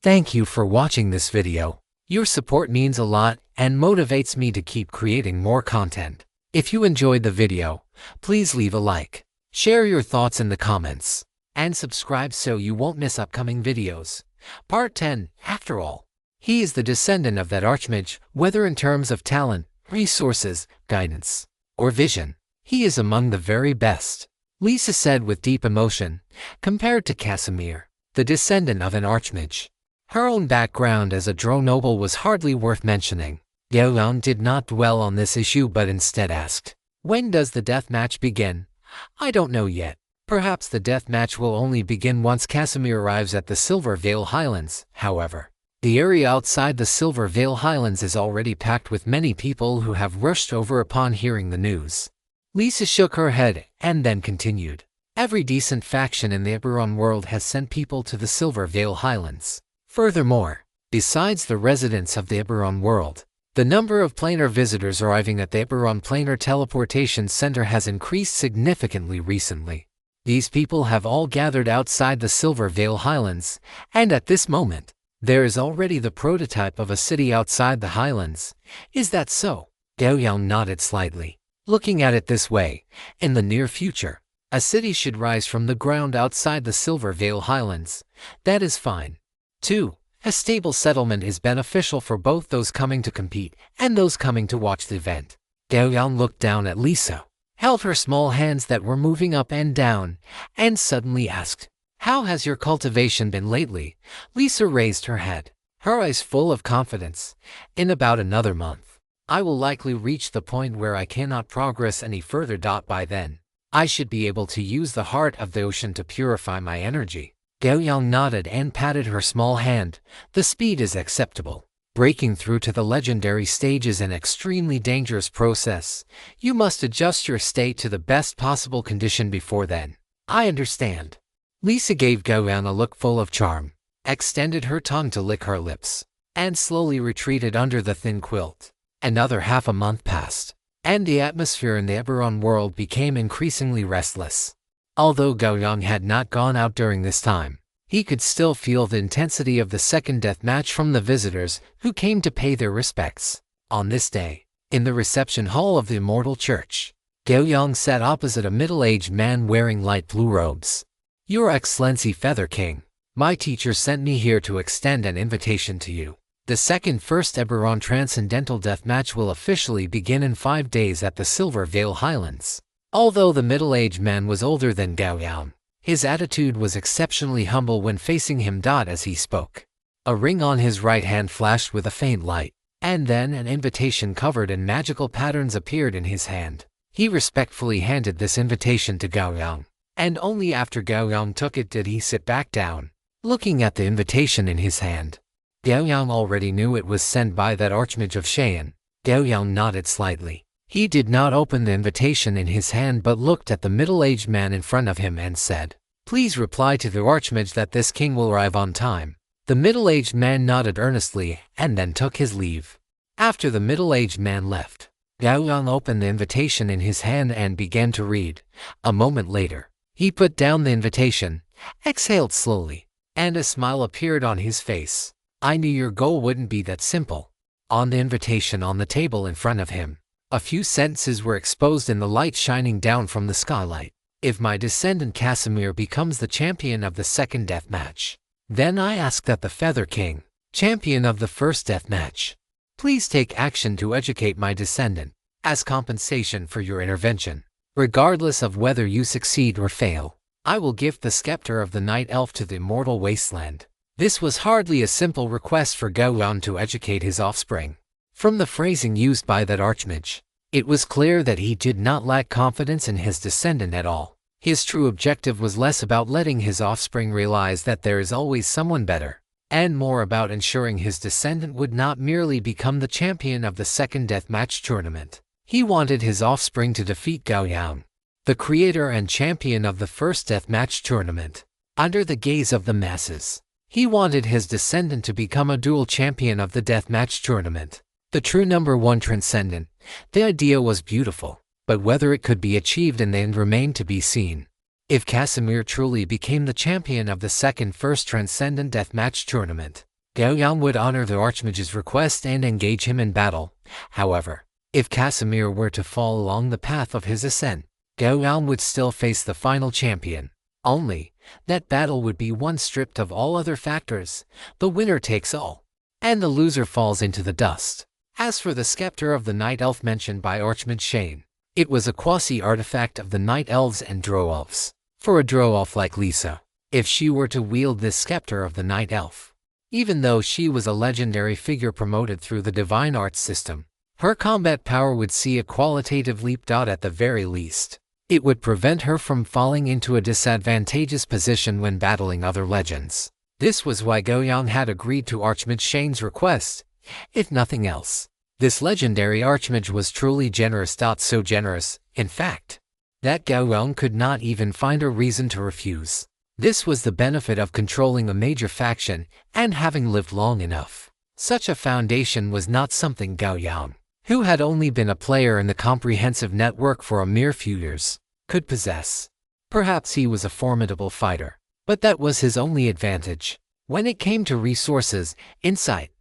Thank you for watching this video. Your support means a lot and motivates me to keep creating more content. If you enjoyed the video, please leave a like, share your thoughts in the comments, and subscribe so you won't miss upcoming videos. Part 10. After all, he is the descendant of that archmage, whether in terms of talent, resources, guidance, or vision. He is among the very best, Lisa said with deep emotion, compared to Casimir, the descendant of an archmage. Her own background as a drone noble was hardly worth mentioning. Gao Yang did not dwell on this issue but instead asked, "When does the death match begin?" "I don't know yet. Perhaps the death match will only begin once Casimir arrives at the Silver Vale Highlands, however. The area outside the Silver Vale Highlands is already packed with many people who have rushed over upon hearing the news." Lisa shook her head and then continued, "Every decent faction in the Eberron world has sent people to the Silver Vale Highlands. Furthermore, besides the residents of the Eberron world, the number of planar visitors arriving at the Eberron Planar Teleportation Center has increased significantly recently. These people have all gathered outside the Silver Vale Highlands, and at this moment, there is already the prototype of a city outside the Highlands. Is that so?" Gao Yang nodded slightly. "Looking at it this way, in the near future, a city should rise from the ground outside the Silver Vale Highlands. That is fine. 2. A stable settlement is beneficial for both those coming to compete and those coming to watch the event." Gao Yang looked down at Lisa, held her small hands that were moving up and down, and suddenly asked, "How has your cultivation been lately?" Lisa raised her head, her eyes full of confidence. "In about another month, I will likely reach the point where I cannot progress any further. By then, I should be able to use the heart of the ocean to purify my energy." Gao Yang nodded and patted her small hand. "The speed is acceptable. Breaking through to the legendary stage is an extremely dangerous process. You must adjust your state to the best possible condition before then." "I understand." Lisa gave Gao Yang a look full of charm, extended her tongue to lick her lips, and slowly retreated under the thin quilt. Another half a month passed, and the atmosphere in the Eberron world became increasingly restless. Although Gao Yang had not gone out during this time, he could still feel the intensity of the second death match from the visitors who came to pay their respects. On this day, in the reception hall of the Immortal Church, Gao Yang sat opposite a middle-aged man wearing light blue robes. "Your Excellency Feather King, my teacher sent me here to extend an invitation to you. The first Eberron Transcendental Death Match will officially begin in 5 days at the Silver Vale Highlands." Although the middle-aged man was older than Gao Yang, his attitude was exceptionally humble when facing him. As he spoke, a ring on his right hand flashed with a faint light, and then an invitation covered in magical patterns appeared in his hand. He respectfully handed this invitation to Gao Yang, and only after Gao Yang took it did he sit back down. Looking at the invitation in his hand, Gao Yang already knew it was sent by that archmage of Cheyenne. Gao Yang nodded slightly. He did not open the invitation in his hand but looked at the middle-aged man in front of him and said, "Please reply to the archmage that this king will arrive on time." The middle-aged man nodded earnestly and then took his leave. After the middle-aged man left, Gao Yang opened the invitation in his hand and began to read. A moment later, he put down the invitation, exhaled slowly, and a smile appeared on his face. "I knew your goal wouldn't be that simple." On the invitation on the table in front of him, a few sentences were exposed in the light shining down from the skylight. "If my descendant Casimir becomes the champion of the second death match, then I ask that the Feather King, champion of the first death match, please take action to educate my descendant, as compensation for your intervention. Regardless of whether you succeed or fail, I will gift the scepter of the Night Elf to the immortal wasteland." This was hardly a simple request for Gao Yang to educate his offspring. From the phrasing used by that archmage, it was clear that he did not lack confidence in his descendant at all. His true objective was less about letting his offspring realize that there is always someone better, and more about ensuring his descendant would not merely become the champion of the second death match tournament. He wanted his offspring to defeat Gao Yang, the creator and champion of the first death match tournament, under the gaze of the masses. He wanted his descendant to become a dual champion of the deathmatch tournament, the true #1 transcendent. The idea was beautiful, but whether it could be achieved in the end remained to be seen. If Casimir truly became the champion of the first transcendent deathmatch tournament, Gao Yang would honor the Archmage's request and engage him in battle. However, if Casimir were to fall along the path of his ascent, Gao Yang would still face the final champion. Only, that battle would be one stripped of all other factors. The winner takes all, and the loser falls into the dust. As for the scepter of the Night Elf mentioned by Archmage Shane, it was a quasi-artifact of the Night Elves and Drow Elves. For a Drow Elf like Lisa, if she were to wield this scepter of the Night Elf, even though she was a legendary figure promoted through the Divine Arts system, her combat power would see a qualitative leap. At the very least, it would prevent her from falling into a disadvantageous position when battling other legends. This was why Gao Yang had agreed to Archmage Shane's request. If nothing else, this legendary Archmage was truly generous. So generous, in fact, that Gao Yang could not even find a reason to refuse. This was the benefit of controlling a major faction and having lived long enough. Such a foundation was not something Gao Yang, who had only been a player in the comprehensive network for a mere few years, could possess. Perhaps he was a formidable fighter, but that was his only advantage. When it came to resources, insight,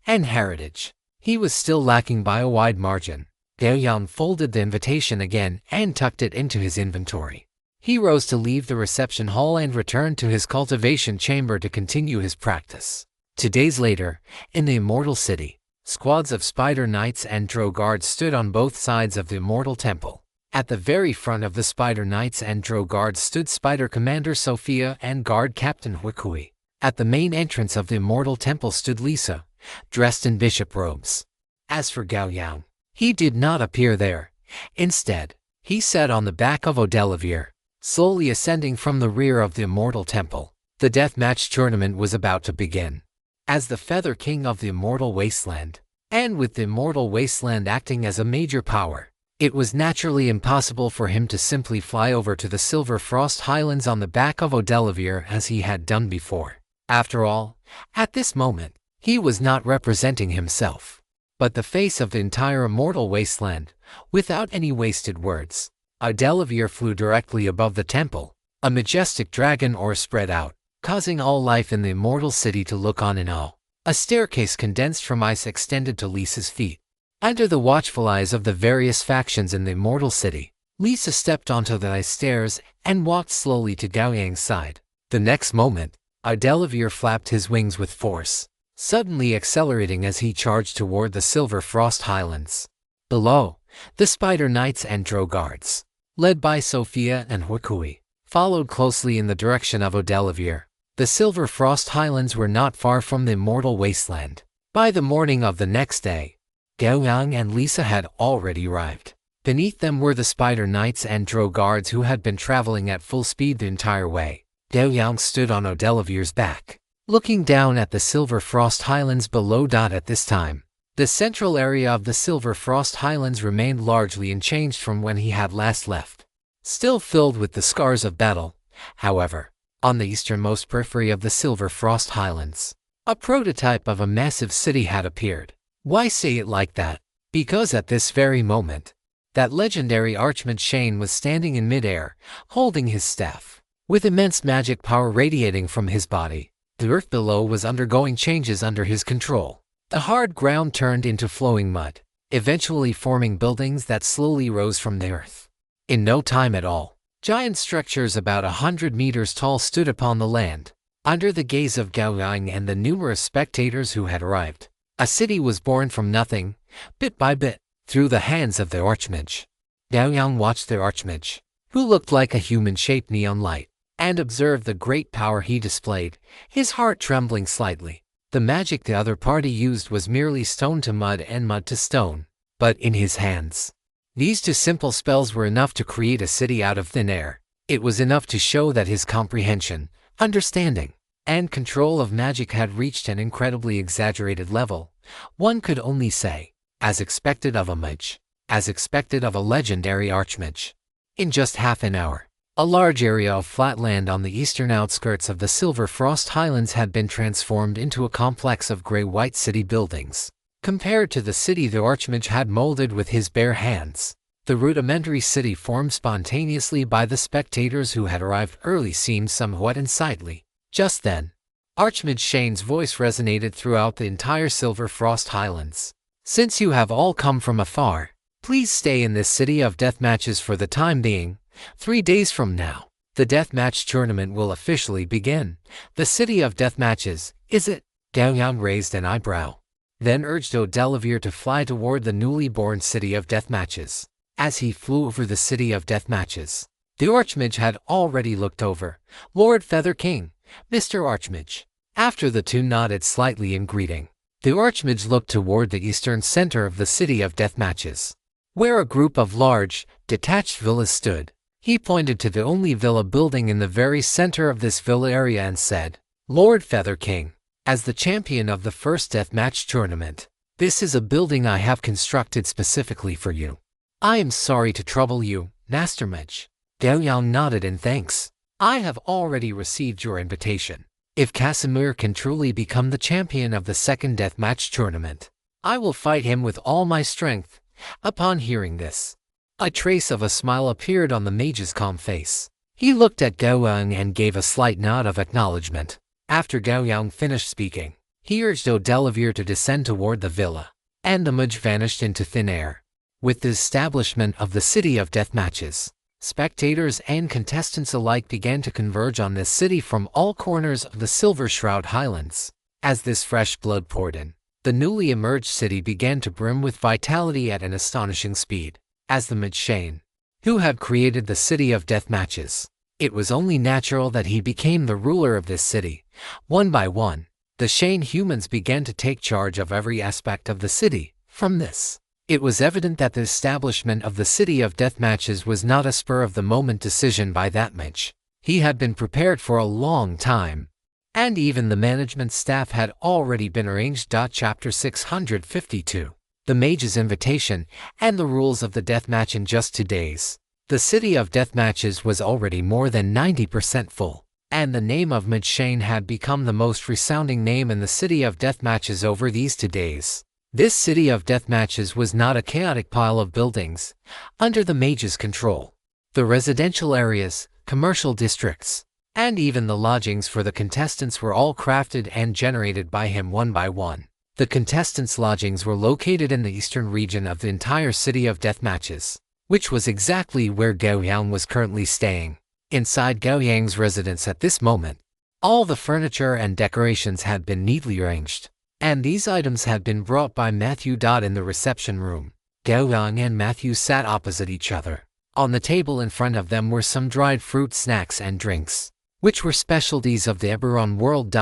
and heritage, he was still lacking by a wide margin. Gao Yang folded the invitation again and tucked it into his inventory. He rose to leave the reception hall and returned to his cultivation chamber to continue his practice. 2 days later, in the Immortal City, squads of Spider Knights and Drow Guards stood on both sides of the Immortal Temple. At the very front of the Spider Knights and Drow Guards stood Spider Commander Sophia and Guard Captain Huikui. At the main entrance of the Immortal Temple stood Lisa, dressed in bishop robes. As for Gao Yang, he did not appear there. Instead, he sat on the back of Odelavir, slowly ascending from the rear of the Immortal Temple. The deathmatch tournament was about to begin. As the Feather King of the Immortal Wasteland, and with the Immortal Wasteland acting as a major power, it was naturally impossible for him to simply fly over to the Silver Frost Highlands on the back of Odelavir as he had done before. After all, at this moment, he was not representing himself, but the face of the entire Immortal Wasteland. Without any wasted words, Odelavir flew directly above the temple, a majestic dragon oar spread out, causing all life in the Immortal City to look on in awe. A staircase condensed from ice extended to Lisa's feet. Under the watchful eyes of the various factions in the Immortal City, Lisa stepped onto the ice stairs and walked slowly to Gao Yang's side. The next moment, Odelavir flapped his wings with force, suddenly accelerating as he charged toward the Silver Frost Highlands. Below, the Spider Knights and Drow Guards, led by Sophia and Huikui, followed closely in the direction of Odelavir. The Silver Frost Highlands were not far from the Immortal Wasteland. By the morning of the next day, Gao Yang and Lisa had already arrived. Beneath them were the Spider Knights and Drow Guards who had been traveling at full speed the entire way. Gao Yang stood on Odelavir's back, looking down at the Silver Frost Highlands below. At this time, the central area of the Silver Frost Highlands remained largely unchanged from when he had last left, still filled with the scars of battle. However, on the easternmost periphery of the Silver Frost Highlands, a prototype of a massive city had appeared. Why say it like that? Because at this very moment, that legendary Archmage Shane was standing in midair, holding his staff. With immense magic power radiating from his body, the earth below was undergoing changes under his control. The hard ground turned into flowing mud, eventually forming buildings that slowly rose from the earth. In no time at all, giant structures about 100 meters tall stood upon the land. Under the gaze of Gao Yang and the numerous spectators who had arrived, a city was born from nothing, bit by bit, through the hands of the Archmage. Gao Yang watched the Archmage, who looked like a human-shaped neon light, and observed the great power he displayed, his heart trembling slightly. The magic the other party used was merely stone to mud and mud to stone, but in his hands, these two simple spells were enough to create a city out of thin air. It was enough to show that his comprehension, understanding, and control of magic had reached an incredibly exaggerated level. One could only say, as expected of a mage, as expected of a legendary Archmage. In just half an hour, a large area of flat land on the eastern outskirts of the Silver Frost Highlands had been transformed into a complex of gray-white city buildings. Compared to the city the Archmage had molded with his bare hands, the rudimentary city formed spontaneously by the spectators who had arrived early seemed somewhat unsightly. Just then, Archmage Shane's voice resonated throughout the entire Silver Frost Highlands. Since you have all come from afar, please stay in this city of deathmatches for the time being. 3 days from now, the deathmatch tournament will officially begin. The city of deathmatches, is it? Gao Yang raised an eyebrow, then urged O'Delivere to fly toward the newly born city of deathmatches. As he flew over the city of deathmatches, the Archmage had already looked over. Lord Feather King, Mr. Archmage. After the two nodded slightly in greeting, the Archmage looked toward the eastern center of the city of deathmatches, where a group of large, detached villas stood. He pointed to the only villa building in the very center of this villa area and said, Lord Feather King, as the champion of the first deathmatch tournament, this is a building I have constructed specifically for you. I am sorry to trouble you, Master Mage. Gao Yang nodded in thanks. I have already received your invitation. If Casimir can truly become the champion of the second deathmatch tournament, I will fight him with all my strength. Upon hearing this, a trace of a smile appeared on the mage's calm face. He looked at Gao Yang and gave a slight nod of acknowledgement. After Gao Yang finished speaking, he urged O'Delivere to descend toward the villa, and the mage vanished into thin air. With the establishment of the city of deathmatches, spectators and contestants alike began to converge on this city from all corners of the Silver Shroud Highlands. As this fresh blood poured in, the newly emerged city began to brim with vitality at an astonishing speed. As the Mage Shane, who had created the city of deathmatches, it was only natural that he became the ruler of this city. One by one, the Shane humans began to take charge of every aspect of the city. From this, it was evident that the establishment of the city of deathmatches was not a spur-of-the-moment decision by that mage. He had been prepared for a long time, and even the management staff had already been arranged. Chapter 652. The mage's invitation and the rules of the deathmatch. In just 2 days, the city of deathmatches was already more than 90% full, and the name of Mage Shane had become the most resounding name in the city of deathmatches over these 2 days. This city of deathmatches was not a chaotic pile of buildings under the mage's control. The residential areas, commercial districts, and even the lodgings for the contestants were all crafted and generated by him one by one. The contestants' lodgings were located in the eastern region of the entire city of deathmatches, which was exactly where Gao Yang was currently staying. Inside Gao Yang's residence at this moment, all the furniture and decorations had been neatly arranged, and these items had been brought by Matthew. In the reception room, Gao Yang and Matthew sat opposite each other. On the table in front of them were some dried fruit snacks and drinks, which were specialties of the Eberron world.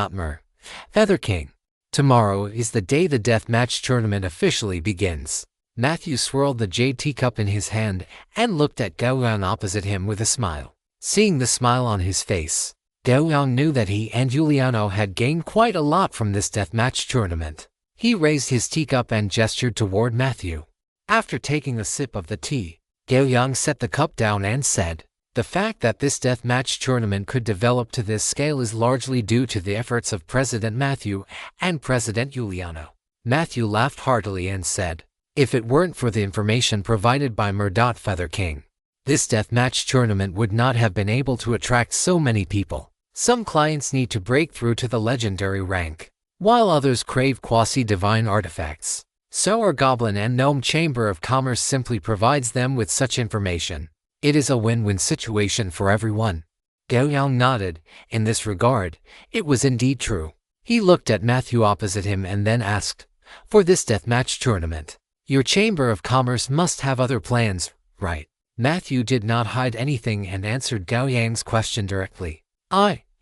Feather King, tomorrow is the day the deathmatch tournament officially begins. Matthew swirled the jade teacup in his hand and looked at Gao Yang opposite him with a smile. Seeing the smile on his face, Gao Yang knew that he and Giuliano had gained quite a lot from this deathmatch tournament. He raised his teacup and gestured toward Matthew. After taking a sip of the tea, Gao Yang set the cup down and said, "The fact that this deathmatch tournament could develop to this scale is largely due to the efforts of President Matthew and President Giuliano." Matthew laughed heartily and said, "If it weren't for the information provided by Feather King, this deathmatch tournament would not have been able to attract so many people. Some clients need to break through to the legendary rank, while others crave quasi-divine artifacts. So our Goblin and Gnome Chamber of Commerce simply provides them with such information. It is a win-win situation for everyone." Gao Yang nodded. In this regard, it was indeed true. He looked at Matthew opposite him and then asked, "For this deathmatch tournament, your Chamber of Commerce must have other plans, right?" Matthew did not hide anything and answered Gao Yang's question directly.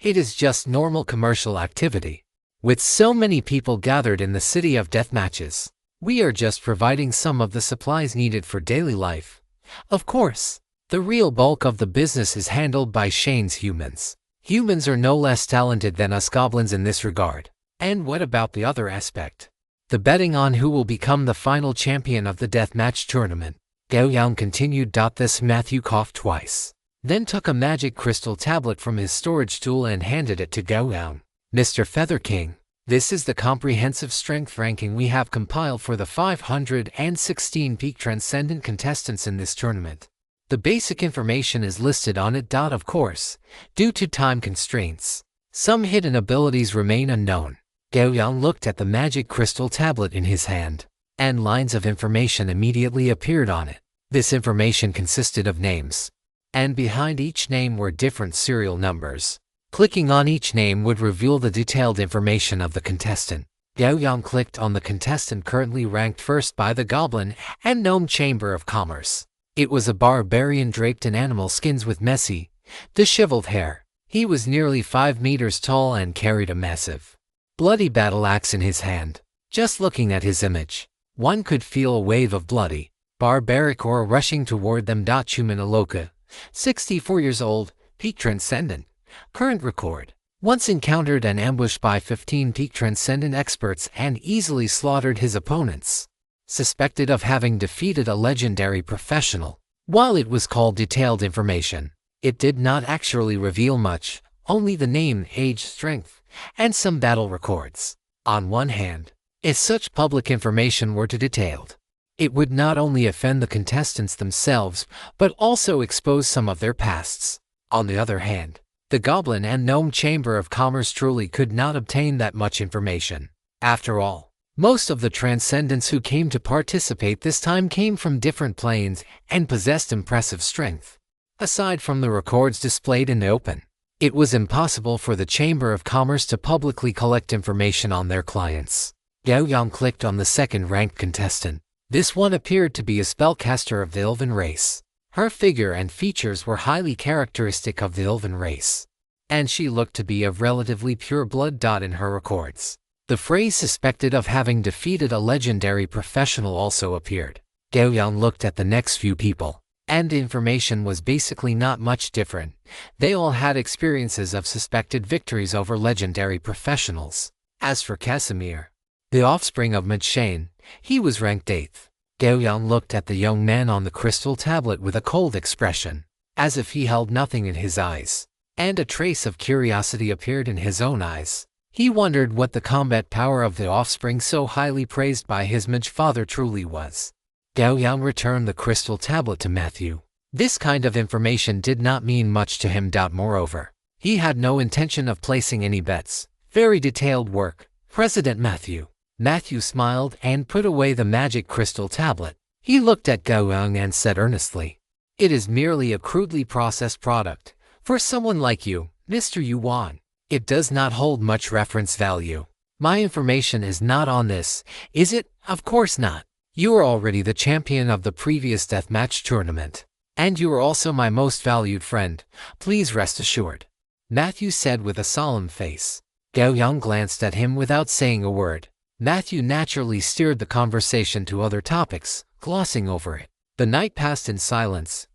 It is just normal commercial activity. With so many people gathered in the city of deathmatches, we are just providing some of the supplies needed for daily life. Of course, the real bulk of the business is handled by Shane's humans. Humans are no less talented than us goblins in this regard. And what about the other aspect? The betting on who will become the final champion of the deathmatch tournament. Gao Yang continued. This Matthew coughed twice, then took a magic crystal tablet from his storage tool and handed it to Gao Yang. "Mr. Feather King, this is the comprehensive strength ranking we have compiled for the 516 peak transcendent contestants in this tournament. The basic information is listed on it. Of course, due to time constraints, Some hidden abilities remain unknown. Gao Yang looked at the magic crystal tablet in his hand, and lines of information immediately appeared on it. This information consisted of names, and behind each name were different serial numbers. Clicking on each name would reveal the detailed information of the contestant. Gao Yang clicked on the contestant currently ranked first by the Goblin and Gnome Chamber of Commerce. It was a barbarian draped in animal skins with messy, disheveled hair. He was nearly 5 meters tall and carried a massive, bloody battle axe in his hand. Just looking at his image, one could feel a wave of bloody, barbaric aura rushing toward them. Human Aloka, 64 years old, peak transcendent. Current record. Once encountered and ambushed by 15 peak transcendent experts and easily slaughtered his opponents. Suspected of having defeated a legendary professional. While it was called detailed information, it did not actually reveal much, only the name, age, strength, and some battle records. On one hand, if such public information were too detailed, it would not only offend the contestants themselves, but also expose some of their pasts. On the other hand, the Goblin and Gnome Chamber of Commerce truly could not obtain that much information. After all, most of the transcendents who came to participate this time came from different planes and possessed impressive strength. Aside from the records displayed in the open, it was impossible for the Chamber of Commerce to publicly collect information on their clients. Gao Yang clicked on the second-ranked contestant. This one appeared to be a spellcaster of the Elven race. Her figure and features were highly characteristic of the Elven race, and she looked to be of relatively pure blood. In her records, the phrase suspected of having defeated a legendary professional also appeared. Gao Yang looked at the next few people, and the information was basically not much different. They all had experiences of suspected victories over legendary professionals. As for Casimir, the offspring of Madshane, he was ranked 8th. Gao Yang looked at the young man on the crystal tablet with a cold expression, as if he held nothing in his eyes, and a trace of curiosity appeared in his own eyes. He wondered what the combat power of the offspring so highly praised by his mage father truly was. Gao Yang returned the crystal tablet to Matthew. This kind of information did not mean much to him. Moreover, he had no intention of placing any bets. Very detailed work, President Matthew. Matthew smiled and put away the magic crystal tablet. He looked at Gao Yang and said earnestly, "It is merely a crudely processed product. For someone like you, Mr. Yuan, it does not hold much reference value. My information is not on this, is it? Of course not. You are already the champion of the previous deathmatch tournament, and you are also my most valued friend. Please rest assured," Matthew said with a solemn face. Gao Yang glanced at him without saying a word. Matthew naturally steered the conversation to other topics, glossing over it. The night passed in silence.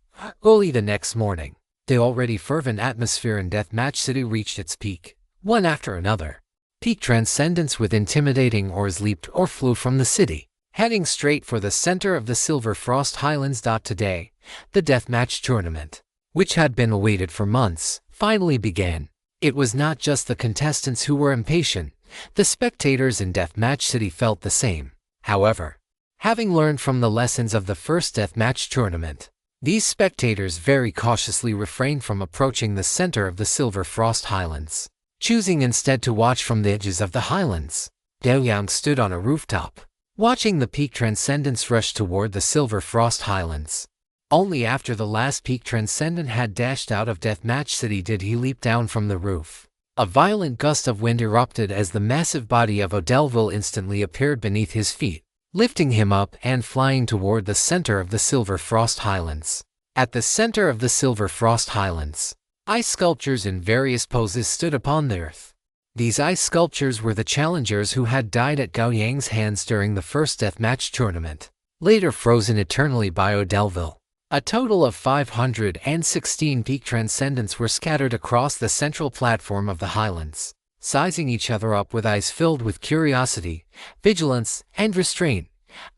Early the next morning, the already fervent atmosphere in Deathmatch City reached its peak. One after another, peak transcendents with intimidating auras leaped or flew from the city, heading straight for the center of the Silver Frost Highlands. Today, the Deathmatch tournament, which had been awaited for months, finally began. It was not just the contestants who were impatient. The spectators in Deathmatch City felt the same. However, having learned from the lessons of the first Deathmatch tournament, these spectators very cautiously refrained from approaching the center of the Silver Frost Highlands, choosing instead to watch from the edges of the highlands. Gao Yang stood on a rooftop, watching the peak transcendents rush toward the Silver Frost Highlands. Only after the last peak transcendent had dashed out of Deathmatch City did he leap down from the roof. A violent gust of wind erupted as the massive body of Odelville instantly appeared beneath his feet, lifting him up and flying toward the center of the Silver Frost Highlands. At the center of the Silver Frost Highlands, ice sculptures in various poses stood upon the earth. These ice sculptures were the challengers who had died at Gao Yang's hands during the first deathmatch tournament, later frozen eternally by Odelville. A total of 516 peak transcendents were scattered across the central platform of the highlands, sizing each other up with eyes filled with curiosity, vigilance, and restraint.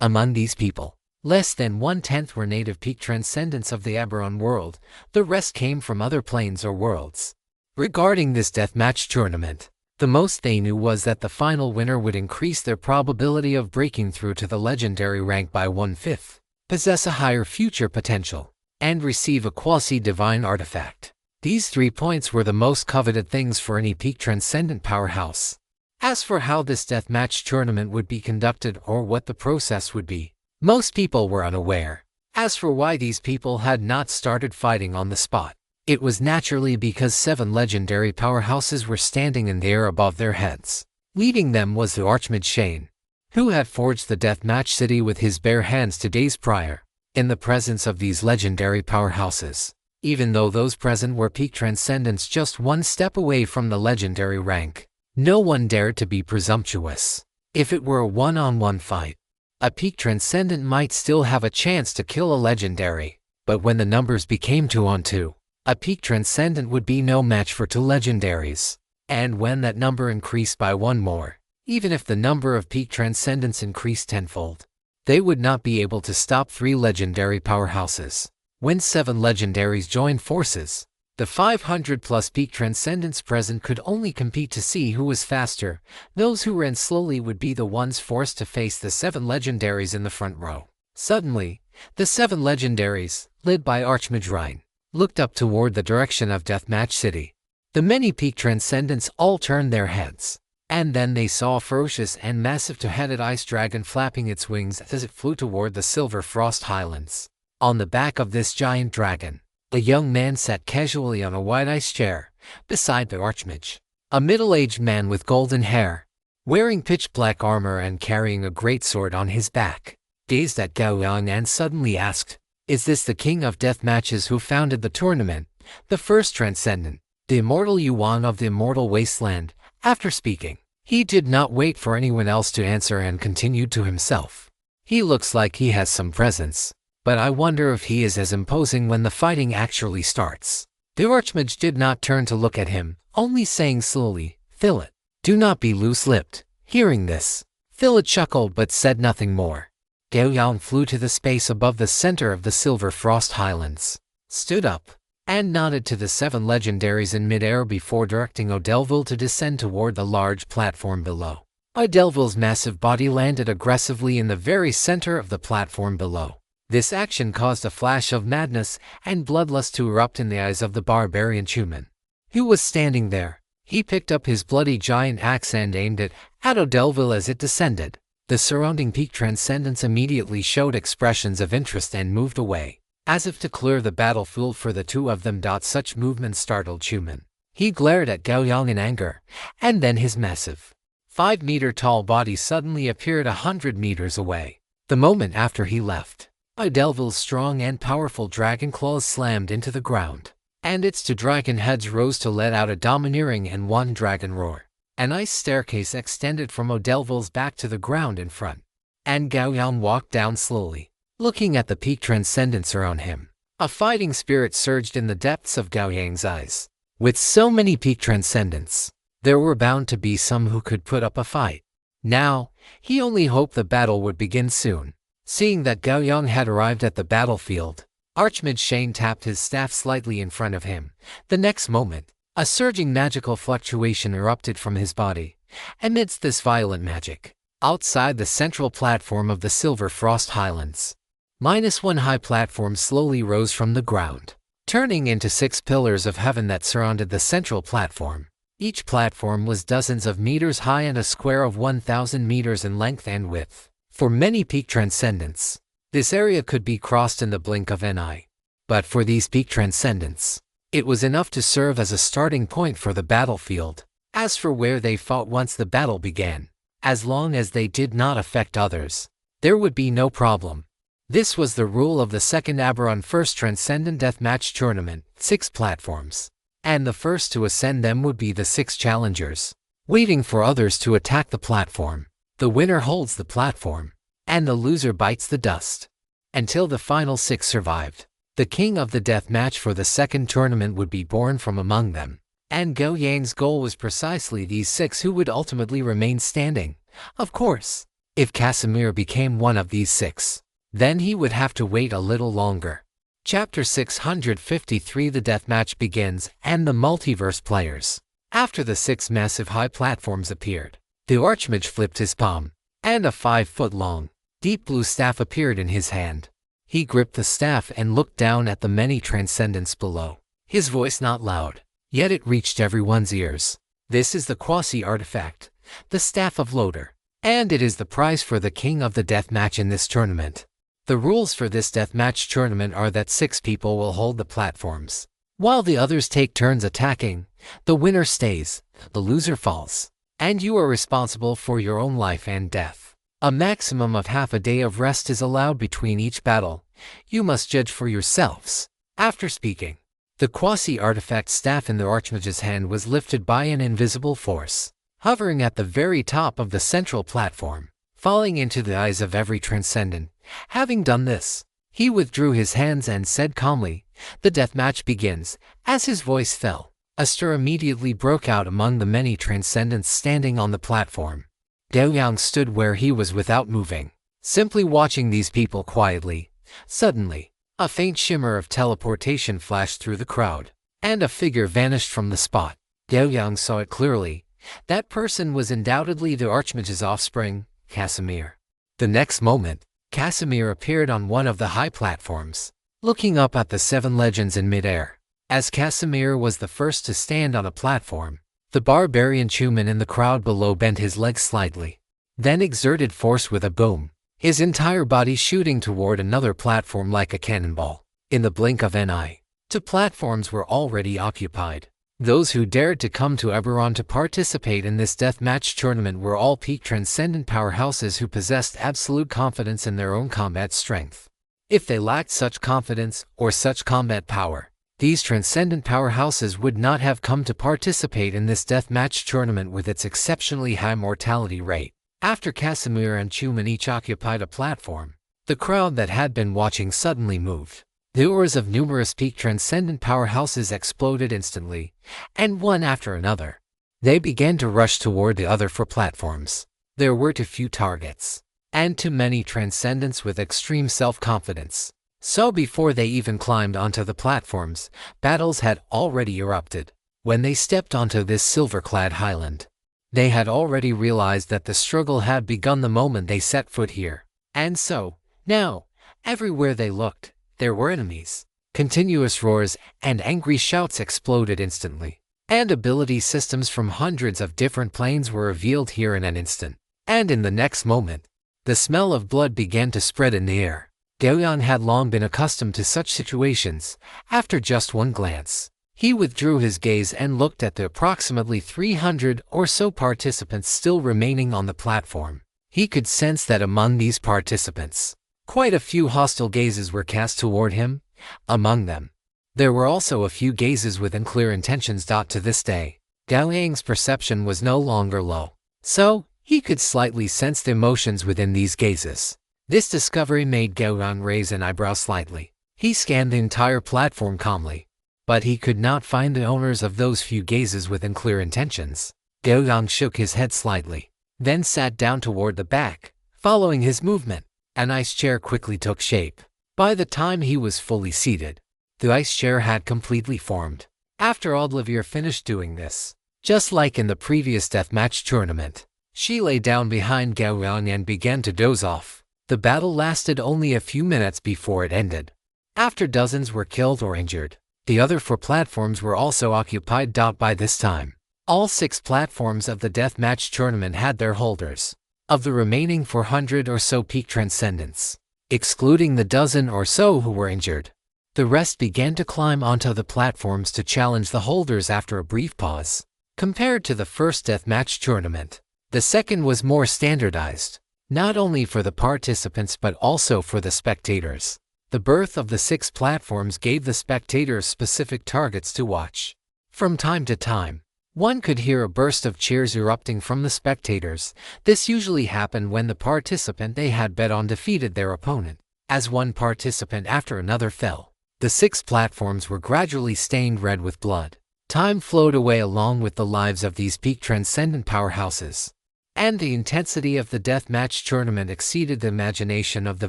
Among these people, less than 1/10 were native peak transcendents of the Aberon world. The rest came from other planes or worlds. Regarding this deathmatch tournament, the most they knew was that the final winner would increase their probability of breaking through to the legendary rank by 1/5. Possess a higher future potential, and receive a quasi-divine artifact. These 3 points were the most coveted things for any peak transcendent powerhouse. As for how this deathmatch tournament would be conducted or what the process would be, most people were unaware. As for why these people had not started fighting on the spot, it was naturally because 7 legendary powerhouses were standing in the air above their heads. Leading them was the Archmage Shane, who had forged the deathmatch city with his bare hands 2 days prior, in the presence of these legendary powerhouses. Even though those present were peak transcendents just 1 step away from the legendary rank, no one dared to be presumptuous. If it were a one-on-one fight, a peak transcendent might still have a chance to kill a legendary, but when the numbers became 2-on-2, a peak transcendent would be no match for 2 legendaries. And when that number increased by 1 more, even if the number of peak transcendents increased tenfold, they would not be able to stop 3 legendary powerhouses. When 7 legendaries joined forces, the 500+ peak transcendents present could only compete to see who was faster. Those who ran slowly would be the ones forced to face the 7 legendaries in the front row. Suddenly, the 7 legendaries, led by Archmage Rhine, looked up toward the direction of Deathmatch City. The many peak transcendents all turned their heads, and then they saw a ferocious and massive 2-headed ice dragon flapping its wings as it flew toward the Silver Frost Highlands. On the back of this giant dragon, a young man sat casually on a wide ice chair, beside the Archmage. A middle-aged man with golden hair, wearing pitch-black armor and carrying a greatsword on his back, gazed at Gao Yang and suddenly asked, "Is this the king of death matches who founded the tournament, the first transcendent, the immortal Yuan of the immortal wasteland?" After speaking, he did not wait for anyone else to answer and continued to himself. "He looks like he has some presence, but I wonder if he is as imposing when the fighting actually starts." The Archmage did not turn to look at him, only saying slowly, "Philip, do not be loose-lipped." Hearing this, Philip chuckled but said nothing more. Gao Yang flew to the space above the center of the Silver Frost Highlands, stood up, and nodded to the 7 legendaries in mid-air before directing Odelville to descend toward the large platform below. Odelville's massive body landed aggressively in the very center of the platform below. This action caused a flash of madness and bloodlust to erupt in the eyes of the barbarian human, who was standing there. He picked up his bloody giant axe and aimed it at Odelville as it descended. The surrounding peak transcendents immediately showed expressions of interest and moved away, as if to clear the battlefield for the 2 of them. Such movement startled human. He glared at Gao Yang in anger, and then his massive, 5-meter-tall body suddenly appeared 100 meters away. The moment after he left, Odelville's strong and powerful dragon claws slammed into the ground, and its 2 dragon heads rose to let out a domineering and one dragon roar. An ice staircase extended from Odelville's back to the ground in front, and Gao Yang walked down slowly, looking at the peak transcendents around him. A fighting spirit surged in the depths of Gao Yang's eyes. With so many peak transcendents, there were bound to be some who could put up a fight. Now, he only hoped the battle would begin soon. Seeing that Gao Yang had arrived at the battlefield, Archmage Shane tapped his staff slightly in front of him. The next moment, a surging magical fluctuation erupted from his body. Amidst this violent magic, outside the central platform of the Silver Frost Highlands, -1 high platform slowly rose from the ground, turning into 6 pillars of heaven that surrounded the central platform. Each platform was dozens of meters high and a square of 1,000 meters in length and width. For many peak transcendents, this area could be crossed in the blink of an eye. But for these peak transcendents, it was enough to serve as a starting point for the battlefield. As for where they fought once the battle began, as long as they did not affect others, there would be no problem. This was the rule of the Second Aberon First Transcendent Deathmatch Tournament, 6 platforms, and the first to ascend them would be the 6 challengers, waiting for others to attack the platform. The winner holds the platform, and the loser bites the dust. Until the final 6 survived, the king of the death match for the second tournament would be born from among them. And Gao Yang's goal was precisely these 6 who would ultimately remain standing. Of course, if Casimir became one of these 6, then he would have to wait a little longer. Chapter 653 The Deathmatch begins, and the multiverse players. After the 6 massive high platforms appeared, the Archmage flipped his palm, and a 5-foot-long, deep blue staff appeared in his hand. He gripped the staff and looked down at the many transcendents below. his voice not loud, yet it reached everyone's ears. This is the quasi-artifact, the Staff of Loader, and it is the prize for the king of the deathmatch in this tournament. The rules for this deathmatch tournament are that 6 people will hold the platforms, while the others take turns attacking. The winner stays, the loser falls, and you are responsible for your own life and death. A maximum of half a day of rest is allowed between each battle. You must judge for yourselves. After speaking, the quasi-artifact staff in the Archmage's hand was lifted by an invisible force, hovering at the very top of the central platform, falling into the eyes of every transcendent. Having done this, he withdrew his hands and said calmly, "The deathmatch begins." As his voice fell, a stir immediately broke out among the many transcendents standing on the platform. Gao Yang stood where he was without moving, simply watching these people quietly. Suddenly, a faint shimmer of teleportation flashed through the crowd, and a figure vanished from the spot. Gao Yang saw it clearly. That person was undoubtedly the Archmage's offspring, Casimir. The next moment, Casimir appeared on one of the high platforms, looking up at the 7 legends in midair. As Casimir was the first to stand on a platform, the barbarian Chuman in the crowd below bent his legs slightly, then exerted force with a boom, his entire body shooting toward another platform like a cannonball. In the blink of an eye, 2 platforms were already occupied. Those who dared to come to Eberron to participate in this deathmatch tournament were all peak transcendent powerhouses who possessed absolute confidence in their own combat strength. If they lacked such confidence or such combat power, these transcendent powerhouses would not have come to participate in this deathmatch tournament with its exceptionally high mortality rate. After Casimir and Chuman each occupied a platform, the crowd that had been watching suddenly moved. The auras of numerous peak transcendent powerhouses exploded instantly, and one after another, they began to rush toward the other 4 platforms. There were too few targets, and too many transcendents with extreme self-confidence. So before they even climbed onto the platforms, battles had already erupted. When they stepped onto this silver-clad highland, they had already realized that the struggle had begun the moment they set foot here. And so, now, everywhere they looked, there were enemies. Continuous roars and angry shouts exploded instantly, and ability systems from hundreds of different planes were revealed here in an instant. And in the next moment, the smell of blood began to spread in the air. Gao Yang had long been accustomed to such situations. After just one glance, he withdrew his gaze and looked at the approximately 300 or so participants still remaining on the platform. He could sense that among these participants, quite a few hostile gazes were cast toward him. Among them, there were also a few gazes with unclear intentions. To this day, Gao Yang's perception was no longer low, so he could slightly sense the emotions within these gazes. This discovery made Gao Yang raise an eyebrow slightly. He scanned the entire platform calmly, but he could not find the owners of those few gazes with unclear intentions. Gao Yang shook his head slightly, then sat down toward the back. Following his movement, an ice chair quickly took shape. By the time he was fully seated, the ice chair had completely formed. After Olivia finished doing this, just like in the previous deathmatch tournament, she lay down behind Gao Yang and began to doze off. The battle lasted only a few minutes before it ended. After dozens were killed or injured, the other 4 platforms were also occupied. By this time, all 6 platforms of the deathmatch tournament had their holders. Of the remaining 400 or so peak transcendents, excluding the dozen or so who were injured, the rest began to climb onto the platforms to challenge the holders after a brief pause. Compared to the first deathmatch tournament, the second was more standardized, not only for the participants but also for the spectators. The birth of the 6 platforms gave the spectators specific targets to watch. From time to time, one could hear a burst of cheers erupting from the spectators. This usually happened when the participant they had bet on defeated their opponent. As one participant after another fell, the 6 platforms were gradually stained red with blood. Time flowed away along with the lives of these peak transcendent powerhouses, and the intensity of the deathmatch tournament exceeded the imagination of the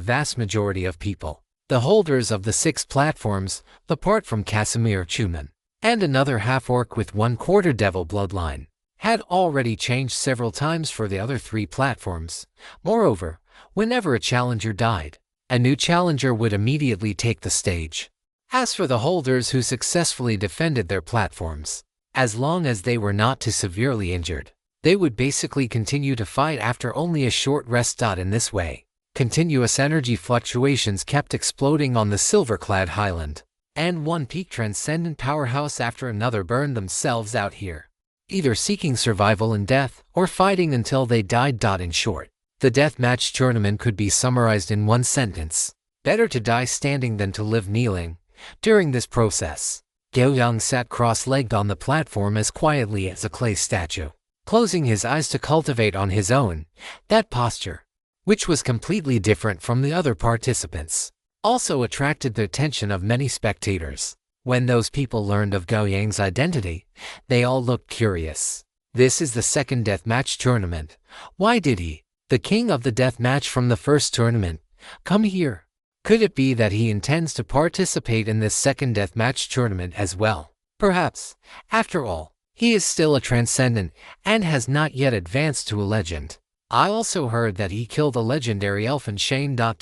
vast majority of people. The holders of the 6 platforms, apart from Casimir Chuman, and another half-orc with 1/4 devil bloodline, had already changed several times for the other 3 platforms. Moreover, whenever a challenger died, a new challenger would immediately take the stage. As for the holders who successfully defended their platforms, as long as they were not too severely injured, they would basically continue to fight after only a short rest. In this way, continuous energy fluctuations kept exploding on the silver-clad highland, and one peak transcendent powerhouse after another burned themselves out here, either seeking survival in death or fighting until they died. In short, the deathmatch tournament could be summarized in one sentence: better to die standing than to live kneeling. During this process, Gao Yang sat cross-legged on the platform as quietly as a clay statue, closing his eyes to cultivate on his own. That posture, which was completely different from the other participants, also attracted the attention of many spectators. When those people learned of Gao Yang's identity, they all looked curious. This is the second deathmatch tournament. Why did he, the king of the deathmatch from the first tournament, come here? Could it be that he intends to participate in this second deathmatch tournament as well? Perhaps, after all, he is still a transcendent and has not yet advanced to a legend. I also heard that he killed a legendary elfin Shane. A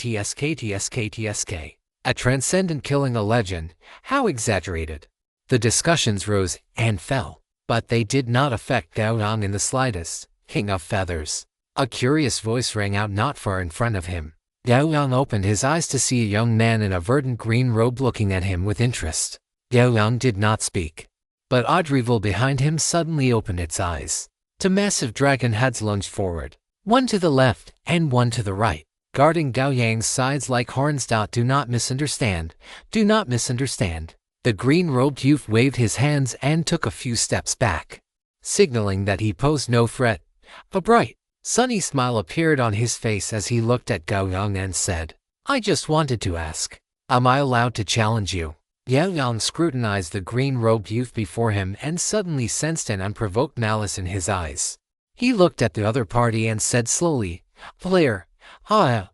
transcendent killing a legend, how exaggerated. The discussions rose and fell, but they did not affect Gao Yang in the slightest. King of Feathers. A curious voice rang out not far in front of him. Gao Yang opened his eyes to see a young man in a verdant green robe looking at him with interest. Gao Yang did not speak, but Audreyville behind him suddenly opened its eyes. Two massive dragon heads lunged forward, one to the left and one to the right, guarding Gao Yang's sides like horns. Do not misunderstand. Do not misunderstand. The green-robed youth waved his hands and took a few steps back, signaling that he posed no threat. A bright, sunny smile appeared on his face as he looked at Gao Yang and said, "I just wanted to ask, am I allowed to challenge you?" Gao Yang scrutinized the green-robed youth before him and suddenly sensed an unprovoked malice in his eyes. He looked at the other party and said slowly, "Player, I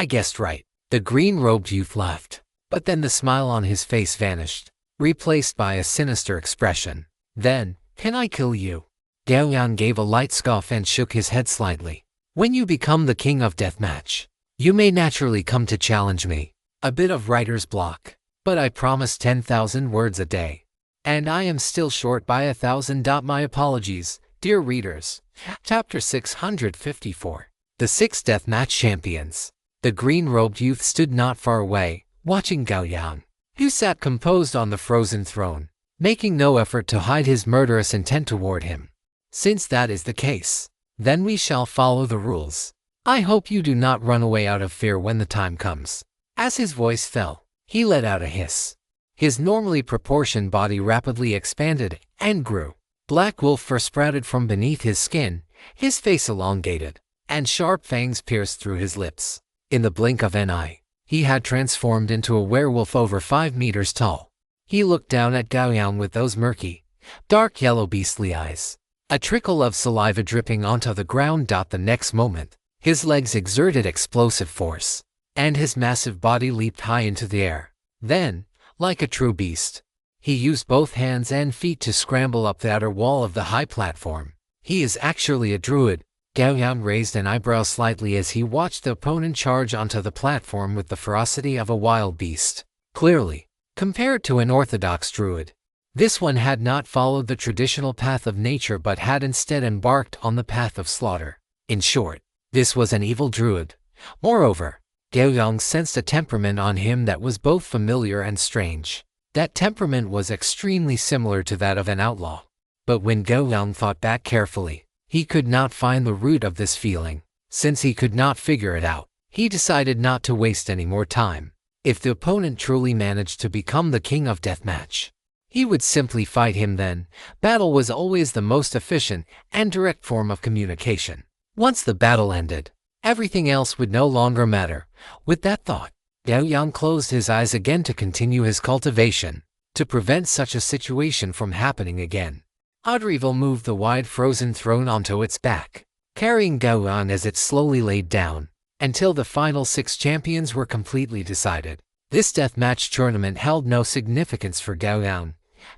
guessed right." The green-robed youth laughed, but then the smile on his face vanished, replaced by a sinister expression. "Then, can I kill you?" Gao Yang gave a light scoff and shook his head slightly. "When you become the king of deathmatch, you may naturally come to challenge me." A bit of writer's block, but I promised 10,000 words a day, and I am still short by 1,000. My apologies, dear readers. Chapter 654. The 6 Deathmatch Champions. The green-robed youth stood not far away, watching Gao Yang, who sat composed on the frozen throne, making no effort to hide his murderous intent toward him. Since that is the case, then we shall follow the rules. I hope you do not run away out of fear when the time comes. As his voice fell, he let out a hiss. His normally proportioned body rapidly expanded and grew. Black wolf fur sprouted from beneath his skin, his face elongated, and sharp fangs pierced through his lips. In the blink of an eye, he had transformed into a werewolf over 5 meters tall. He looked down at Gao Yang with those murky, dark yellow beastly eyes, a trickle of saliva dripping onto the ground. The next moment, his legs exerted explosive force, and his massive body leaped high into the air. Then, like a true beast, he used both hands and feet to scramble up the outer wall of the high platform. He is actually a druid. Gao Yang raised an eyebrow slightly as he watched the opponent charge onto the platform with the ferocity of a wild beast. Clearly, compared to an orthodox druid, this one had not followed the traditional path of nature but had instead embarked on the path of slaughter. In short, this was an evil druid. Moreover, Gao Yang sensed a temperament on him that was both familiar and strange. That temperament was extremely similar to that of an outlaw. But when Gao Yang thought back carefully, he could not find the root of this feeling. Since he could not figure it out, he decided not to waste any more time. If the opponent truly managed to become the king of deathmatch, he would simply fight him then. Battle was always the most efficient and direct form of communication. Once the battle ended, everything else would no longer matter. With that thought, Gao Yang closed his eyes again to continue his cultivation, to prevent such a situation from happening again. Audreyville moved the wide frozen throne onto its back, carrying Gao Yang as it slowly laid down, until the final 6 champions were completely decided. This deathmatch tournament held no significance for Gao Yang.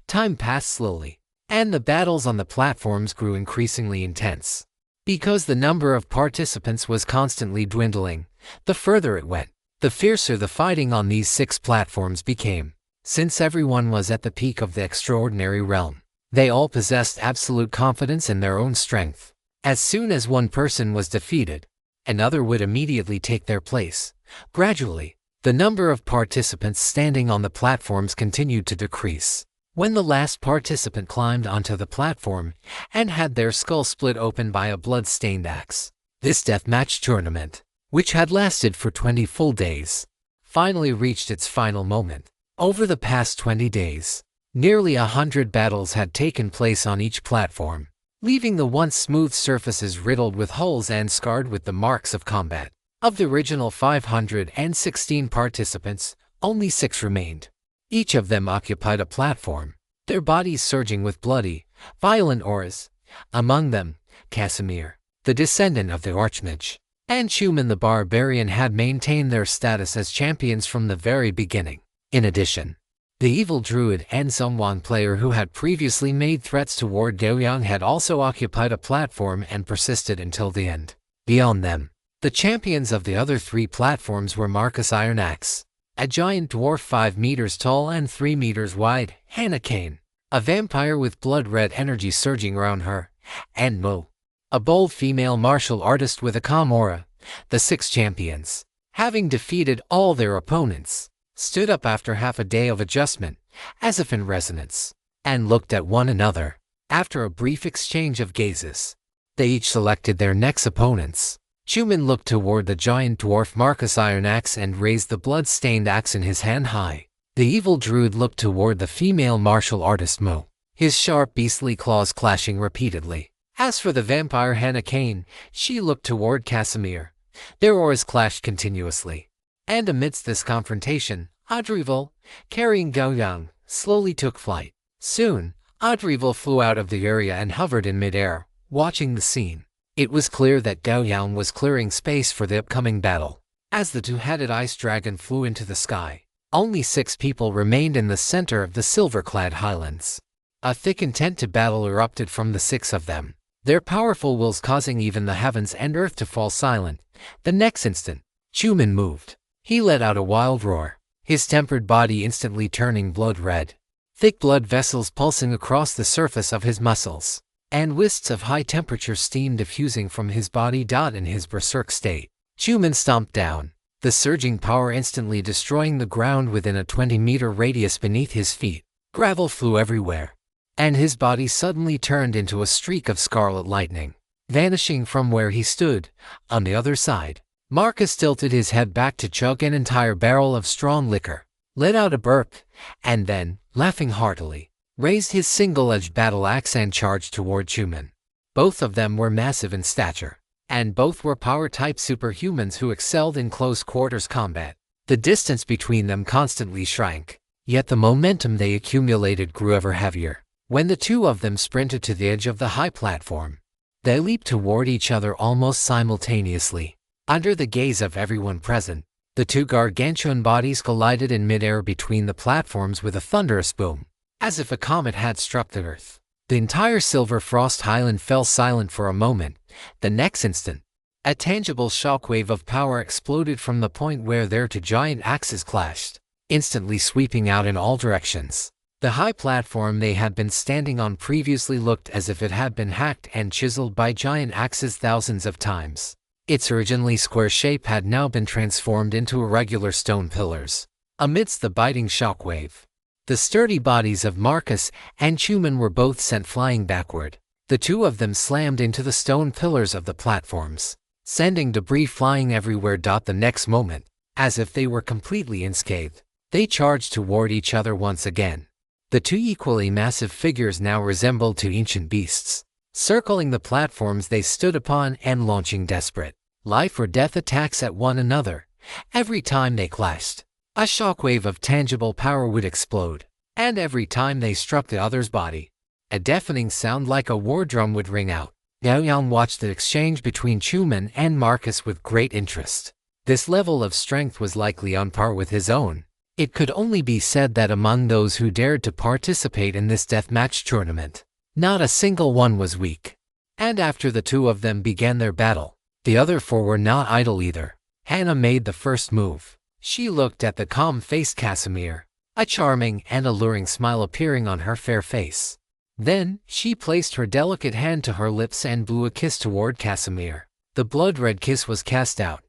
Time passed slowly, and the battles on the platforms grew increasingly intense. Because the number of participants was constantly dwindling, the further it went, the fiercer the fighting on these 6 platforms became. Since everyone was at the peak of the extraordinary realm, they all possessed absolute confidence in their own strength. As soon as one person was defeated, another would immediately take their place. Gradually, the number of participants standing on the platforms continued to decrease. When the last participant climbed onto the platform and had their skull split open by a blood-stained axe, this deathmatch tournament, which had lasted for 20 full days, finally reached its final moment. Over the past 20 days, nearly 100 battles had taken place on each platform, leaving the once smooth surfaces riddled with holes and scarred with the marks of combat. Of the original 516 participants, only 6 remained. Each of them occupied a platform, their bodies surging with bloody, violent auras. Among them, Casimir, the descendant of the Archmage, and Schumann the Barbarian had maintained their status as champions from the very beginning. In addition, the evil druid and Zhongwan player who had previously made threats toward Gao Yang had also occupied a platform and persisted until the end. Beyond them, the champions of the other 3 platforms were Marcus Iron Axe, a giant dwarf 5 meters tall and 3 meters wide, Hannah Kane, a vampire with blood-red energy surging around her, and Mo, a bold female martial artist with a calm aura. The 6 champions, having defeated all their opponents, stood up after half a day of adjustment, as if in resonance, and looked at one another. After a brief exchange of gazes, they each selected their next opponents. Schumann looked toward the giant dwarf Marcus Iron Axe and raised the blood-stained axe in his hand high. The evil druid looked toward the female martial artist Mo, his sharp beastly claws clashing repeatedly. As for the vampire Hannah Kane, she looked toward Casimir. Their auras clashed continuously. And amidst this confrontation, Audrival, carrying Gao Yang, slowly took flight. Soon, Audrival flew out of the area and hovered in midair, watching the scene. It was clear that Gao Yang was clearing space for the upcoming battle. As the two-headed ice dragon flew into the sky, only 6 people remained in the center of the silver-clad highlands. A thick intent to battle erupted from the 6 of them, their powerful wills causing even the heavens and earth to fall silent. The next instant, Schumann moved. He let out a wild roar, his tempered body instantly turning blood red, thick blood vessels pulsing across the surface of his muscles, and wisps of high-temperature steam diffusing from his body. In his berserk state, Schumann stomped down, the surging power instantly destroying the ground within a 20-meter radius beneath his feet. Gravel flew everywhere, and his body suddenly turned into a streak of scarlet lightning, vanishing from where he stood. On the other side, Marcus tilted his head back to chug an entire barrel of strong liquor, let out a burp, and then, laughing heartily, raised his single-edged battle axe and charged toward Schumann. Both of them were massive in stature, and both were power-type superhumans who excelled in close-quarters combat. The distance between them constantly shrank, yet the momentum they accumulated grew ever heavier. When the 2 of them sprinted to the edge of the high platform, they leaped toward each other almost simultaneously. Under the gaze of everyone present, the 2 gargantuan bodies collided in midair between the platforms with a thunderous boom, as if a comet had struck the earth. The entire Silver Frost Highland fell silent for a moment. The next instant, a tangible shockwave of power exploded from the point where their 2 giant axes clashed, instantly sweeping out in all directions. The high platform they had been standing on previously looked as if it had been hacked and chiseled by giant axes thousands of times. Its originally square shape had now been transformed into irregular stone pillars. Amidst the biting shockwave, the sturdy bodies of Marcus and Schumann were both sent flying backward. The 2 of them slammed into the stone pillars of the platforms, sending debris flying everywhere. The next moment, as if they were completely unscathed, they charged toward each other once again. The 2 equally massive figures now resembled 2 ancient beasts, circling the platforms they stood upon and launching desperate, life-or-death attacks at one another. Every time they clashed, a shockwave of tangible power would explode, and every time they struck the other's body, a deafening sound like a war drum would ring out. Gao Yang watched the exchange between Schumann and Marcus with great interest. This level of strength was likely on par with his own. It could only be said that among those who dared to participate in this deathmatch tournament, not a single one was weak. And after the 2 of them began their battle, the other 4 were not idle either. Hannah made the first move. She looked at the calm-faced Casimir, a charming and alluring smile appearing on her fair face. Then, she placed her delicate hand to her lips and blew a kiss toward Casimir. The blood-red kiss was cast out,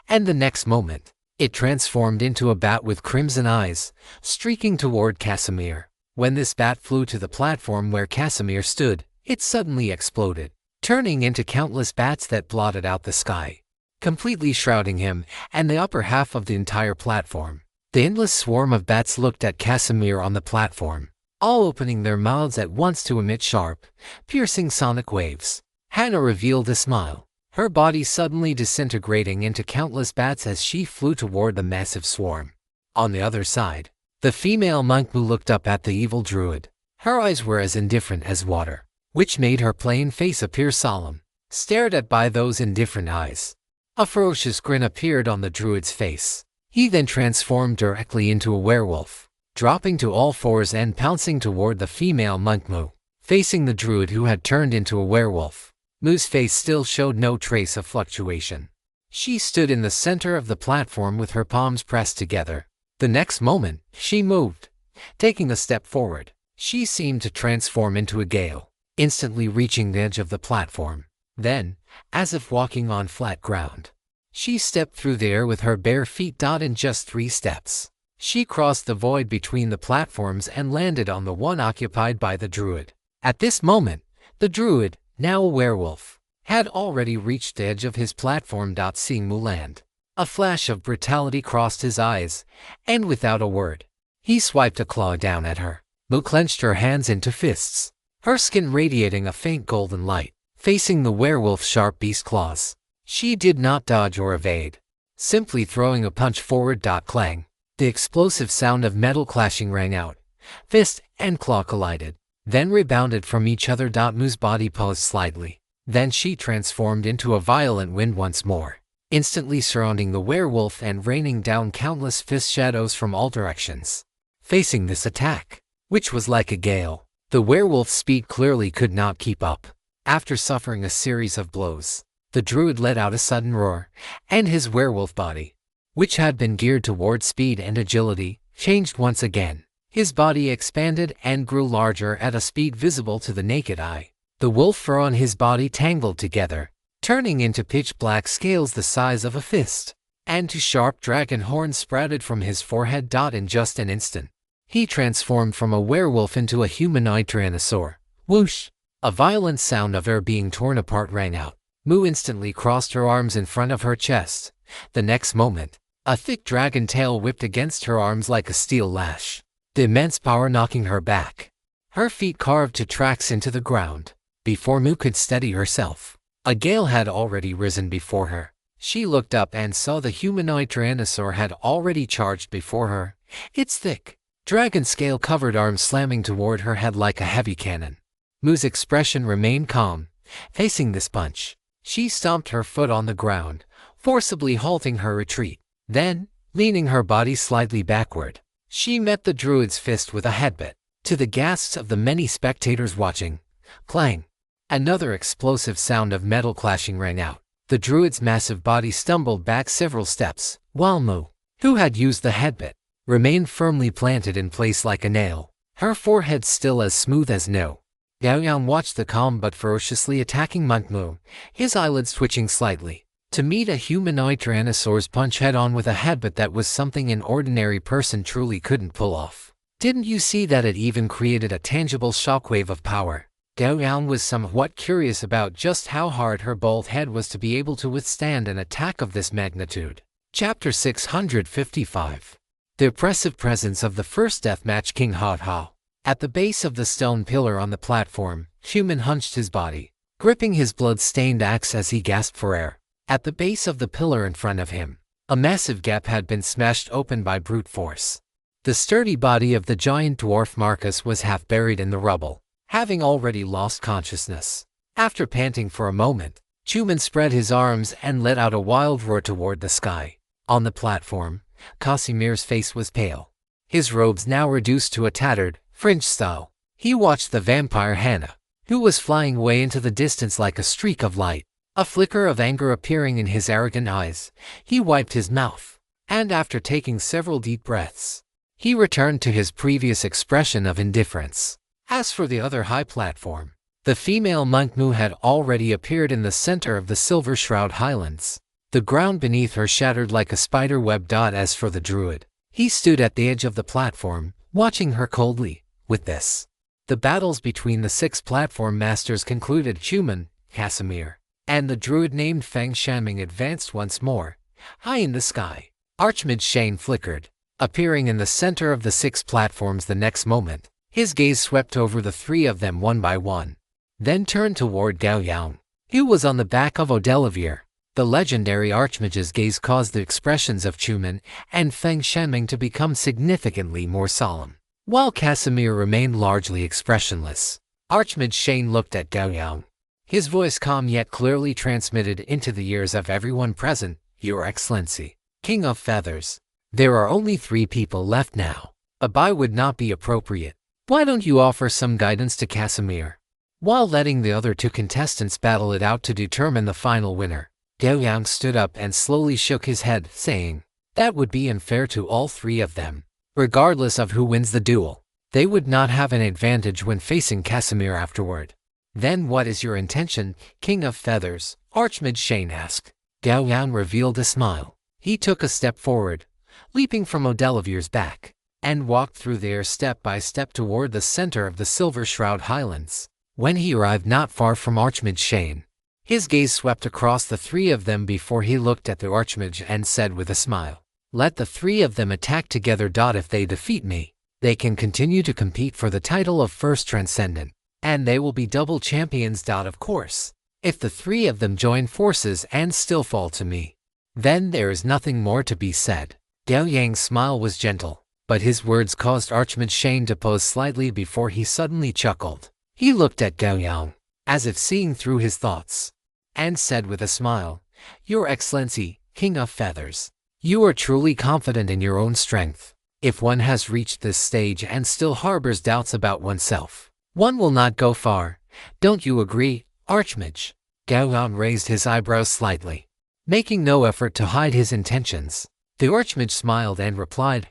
and the next moment, it transformed into a bat with crimson eyes, streaking toward Casimir. When this bat flew to the platform where Casimir stood, it suddenly exploded, turning into countless bats that blotted out the sky, completely shrouding him and the upper half of the entire platform. The endless swarm of bats looked at Casimir on the platform, all opening their mouths at once to emit sharp, piercing sonic waves. Hannah revealed a smile, her body suddenly disintegrating into countless bats as she flew toward the massive swarm. On the other side, the female monk who looked up at the evil druid. Her eyes were as indifferent as water, which made her plain face appear solemn, stared at by those indifferent eyes. A ferocious grin appeared on the druid's face. He then transformed directly into a werewolf, dropping to all fours and pouncing toward the female monk Mu. Facing the druid who had turned into a werewolf, Mu's face still showed no trace of fluctuation. She stood in the center of the platform with her palms pressed together. The next moment, she moved. Taking a step forward, she seemed to transform into a gale, instantly reaching the edge of the platform. Then, as if walking on flat ground, she stepped through the air with her bare feet. In just 3 steps, she crossed the void between the platforms and landed on the one occupied by the druid. At this moment, the druid, now a werewolf, had already reached the edge of his platform. Seeing Mu land, a flash of brutality crossed his eyes, and without a word, he swiped a claw down at her. Mu clenched her hands into fists, her skin radiating a faint golden light. Facing the werewolf's sharp beast claws, she did not dodge or evade, simply throwing a punch forward. Clang. The explosive sound of metal clashing rang out. Fist and claw collided, then rebounded from each other. Mu's body paused slightly. Then she transformed into a violent wind once more, instantly surrounding the werewolf and raining down countless fist shadows from all directions. Facing this attack, which was like a gale, the werewolf's speed clearly could not keep up. After suffering a series of blows, the druid let out a sudden roar, and his werewolf body, which had been geared toward speed and agility, changed once again. His body expanded and grew larger at a speed visible to the naked eye. The wolf fur on his body tangled together, turning into pitch-black scales the size of a fist, and 2 sharp dragon horns sprouted from his forehead. In just an instant, he transformed from a werewolf into a humanoid tyrannosaur. Whoosh! A violent sound of air being torn apart rang out. Mu instantly crossed her arms in front of her chest. The next moment, a thick dragon tail whipped against her arms like a steel lash, the immense power knocking her back. Her feet carved 2 tracks into the ground. Before Mu could steady herself, a gale had already risen before her. She looked up and saw the humanoid tyrannosaur had already charged before her, its thick, dragon scale-covered arms slamming toward her head like a heavy cannon. Mu's expression remained calm. Facing this punch, she stomped her foot on the ground, forcibly halting her retreat. Then, leaning her body slightly backward, she met the druid's fist with a headbutt. To the gasps of the many spectators watching, clang! Another explosive sound of metal clashing rang out. The druid's massive body stumbled back several steps, while Mu, who had used the headbutt, remained firmly planted in place like a nail, her forehead still as smooth as no. Gao Yang watched the calm but ferociously attacking monk Mu, his eyelids twitching slightly. To meet a humanoid tyrannosaur's punch head-on with a headbutt that was something an ordinary person truly couldn't pull off. Didn't you see that it even created a tangible shockwave of power? Gao Yang was somewhat curious about just how hard her bald head was to be able to withstand an attack of this magnitude. Chapter 655. The oppressive presence of the first deathmatch King Ha Ha. At the base of the stone pillar on the platform, Human hunched his body, gripping his blood-stained axe as he gasped for air. At the base of the pillar in front of him, a massive gap had been smashed open by brute force. The sturdy body of the giant dwarf Marcus was half buried in the rubble, having already lost consciousness. After panting for a moment, Human spread his arms and let out a wild roar toward the sky. On the platform, Casimir's face was pale, his robes now reduced to a tattered, fringe style. He watched the vampire Hannah, who was flying away into the distance like a streak of light. A flicker of anger appearing in his arrogant eyes, he wiped his mouth, and after taking several deep breaths, He returned to his previous expression of indifference. As for the other high platform, the female Manhwa had already appeared in the center of the Silver Shroud Highlands. The ground beneath her shattered like a spider web. As for the druid, he stood at the edge of the platform, watching her coldly. With this, the battles between the 6 platform masters concluded. Human, Casimir, and the druid named Feng Shanming advanced once more. High in the sky, Archmage Shane flickered, appearing in the center of the 6 platforms. The next moment, his gaze swept over the 3 of them one by one, then turned toward Gao Yang, who was on the back of Odelivere. The legendary Archmage's gaze caused the expressions of Chuman and Feng Shanming to become significantly more solemn, while Casimir remained largely expressionless. Archmage Shane looked at Gao Yang. His voice calm yet clearly transmitted into the ears of everyone present. Your Excellency, King of Feathers, there are only 3 people left now. A bye would not be appropriate. Why don't you offer some guidance to Casimir, while letting the other 2 contestants battle it out to determine the final winner? Gao Yang stood up and slowly shook his head, saying, that would be unfair to all 3 of them. Regardless of who wins the duel, they would not have an advantage when facing Casimir afterward. Then what is your intention, King of Feathers? Archmage Shane asked. Gao Yang revealed a smile. He took a step forward, leaping from Odelivere's back, and walked through the air step by step toward the center of the Silver Shroud Highlands. When he arrived not far from Archmage Shane, his gaze swept across the 3 of them before he looked at the Archmage and said with a smile, let the 3 of them attack together. If they defeat me, they can continue to compete for the title of First Transcendent, and they will be double champions. Of course, if the 3 of them join forces and still fall to me, then there is nothing more to be said. Gao Yang's smile was gentle, but his words caused Archmage Shane to pause slightly before he suddenly chuckled. He looked at Gao Yang, as if seeing through his thoughts, and said with a smile, Your Excellency, King of Feathers, you are truly confident in your own strength. If one has reached this stage and still harbors doubts about oneself, one will not go far. Don't you agree, Archmage? Gao Yang raised his eyebrows slightly, making no effort to hide his intentions. The Archmage smiled and replied,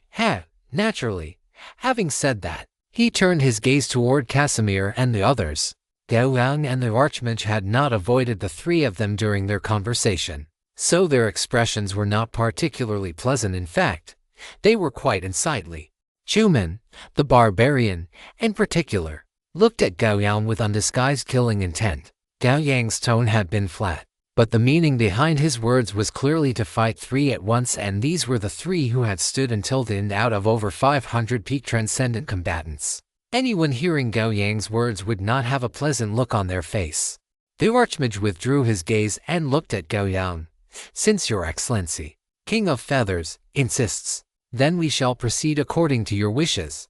naturally. Having said that, he turned his gaze toward Casimir and the others. Gao Yang and the Archmage had not avoided the 3 of them during their conversation, so their expressions were not particularly pleasant. In fact, they were quite unsightly. Chuman, the barbarian, in particular, looked at Gao Yang with undisguised killing intent. Gao Yang's tone had been flat, but the meaning behind his words was clearly to fight 3 at once, and these were the 3 who had stood until the end out of over 500 peak transcendent combatants. Anyone hearing Gao Yang's words would not have a pleasant look on their face. The Archmage withdrew his gaze and looked at Gao Yang. Since Your Excellency, King of Feathers, insists, then we shall proceed according to your wishes.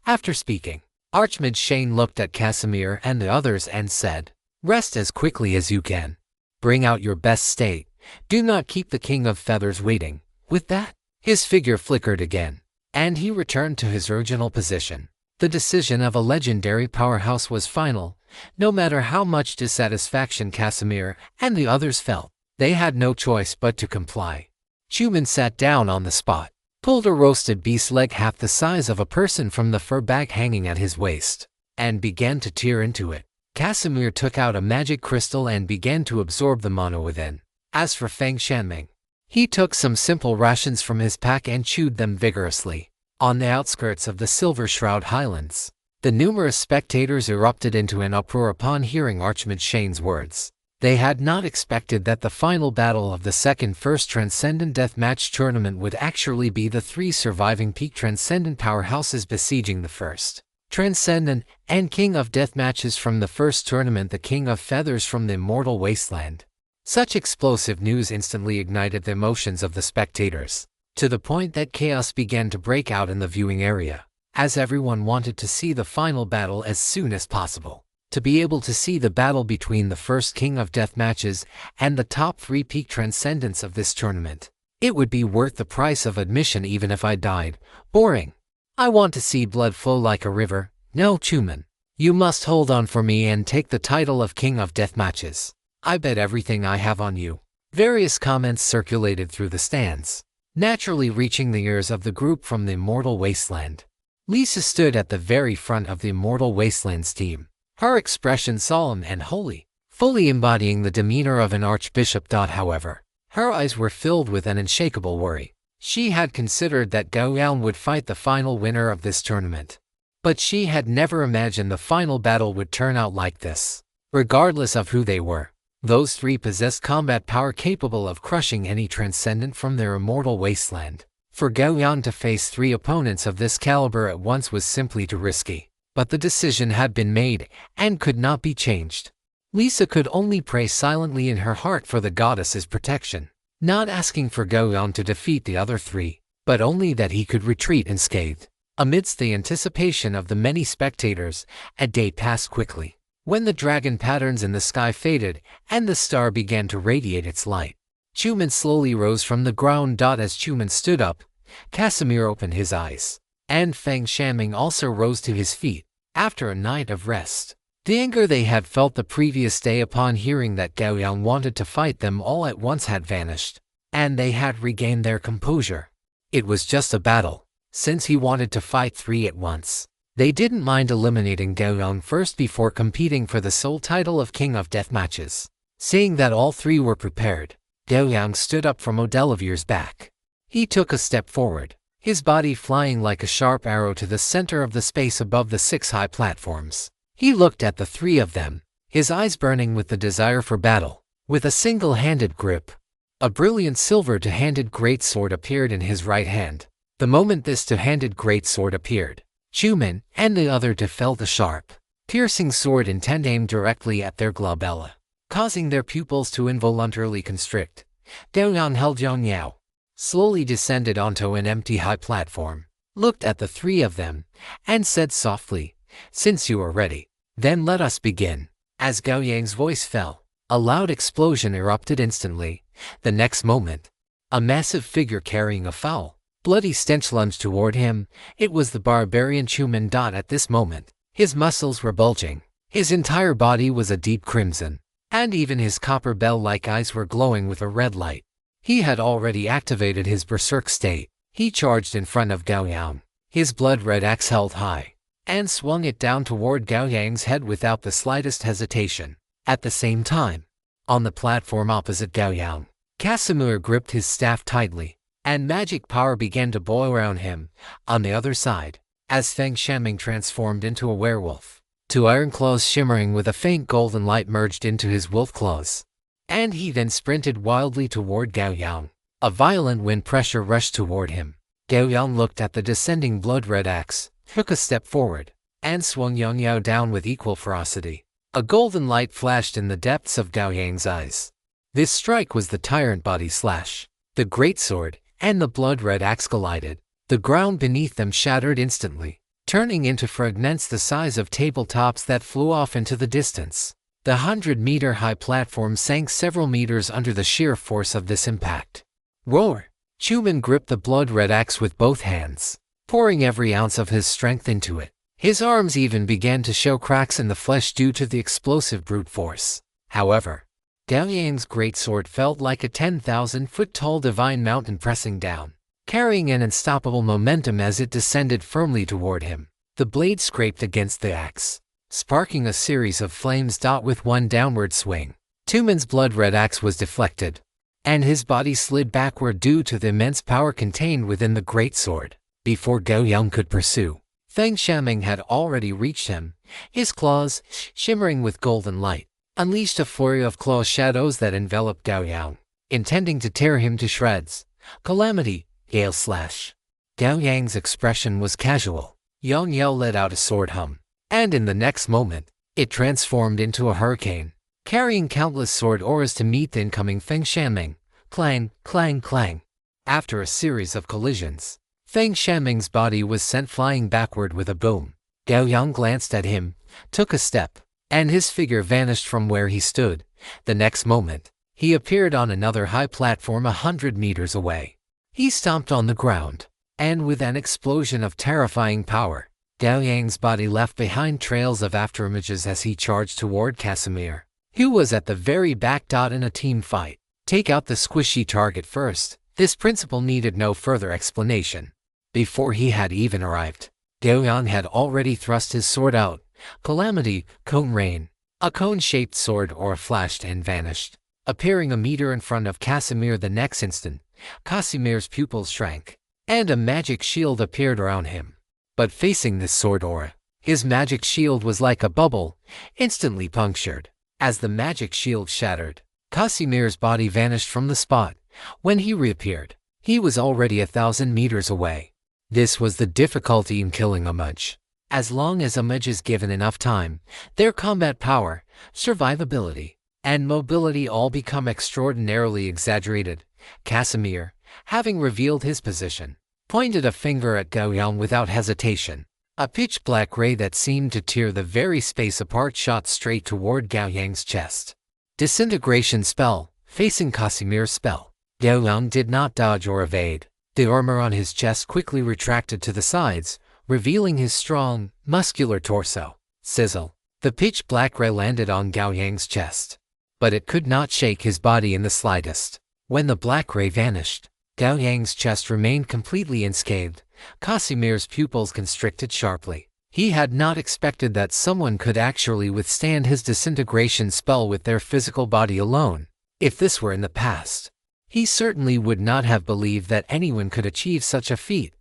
After speaking, Archmage Shane looked at Casimir and the others and said, rest as quickly as you can. Bring out your best state. Do not keep the King of Feathers waiting. With that, his figure flickered again, and he returned to his original position. The decision of a legendary powerhouse was final. No matter how much dissatisfaction Casimir and the others felt, they had no choice but to comply. Chuman sat down on the spot, pulled a roasted beast leg half the size of a person from the fur bag hanging at his waist, and began to tear into it. Casimir took out a magic crystal and began to absorb the mana within. As for Feng Shanming, he took some simple rations from his pack and chewed them vigorously. On the outskirts of the Silver Shroud Highlands, the numerous spectators erupted into an uproar upon hearing Archmage Shane's words. They had not expected that the final battle of the second First Transcendent Deathmatch tournament would actually be the 3 surviving peak Transcendent powerhouses besieging the First Transcendent and King of Deathmatches from the first tournament, the King of Feathers from the Immortal Wasteland. Such explosive news instantly ignited the emotions of the spectators, to the point that chaos began to break out in the viewing area, as everyone wanted to see the final battle as soon as possible. To be able to see the battle between the first King of Deathmatches and the top 3 peak transcendents of this tournament, it would be worth the price of admission even if I died. Boring. I want to see blood flow like a river. No, Chuman, you must hold on for me and take the title of King of Deathmatches. I bet everything I have on you. Various comments circulated through the stands. naturally reaching the ears of the group from the Immortal Wasteland. Lisa stood at the very front of the Immortal Wasteland's team, her expression solemn and holy, fully embodying the demeanor of an archbishop. However, her eyes were filled with an unshakable worry. She had considered that Gao Yang would fight the final winner of this tournament, but she had never imagined the final battle would turn out like this. Regardless of who they were, those three possessed combat power capable of crushing any transcendent from their immortal wasteland. For Gao Yang to face three opponents of this caliber at once was simply too risky. But the decision had been made and could not be changed. Lisa could only pray silently in her heart for the goddess's protection, not asking for Gao Yang to defeat the other three, but only that he could retreat unscathed. Amidst the anticipation of the many spectators, a day passed quickly. When the dragon patterns in the sky faded and the star began to radiate its light, Chuman slowly rose from the ground. As Chuman stood up, Casimir opened his eyes, and Feng Shaming also rose to his feet after a night of rest. The anger they had felt the previous day upon hearing that Gao Yang wanted to fight them all at once had vanished, and they had regained their composure. It was just a battle. Since he wanted to fight three at once, they didn't mind eliminating Gao Yang first before competing for the sole title of King of Death Matches. Seeing that all three were prepared, Gao Yang stood up from Odelivir's back. He took a step forward, his body flying like a sharp arrow to the center of the space above the 6 high platforms. He looked at the three of them, his eyes burning with the desire for battle. With a single-handed grip, a brilliant silver two-handed greatsword appeared in his right hand. The moment this two-handed greatsword appeared, Chuman and the other two felt a sharp, piercing sword intent aimed directly at their glabella, causing their pupils to involuntarily constrict. Gao Yang held Yang Yao, slowly descended onto an empty high platform, looked at the three of them, and said softly, "Since you are ready, then let us begin." As Gao Yang's voice fell, a loud explosion erupted instantly. The next moment, a massive figure carrying a foul, bloody stench lunged toward him. It was the barbarian Chuman. At this moment, his muscles were bulging, his entire body was a deep crimson, and even his copper bell-like eyes were glowing with a red light. He had already activated his berserk state. He charged in front of Gao Yang, his blood-red axe held high, and swung it down toward Gao Yang's head without the slightest hesitation. At the same time, on the platform opposite Gao Yang, Casimir gripped his staff tightly, and magic power began to boil around him. On the other side, as Feng Shaming transformed into a werewolf, 2 iron claws shimmering with a faint golden light merged into his wolf claws, and he then sprinted wildly toward Gao Yang. A violent wind pressure rushed toward him. Gao Yang looked at the descending blood-red axe, took a step forward, and swung Yang Yao down with equal ferocity. A golden light flashed in the depths of Gao Yang's eyes. This strike was the tyrant body slash. The greatsword and the blood-red axe collided. The ground beneath them shattered instantly, turning into fragments the size of tabletops that flew off into the distance. The 100-meter-high platform sank several meters under the sheer force of this impact. Roar! Chuman gripped the blood-red axe with both hands, pouring every ounce of his strength into it. His arms even began to show cracks in the flesh due to the explosive brute force. However, Gao Yang's greatsword felt like a 10,000-foot-tall divine mountain pressing down, carrying an unstoppable momentum as it descended firmly toward him. The blade scraped against the axe, sparking a series of flames. With one downward swing, Chuman's blood-red axe was deflected, and his body slid backward due to the immense power contained within the greatsword. Before Gao Yang could pursue, Feng Shaming had already reached him. His claws, shimmering with golden light, unleashed a flurry of claw shadows that enveloped Gao Yang, intending to tear him to shreds. Calamity, Gale Slash. Gao Yang's expression was casual. Yang Yao let out a sword hum, and in the next moment, it transformed into a hurricane, carrying countless sword auras to meet the incoming Feng Shaming. Clang, clang, clang. After a series of collisions, Feng Shaming's body was sent flying backward with a boom. Gao Yang glanced at him, took a step, and his figure vanished from where he stood. The next moment, he appeared on another high platform 100 meters away. He stomped on the ground, and with an explosion of terrifying power, Gao Yang's body left behind trails of afterimages as he charged toward Casimir, who was at the very back. In a team fight, take out the squishy target first. This principle needed no further explanation. Before he had even arrived, Gao Yang had already thrust his sword out. Calamity, cone rain. A cone-shaped sword aura flashed and vanished, appearing a meter in front of Casimir the next instant. Casimir's pupils shrank, and a magic shield appeared around him. But facing this sword aura, his magic shield was like a bubble, instantly punctured. As the magic shield shattered, Casimir's body vanished from the spot. When he reappeared, he was already 1,000 meters away. This was the difficulty in killing a mage. As long as a mage is given enough time, their combat power, survivability, and mobility all become extraordinarily exaggerated. Casimir, having revealed his position, pointed a finger at Gao Yang without hesitation. A pitch-black ray that seemed to tear the very space apart shot straight toward Gao Yang's chest. Disintegration spell, facing Casimir's spell. Gao Yang did not dodge or evade. The armor on his chest quickly retracted to the sides, revealing his strong, muscular torso. Sizzle. The pitch-black ray landed on Gao Yang's chest, but it could not shake his body in the slightest. When the black ray vanished, Gao Yang's chest remained completely unscathed. Casimir's pupils constricted sharply. He had not expected that someone could actually withstand his disintegration spell with their physical body alone. If this were in the past, he certainly would not have believed that anyone could achieve such a feat.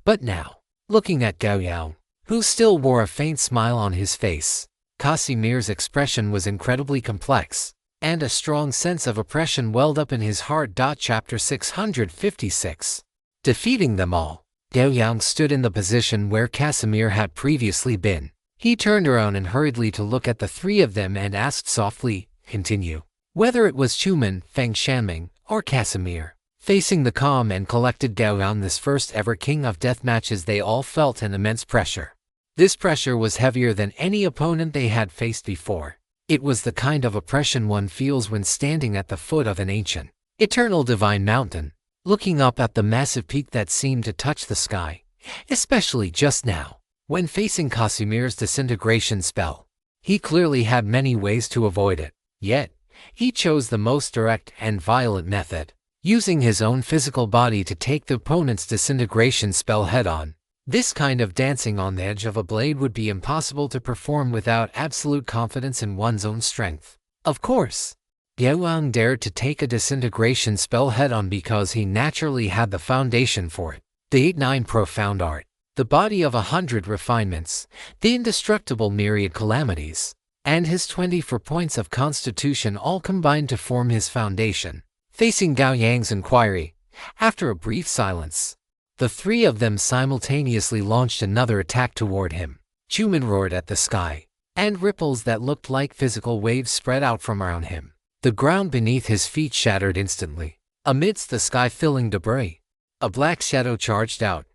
But now, looking at Gao Yang, who still wore a faint smile on his face, Casimir's expression was incredibly complex, and a strong sense of oppression welled up in his heart. Chapter 656. Defeating them all. Gao Yang stood in the position where Casimir had previously been. He turned around and hurriedly to look at the three of them and asked softly, "Continue." Whether it was Chuman, Feng Shanming, or Casimir, facing the calm and collected Gao Yang, this first ever king of death matches, they all felt an immense pressure. This pressure was heavier than any opponent they had faced before. It was the kind of oppression one feels when standing at the foot of an ancient, eternal divine mountain, looking up at the massive peak that seemed to touch the sky, especially just now, when facing Casimir's disintegration spell. He clearly had many ways to avoid it, yet he chose the most direct and violent method, using his own physical body to take the opponent's disintegration spell head-on. This kind of dancing on the edge of a blade would be impossible to perform without absolute confidence in one's own strength. Of course, Gao Yang dared to take a disintegration spell head-on because he naturally had the foundation for it. The 8-9 profound art, the body of 100 refinements, the indestructible myriad calamities, and his 24 points of constitution all combined to form his foundation. Facing Gao Yang's inquiry, after a brief silence, the three of them simultaneously launched another attack toward him. Chuman roared at the sky, and ripples that looked like physical waves spread out from around him. The ground beneath his feet shattered instantly. Amidst the sky-filling debris, a black shadow charged out,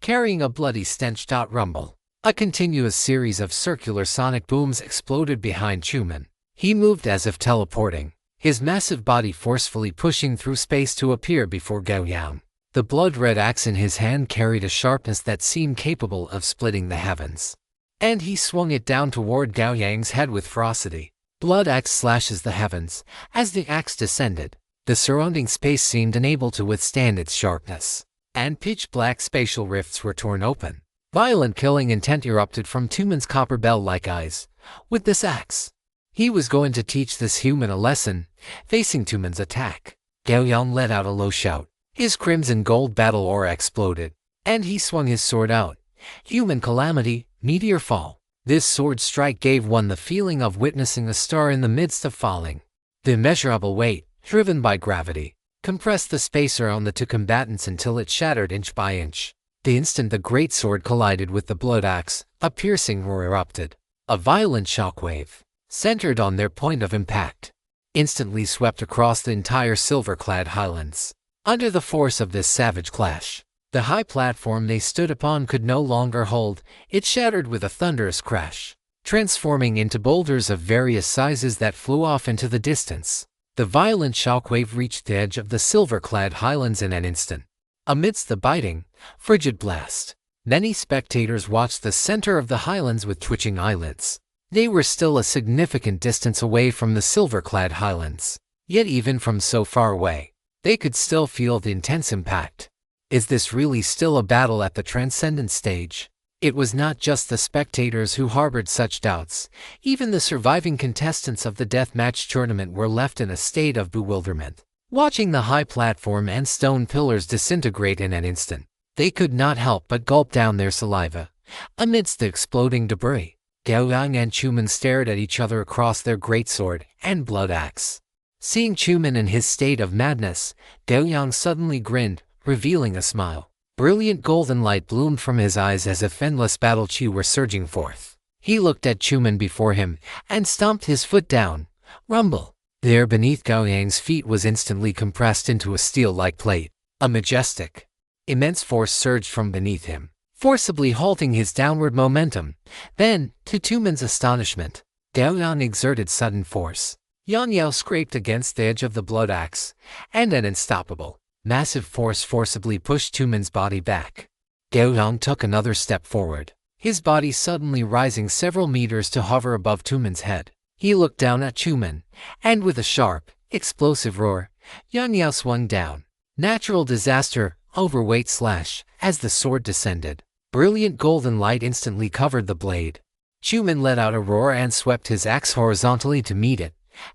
carrying a bloody stench. Rumble. A continuous series of circular sonic booms exploded behind Chuman. He moved as if teleporting, his massive body forcefully pushing through space to appear before Gao Yang. The blood-red axe in his hand carried a sharpness that seemed capable of splitting the heavens, and he swung it down toward Gao Yang's head with ferocity. Blood axe slashes the heavens. As the axe descended, the surrounding space seemed unable to withstand its sharpness, and pitch-black spatial rifts were torn open. Violent killing intent erupted from Chuman's copper bell-like eyes. With this axe, he was going to teach this human a lesson. Facing Chuman's attack, Gao Yang let out a low shout. His crimson gold battle aura exploded, and he swung his sword out. Human calamity, meteor fall. This sword strike gave one the feeling of witnessing a star in the midst of falling. The immeasurable weight, driven by gravity, compressed the space around the two combatants until it shattered inch by inch. The instant the greatsword collided with the blood axe, a piercing roar erupted. A violent shockwave, centered on their point of impact, instantly swept across the entire silver-clad highlands. Under the force of this savage clash, the high platform they stood upon could no longer hold. It shattered with a thunderous crash, transforming into boulders of various sizes that flew off into the distance. The violent shockwave reached the edge of the silver-clad highlands in an instant. Amidst the biting, frigid blast, many spectators watched the center of the highlands with twitching eyelids. They were still a significant distance away from the silver-clad highlands, yet even from so far away, they could still feel the intense impact. Is this really still a battle at the transcendent stage? It was not just the spectators who harbored such doubts. Even the surviving contestants of the deathmatch tournament were left in a state of bewilderment. Watching the high platform and stone pillars disintegrate in an instant, they could not help but gulp down their saliva. Amidst the exploding debris, Gao Yang and Chuman stared at each other across their greatsword and blood axe. Seeing Chuman in his state of madness, Gao Yang suddenly grinned, revealing a smile. Brilliant golden light bloomed from his eyes as if endless battle chi were surging forth. He looked at Chuman before him and stomped his foot down. Rumble! The air beneath Gao Yang's feet was instantly compressed into a steel-like plate. A majestic, immense force surged from beneath him, forcibly halting his downward momentum. Then, to Chuman's astonishment, Gao Yang exerted sudden force. Yan Yao scraped against the edge of the blood axe, and an unstoppable, massive force forcibly pushed Chuman's body back. Gao Yang took another step forward, his body suddenly rising several meters to hover above Chuman's head. He looked down at Chuman, and with a sharp, explosive roar, Yan Yao swung down. Natural disaster, overweight slash, as the sword descended. Brilliant golden light instantly covered the blade. Chuman let out a roar and swept his axe horizontally to meet it.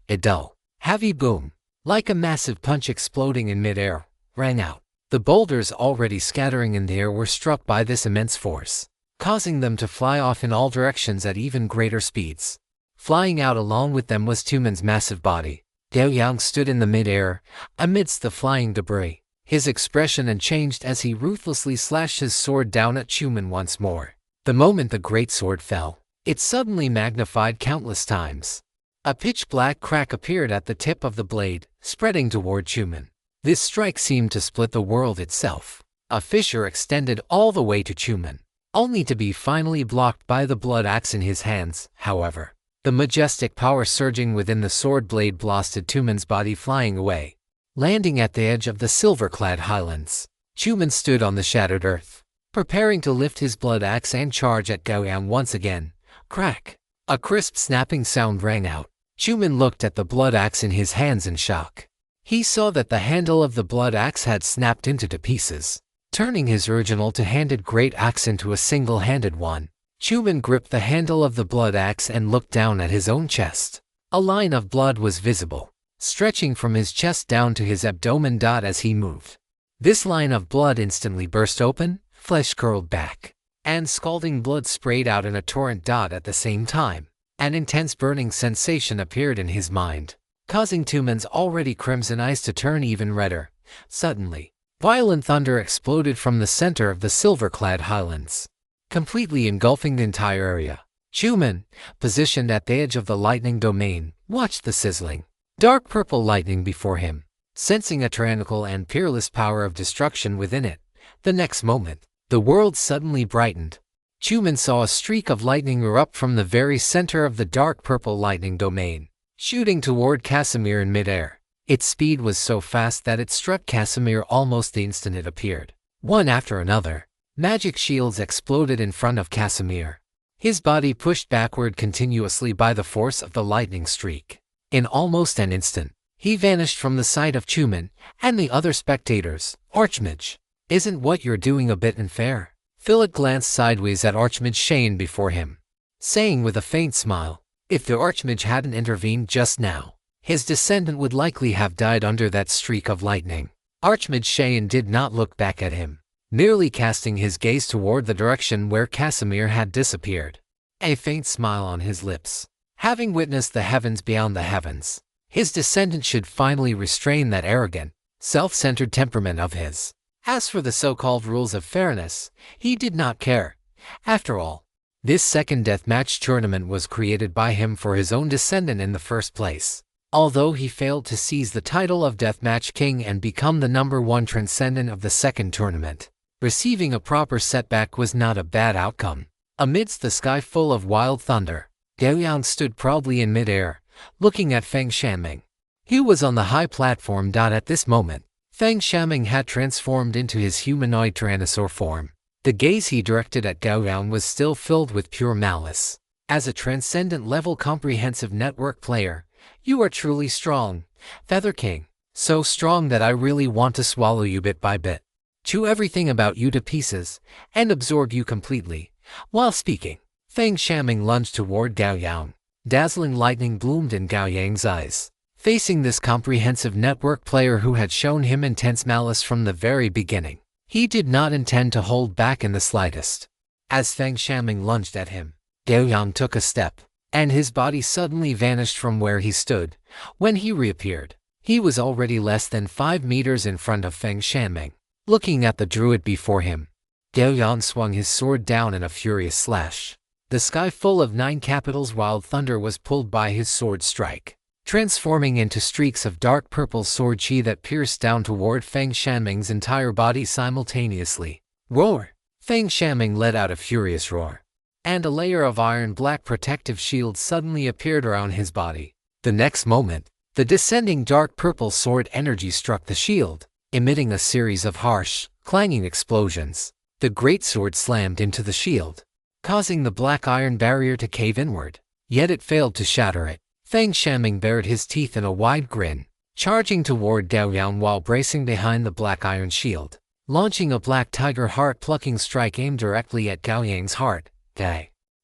A dull, heavy boom, like a massive punch exploding in midair, rang out. The boulders already scattering in the air were struck by this immense force, causing them to fly off in all directions at even greater speeds. Flying out along with them was Chuman's massive body. Gao Yang stood in the midair, amidst the flying debris. His expression unchanged as he ruthlessly slashed his sword down at Chuman once more. The moment the great sword fell, it suddenly magnified countless times. A pitch-black crack appeared at the tip of the blade, spreading toward Chuman. This strike seemed to split the world itself. A fissure extended all the way to Chuman, only to be finally blocked by the blood axe in his hands. However, the majestic power surging within the sword blade blasted Chuman's body flying away, landing at the edge of the silver-clad highlands. Chuman stood on the shattered earth, preparing to lift his blood axe and charge at Gao Yang once again. Crack! A crisp snapping sound rang out. Chuman looked at the blood axe in his hands in shock. He saw that the handle of the blood axe had snapped into two pieces, turning his original two-handed great axe into a single-handed one. Chuman gripped the handle of the blood axe and looked down at his own chest. A line of blood was visible, stretching from his chest down to his abdomen. As he moved, this line of blood instantly burst open, flesh curled back, and scalding blood sprayed out in a torrent. At the same time, an intense burning sensation appeared in his mind, causing Chuman's already crimson eyes to turn even redder. Suddenly, violent thunder exploded from the center of the silver-clad highlands, completely engulfing the entire area. Chuman, positioned at the edge of the lightning domain, watched the sizzling, dark purple lightning before him, sensing a tyrannical and peerless power of destruction within it. The next moment, the world suddenly brightened. Chuman saw a streak of lightning erupt from the very center of the dark purple lightning domain, shooting toward Casimir in midair. Its speed was so fast that it struck Casimir almost the instant it appeared. One after another, magic shields exploded in front of Casimir, his body pushed backward continuously by the force of the lightning streak. In almost an instant, he vanished from the sight of Chuman and the other spectators. Archmage, isn't what you're doing a bit unfair? Philip glanced sideways at Archmage Shane before him, saying with a faint smile, if the Archmage hadn't intervened just now, his descendant would likely have died under that streak of lightning. Archmage Shane did not look back at him, merely casting his gaze toward the direction where Casimir had disappeared, a faint smile on his lips. Having witnessed the heavens beyond the heavens, his descendant should finally restrain that arrogant, self-centered temperament of his. As for the so-called rules of fairness, he did not care. After all, this second deathmatch tournament was created by him for his own descendant in the first place. Although he failed to seize the title of Deathmatch King and become the #1 transcendent of the second tournament, receiving a proper setback was not a bad outcome. Amidst the sky full of wild thunder, Gao Yang stood proudly in midair, looking at Feng Shanming. He was on the high platform. At this moment, Feng Shanming had transformed into his humanoid tyrannosaur form. The gaze he directed at Gao Yang was still filled with pure malice. As a transcendent-level comprehensive network player, you are truly strong, Feather King. So strong that I really want to swallow you bit by bit, chew everything about you to pieces, and absorb you completely. While speaking, Feng Shaming lunged toward Gao Yang. Dazzling lightning bloomed in Gao Yang's eyes. Facing this comprehensive network player who had shown him intense malice from the very beginning, he did not intend to hold back in the slightest. As Feng Shaming lunged at him, Gao Yang took a step, and his body suddenly vanished from where he stood. When he reappeared, he was already less than 5 meters in front of Feng Shaming. Looking at the druid before him, Gao Yang swung his sword down in a furious slash. The sky full of 9 capitals wild thunder was pulled by his sword strike, transforming into streaks of dark purple sword chi that pierced down toward Feng Shaming's entire body simultaneously. Roar! Feng Shaming let out a furious roar, and a layer of iron-black protective shield suddenly appeared around his body. The next moment, the descending dark purple sword energy struck the shield, emitting a series of harsh, clanging explosions. The greatsword slammed into the shield, causing the black iron barrier to cave inward, yet it failed to shatter it. Feng Shaming bared his teeth in a wide grin, charging toward Gao Yang while bracing behind the black iron shield, launching a black tiger heart-plucking strike aimed directly at Gao Yang's heart.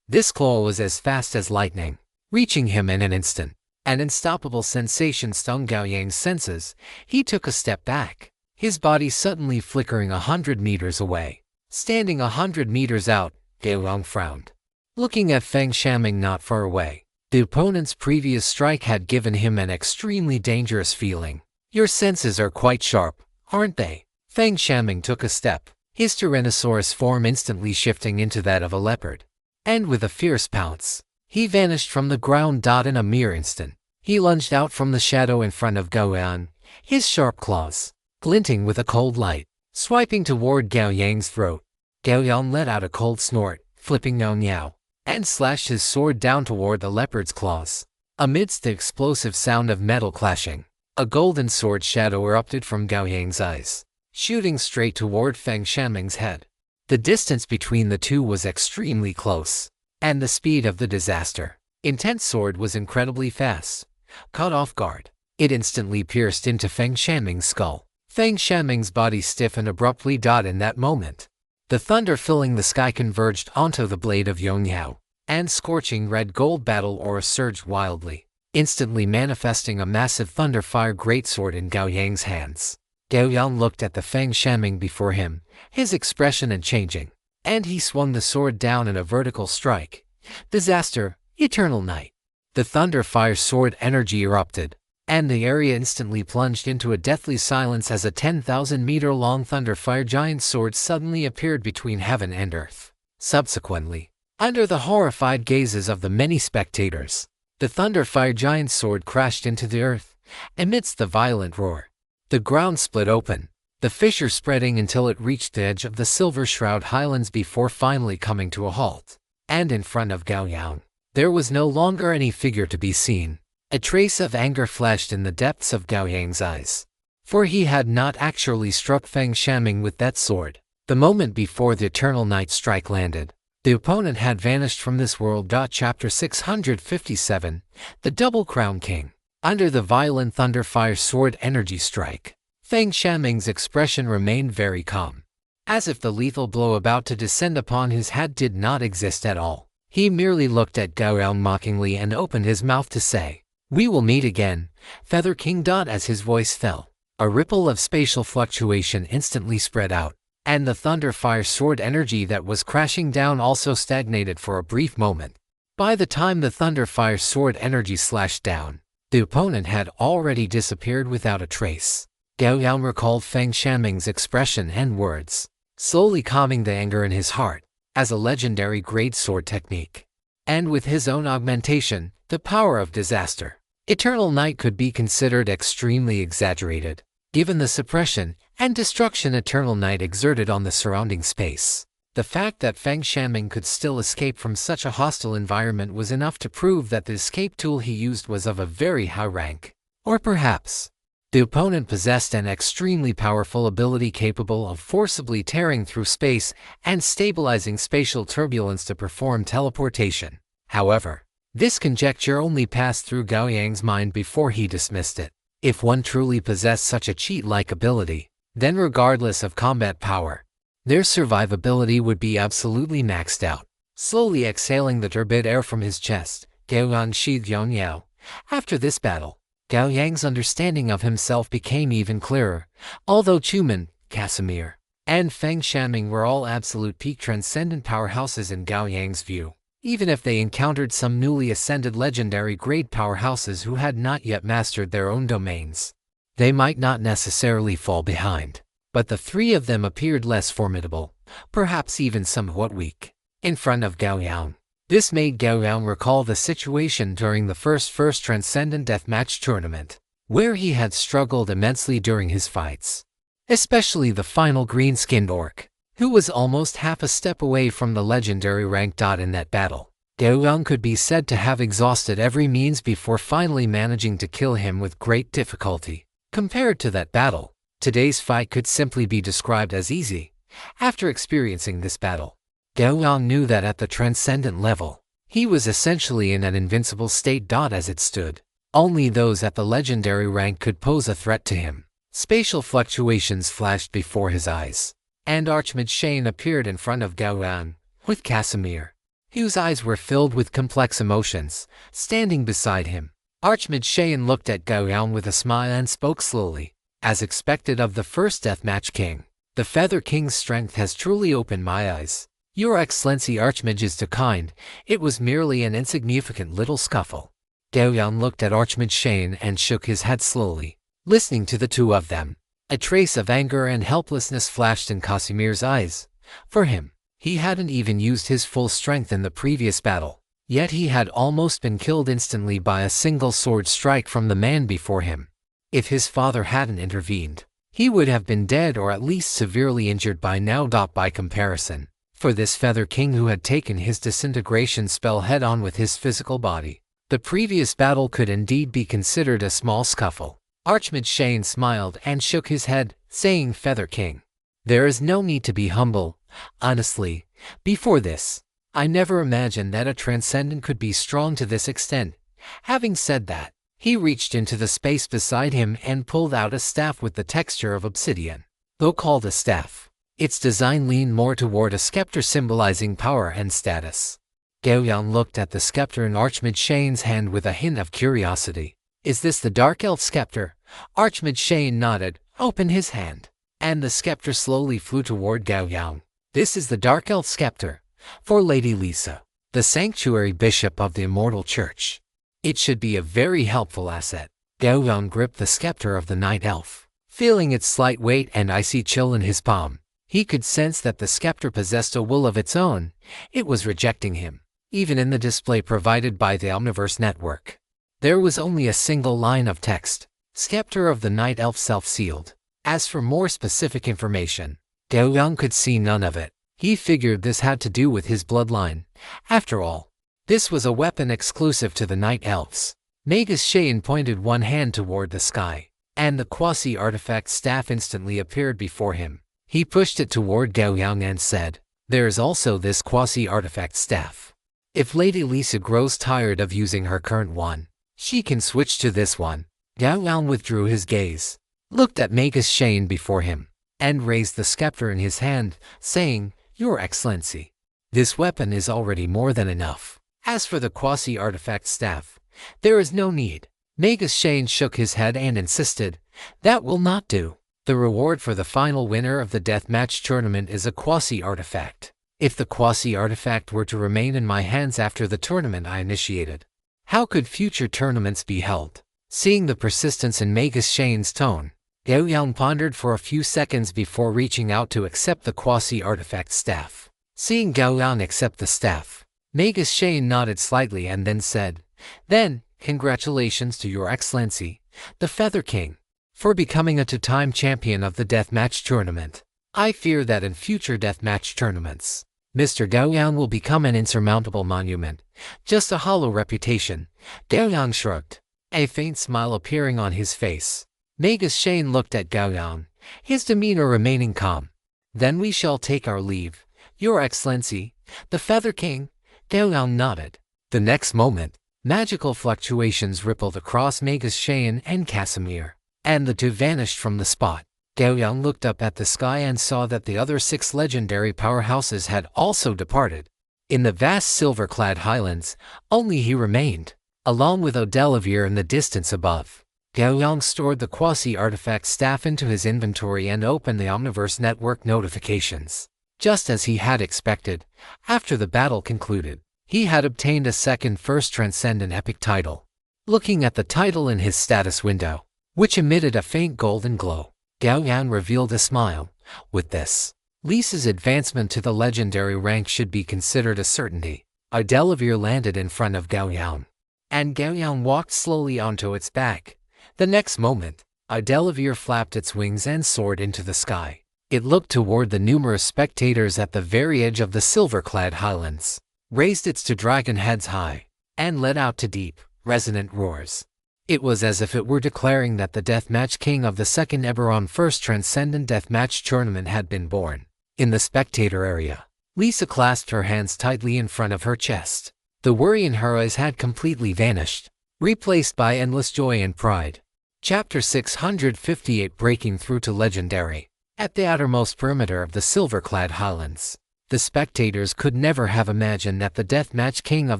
This claw was as fast as lightning, reaching him in an instant. An unstoppable sensation stung Gao Yang's senses. He took a step back, his body suddenly flickering 100 meters away. Standing 100 meters out, Gao Yang frowned, looking at Feng Shaming not far away. The opponent's previous strike had given him an extremely dangerous feeling. Your senses are quite sharp, aren't they? Feng Shaming took a step, his Tyrannosaurus form instantly shifting into that of a leopard. And with a fierce pounce, he vanished from the ground. In a mere instant, he lunged out from the shadow in front of Gao Yang, his sharp claws glinting with a cold light, swiping toward Gao Yang's throat. Gao Yang let out a cold snort, flipping Nyao, and slashed his sword down toward the leopard's claws. Amidst the explosive sound of metal clashing, a golden sword shadow erupted from Gao Yang's eyes, shooting straight toward Feng Shaming's head. The distance between the two was extremely close, and the speed of the disaster intense sword was incredibly fast. Caught off guard, it instantly pierced into Feng Shaming's skull. Feng Shaming's body stiffened abruptly. In that moment, the thunder filling the sky converged onto the blade of Yongyao, and scorching red gold battle aura surged wildly, instantly manifesting a massive thunderfire greatsword in Gao Yang's hands. Gao Yang looked at the Feng Shaming before him, his expression unchanging, and he swung the sword down in a vertical strike. Disaster, eternal night. The thunderfire sword energy erupted, and the area instantly plunged into a deathly silence as a 10,000-meter-long thunderfire giant sword suddenly appeared between heaven and earth. Subsequently, under the horrified gazes of the many spectators, the thunderfire giant sword crashed into the earth. Amidst the violent roar, the ground split open, the fissure spreading until it reached the edge of the Silver Shroud Highlands before finally coming to a halt. And in front of Gao Yang, there was no longer any figure to be seen. A trace of anger flashed in the depths of Gao Yang's eyes, for he had not actually struck Feng Shaming with that sword. The moment before the Eternal Night strike landed, the opponent had vanished from this world. Chapter 657, The Double Crown King. Under the violent thunderfire sword energy strike, Feng Shaming's expression remained very calm, as if the lethal blow about to descend upon his head did not exist at all. He merely looked at Gao Yang mockingly and opened his mouth to say, "We will meet again, Feather King." As his voice fell, a ripple of spatial fluctuation instantly spread out, and the thunderfire sword energy that was crashing down also stagnated for a brief moment. By the time the thunderfire sword energy slashed down, the opponent had already disappeared without a trace. Gao Yang recalled Feng Shaming's expression and words, slowly calming the anger in his heart, as a legendary greatsword technique. And with his own augmentation, the power of disaster, Eternal Night could be considered extremely exaggerated, given the suppression and destruction Eternal Night exerted on the surrounding space. The fact that Feng Shaming could still escape from such a hostile environment was enough to prove that the escape tool he used was of a very high rank. Or perhaps, the opponent possessed an extremely powerful ability capable of forcibly tearing through space and stabilizing spatial turbulence to perform teleportation. However, this conjecture only passed through Gao Yang's mind before he dismissed it. If one truly possessed such a cheat-like ability, then regardless of combat power, their survivability would be absolutely maxed out. Slowly exhaling the turbid air from his chest, Gao Yang sheathed Yao. After this battle, Gao Yang's understanding of himself became even clearer. Although Chuman, Casimir, and Feng Shanming were all absolute peak transcendent powerhouses in Gao Yang's view, even if they encountered some newly ascended legendary grade powerhouses who had not yet mastered their own domains, they might not necessarily fall behind. But the three of them appeared less formidable, perhaps even somewhat weak, in front of Gao Yang. This made Gao Yang recall the situation during the first Transcendent Deathmatch tournament, where he had struggled immensely during his fights. Especially the final green-skinned orc, who was almost half a step away from the legendary rank. In that battle, Gao Yang could be said to have exhausted every means before finally managing to kill him with great difficulty. Compared to that battle, today's fight could simply be described as easy. After experiencing this battle, Gao Yang knew that at the transcendent level, he was essentially in an invincible state. As it stood, only those at the legendary rank could pose a threat to him. Spatial fluctuations flashed before his eyes, and Archmage Shane appeared in front of Gao Yang, with Casimir, whose eyes were filled with complex emotions, standing beside him. Archmage Shane looked at Gao Yang with a smile and spoke slowly. As expected of the first Deathmatch King, the Feather King's strength has truly opened my eyes. Your Excellency Archmage is too kind, it was merely an insignificant little scuffle. Gao Yang looked at Archmage Shane and shook his head slowly, listening to the two of them. A trace of anger and helplessness flashed in Casimir's eyes. For him, he hadn't even used his full strength in the previous battle, yet he had almost been killed instantly by a single sword strike from the man before him. If his father hadn't intervened, he would have been dead or at least severely injured by now. By comparison, for this Feather King who had taken his disintegration spell head-on with his physical body, the previous battle could indeed be considered a small scuffle. Archmage Shane smiled and shook his head, saying, Feather King, there is no need to be humble. Honestly, before this, I never imagined that a transcendent could be strong to this extent. Having said that, he reached into the space beside him and pulled out a staff with the texture of obsidian. Though called a staff, its design leaned more toward a scepter symbolizing power and status. Gao Yang looked at the scepter in Archmage Shane's hand with a hint of curiosity. Is this the Dark Elf scepter? Archmage Shane nodded, opened his hand, and the scepter slowly flew toward Gao Yang. This is the Dark Elf scepter, for Lady Lisa, the Sanctuary Bishop of the Immortal Church. It should be a very helpful asset. Gao Yang gripped the scepter of the Night Elf, feeling its slight weight and icy chill in his palm. He could sense that the scepter possessed a will of its own. It was rejecting him. Even in the display provided by the Omniverse Network, there was only a single line of text, Scepter of the Night Elf self-sealed. As for more specific information, Gao Yang could see none of it. He figured this had to do with his bloodline. After all, this was a weapon exclusive to the Night Elves. Magus Shane pointed one hand toward the sky, and the quasi-artifact staff instantly appeared before him. He pushed it toward Gao Yang and said, there is also this quasi-artifact staff. If Lady Lisa grows tired of using her current one, she can switch to this one. Gao Yang withdrew his gaze, looked at Magus Shane before him, and raised the scepter in his hand, saying, Your Excellency, this weapon is already more than enough. As for the quasi-artifact staff, there is no need. Magus Shane shook his head and insisted, that will not do. The reward for the final winner of the deathmatch tournament is a quasi-artifact. If the quasi-artifact were to remain in my hands after the tournament I initiated, how could future tournaments be held? Seeing the persistence in Magus Shane's tone, Gao Yang pondered for a few seconds before reaching out to accept the quasi-artifact staff. Seeing Gao Yang accept the staff, Magus Shane nodded slightly and then said, Then, congratulations to Your Excellency, the Feather King, for becoming a two-time champion of the deathmatch tournament. I fear that in future deathmatch tournaments, Mr. Gao Yang will become an insurmountable monument, just a hollow reputation. Gao Yang shrugged, a faint smile appearing on his face. Magus Shane looked at Gao Yang, his demeanor remaining calm. Then we shall take our leave, Your Excellency, the Feather King. Gao Yang nodded. The next moment, Magical fluctuations rippled across Magus Cheyenne and Casimir, and the two vanished from the spot. Gao Yang looked up at the sky and saw that the other 6 legendary powerhouses had also departed. In the vast silver-clad highlands, only he remained, along with Odelivir in the distance above. Gao Yang stored the quasi-artifact staff into his inventory and opened the Omniverse Network notifications. Just as he had expected, after the battle concluded, he had obtained a second first transcendent epic title. Looking at the title in his status window, which emitted a faint golden glow, Gao Yang revealed a smile. With this, Lisa's advancement to the legendary rank should be considered a certainty. Odelivir landed in front of Gao Yang, and Gao Yang walked slowly onto its back. The next moment, Odelivir flapped its wings and soared into the sky. It looked toward the numerous spectators at the very edge of the silver-clad highlands, raised its 2 dragon heads high, and let out to deep, resonant roars. It was as if it were declaring that the Deathmatch King of the Second Eberron First Transcendent Deathmatch Tournament had been born. In the spectator area, Lisa clasped her hands tightly in front of her chest. The worry in her eyes had completely vanished, replaced by endless joy and pride. Chapter 658 Breaking Through to Legendary. At the outermost perimeter of the silver-clad highlands, the spectators could never have imagined that the Deathmatch King of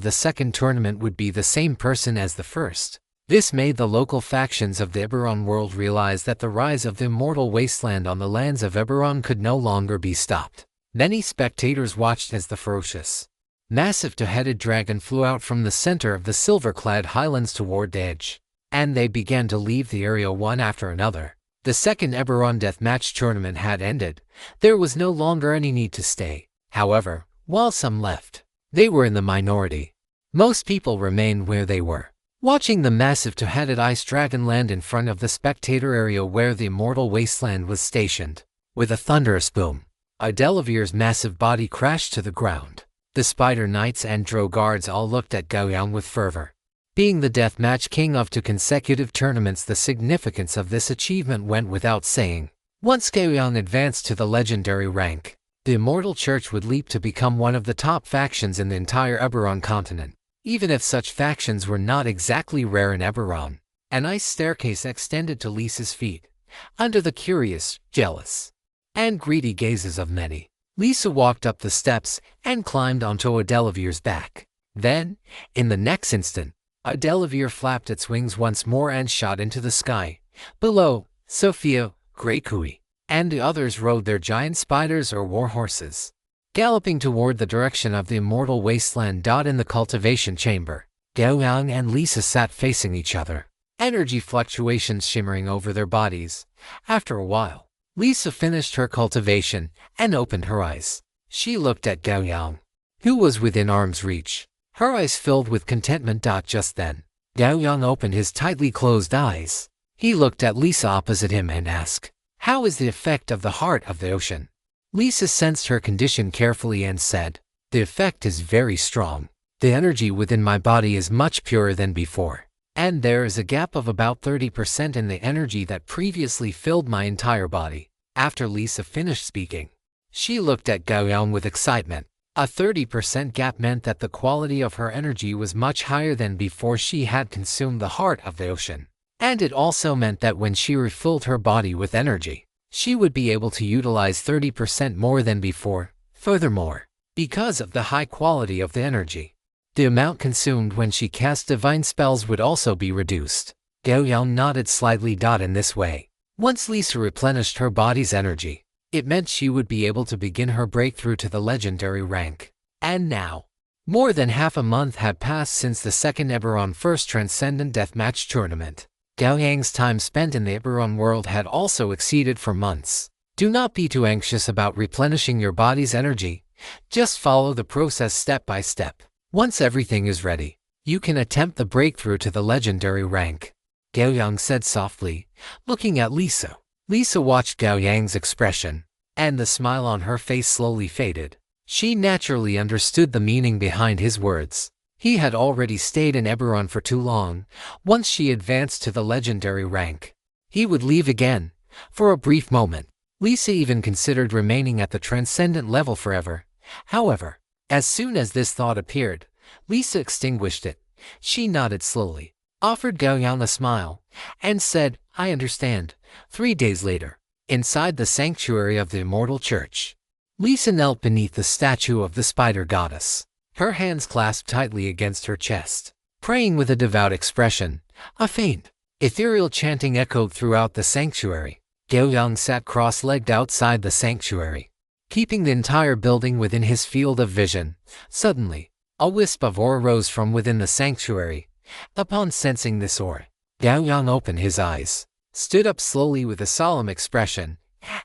the second tournament would be the same person as the first. This made the local factions of the Eberron world realize that the rise of the immortal wasteland on the lands of Eberron could no longer be stopped. Many spectators watched as the ferocious, massive 2-headed dragon flew out from the center of the silver-clad highlands toward the edge, and they began to leave the area one after another. The second Eberron Deathmatch tournament had ended. There was no longer any need to stay. However, while some left, they were in the minority. Most people remained where they were, watching the massive 2-headed ice dragon land in front of the spectator area where the immortal wasteland was stationed. With a thunderous boom, Odelivir's massive body crashed to the ground. The Spider Knights and Drow guards all looked at Gao Yang with fervor. Being the Deathmatch King of 2 consecutive tournaments, the significance of this achievement went without saying. Once Gao Yang advanced to the legendary rank, the Immortal Church would leap to become one of the top factions in the entire Eberron continent. Even if such factions were not exactly rare in Eberron, an ice staircase extended to Lisa's feet. Under the curious, jealous, and greedy gazes of many, Lisa walked up the steps and climbed onto Odelivir's back. Then, in the next instant, Odelivir flapped its wings once more and shot into the sky. Below, Sophia, Greykui, and the others rode their giant spiders or war horses, galloping toward the direction of the immortal wasteland. In the cultivation chamber, Gao Yang and Lisa sat facing each other, energy fluctuations shimmering over their bodies. After a while, Lisa finished her cultivation and opened her eyes. She looked at Gao Yang, who was within arm's reach, her eyes filled with contentment. Just then, Gao Yang opened his tightly closed eyes. He looked at Lisa opposite him and asked, "How is the effect of the heart of the ocean?" Lisa sensed her condition carefully and said, "The effect is very strong. The energy within my body is much purer than before, and there is a gap of about 30% in the energy that previously filled my entire body." After Lisa finished speaking, she looked at Gao Yang with excitement. A 30% gap meant that the quality of her energy was much higher than before she had consumed the heart of the ocean. And it also meant that when she refilled her body with energy, she would be able to utilize 30% more than before. Furthermore, because of the high quality of the energy, the amount consumed when she cast divine spells would also be reduced. Gao Yang nodded slightly. In this way, once Lisa replenished her body's energy, it meant she would be able to begin her breakthrough to the legendary rank. And now, more than half a month had passed since the second Eberron First Transcendent Deathmatch Tournament. Gao Yang's time spent in the Eberron world had also exceeded for months. Do not be too anxious about replenishing your body's energy. Just follow the process step by step. Once everything is ready, you can attempt the breakthrough to the legendary rank, Gao Yang said softly, looking at Lisa. Lisa watched Gao Yang's expression, and the smile on her face slowly faded. She naturally understood the meaning behind his words. He had already stayed in Eberron for too long. Once she advanced to the legendary rank, he would leave again. For a brief moment, Lisa even considered remaining at the transcendent level forever. However, as soon as this thought appeared, Lisa extinguished it. She nodded slowly, offered Gao Yang a smile, and said, "I understand." 3 days later, inside the sanctuary of the Immortal Church, Lisa knelt beneath the statue of the spider goddess, her hands clasped tightly against her chest, praying with a devout expression. A faint, ethereal chanting echoed throughout the sanctuary. Gao Yang sat cross-legged outside the sanctuary, keeping the entire building within his field of vision. Suddenly, a wisp of aura rose from within the sanctuary. Upon sensing this aura, Gao Yang opened his eyes, stood up slowly with a solemn expression,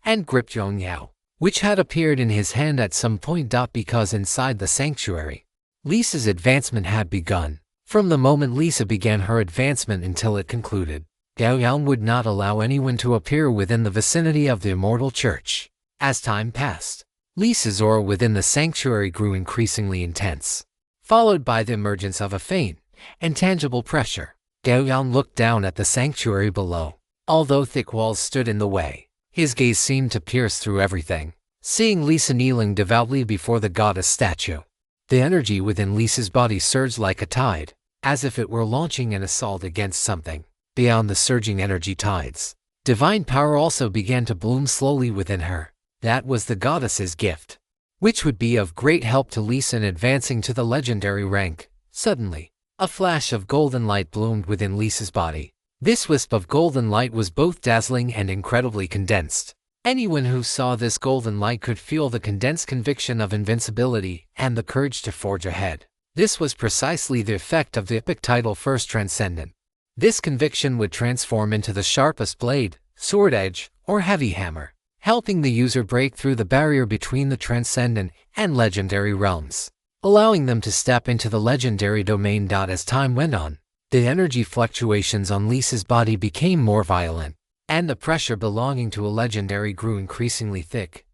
and gripped Yong Yao, which had appeared in his hand at some point. Because inside the sanctuary, Lisa's advancement had begun. From the moment Lisa began her advancement until it concluded, Gao Yang would not allow anyone to appear within the vicinity of the Immortal Church. As time passed, Lisa's aura within the sanctuary grew increasingly intense, followed by the emergence of a faint, intangible pressure. Gao Yang looked down at the sanctuary below. Although thick walls stood in the way, his gaze seemed to pierce through everything. Seeing Lisa kneeling devoutly before the goddess statue, the energy within Lisa's body surged like a tide, as if it were launching an assault against something. Beyond the surging energy tides, divine power also began to bloom slowly within her. That was the goddess's gift, which would be of great help to Lisa in advancing to the legendary rank. Suddenly, a flash of golden light bloomed within Lisa's body. This wisp of golden light was both dazzling and incredibly condensed. Anyone who saw this golden light could feel the condensed conviction of invincibility and the courage to forge ahead. This was precisely the effect of the epic title First Transcendent. This conviction would transform into the sharpest blade, sword edge, or heavy hammer, helping the user break through the barrier between the transcendent and legendary realms, allowing them to step into the legendary domain. As time went on, the energy fluctuations on Lisa's body became more violent, and the pressure belonging to a legendary grew increasingly thick.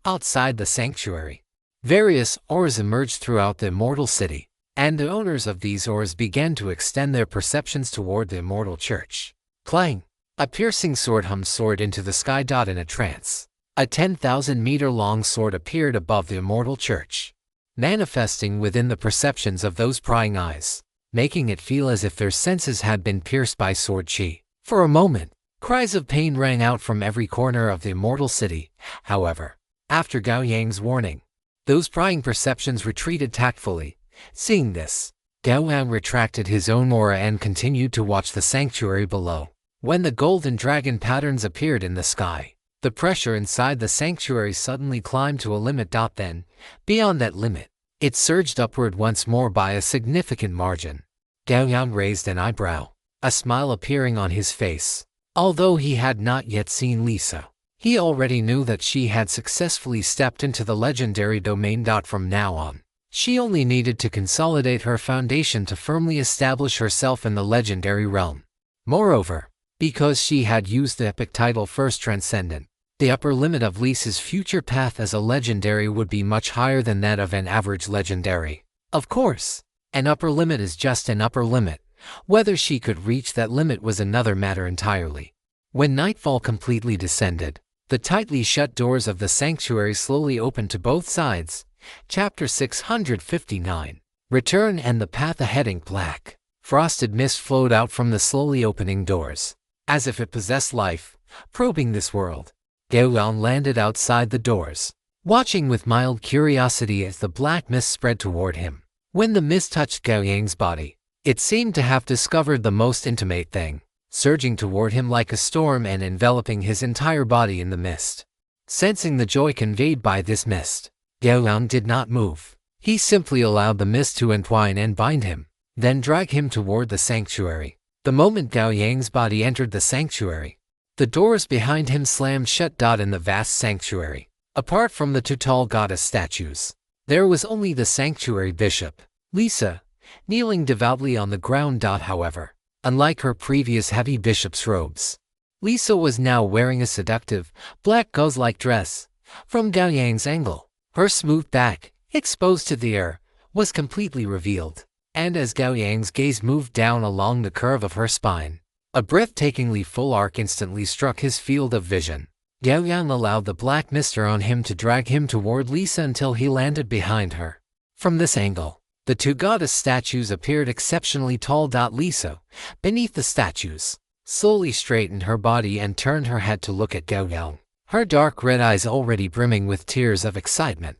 Outside the sanctuary, various auras emerged throughout the Immortal City, and the owners of these auras began to extend their perceptions toward the Immortal Church. Clang! A piercing sword hummed soared into the sky. In a trance, a 10,000-meter-long sword appeared above the Immortal Church, manifesting within the perceptions of those prying eyes, making it feel as if their senses had been pierced by sword chi. For a moment, cries of pain rang out from every corner of the Immortal City. However, after Gao Yang's warning, those prying perceptions retreated tactfully. Seeing this, Gao Yang retracted his own aura and continued to watch the sanctuary below. When the golden dragon patterns appeared in the sky, the pressure inside the sanctuary suddenly climbed to a limit. Then, beyond that limit, it surged upward once more by a significant margin. Gao Yang raised an eyebrow, a smile appearing on his face. Although he had not yet seen Lisa, he already knew that she had successfully stepped into the legendary domain. From now on, she only needed to consolidate her foundation to firmly establish herself in the legendary realm. Moreover, because she had used the epic title First Transcendent, the upper limit of Lisa's future path as a legendary would be much higher than that of an average legendary. Of course, an upper limit is just an upper limit. Whether she could reach that limit was another matter entirely. When nightfall completely descended, the tightly shut doors of the sanctuary slowly opened to both sides. Chapter 659. Return and the path ahead. Ink black, frosted mist flowed out from the slowly opening doors, as if it possessed life, probing this world. Gao Yang landed outside the doors, watching with mild curiosity as the black mist spread toward him. When the mist touched Gao Yang's body, it seemed to have discovered the most intimate thing, surging toward him like a storm and enveloping his entire body in the mist. Sensing the joy conveyed by this mist, Gao Yang did not move. He simply allowed the mist to entwine and bind him, then drag him toward the sanctuary. The moment Gao Yang's body entered the sanctuary, the doors behind him slammed shut. In the vast sanctuary, apart from the two tall goddess statues, there was only the sanctuary bishop, Lisa, kneeling devoutly on the ground. However, unlike her previous heavy bishop's robes, Lisa was now wearing a seductive, black gauze-like dress. From Gao Yang's angle, her smooth back, exposed to the air, was completely revealed, and as Gao Yang's gaze moved down along the curve of her spine, a breathtakingly full arc instantly struck his field of vision. Gao Yang allowed the black mist on him to drag him toward Lisa until he landed behind her. From this angle, The two goddess statues appeared exceptionally tall. Lisa, beneath the statues, slowly straightened her body and turned her head to look at Gao Yang, her dark red eyes already brimming with tears of excitement.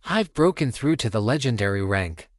I've broken through to the legendary rank.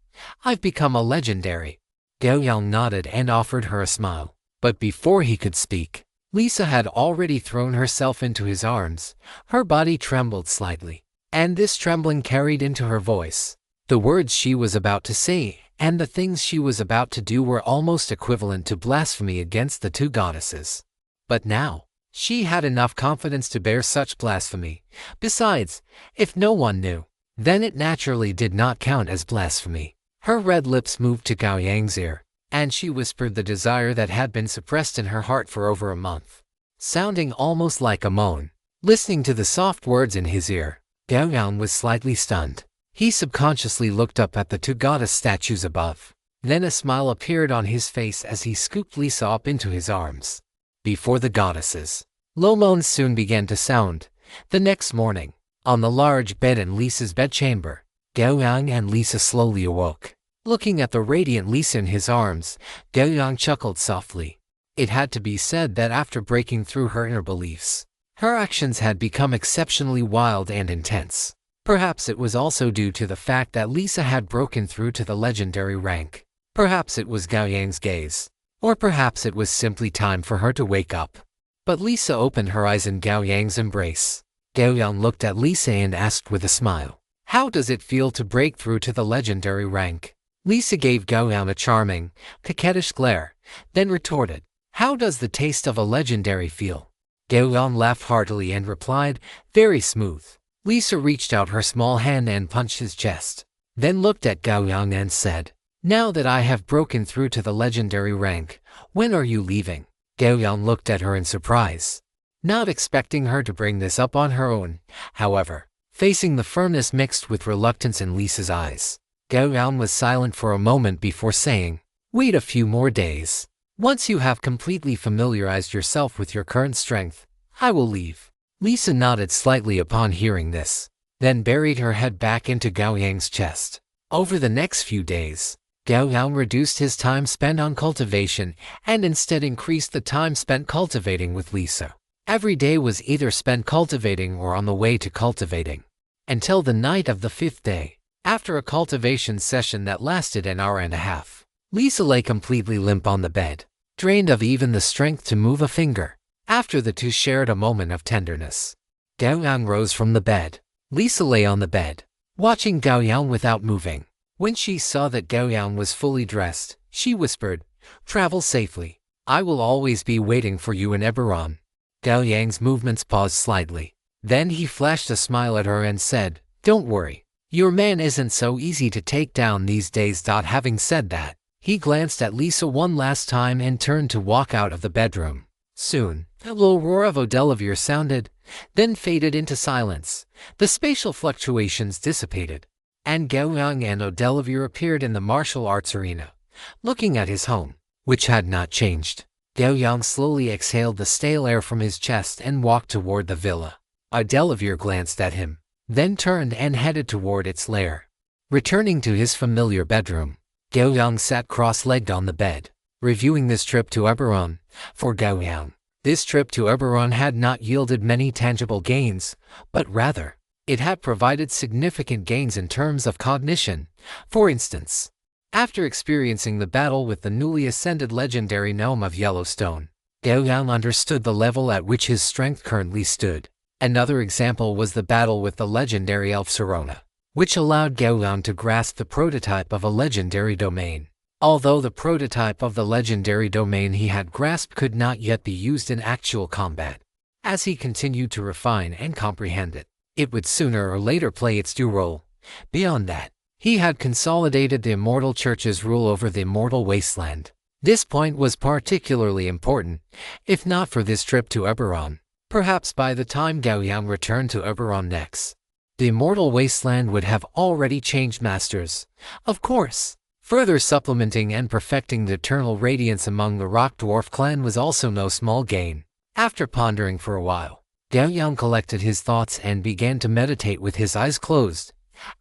I've become a legendary. Gao Yang nodded and offered her a smile. But before he could speak, Lisa had already thrown herself into his arms. Her body trembled slightly, and this trembling carried into her voice. The words she was about to say and the things she was about to do were almost equivalent to blasphemy against the two goddesses. But now, she had enough confidence to bear such blasphemy. Besides, if no one knew, then it naturally did not count as blasphemy. Her red lips moved to Gao Yang's ear, and she whispered the desire that had been suppressed in her heart for over a month, sounding almost like a moan. Listening to the soft words in his ear, Gao Yang was slightly stunned. He subconsciously looked up at the two goddess statues above. Then a smile appeared on his face as he scooped Lisa up into his arms. Before the goddesses, low moans soon began to sound. The next morning, on the large bed in Lisa's bedchamber, Gao Yang and Lisa slowly awoke. Looking at the radiant Lisa in his arms, Gao Yang chuckled softly. It had to be said that after breaking through her inner beliefs, her actions had become exceptionally wild and intense. Perhaps it was also due to the fact that Lisa had broken through to the legendary rank. Perhaps it was Gao Yang's gaze. Or perhaps it was simply time for her to wake up. But Lisa opened her eyes in Gao Yang's embrace. Gao Yang looked at Lisa and asked with a smile, "How does it feel to break through to the legendary rank?" Lisa gave Gao Yang a charming, coquettish glare, then retorted, "How does the taste of a legendary feel?" Gao Yang laughed heartily and replied, "Very smooth." Lisa reached out her small hand and punched his chest, then looked at Gao Yang and said, "Now that I have broken through to the legendary rank, when are you leaving?" Gao Yang looked at her in surprise, not expecting her to bring this up on her own. However, facing the firmness mixed with reluctance in Lisa's eyes, Gao Yang was silent for a moment before saying, "Wait a few more days. Once you have completely familiarized yourself with your current strength, I will leave." Lisa nodded slightly upon hearing this, then buried her head back into Gao Yang's chest. Over the next few days, Gao Yang reduced his time spent on cultivation and instead increased the time spent cultivating with Lisa. Every day was either spent cultivating or on the way to cultivating. Until the night of the 5th day, after a cultivation session that lasted an hour and a half, Lisa lay completely limp on the bed, drained of even the strength to move a finger. After the two shared a moment of tenderness, Gao Yang rose from the bed. Lisa lay on the bed, watching Gao Yang without moving. When she saw that Gao Yang was fully dressed, she whispered, "Travel safely. I will always be waiting for you in Eberron." Gao Yang's movements paused slightly. Then he flashed a smile at her and said, "Don't worry. Your man isn't so easy to take down these days." Having said that, he glanced at Lisa one last time and turned to walk out of the bedroom. Soon, a low roar of Odelivere sounded, then faded into silence. The spatial fluctuations dissipated, and Gao Yang and Odelivere appeared in the martial arts arena, looking at his home, which had not changed. Gao Yang slowly exhaled the stale air from his chest and walked toward the villa. Odelivere glanced at him, then turned and headed toward its lair. Returning to his familiar bedroom, Gao Yang sat cross-legged on the bed, reviewing this trip to Eberron. For Gao Yang, this trip to Eberron had not yielded many tangible gains, but rather, it had provided significant gains in terms of cognition. For instance, after experiencing the battle with the newly ascended legendary gnome of Yellowstone, Gao Yang understood the level at which his strength currently stood. Another example was the battle with the legendary elf Serona, which allowed Gao Yang to grasp the prototype of a legendary domain. Although the prototype of the legendary domain he had grasped could not yet be used in actual combat, as he continued to refine and comprehend it, it would sooner or later play its due role. Beyond that, he had consolidated the Immortal Church's rule over the Immortal Wasteland. This point was particularly important, if not for this trip to Eberron. Perhaps by the time Gao Yang returned to Eberron next, the Immortal Wasteland would have already changed masters. Of course, further supplementing and perfecting the eternal radiance among the Rock Dwarf clan was also no small gain. After pondering for a while, Gao Yang collected his thoughts and began to meditate with his eyes closed.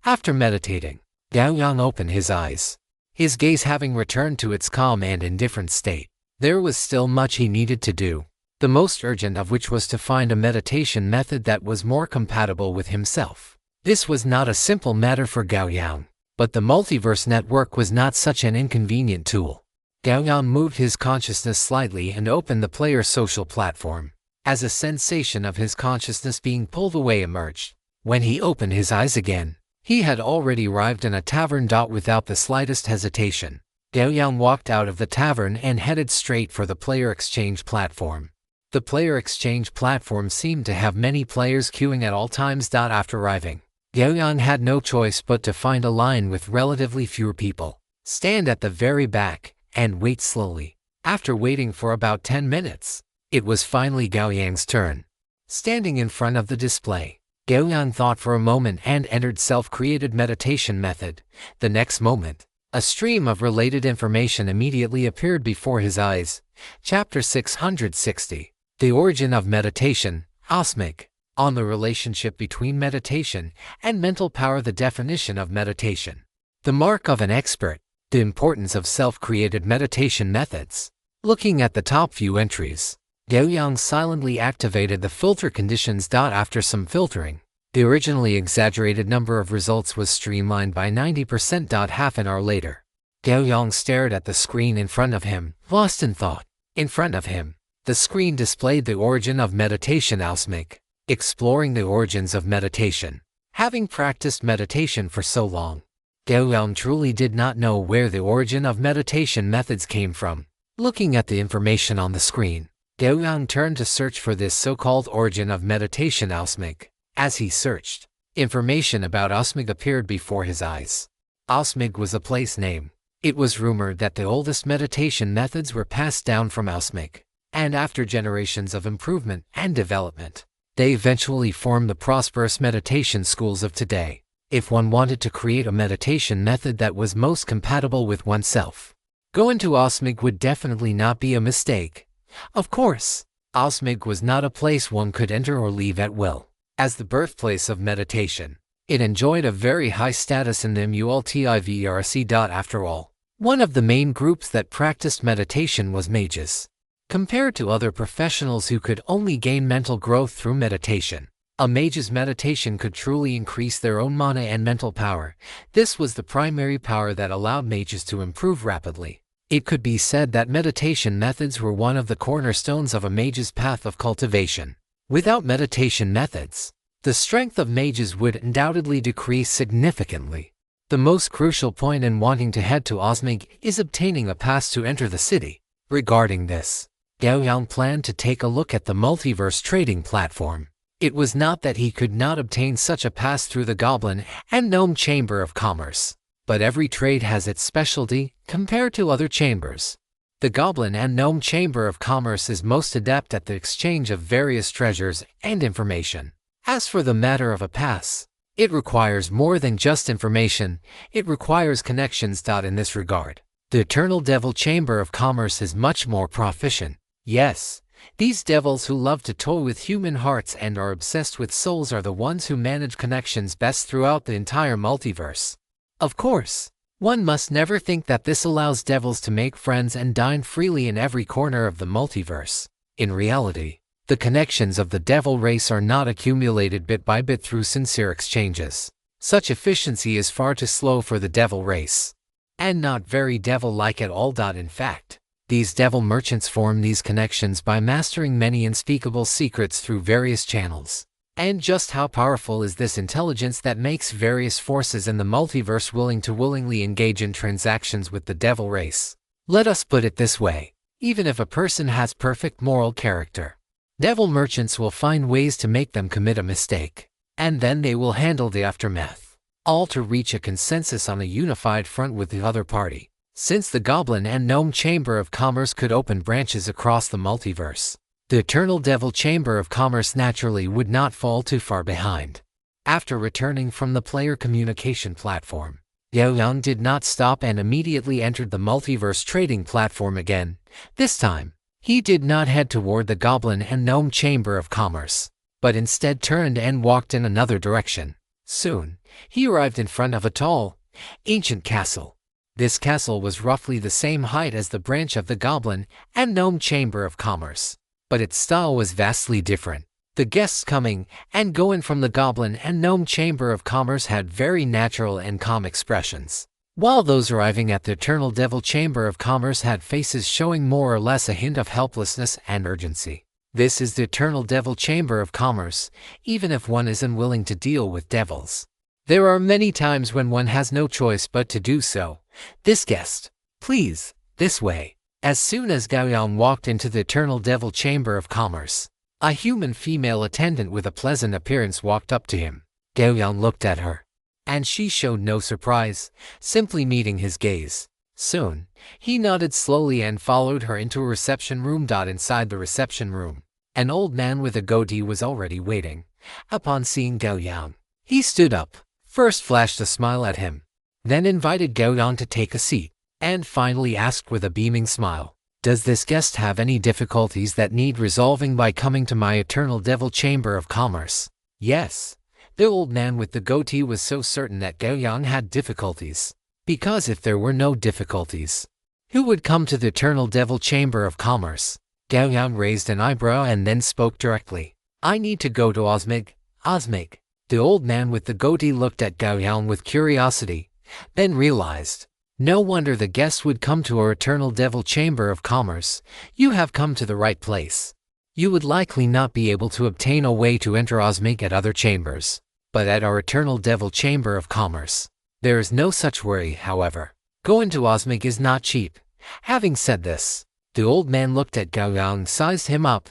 After meditating, Gao Yang opened his eyes, his gaze having returned to its calm and indifferent state. There was still much he needed to do, the most urgent of which was to find a meditation method that was more compatible with himself. This was not a simple matter for Gao Yang, but the Multiverse Network was not such an inconvenient tool. Gao Yang moved his consciousness slightly and opened the player's social platform. As a sensation of his consciousness being pulled away emerged, when he opened his eyes again, he had already arrived in a tavern. Without the slightest hesitation, Gao Yang walked out of the tavern and headed straight for the player exchange platform. The player exchange platform seemed to have many players queuing at all times. After arriving, Gao Yang had no choice but to find a line with relatively fewer people, stand at the very back, and wait slowly. After waiting for about 10 minutes, it was finally Gao Yang's turn. Standing in front of the display, Gao Yang thought for a moment and entered self-created meditation method. The next moment, a stream of related information immediately appeared before his eyes. Chapter 660. The Origin of Meditation, Osmic. On the relationship between meditation and mental power. The definition of meditation. The mark of an expert. The importance of self-created meditation methods. Looking at the top few entries, Gao Yang silently activated the filter conditions. After some filtering, the originally exaggerated number of results was streamlined by 90%. Half an hour later, Gao Yang stared at the screen in front of him, lost in thought. In front of him, the screen displayed the origin of meditation. Osmic. Exploring the origins of meditation. Having practiced meditation for so long, Gao Yang truly did not know where the origin of meditation methods came from. Looking at the information on the screen, Gao Yang turned to search for this so-called origin of meditation. Osmic. As he searched, information about Osmic appeared before his eyes. Osmic was a place name. It was rumored that the oldest meditation methods were passed down from Osmic, and after generations of improvement and development, they eventually formed the prosperous meditation schools of today. If one wanted to create a meditation method that was most compatible with oneself, going to Osmic would definitely not be a mistake. Of course, Osmic was not a place one could enter or leave at will. As the birthplace of meditation, it enjoyed a very high status in the Multiverse. After all, one of the main groups that practiced meditation was mages. Compared to other professionals who could only gain mental growth through meditation, a mage's meditation could truly increase their own mana and mental power. This was the primary power that allowed mages to improve rapidly. It could be said that meditation methods were one of the cornerstones of a mage's path of cultivation. Without meditation methods, the strength of mages would undoubtedly decrease significantly. The most crucial point in wanting to head to Osmic is obtaining a pass to enter the city. Regarding this, Gao Yang planned to take a look at the multiverse trading platform. It was not that he could not obtain such a pass through the Goblin and Gnome Chamber of Commerce, but every trade has its specialty compared to other chambers. The Goblin and Gnome Chamber of Commerce is most adept at the exchange of various treasures and information. As for the matter of a pass, it requires more than just information, it requires connections. In this regard, the Eternal Devil Chamber of Commerce is much more proficient. Yes, these devils who love to toy with human hearts and are obsessed with souls are the ones who manage connections best throughout the entire multiverse. Of course, one must never think that this allows devils to make friends and dine freely in every corner of the multiverse. In reality, the connections of the devil race are not accumulated bit by bit through sincere exchanges. Such efficiency is far too slow for the devil race, and not very devil-like at all. In fact, these devil merchants form these connections by mastering many unspeakable secrets through various channels. And just how powerful is this intelligence that makes various forces in the multiverse willing to willingly engage in transactions with the devil race? Let us put it this way. Even if a person has perfect moral character, devil merchants will find ways to make them commit a mistake, and then they will handle the aftermath, all to reach a consensus on a unified front with the other party. Since the Goblin and Gnome Chamber of Commerce could open branches across the multiverse, the Eternal Devil Chamber of Commerce naturally would not fall too far behind. After returning from the player communication platform, Gao Yang did not stop and immediately entered the multiverse trading platform again. This time, he did not head toward the Goblin and Gnome Chamber of Commerce, but instead turned and walked in another direction. Soon, he arrived in front of a tall, ancient castle. This castle was roughly the same height as the branch of the Goblin and Gnome Chamber of Commerce, but its style was vastly different. The guests coming and going from the Goblin and Gnome Chamber of Commerce had very natural and calm expressions, while those arriving at the Eternal Devil Chamber of Commerce had faces showing more or less a hint of helplessness and urgency. This is the Eternal Devil Chamber of Commerce, even if one is unwilling to deal with devils. There are many times when one has no choice but to do so. This guest, please, this way. As soon as Gao Yang walked into the Eternal Devil Chamber of Commerce, a human female attendant with a pleasant appearance walked up to him. Gao Yang looked at her, and she showed no surprise, simply meeting his gaze. Soon, he nodded slowly and followed her into a reception room. Inside the reception room, an old man with a goatee was already waiting. Upon seeing Gao Yang, he stood up, first flashed a smile at him, then invited Gao Yang to take a seat, and finally asked with a beaming smile, "Does this guest have any difficulties that need resolving by coming to my Eternal Devil Chamber of Commerce?" Yes. The old man with the goatee was so certain that Gao Yang had difficulties, because if there were no difficulties, who would come to the Eternal Devil Chamber of Commerce? Gao Yang raised an eyebrow and then spoke directly. "I need to go to Osmig." Osmig. The old man with the goatee looked at Gao Yang with curiosity, then realized, no wonder the guest would come to our Eternal Devil Chamber of Commerce. You have come to the right place. You would likely not be able to obtain a way to enter Osmig at other chambers, but at our Eternal Devil Chamber of Commerce, there is no such worry. However, going to Osmig is not cheap. Having said this, the old man looked at Gao Yang, sized him up,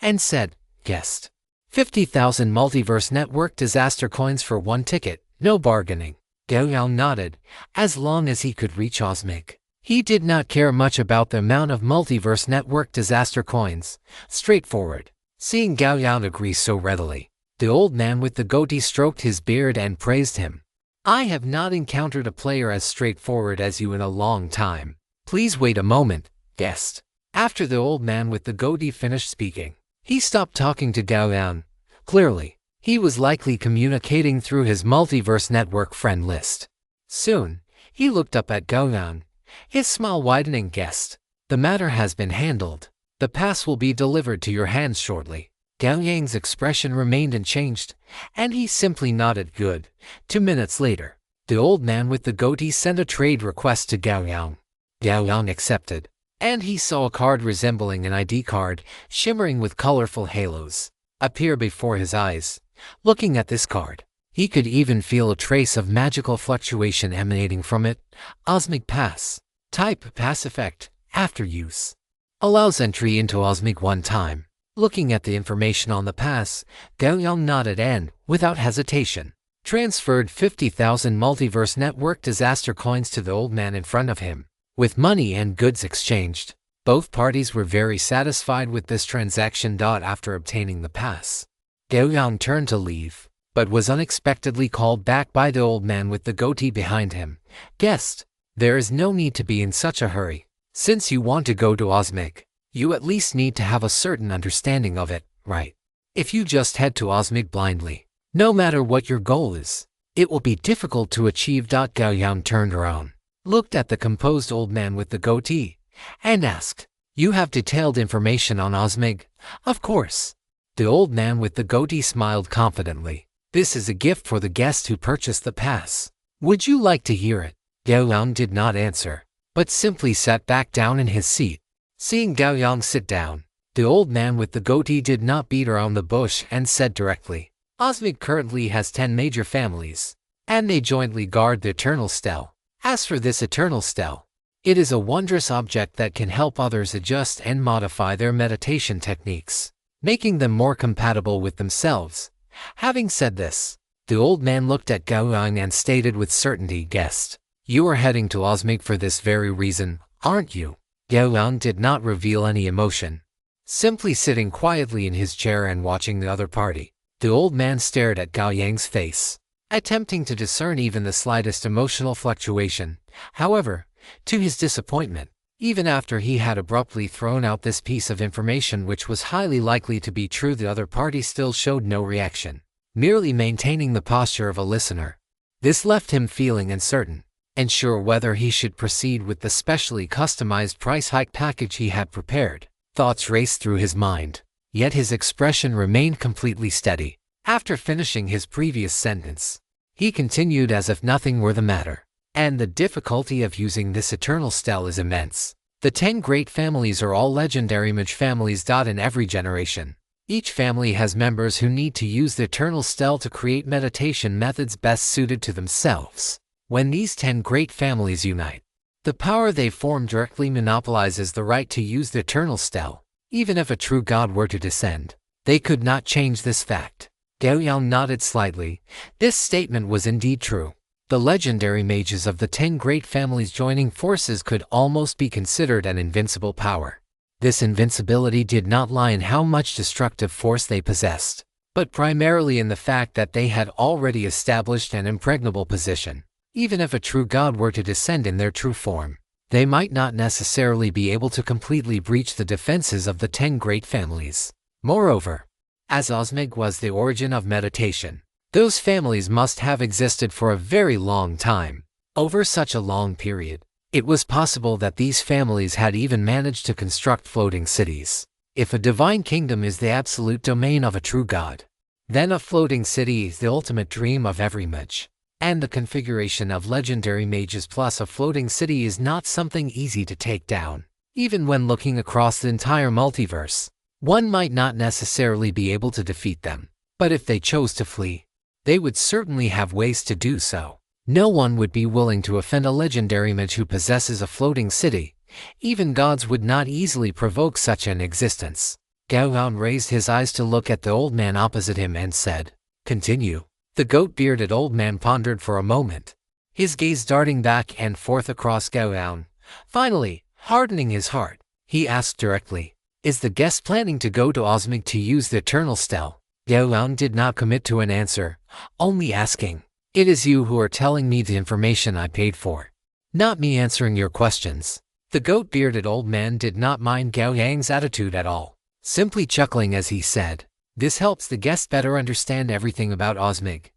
and said, "Guest, 50,000 Multiverse Network disaster coins for one ticket, no bargaining." Gao Yang nodded. As long as he could reach Osmig, he did not care much about the amount of Multiverse Network disaster coins. Straightforward. Seeing Gao Yang agree so readily, the old man with the goatee stroked his beard and praised him. "I have not encountered a player as straightforward as you in a long time. Please wait a moment, guest." After the old man with the goatee finished speaking, he stopped talking to Gao Yang. Clearly, he was likely communicating through his Multiverse Network friend list. Soon, he looked up at Gao Yang, his smile widening. "Guest, the matter has been handled. The pass will be delivered to your hands shortly." Gao Yang's expression remained unchanged, and he simply nodded. Good. 2 minutes later, the old man with the goatee sent a trade request to Gao Yang. Gao Yang accepted, and he saw a card resembling an ID card, shimmering with colorful halos, appear before his eyes. Looking at this card, he could even feel a trace of magical fluctuation emanating from it. Osmig Pass. Type: Pass effect. After use, allows entry into Osmig one time. Looking at the information on the pass, Gao Yang nodded and, without hesitation, transferred 50,000 Multiverse Network disaster coins to the old man in front of him. With money and goods exchanged, both parties were very satisfied with this transaction. After obtaining the pass, Gao Yang turned to leave, but was unexpectedly called back by the old man with the goatee behind him. "Guest, there is no need to be in such a hurry. Since you want to go to Osmig, you at least need to have a certain understanding of it, right? If you just head to Osmig blindly, no matter what your goal is, it will be difficult to achieve." Gao Yang turned around, looked at the composed old man with the goatee, and asked, "You have detailed information on Osmig?" "Of course." The old man with the goatee smiled confidently. "This is a gift for the guest who purchased the pass. Would you like to hear it?" Gao Yang did not answer, but simply sat back down in his seat. Seeing Gao Yang sit down, the old man with the goatee did not beat around the bush and said directly, "Osmig currently has 10 major families, and they jointly guard the Eternal Stele. As for this Eternal Stele, it is a wondrous object that can help others adjust and modify their meditation techniques, making them more compatible with themselves." Having said this, the old man looked at Gao Yang and stated with certainty, "Guest, you are heading to Osmig for this very reason, aren't you?" Gao Yang did not reveal any emotion, simply sitting quietly in his chair and watching the other party. The old man stared at Gao Yang's face, attempting to discern even the slightest emotional fluctuation. However, to his disappointment, even after he had abruptly thrown out this piece of information which was highly likely to be true, the other party still showed no reaction, merely maintaining the posture of a listener. This left him feeling uncertain, unsure whether he should proceed with the specially customized price hike package he had prepared. Thoughts raced through his mind, yet his expression remained completely steady. After finishing his previous sentence, he continued as if nothing were the matter. And the difficulty of using this eternal stele is immense. The 10 great families are all legendary mage families. In every generation, each family has members who need to use the eternal stele to create meditation methods best suited to themselves. When these 10 great families unite, the power they form directly monopolizes the right to use the eternal stele. Even if a true god were to descend, they could not change this fact. Gao Yang nodded slightly. This statement was indeed true. The legendary mages of the 10 great families joining forces could almost be considered an invincible power. This invincibility did not lie in how much destructive force they possessed, but primarily in the fact that they had already established an impregnable position. Even if a true god were to descend in their true form, they might not necessarily be able to completely breach the defenses of the 10 great families. Moreover, as Osmig was the origin of meditation, those families must have existed for a very long time. Over such a long period, it was possible that these families had even managed to construct floating cities. If a divine kingdom is the absolute domain of a true god, then a floating city is the ultimate dream of every mage. And the configuration of legendary mages plus a floating city is not something easy to take down. Even when looking across the entire multiverse, one might not necessarily be able to defeat them. But if they chose to flee, they would certainly have ways to do so. No one would be willing to offend a legendary mage who possesses a floating city. Even gods would not easily provoke such an existence. Gao Yang raised his eyes to look at the old man opposite him and said, "Continue." The goat-bearded old man pondered for a moment, his gaze darting back and forth across Gao Yang. Finally, hardening his heart, he asked directly, "Is the guest planning to go to Osmig to use the eternal stele?" Gao Yang did not commit to an answer, only asking, "It is you who are telling me the information I paid for, not me answering your questions." The goat-bearded old man did not mind Gao Yang's attitude at all, simply chuckling as he said, "This helps the guest better understand everything about Osmig."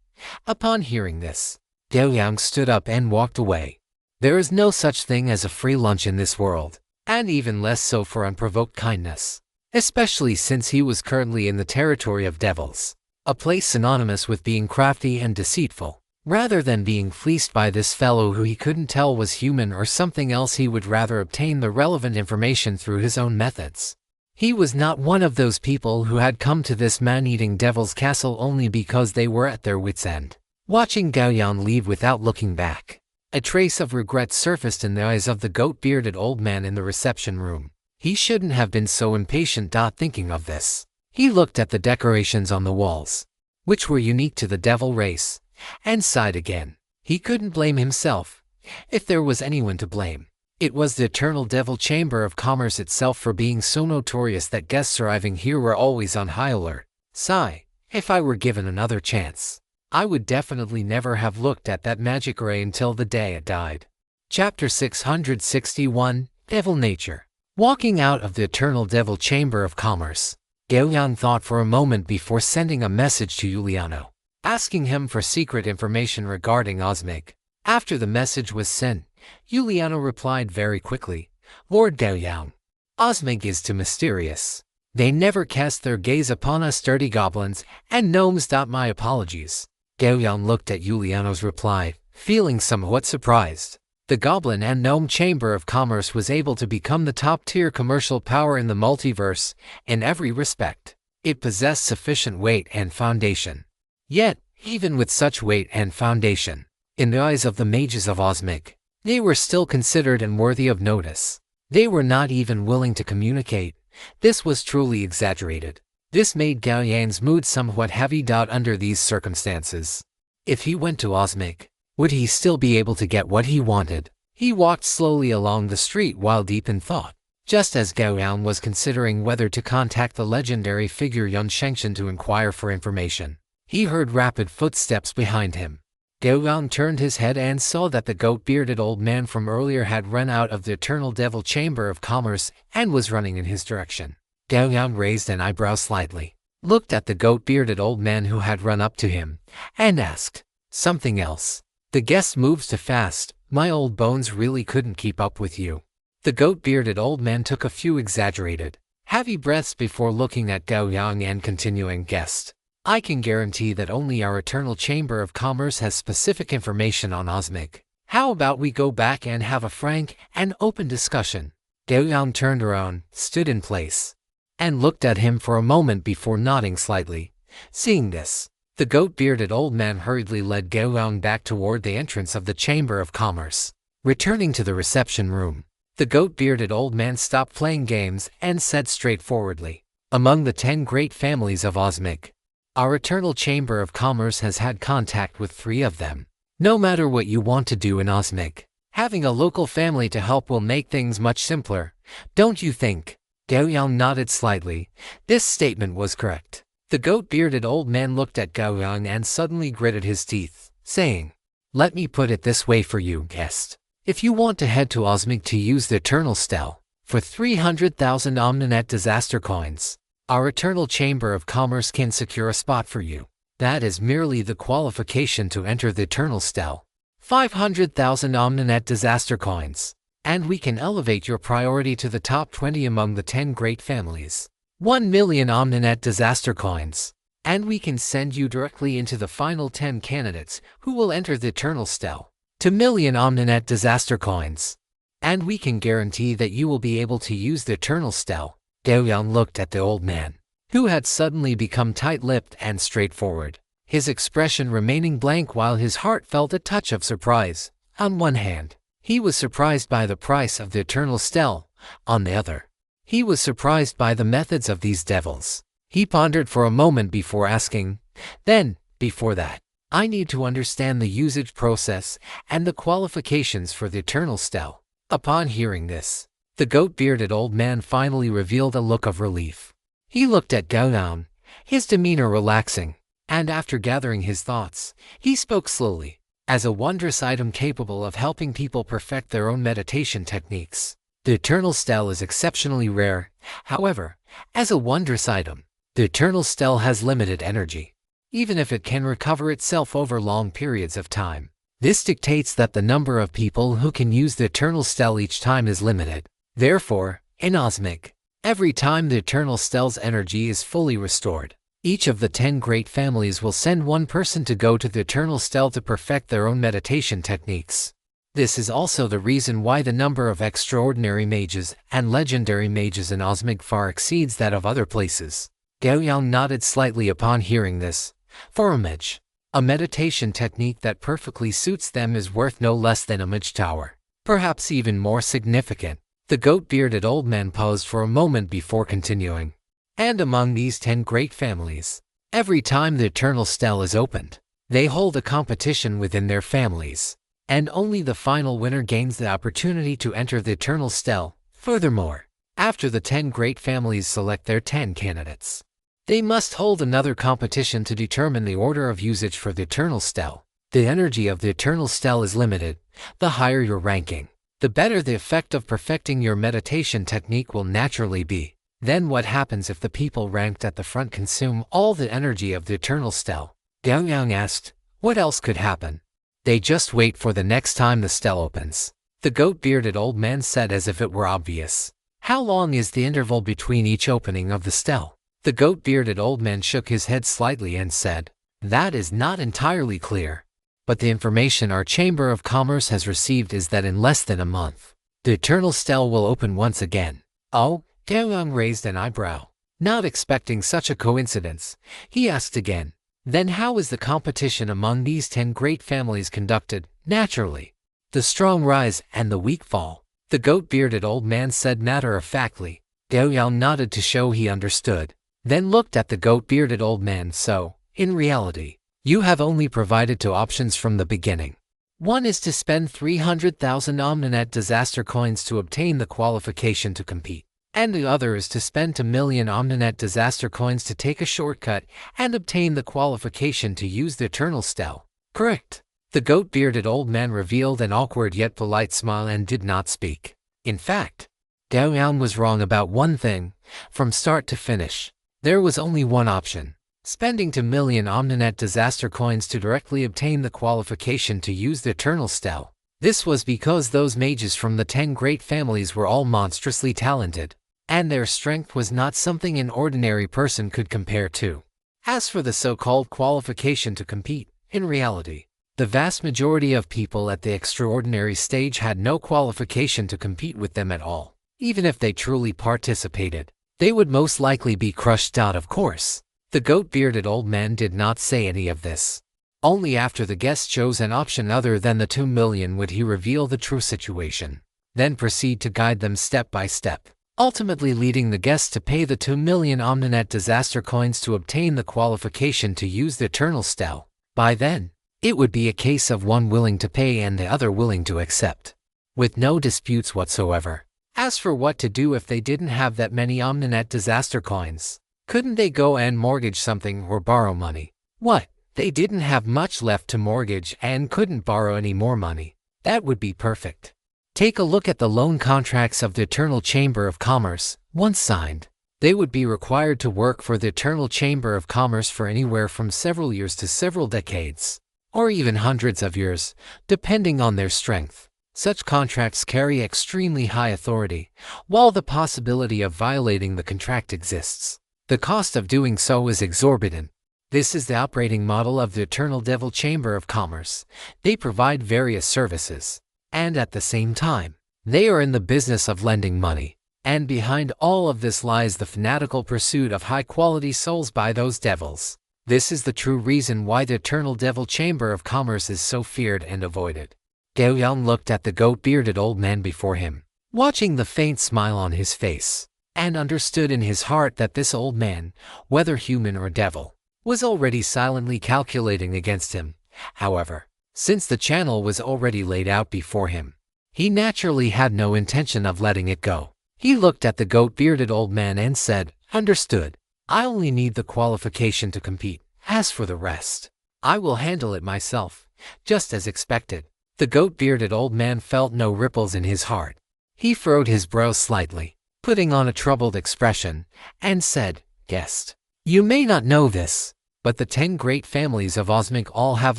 Upon hearing this, Gao Yang stood up and walked away. There is no such thing as a free lunch in this world, and even less so for unprovoked kindness, especially since he was currently in the territory of devils, a place synonymous with being crafty and deceitful. Rather than being fleeced by this fellow who he couldn't tell was human or something else, he would rather obtain the relevant information through his own methods. He was not one of those people who had come to this man-eating devil's castle only because they were at their wits' end. Watching Gao Yang leave without looking back, a trace of regret surfaced in the eyes of the goat-bearded old man in the reception room. He shouldn't have been so impatient. Thinking of this, he looked at the decorations on the walls, which were unique to the devil race, and sighed again. He couldn't blame himself. If there was anyone to blame, it was the Eternal Devil Chamber of Commerce itself for being so notorious that guests arriving here were always on high alert. Sigh, if I were given another chance, I would definitely never have looked at that magic ray until the day it died. Chapter 661, Devil Nature. Walking out of the Eternal Devil Chamber of Commerce, Gao Yang thought for a moment before sending a message to Giuliano, asking him for secret information regarding Osmig. After the message was sent, Giuliano replied very quickly, "Lord Gao Yang, Osmig is too mysterious. They never cast their gaze upon us dirty goblins and gnomes. My apologies." Gao Yang looked at Giuliano's reply, feeling somewhat surprised. The Goblin and Gnome Chamber of Commerce was able to become the top-tier commercial power in the multiverse in every respect. It possessed sufficient weight and foundation. Yet, even with such weight and foundation, in the eyes of the mages of Osmig, they were still considered unworthy of notice. They were not even willing to communicate. This was truly exaggerated. This made Gao Yang's mood somewhat heavy. Under these circumstances, if he went to Osmig, would he still be able to get what he wanted? He walked slowly along the street while deep in thought. Just as Gao Yang was considering whether to contact the legendary figure Yun Shengshan to inquire for information, he heard rapid footsteps behind him. Gao Yang turned his head and saw that the goat-bearded old man from earlier had run out of the Eternal Devil Chamber of Commerce and was running in his direction. Gao Yang raised an eyebrow slightly, looked at the goat-bearded old man who had run up to him, and asked, "Something else?" The guest moves too fast. My old bones really couldn't keep up with you. The goat-bearded old man took a few exaggerated, heavy breaths before looking at Gao Yang and continuing, guest. I can guarantee that only our Eternal Chamber of Commerce has specific information on Osmic. How about we go back and have a frank and open discussion? Gao Yang turned around, stood in place, and looked at him for a moment before nodding slightly. Seeing this, the goat-bearded old man hurriedly led Gao Yang back toward the entrance of the Chamber of Commerce. Returning to the reception room, the goat-bearded old man stopped playing games and said straightforwardly, among the 10 great families of Osmic, our Eternal Chamber of Commerce has had contact with 3 of them. No matter what you want to do in Osmic, having a local family to help will make things much simpler, don't you think? Gao Yang nodded slightly. This statement was correct. The goat-bearded old man looked at Gao Yang and suddenly gritted his teeth, saying, let me put it this way for you, guest. If you want to head to Osmic to use the Eternal Stele, for 300,000 Omninet disaster coins, our Eternal Chamber of Commerce can secure a spot for you. That is merely the qualification to enter the Eternal Stele. 500,000 Omninet disaster coins, and we can elevate your priority to the top 20 among the 10 great families. 1 million Omninet disaster coins, and we can send you directly into the final 10 candidates who will enter the Eternal Stele. 2 million Omninet disaster coins, and we can guarantee that you will be able to use the Eternal Stele. Gao Yang looked at the old man, who had suddenly become tight-lipped and straightforward, his expression remaining blank while his heart felt a touch of surprise. On one hand, he was surprised by the price of the Eternal Stele. On the other, he was surprised by the methods of these devils. He pondered for a moment before asking, then, before that, I need to understand the usage process and the qualifications for the Eternal Stele. Upon hearing this, the goat-bearded old man finally revealed a look of relief. He looked at Gao Yang, his demeanor relaxing, and after gathering his thoughts, he spoke slowly. As a wondrous item capable of helping people perfect their own meditation techniques, the Eternal Stele is exceptionally rare. However, as a wondrous item, the Eternal Stele has limited energy, even if it can recover itself over long periods of time. This dictates that the number of people who can use the Eternal Stele each time is limited. Therefore, in Osmic, every time the Eternal Stele's energy is fully restored, each of the 10 great families will send one person to go to the Eternal Stele to perfect their own meditation techniques. This is also the reason why the number of extraordinary mages and legendary mages in Osmic far exceeds that of other places. Gao Yang nodded slightly upon hearing this. For a mage, a meditation technique that perfectly suits them is worth no less than a mage tower. Perhaps even more significant. The goat-bearded old man paused for a moment before continuing. And among these 10 great families, every time the Eternal Stele is opened, they hold a competition within their families, and only the final winner gains the opportunity to enter the Eternal Stele. Furthermore, after the 10 great families select their 10 candidates, they must hold another competition to determine the order of usage for the Eternal Stele. The energy of the Eternal Stele is limited. The higher your ranking, the better the effect of perfecting your meditation technique will naturally be. Then what happens if the people ranked at the front consume all the energy of the Eternal Stele? Gao Yang asked. What else could happen? They just wait for the next time the stele opens. The goat-bearded old man said as if it were obvious. How long is the interval between each opening of the stele? The goat-bearded old man shook his head slightly and said, that is not entirely clear. But the information our Chamber of Commerce has received is that in less than a month, the Eternal Stele will open once again. Oh? Gao Yang raised an eyebrow. Not expecting such a coincidence, he asked again, then how is the competition among these 10 great families conducted? Naturally. The strong rise and the weak fall, the goat-bearded old man said matter-of-factly. Gao Yang nodded to show he understood, then looked at the goat-bearded old man. So, in reality, you have only provided 2 options from the beginning. One is to spend 300,000 Omninet disaster coins to obtain the qualification to compete, and the other is to spend 2 million Omninet disaster coins to take a shortcut and obtain the qualification to use the Eternal Stele. Correct. The goat-bearded old man revealed an awkward yet polite smile and did not speak. In fact, Gao Yang was wrong about one thing. From start to finish, there was only one option. spending 2 million Omninet disaster coins to directly obtain the qualification to use the Eternal Stele. This was because those mages from the 10 great families were all monstrously talented, and their strength was not something an ordinary person could compare to. As for the so-called qualification to compete, in reality, the vast majority of people at the extraordinary stage had no qualification to compete with them at all. Even if they truly participated, they would most likely be crushed out, of course. The goat-bearded old man did not say any of this. Only after the guest chose an option other than the 2 million would he reveal the true situation, then proceed to guide them step by step, ultimately leading the guests to pay the 2 million Omninet disaster coins to obtain the qualification to use the Eternal Stele. By then, it would be a case of one willing to pay and the other willing to accept, with no disputes whatsoever. As for what to do if they didn't have that many Omninet disaster coins, couldn't they go and mortgage something or borrow money? What? They didn't have much left to mortgage and couldn't borrow any more money. That would be perfect. Take a look at the loan contracts of the Eternal Chamber of Commerce. Once signed, they would be required to work for the Eternal Chamber of Commerce for anywhere from several years to several decades, or even hundreds of years, depending on their strength. Such contracts carry extremely high authority, while the possibility of violating the contract exists. The cost of doing so is exorbitant. This is the operating model of the Eternal Devil Chamber of Commerce. They provide various services, and at the same time, they are in the business of lending money. And behind all of this lies the fanatical pursuit of high-quality souls by those devils. This is the true reason why the Eternal Devil Chamber of Commerce is so feared and avoided. Gao Yang looked at the goat-bearded old man before him, watching the faint smile on his face, and understood in his heart that this old man, whether human or devil, was already silently calculating against him. However, since the channel was already laid out before him, he naturally had no intention of letting it go. He looked at the goat-bearded old man and said, "Understood. I only need the qualification to compete. As for the rest, I will handle it myself." Just as expected, the goat-bearded old man felt no ripples in his heart. He furrowed his brows slightly, putting on a troubled expression, and said, "Guest, you may not know this, but the 10 great families of Osmic all have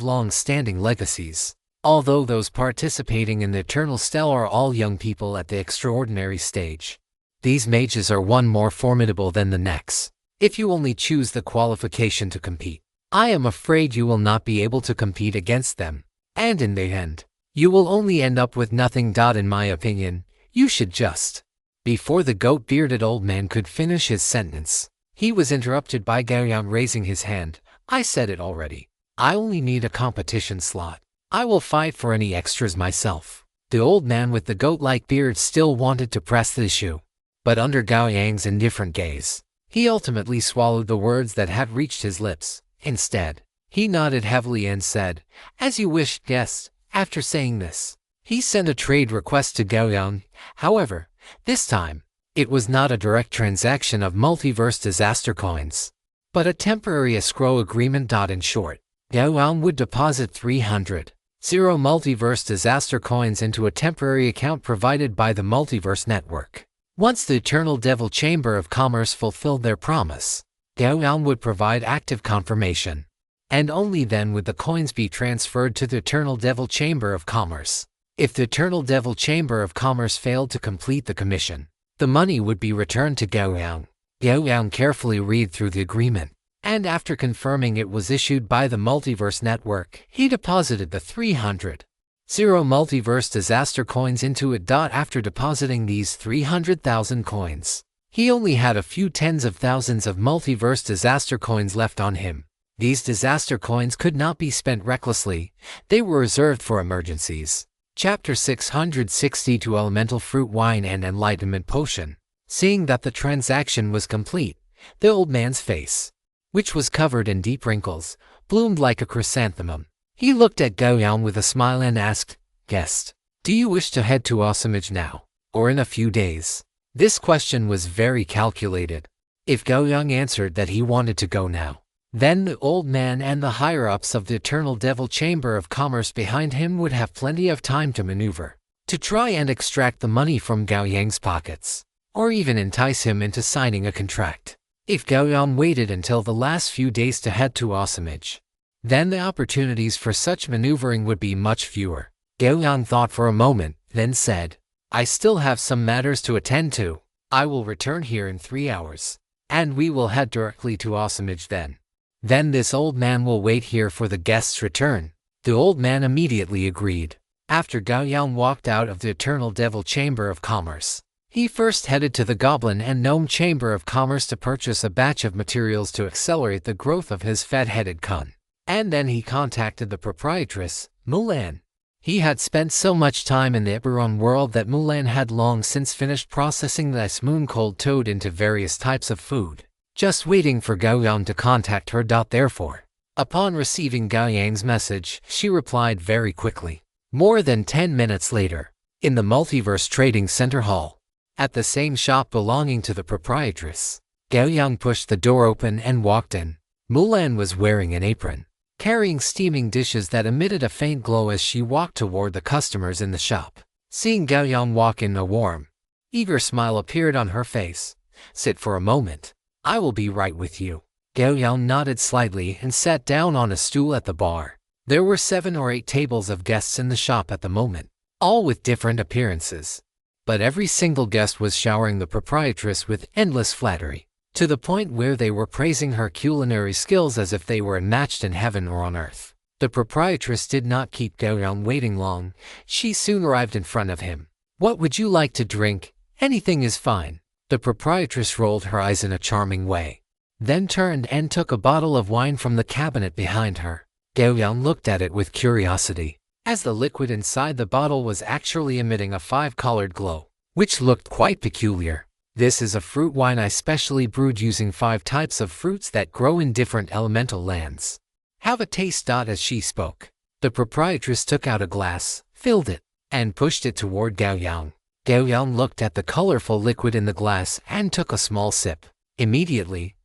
long-standing legacies. Although those participating in the Eternal Stele are all young people at the extraordinary stage, these mages are one more formidable than the next. If you only choose the qualification to compete, I am afraid you will not be able to compete against them, and in the end, you will only end up with nothing. In my opinion, you should just..." Before the goat-bearded old man could finish his sentence, he was interrupted by Gao Yang raising his hand. "I said it already. I only need a competition slot. I will fight for any extras myself." The old man with the goat-like beard still wanted to press the issue, but under Gao Yang's indifferent gaze, he ultimately swallowed the words that had reached his lips. Instead, he nodded heavily and said, "As you wish, guest." After saying this, he sent a trade request to Gao Yang. However, this time, it was not a direct transaction of multiverse disaster coins, but a temporary escrow agreement. In short, Gao Yang would deposit 300 multiverse disaster coins into a temporary account provided by the Multiverse Network. Once the Eternal Devil Chamber of Commerce fulfilled their promise, Gao Yang would provide active confirmation, and only then would the coins be transferred to the Eternal Devil Chamber of Commerce. If the Eternal Devil Chamber of Commerce failed to complete the commission, the money would be returned to Gao Yang. Gao Yang carefully read through the agreement, and after confirming it was issued by the Multiverse Network, he deposited the 300 multiverse disaster coins into it. After depositing these 300,000 coins, he only had a few tens of thousands of multiverse disaster coins left on him. These disaster coins could not be spent recklessly. They were reserved for emergencies. Chapter 662 Elemental Fruit Wine and Enlightenment Potion. Seeing that the transaction was complete, the old man's face, which was covered in deep wrinkles, bloomed like a chrysanthemum. He looked at Gao Yang with a smile and asked, "Guest, do you wish to head to Osmic now, or in a few days?" This question was very calculated. If Gao Yang answered that he wanted to go now, then the old man and the higher-ups of the Eternal Devil Chamber of Commerce behind him would have plenty of time to maneuver, to try and extract the money from Gao Yang's pockets, or even entice him into signing a contract. If Gao Yang waited until the last few days to head to awakens, then the opportunities for such maneuvering would be much fewer. Gao Yang thought for a moment, then said, I still have some matters to attend to. I will return here in 3 hours, and we will head directly to awakens then. Then this old man will wait here for the guest's return. The old man immediately agreed. After Gao Yang walked out of the Eternal Devil Chamber of Commerce, he first headed to the Goblin and Gnome Chamber of Commerce to purchase a batch of materials to accelerate the growth of his fat-headed kun. And then he contacted the proprietress, Mulan. He had spent so much time in the Eberron world that Mulan had long since finished processing the ice moon cold toad into various types of food, just waiting for Gao Yang to contact her. Therefore, upon receiving Gao Yang's message, she replied very quickly. More than 10 minutes later, in the Multiverse Trading Center Hall, at the same shop belonging to the proprietress, Gao Yang pushed the door open and walked in. Mulan was wearing an apron, carrying steaming dishes that emitted a faint glow as she walked toward the customers in the shop. Seeing Gao Yang walk in, a warm, eager smile appeared on her face. Sit for a moment. I will be right with you. Gao Yang nodded slightly and sat down on a stool at the bar. There were 7 or 8 tables of guests in the shop at the moment, all with different appearances. But every single guest was showering the proprietress with endless flattery, to the point where they were praising her culinary skills as if they were unmatched in heaven or on earth. The proprietress did not keep Gao Yang waiting long. She soon arrived in front of him. What would you like to drink? Anything is fine. The proprietress rolled her eyes in a charming way, then turned and took a bottle of wine from the cabinet behind her. Gao Yang looked at it with curiosity, as the liquid inside the bottle was actually emitting a 5-colored glow, which looked quite peculiar. This is a fruit wine I specially brewed using 5 types of fruits that grow in different elemental lands. Have a taste. As she spoke, the proprietress took out a glass, filled it, and pushed it toward Gao Yang. Gao Yang looked at the colorful liquid in the glass and took a small sip. Immediately,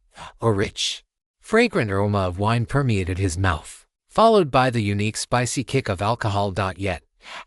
a rich, fragrant aroma of wine permeated his mouth, followed by the unique spicy kick of alcohol. Yet,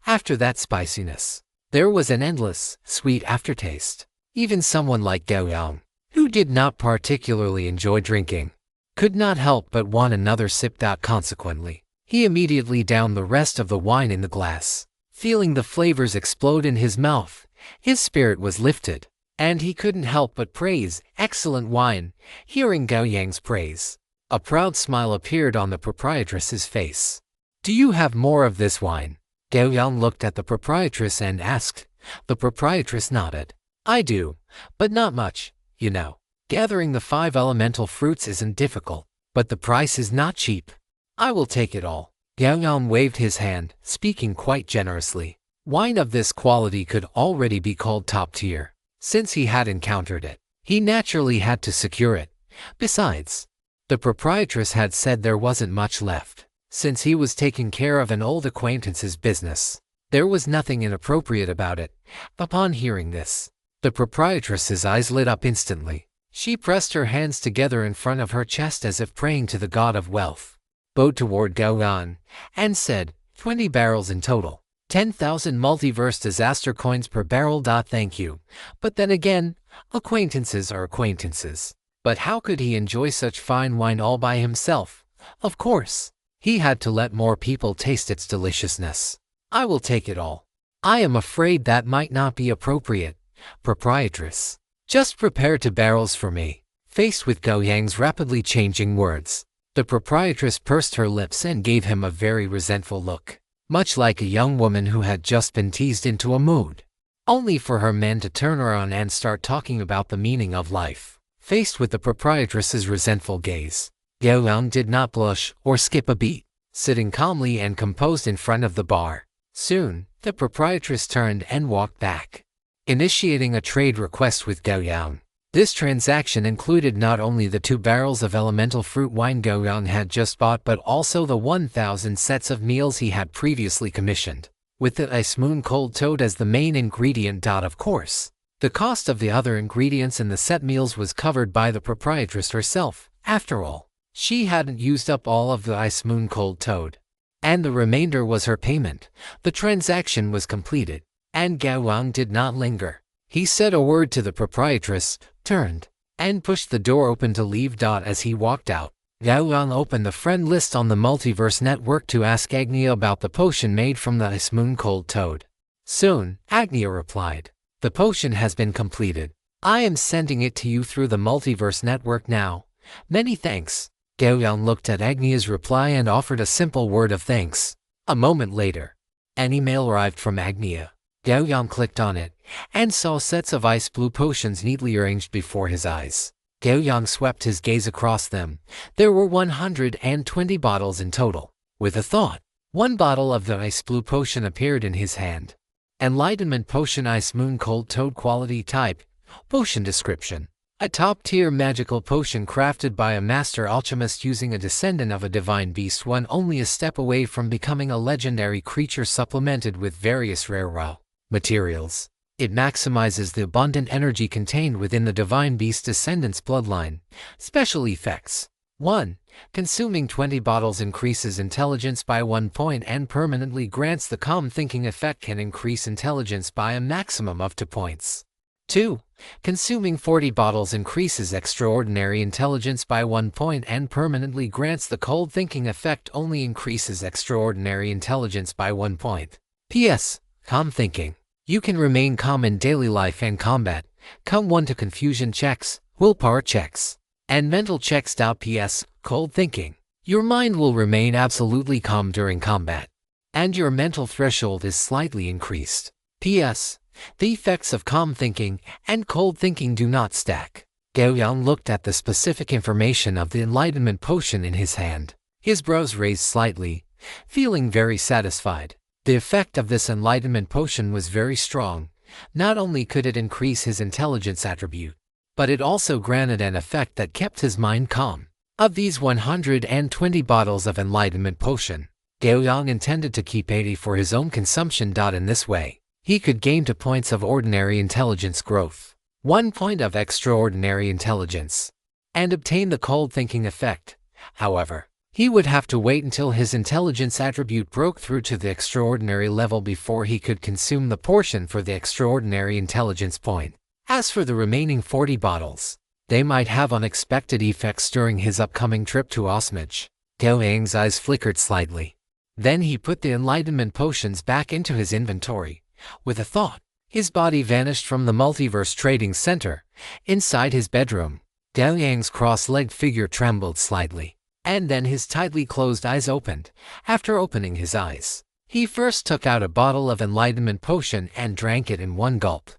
after that spiciness, there was an endless, sweet aftertaste. Even someone like Gao Yang, who did not particularly enjoy drinking, could not help but want another sip. Consequently, he immediately downed the rest of the wine in the glass. Feeling the flavors explode in his mouth, his spirit was lifted, and he couldn't help but praise, excellent wine. Hearing Gao Yang's praise, a proud smile appeared on the proprietress's face. Do you have more of this wine? Gao Yang looked at the proprietress and asked. The proprietress nodded. I do, but not much, you know. Gathering the 5 elemental fruits isn't difficult, but the price is not cheap. I will take it all. Gao Yang waved his hand, speaking quite generously. Wine of this quality could already be called top tier. Since he had encountered it, he naturally had to secure it. Besides, the proprietress had said there wasn't much left. Since he was taking care of an old acquaintance's business, there was nothing inappropriate about it. Upon hearing this, the proprietress's eyes lit up instantly. She pressed her hands together in front of her chest as if praying to the god of wealth, bowed toward Gao Yang, and said, 20 barrels in total. 10,000 multiverse disaster coins per barrel. Thank you. But then again, acquaintances are acquaintances. But how could he enjoy such fine wine all by himself? Of course, he had to let more people taste its deliciousness. I will take it all. I am afraid that might not be appropriate, proprietress. Just prepare 2 barrels for me. Faced with Gao Yang's rapidly changing words, the proprietress pursed her lips and gave him a very resentful look, much like a young woman who had just been teased into a mood, only for her man to turn around and start talking about the meaning of life. Faced with the proprietress's resentful gaze, Gao Yang did not blush or skip a beat, sitting calmly and composed in front of the bar. Soon, the proprietress turned and walked back, initiating a trade request with Gao Yang. This transaction included not only the 2 barrels of elemental fruit wine Gao Yang had just bought but also the 1,000 sets of meals he had previously commissioned, with the ice moon cold toad as the main ingredient. Of course, the cost of the other ingredients in the set meals was covered by the proprietress herself. After all, she hadn't used up all of the ice moon cold toad, and the remainder was her payment. The transaction was completed, and Gao Yang did not linger. He said a word to the proprietress, turned, and pushed the door open to leave. As he walked out, Gao Yang opened the friend list on the Multiverse Network to ask Agnia about the potion made from the ice moon cold toad. Soon, Agnia replied, "The potion has been completed. I am sending it to you through the Multiverse Network now. Many thanks." Gao Yang looked at Agnia's reply and offered a simple word of thanks. A moment later, an email arrived from Agnia. Gao Yang clicked on it and saw sets of ice blue potions neatly arranged before his eyes. Gao Yang swept his gaze across them. There were 120 bottles in total. With a thought, one bottle of the ice blue potion appeared in his hand. Enlightenment Potion Ice Moon Cold Toad Quality Type. Potion Description: a top-tier magical potion crafted by a master alchemist using a descendant of a divine beast, one only a step away from becoming a legendary creature, supplemented with various rare raw materials. It maximizes the abundant energy contained within the divine beast descendant's bloodline. Special effects: 1. Consuming 20 bottles increases intelligence by 1 point and permanently grants the calm thinking effect, can increase intelligence by a maximum of 2 points. 2. Consuming 40 bottles increases extraordinary intelligence by 1 point and permanently grants the cold thinking effect, only increases extraordinary intelligence by 1 point. P.S. Calm thinking. You can remain calm in daily life and combat. Come 1 to confusion checks, willpower checks, and mental checks. P.S. Cold thinking. Your mind will remain absolutely calm during combat, and your mental threshold is slightly increased. P.S. The effects of calm thinking and cold thinking do not stack. Gao Yang looked at the specific information of the enlightenment potion in his hand. His brows raised slightly, feeling very satisfied. The effect of this enlightenment potion was very strong. Not only could it increase his intelligence attribute, but it also granted an effect that kept his mind calm. Of these 120 bottles of enlightenment potion, Gao Yang intended to keep 80 for his own consumption. In this way, he could gain 2 points of ordinary intelligence growth, 1 point of extraordinary intelligence, and obtain the cold thinking effect. However, he would have to wait until his intelligence attribute broke through to the extraordinary level before he could consume the portion for the extraordinary intelligence point. As for the remaining 40 bottles, they might have unexpected effects during his upcoming trip to Osmage. Gao Yang's eyes flickered slightly. Then he put the enlightenment potions back into his inventory. With a thought, his body vanished from the Multiverse Trading Center. Inside his bedroom, Gao Yang's cross-legged figure trembled slightly, and then his tightly closed eyes opened. After opening his eyes, he first took out a bottle of enlightenment potion and drank it in 1 gulp.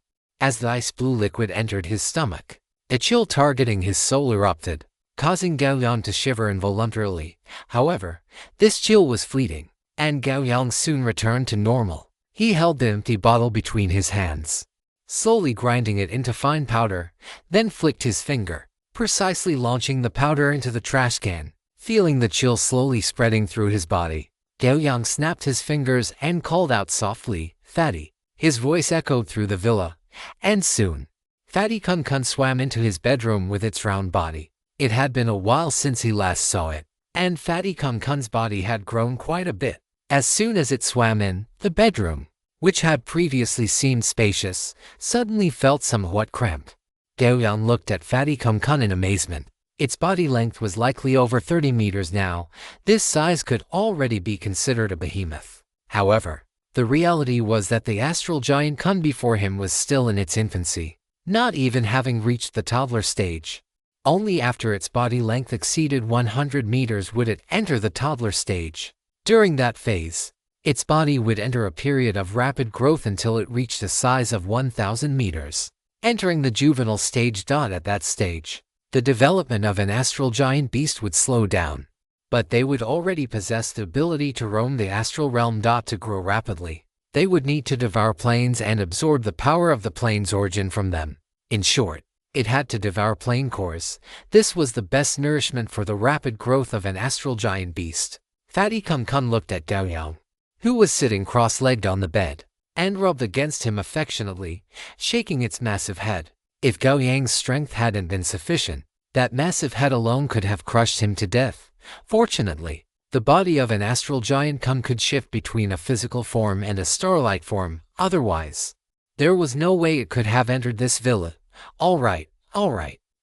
As the ice blue liquid entered his stomach, a chill targeting his soul erupted, causing Gao Yang to shiver involuntarily. However, this chill was fleeting, and Gao Yang soon returned to normal. He held the empty bottle between his hands, slowly grinding it into fine powder, then flicked his finger, precisely launching the powder into the trash can. Feeling the chill slowly spreading through his body, Gao Yang snapped his fingers and called out softly, "Fatty." His voice echoed through the villa, and soon, Fatty Kun Kun swam into his bedroom with its round body. It had been a while since he last saw it, and Fatty Kun Kun's body had grown quite a bit. As soon as it swam in, the bedroom, which had previously seemed spacious, suddenly felt somewhat cramped. Gao Yang looked at Fatty Kun Kun in amazement. Its body length was likely over 30 meters now. This size could already be considered a behemoth. However, the reality was that the astral giant Kun before him was still in its infancy, not even having reached the toddler stage. Only after its body length exceeded 100 meters would it enter the toddler stage. During that phase, its body would enter a period of rapid growth until it reached a size of 1,000 meters, entering the juvenile stage. At that stage, the development of an astral giant beast would slow down, but they would already possess the ability to roam the astral realm. To grow rapidly, they would need to devour planes and absorb the power of the plane's origin from them. In short, it had to devour plane cores. This was the best nourishment for the rapid growth of an astral giant beast. Fatty Kun Kun looked at Gao Yang, who was sitting cross-legged on the bed, and rubbed against him affectionately, shaking its massive head. If Gao Yang's strength hadn't been sufficient, that massive head alone could have crushed him to death. Fortunately, the body of an astral giant Kun could shift between a physical form and a star-like form. Otherwise, there was no way it could have entered this villa. All right.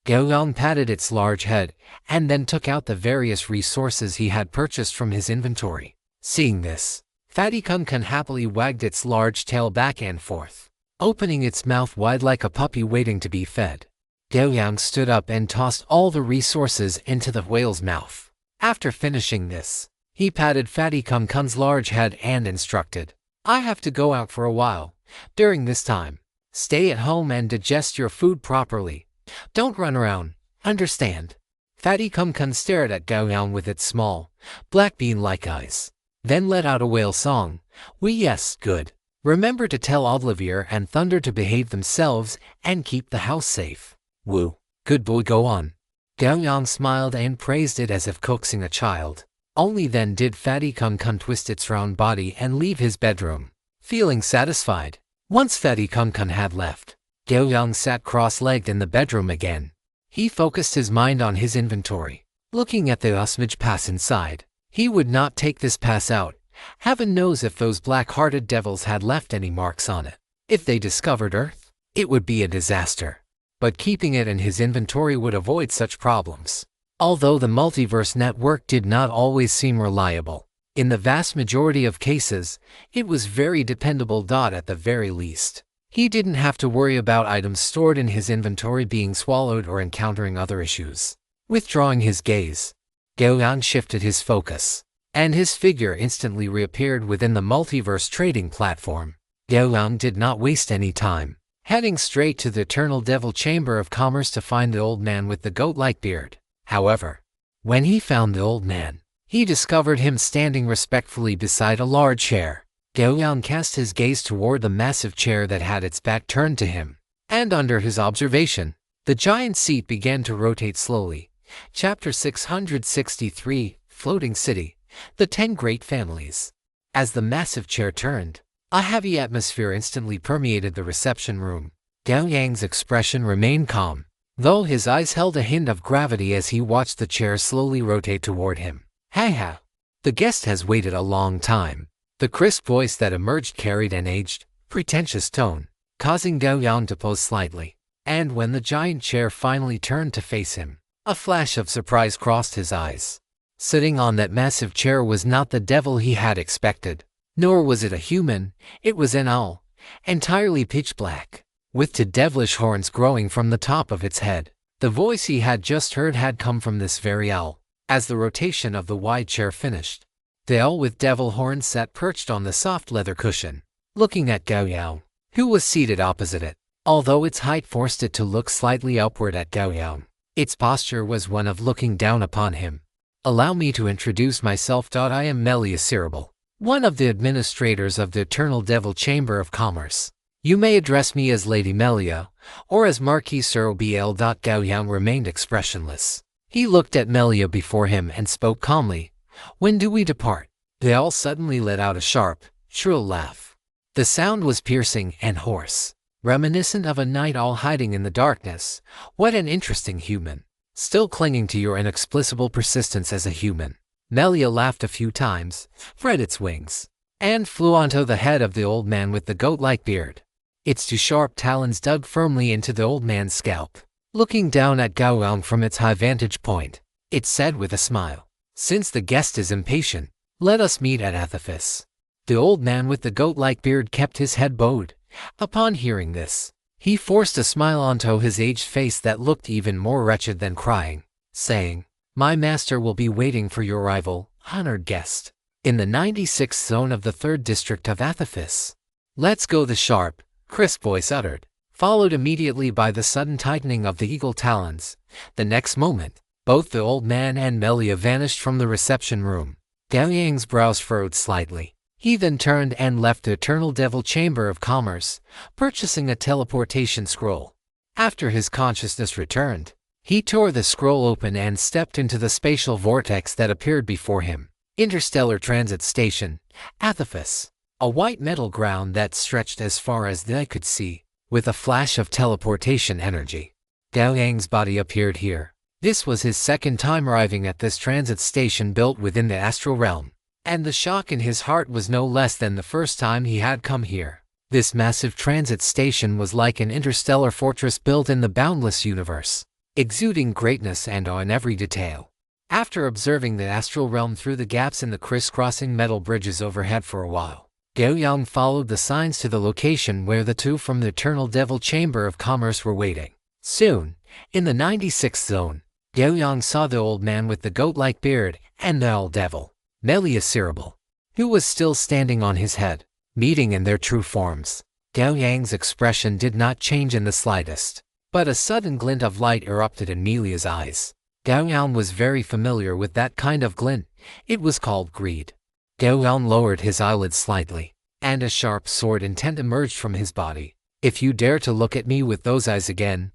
Gao Yang patted its large head, and then took out the various resources he had purchased from his inventory. Seeing this, Fatty Kun happily wagged its large tail back and forth, opening its mouth wide like a puppy waiting to be fed. Gao Yang stood up and tossed all the resources into the whale's mouth. After finishing this, he patted Fatty Kun's large head and instructed, "I have to go out for a while. During this time, stay at home and digest your food properly. Don't run around, understand?" Fatty Kun stared at Gao Yang with its small, black bean-like eyes, then let out a whale song. Yes, good. Remember to tell Olivier and Thunder to behave themselves and keep the house safe." "Woo, good boy, go on." Gao Yang smiled and praised it as if coaxing a child. Only then did Fatty Kun twist its round body and leave his bedroom, feeling satisfied. Once Fatty Kun had left, Gao Yang sat cross-legged in the bedroom again. He focused his mind on his inventory, looking at the usmage pass inside. He would not take this pass out. Heaven knows if those black-hearted devils had left any marks on it. If they discovered Earth, it would be a disaster. But keeping it in his inventory would avoid such problems. Although the multiverse network did not always seem reliable, in the vast majority of cases, it was very dependable. At the very least, he didn't have to worry about items stored in his inventory being swallowed or encountering other issues. Withdrawing his gaze, Gao Yang shifted his focus, and his figure instantly reappeared within the multiverse trading platform. Gao Yang did not waste any time, heading straight to the Eternal Devil Chamber of Commerce to find the old man with the goat-like beard. However, when he found the old man, he discovered him standing respectfully beside a large chair. Gao Yang cast his gaze toward the massive chair that had its back turned to him, and under his observation, the giant seat began to rotate slowly. Chapter 663, Floating City, The 10 Great Families. As the massive chair turned, a heavy atmosphere instantly permeated the reception room. Gao Yang's expression remained calm, though his eyes held a hint of gravity as he watched the chair slowly rotate toward him. "Ha! The guest has waited a long time." The crisp voice that emerged carried an aged, pretentious tone, causing Gao Yang to pose slightly. And when the giant chair finally turned to face him, a flash of surprise crossed his eyes. Sitting on that massive chair was not the devil he had expected, nor was it a human. It was an owl, entirely pitch black, with two devilish horns growing from the top of its head. The voice he had just heard had come from this very owl. As the rotation of the wide chair finished, the owl with devil horns sat perched on the soft leather cushion, looking at Gao Yang, who was seated opposite it. Although its height forced it to look slightly upward at Gao Yang, its posture was one of looking down upon him. "Allow me to introduce myself. I am Melia Cerebral, one of the administrators of the Eternal Devil Chamber of Commerce. You may address me as Lady Melia, or as Marquis Sir Bl. Gao Yang remained expressionless. He looked at Melia before him and spoke calmly. "When do we depart?" The owl suddenly let out a sharp, shrill laugh. The sound was piercing and hoarse, reminiscent of a night owl hiding in the darkness. "What an interesting human. Still clinging to your inexplicable persistence as a human." Melia laughed a few times, spread its wings, and flew onto the head of the old man with the goat-like beard. Its two sharp talons dug firmly into the old man's scalp. Looking down at Gao Yang from its high vantage point, it said with a smile, "Since the guest is impatient, let us meet at Athafis." The old man with the goat-like beard kept his head bowed. Upon hearing this, he forced a smile onto his aged face that looked even more wretched than crying, saying, "My master will be waiting for your arrival, honored guest, in the 96th zone of the 3rd district of Athafis." "Let's go," the sharp, crisp voice uttered, followed immediately by the sudden tightening of the eagle talons. The next moment, both the old man and Melia vanished from the reception room. Gao Yang's brows furrowed slightly. He then turned and left the Eternal Devil Chamber of Commerce, purchasing a teleportation scroll. After his consciousness returned, he tore the scroll open and stepped into the spatial vortex that appeared before him. Interstellar Transit Station, Athafis. A white metal ground that stretched as far as the eye could see, with a flash of teleportation energy. Gao Yang's body appeared here. This was his second time arriving at this transit station built within the astral realm, and the shock in his heart was no less than the first time he had come here. This massive transit station was like an interstellar fortress built in the boundless universe. exuding greatness and awe in every detail. After observing the astral realm through the gaps in the crisscrossing metal bridges overhead for a while, Gao Yang followed the signs to the location where the two from the Eternal Devil Chamber of Commerce were waiting. Soon, in the 96th zone, Gao Yang saw the old man with the goat-like beard and the old devil, Meliusirable, who was still standing on his head, meeting in their true forms. Gao Yang's expression did not change in the slightest, but a sudden glint of light erupted in Melia's eyes. Gao Yang was very familiar with that kind of glint. It was called greed. Gao Yang lowered his eyelids slightly, and a sharp sword intent emerged from his body. If you dare to look at me with those eyes again,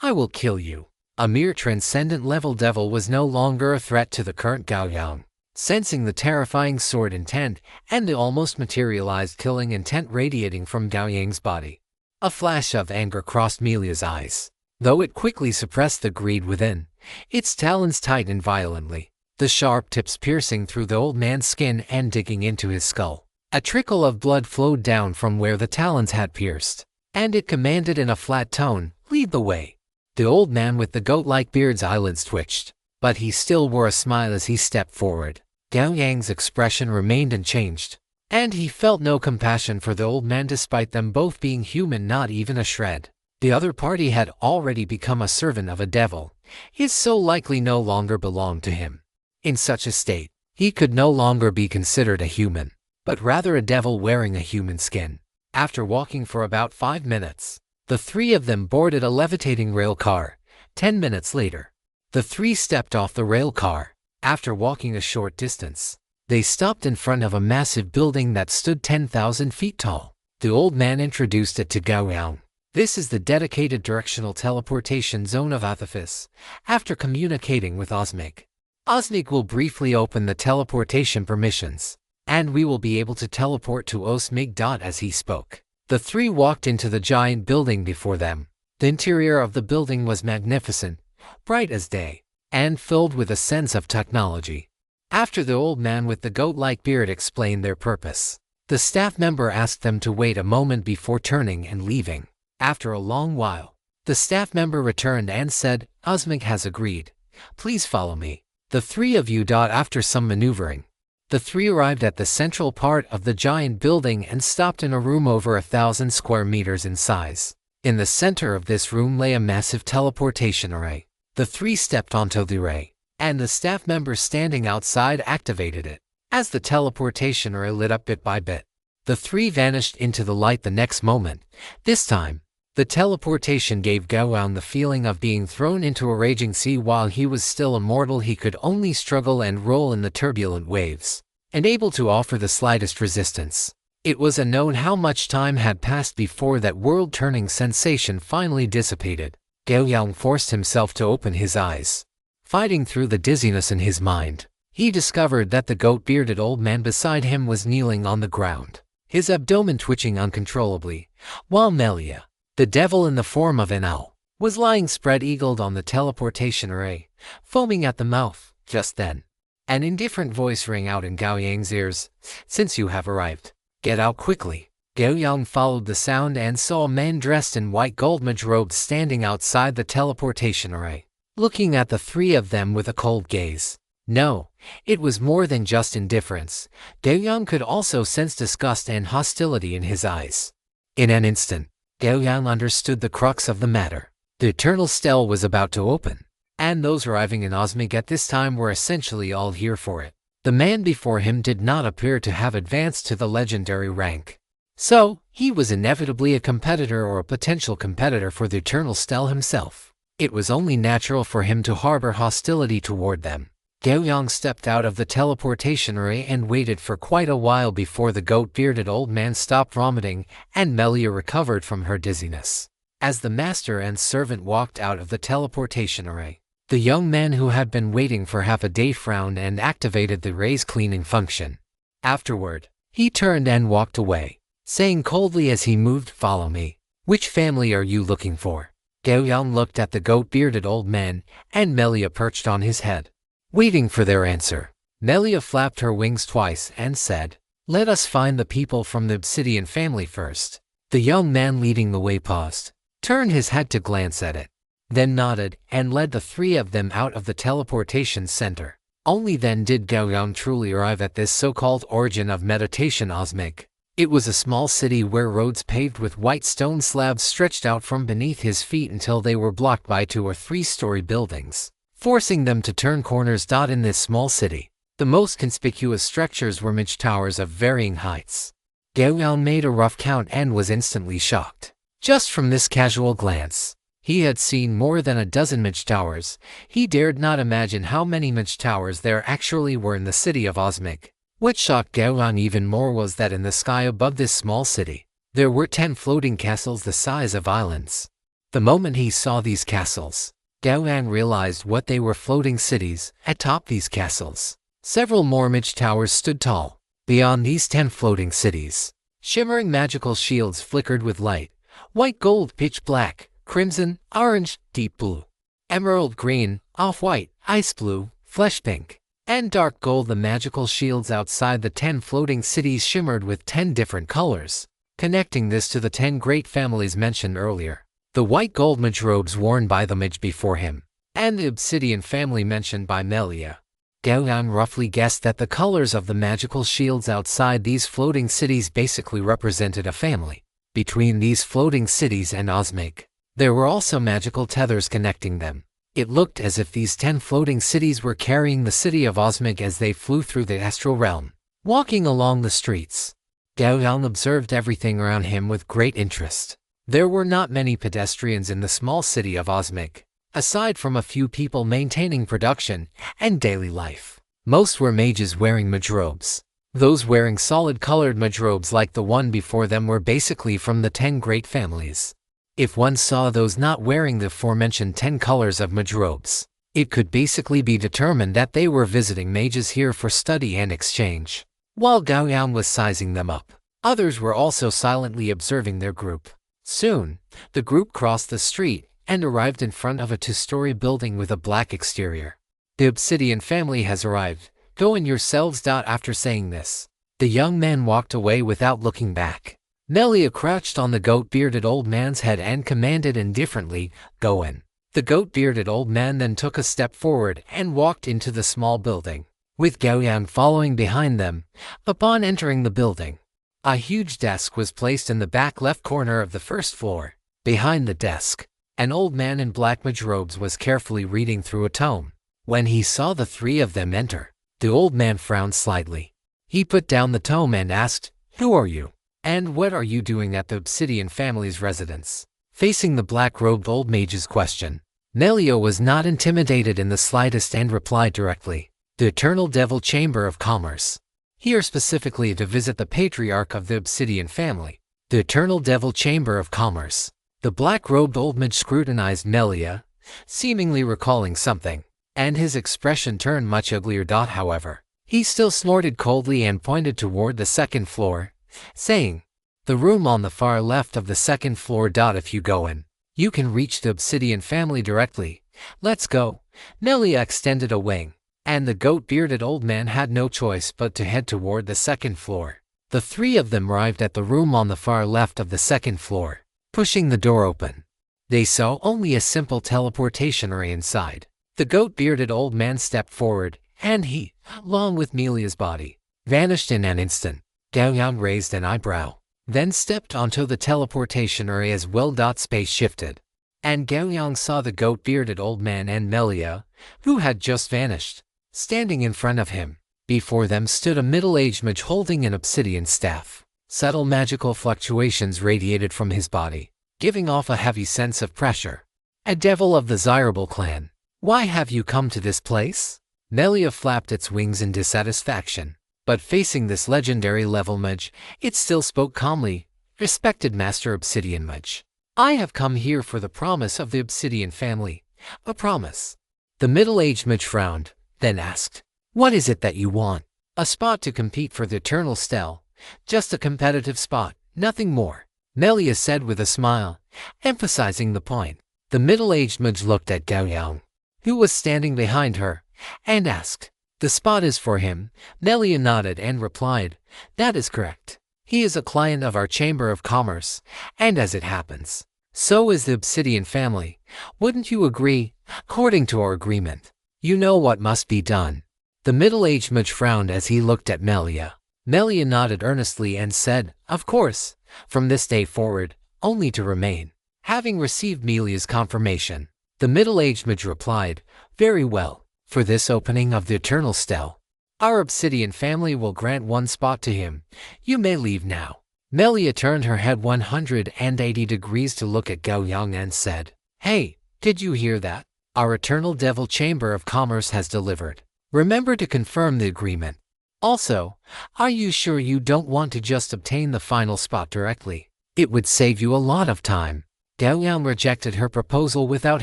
I will kill you. A mere transcendent level devil was no longer a threat to the current Gao Yang. Sensing the terrifying sword intent and the almost materialized killing intent radiating from Gao Yang's body, a flash of anger crossed Melia's eyes. Though it quickly suppressed the greed within, its talons tightened violently, the sharp tips piercing through the old man's skin and digging into his skull. A trickle of blood flowed down from where the talons had pierced, and it commanded in a flat tone, "Lead the way." The old man with the goat-like beard's eyelids twitched, but he still wore a smile as he stepped forward. Gao Yang's expression remained unchanged, and he felt no compassion for the old man despite them both being human, not even a shred. The other party had already become a servant of a devil. His soul likely no longer belonged to him. In such a state, he could no longer be considered a human, but rather a devil wearing a human skin. After walking for about 5 minutes, the three of them boarded a levitating rail car. 10 minutes later, the three stepped off the rail car. After walking a short distance, they stopped in front of a massive building that stood 10,000 feet tall. The old man introduced it to Gao Yang. This is the dedicated directional teleportation zone of Athafis. After communicating with Osmig, Osmig will briefly open the teleportation permissions, and we will be able to teleport to Osmig. As he spoke, the three walked into the giant building before them. The interior of the building was magnificent, bright as day, and filled with a sense of technology. After the old man with the goat-like beard explained their purpose, the staff member asked them to wait a moment before turning and leaving. After a long while, the staff member returned and said, "Osmig has agreed. Please follow me." The three of you. After some maneuvering, the three arrived at the central part of the giant building and stopped in a room over 1,000 square meters in size. In the center of this room lay a massive teleportation array. The three stepped onto the array, and the staff member standing outside activated it. As the teleportation array lit up bit by bit, the three vanished into the light the next moment. This time, the teleportation gave Gao Yang the feeling of being thrown into a raging sea. While he was still immortal, he could only struggle and roll in the turbulent waves, unable to offer the slightest resistance. It was unknown how much time had passed before that world-turning sensation finally dissipated. Gao Yang forced himself to open his eyes. Fighting through the dizziness in his mind, he discovered that the goat-bearded old man beside him was kneeling on the ground, his abdomen twitching uncontrollably, while Melia, the devil in the form of an owl, was lying spread-eagled on the teleportation array, foaming at the mouth. Just then, an indifferent voice rang out in Gao Yang's ears, "Since you have arrived, get out quickly." Gao Yang followed the sound and saw a man dressed in white goldmage robes standing outside the teleportation array, looking at the three of them with a cold gaze. No, it was more than just indifference. Gao Yang could also sense disgust and hostility in his eyes. In an instant, Gao Yang understood the crux of the matter. The eternal stele was about to open, and those arriving in Osmig at this time were essentially all here for it. The man before him did not appear to have advanced to the legendary rank, so he was inevitably a competitor or a potential competitor for the eternal stele himself. It was only natural for him to harbor hostility toward them. Gao Yang stepped out of the teleportation array and waited for quite a while before the goat-bearded old man stopped vomiting and Melia recovered from her dizziness. As the master and servant walked out of the teleportation array, the young man who had been waiting for half a day frowned and activated the array's cleaning function. Afterward, he turned and walked away, saying coldly as he moved, "Follow me. Which family are you looking for?" Gao Yang looked at the goat-bearded old man and Melia perched on his head, waiting for their answer. Melia flapped her wings twice and said, "Let us find the people from the obsidian family first." The young man leading the way paused, turned his head to glance at it, then nodded and led the three of them out of the teleportation center. Only then did Gao Yang truly arrive at this so-called origin of meditation Osmic. It was a small city where roads paved with white stone slabs stretched out from beneath his feet until they were blocked by 2 or 3-story buildings, forcing them to turn corners. In this small city, the most conspicuous structures were midge towers of varying heights. Gao Yang made a rough count and was instantly shocked. Just from this casual glance, he had seen more than a dozen midge towers. He dared not imagine how many midge towers there actually were in the city of Osmic. What shocked Gao Yang even more was that in the sky above this small city, there were 10 floating castles the size of islands. The moment he saw these castles, Gao Yang realized what they were: floating cities. Atop these castles, several more midge towers stood tall. Beyond these 10 floating cities, shimmering magical shields flickered with light: white, gold, pitch black, crimson, orange, deep blue, emerald green, off-white, ice blue, flesh pink, and dark gold. The magical shields outside the 10 floating cities shimmered with 10 different colors, connecting this to the 10 great families mentioned earlier. The white gold midge robes worn by the midge before him, and the obsidian family mentioned by Melia. Gao Yang roughly guessed that the colors of the magical shields outside these floating cities basically represented a family. Between these floating cities and Osmic, there were also magical tethers connecting them. It looked as if these 10 floating cities were carrying the city of Osmic as they flew through the astral realm. Walking along the streets, Gao Yang observed everything around him with great interest. There were not many pedestrians in the small city of Osmic, aside from a few people maintaining production and daily life. Most were mages wearing midge robes. Those wearing solid-colored midge robes like the one before them were basically from the 10 great families. If one saw those not wearing the aforementioned 10 colors of midge robes, it could basically be determined that they were visiting mages here for study and exchange. While Gao Yang was sizing them up, others were also silently observing their group. Soon, the group crossed the street and arrived in front of a 2-story building with a black exterior. The obsidian family has arrived. Go in yourselves. After saying this, the young man walked away without looking back. Melia crouched on the goat-bearded old man's head and commanded indifferently, "Go in." The goat-bearded old man then took a step forward and walked into the small building, with Gao Yang following behind them. Upon entering the building, a huge desk was placed in the back left corner of the first floor. Behind the desk, an old man in black midge robes was carefully reading through a tome. When he saw the 3 of them enter, the old man frowned slightly. He put down the tome and asked, "Who are you? And what are you doing at the obsidian family's residence?" Facing the black-robed old mage's question, Melia was not intimidated in the slightest and replied directly, "The Eternal Devil Chamber of Commerce. Here specifically to visit the patriarch of the obsidian family." The Eternal Devil Chamber of Commerce. The black-robed old mage scrutinized Melia, seemingly recalling something, and his expression turned much uglier. However, he still snorted coldly and pointed toward the 2nd floor, saying, "The room on the far left of the 2nd floor. If you go in, you can reach the obsidian family directly. Let's go." Melia extended a wing, and the goat-bearded old man had no choice but to head toward the 2nd floor. The 3 of them arrived at the room on the far left of the 2nd floor. Pushing the door open, they saw only a simple teleportation array inside. The goat-bearded old man stepped forward, and he, along with Melia's body, vanished in an instant. Gao Yang raised an eyebrow, then stepped onto the teleportation array as well. Space shifted, and Gao Yang saw the goat-bearded old man and Melia, who had just vanished, standing in front of him. Before them stood a middle-aged mage holding an obsidian staff. Subtle magical fluctuations radiated from his body, giving off a heavy sense of pressure. "A devil of the Zyrable clan. Why have you come to this place?" Melia flapped its wings in dissatisfaction, but facing this legendary level mage, it still spoke calmly, "Respected Master Obsidian Mage, I have come here for the promise of the obsidian family." "A promise?" The middle-aged mage frowned, then asked, "What is it that you want?" "A spot to compete for the Eternal Stele. Just a competitive spot, nothing more," Melia said with a smile, emphasizing the point. The middle-aged mage looked at Gao Yang, who was standing behind her, and asked, "The spot is for him?" Melia nodded and replied, "That is correct. He is a client of our Chamber of Commerce, and as it happens, So is the Obsidian family. Wouldn't you agree? According to our agreement, you know what must be done. The middle-aged mage frowned as he looked at Melia. Melia nodded earnestly and said, "Of course, from this day forward, only to remain." Having received Melia's confirmation, the middle-aged mage replied, "Very well. For this opening of the Eternal Stele, our Obsidian family will grant one spot to him. You may leave now." Melia turned her head 180 degrees to look at Gao Yang and said, "Hey, did you hear that? Our Eternal Devil Chamber of Commerce has delivered. Remember to confirm the agreement. Also, are you sure you don't want to just obtain the final spot directly? It would save you a lot of time." Gao Yang rejected her proposal without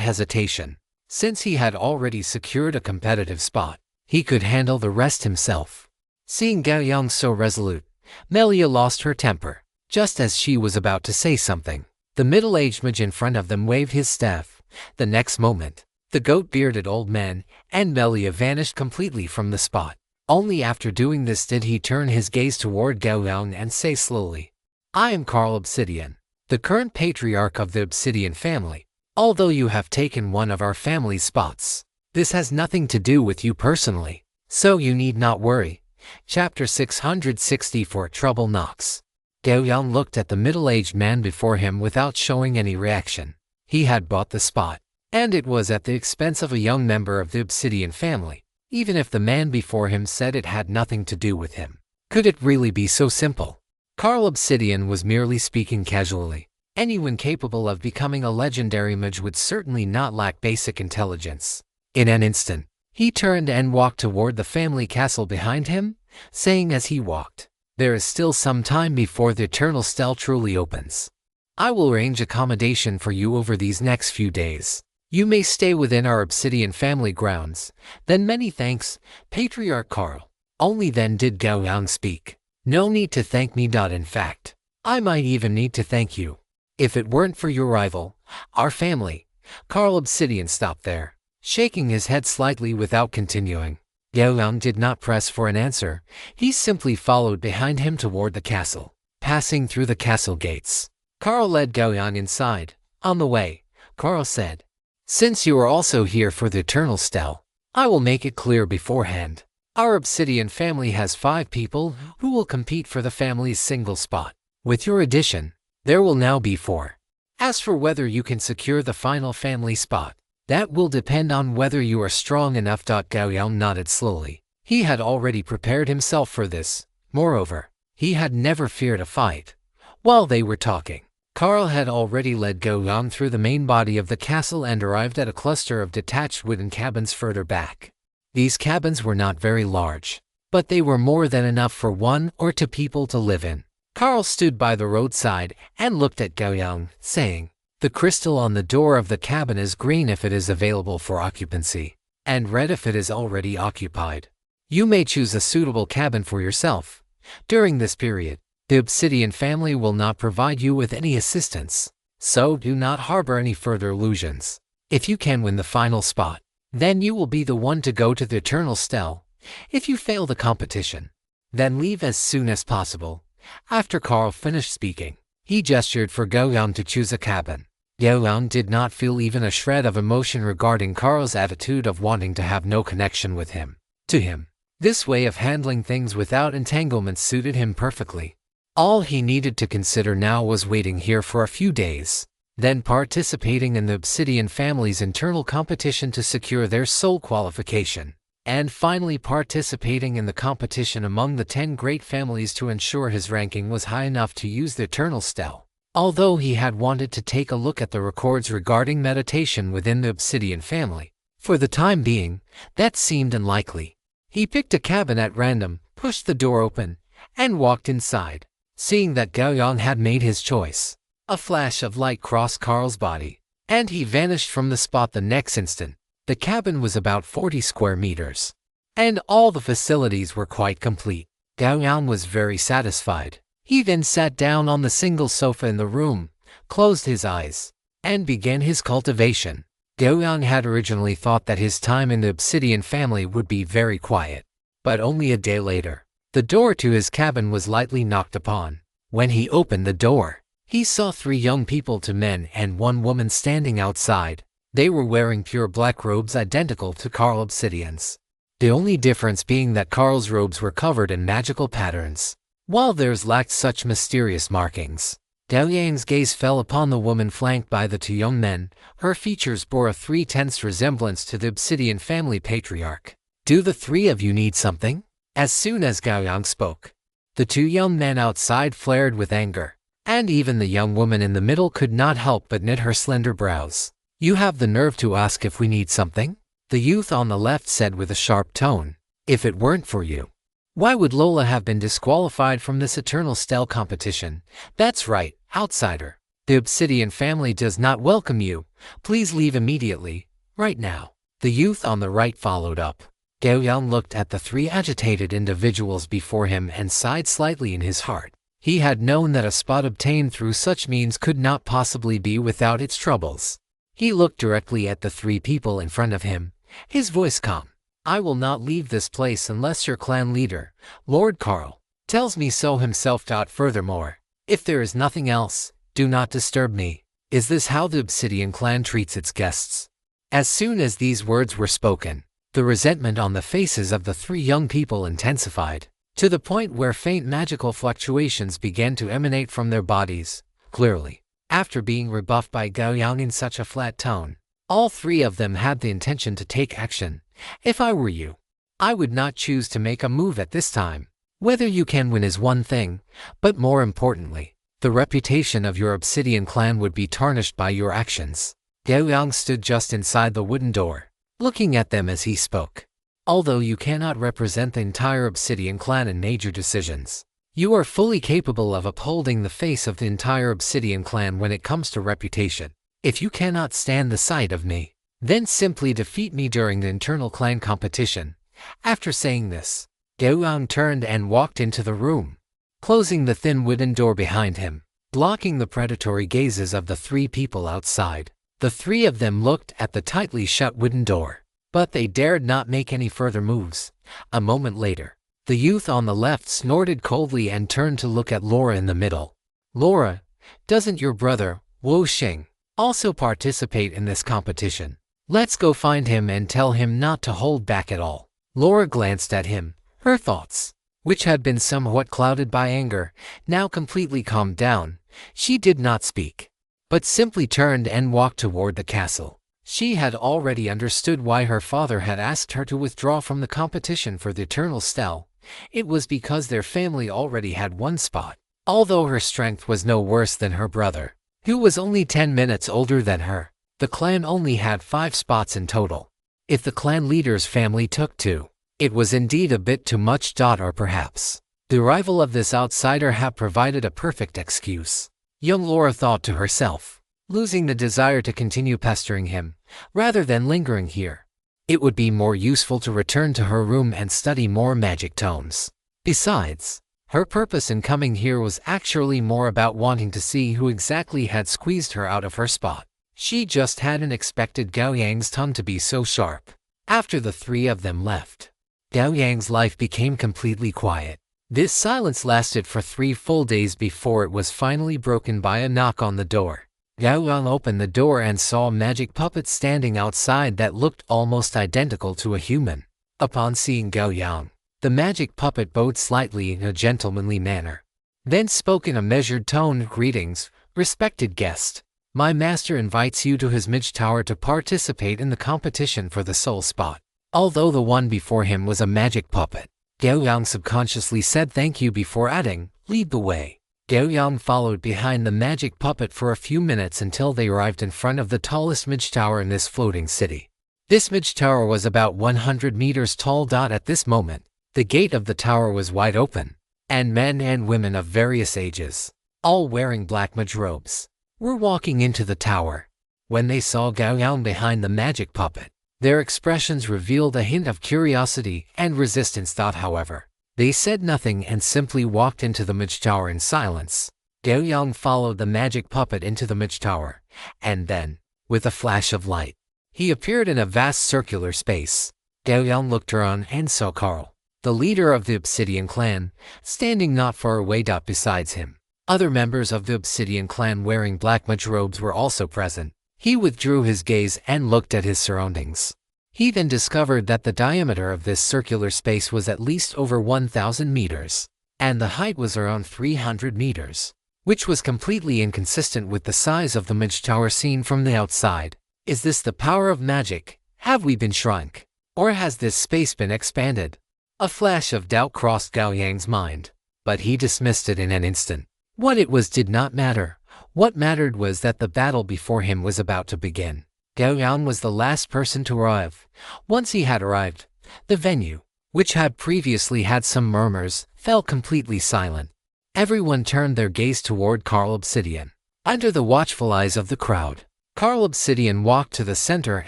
hesitation. Since he had already secured a competitive spot, he could handle the rest himself. Seeing Gao Yang so resolute, Melia lost her temper. Just as she was about to say something, the middle-aged mage in front of them waved his staff. The next moment, the goat-bearded old man and Melia vanished completely from the spot. Only after doing this did he turn his gaze toward Gao Yang and say slowly, "I am Carl Obsidian, the current patriarch of the Obsidian family. Although you have taken one of our family's spots, this has nothing to do with you personally, so you need not worry." Chapter 664 Trouble Knocks. Gao Yang looked at the middle-aged man before him without showing any reaction. He had bought the spot, and it was at the expense of a young member of the Obsidian family. Even if the man before him said it had nothing to do with him, could it really be so simple? Carl Obsidian was merely speaking casually. Anyone capable of becoming a legendary mage would certainly not lack basic intelligence. In an instant, he turned and walked toward the family castle behind him, saying as he walked, "There is still some time before the Eternal Stele truly opens. I will arrange accommodation for you over these next few days. You may stay within our Obsidian family grounds." "Then many thanks, Patriarch Carl." Only then did Gao Yang speak. "No need to thank me. In fact, I might even need to thank you. If it weren't for your rival, our family." Carl Obsidian stopped there, shaking his head slightly without continuing. Gao Yang did not press for an answer. He simply followed behind him toward the castle. Passing through the castle gates, Carl led Gao Yang inside. On the way, Carl said, "Since you are also here for the Eternal Stele, I will make it clear beforehand. Our Obsidian family has 5 people who will compete for the family's single spot. With your addition, there will now be 4. As for whether you can secure the final family spot, that will depend on whether you are strong enough." Gao Yang nodded slowly. He had already prepared himself for this. Moreover, he had never feared a fight. While they were talking, Carl had already led Gao Yang through the main body of the castle and arrived at a cluster of detached wooden cabins further back. These cabins were not very large, but they were more than enough for 1 or 2 people to live in. Carl stood by the roadside and looked at Gao Yang, saying, "The crystal on the door of the cabin is green if it is available for occupancy, and red if it is already occupied. You may choose a suitable cabin for yourself. During this period, the Obsidian family will not provide you with any assistance, so do not harbor any further illusions. If you can win the final spot, then you will be the one to go to the Eternal Stele. If you fail the competition, then leave as soon as possible." After Carl finished speaking, he gestured for Gao Yang to choose a cabin. Gao Yang did not feel even a shred of emotion regarding Carl's attitude of wanting to have no connection with him. To him, this way of handling things without entanglements suited him perfectly. All he needed to consider now was waiting here for a few days, then participating in the Obsidian family's internal competition to secure their sole qualification, and finally participating in the competition among the 10 great families to ensure his ranking was high enough to use the Eternal Stele. Although he had wanted to take a look at the records regarding meditation within the Obsidian family, for the time being, that seemed unlikely. He picked a cabin at random, pushed the door open, and walked inside. Seeing that Gao Yang had made his choice, a flash of light crossed Carl's body, and he vanished from the spot the next instant. The cabin was about 40 square meters, and all the facilities were quite complete. Gao Yang was very satisfied. He then sat down on the single sofa in the room, closed his eyes, and began his cultivation. Gao Yang had originally thought that his time in the Obsidian family would be very quiet, but only a day later, the door to his cabin was lightly knocked upon. When he opened the door, He saw 3 young people, 2 men and 1 woman, standing outside. They were wearing pure black robes identical to Carl Obsidian's. The only difference being that Carl's robes were covered in magical patterns, while theirs lacked such mysterious markings. Gao Yang's gaze fell upon the woman flanked by the 2 young men. Her features bore a 3/10 resemblance to the Obsidian family patriarch. "Do the 3 of you need something?" As soon as Gao Yang spoke, the 2 young men outside flared with anger, and even the young woman in the middle could not help but knit her slender brows. "You have the nerve to ask if we need something?" the youth on the left said with a sharp tone. "If it weren't for you, why would Lola have been disqualified from this eternal stele competition? That's right, outsider. The Obsidian family does not welcome you. Please leave immediately, right now." The youth on the right followed up. Gao Yang looked at the 3 agitated individuals before him and sighed slightly in his heart. He had known that a spot obtained through such means could not possibly be without its troubles. He looked directly at the 3 people in front of him, his voice calm. "I will not leave this place unless your clan leader, Lord Carl, tells me so himself. Furthermore, if there is nothing else, do not disturb me." Is this how the Obsidian clan treats its guests? As soon as these words were spoken, the resentment on the faces of the 3 young people intensified, to the point where faint magical fluctuations began to emanate from their bodies. Clearly, after being rebuffed by Gao Yang in such a flat tone, all 3 of them had the intention to take action. "If I were you, I would not choose to make a move at this time. Whether you can win is one thing, but more importantly, the reputation of your Obsidian clan would be tarnished by your actions." Gao Yang stood just inside the wooden door, looking at them as he spoke. "Although you cannot represent the entire Obsidian clan in major decisions, you are fully capable of upholding the face of the entire Obsidian clan when it comes to reputation. If you cannot stand the sight of me, then simply defeat me during the internal clan competition." After saying this, Gao Yang turned and walked into the room, closing the thin wooden door behind him, blocking the predatory gazes of the 3 people outside. The 3 of them looked at the tightly shut wooden door, but they dared not make any further moves. A moment later, the youth on the left snorted coldly and turned to look at Laura in the middle. "Laura, doesn't your brother, Wu Xing, also participate in this competition? Let's go find him and tell him not to hold back at all." Laura glanced at him, her thoughts, which had been somewhat clouded by anger, now completely calmed down. She did not speak, but simply turned and walked toward the castle. She had already understood why her father had asked her to withdraw from the competition for the Eternal Stele. It was because their family already had 1 spot. Although her strength was no worse than her brother, who was only 10 minutes older than her, the clan only had 5 spots in total. If the clan leader's family took 2, it was indeed a bit too much. Or perhaps the arrival of this outsider had provided a perfect excuse. Young Laura thought to herself, losing the desire to continue pestering him. Rather than lingering here, it would be more useful to return to her room and study more magic tomes. Besides, her purpose in coming here was actually more about wanting to see who exactly had squeezed her out of her spot. She just hadn't expected Gao Yang's tongue to be so sharp. After the 3 of them left, Gao Yang's life became completely quiet. This silence lasted for 3 full days before it was finally broken by a knock on the door. Gao Yang opened the door and saw a magic puppet standing outside that looked almost identical to a human. Upon seeing Gao Yang, the magic puppet bowed slightly in a gentlemanly manner, then spoke in a measured tone. "Greetings, respected guest. My master invites you to his midge tower to participate in the competition for the soul spot." Although the one before him was a magic puppet, Gao Yang subconsciously said thank you before adding, "Lead the way." Gao Yang followed behind the magic puppet for a few minutes until they arrived in front of the tallest midge tower in this floating city. This midge tower was about 100 meters tall. At this moment, the gate of the tower was wide open, and men and women of various ages, all wearing black midge robes, were walking into the tower. When they saw Gao Yang behind the magic puppet, their expressions revealed a hint of curiosity and resistance. However, they said nothing and simply walked into the midge tower in silence. Gao Yang followed the magic puppet into the midge tower, and then, with a flash of light, he appeared in a vast circular space. Gao Yang looked around and saw Carl, the leader of the Obsidian clan, standing not far away. Besides him, Other members of the Obsidian clan wearing black mage robes were also present. He withdrew his gaze and looked at his surroundings. He then discovered that the diameter of this circular space was at least over 1,000 meters, and the height was around 300 meters, which was completely inconsistent with the size of the mage tower seen from the outside. Is this the power of magic? Have we been shrunk? Or has this space been expanded? A flash of doubt crossed Gao Yang's mind, but he dismissed it in an instant. What it was did not matter. What mattered was that the battle before him was about to begin. Gao Yang was the last person to arrive. Once he had arrived, the venue, which had previously had some murmurs, fell completely silent. Everyone turned their gaze toward Carl Obsidian. Under the watchful eyes of the crowd, Carl Obsidian walked to the center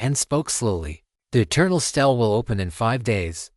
and spoke slowly. The Eternal Stele will open in 5 days.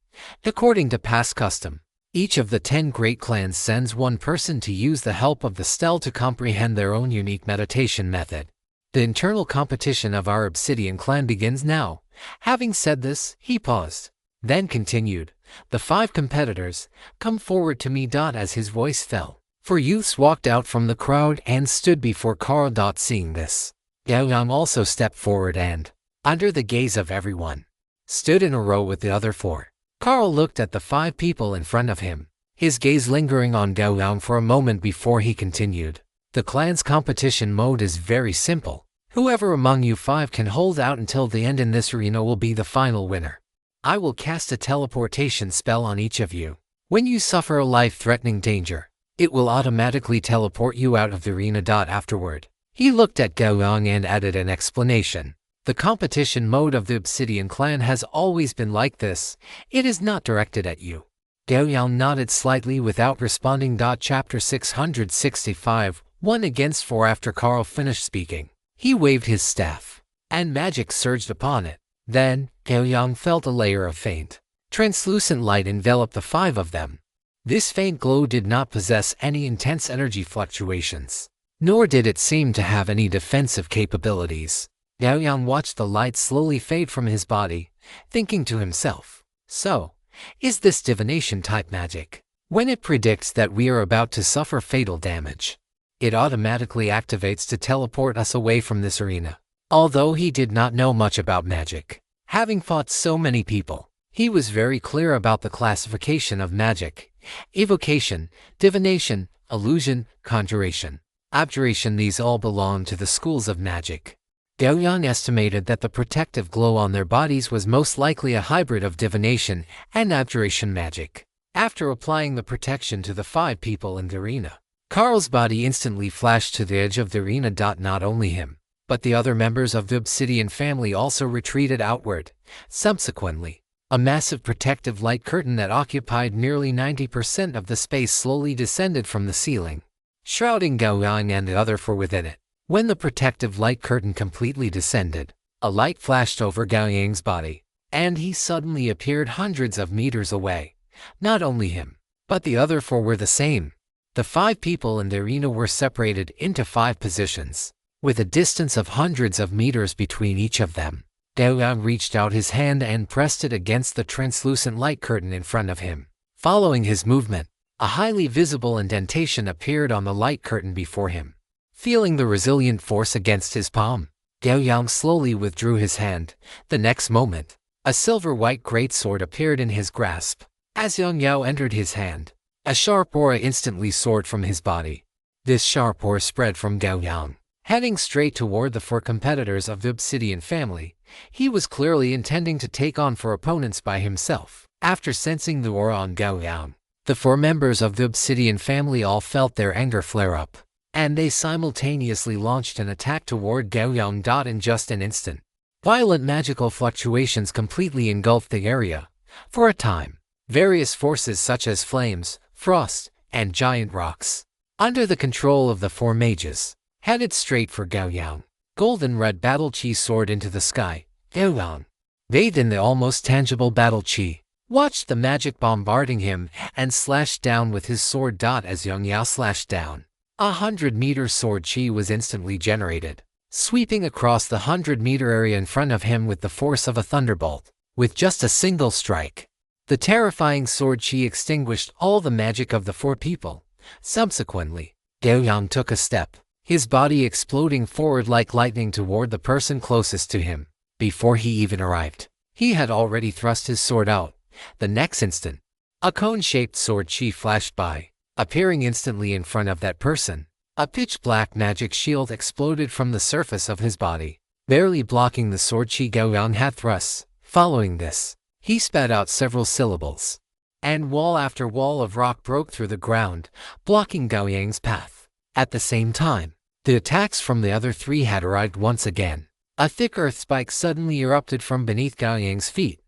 According to past custom, each of the 10 great clans sends one person to use the help of the stele to comprehend their own unique meditation method. The internal competition of our Obsidian clan begins now. Having said this, he paused, then continued, "The 5 competitors, come forward to me." As his voice fell, 4 youths walked out from the crowd and stood before Carl. Seeing this, Gao Yang also stepped forward and, under the gaze of everyone, stood in a row with the other 4. Carl looked at the 5 people in front of him, his gaze lingering on Gao Yang for a moment before he continued. The clan's competition mode is very simple. Whoever among you 5 can hold out until the end in this arena will be the final winner. I will cast a teleportation spell on each of you. When you suffer a life-threatening danger, it will automatically teleport you out of the arena. Afterward, he looked at Gao Yang and added an explanation. The competition mode of the Obsidian clan has always been like this. It is not directed at you. Gao Yang nodded slightly without responding. Chapter 665, 1 against 4. After Carl finished speaking, he waved his staff, and magic surged upon it. Then, Gao Yang felt a layer of faint, translucent light envelop the 5 of them. This faint glow did not possess any intense energy fluctuations, nor did it seem to have any defensive capabilities. Gao Yang watched the light slowly fade from his body, thinking to himself, "So, is this divination-type magic? When it predicts that we are about to suffer fatal damage, it automatically activates to teleport us away from this arena." Although he did not know much about magic, having fought so many people, he was very clear about the classification of magic: evocation, divination, illusion, conjuration, abjuration. These all belong to the schools of magic. Gao Yang estimated that the protective glow on their bodies was most likely a hybrid of divination and abjuration magic. After applying the protection to the 5 people in the arena, Carl's body instantly flashed to the edge of the arena. Not only him, but the other members of the Obsidian family also retreated outward. Subsequently, a massive protective light curtain that occupied nearly 90% of the space slowly descended from the ceiling, shrouding Gao Yang and the other 4 within it. When the protective light curtain completely descended, a light flashed over Gao Yang's body, and he suddenly appeared hundreds of meters away. Not only him, but the other 4 were the same. The 5 people in the arena were separated into 5 positions, with a distance of hundreds of meters between each of them. Gao Yang reached out his hand and pressed it against the translucent light curtain in front of him. Following his movement, a highly visible indentation appeared on the light curtain before him. Feeling the resilient force against his palm, Gao Yang slowly withdrew his hand. The next moment, a silver-white greatsword appeared in his grasp. As Yang Yao entered his hand, a sharp aura instantly soared from his body. This sharp aura spread from Gao Yang, heading straight toward the 4 competitors of the Obsidian family. He was clearly intending to take on 4 opponents by himself. After sensing the aura on Gao Yang, the 4 members of the Obsidian family all felt their anger flare up, and they simultaneously launched an attack toward Gao Yang. In just an instant, violent magical fluctuations completely engulfed the area. For a time, various forces such as flames, frost, and giant rocks, under the control of the 4 mages, headed straight for Gao Yang. Golden red battle chi soared into the sky. Gao Yang, bathed in the almost tangible battle chi, watched the magic bombarding him and slashed down with his sword. As Yang Yao slashed down, 100-meter sword chi was instantly generated, sweeping across the 100-meter area in front of him with the force of a thunderbolt. With just a single strike, the terrifying sword chi extinguished all the magic of the 4 people. Subsequently, Gao Yang took a step, his body exploding forward like lightning toward the person closest to him. Before he even arrived, he had already thrust his sword out. The next instant, a cone-shaped sword chi flashed by, appearing instantly in front of that person. A pitch-black magic shield exploded from the surface of his body, barely blocking the sword chi Gao Yang had thrust. Following this, he spat out several syllables, and wall after wall of rock broke through the ground, blocking Gao Yang's path. At the same time, the attacks from the other three had arrived once again. A thick earth spike suddenly erupted from beneath Gao Yang's feet,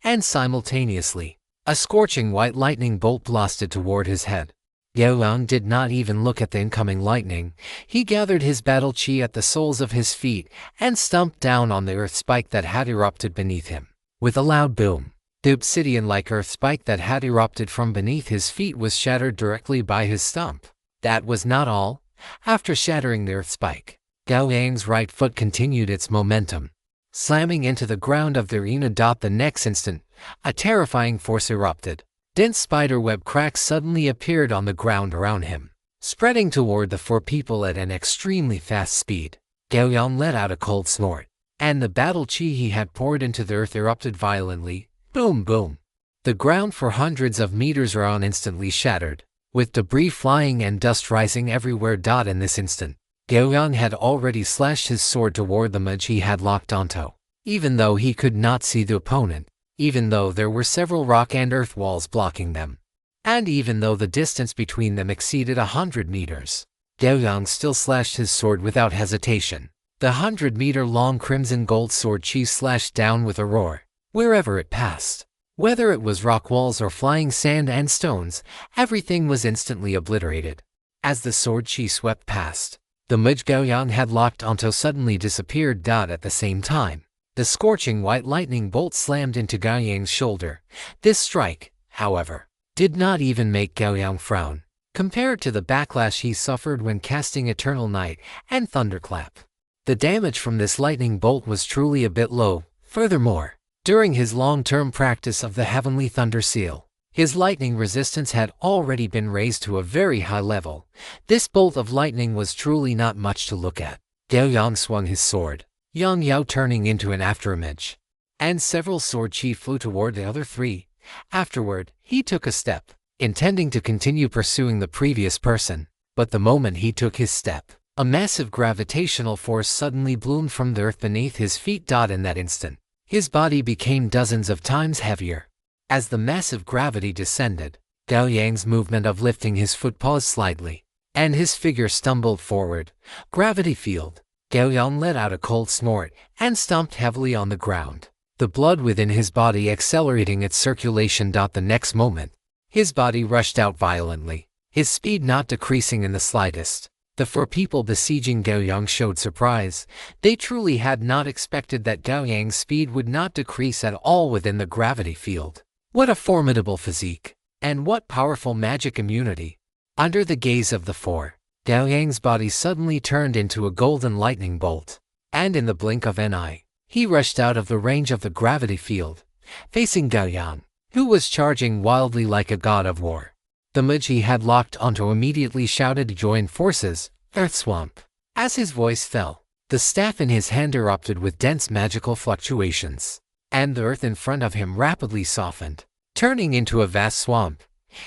and simultaneously, a scorching white lightning bolt blasted toward his head. Gao Yang did not even look at the incoming lightning. He gathered his battle chi at the soles of his feet and stumped down on the earth spike that had erupted beneath him. With a loud boom, the obsidian-like earth spike that had erupted from beneath his feet was shattered directly by his stump. That was not all. After shattering the earth spike, Gao Yang's right foot continued its momentum, slamming into the ground of the arena. The next instant, a terrifying force erupted. Dense spiderweb cracks suddenly appeared on the ground around him, spreading toward the four people at an extremely fast speed. Gao Yang let out a cold snort, and the battle chi he had poured into the earth erupted violently. Boom, boom. The ground for hundreds of meters around instantly shattered, with debris flying and dust rising everywhere. In this instant, Gao Yang had already slashed his sword toward the mage he had locked onto. Even though he could not see the opponent, even though there were several rock and earth walls blocking them, and even though the distance between them exceeded 100 meters, Gao Yang still slashed his sword without hesitation. The 100-meter-long crimson gold sword chi slashed down with a roar. Wherever it passed, whether it was rock walls or flying sand and stones, everything was instantly obliterated. As the sword chi swept past, the mage Gao Yang had locked onto suddenly disappeared. At the same time, the scorching white lightning bolt slammed into Gao Yang's shoulder. This strike, however, did not even make Gao Yang frown, compared to the backlash he suffered when casting Eternal Night and Thunderclap. The damage from this lightning bolt was truly a bit low. Furthermore, during his long-term practice of the Heavenly Thunder Seal, his lightning resistance had already been raised to a very high level. This bolt of lightning was truly not much to look at. Gao Yang swung his sword, Yang Yao turning into an afterimage, and several sword chi flew toward the other three. Afterward, he took a step, intending to continue pursuing the previous person, but the moment he took his step, a massive gravitational force suddenly bloomed from the earth beneath his feet. In that instant, his body became dozens of times heavier. As the massive gravity descended, Gao Yang's movement of lifting his foot paused slightly, and his figure stumbled forward. Gravity field. Gao Yang let out a cold snort and stomped heavily on the ground, the blood within his body accelerating its circulation. The next moment, his body rushed out violently, his speed not decreasing in the slightest. The four people besieging Gao Yang showed surprise. They truly had not expected that Gao Yang's speed would not decrease at all within the gravity field. What a formidable physique, and what powerful magic immunity. Under the gaze of the four, Gao Yang's body suddenly turned into a golden lightning bolt, and in the blink of an eye, he rushed out of the range of the gravity field, facing Gao Yang, who was charging wildly like a god of war. The mage he had locked onto immediately shouted to join forces, Earth Swamp. As his voice fell, the staff in his hand erupted with dense magical fluctuations, and the earth in front of him rapidly softened, turning into a vast swamp.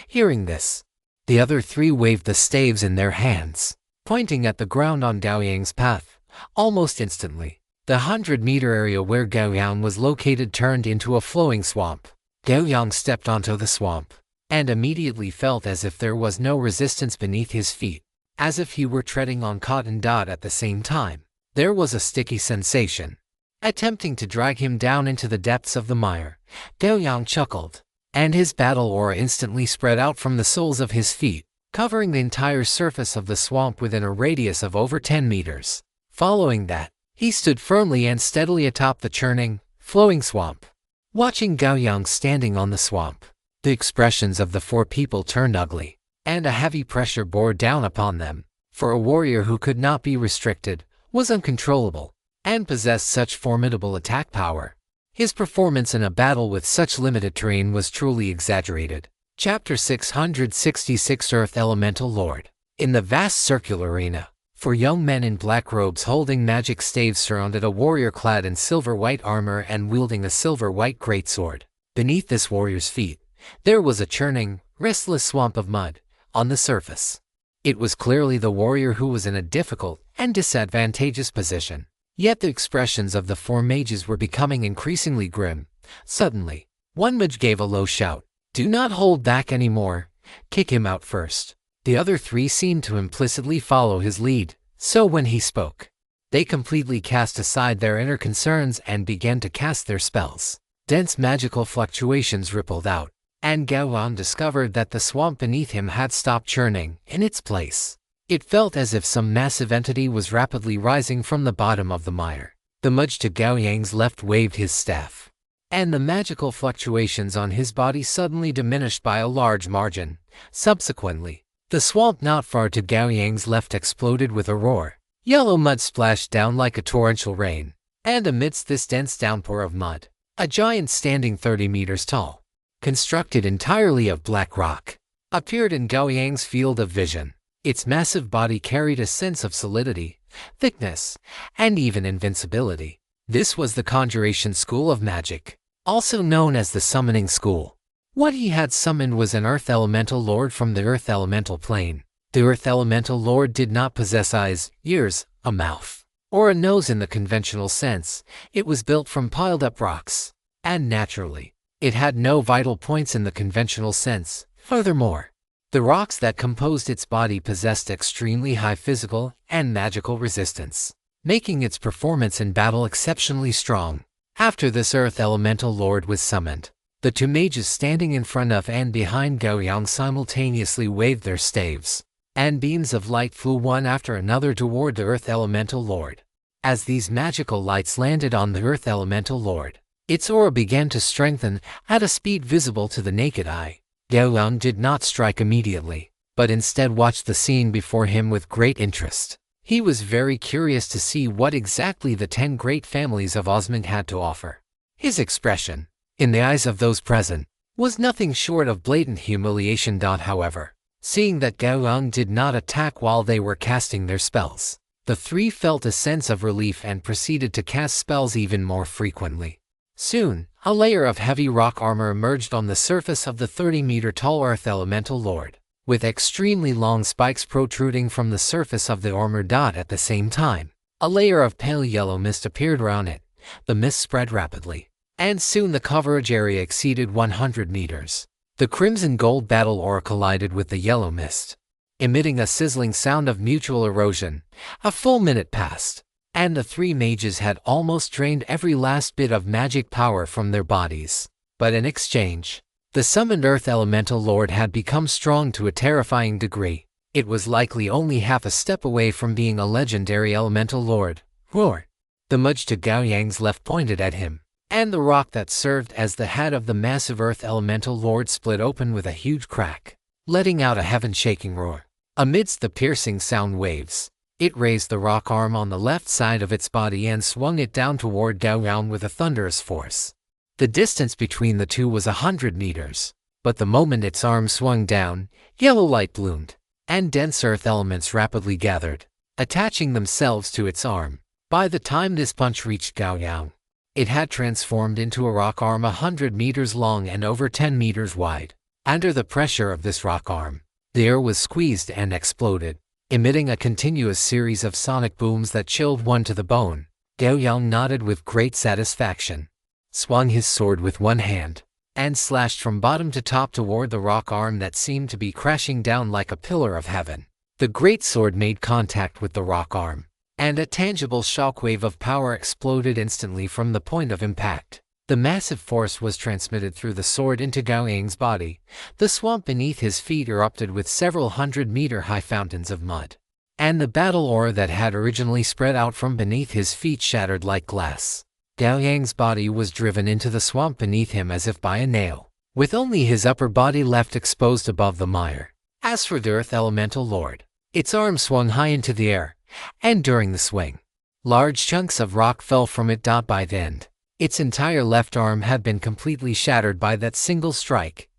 Hearing this, the other three waved the staves in their hands, pointing at the ground on Gao Yang's path. Almost instantly, the 100-meter area where Gao Yang was located turned into a flowing swamp. Gao Yang stepped onto the swamp, and immediately felt as if there was no resistance beneath his feet, as if he were treading on cotton. At the same time, there was a sticky sensation, attempting to drag him down into the depths of the mire. Gao Yang chuckled, and his battle aura instantly spread out from the soles of his feet, covering the entire surface of the swamp within a radius of over 10 meters. Following that, he stood firmly and steadily atop the churning, flowing swamp. Watching Gao Yang standing on the swamp, the expressions of the four people turned ugly, and a heavy pressure bore down upon them. For a warrior who could not be restricted, was uncontrollable, and possessed such formidable attack power, his performance in a battle with such limited terrain was truly exaggerated. Chapter 666 Earth Elemental Lord. In the vast circular arena, four young men in black robes holding magic staves surrounded a warrior clad in silver-white armor and wielding a silver-white greatsword. Beneath this warrior's feet, there was a churning, restless swamp of mud on the surface. It was clearly the warrior who was in a difficult and disadvantageous position. Yet the expressions of the four mages were becoming increasingly grim. Suddenly, one mage gave a low shout. "Do not hold back anymore. Kick him out first." The other three seemed to implicitly follow his lead, so when he spoke, they completely cast aside their inner concerns and began to cast their spells. Dense magical fluctuations rippled out, and Gao Yang discovered that the swamp beneath him had stopped churning. In its place, it felt as if some massive entity was rapidly rising from the bottom of the mire. The mage to Gao Yang's left waved his staff, and the magical fluctuations on his body suddenly diminished by a large margin. Subsequently, the swamp not far to Gao Yang's left exploded with a roar. Yellow mud splashed down like a torrential rain, and amidst this dense downpour of mud, a giant standing 30 meters tall, constructed entirely of black rock, appeared in Gao Yang's field of vision. Its massive body carried a sense of solidity, thickness, and even invincibility. This was the Conjuration School of Magic, also known as the Summoning School. What he had summoned was an Earth Elemental Lord from the Earth Elemental Plane. The Earth Elemental Lord did not possess eyes, ears, a mouth, or a nose in the conventional sense. It was built from piled-up rocks, and naturally, it had no vital points in the conventional sense. Furthermore, the rocks that composed its body possessed extremely high physical and magical resistance, making its performance in battle exceptionally strong. After this Earth Elemental Lord was summoned, the two mages standing in front of and behind Gao Yang simultaneously waved their staves, and beams of light flew one after another toward the Earth Elemental Lord. As these magical lights landed on the Earth Elemental Lord, its aura began to strengthen at a speed visible to the naked eye. Gao Yang did not strike immediately, but instead watched the scene before him with great interest. He was very curious to see what exactly the 10 great families of Osmond had to offer. His expression, in the eyes of those present, was nothing short of blatant humiliation. However, seeing that Gao Yang did not attack while they were casting their spells, the three felt a sense of relief and proceeded to cast spells even more frequently. Soon, a layer of heavy rock armor emerged on the surface of the 30-meter-tall Earth Elemental Lord, with extremely long spikes protruding from the surface of the armor. At the same time, a layer of pale yellow mist appeared around it. The mist spread rapidly, and soon the coverage area exceeded 100 meters. The crimson gold battle aura collided with the yellow mist, emitting a sizzling sound of mutual erosion. A full minute passed, and the three mages had almost drained every last bit of magic power from their bodies. But in exchange, the summoned Earth Elemental Lord had become strong to a terrifying degree. It was likely only half a step away from being a legendary Elemental Lord. Roar! The mage to Gao Yang's left pointed at him, and the rock that served as the head of the massive Earth Elemental Lord split open with a huge crack, letting out a heaven-shaking roar. Amidst the piercing sound waves, it raised the rock arm on the left side of its body and swung it down toward Gao Yang with a thunderous force. The distance between the two was 100 meters, but the moment its arm swung down, yellow light bloomed, and dense earth elements rapidly gathered, attaching themselves to its arm. By the time this punch reached Gao Yang, it had transformed into a rock arm 100 meters long and over 10 meters wide. Under the pressure of this rock arm, the air was squeezed and exploded, emitting a continuous series of sonic booms that chilled one to the bone. Gao Yang nodded with great satisfaction, swung his sword with one hand, and slashed from bottom to top toward the rock arm that seemed to be crashing down like a pillar of heaven. The great sword made contact with the rock arm, and a tangible shockwave of power exploded instantly from the point of impact. The massive force was transmitted through the sword into Gao Yang's body. The swamp beneath his feet erupted with several 100-meter-high fountains of mud, and the battle aura that had originally spread out from beneath his feet shattered like glass. Gao Yang's body was driven into the swamp beneath him as if by a nail, with only his upper body left exposed above the mire. As for the Earth Elemental Lord, its arm swung high into the air, and during the swing, large chunks of rock fell from it. By the end, its entire left arm had been completely shattered by that single strike.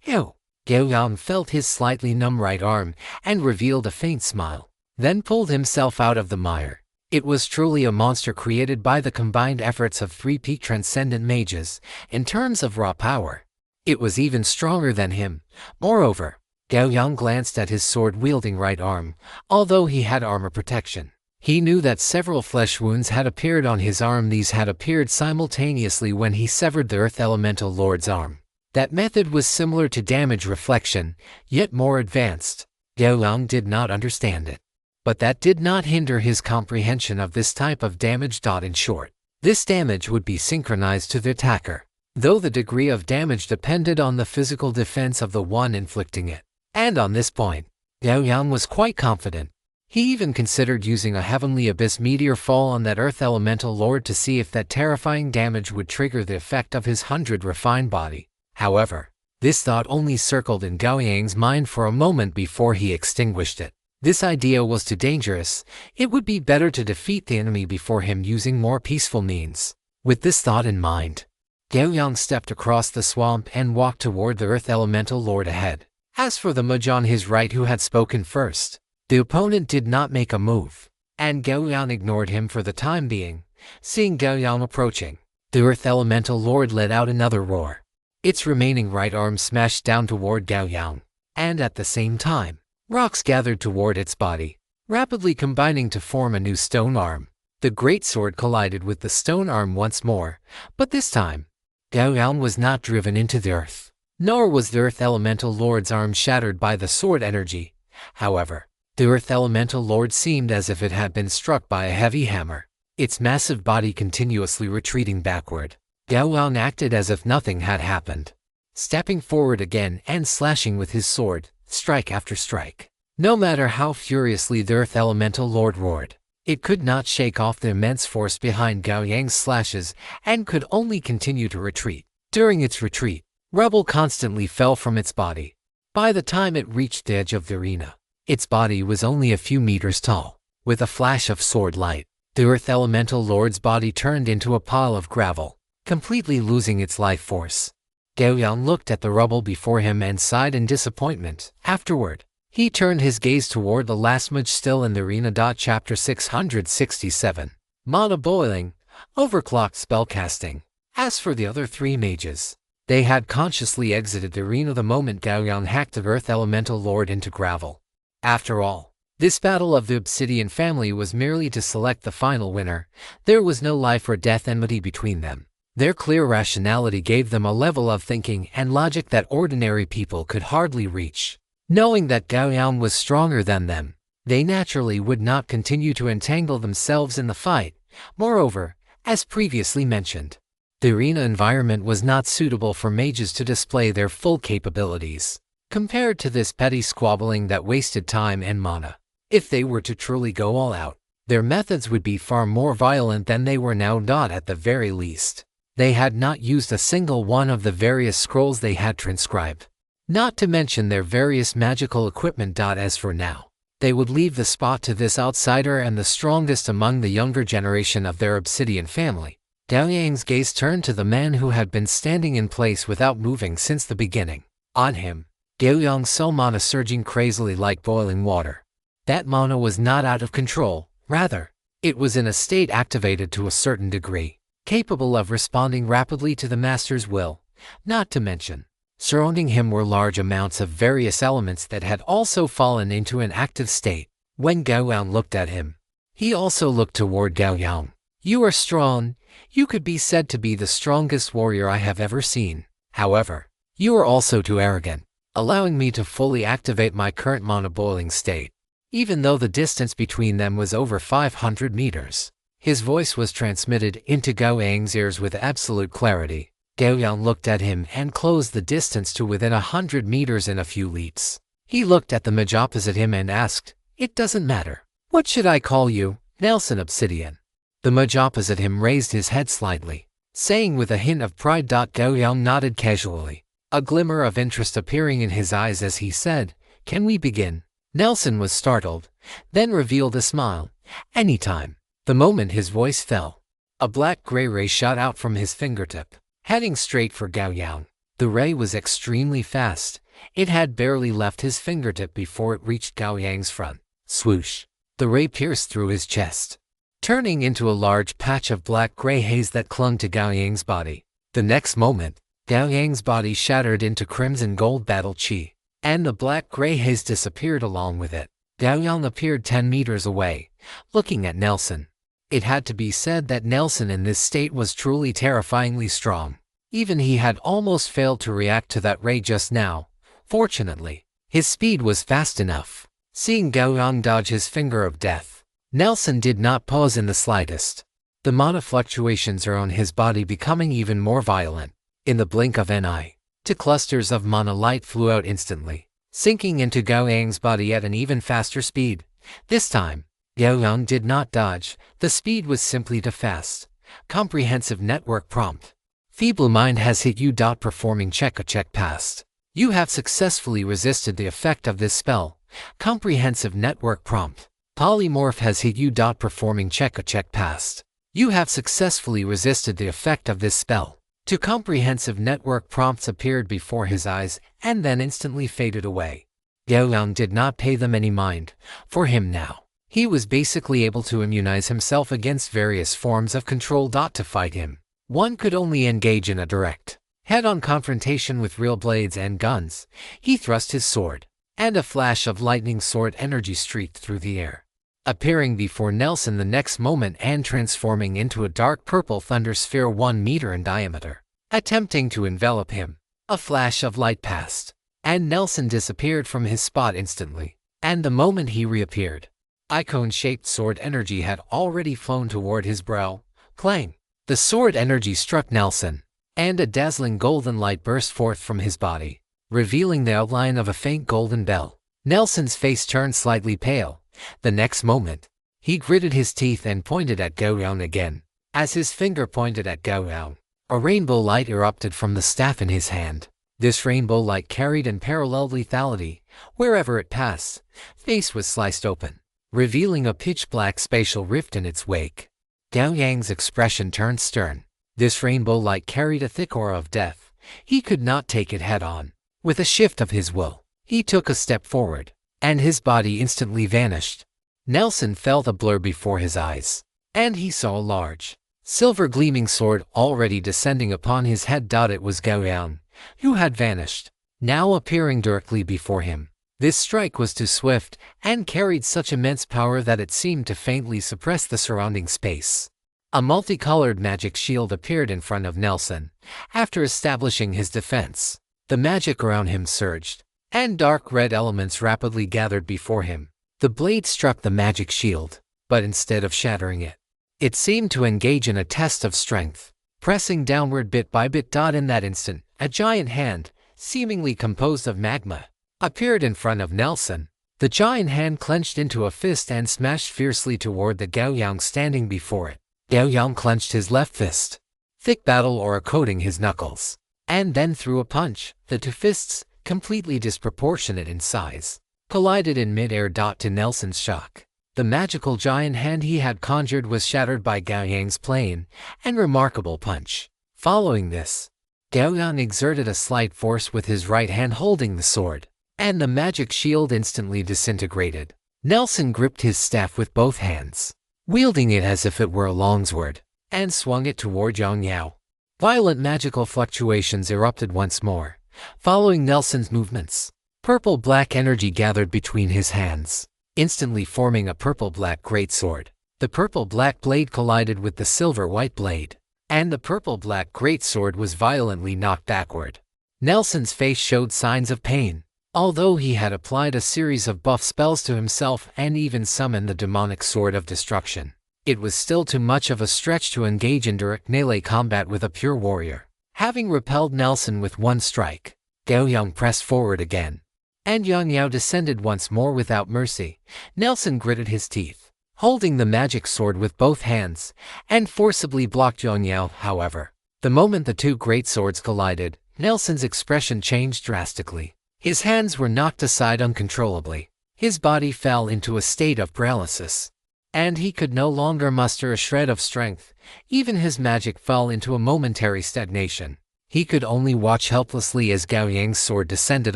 Ew! Gao Yang felt his slightly numb right arm and revealed a faint smile, then pulled himself out of the mire. It was truly a monster created by the combined efforts of three peak transcendent mages in terms of raw power. It was even stronger than him. Moreover, Gao Yang glanced at his sword-wielding right arm. Although he had armor protection, he knew that several flesh wounds had appeared on his arm. These had appeared simultaneously when he severed the Earth Elemental Lord's arm. That method was similar to damage reflection, yet more advanced. Gao Yang did not understand it, but that did not hinder his comprehension of this type of damage. In short, this damage would be synchronized to the attacker, though the degree of damage depended on the physical defense of the one inflicting it. And on this point, Gao Yang was quite confident. He even considered using a Heavenly Abyss meteor fall on that Earth Elemental Lord to see if that terrifying damage would trigger the effect of his 100 refined body. However, this thought only circled in Gao Yang's mind for a moment before he extinguished it. This idea was too dangerous. It would be better to defeat the enemy before him using more peaceful means. With this thought in mind, Gao Yang stepped across the swamp and walked toward the Earth Elemental Lord ahead. As for the mage on his right who had spoken first, the opponent did not make a move, and Gao Yang ignored him for the time being. Seeing Gao Yang approaching, the Earth Elemental Lord let out another roar. Its remaining right arm smashed down toward Gao Yang, and at the same time, rocks gathered toward its body, rapidly combining to form a new stone arm. The greatsword collided with the stone arm once more, but this time, Gao Yang was not driven into the earth, nor was the Earth Elemental Lord's arm shattered by the sword energy. However, the Earth Elemental Lord seemed as if it had been struck by a heavy hammer, its massive body continuously retreating backward. Gao Yang acted as if nothing had happened, stepping forward again and slashing with his sword, strike after strike. No matter how furiously the Earth Elemental Lord roared, it could not shake off the immense force behind Gao Yang's slashes and could only continue to retreat. During its retreat, rubble constantly fell from its body. By the time it reached the edge of the arena, its body was only a few meters tall. With a flash of sword light, the Earth Elemental Lord's body turned into a pile of gravel, completely losing its life force. Gao Yang looked at the rubble before him and sighed in disappointment. Afterward, he turned his gaze toward the last mage still in the arena. Chapter 667. Mana boiling, overclocked spellcasting. As for the other three mages, they had consciously exited the arena the moment Gao Yang hacked the Earth Elemental Lord into gravel. After all, this battle of the Obsidian family was merely to select the final winner. There was no life or death enmity between them. Their clear rationality gave them a level of thinking and logic that ordinary people could hardly reach. Knowing that Gao Yang was stronger than them, they naturally would not continue to entangle themselves in the fight. Moreover, as previously mentioned, the arena environment was not suitable for mages to display their full capabilities. Compared to this petty squabbling that wasted time and mana, if they were to truly go all out, their methods would be far more violent than they were now. At the very least, they had not used a single one of the various scrolls they had transcribed, not to mention their various magical equipment. As for now, they would leave the spot to this outsider and the strongest among the younger generation of their Obsidian family. Gao Yang's gaze turned to the man who had been standing in place without moving since the beginning. On him, Gao Yang saw mana surging crazily like boiling water. That mana was not out of control, rather, it was in a state activated to a certain degree, capable of responding rapidly to the master's will. Not to mention, surrounding him were large amounts of various elements that had also fallen into an active state. When Gao Yang looked at him, he also looked toward Gao Yang. You are strong. You could be said to be the strongest warrior I have ever seen. However, you are also too arrogant, allowing me to fully activate my current mana boiling state. Even though the distance between them was over 500 meters, his voice was transmitted into Gao Yang's ears with absolute clarity. Gao Yang looked at him and closed the distance to within 100 meters in a few leaps. He looked at the mage opposite him and asked, "It doesn't matter. What should I call you, Nelson Obsidian?" The mage opposite him raised his head slightly, saying with a hint of pride. Gao Yang nodded casually, a glimmer of interest appearing in his eyes as he said, "Can we begin?" Nelson was startled, then revealed a smile. "Anytime." The moment his voice fell, a black-gray ray shot out from his fingertip, heading straight for Gao Yang. The ray was extremely fast, It had barely left his fingertip before it reached Gao Yang's front. Swoosh! The ray pierced through his chest, turning into a large patch of black-gray haze that clung to Gao Yang's body. The next moment, Gao Yang's body shattered into crimson gold battle chi, and the black-gray haze disappeared along with it. Gao Yang appeared 10 meters away, looking at Nelson. It had to be said that Nelson in this state was truly terrifyingly strong. Even he had almost failed to react to that ray just now. Fortunately, his speed was fast enough. Seeing Gao Yang dodge his finger of death, Nelson did not pause in the slightest. The mana fluctuations around his body becoming even more violent. In the blink of an eye, 2 clusters of mana light flew out instantly, sinking into Gao Yang's body at an even faster speed. This time, Gao Yang did not dodge. The speed was simply too fast. Comprehensive network prompt. Feeble mind has hit you. Performing check passed. You have successfully resisted the effect of this spell. Comprehensive network prompt. Polymorph has hit you. Performing check passed. You have successfully resisted the effect of this spell. 2 comprehensive network prompts appeared before his eyes and then instantly faded away. Gao Yang did not pay them any mind. For him now, he was basically able to immunize himself against various forms of control. To fight him, one could only engage in a direct, head-on confrontation with real blades and guns. He thrust his sword, and a flash of lightning sword energy streaked through the air, appearing before Nelson the next moment and transforming into a dark purple thunder sphere 1 meter in diameter, attempting to envelop him. A flash of light passed, and Nelson disappeared from his spot instantly. And the moment he reappeared, icon-shaped sword energy had already flown toward his brow. Clang! The sword energy struck Nelson, and a dazzling golden light burst forth from his body, revealing the outline of a faint golden bell. Nelson's face turned slightly pale. The next moment, he gritted his teeth and pointed at Gao Yang again. As his finger pointed at Gao Yang, a rainbow light erupted from the staff in his hand. This rainbow light carried unparalleled lethality. Wherever it passed, space was sliced open, revealing a pitch-black spatial rift in its wake. Gao Yang's expression turned stern. This rainbow light carried a thick aura of death. He could not take it head-on. With a shift of his will, he took a step forward, and his body instantly vanished. Nelson felt a blur before his eyes, and he saw a large, silver-gleaming sword already descending upon his head. It was Gao Yang, who had vanished, now appearing directly before him. This strike was too swift and carried such immense power that it seemed to faintly suppress the surrounding space. A multicolored magic shield appeared in front of Nelson. After establishing his defense, the magic around him surged, and dark red elements rapidly gathered before him. The blade struck the magic shield, but instead of shattering it, it seemed to engage in a test of strength, pressing downward bit by bit. In that instant, a giant hand, seemingly composed of magma, appeared in front of Nelson. The giant hand clenched into a fist and smashed fiercely toward the Gao Yang standing before it. Gao Yang clenched his left fist, thick battle aura coating his knuckles, and then threw a punch. The 2 fists, completely disproportionate in size, collided in mid-air. To Nelson's shock, the magical giant hand he had conjured was shattered by Gao Yang's plain and remarkable punch. Following this, Gao Yang exerted a slight force with his right hand holding the sword, and the magic shield instantly disintegrated. Nelson gripped his staff with both hands, wielding it as if it were a longsword, and swung it toward Yang Yao. Violent magical fluctuations erupted once more, following Nelson's movements. Purple-black energy gathered between his hands, instantly forming a purple-black greatsword. The purple-black blade collided with the silver-white blade, and the purple-black greatsword was violently knocked backward. Nelson's face showed signs of pain. Although he had applied a series of buff spells to himself and even summoned the demonic sword of destruction, it was still too much of a stretch to engage in direct melee combat with a pure warrior. Having repelled Nelson with one strike, Gao Yang pressed forward again, and Yang Yao descended once more without mercy. Nelson gritted his teeth, holding the magic sword with both hands, and forcibly blocked Yang Yao. However, the moment the 2 great swords collided, Nelson's expression changed drastically. His hands were knocked aside uncontrollably. His body fell into a state of paralysis, and he could no longer muster a shred of strength. Even his magic fell into a momentary stagnation. He could only watch helplessly as Gao Yang's sword descended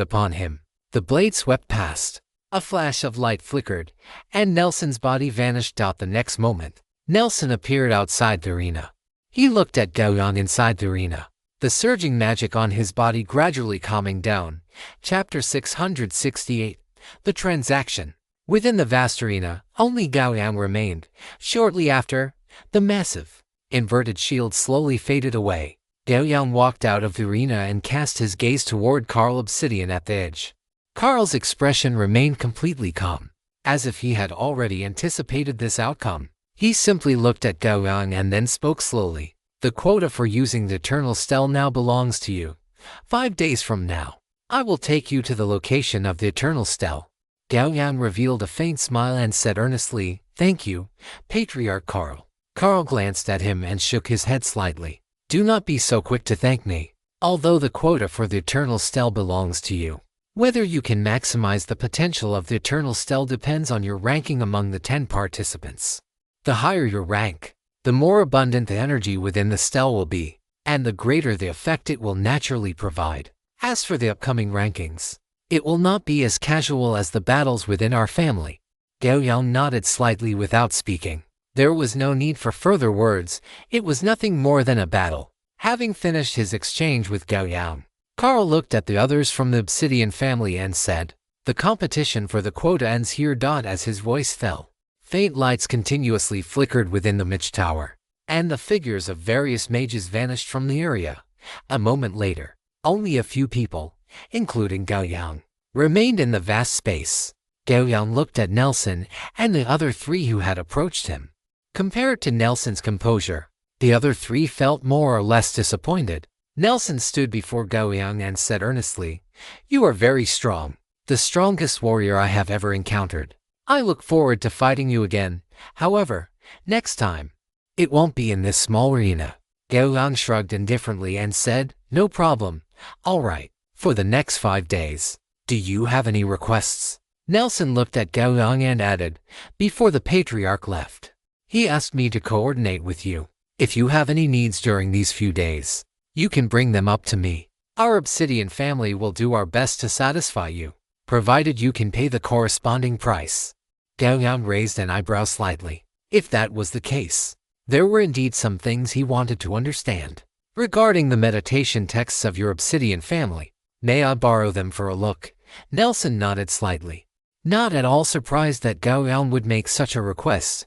upon him. The blade swept past. A flash of light flickered, and Nelson's body vanished out the next moment. Nelson appeared outside the arena. He looked at Gao Yang inside the arena, the surging magic on his body gradually calming down. Chapter 668. The Transaction. Within the vast arena, only Gao Yang remained. Shortly after, the massive, inverted shield slowly faded away. Gao Yang walked out of the arena and cast his gaze toward Carl Obsidian at the edge. Carl's expression remained completely calm, as if he had already anticipated this outcome. He simply looked at Gao Yang and then spoke slowly. The quota for using the Eternal Stele now belongs to you. 5 days from now, I will take you to the location of the Eternal Stele. Gao Yang revealed a faint smile and said earnestly, "Thank you, Patriarch Carl." Carl glanced at him and shook his head slightly. "Do not be so quick to thank me. Although the quota for the Eternal Stele belongs to you, whether you can maximize the potential of the Eternal Stele depends on your ranking among the 10 participants. The higher your rank, the more abundant the energy within the stele will be, and the greater the effect it will naturally provide. As for the upcoming rankings, it will not be as casual as the battles within our family." Gao Yang nodded slightly without speaking. There was no need for further words. It was nothing more than a battle. Having finished his exchange with Gao Yang, Carl looked at the others from the Obsidian family and said, "The competition for the quota ends here." As his voice fell, faint lights continuously flickered within the Mage Tower, and the figures of various mages vanished from the area. A moment later, only a few people, including Gao Yang, remained in the vast space. Gao Yang looked at Nelson and the other 3 who had approached him. Compared to Nelson's composure, the other 3 felt more or less disappointed. Nelson stood before Gao Yang and said earnestly, "You are very strong, the strongest warrior I have ever encountered. I look forward to fighting you again. However, next time, it won't be in this small arena." Gao Yang shrugged indifferently and said, "No problem. All right, for the next 5 days. Do you have any requests?" Nelson looked at Gao Yang and added, "Before the Patriarch left, he asked me to coordinate with you. If you have any needs during these few days, you can bring them up to me. Our Obsidian family will do our best to satisfy you, provided you can pay the corresponding price." Gao Yang raised an eyebrow slightly. If that was the case, there were indeed some things he wanted to understand. "Regarding the meditation texts of your Obsidian family, may I borrow them for a look?" Nelson nodded slightly, not at all surprised that Gao Yang would make such a request.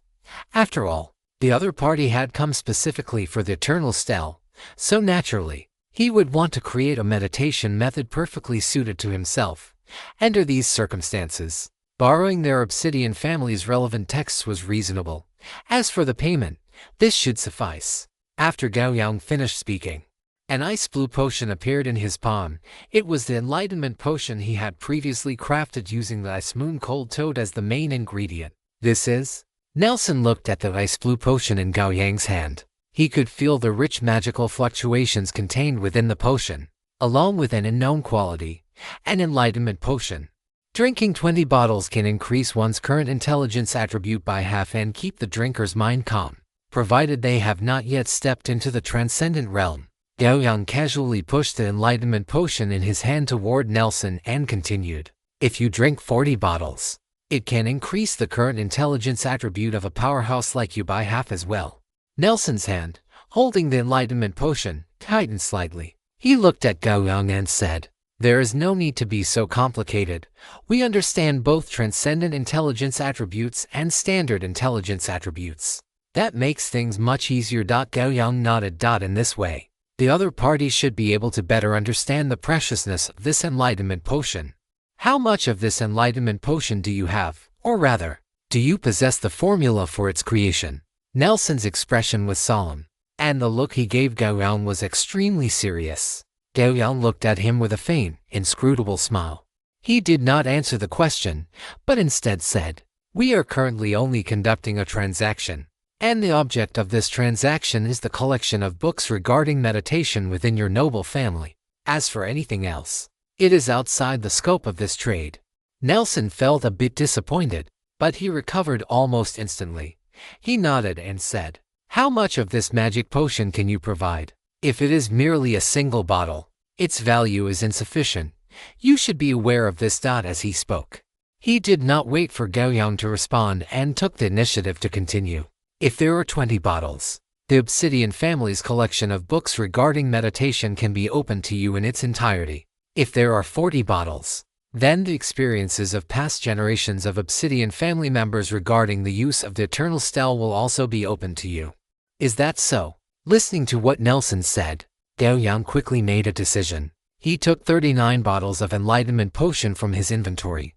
After all, the other party had come specifically for the Eternal Stele, so naturally, he would want to create a meditation method perfectly suited to himself. Under these circumstances, borrowing their Obsidian family's relevant texts was reasonable. As for the payment, this should suffice. After Gao Yang finished speaking, an ice blue potion appeared in his palm. It was the enlightenment potion he had previously crafted using the ice moon cold toad as the main ingredient. "This is?" Nelson looked at the ice blue potion in Gao Yang's hand. He could feel the rich magical fluctuations contained within the potion, along with an unknown quality, an enlightenment potion. Drinking 20 bottles can increase one's current intelligence attribute by half and keep the drinker's mind calm, provided they have not yet stepped into the transcendent realm. Gao Yang casually pushed the enlightenment potion in his hand toward Nelson and continued, "If you drink 40 bottles, it can increase the current intelligence attribute of a powerhouse like you by half as well." Nelson's hand, holding the enlightenment potion, tightened slightly. He looked at Gao Yang and said, "There is no need to be so complicated. We understand both transcendent intelligence attributes and standard intelligence attributes. That makes things much easier." Gao Yang nodded. In this way, the other party should be able to better understand the preciousness of this enlightenment potion. "How much of this enlightenment potion do you have? Or rather, do you possess the formula for its creation?" Nelson's expression was solemn, and the look he gave Gao Yang was extremely serious. Gao Yang looked at him with a faint, inscrutable smile. He did not answer the question, but instead said, "We are currently only conducting a transaction, and the object of this transaction is the collection of books regarding meditation within your noble family. As for anything else, it is outside the scope of this trade." Nelson felt a bit disappointed, but he recovered almost instantly. He nodded and said, "How much of this magic potion can you provide?" If it is merely a single bottle, its value is insufficient. You should be aware of this. As he spoke, he did not wait for Gao Yang to respond and took the initiative to continue. If there are 20 bottles, the Obsidian family's collection of books regarding meditation can be opened to you in its entirety. If there are 40 bottles, then the experiences of past generations of Obsidian family members regarding the use of the eternal stell will also be open to you. Is that so? Listening to what Nelson said, Gao Yang quickly made a decision. He took 39 bottles of enlightenment potion from his inventory,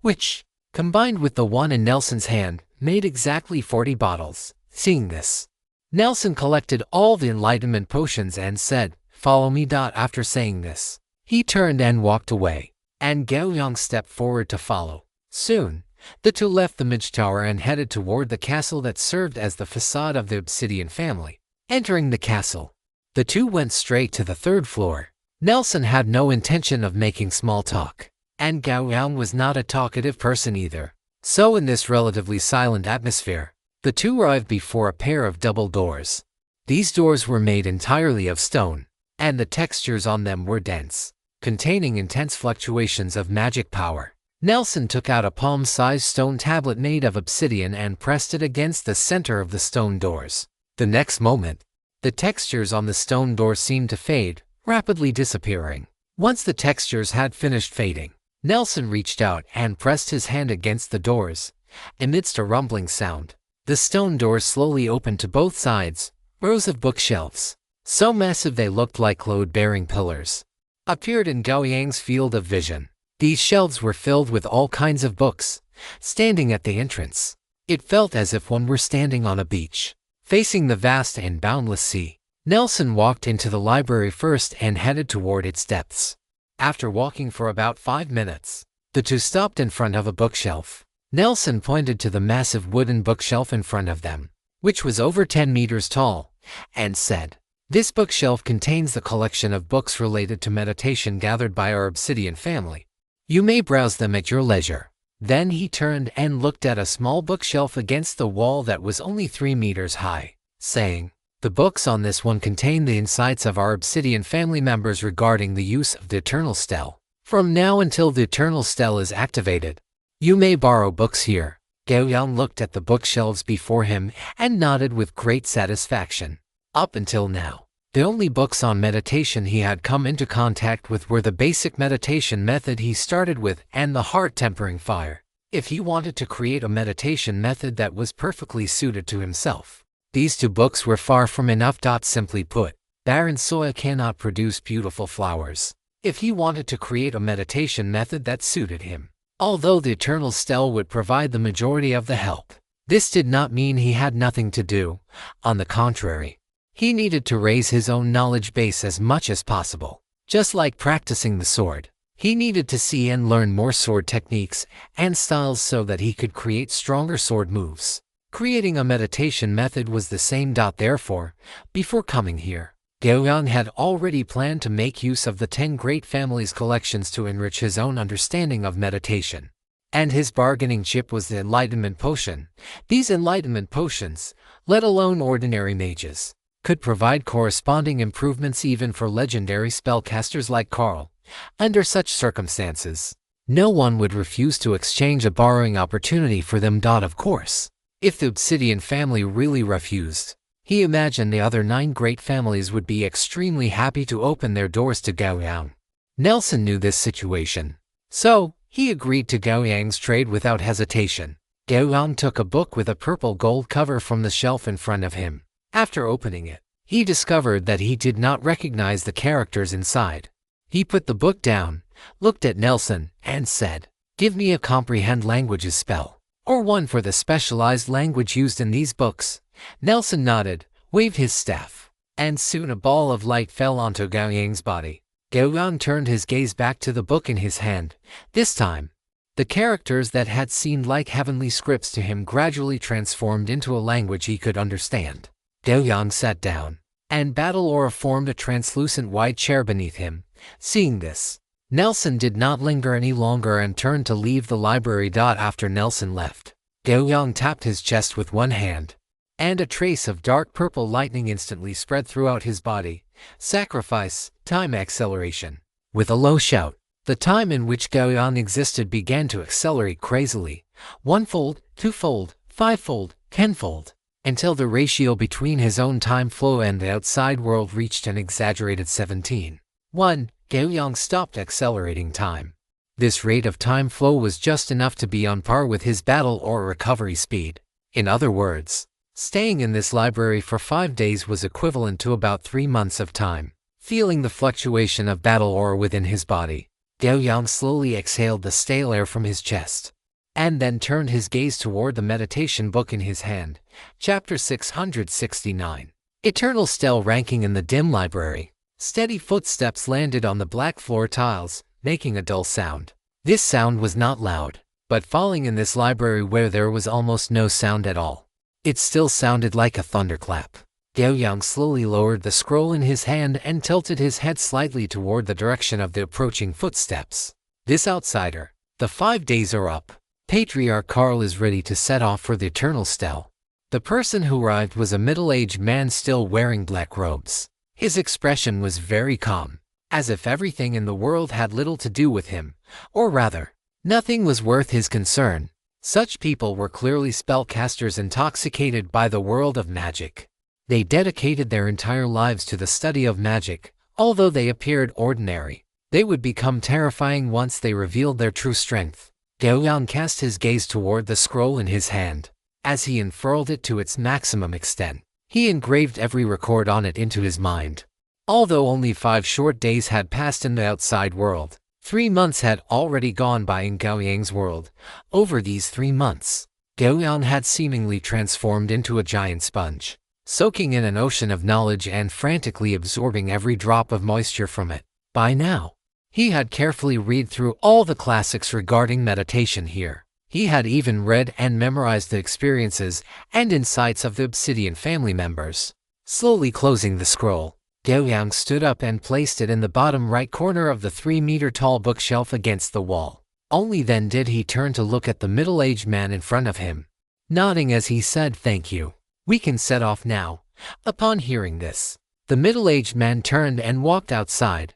which, combined with the one in Nelson's hand, made exactly 40 bottles. Seeing this, Nelson collected all the enlightenment potions and said, "Follow me." After saying this, he turned and walked away, and Gao Yang stepped forward to follow. Soon, the two left the Midge Tower and headed toward the castle that served as the facade of the Obsidian family. Entering the castle, the two went straight to the 3rd floor. Nelson had no intention of making small talk, and Gao Yang was not a talkative person either. So in this relatively silent atmosphere, the two arrived before a pair of double doors. These doors were made entirely of stone, and the textures on them were dense, containing intense fluctuations of magic power. Nelson took out a palm-sized stone tablet made of obsidian and pressed it against the center of the stone doors. The next moment, the textures on the stone doors seemed to fade, rapidly disappearing. Once the textures had finished fading, Nelson reached out and pressed his hand against the doors. Amidst a rumbling sound, the stone doors slowly opened to both sides. Rows of bookshelves, so massive they looked like load-bearing pillars, appeared in Gao Yang's field of vision. These shelves were filled with all kinds of books. Standing at the entrance, it felt as if one were standing on a beach, facing the vast and boundless sea. Nelson walked into the library first and headed toward its depths. After walking for about 5 minutes, the two stopped in front of a bookshelf. Nelson pointed to the massive wooden bookshelf in front of them, which was over 10 meters tall, and said, "This bookshelf contains the collection of books related to meditation gathered by our Obsidian family. You may browse them at your leisure." Then he turned and looked at a small bookshelf against the wall that was only 3 meters high, saying, "The books on this one contain the insights of our Obsidian family members regarding the use of the Eternal Stell. From now until the Eternal Stell is activated, you may borrow books here." Gao Yang looked at the bookshelves before him and nodded with great satisfaction. Up until now, the only books on meditation he had come into contact with were the basic meditation method he started with and the heart-tempering fire. If he wanted to create a meditation method that was perfectly suited to himself, these two books were far from enough. Simply put, barren soil cannot produce beautiful flowers. If he wanted to create a meditation method that suited him, although the Eternal Stell would provide the majority of the help, this did not mean he had nothing to do. On the contrary, he needed to raise his own knowledge base as much as possible. Just like practicing the sword, he needed to see and learn more sword techniques and styles so that he could create stronger sword moves. Creating a meditation method was the same. Therefore, before coming here, Gao Yang had already planned to make use of the 10 great families' collections to enrich his own understanding of meditation. And his bargaining chip was the enlightenment potion. These enlightenment potions, let alone ordinary mages, could provide corresponding improvements even for legendary spellcasters like Carl. Under such circumstances, no one would refuse to exchange a borrowing opportunity for them. Of course, if the Obsidian family really refused, he imagined the other 9 great families would be extremely happy to open their doors to Gao Yang. Nelson knew this situation, so he agreed to Gao Yang's trade without hesitation. Gao Yang took a book with a purple gold cover from the shelf in front of him. After opening it, he discovered that he did not recognize the characters inside. He put the book down, looked at Nelson, and said, "Give me a comprehend languages spell, or one for the specialized language used in these books." Nelson nodded, waved his staff, and soon a ball of light fell onto Gao Yang's body. Gao Yang turned his gaze back to the book in his hand. This time, the characters that had seemed like heavenly scripts to him gradually transformed into a language he could understand. Gao Yang sat down, and battle aura formed a translucent white chair beneath him. Seeing this, Nelson did not linger any longer and turned to leave the library. After Nelson left, Gao Yang tapped his chest with one hand. and a trace of dark purple lightning instantly spread throughout his body. Sacrifice, time acceleration. With a low shout, the time in which Gao Yang existed began to accelerate crazily, one-fold, two-fold, five-fold, tenfold, until the ratio between his own time flow and the outside world reached an exaggerated 17:1. Gao Yang stopped accelerating time. This rate of time flow was just enough to be on par with his battle or recovery speed. In other words, staying in this library for 5 days was equivalent to about 3 months of time. Feeling the fluctuation of battle aura within his body, Gao Yang slowly exhaled the stale air from his chest, and then turned his gaze toward the meditation book in his hand. Chapter 669. Eternal Stele. Ranking in the dim library. Steady footsteps landed on the black floor tiles, making a dull sound. This sound was not loud, but falling in this library where there was almost no sound at all, it still sounded like a thunderclap. Gao Yang slowly lowered the scroll in his hand and tilted his head slightly toward the direction of the approaching footsteps. This outsider, the 5 days are up. Patriarch Karl is ready to set off for the Eternal Stele. The person who arrived was a middle-aged man still wearing black robes. His expression was very calm, as if everything in the world had little to do with him, or rather, nothing was worth his concern. Such people were clearly spellcasters intoxicated by the world of magic. They dedicated their entire lives to the study of magic. Although they appeared ordinary, they would become terrifying once they revealed their true strength. Gao Yang cast his gaze toward the scroll in his hand. As he unfurled it to its maximum extent, he engraved every record on it into his mind. Although only 5 short days had passed in the outside world, 3 months had already gone by in Gao Yang's world. Over these 3 months, Gao Yang had seemingly transformed into a giant sponge, soaking in an ocean of knowledge and frantically absorbing every drop of moisture from it. By now, he had carefully read through all the classics regarding meditation here. He had even read and memorized the experiences and insights of the Obsidian family members. Slowly closing the scroll, Gao Yang stood up and placed it in the bottom right corner of the 3-meter-tall bookshelf against the wall. Only then did he turn to look at the middle-aged man in front of him, nodding as he said, "Thank you. We can set off now." Upon hearing this, the middle-aged man turned and walked outside.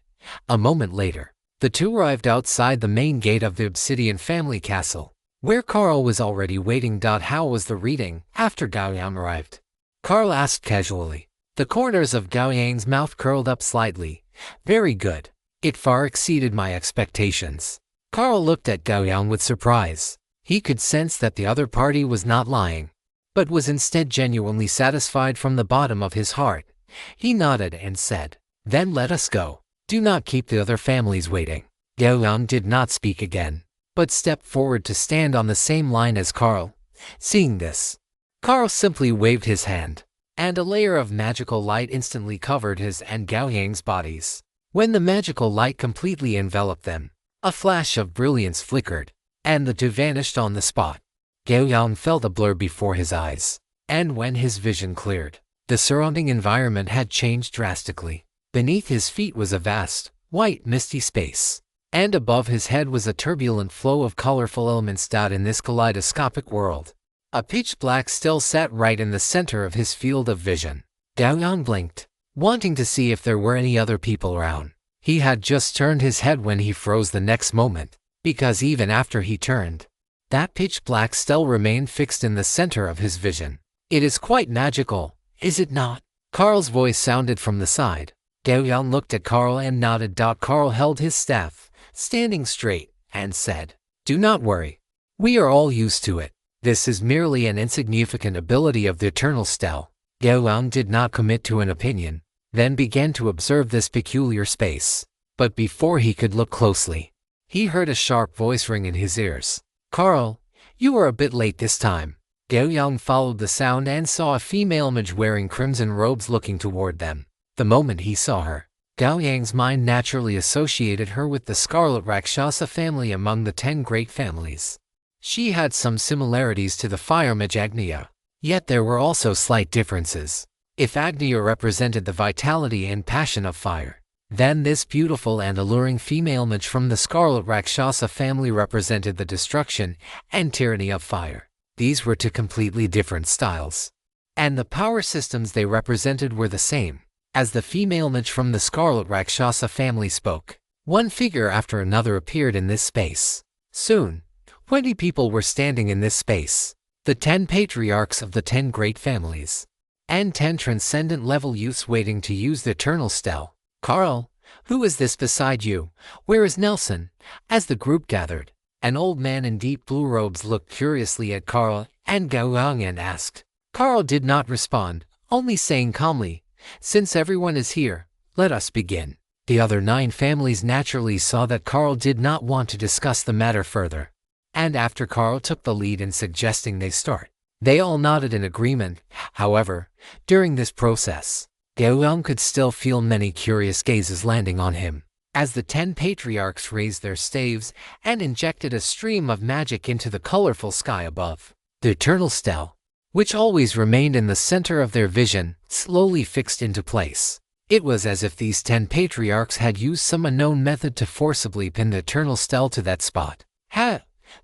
A moment later, the two arrived outside the main gate of the Obsidian family castle, where Karl was already waiting. "How was the reading?" After Gao Yang arrived, Karl asked casually. The corners of Gao Yang's mouth curled up slightly. "Very good. It far exceeded my expectations." Karl looked at Gao Yang with surprise. He could sense that the other party was not lying, but was instead genuinely satisfied from the bottom of his heart. He nodded and said, "Then let us go. Do not keep the other families waiting." Gao Yang did not speak again, but stepped forward to stand on the same line as Karl. Seeing this, Karl simply waved his hand, and a layer of magical light instantly covered his and Gao Yang's bodies. When the magical light completely enveloped them, a flash of brilliance flickered, and the two vanished on the spot. Gao Yang felt a blur before his eyes, and when his vision cleared, the surrounding environment had changed drastically. Beneath his feet was a vast, white, misty space, and above his head was a turbulent flow of colorful elements. In this kaleidoscopic world, a pitch-black still sat right in the center of his field of vision. Gao Yang blinked, wanting to see if there were any other people around. He had just turned his head when he froze the next moment, because even after he turned, that pitch-black still remained fixed in the center of his vision. "It is quite magical, is it not?" Karl's voice sounded from the side. Gao Yang looked at Karl and nodded. Karl held his staff, standing straight, and said, "Do not worry. We are all used to it. This is merely an insignificant ability of the Eternal Stele." Gao Yang did not commit to an opinion, then began to observe this peculiar space. But before he could look closely, he heard a sharp voice ring in his ears. "Karl, you are a bit late this time." Gao Yang followed the sound and saw a female image wearing crimson robes looking toward them. The moment he saw her, Gao Yang's mind naturally associated her with the Scarlet Rakshasa family among the 10 great families. She had some similarities to the fire mage Agnya, yet there were also slight differences. If Agnya represented the vitality and passion of fire, then this beautiful and alluring female mage from the Scarlet Rakshasa family represented the destruction and tyranny of fire. These were two completely different styles. and the power systems they represented were the same. As the female mage from the Scarlet Rakshasa family spoke, one figure after another appeared in this space. Soon, 20 people were standing in this space. The 10 patriarchs of the 10 great families, and 10 transcendent-level youths waiting to use the eternal spell. "Carl, who is this beside you? Where is Nelson?" As the group gathered, an old man in deep blue robes looked curiously at Carl and Gao Yang and asked. Carl did not respond, only saying calmly, "Since everyone is here, let us begin." The other 9 families naturally saw that Carl did not want to discuss the matter further, and after Carl took the lead in suggesting they start, they all nodded in agreement. However, during this process, Gao Yang could still feel many curious gazes landing on him, as the 10 patriarchs raised their staves and injected a stream of magic into the colorful sky above. The eternal stele, which always remained in the center of their vision, slowly fixed into place. It was as if these 10 patriarchs had used some unknown method to forcibly pin the eternal stele to that spot.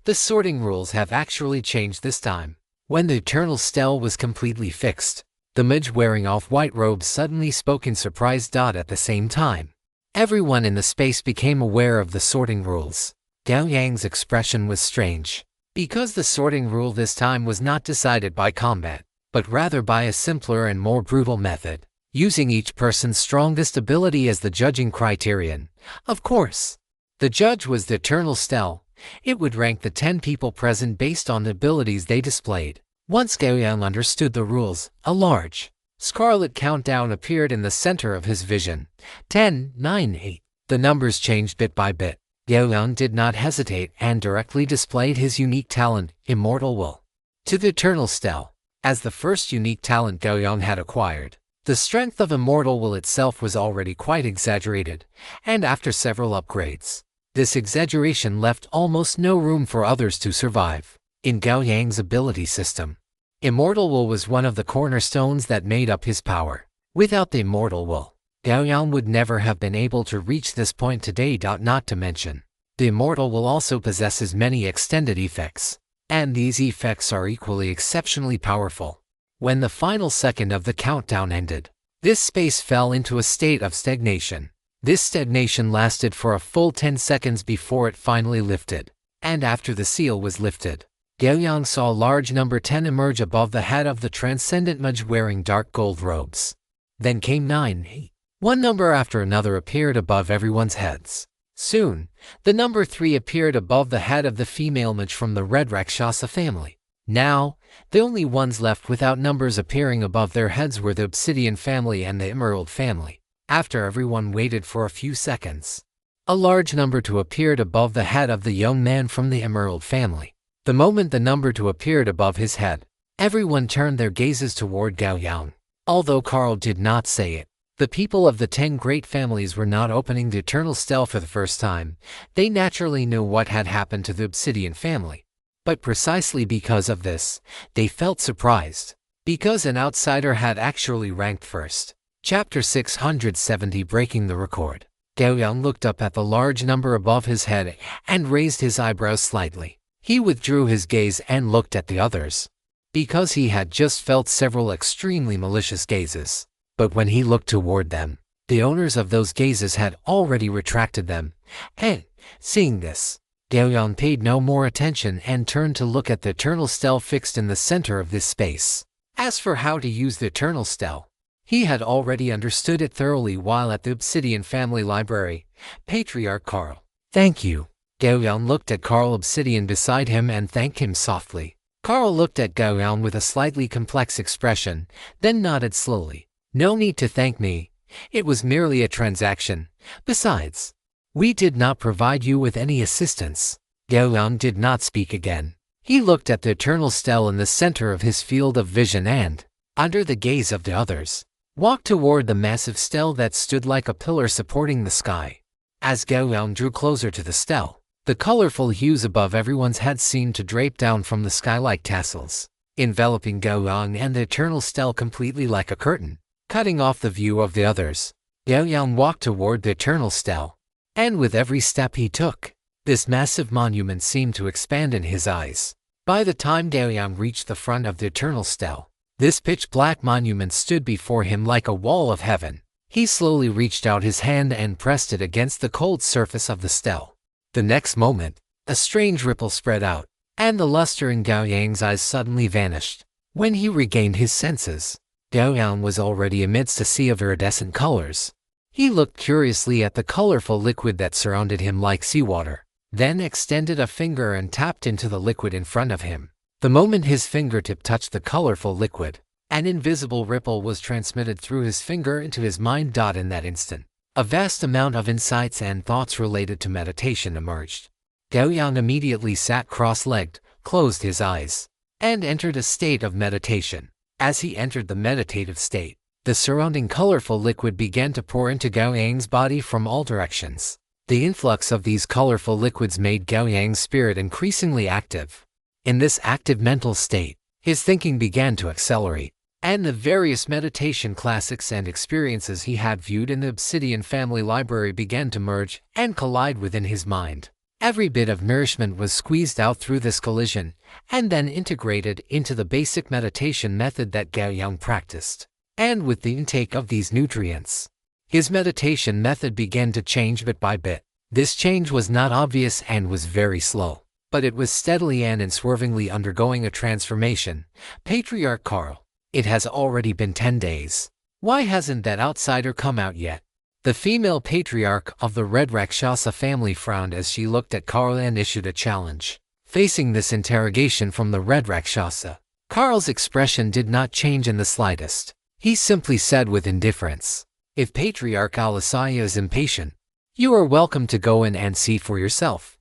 The sorting rules have actually changed this time. When the eternal stele was completely fixed, the mage wearing off-white robes suddenly spoke in surprise. At the same time, everyone in the space became aware of the sorting rules. Gao Yang's expression was strange, because the sorting rule this time was not decided by combat, but rather by a simpler and more brutal method, using each person's strongest ability as the judging criterion. Of course, the judge was the eternal stele. It would rank the 10 people present based on the abilities they displayed. Once Gao Yang understood the rules, a large, scarlet countdown appeared in the center of his vision. 10, 9, 8. The numbers changed bit by bit. Gao Yang did not hesitate and directly displayed his unique talent, Immortal Will, to the eternal stele. As the first unique talent Gao Yang had acquired, the strength of Immortal Will itself was already quite exaggerated, and after several upgrades, this exaggeration left almost no room for others to survive. In Gao Yang's ability system, Immortal Will was one of the cornerstones that made up his power. Without the Immortal Will, Gao Yang would never have been able to reach this point today. Not to mention, the Immortal Will also possesses many extended effects, and these effects are equally exceptionally powerful. When the final second of the countdown ended, this space fell into a state of stagnation. This stagnation lasted for a full 10 seconds before it finally lifted, and after the seal was lifted, Gao Yang saw large number 10 emerge above the head of the transcendent mage wearing dark gold robes. Then came 9, 8. One number after another appeared above everyone's heads. Soon, the number 3 appeared above the head of the female mage from the Red Rakshasa family. Now, the only ones left without numbers appearing above their heads were the Obsidian family and the Emerald family. After everyone waited for a few seconds, a large number 2 appeared above the head of the young man from the Emerald family. The moment the number 2 appeared above his head, everyone turned their gazes toward Gao Yang. Although Carl did not say it, the people of the 10 great families were not opening the eternal stele for the first time. They naturally knew what had happened to the Obsidian family. But precisely because of this, they felt surprised, because an outsider had actually ranked first. Chapter 670, Breaking the Record. Gao Yang looked up at the large number above his head and raised his eyebrows slightly. He withdrew his gaze and looked at the others, because he had just felt several extremely malicious gazes. But when he looked toward them, the owners of those gazes had already retracted them, and, seeing this, Gao Yang paid no more attention and turned to look at the eternal stele fixed in the center of this space. As for how to use the eternal stele, he had already understood it thoroughly while at the Obsidian family library. Patriarch Carl. Thank you. Gao Yang looked at Carl Obsidian beside him and thanked him softly. Carl looked at Gao Yang with a slightly complex expression, then nodded slowly. No need to thank me. It was merely a transaction. Besides, we did not provide you with any assistance. Gao Yang did not speak again. He looked at the eternal stele in the center of his field of vision and, under the gaze of the others, walked toward the massive stele that stood like a pillar supporting the sky. As Gao Yang drew closer to the stele, the colorful hues above everyone's head seemed to drape down from the sky like tassels, enveloping Gao Yang and the eternal stele completely like a curtain, cutting off the view of the others. Gao Yang walked toward the eternal stele, and with every step he took, this massive monument seemed to expand in his eyes. By the time Gao Yang reached the front of the eternal stele, This pitch-black monument stood before him like a wall of heaven. He slowly reached out his hand and pressed it against the cold surface of the stele. The next moment, a strange ripple spread out, and the luster in Gao Yang's eyes suddenly vanished. When he regained his senses, Gao Yang was already amidst a sea of iridescent colors. He looked curiously at the colorful liquid that surrounded him like seawater, then extended a finger and tapped into the liquid in front of him. The moment his fingertip touched the colorful liquid, an invisible ripple was transmitted through his finger into his mind. In that instant, a vast amount of insights and thoughts related to meditation emerged. Gao Yang immediately sat cross-legged, closed his eyes, and entered a state of meditation. As he entered the meditative state, the surrounding colorful liquid began to pour into Gao Yang's body from all directions. The influx of these colorful liquids made Gao Yang's spirit increasingly active. In this active mental state, his thinking began to accelerate, and the various meditation classics and experiences he had viewed in the Obsidian family library began to merge and collide within his mind. Every bit of nourishment was squeezed out through this collision, and then integrated into the basic meditation method that Gao Yang practiced. And with the intake of these nutrients, his meditation method began to change bit by bit. This change was not obvious and was very slow, but it was steadily and unswervingly undergoing a transformation. Patriarch Carl, it has already been 10 days. Why hasn't that outsider come out yet? The female patriarch of the Red Rakshasa family frowned as she looked at Carl and issued a challenge. Facing this interrogation from the Red Rakshasa, Carl's expression did not change in the slightest. He simply said with indifference, "If Patriarch Alisaya is impatient, you are welcome to go in and see for yourself.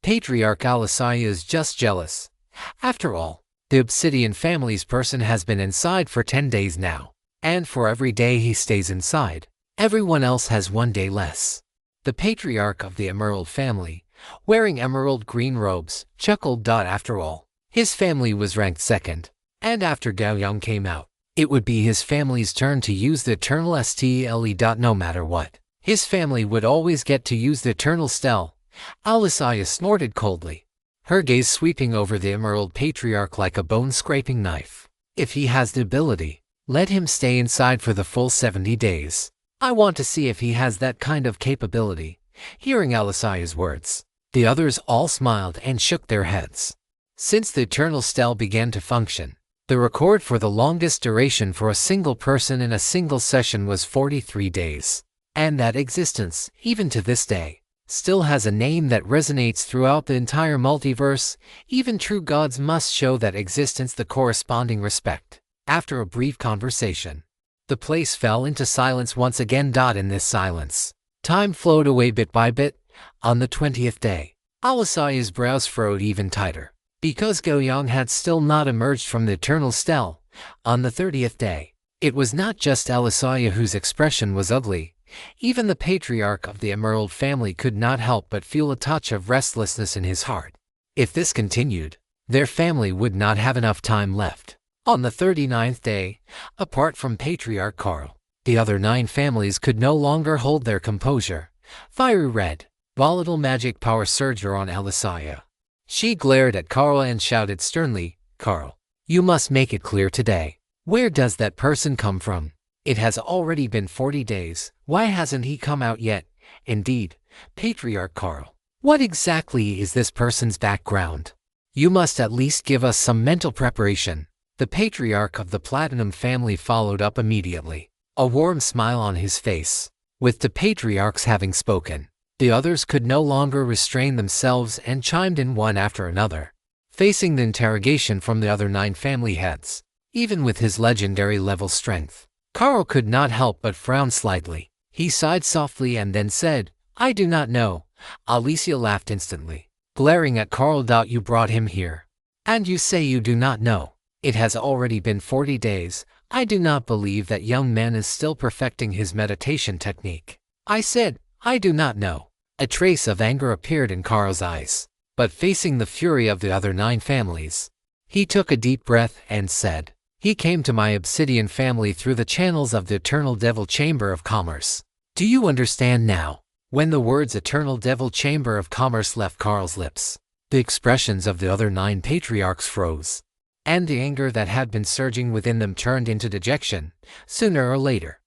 Patriarch Alisaya is just jealous. After all, the Obsidian family's person has been inside for 10 days now, and for every day he stays inside, everyone else has 1 day less." The patriarch of the Emerald family, wearing emerald green robes, chuckled. After all, his family was ranked second, and after Gao Yang came out, it would be his family's turn to use the eternal stele. No matter what, his family would always get to use the eternal stele. Alisaya snorted coldly, her gaze sweeping over the Emerald Patriarch like a bone-scraping knife. "If he has the ability, let him stay inside for the full 70 days. I want to see if he has that kind of capability." Hearing Alisaya's words, the others all smiled and shook their heads. Since the eternal stele began to function, the record for the longest duration for a single person in a single session was 43 days. And that existence, even to this day, still has a name that resonates throughout the entire multiverse. Even true gods must show that existence the corresponding respect. After a brief conversation, the place fell into silence once again. In this silence, time flowed away bit by bit. On the 20th day, Alisaya's brows furrowed even tighter, because Gao Yang had still not emerged from the eternal stele. On the 30th day, it was not just Alisaya whose expression was ugly. Even the patriarch of the Emerald family could not help but feel a touch of restlessness in his heart. If this continued, their family would not have enough time left. On the 39th day, apart from Patriarch Carl, the other 9 families could no longer hold their composure. Fiery red, volatile magic power surged on Alisaya. She glared at Carl and shouted sternly, "Carl, you must make it clear today. Where does that person come from? It has already been 40 days. Why hasn't he come out yet?" "Indeed, Patriarch Carl, what exactly is this person's background? You must at least give us some mental preparation." The patriarch of the Platinum family followed up immediately, a warm smile on his face. With the patriarchs having spoken, the others could no longer restrain themselves and chimed in one after another. Facing the interrogation from the other 9 family heads, even with his legendary level strength, Carl could not help but frown slightly. He sighed softly and then said, "I do not know." Alicia laughed instantly, glaring at Carl. "You brought him here, and you say you do not know? It has already been 40 days. I do not believe that young man is still perfecting his meditation technique." "I said, I do not know." A trace of anger appeared in Carl's eyes, but facing the fury of the other 9 families, he took a deep breath and said, "He came to my Obsidian family through the channels of the Eternal Devil Chamber of Commerce. Do you understand now?" When the words Eternal Devil Chamber of Commerce left Carl's lips, the expressions of the other 9 patriarchs froze. and the anger that had been surging within them turned into dejection. Sooner or later,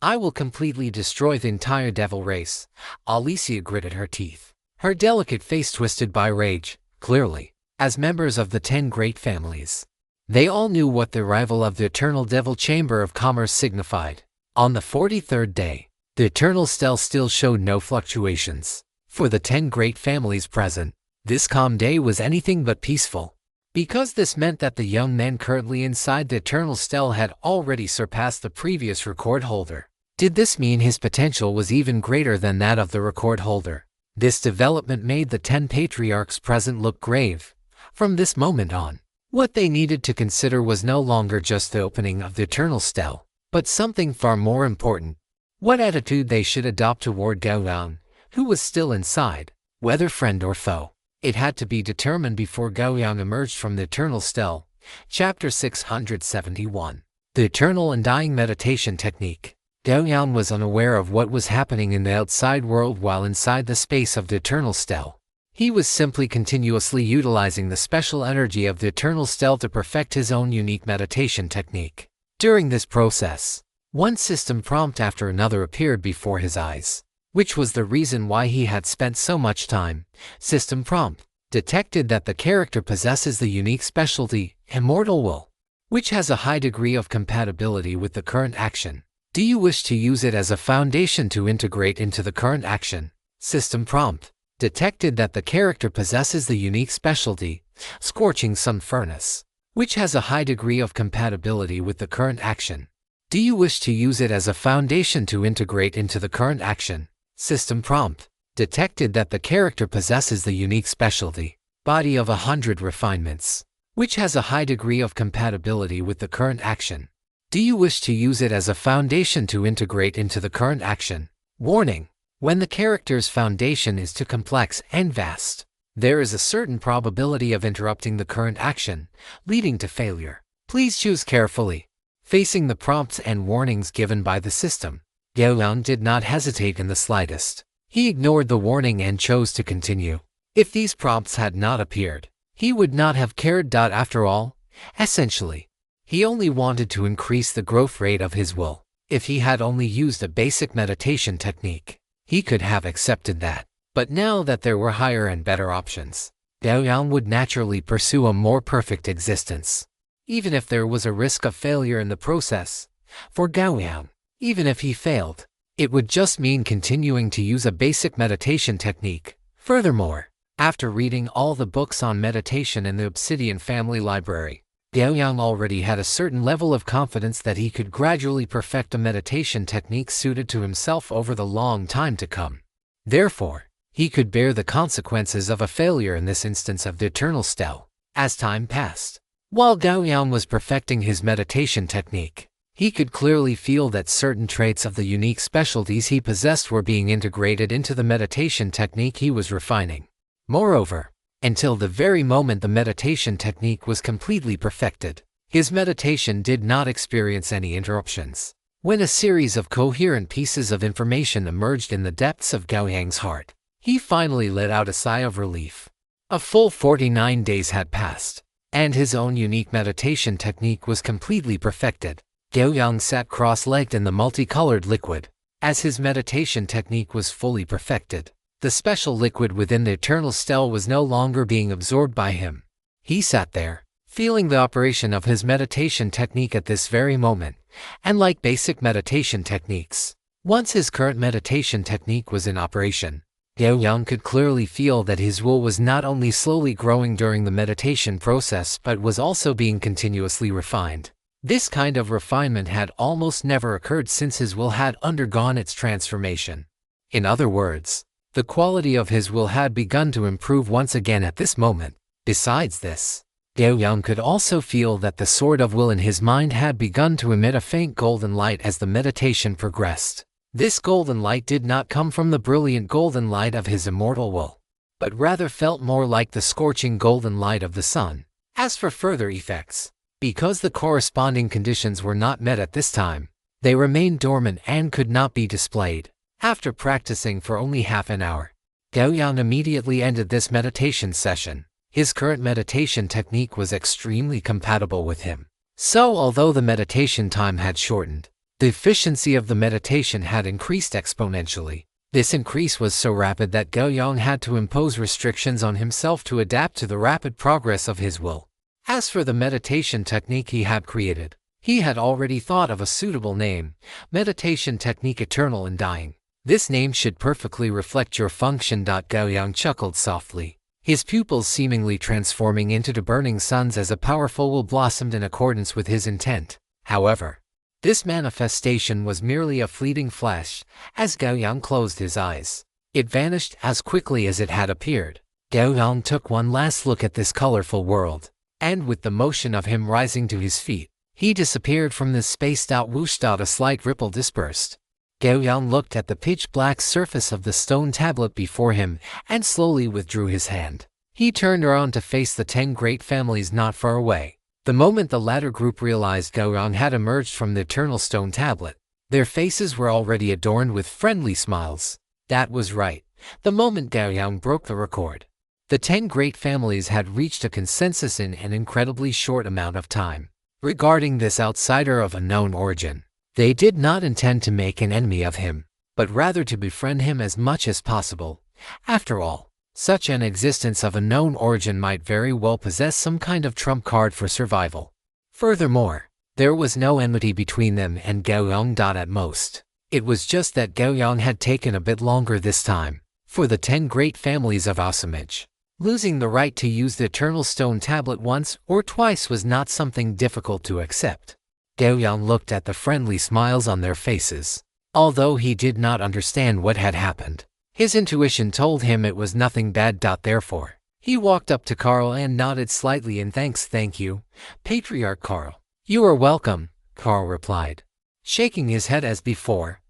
I will completely destroy the entire devil race. Alicia gritted her teeth, her delicate face twisted by rage. Clearly, as members of the 10 great families, they all knew what the arrival of the Eternal Devil Chamber of Commerce signified. On the 43rd day, the Eternal Stell still showed no fluctuations. For the 10 great families present, this calm day was anything but peaceful, because this meant that the young man currently inside the Eternal Stell had already surpassed the previous record holder. Did this mean his potential was even greater than that of the record holder? This development made the 10 patriarchs present look grave. From this moment on, what they needed to consider was no longer just the opening of the Eternal Stell, but something far more important. What attitude they should adopt toward Gao Yang, who was still inside, whether friend or foe. It had to be determined before Gao Yang emerged from the Eternal Stell. Chapter 671. The Eternal Undying Meditation Technique. Gao Yang was unaware of what was happening in the outside world while inside the space of the Eternal Stell. He was simply continuously utilizing the special energy of the Eternal Stell to perfect his own unique meditation technique. During this process, one system prompt after another appeared before his eyes, which was the reason why he had spent so much time. System prompt detected that the character possesses the unique specialty, Immortal Will, which has a high degree of compatibility with the current action. Do you wish to use it as a foundation to integrate into the current action? System prompt detected that the character possesses the unique specialty, Scorching Sun Furnace, which has a high degree of compatibility with the current action. Do you wish to use it as a foundation to integrate into the current action? System prompt detected that the character possesses the unique specialty, Body of 100 Refinements, which has a high degree of compatibility with the current action. Do you wish to use it as a foundation to integrate into the current action? Warning: when the character's foundation is too complex and vast, there is a certain probability of interrupting the current action, leading to failure. Please choose carefully. Facing the prompts and warnings given by the system, Gao Yang did not hesitate in the slightest. He ignored the warning and chose to continue. If these prompts had not appeared, he would not have cared. After all, essentially, he only wanted to increase the growth rate of his will. If he had only used a basic meditation technique, he could have accepted that. But now that there were higher and better options, Gao Yang would naturally pursue a more perfect existence, even if there was a risk of failure in the process. For Gao Yang, even if he failed, it would just mean continuing to use a basic meditation technique. Furthermore, after reading all the books on meditation in the Obsidian Family Library, Gao Yang already had a certain level of confidence that he could gradually perfect a meditation technique suited to himself over the long time to come. Therefore, he could bear the consequences of a failure in this instance of the Eternal Stell. As time passed, while Gao Yang was perfecting his meditation technique, he could clearly feel that certain traits of the unique specialties he possessed were being integrated into the meditation technique he was refining. Moreover, until the very moment the meditation technique was completely perfected, his meditation did not experience any interruptions. When a series of coherent pieces of information emerged in the depths of Gao Yang's heart, he finally let out a sigh of relief. A full 49 days had passed, and his own unique meditation technique was completely perfected. Gao Yang sat cross-legged in the multicolored liquid. As his meditation technique was fully perfected, the special liquid within the Eternal Stell was no longer being absorbed by him. He sat there, feeling the operation of his meditation technique at this very moment, and like basic meditation techniques, once his current meditation technique was in operation, Gao Yang could clearly feel that his will was not only slowly growing during the meditation process but was also being continuously refined. This kind of refinement had almost never occurred since his will had undergone its transformation. In other words, the quality of his will had begun to improve once again at this moment. Besides this, Gao Yang could also feel that the sword of will in his mind had begun to emit a faint golden light as the meditation progressed. This golden light did not come from the brilliant golden light of his immortal will, but rather felt more like the scorching golden light of the sun. As for further effects, because the corresponding conditions were not met at this time, they remained dormant and could not be displayed. After practicing for only half an hour, Gao Yang immediately ended this meditation session. His current meditation technique was extremely compatible with him. So although the meditation time had shortened, the efficiency of the meditation had increased exponentially. This increase was so rapid that Gao Yang had to impose restrictions on himself to adapt to the rapid progress of his will. As for the meditation technique he had created, he had already thought of a suitable name: Meditation Technique Eternal Undying. This name should perfectly reflect your function. Gao Yang chuckled softly, his pupils seemingly transforming into the burning suns as a powerful will blossomed in accordance with his intent. However, this manifestation was merely a fleeting flash. As Gao Yang closed his eyes, it vanished as quickly as it had appeared. Gao Yang took one last look at this colorful world, and with the motion of him rising to his feet, he disappeared from this space. Whoosh! A slight ripple dispersed. Gao Yang looked at the pitch-black surface of the stone tablet before him and slowly withdrew his hand. He turned around to face the 10 great families not far away. The moment the latter group realized Gao Yang had emerged from the eternal stone tablet, their faces were already adorned with friendly smiles. That was right. The moment Gao Yang broke the record, the 10 great families had reached a consensus in an incredibly short amount of time. Regarding this outsider of unknown origin, they did not intend to make an enemy of him, but rather to befriend him as much as possible. After all, such an existence of unknown origin might very well possess some kind of trump card for survival. Furthermore, there was no enmity between them and Gao Yang. At most, it was just that Gao Yang had taken a bit longer this time. For the 10 great families of Awakens, losing the right to use the eternal stone tablet once or twice was not something difficult to accept. Gao Yang looked at the friendly smiles on their faces. Although he did not understand what had happened, his intuition told him it was nothing bad. Therefore, he walked up to Carl and nodded slightly in thanks. Thank you, Patriarch Carl. You are welcome, Carl replied, shaking his head as before.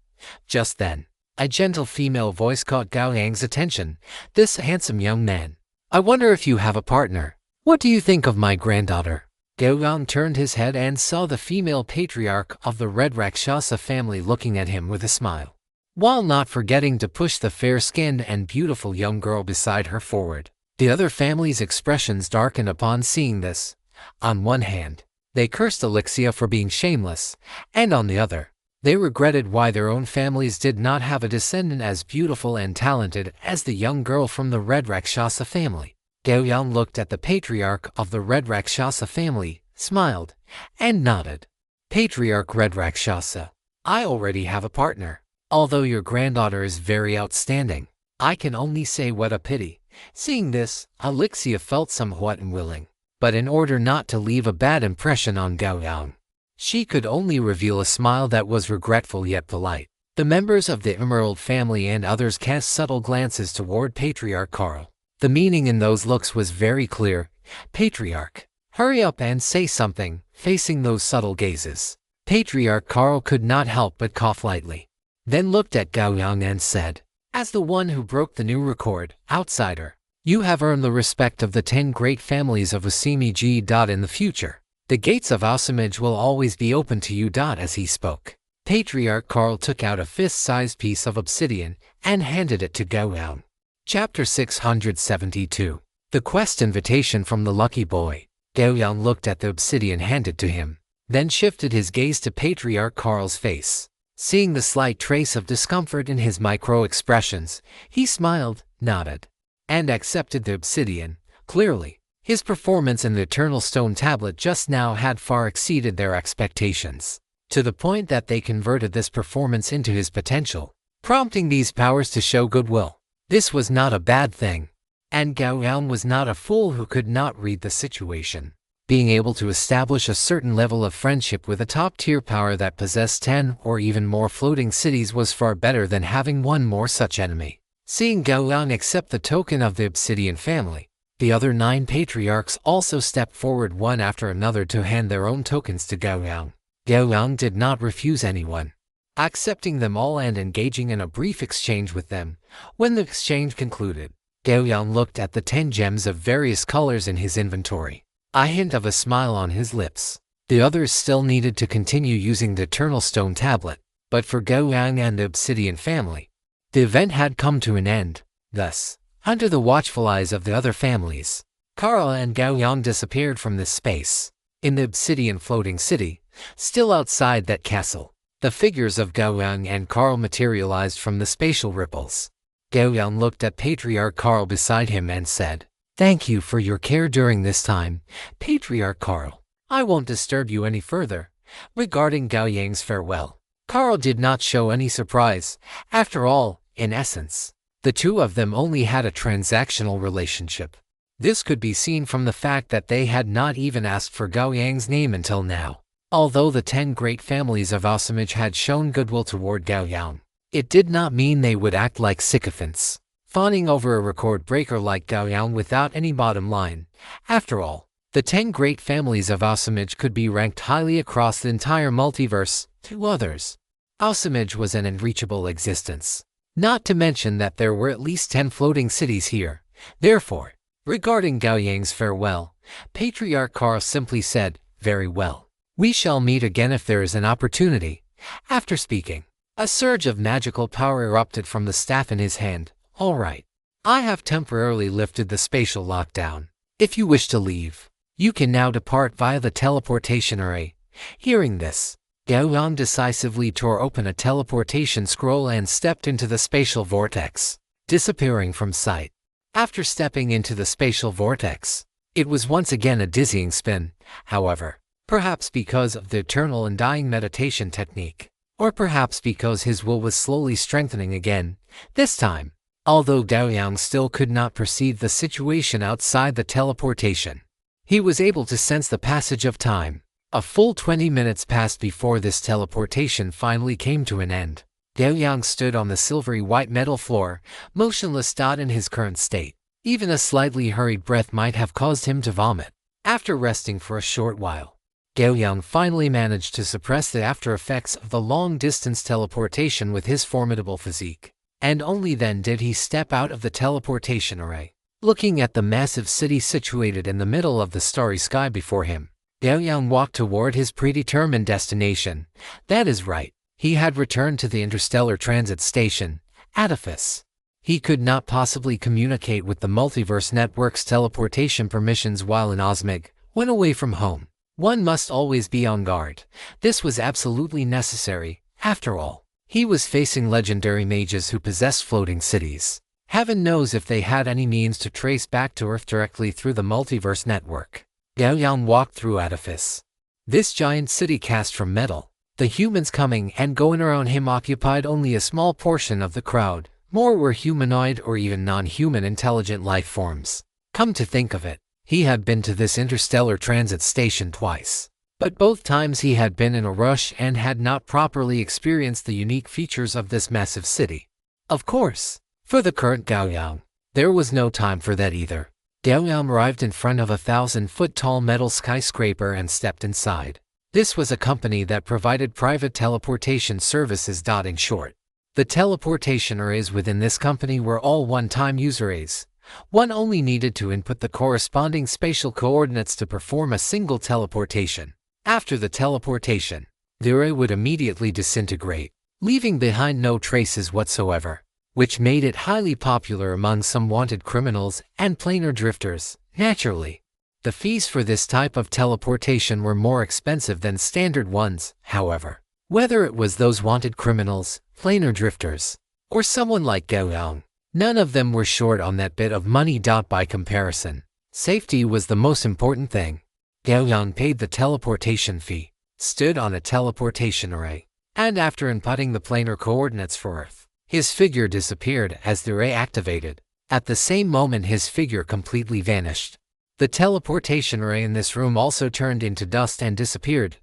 Just then, a gentle female voice caught Gao Yang's attention. This handsome young man. I wonder if you have a partner. What do you think of my granddaughter? Gao Yang turned his head and saw the female patriarch of the Red Rakshasa family looking at him with a smile, while not forgetting to push the fair-skinned and beautiful young girl beside her forward. The other family's expressions darkened upon seeing this. On one hand, they cursed Alexia for being shameless, and on the other, they regretted why their own families did not have a descendant as beautiful and talented as the young girl from the Red Rakshasa family. Gao Yang looked at the patriarch of the Red Rakshasa family, smiled, and nodded. Patriarch Red Rakshasa, I already have a partner. Although your granddaughter is very outstanding, I can only say what a pity. Seeing this, Alexia felt somewhat unwilling, but in order not to leave a bad impression on Gao Yang, she could only reveal a smile that was regretful yet polite. The members of the Emerald family and others cast subtle glances toward Patriarch Carl. The meaning in those looks was very clear. Patriarch, hurry up and say something. Facing those subtle gazes, Patriarch Carl could not help but cough lightly, then looked at Gao Yang and said, as the one who broke the new record, outsider, you have earned the respect of the 10 great families of Awakens. In the future, the gates of Awakens will always be open to you. As he spoke, Patriarch Carl took out a fist-sized piece of obsidian and handed it to Gao Yang. Chapter 672. The Quest Invitation from the Lucky Boy. Gao Yang looked at the obsidian handed to him, then shifted his gaze to Patriarch Carl's face. Seeing the slight trace of discomfort in his micro-expressions, he smiled, nodded, and accepted the obsidian. Clearly, his performance in the Eternal Stone Tablet just now had far exceeded their expectations, to the point that they converted this performance into his potential, prompting these powers to show goodwill. This was not a bad thing, and Gao Yang was not a fool who could not read the situation. Being able to establish a certain level of friendship with a top-tier power that possessed 10 or even more floating cities was far better than having one more such enemy. Seeing Gao Yang accept the token of the Obsidian family, the other 9 patriarchs also stepped forward one after another to hand their own tokens to Gao Yang. Gao Yang did not refuse anyone, accepting them all and engaging in a brief exchange with them. When the exchange concluded, Gao Yang looked at the 10 gems of various colors in his inventory, a hint of a smile on his lips. The others still needed to continue using the Eternal Stone Tablet, but for Gao Yang and the Obsidian family, the event had come to an end. Thus, under the watchful eyes of the other families, Carl and Gao Yang disappeared from this space. In the obsidian floating city, still outside that castle, the figures of Gao Yang and Carl materialized from the spatial ripples. Gao Yang looked at Patriarch Carl beside him and said, "Thank you for your care during this time, Patriarch Carl. I won't disturb you any further." Regarding Gao Yang's farewell, Carl did not show any surprise. After all, in essence, the two of them only had a transactional relationship. This could be seen from the fact that they had not even asked for Gao Yang's name until now. Although the 10 great families of Asamaj had shown goodwill toward Gao Yang, it did not mean they would act like sycophants, fawning over a record breaker like Gao Yang without any bottom line. After all, the 10 great families of Asamaj could be ranked highly across the entire multiverse. To others, Asamaj was an unreachable existence. Not to mention that there were at least 10 floating cities here. Therefore, regarding Gao Yang's farewell, Patriarch Carl simply said, "Very well. We shall meet again if there is an opportunity." After speaking, a surge of magical power erupted from the staff in his hand. "All right. I have temporarily lifted the spatial lockdown. If you wish to leave, you can now depart via the teleportation array." Hearing this, Gao Yang decisively tore open a teleportation scroll and stepped into the spatial vortex, disappearing from sight. After stepping into the spatial vortex, it was once again a dizzying spin. However, perhaps because of the eternal undying meditation technique, or perhaps because his will was slowly strengthening again, this time, although Gao Yang still could not perceive the situation outside the teleportation, he was able to sense the passage of time. A full 20 minutes passed before this teleportation finally came to an end. Gao Yang stood on the silvery white metal floor, motionless in his current state. Even a slightly hurried breath might have caused him to vomit. After resting for a short while, Gao Yang finally managed to suppress the after effects of the long-distance teleportation with his formidable physique, and only then did he step out of the teleportation array. Looking at the massive city situated in the middle of the starry sky before him, Gao Yang walked toward his predetermined destination. That is right, he had returned to the interstellar transit station, Adaptation. He could not possibly communicate with the Multiverse Network's teleportation permissions while in Osmig, when away from home. One must always be on guard. This was absolutely necessary. After all, he was facing legendary mages who possessed floating cities. Heaven knows if they had any means to trace back to Earth directly through the Multiverse Network. Gao Yang walked through Adaptation. This giant city cast from metal. The humans coming and going around him occupied only a small portion of the crowd. More were humanoid or even non-human intelligent life forms. Come to think of it, he had been to this interstellar transit station twice. But both times he had been in a rush and had not properly experienced the unique features of this massive city. Of course, for the current Gao Yang, there was no time for that either. Gao Yang arrived in front of a 1,000-foot-tall metal skyscraper and stepped inside. This was a company that provided private teleportation services. In short, the teleportation arrays within this company were all one-time use arrays. One only needed to input the corresponding spatial coordinates to perform a single teleportation. After the teleportation, the array would immediately disintegrate, leaving behind no traces whatsoever, which made it highly popular among some wanted criminals and planar drifters. Naturally, the fees for this type of teleportation were more expensive than standard ones. However, whether it was those wanted criminals, planar drifters, or someone like Gao Yang, none of them were short on that bit of money. By comparison, safety was the most important thing. Gao Yang paid the teleportation fee, stood on a teleportation array, and after inputting the planar coordinates for Earth, his figure disappeared as the array activated. At the same moment his figure completely vanished. The teleportation array in this room also turned into dust and disappeared.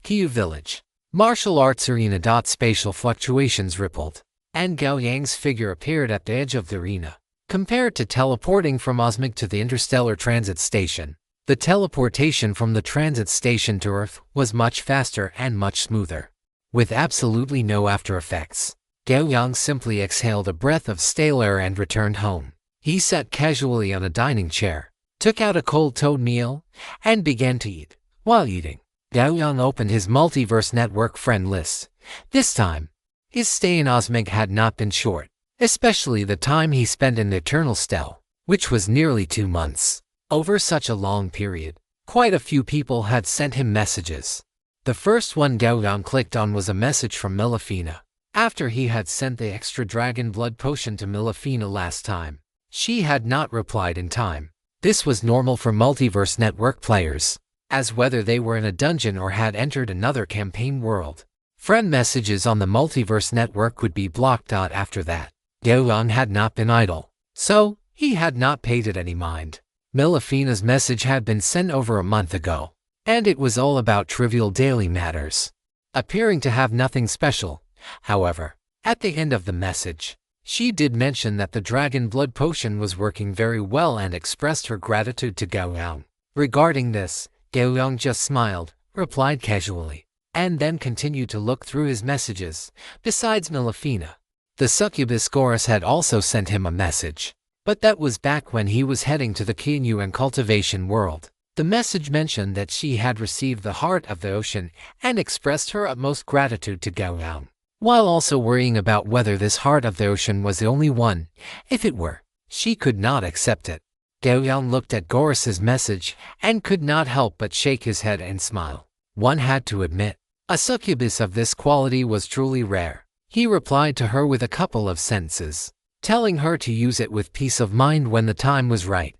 Kyiv Village. Martial arts arena. Spatial fluctuations rippled, and Gao Yang's figure appeared at the edge of the arena. Compared to teleporting from Osmig to the interstellar transit station, the teleportation from the transit station to Earth was much faster and much smoother, with absolutely no after effects. Gao Yang simply exhaled a breath of stale air and returned home. He sat casually on a dining chair, took out a cold-toed meal, and began to eat. While eating, Gao Yang opened his Multiverse Network friend list. This time, his stay in Osmig had not been short, especially the time he spent in the Eternal Stell, which was nearly 2 months. Over such a long period, quite a few people had sent him messages. The first one Gao Yang clicked on was a message from Milafina. After he had sent the extra dragon blood potion to Milafina last time, she had not replied in time. This was normal for Multiverse Network players, as whether they were in a dungeon or had entered another campaign world. Friend messages on the Multiverse Network would be blocked out after that. Gao Yang had not been idle, so he had not paid it any mind. Milafina's message had been sent over a month ago, and it was all about trivial daily matters, appearing to have nothing special. However, at the end of the message, she did mention that the dragon blood potion was working very well and expressed her gratitude to Gao Yang. Regarding this, Gao Yang just smiled, replied casually, and then continued to look through his messages. Besides Milafina, the succubus Gorus had also sent him a message, but that was back when he was heading to the Kinyu and cultivation world. The message mentioned that she had received the heart of the ocean and expressed her utmost gratitude to Gao Yang, while also worrying about whether this heart of the ocean was the only one. If it were, she could not accept it. Gao Yang looked at Gorus's message and could not help but shake his head and smile. One had to admit, a succubus of this quality was truly rare. He replied to her with a couple of sentences, telling her to use it with peace of mind when the time was right.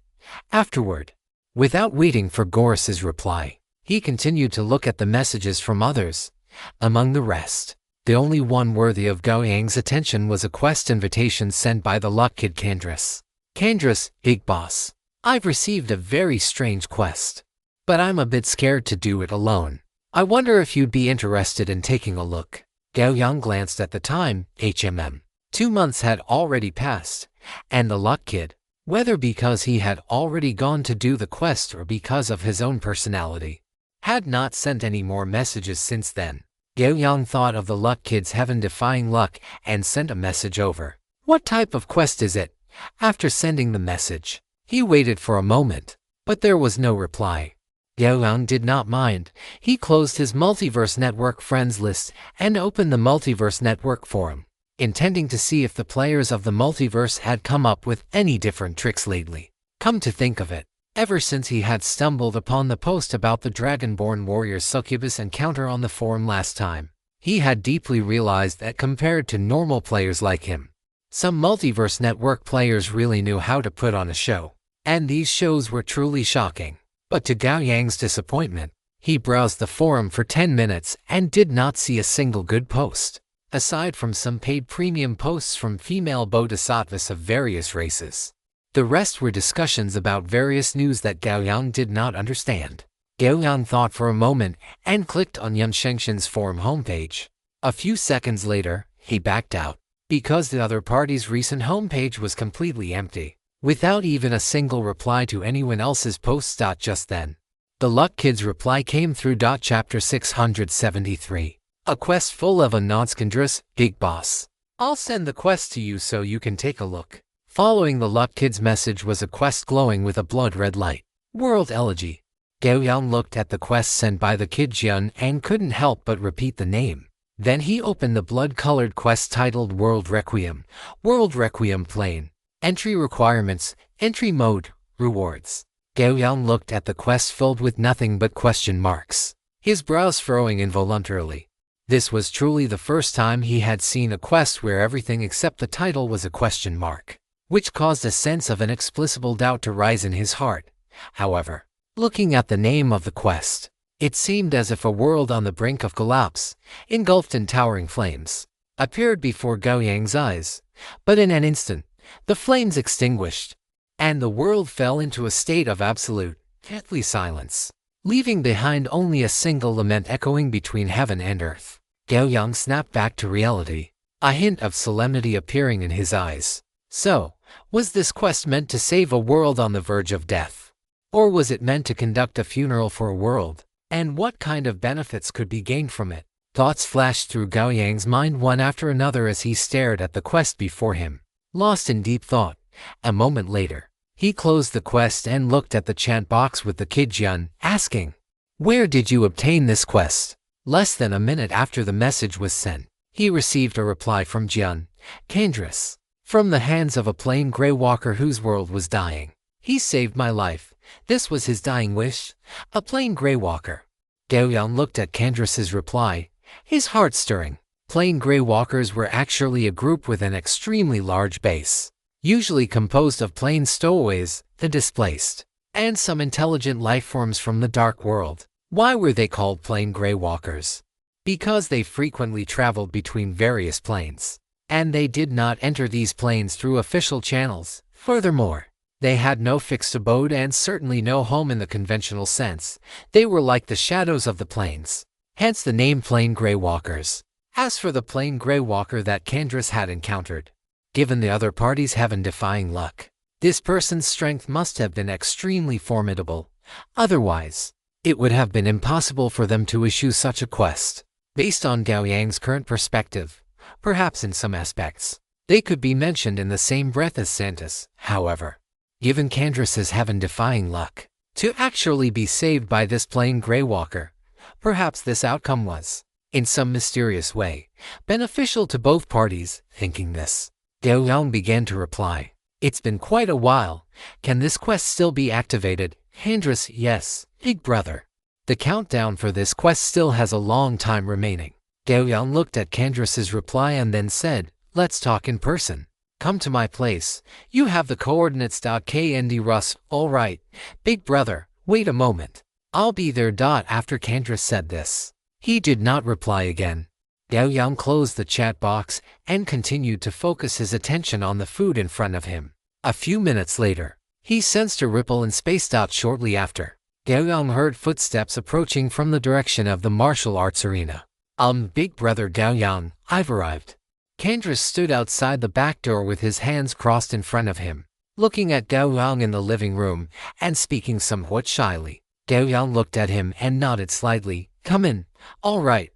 Afterward, without waiting for Gorus's reply, he continued to look at the messages from others. Among the rest, the only one worthy of Gao Yang's attention was a quest invitation sent by the luck kid Candris. Candris, big boss, I've received a very strange quest, but I'm a bit scared to do it alone. I wonder if you'd be interested in taking a look. Gao Yang glanced at the time. 2 months had already passed, and the luck kid, whether because he had already gone to do the quest or because of his own personality, had not sent any more messages since then. Gao Yang thought of the luck kid's heaven-defying luck and sent a message over. What type of quest is it? After sending the message, he waited for a moment, but there was no reply. Gao Yang did not mind. He closed his Multiverse Network friends list and opened the Multiverse Network forum, intending to see if the players of the multiverse had come up with any different tricks lately. Come to think of it, ever since he had stumbled upon the post about the Dragonborn warrior's succubus encounter on the forum last time, he had deeply realized that compared to normal players like him, some Multiverse Network players really knew how to put on a show, and these shows were truly shocking. But to Gao Yang's disappointment, he browsed the forum for 10 minutes and did not see a single good post, aside from some paid premium posts from female bodhisattvas of various races. The rest were discussions about various news that Gao Yang did not understand. Gao Yang thought for a moment and clicked on Yun Shengshen's forum homepage. A few seconds later, he backed out, because the other party's recent homepage was completely empty, without even a single reply to anyone else's posts. Just then, the luck kid's reply came through. Chapter 673. A quest full of unknowns. Candris, big boss, I'll send the quest to you so you can take a look. Following the luck kid's message was a quest glowing with a blood-red light. World Elegy. Gao Yang looked at the quest sent by the kid Jian and couldn't help but repeat the name. Then he opened the blood-colored quest titled World Requiem. World Requiem Plane. Entry requirements, entry mode, rewards. Gao Yang looked at the quest filled with nothing but question marks, his brows furrowing involuntarily. This was truly the first time he had seen a quest where everything except the title was a question mark, which caused a sense of inexplicable doubt to rise in his heart. However, looking at the name of the quest, it seemed as if a world on the brink of collapse, engulfed in towering flames, appeared before Gao Yang's eyes. But in an instant, the flames extinguished, and the world fell into a state of absolute, deathly silence, leaving behind only a single lament echoing between heaven and earth. Gao Yang snapped back to reality, a hint of solemnity appearing in his eyes. So, was this quest meant to save a world on the verge of death? Or was it meant to conduct a funeral for a world? And what kind of benefits could be gained from it? Thoughts flashed through Gao Yang's mind one after another as he stared at the quest before him, lost in deep thought. A moment later, he closed the quest and looked at the chat box with the kid Jian, asking, "Where did you obtain this quest?" Less than a minute after the message was sent, he received a reply from Jian, "Candris, from the hands of a plain gray walker whose world was dying. He saved my life, This was his dying wish, a plain gray walker. Gao Yang looked at Candras's reply, his heart stirring. Plain gray walkers were actually a group with an extremely large base, usually composed of plain stowaways, the displaced, and some intelligent life forms from the dark world. Why were they called plain gray walkers? Because they frequently traveled between various planes, and they did not enter these planes through official channels. Furthermore, they had no fixed abode and certainly no home in the conventional sense. They were like the shadows of the plains, hence the name plain gray walkers. As for the plain gray walker that Candras had encountered, given the other party's heaven-defying luck, this person's strength must have been extremely formidable. Otherwise, it would have been impossible for them to issue such a quest. Based on Gao Yang's current perspective, perhaps in some aspects, they could be mentioned in the same breath as Santas. However, given Candras's heaven-defying luck to actually be saved by this plain gray walker, perhaps this outcome was, in some mysterious way, beneficial to both parties. Thinking this, Gao Yang began to reply, "It's been quite a while. Can this quest still be activated?" Candras, "Yes, big brother. The countdown for this quest still has a long time remaining." Gao Yang looked at Candras's reply and then said, "Let's talk in person. Come to my place. You have the coordinates. Knd Russ. All right, big brother, wait a moment. I'll be there. After Candras said this, he did not reply again. Gao Yang closed the chat box and continued to focus his attention on the food in front of him. A few minutes later, he sensed a ripple in space. Shortly after, Gao Yang heard footsteps approaching from the direction of the martial arts arena. Big brother Gao Yang, I've arrived." Candras stood outside the back door with his hands crossed in front of him, looking at Gao Yang in the living room and speaking somewhat shyly. Gao Yang looked at him and nodded slightly. "Come in." All right.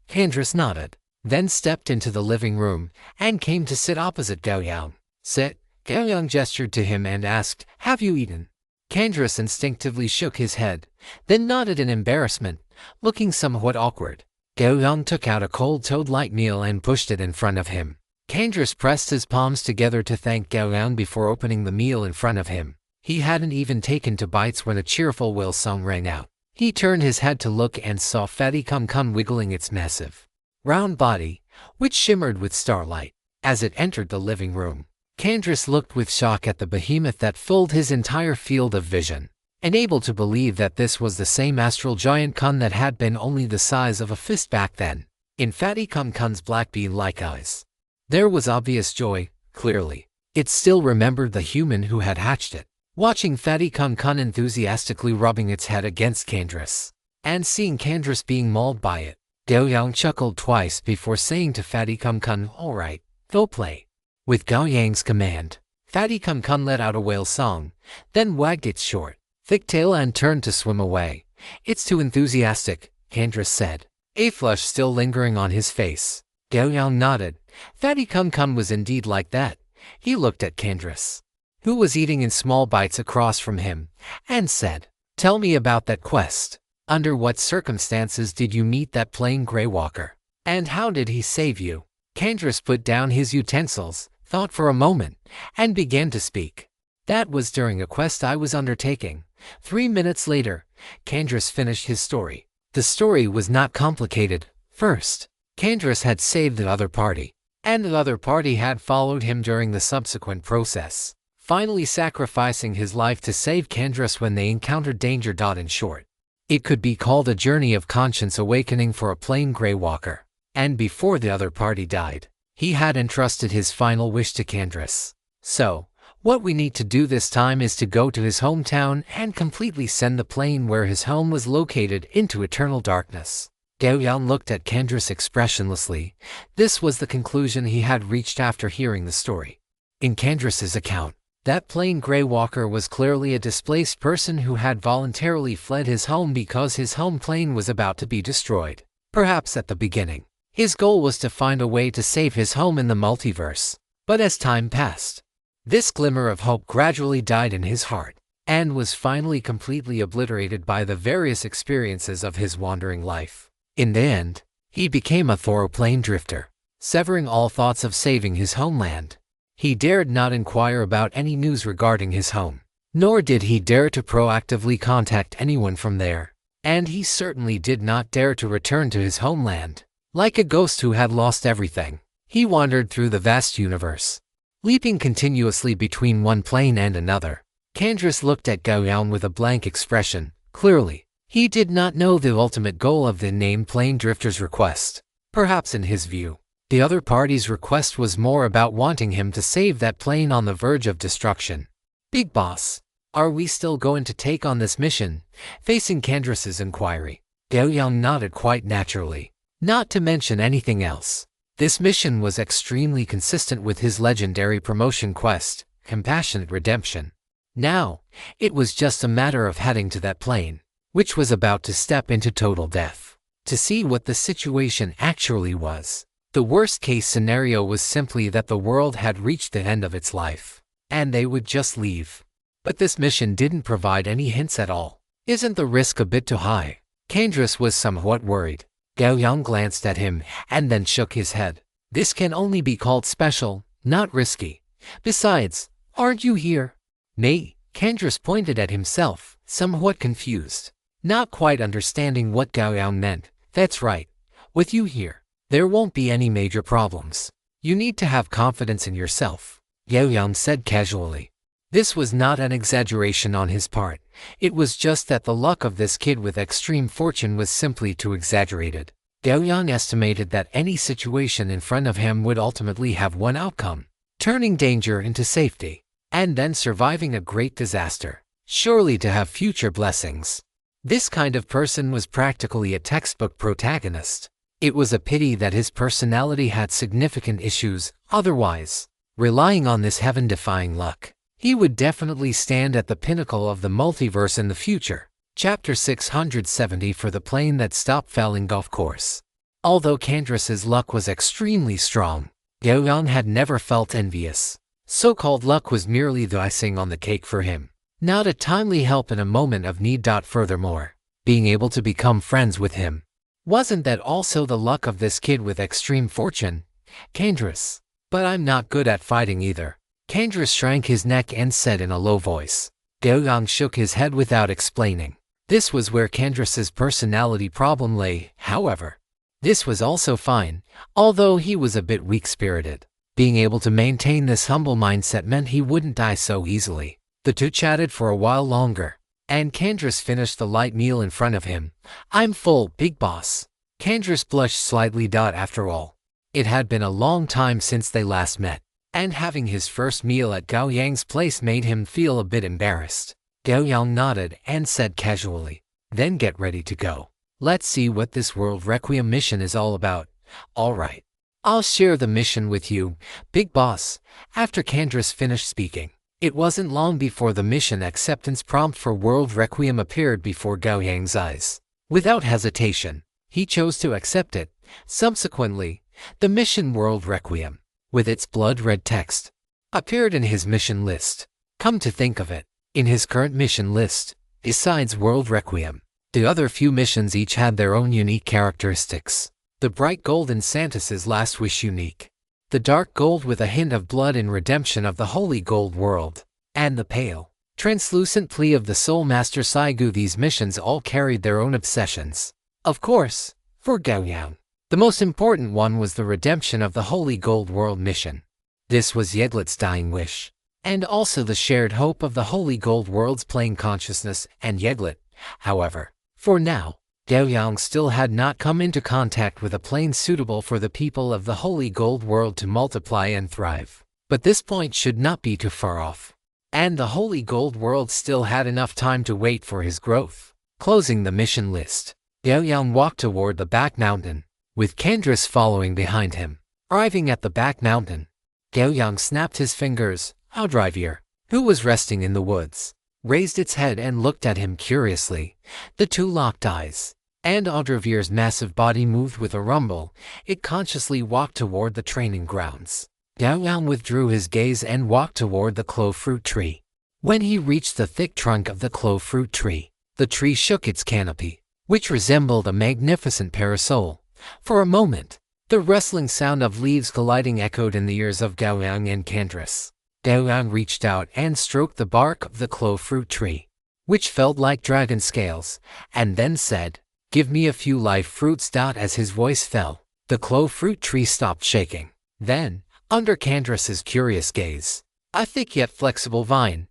Candras nodded, then stepped into the living room and came to sit opposite Gao Yang. "Sit." Gao Yang gestured to him and asked, "Have you eaten?" Candras instinctively shook his head, then nodded in embarrassment, looking somewhat awkward. Gao Yang took out a cold toad-like meal and pushed it in front of him. Candras pressed his palms together to thank Gao Yang before opening the meal in front of him. He hadn't even taken 2 bites when a cheerful whale song rang out. He turned his head to look and saw Fatty Cum Cum wiggling its massive, round body, which shimmered with starlight, as it entered the living room. Candras looked with shock at the behemoth that filled his entire field of vision, unable to believe that this was the same astral giant Kun that had been only the size of a fist back then. In Fatty Cum Cum's black bean-like eyes, there was obvious joy. Clearly, it still remembered the human who had hatched it. Watching Fatty Cum Cum enthusiastically rubbing its head against Candras, and seeing Candras being mauled by it, Gao Yang chuckled twice before saying to Fatty Cum Cum, "All right, go play." With Gao Yang's command, Fatty Cum Cum let out a whale song, then wagged its short, thick tail and turned to swim away. "It's too enthusiastic," Candras said, a flush still lingering on his face. Gao Yang nodded. Fatty Cum Cum was indeed like that. He looked at Candras, who was eating in small bites across from him, and said, "Tell me about that quest. Under what circumstances did you meet that plain gray walker? And how did he save you?" Candras put down his utensils, thought for a moment, and began to speak. "That was during a quest I was undertaking." 3 minutes later, Candras finished his story. The story was not complicated. First, Candras had saved the other party, and the other party had followed him during the subsequent process, finally sacrificing his life to save Candras when they encountered danger. In short, it could be called a journey of conscience awakening for a plain gray walker. And before the other party died, he had entrusted his final wish to Candras. So, what we need to do this time is to go to his hometown and completely send the plane where his home was located into eternal darkness. Gao Yang looked at Candras expressionlessly. This was the conclusion he had reached after hearing the story. In Candras's account, that plain gray walker was clearly a displaced person who had voluntarily fled his home because his home plane was about to be destroyed. Perhaps at the beginning, his goal was to find a way to save his home in the multiverse. But as time passed, this glimmer of hope gradually died in his heart, and was finally completely obliterated by the various experiences of his wandering life. In the end, he became a thorough plane drifter, severing all thoughts of saving his homeland. He dared not inquire about any news regarding his home, Nor did he dare to proactively contact anyone from there, and he certainly did not dare to return to his homeland. Like a ghost who had lost everything, he wandered through the vast universe, leaping continuously between one plane and another. Candace looked at Gao Yang with a blank expression. Clearly, he did not know the ultimate goal of the named plane drifter's request. Perhaps in his view, the other party's request was more about wanting him to save that plane on the verge of destruction. Big boss, are we still going to take on this mission? Facing Candace's inquiry, Gao Yang nodded quite naturally. Not to mention anything else, this mission was extremely consistent with his legendary promotion quest, Compassionate Redemption. Now, it was just a matter of heading to that plane, which was about to step into total death, to see what the situation actually was. The worst-case scenario was simply that the world had reached the end of its life, and they would just leave. But this mission didn't provide any hints at all. Isn't the risk a bit too high? Candace was somewhat worried. Gao Yang glanced at him and then shook his head. This can only be called special, not risky. Besides, aren't you here? Me? Candace pointed at himself, somewhat confused, not quite understanding what Gao Yang meant. That's right. With you here, there won't be any major problems. You need to have confidence in yourself, Gao Yang said casually. This was not an exaggeration on his part. It was just that the luck of this kid with extreme fortune was simply too exaggerated. Gao Yang estimated that any situation in front of him would ultimately have one outcome: turning danger into safety, and then surviving a great disaster, surely to have future blessings. This kind of person was practically a textbook protagonist. It was a pity that his personality had significant issues. Otherwise, relying on this heaven-defying luck, he would definitely stand at the pinnacle of the multiverse in the future. Chapter 670 for the plane that stopped falling golf course. Although Candace's luck was extremely strong, Gao Yang had never felt envious. So-called luck was merely the icing on the cake for him, not a timely help in a moment of need. Furthermore, being able to become friends with him. Wasn't that also the luck of this kid with extreme fortune? Candace. But I'm not good at fighting either. Candace shrank his neck and said in a low voice. Gao Yang shook his head without explaining. This was where Candace's personality problem lay, however. This was also fine, although he was a bit weak-spirited. Being able to maintain this humble mindset meant he wouldn't die so easily. The two chatted for a while longer, and Candace finished the light meal in front of him. I'm full, big boss. Candace blushed slightly. After all, it had been a long time since they last met, and having his first meal at Gao Yang's place made him feel a bit embarrassed. Gao Yang nodded and said casually, then get ready to go. Let's see what this World Requiem mission is all about. All right. I'll share the mission with you, big boss. After Candace finished speaking, it wasn't long before the mission acceptance prompt for World Requiem appeared before Gao Yang's eyes. Without hesitation, he chose to accept it. Subsequently, the mission World Requiem, with its blood-red text, appeared in his mission list. Come to think of it, in his current mission list, besides World Requiem, the other few missions each had their own unique characteristics. The bright gold in Santas's Last Wish unique, the dark gold with a hint of blood in Redemption of the Holy Gold World, and the pale, translucent plea of the Soul Master Saigu. These missions all carried their own obsessions. Of course, for Gao Yang, the most important one was the Redemption of the Holy Gold World mission. This was Yedlet's dying wish, and also the shared hope of the Holy Gold World's plane consciousness and Yedlet. However, for now, Gao Yang still had not come into contact with a plane suitable for the people of the Holy Gold World to multiply and thrive. But this point should not be too far off, and the Holy Gold World still had enough time to wait for his growth. Closing the mission list, Gao Yang walked toward the back mountain, with Candace following behind him. Arriving at the back mountain, Gao Yang snapped his fingers. Audrivier, who was resting in the woods, raised its head and looked at him curiously. The two locked eyes, and Audrivier's massive body moved with a rumble. It consciously walked toward the training grounds. Gao Yang withdrew his gaze and walked toward the clove fruit tree. When he reached the thick trunk of the clove fruit tree, the tree shook its canopy, which resembled a magnificent parasol. For a moment, the rustling sound of leaves colliding echoed in the ears of Gao Yang and Candace. Gao Yang reached out and stroked the bark of the clove fruit tree, which felt like dragon scales, and then said, "Give me a few live fruits." As his voice fell, the clove fruit tree stopped shaking. Then, under Candras's curious gaze, a thick yet flexible vine,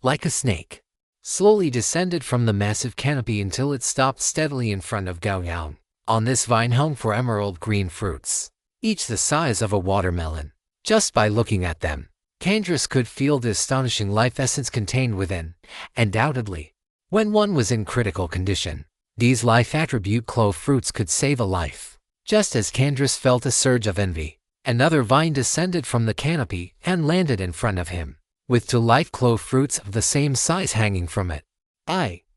like a snake, slowly descended from the massive canopy until it stopped steadily in front of Gao Yang. On this vine hung 4 emerald green fruits, each the size of a watermelon. Just by looking at them, Candras could feel the astonishing life essence contained within. Undoubtedly, when one was in critical condition, these life attribute clove fruits could save a life. Just as Candras felt a surge of envy, another vine descended from the canopy and landed in front of him, with 2 live clove fruits of the same size hanging from it.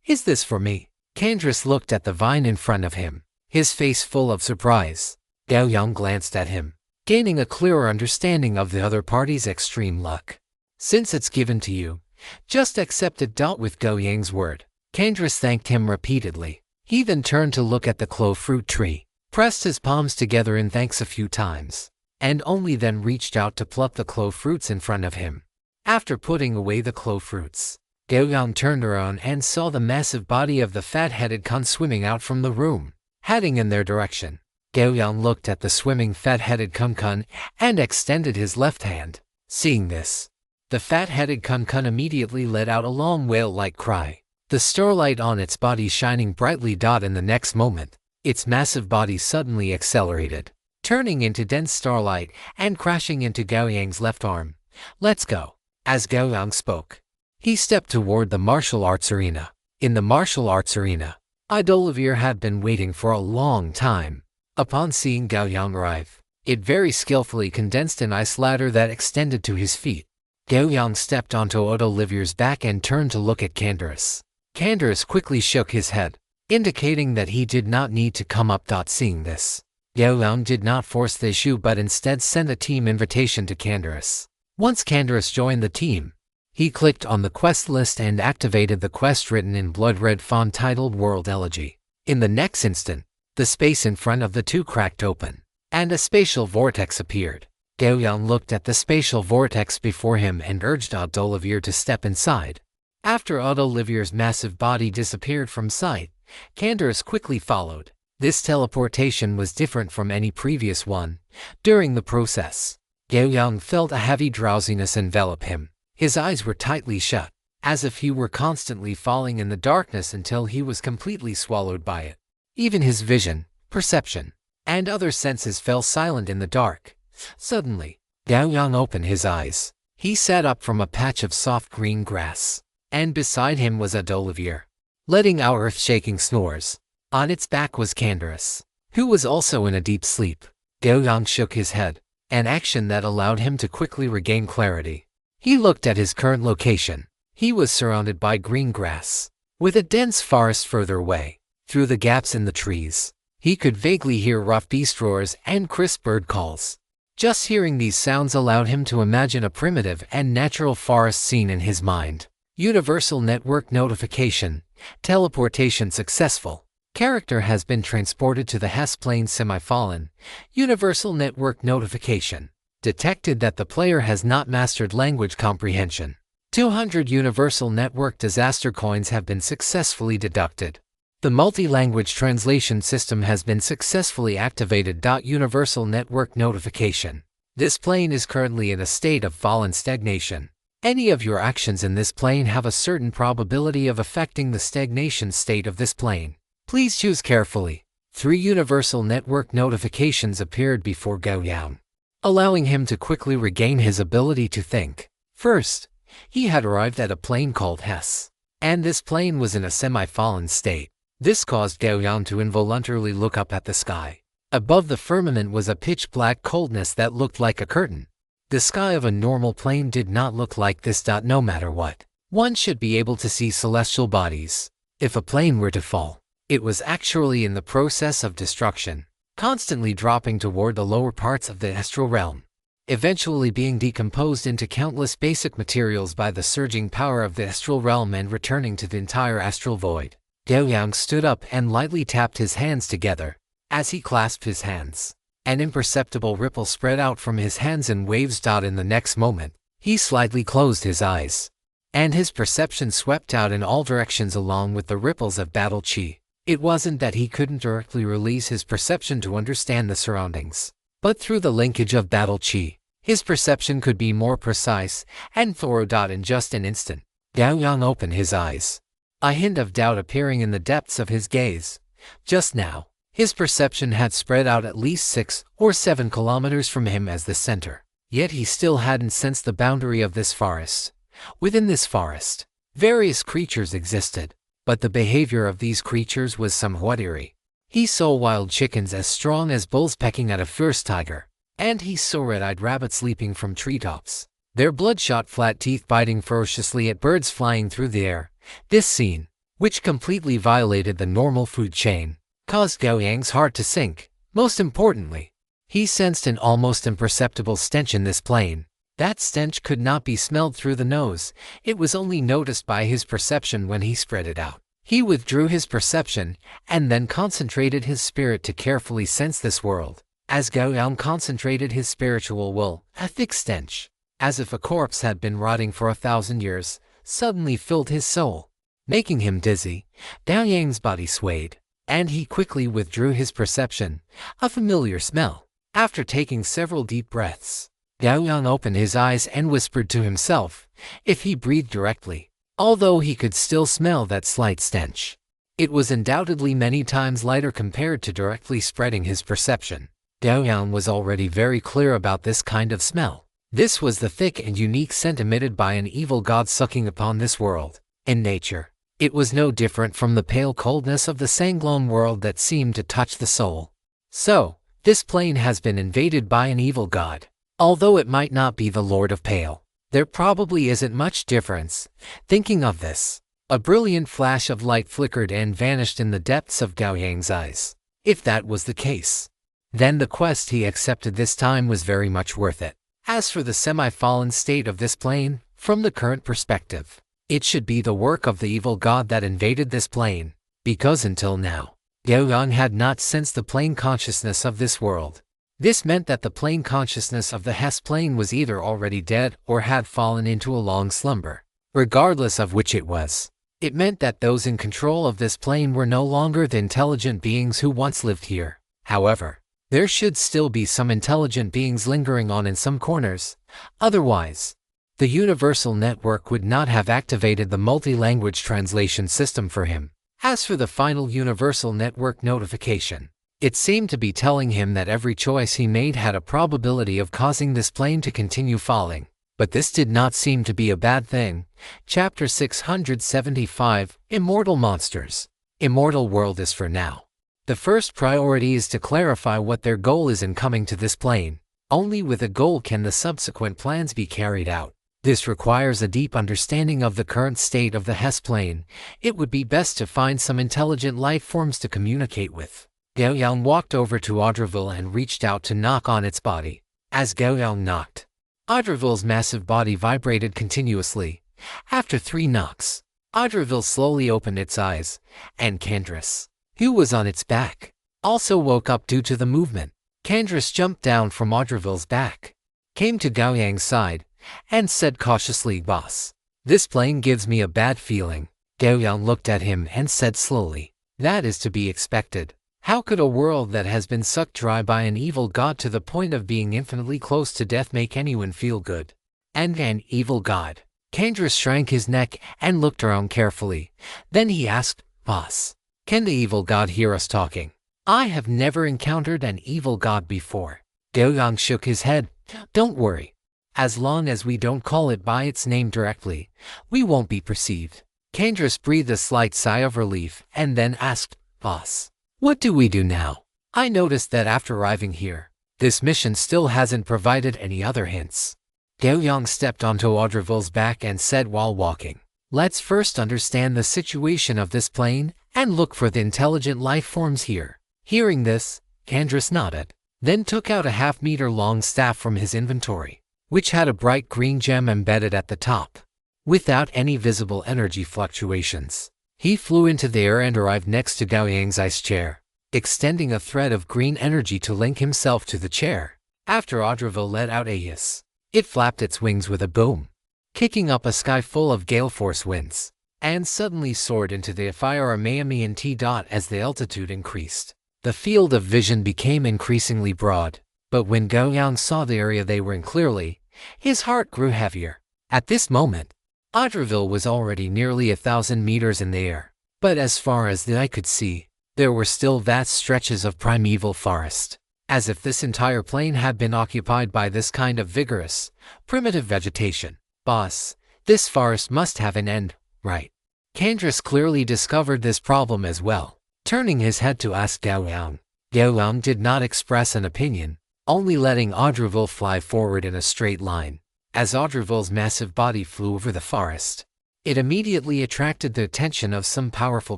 Is this for me?" Candras looked at the vine in front of him, his face full of surprise. Gao Yang glanced at him, gaining a clearer understanding of the other party's extreme luck. "Since it's given to you, just accept it." With Gao Yang's word, Candras thanked him repeatedly. He then turned to look at the clove fruit tree, pressed his palms together in thanks a few times, and only then reached out to pluck the clove fruits in front of him. After putting away the clove fruits, Gao Yang turned around and saw the massive body of the fat-headed Kun swimming out from the room, heading in their direction. Gao Yang looked at the swimming fat-headed Kun and extended his left hand. Seeing this, the fat-headed Kun immediately let out a long wail-like cry, the starlight on its body shining brightly. In the next moment, its massive body suddenly accelerated, turning into dense starlight and crashing into Gao Yang's left arm. "Let's go." As Gao Yang spoke, he stepped toward the martial arts arena. In the martial arts arena, Idolivier had been waiting for a long time. Upon seeing Gao Yang arrive, it very skillfully condensed an ice ladder that extended to his feet. Gao Yang stepped onto Idolivier's back and turned to look at Candras. Candras quickly shook his head, indicating that he did not need to come up. Seeing this, Gao Yang did not force the issue but instead sent a team invitation to Candras. Once Candras joined the team, he clicked on the quest list and activated the quest written in blood-red font titled World Elegy. In the next instant, the space in front of the 2 cracked open, and a spatial vortex appeared. Gao Yang looked at the spatial vortex before him and urged Idolivier to step inside. After Idolivier's massive body disappeared from sight, Candras quickly followed. This teleportation was different from any previous one. During the process, Gao Yang felt a heavy drowsiness envelop him. His eyes were tightly shut, as if he were constantly falling in the darkness until he was completely swallowed by it. Even his vision, perception, and other senses fell silent in the dark. Suddenly, Gao Yang opened his eyes. He sat up from a patch of soft green grass, and beside him was Idolivier, letting out earth-shaking snores. On its back was Candras, who was also in a deep sleep. Gao Yang shook his head, an action that allowed him to quickly regain clarity. He looked at his current location. He was surrounded by green grass, with a dense forest further away. Through the gaps in the trees, he could vaguely hear rough beast roars and crisp bird calls. Just hearing these sounds allowed him to imagine a primitive and natural forest scene in his mind. Universal Network notification. Teleportation successful. Character has been transported to the Hess plane semi-fallen. Universal Network notification. Detected that the player has not mastered language comprehension. 200 Universal Network disaster coins have been successfully deducted. The multi-language translation system has been successfully activated. Universal Network notification. This plane is currently in a state of fallen stagnation. Any of your actions in this plane have a certain probability of affecting the stagnation state of this plane. Please choose carefully. 3 Universal Network notifications appeared before Gao Yang, allowing him to quickly regain his ability to think. First, he had arrived at a plane called Hess, and this plane was in a semi-fallen state. This caused Gao Yang to involuntarily look up at the sky. Above the firmament was a pitch-black coldness that looked like a curtain. The sky of a normal plane did not look like this. No matter what, one should be able to see celestial bodies. If a plane were to fall, it was actually in the process of destruction, constantly dropping toward the lower parts of the astral realm, eventually being decomposed into countless basic materials by the surging power of the astral realm and returning to the entire astral void. Gao Yang stood up and lightly tapped his hands together. As he clasped his hands, an imperceptible ripple spread out from his hands in waves. In the next moment, He slightly closed his eyes, and his perception swept out in all directions along with the ripples of battle chi. It wasn't that he couldn't directly release his perception to understand the surroundings, but through the linkage of battle chi, his perception could be more precise and thorough. In just an instant, Gao Yang opened his eyes, a hint of doubt appearing in the depths of his gaze. Just now, his perception had spread out at least 6 or 7 kilometers from him as the center, yet he still hadn't sensed the boundary of this forest. Within this forest, various creatures existed, but the behavior of these creatures was somewhat eerie. He saw wild chickens as strong as bulls pecking at a fierce tiger, and he saw red-eyed rabbits leaping from treetops, their bloodshot flat teeth biting ferociously at birds flying through the air. This scene, which completely violated the normal food chain, caused Gao Yang's heart to sink. Most importantly, he sensed an almost imperceptible stench in this plane. That stench could not be smelled through the nose, it was only noticed by his perception when he spread it out. He withdrew his perception and then concentrated his spirit to carefully sense this world. As Gao Yang concentrated his spiritual will, a thick stench, as if a corpse had been rotting for 1,000 years, suddenly filled his soul, making him dizzy. Gao Yang's body swayed, and he quickly withdrew his perception. A familiar smell. After taking several deep breaths, Gao Yang opened his eyes and whispered to himself, if he breathed directly, although he could still smell that slight stench, it was undoubtedly many times lighter compared to directly spreading his perception. Gao Yang was already very clear about this kind of smell. This was the thick and unique scent emitted by an evil god sucking upon this world. In nature, it was no different from the pale coldness of the Sanglone world that seemed to touch the soul. So, this plane has been invaded by an evil god. Although it might not be the Lord of Pale, there probably isn't much difference. Thinking of this, a brilliant flash of light flickered and vanished in the depths of Gao Yang's eyes. If that was the case, then the quest he accepted this time was very much worth it. As for the semi-fallen state of this plane, from the current perspective, it should be the work of the evil god that invaded this plane, because until now, Gao Yang had not sensed the plane consciousness of this world. This meant that the plane consciousness of the Hess plane was either already dead or had fallen into a long slumber. Regardless of which it was, it meant that those in control of this plane were no longer the intelligent beings who once lived here. However, there should still be some intelligent beings lingering on in some corners. Otherwise, the Universal Network would not have activated the multi-language translation system for him. As for the final Universal Network notification, it seemed to be telling him that every choice he made had a probability of causing this plane to continue falling. But this did not seem to be a bad thing. Chapter 675, Immortal Monsters. Immortal World is for now. The first priority is to clarify what their goal is in coming to this plane. Only with a goal can the subsequent plans be carried out. This requires a deep understanding of the current state of the Hess plane. It would be best to find some intelligent life forms to communicate with. Gao Yang walked over to Audreville and reached out to knock on its body. As Gao Yang knocked, Audreville's massive body vibrated continuously. After 3 knocks, Audreville slowly opened its eyes, and Candrace, who was on its back, also woke up due to the movement. Candrace jumped down from Audreville's back, came to Gao Yang's side, and said cautiously, "Boss, this plane gives me a bad feeling." Gao Yang looked at him and said slowly, "That is to be expected. How could a world that has been sucked dry by an evil god to the point of being infinitely close to death make anyone feel good? And an evil god?" Candrace shrank his neck and looked around carefully. Then he asked, "Boss, can the evil god hear us talking? I have never encountered an evil god before." Gao Yang shook his head. "Don't worry. As long as we don't call it by its name directly, we won't be perceived." Candrace breathed a slight sigh of relief and then asked, "Boss, what do we do now? I noticed that after arriving here, this mission still hasn't provided any other hints." Gao Yang stepped onto Audreville's back and said while walking, "Let's first understand the situation of this plane and look for the intelligent life forms here." Hearing this, Candrace nodded, then took out a half-meter-long staff from his inventory, which had a bright green gem embedded at the top. Without any visible energy fluctuations, he flew into the air and arrived next to Gao Yang's ice chair, extending a thread of green energy to link himself to the chair. After Audreville let out a hiss, It flapped its wings with a boom, kicking up a sky full of gale force winds, and suddenly soared into the fire as the altitude increased. The field of vision became increasingly broad, but when Gao Yang saw the area they were in clearly, his heart grew heavier. At this moment, Audreville was already nearly 1,000 meters in the air, but as far as the eye could see, there were still vast stretches of primeval forest, as if this entire plain had been occupied by this kind of vigorous, primitive vegetation. Boss, this forest must have an end, right? Candris clearly discovered this problem as well, turning his head to ask Gao Yang. Gao Yang did not express an opinion, only letting Audreville fly forward in a straight line. As Audreville's massive body flew over the forest, it immediately attracted the attention of some powerful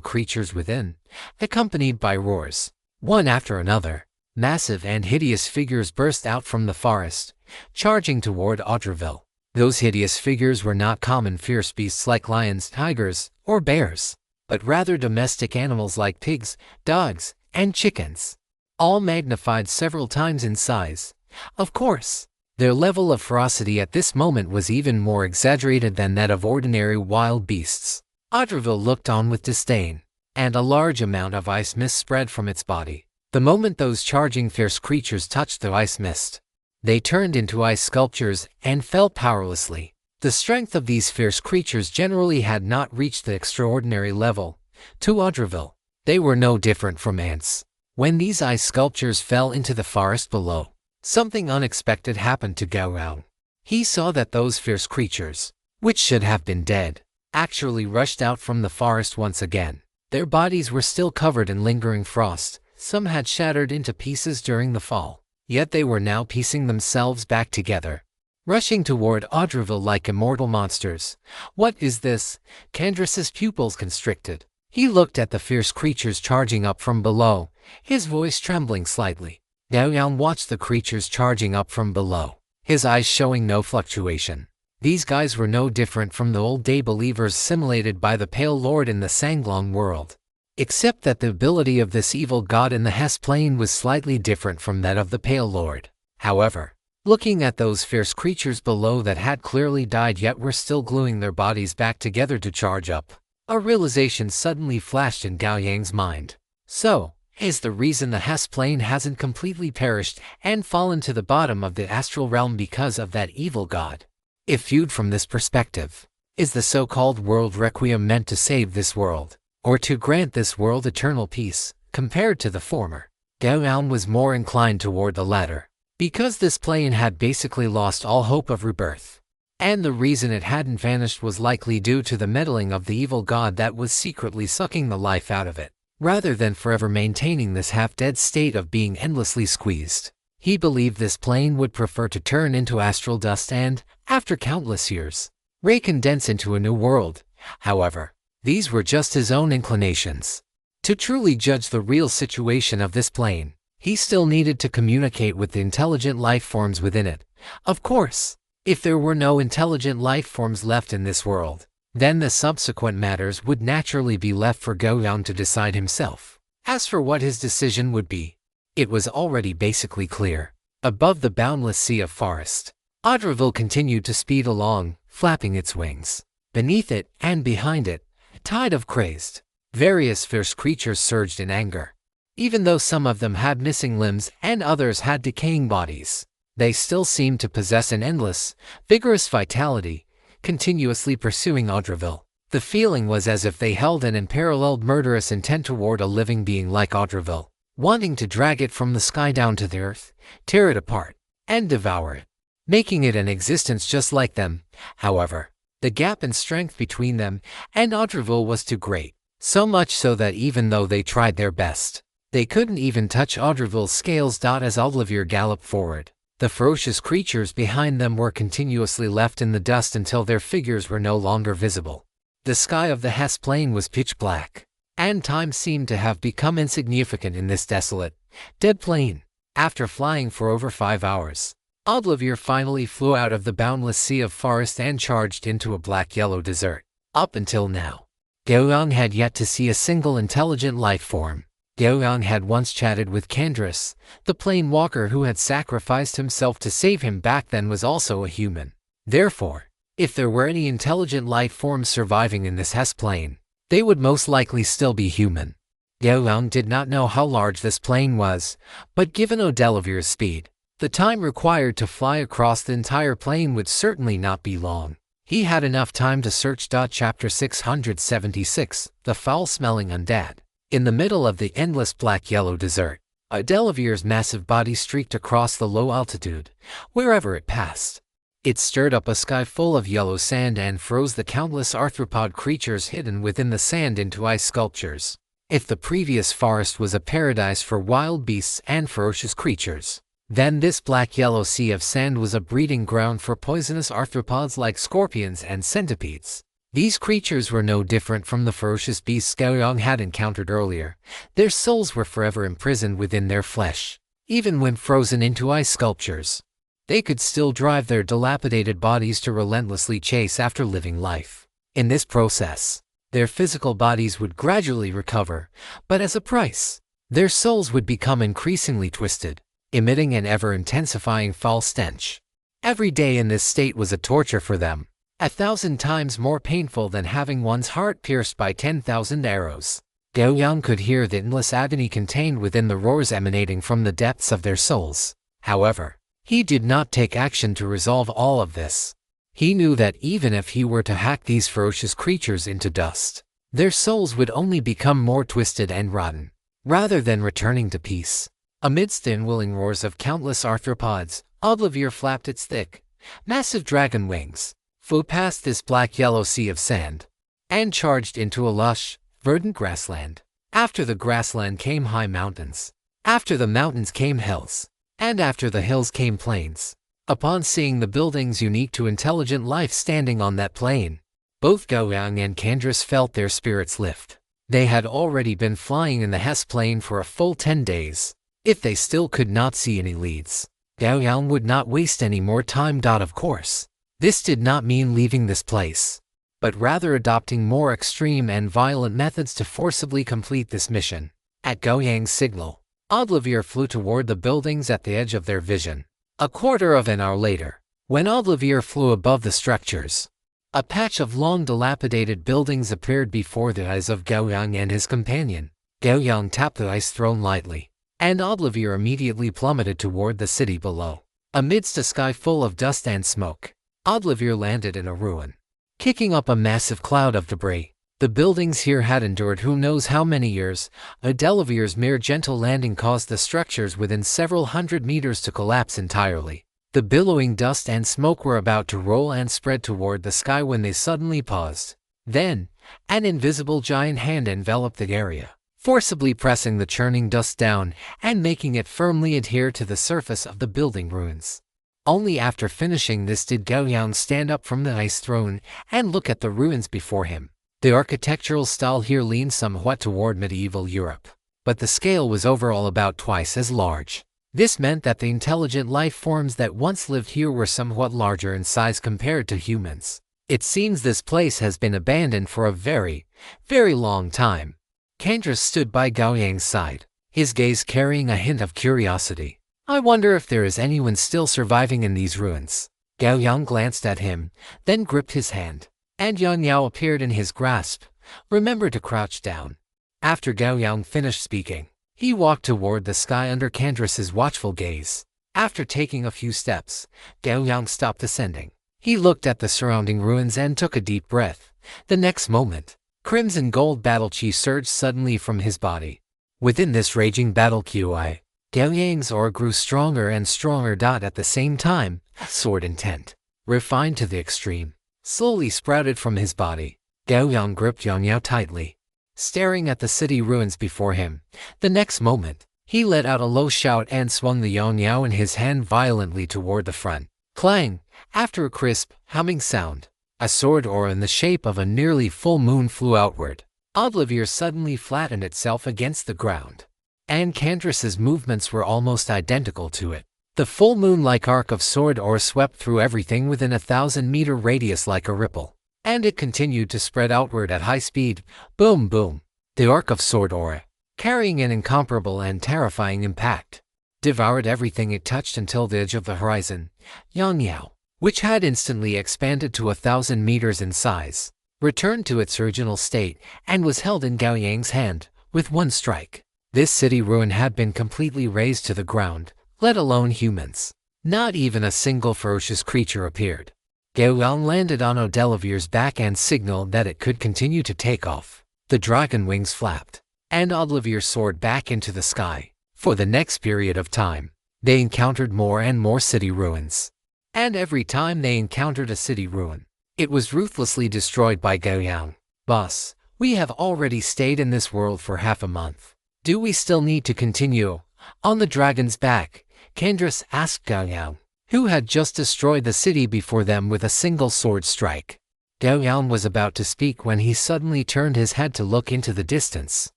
creatures within, accompanied by roars. One after another, massive and hideous figures burst out from the forest, charging toward Audreville. Those hideous figures were not common fierce beasts like lions, tigers, or bears, but rather domestic animals like pigs, dogs, and chickens, all magnified several times in size. Of course, their level of ferocity at this moment was even more exaggerated than that of ordinary wild beasts. Audreville looked on with disdain, and a large amount of ice mist spread from its body. The moment those charging fierce creatures touched the ice mist, they turned into ice sculptures and fell powerlessly. The strength of these fierce creatures generally had not reached the extraordinary level. To Audreville, they were no different from ants. When these ice sculptures fell into the forest below, something unexpected happened to Gao Yang. He saw that those fierce creatures, which should have been dead, actually rushed out from the forest once again. Their bodies were still covered in lingering frost. Some had shattered into pieces during the fall, yet they were now piecing themselves back together, rushing toward Audreville like immortal monsters. What is this? Candris's pupils constricted. He looked at the fierce creatures charging up from below, his voice trembling slightly. Gao Yang watched the creatures charging up from below, his eyes showing no fluctuation. These guys were no different from the old-day believers simulated by the Pale Lord in the Sanglong world, except that the ability of this evil god in the Hess plane was slightly different from that of the Pale Lord. However, looking at those fierce creatures below that had clearly died yet were still gluing their bodies back together to charge up, a realization suddenly flashed in Gao Yang's mind. So, is the reason the Hess plane hasn't completely perished and fallen to the bottom of the astral realm because of that evil god? If viewed from this perspective, is the so-called world requiem meant to save this world, or to grant this world eternal peace? Compared to the former, Gao Yang was more inclined toward the latter, because this plane had basically lost all hope of rebirth, and the reason it hadn't vanished was likely due to the meddling of the evil god that was secretly sucking the life out of it, rather than forever maintaining this half-dead state of being endlessly squeezed. He believed this plane would prefer to turn into astral dust and, after countless years, recondense into a new world. However, these were just his own inclinations. To truly judge the real situation of this plane, he still needed to communicate with the intelligent life forms within it. Of course, if there were no intelligent life forms left in this world, then the subsequent matters would naturally be left for Gao Yang to decide himself. As for what his decision would be, it was already basically clear. Above the boundless sea of forest, Audreville continued to speed along, flapping its wings. Beneath it, and behind it, a tide of crazed, various fierce creatures surged in anger. Even though some of them had missing limbs and others had decaying bodies, they still seemed to possess an endless, vigorous vitality, continuously pursuing Audreville. The feeling was as if they held an unparalleled murderous intent toward a living being like Audreville, wanting to drag it from the sky down to the earth, tear it apart, and devour it, making it an existence just like them. However, the gap in strength between them and Audreville was too great, so much so that even though they tried their best, they couldn't even touch Audreville's scales. As Audreville galloped forward, the ferocious creatures behind them were continuously left in the dust until their figures were no longer visible. The sky of the Hess plain was pitch black, and time seemed to have become insignificant in this desolate, dead plain. After flying for over 5 hours, Audreville finally flew out of the boundless sea of forest and charged into a black-yellow desert. Up until now, Gao Yang had yet to see a single intelligent life form. Gao Yang had once chatted with Candrass, the plane walker who had sacrificed himself to save him back then was also a human. Therefore, if there were any intelligent life forms surviving in this Hess plane, they would most likely still be human. Gao Yang did not know how large this plane was, but given Odelivir's speed, the time required to fly across the entire plane would certainly not be long. He had enough time to search. Chapter 676, The Foul-Smelling Undead. In the middle of the endless black-yellow desert, Odelivir's massive body streaked across the low altitude, wherever it passed. It stirred up a sky full of yellow sand and froze the countless arthropod creatures hidden within the sand into ice sculptures. If the previous forest was a paradise for wild beasts and ferocious creatures, then this black-yellow sea of sand was a breeding ground for poisonous arthropods like scorpions and centipedes. These creatures were no different from the ferocious beasts Gao Yang had encountered earlier. Their souls were forever imprisoned within their flesh. Even when frozen into ice sculptures, they could still drive their dilapidated bodies to relentlessly chase after living life. In this process, their physical bodies would gradually recover, but as a price, their souls would become increasingly twisted, emitting an ever-intensifying foul stench. Every day in this state was a torture for them, 1,000 times more painful than having one's heart pierced by 10,000 arrows. Gao Yang could hear the endless agony contained within the roars emanating from the depths of their souls. However, he did not take action to resolve all of this. He knew that even if he were to hack these ferocious creatures into dust, their souls would only become more twisted and rotten, rather than returning to peace. Amidst the unwilling roars of countless arthropods, Odelivyr flapped its thick, massive dragon wings, flew past this black-yellow sea of sand, and charged into a lush, verdant grassland. After the grassland came high mountains. After the mountains came hills. And after the hills came plains. Upon seeing the buildings unique to intelligent life standing on that plain, both Gao Yang and Candrass felt their spirits lift. They had already been flying in the Hess plane for a full 10 days. If they still could not see any leads, Gao Yang would not waste any more time. Of course, this did not mean leaving this place, but rather adopting more extreme and violent methods to forcibly complete this mission. At Gao Yang's signal, Odelivyr flew toward the buildings at the edge of their vision. A quarter of an hour later, when Odelivyr flew above the structures, a patch of long dilapidated buildings appeared before the eyes of Gao Yang and his companion. Gao Yang tapped the ice throne lightly, and Odelivyr immediately plummeted toward the city below. Amidst a sky full of dust and smoke, Odelivyr landed in a ruin, kicking up a massive cloud of debris. The buildings here had endured who knows how many years. Odelivyr's mere gentle landing caused the structures within several hundred meters to collapse entirely. The billowing dust and smoke were about to roll and spread toward the sky when they suddenly paused. Then, an invisible giant hand enveloped the area, forcibly pressing the churning dust down and making it firmly adhere to the surface of the building ruins. Only after finishing this did Gao Yang stand up from the ice throne and look at the ruins before him. The architectural style here leaned somewhat toward medieval Europe, but the scale was overall about twice as large. This meant that the intelligent life forms that once lived here were somewhat larger in size compared to humans. It seems this place has been abandoned for a very, very long time. Candrass stood by Gao Yang's side, his gaze carrying a hint of curiosity. I wonder if there is anyone still surviving in these ruins. Gao Yang glanced at him, then gripped his hand, and Yan Yao appeared in his grasp. Remember to crouch down. After Gao Yang finished speaking, he walked toward the sky under Candrass's watchful gaze. After taking a few steps, Gao Yang stopped ascending. He looked at the surrounding ruins and took a deep breath. The next moment, crimson gold battle chi surged suddenly from his body. Within this raging battle qi, Gao Yang's aura grew stronger and stronger. At the same time, sword intent, refined to the extreme, slowly sprouted from his body. Gao Yang gripped Yan Yao tightly, staring at the city ruins before him. The next moment, he let out a low shout and swung the Yan Yao in his hand violently toward the front. Clang! After a crisp, humming sound, a sword aura in the shape of a nearly full moon flew outward. Odelivyr suddenly flattened itself against the ground, and Candrass's movements were almost identical to it. The full moon-like arc of sword aura swept through everything within a 1,000-meter radius like a ripple, and it continued to spread outward at high speed. Boom, boom. The arc of sword aura, carrying an incomparable and terrifying impact. Devoured everything it touched until the edge of the horizon. Yang, which had instantly expanded to 1,000 meters in size, returned to its original state and was held in Gao Yang's hand with one strike. This city ruin had been completely razed to the ground, let alone humans. Not even a single ferocious creature appeared. Gao Yang landed on Odelivir's back and signaled that it could continue to take off. The dragon wings flapped, and Odelivir soared back into the sky. For the next period of time, they encountered more and more city ruins. And every time they encountered a city ruin, it was ruthlessly destroyed by Gao Yang. Boss, we have already stayed in this world for half a month. Do we still need to continue? On the dragon's back, Candace asked Gao Yang, who had just destroyed the city before them with a single sword strike. Gao Yang was about to speak when he suddenly turned his head to look into the distance.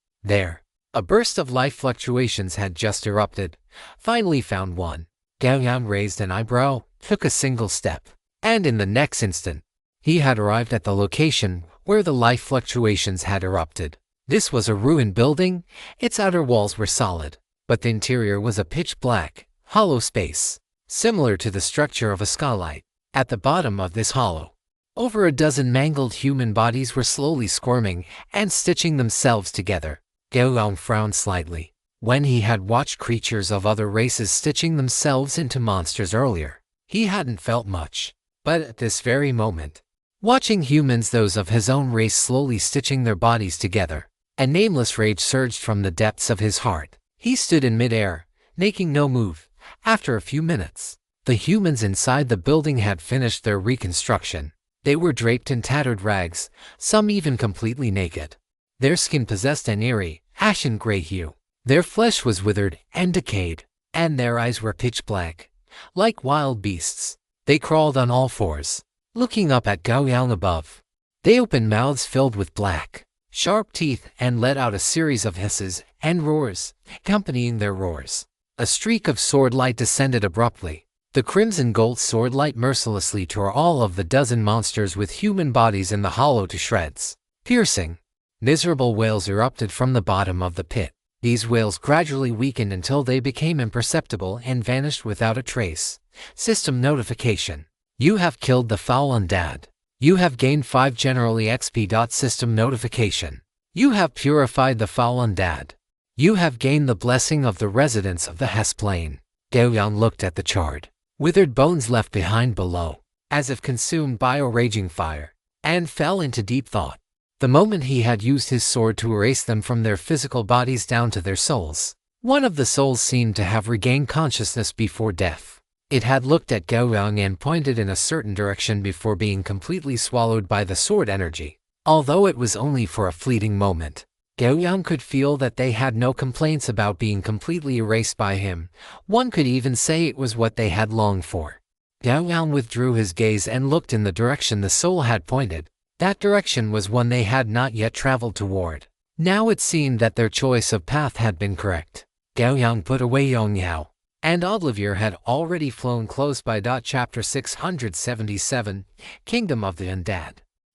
There, a burst of life fluctuations had just erupted. Finally found one. Gao Yang raised an eyebrow, took a single step, and in the next instant, he had arrived at the location where the life fluctuations had erupted. This was a ruined building. Its outer walls were solid, but the interior was a pitch-black, hollow space, similar to the structure of a skylight. At the bottom of this hollow, over a dozen mangled human bodies were slowly squirming and stitching themselves together. Gao Yang frowned slightly. When he had watched creatures of other races stitching themselves into monsters earlier, he hadn't felt much. But at this very moment, watching humans, those of his own race, slowly stitching their bodies together, a nameless rage surged from the depths of his heart. He stood in midair, making no move. After a few minutes, the humans inside the building had finished their reconstruction. They were draped in tattered rags, some even completely naked. Their skin possessed an eerie, ashen gray hue. Their flesh was withered and decayed, and their eyes were pitch black. Like wild beasts, they crawled on all fours, looking up at Gao Yang above. They opened mouths filled with black, sharp teeth and let out a series of hisses and roars, accompanying their roars. A streak of sword light descended abruptly. The crimson gold sword light mercilessly tore all of the dozen monsters with human bodies in the hollow to shreds. Piercing, miserable wails erupted from the bottom of the pit. These wails gradually weakened until they became imperceptible and vanished without a trace. System notification. You have killed the foul undead. You have gained 5 general EXP. System notification. You have purified the foul undead. You have gained the blessing of the residents of the Hess Plain. Gao Yang looked at the charred, withered bones left behind below, as if consumed by a raging fire, and fell into deep thought. The moment he had used his sword to erase them from their physical bodies down to their souls, one of the souls seemed to have regained consciousness before death. It had looked at Gao Yang and pointed in a certain direction before being completely swallowed by the sword energy. Although it was only for a fleeting moment, Gao Yang could feel that they had no complaints about being completely erased by him. One could even say it was what they had longed for. Gao Yang withdrew his gaze and looked in the direction the soul had pointed. That direction was one they had not yet traveled toward. Now it seemed that their choice of path had been correct. Gao Yang put away Yongyao, and Odelivir had already flown close by. Chapter 677, Kingdom of the Undead.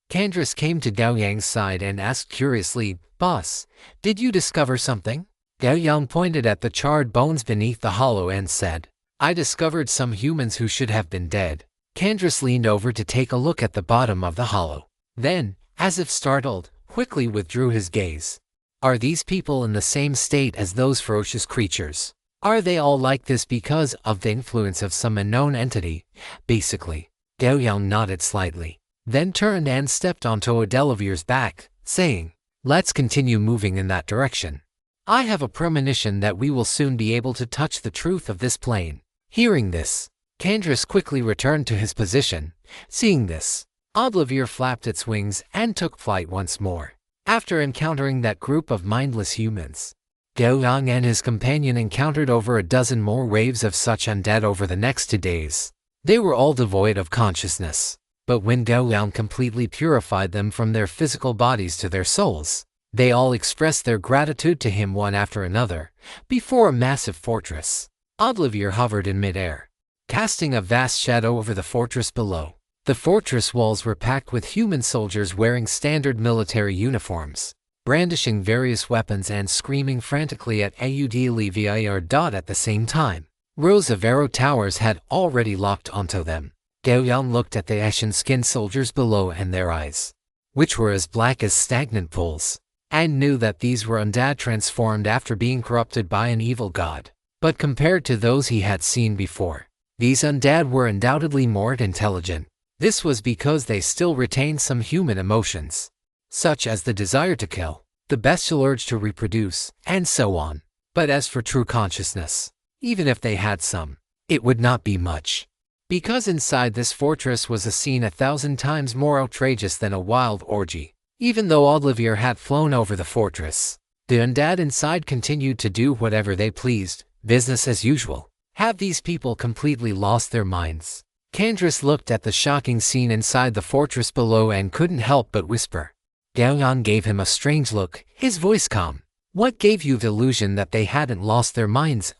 Candace came to Gao Yang's side and asked curiously, "Boss, did you discover something?" Gao Yang pointed at the charred bones beneath the hollow and said, "I discovered some humans who should have been dead." Candace leaned over to take a look at the bottom of the hollow. Then, as if startled, quickly withdrew his gaze. Are these people in the same state as those ferocious creatures? Are they all like this because of the influence of some unknown entity? Basically, Gao Yang nodded slightly, then turned and stepped onto Odelivir's back, saying, "Let's continue moving in that direction. I have a premonition that we will soon be able to touch the truth of this plane." Hearing this, Candace quickly returned to his position. Seeing this, Odelivir flapped its wings and took flight once more. After encountering that group of mindless humans, Gao Yang and his companion encountered over a dozen more waves of such undead over the next 2 days. They were all devoid of consciousness, but when Gao Yang completely purified them from their physical bodies to their souls, they all expressed their gratitude to him one after another. Before a massive fortress, Odelivir hovered in midair, casting a vast shadow over the fortress below. The fortress walls were packed with human soldiers wearing standard military uniforms. brandishing various weapons and screaming frantically at Audlivir. At the same time, rows of arrow towers had already locked onto them. Gao Yang looked at the ashen-skinned soldiers below and their eyes, which were as black as stagnant pools, and knew that these were undead transformed after being corrupted by an evil god. But compared to those he had seen before, these undead were undoubtedly more intelligent. This was because they still retained some human emotions, such as the desire to kill, the bestial urge to reproduce, and so on. But as for true consciousness, even if they had some, it would not be much. Because inside this fortress was a scene 1,000 times more outrageous than a wild orgy. Even though Audlivir had flown over the fortress, the undead inside continued to do whatever they pleased, business as usual. Have these people completely lost their minds? Candace looked at the shocking scene inside the fortress below and couldn't help but whisper. Gao Yang gave him a strange look, his voice calm. What gave you the illusion that they hadn't lost their minds?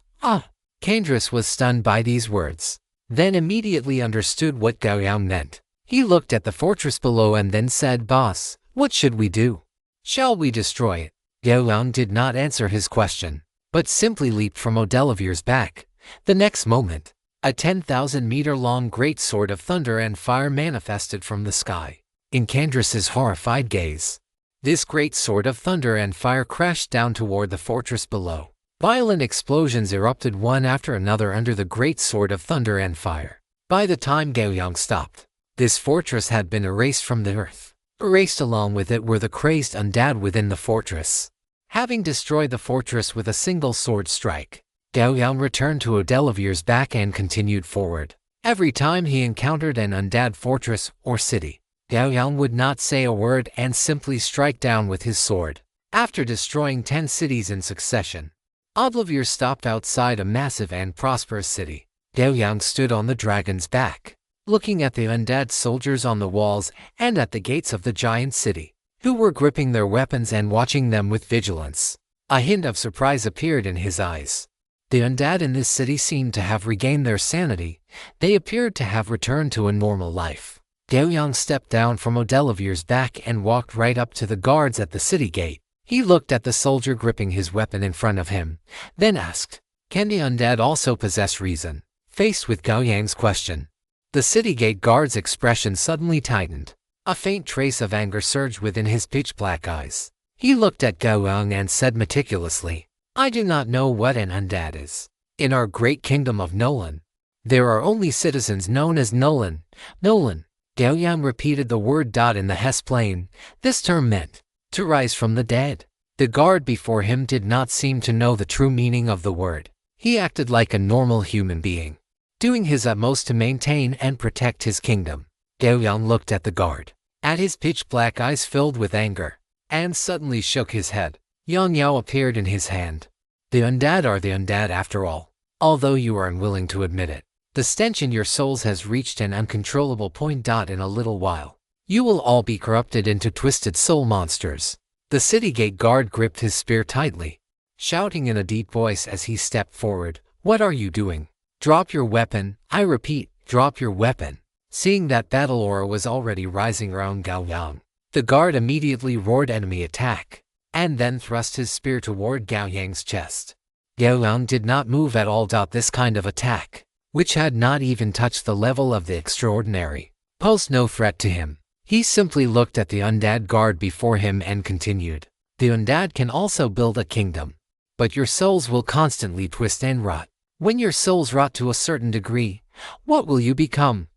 Candace was stunned by these words, then immediately understood what Gao Yang meant. He looked at the fortress below and then said, "Boss, what should we do? Shall we destroy it?" Gao Yang did not answer his question, but simply leaped from Audlivir's back. The next moment, a 10,000-meter-long great sword of thunder and fire manifested from the sky. In Candace's horrified gaze, this great sword of thunder and fire crashed down toward the fortress below. Violent explosions erupted one after another under the great sword of thunder and fire. By the time Gao Yang stopped, this fortress had been erased from the earth. Erased along with it were the crazed undead within the fortress. Having destroyed the fortress with a single sword strike, Gao Yang returned to Audlivir's back and continued forward. Every time he encountered an undead fortress or city, Gao Yang would not say a word and simply strike down with his sword. After destroying 10 cities in succession, Audlivir stopped outside a massive and prosperous city. Gao Yang stood on the dragon's back, looking at the undead soldiers on the walls and at the gates of the giant city, who were gripping their weapons and watching them with vigilance. A hint of surprise appeared in his eyes. The undead in this city seemed to have regained their sanity. They appeared to have returned to a normal life. Gao Yang stepped down from Audlivir's back and walked right up to the guards at the city gate. He looked at the soldier gripping his weapon in front of him, then asked, "Can the undead also possess reason?" Faced with Gao Yang's question, the city gate guard's expression suddenly tightened. A faint trace of anger surged within his pitch-black eyes. He looked at Gao Yang and said meticulously, "I do not know what an undead is. In our great kingdom of Nolan, there are only citizens known as Nolan. Nolan." Gao Yang repeated the word in the Hess plane. This term meant to rise from the dead. The guard before him did not seem to know the true meaning of the word. He acted like a normal human being, doing his utmost to maintain and protect his kingdom. Gao Yang looked at the guard, at his pitch-black eyes filled with anger, and suddenly shook his head. Yang Yao appeared in his hand. The undead are the undead after all, although you are unwilling to admit it. The stench in your souls has reached an uncontrollable point. In a little while, you will all be corrupted into twisted soul monsters. The city gate guard gripped his spear tightly, shouting in a deep voice as he stepped forward, "What are you doing? Drop your weapon. I repeat, drop your weapon." Seeing that battle aura was already rising around Gao Yang, the guard immediately roared enemy attack, and then thrust his spear toward Gao Yang's chest. Gao Yang did not move at all. This kind of attack, which had not even touched the level of the extraordinary, posed no threat to him. He simply looked at the undead guard before him and continued, "The undead can also build a kingdom, but your souls will constantly twist and rot. When your souls rot to a certain degree, what will you become?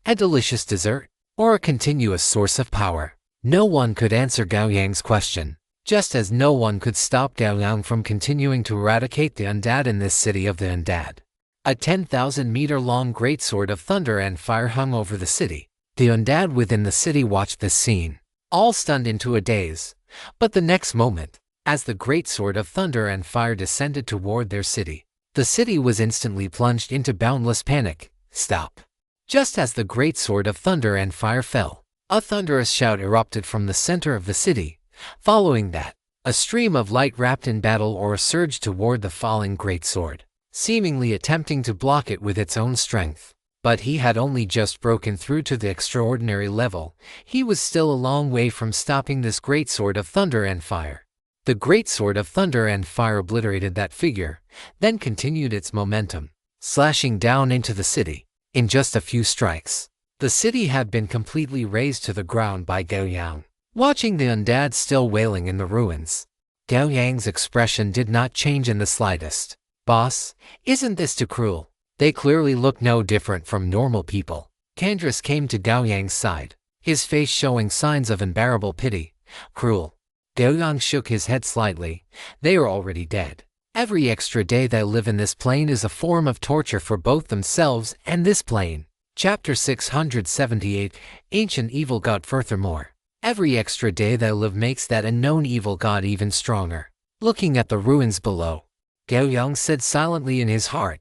A delicious dessert, or a continuous source of power?" No one could answer Gao Yang's question, just as no one could stop Gao Yang from continuing to eradicate the undead in this city of the undead. A 10,000-meter-long greatsword of thunder and fire hung over the city. The undead within the city watched this scene, all stunned into a daze. But the next moment, as the greatsword of thunder and fire descended toward their city, the city was instantly plunged into boundless panic. Stop! Just as the greatsword of thunder and fire fell, a thunderous shout erupted from the center of the city. Following that, a stream of light wrapped in battle aura surged toward the falling greatsword, seemingly attempting to block it with its own strength. But he had only just broken through to the extraordinary level. He was still a long way from stopping this greatsword of thunder and fire. The greatsword of thunder and fire obliterated that figure, then continued its momentum, slashing down into the city. In just a few strikes, the city had been completely razed to the ground by Gao Yang. Watching the undead still wailing in the ruins, Gao Yang's expression did not change in the slightest. "Boss, isn't this too cruel? They clearly look no different from normal people." Candace came to Gao Yang's side, his face showing signs of unbearable pity. "Cruel?" Gao Yang shook his head slightly. "They are already dead. Every extra day they live in this plane is a form of torture for both themselves and this plane." Chapter 678, Ancient Evil God. Furthermore, every extra day they live makes that unknown evil god even stronger. Looking at the ruins below, Gao Yang said silently in his heart.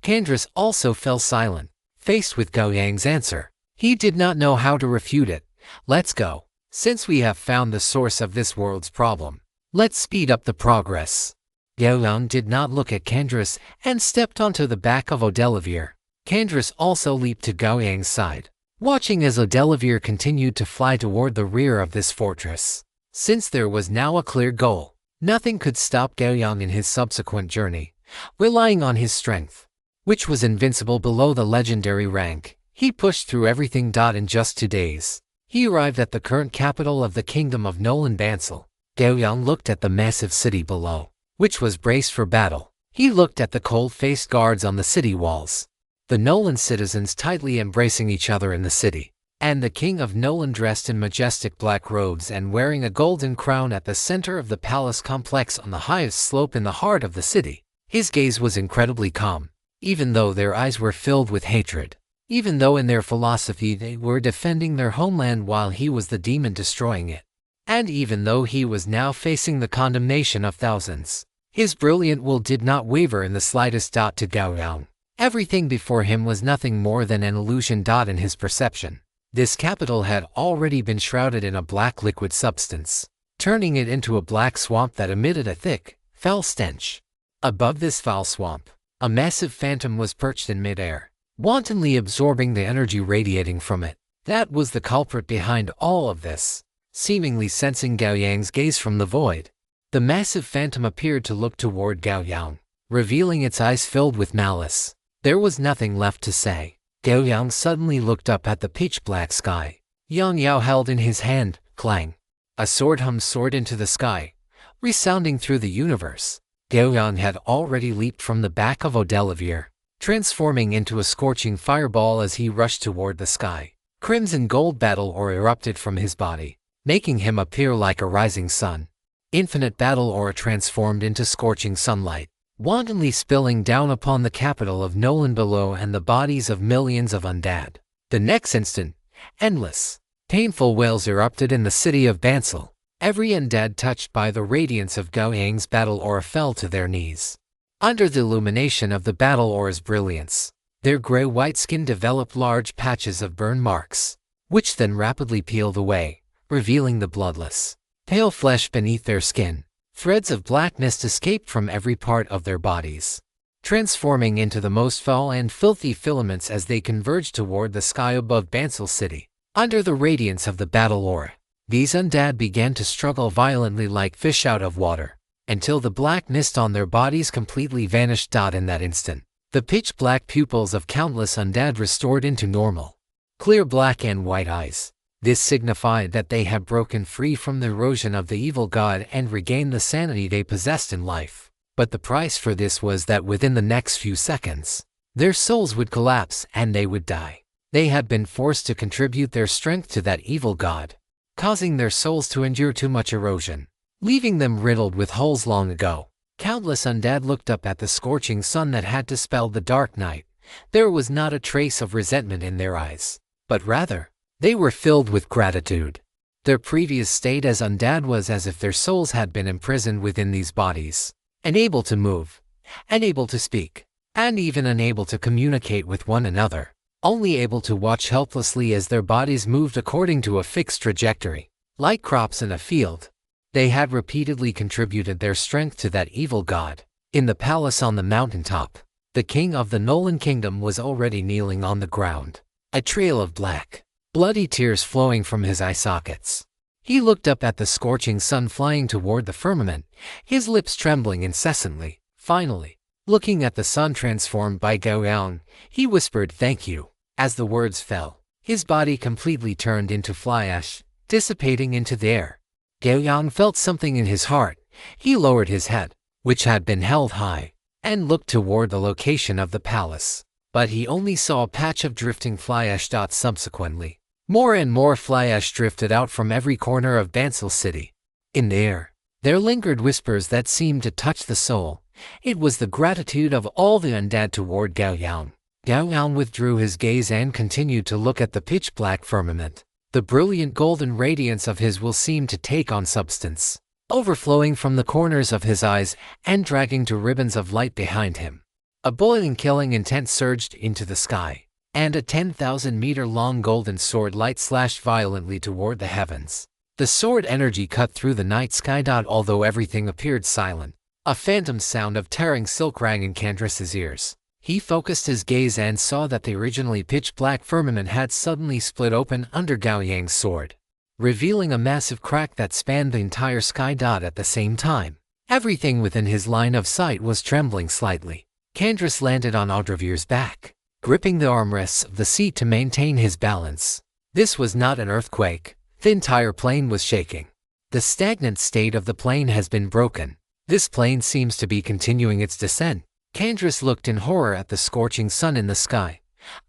Candace also fell silent, faced with Gao Yang's answer. He did not know how to refute it. "Let's go. Since we have found the source of this world's problem, let's speed up the progress." Gao Yang did not look at Candace and stepped onto the back of Odelivere. Candace also leaped to Gao Yang's side, watching as Odelivere continued to fly toward the rear of this fortress. Since there was now a clear goal, nothing could stop Gao Yang in his subsequent journey. Relying on his strength, which was invincible below the legendary rank, he pushed through everything. In just 2 days, he arrived at the current capital of the kingdom of Nolan Bansal. Gao Yang looked at the massive city below, which was braced for battle. He looked at the cold-faced guards on the city walls, the Nolan citizens tightly embracing each other in the city, and the king of Nolan dressed in majestic black robes and wearing a golden crown at the center of the palace complex on the highest slope in the heart of the city. His gaze was incredibly calm, even though their eyes were filled with hatred. Even though in their philosophy they were defending their homeland while he was the demon destroying it. And even though he was now facing the condemnation of thousands, his brilliant will did not waver in the slightest. To Gao Yang, everything before him was nothing more than an illusion. In his perception, this capital had already been shrouded in a black liquid substance, turning it into a black swamp that emitted a thick, foul stench. Above this foul swamp, a massive phantom was perched in midair, wantonly absorbing the energy radiating from it. That was the culprit behind all of this. Seemingly sensing Gao Yang's gaze from the void, the massive phantom appeared to look toward Gao Yang, revealing its eyes filled with malice. There was nothing left to say. Gao Yang suddenly looked up at the pitch-black sky. Yang Yao held in his hand, clang. A sword soared into the sky, resounding through the universe. Gao Yang had already leaped from the back of Odelivere, transforming into a scorching fireball as he rushed toward the sky. Crimson gold battle ore erupted from his body, making him appear like a rising sun. Infinite battle ore transformed into scorching sunlight, wantonly spilling down upon the capital of Nolan below and the bodies of millions of undead. The next instant, endless, painful wails erupted in the city of Bansal. Every undead touched by the radiance of Gao Yang's battle aura fell to their knees. Under the illumination of the battle aura's brilliance, their gray-white skin developed large patches of burn marks, which then rapidly peeled away, revealing the bloodless, pale flesh beneath their skin. Threads of black mist escaped from every part of their bodies, transforming into the most foul and filthy filaments as they converged toward the sky above Bansal City. Under the radiance of the battle aura, these undead began to struggle violently like fish out of water, until the black mist on their bodies completely vanished. In that instant, the pitch-black pupils of countless undead restored into normal, clear black and white eyes. This signified that they had broken free from the erosion of the evil god and regained the sanity they possessed in life. But the price for this was that within the next few seconds, their souls would collapse and they would die. They had been forced to contribute their strength to that evil god, causing their souls to endure too much erosion, leaving them riddled with holes long ago. Countless undead looked up at the scorching sun that had dispelled the dark night. There was not a trace of resentment in their eyes, but rather, they were filled with gratitude. Their previous state as undead was as if their souls had been imprisoned within these bodies, unable to move, unable to speak, and even unable to communicate with one another, only able to watch helplessly as their bodies moved according to a fixed trajectory. Like crops in a field, they had repeatedly contributed their strength to that evil god. In the palace on the mountaintop, The king of the Nolan Kingdom was already kneeling on the ground, a trail of black, bloody tears flowing from his eye sockets. He looked up at the scorching sun flying toward the firmament, his lips trembling incessantly. Finally, looking at the sun transformed by Gao Yang, he whispered, "Thank you." As the words fell, his body completely turned into fly ash, dissipating into the air. Gao Yang felt something in his heart. He lowered his head, which had been held high, and looked toward the location of the palace. But he only saw a patch of drifting fly ash. Subsequently, more and more fly ash drifted out from every corner of Bansal City. In the air, there lingered whispers that seemed to touch the soul. It was the gratitude of all the undead toward Gao Yang. Gao Yang withdrew his gaze and continued to look at the pitch-black firmament. The brilliant golden radiance of his will seemed to take on substance, overflowing from the corners of his eyes and dragging to ribbons of light behind him. A boiling killing intent surged into the sky, and a 10,000-meter-long golden sword light slashed violently toward the heavens. The sword energy cut through the night sky. Although everything appeared silent, a phantom sound of tearing silk rang in Candras's ears. He focused his gaze and saw that the originally pitch-black firmament had suddenly split open under Gao Yang's sword, revealing a massive crack that spanned the entire sky. At the same time, everything within his line of sight was trembling slightly. Candras landed on Audravir's back, gripping the armrests of the seat to maintain his balance. This was not an earthquake. The entire plane was shaking. The stagnant state of the plane has been broken. This plane seems to be continuing its descent. Candras looked in horror at the scorching sun in the sky.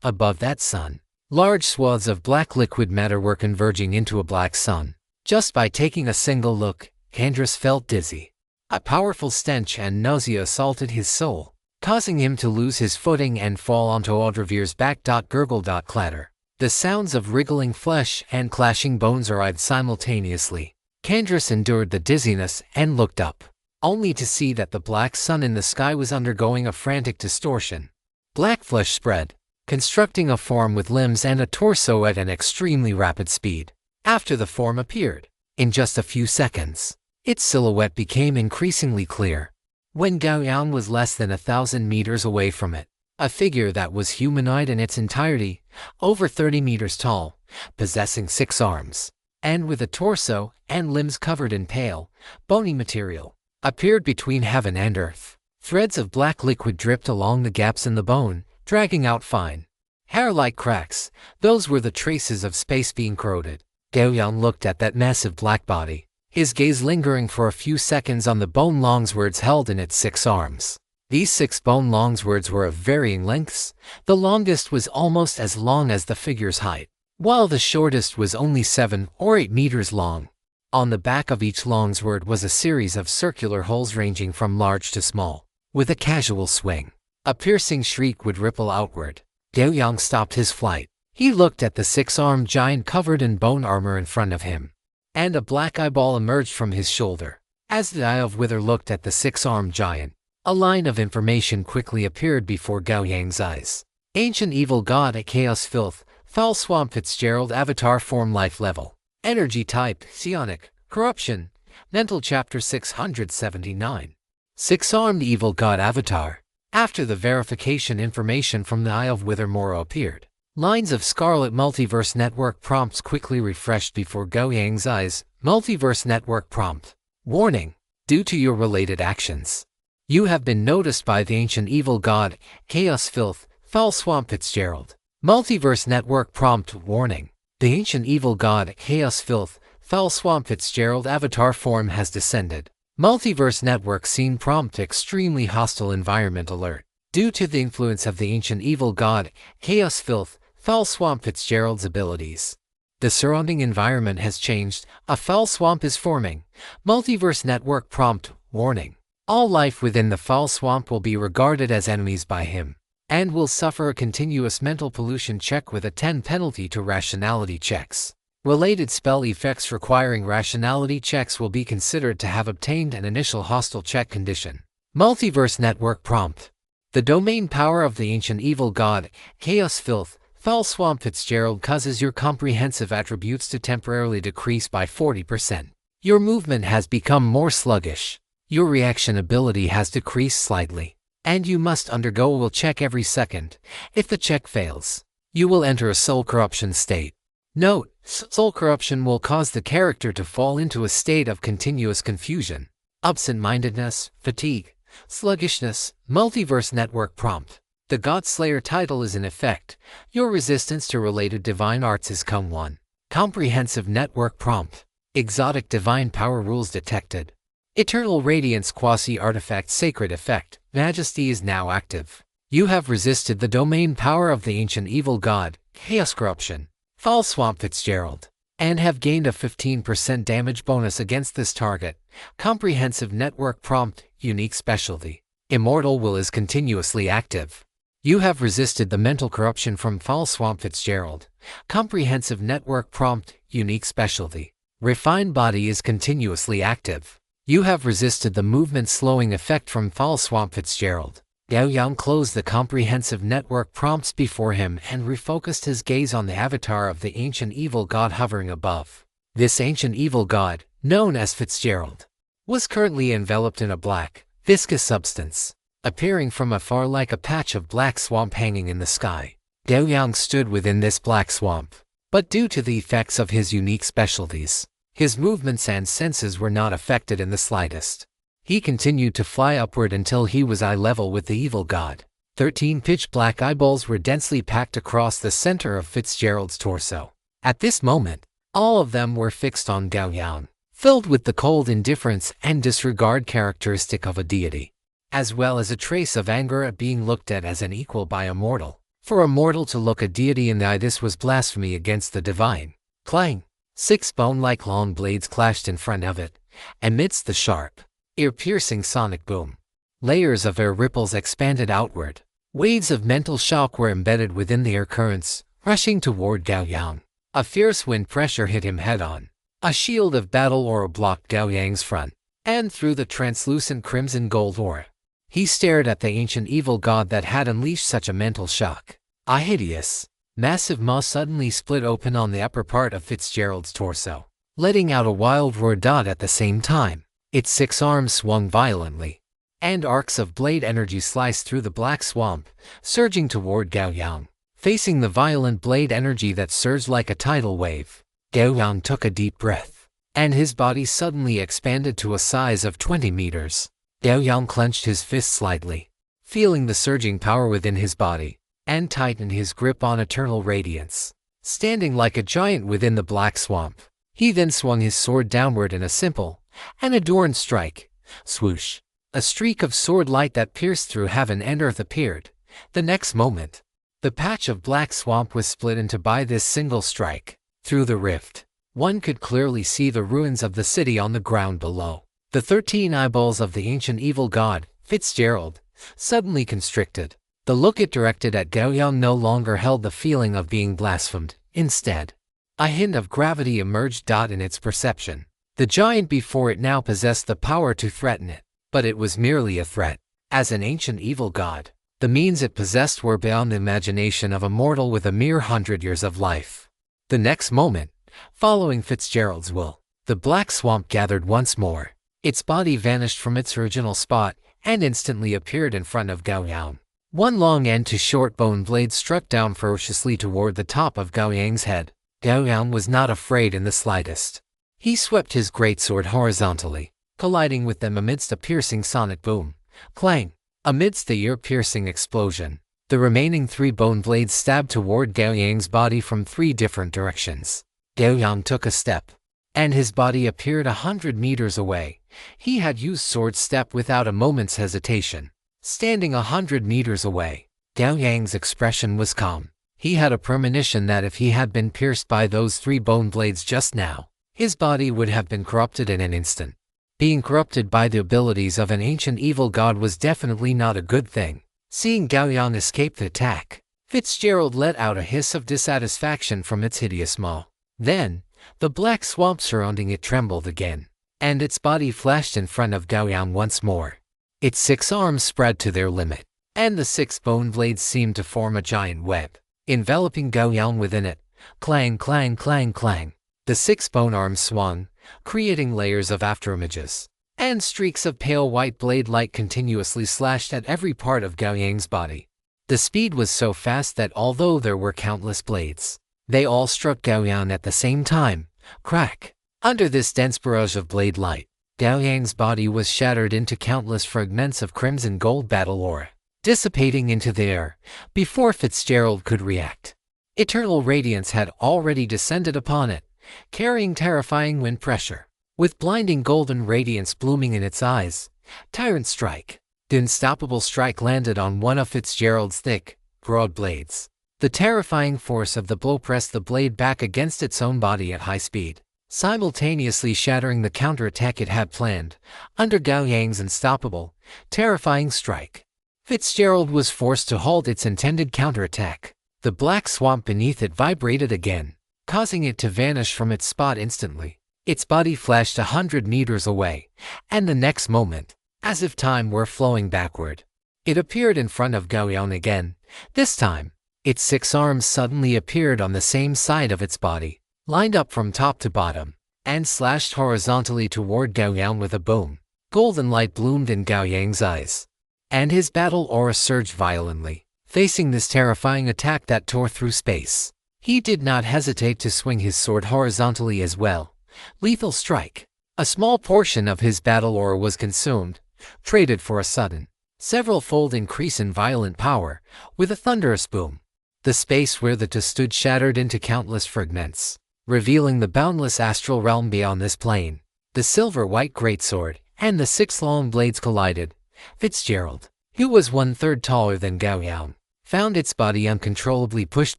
Above that sun, large swaths of black liquid matter were converging into a black sun. Just by taking a single look, Candras felt dizzy. A powerful stench and nausea assaulted his soul, causing him to lose his footing and fall onto Audravir's back. Gurgle. Clatter. The sounds of wriggling flesh and clashing bones arrived simultaneously. Candras endured the dizziness and looked up, only to see that the black sun in the sky was undergoing a frantic distortion. Black flesh spread, constructing a form with limbs and a torso at an extremely rapid speed. After the form appeared, in just a few seconds, its silhouette became increasingly clear. When Gao Yang was less than 1,000 meters away from it, a figure that was humanoid in its entirety, over 30 meters tall, possessing 6 arms, and with a torso and limbs covered in pale, bony material, appeared between heaven and earth. Threads of black liquid dripped along the gaps in the bone, dragging out fine, hair-like cracks. Those were the traces of space being corroded. Gao Yang looked at that massive black body, his gaze lingering for a few seconds on the bone longswords held in its 6 arms. These 6 bone longswords were of varying lengths. The longest was almost as long as the figure's height, while the shortest was only 7 or 8 meters long. On the back of each longsword was a series of circular holes ranging from large to small. With a casual swing, a piercing shriek would ripple outward. Gao Yang stopped his flight. He looked at the 6-armed giant covered in bone armor in front of him, and a black eyeball emerged from his shoulder. As the Eye of Wither looked at the 6-armed giant, a line of information quickly appeared before Gao Yang's eyes. Ancient evil god at Chaos Filth, Foul Swamp Fitzgerald Avatar Form Life Level. Energy Type, Psionic, Corruption, Mental Chapter 679. 6-armed evil god avatar. After the verification information from the Eye of Wither Moro appeared, lines of Scarlet Multiverse Network prompts quickly refreshed before Gao Yang's eyes. Multiverse Network prompt. Warning. Due to your related actions, you have been noticed by the ancient evil god, Chaos Filth, Foul Swamp Fitzgerald. Multiverse Network prompt. Warning. The ancient evil god, Chaos Filth, Foul Swamp Fitzgerald avatar form has descended. Multiverse Network scene prompt. Extremely hostile environment alert. Due to the influence of the ancient evil god, Chaos Filth, Foul Swamp Fitzgerald's abilities, the surrounding environment has changed. A foul swamp is forming. Multiverse Network prompt. Warning. All life within the foul swamp will be regarded as enemies by him, and will suffer a continuous mental pollution check with a 10 penalty to rationality checks. Related spell effects requiring rationality checks will be considered to have obtained an initial hostile check condition. Multiverse Network prompt. The domain power of the ancient evil god, Chaos Filth, Foul Swamp Fitzgerald causes your comprehensive attributes to temporarily decrease by 40%. Your movement has become more sluggish. Your reaction ability has decreased slightly. and you must undergo a will check every second. If the check fails, you will enter a soul corruption state. Note, soul corruption will cause the character to fall into a state of continuous confusion, absent-mindedness, fatigue, sluggishness. Multiverse Network prompt. The God Slayer title is in effect. Your resistance to related divine arts is Kung 1. Comprehensive Network prompt. Exotic divine power rules detected. Eternal Radiance Quasi-Artifact Sacred Effect. Majesty is now active. You have resisted the domain power of the ancient evil god, Chaos Corruption, Fall Swamp Fitzgerald, and have gained a 15% damage bonus against this target. Comprehensive Network prompt. Unique specialty. Immortal Will is continuously active. You have resisted the mental corruption from Fall Swamp Fitzgerald. Comprehensive Network prompt. Unique specialty. Refined Body is continuously active. You have resisted the movement slowing effect from Fall Swamp Fitzgerald. Gao Yang closed the comprehensive network prompts before him and refocused his gaze on the avatar of the ancient evil god hovering above. This ancient evil god, known as Fitzgerald, was currently enveloped in a black, viscous substance, appearing from afar like a patch of black swamp hanging in the sky. Gao Yang stood within this black swamp, but due to the effects of his unique specialties, his movements and senses were not affected in the slightest. He continued to fly upward until he was eye level with the evil god. 13 pitch black eyeballs were densely packed across the center of Fitzgerald's torso. At this moment, all of them were fixed on Gao Yang, filled with the cold indifference and disregard characteristic of a deity, as well as a trace of anger at being looked at as an equal by a mortal. For a mortal to look a deity in the eye, this was blasphemy against the divine. Clang! 6 bone-like long blades clashed in front of it, amidst the sharp, ear-piercing sonic boom. Layers of air ripples expanded outward. Waves of mental shock were embedded within the air currents, rushing toward Gao Yang. A fierce wind pressure hit him head-on. A shield of battle aura blocked Gao Yang's front, and through the translucent crimson gold aura, he stared at the ancient evil god that had unleashed such a mental shock. A hideous, massive maw suddenly split open on the upper part of Fitzgerald's torso, letting out a wild roar. At the same time, its 6 arms swung violently, and arcs of blade energy sliced through the black swamp, surging toward Gao Yang. Facing the violent blade energy that surged like a tidal wave, Gao Yang took a deep breath, and his body suddenly expanded to a size of 20 meters. Gao Yang clenched his fist slightly, feeling the surging power within his body, and tightened his grip on eternal radiance. Standing like a giant within the black swamp, he then swung his sword downward in a simple and adorned strike. Swoosh! A streak of sword light that pierced through heaven and earth appeared. The next moment, the patch of black swamp was split into by this single strike. Through the rift, one could clearly see the ruins of the city on the ground below. The 13 eyeballs of the ancient evil god, Fitzgerald, suddenly constricted. The look it directed at Gao Yang no longer held the feeling of being blasphemed. Instead, a hint of gravity emerged. In its perception, the giant before it now possessed the power to threaten it, but it was merely a threat. As an ancient evil god, the means it possessed were beyond the imagination of a mortal with a mere 100 years of life. The next moment, following Fitzgerald's will, the black swamp gathered once more. Its body vanished from its original spot and instantly appeared in front of Gao Yang. One long end to short bone blade struck down ferociously toward the top of Gao Yang's head. Gao Yang was not afraid in the slightest. He swept his greatsword horizontally, colliding with them amidst a piercing sonic boom. Clang! Amidst the ear-piercing explosion, the remaining 3 bone blades stabbed toward Gao Yang's body from 3 different directions. Gao Yang took a step, and his body appeared 100 meters away. He had used sword step without a moment's hesitation. Standing 100 meters away, Gao Yang's expression was calm. He had a premonition that if he had been pierced by those 3 bone blades just now, his body would have been corrupted in an instant. Being corrupted by the abilities of an ancient evil god was definitely not a good thing. Seeing Gao Yang escape the attack, Fitzgerald let out a hiss of dissatisfaction from its hideous maw. Then, the black swamp surrounding it trembled again, and its body flashed in front of Gao Yang once more. Its 6 arms spread to their limit, and the 6 bone blades seemed to form a giant web, enveloping Gao Yang within it. Clang, clang, clang, clang. The 6 bone arms swung, creating layers of afterimages. and streaks of pale white blade light continuously slashed at every part of Gao Yang's body. The speed was so fast that although there were countless blades, they all struck Gao Yang at the same time. Crack! Under this dense barrage of blade light, Gao Yang's body was shattered into countless fragments of crimson gold battle aura, dissipating into the air before Fitzgerald could react. Eternal radiance had already descended upon it, carrying terrifying wind pressure. With blinding golden radiance blooming in its eyes, Tyrant Strike. The unstoppable strike landed on one of Fitzgerald's thick, broad blades. The terrifying force of the blow pressed the blade back against its own body at high speed, simultaneously shattering the counterattack it had planned. Under Gao Yang's unstoppable, terrifying strike, Fitzgerald was forced to halt its intended counterattack. The black swamp beneath it vibrated again, causing it to vanish from its spot instantly. Its body flashed 100 meters away, and the next moment, as if time were flowing backward, it appeared in front of Gao Yang again. This time, its 6 arms suddenly appeared on the same side of its body, lined up from top to bottom, and slashed horizontally toward Gao Yang with a boom. Golden light bloomed in Gao Yang's eyes, and his battle aura surged violently, facing this terrifying attack that tore through space. He did not hesitate to swing his sword horizontally as well. Lethal strike. A small portion of his battle aura was consumed, traded for a sudden, several-fold increase in violent power. With a thunderous boom, the space where the two stood shattered into countless fragments, revealing the boundless astral realm beyond this plane. The silver-white greatsword and the 6 long blades collided. Fitzgerald, who was 1/3 taller than Gao Yang, found its body uncontrollably pushed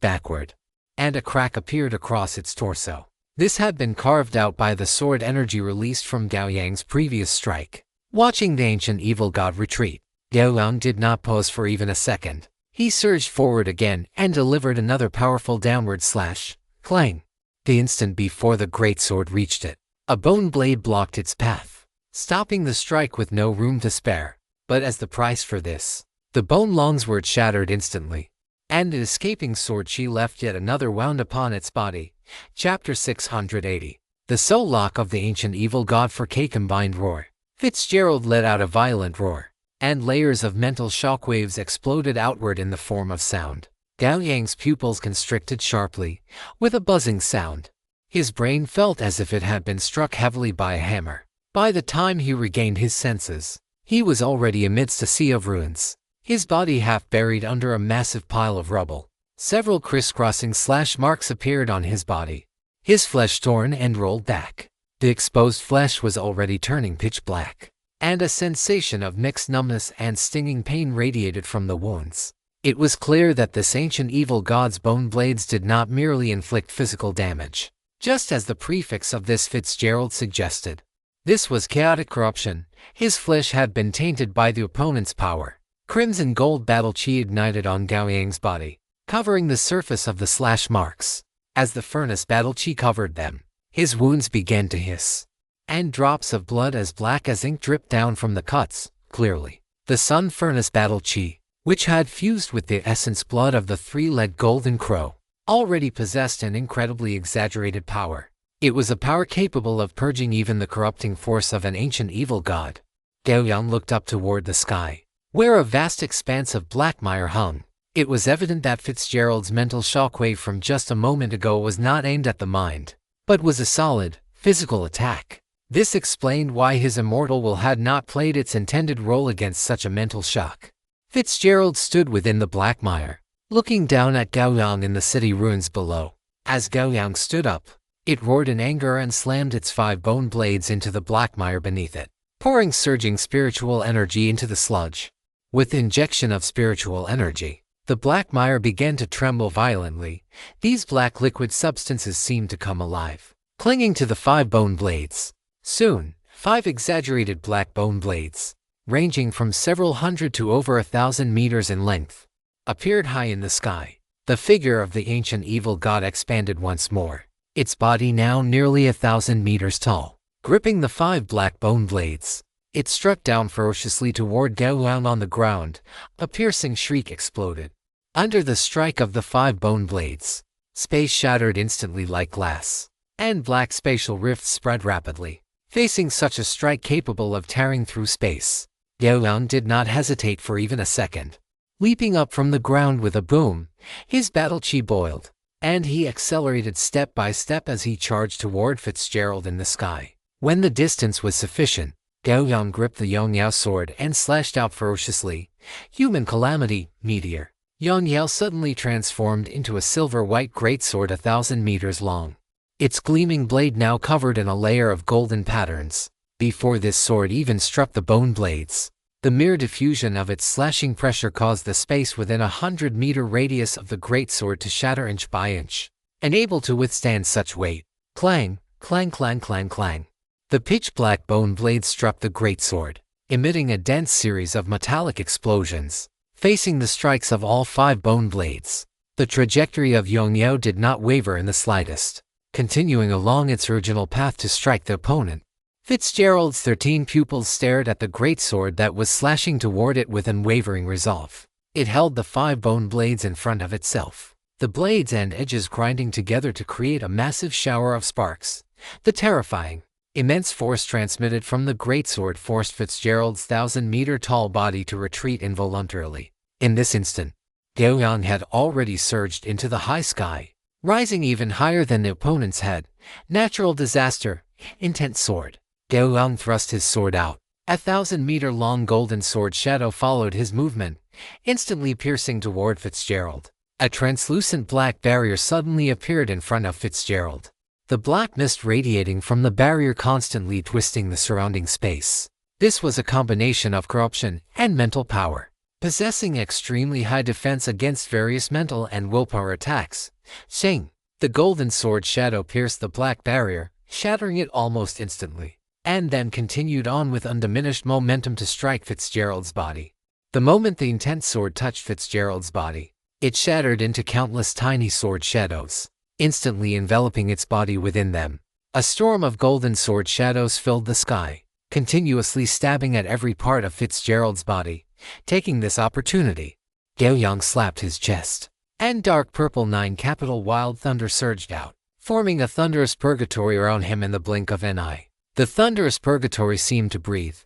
backward, and a crack appeared across its torso. This had been carved out by the sword energy released from Gao Yang's previous strike. Watching the ancient evil god retreat, Gao Yang did not pause for even a second. He surged forward again and delivered another powerful downward slash. Clang! The instant before the greatsword reached it, a bone blade blocked its path, stopping the strike with no room to spare. But as the price for this, the bone longsword shattered instantly, and the escaping sword she left yet another wound upon its body. Chapter 680. The soul lock of the ancient evil god for K combined roar. Fitzgerald let out a violent roar, and layers of mental shockwaves exploded outward in the form of sound. Gao Yang's pupils constricted sharply, with a buzzing sound. His brain felt as if it had been struck heavily by a hammer. By the time he regained his senses, he was already amidst a sea of ruins, his body half buried under a massive pile of rubble. Several crisscrossing slash marks appeared on his body, his flesh torn and rolled back. The exposed flesh was already turning pitch black, and a sensation of mixed numbness and stinging pain radiated from the wounds. It was clear that this ancient evil god's bone blades did not merely inflict physical damage, just as the prefix of this Fitzgerald suggested. This was chaotic corruption. His flesh had been tainted by the opponent's power. Crimson gold battle chi ignited on Gao Yang's body, covering the surface of the slash marks. As the furnace battle chi covered them, his wounds began to hiss, and drops of blood as black as ink dripped down from the cuts. Clearly, the sun furnace battle chi, which had fused with the essence blood of the 3-legged golden crow, already possessed an incredibly exaggerated power. It was a power capable of purging even the corrupting force of an ancient evil god. Gao Yang looked up toward the sky, where a vast expanse of black mire hung. It was evident that Fitzgerald's mental shockwave from just a moment ago was not aimed at the mind, but was a solid, physical attack. This explained why his immortal will had not played its intended role against such a mental shock. Fitzgerald stood within the black mire, looking down at Gao Yang in the city ruins below. As Gao Yang stood up, it roared in anger and slammed its 5 bone blades into the black mire beneath it, pouring surging spiritual energy into the sludge. With injection of spiritual energy, the black mire began to tremble violently. These black liquid substances seemed to come alive, clinging to the 5 bone blades. Soon, 5 exaggerated black bone blades, ranging from several hundred to over 1,000 meters in length, appeared high in the sky. The figure of the ancient evil god expanded once more, its body now nearly 1,000 meters tall. Gripping the 5 black bone blades, it struck down ferociously toward Gao Yang on the ground. A piercing shriek exploded. Under the strike of the 5 bone blades, space shattered instantly like glass, and black spatial rifts spread rapidly. Facing such a strike capable of tearing through space, Gao Yang did not hesitate for even a second. Leaping up from the ground with a boom, his battle chi boiled, and he accelerated step by step as he charged toward Fitzgerald in the sky. When the distance was sufficient, Gao Yang gripped the Yongyao sword and slashed out ferociously. Human calamity, meteor. Yongyao suddenly transformed into a silver-white greatsword 1,000 meters long. Its gleaming blade now covered in a layer of golden patterns. Before this sword even struck the bone blades, the mere diffusion of its slashing pressure caused the space within 100-meter radius of the greatsword to shatter inch by inch. Unable to withstand such weight, clang, clang, clang, clang, clang. The pitch-black bone blades struck the greatsword, emitting a dense series of metallic explosions. Facing the strikes of all 5 bone blades, the trajectory of Yongyao did not waver in the slightest, continuing along its original path to strike the opponent. Fitzgerald's 13 pupils stared at the greatsword that was slashing toward it with unwavering resolve. It held the 5 bone blades in front of itself, the blades and edges grinding together to create a massive shower of sparks. The terrifying, immense force transmitted from the greatsword forced Fitzgerald's 1,000-meter-tall body to retreat involuntarily. In this instant, Gao Yang had already surged into the high sky, rising even higher than the opponent's head. Natural disaster, intense sword. Gao Yang thrust his sword out. A 1,000-meter-long golden sword shadow followed his movement, instantly piercing toward Fitzgerald. A translucent black barrier suddenly appeared in front of Fitzgerald, the black mist radiating from the barrier constantly twisting the surrounding space. This was a combination of corruption and mental power, possessing extremely high defense against various mental and willpower attacks. Sing! The golden sword shadow pierced the black barrier, shattering it almost instantly, and then continued on with undiminished momentum to strike Fitzgerald's body. The moment the intense sword touched Fitzgerald's body, it shattered into countless tiny sword shadows, instantly enveloping its body within them. A storm of golden sword shadows filled the sky, continuously stabbing at every part of Fitzgerald's body. Taking this opportunity, Gao Yang slapped his chest, and dark purple 9-capital wild thunder surged out, forming a thunderous purgatory around him in the blink of an eye. The thunderous purgatory seemed to breathe,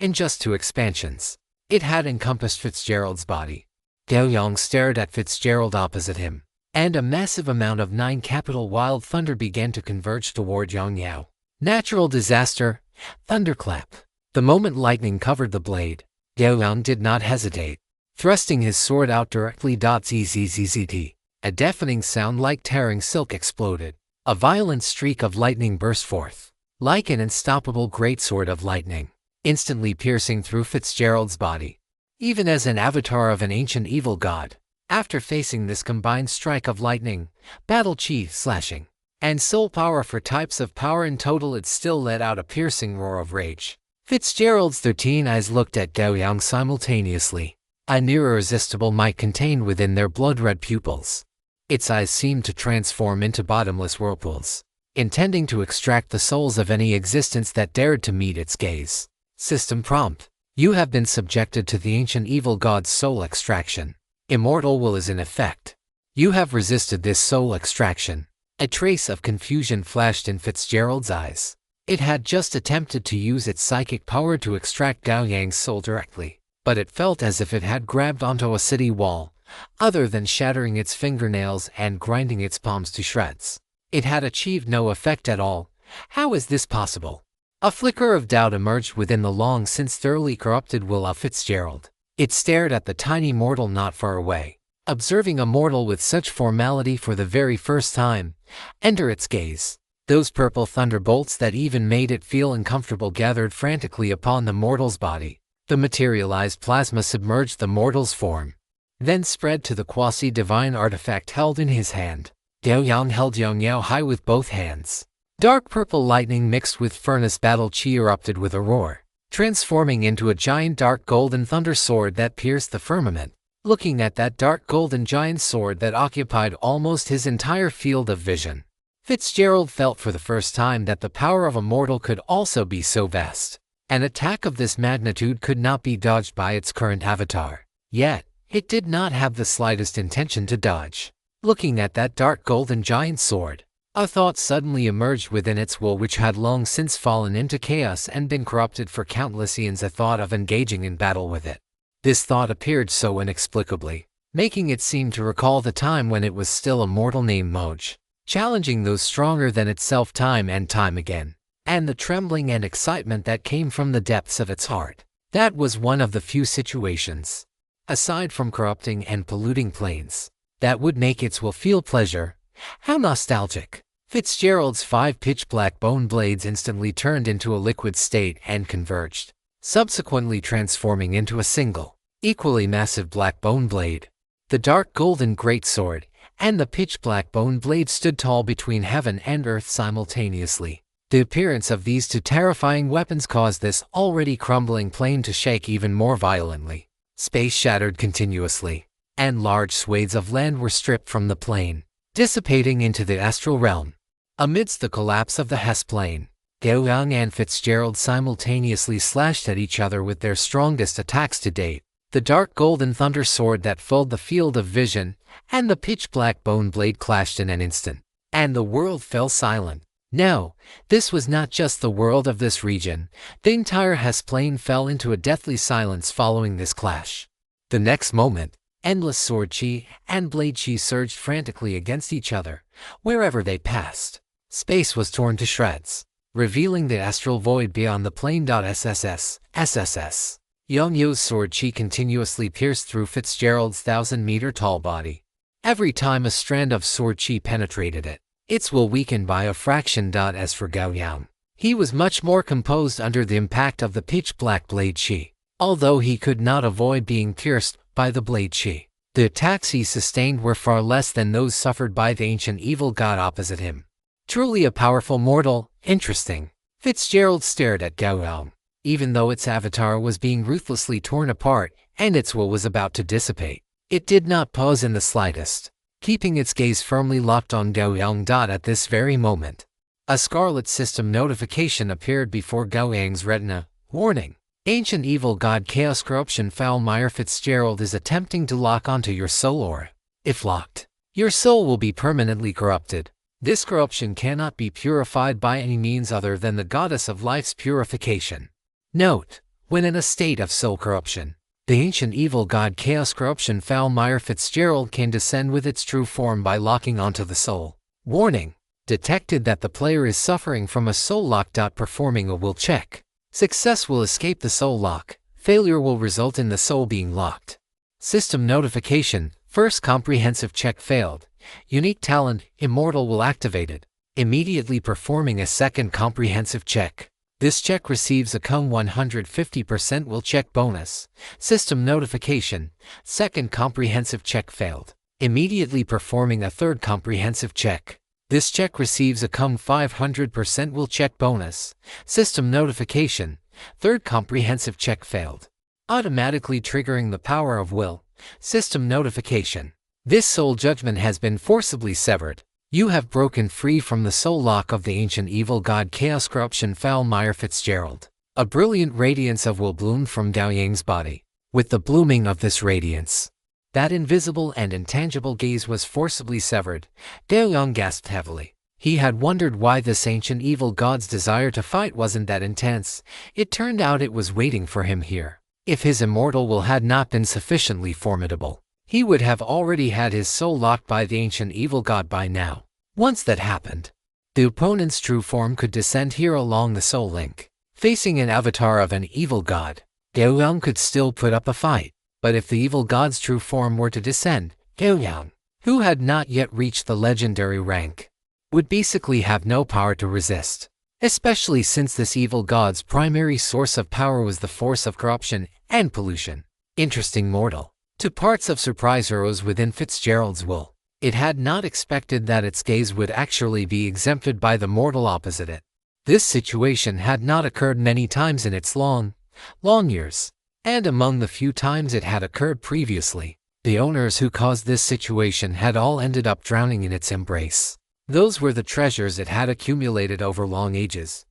in just 2 expansions. It had encompassed Fitzgerald's body. Gao Yang stared at Fitzgerald opposite him, and a massive amount of 9-capital wild thunder began to converge toward Yongyao. Natural disaster, thunderclap. The moment lightning covered the blade, Gao Yang did not hesitate, thrusting his sword out directly. Zzzzzt. A deafening sound like tearing silk exploded. A violent streak of lightning burst forth, like an unstoppable greatsword of lightning, instantly piercing through Fitzgerald's body. Even as an avatar of an ancient evil god, after facing this combined strike of lightning, battle chi, slashing, and soul power for types of power in total, it still let out a piercing roar of rage. Fitzgerald's 13 eyes looked at Gao Yang simultaneously, a near irresistible might contained within their blood-red pupils. Its eyes seemed to transform into bottomless whirlpools, intending to extract the souls of any existence that dared to meet its gaze. System prompt: you have been subjected to the ancient evil god's soul extraction. Immortal will is in effect. You have resisted this soul extraction. A trace of confusion flashed in Fitzgerald's eyes. It had just attempted to use its psychic power to extract Gao Yang's soul directly, but it felt as if it had grabbed onto a city wall. Other than shattering its fingernails and grinding its palms to shreds, it had achieved no effect at all. How is this possible? A flicker of doubt emerged within the long-since thoroughly corrupted will of Fitzgerald. It stared at the tiny mortal not far away, observing a mortal with such formality for the very first time. Enter its gaze. Those purple thunderbolts that even made it feel uncomfortable gathered frantically upon the mortal's body. The materialized plasma submerged the mortal's form, then spread to the quasi-divine artifact held in his hand. Gao Yang held Yongyao high with both hands. Dark purple lightning mixed with furnace battle chi erupted with a roar, transforming into a giant dark golden thunder sword that pierced the firmament. Looking at that dark golden giant sword that occupied almost his entire field of vision, Fitzgerald felt for the first time that the power of a mortal could also be so vast. An attack of this magnitude could not be dodged by its current avatar. Yet, it did not have the slightest intention to dodge. Looking at that dark golden giant sword, A thought suddenly emerged within its will which had long since fallen into chaos and been corrupted for countless eons, a thought of engaging in battle with it. This thought appeared so inexplicably, making it seem to recall the time when it was still a mortal named Moj, challenging those stronger than itself time and time again, and the trembling and excitement that came from the depths of its heart. That was one of the few situations, aside from corrupting and polluting planes, that would make its will feel pleasure. How nostalgic! Fitzgerald's 5 pitch-black bone blades instantly turned into a liquid state and converged, subsequently transforming into a single, equally massive black bone blade. The dark golden greatsword and the pitch-black bone blade stood tall between heaven and earth simultaneously. The appearance of these two terrifying weapons caused this already crumbling plane to shake even more violently. Space shattered continuously, and large swathes of land were stripped from the plane, dissipating into the astral realm. Amidst the collapse of the Hess plane, Gao Yang and Fitzgerald simultaneously slashed at each other with their strongest attacks to date. The dark golden thunder sword that filled the field of vision and the pitch-black bone blade clashed in an instant, and the world fell silent. No, this was not just the world of this region. The entire Hess plane fell into a deathly silence following this clash. The next moment, endless sword chi and blade chi surged frantically against each other, wherever they passed. Space was torn to shreds, revealing the astral void beyond the plane. SSS. Young Yo's sword chi continuously pierced through Fitzgerald's 1,000-meter-tall body. Every time a strand of sword chi penetrated it, its will weakened by a fraction. As for Gao Yang, he was much more composed under the impact of the pitch-black blade chi, although he could not avoid being pierced by the blade chi. The attacks he sustained were far less than those suffered by the ancient evil god opposite him. Truly a powerful mortal. Interesting. Fitzgerald stared at Gao Yang, even though its avatar was being ruthlessly torn apart and its will was about to dissipate. It did not pause in the slightest, keeping its gaze firmly locked on Gao Yang. At this very moment, a scarlet system notification appeared before Gao Yang's retina. Warning. Ancient evil god Chaos Corruption Foul Mire Fitzgerald is attempting to lock onto your soul aura. If locked, your soul will be permanently corrupted. This corruption cannot be purified by any means other than the goddess of life's purification. Note: when in a state of soul corruption, the ancient evil god Chaos Corruption Foul Mire Fitzgerald can descend with its true form by locking onto the soul. Warning: detected that the player is suffering from a soul lock. Performing a will check. Success will escape the soul lock. Failure will result in the soul being locked. System notification: first comprehensive check failed. Unique talent, Immortal, will activated. Immediately performing a second comprehensive check. This check receives a 150% will check bonus. System notification: second comprehensive check failed. Immediately performing a third comprehensive check. This check receives a 500% will check bonus. System notification: third comprehensive check failed. Automatically triggering the power of will. System notification: this soul judgment has been forcibly severed. You have broken free from the soul lock of the ancient evil god Chaos Corruption Foul Mire Fitzgerald. A brilliant radiance of will bloomed from Gao Yang's body. With the blooming of this radiance, that invisible and intangible gaze was forcibly severed. Gao Yang gasped heavily. He had wondered why this ancient evil god's desire to fight wasn't that intense. It turned out it was waiting for him here. If his immortal will had not been sufficiently formidable, he would have already had his soul locked by the ancient evil god by now. Once that happened, the opponent's true form could descend here along the soul link. Facing an avatar of an evil god, Gao Yang could still put up a fight. But if the evil god's true form were to descend, Gao Yang, who had not yet reached the legendary rank, would basically have no power to resist. Especially since this evil god's primary source of power was the force of corruption and pollution. Interesting mortal. Two parts of surprise arose within Fitzgerald's will. It had not expected that its gaze would actually be exempted by the mortal opposite it. This situation had not occurred many times in its long years, and among the few times it had occurred previously, the owners who caused this situation had all ended up drowning in its embrace. Those were the treasures it had accumulated over long ages,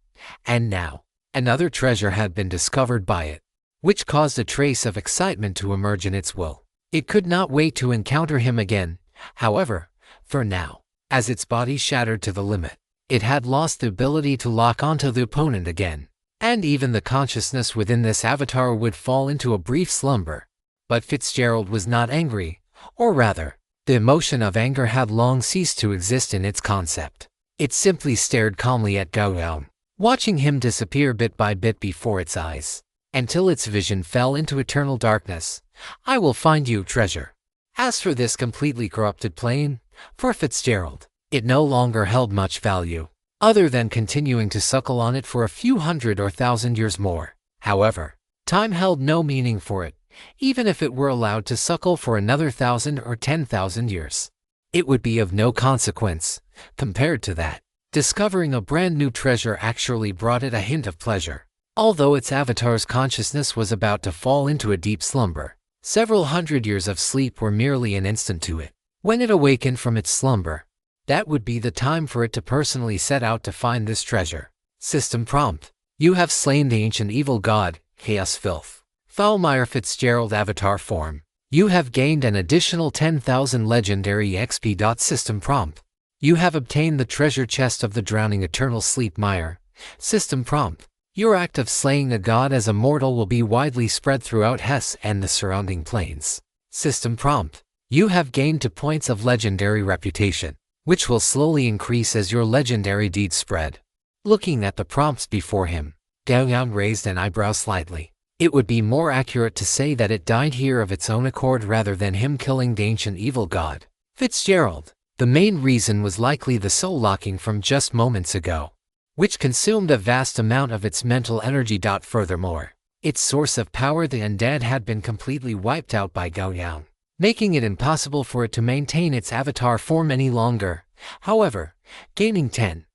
and now, another treasure had been discovered by it, which caused a trace of excitement to emerge in its will. It could not wait to encounter him again. However, for now, As its body shattered to the limit, it had lost the ability to lock onto the opponent again, and even the consciousness within this avatar would fall into a brief slumber. But Fitzgerald was not angry, or rather, the emotion of anger had long ceased to exist in its concept. It simply stared calmly at Gao Yang, watching him disappear bit by bit before its eyes, until its vision fell into eternal darkness. I will find you treasure. As for this completely corrupted plane, for Fitzgerald, it no longer held much value, other than continuing to suckle on it for a few hundred or thousand years more. However, time held no meaning for it, even if it were allowed to suckle for another 1,000 or 10,000 years. It would be of no consequence, compared to that. Discovering a brand new treasure actually brought it a hint of pleasure. Although its avatar's consciousness was about to fall into a deep slumber, several hundred years of sleep were merely an instant to it. When it awakened from its slumber, that would be the time for it to personally set out to find this treasure. System prompt: You have slain the ancient evil god, Chaos Filth. Foulmire Fitzgerald avatar form. You have gained an additional 10,000 legendary XP. System prompt: You have obtained the treasure chest of the drowning eternal sleep mire. System prompt: Your act of slaying a god as a mortal will be widely spread throughout Hesse and the surrounding plains. System prompt: You have gained 2 points of legendary reputation, which will slowly increase as your legendary deeds spread. Looking at the prompts before him, Gao Yang raised an eyebrow slightly. It would be more accurate to say that it died here of its own accord rather than him killing the ancient evil god. Fitzgerald. The main reason was likely the soul locking from just moments ago, which consumed a vast amount of its mental energy. Furthermore, its source of power, the undead, had been completely wiped out by Gao Yang, making it impossible for it to maintain its avatar form any longer. However, gaining 10,000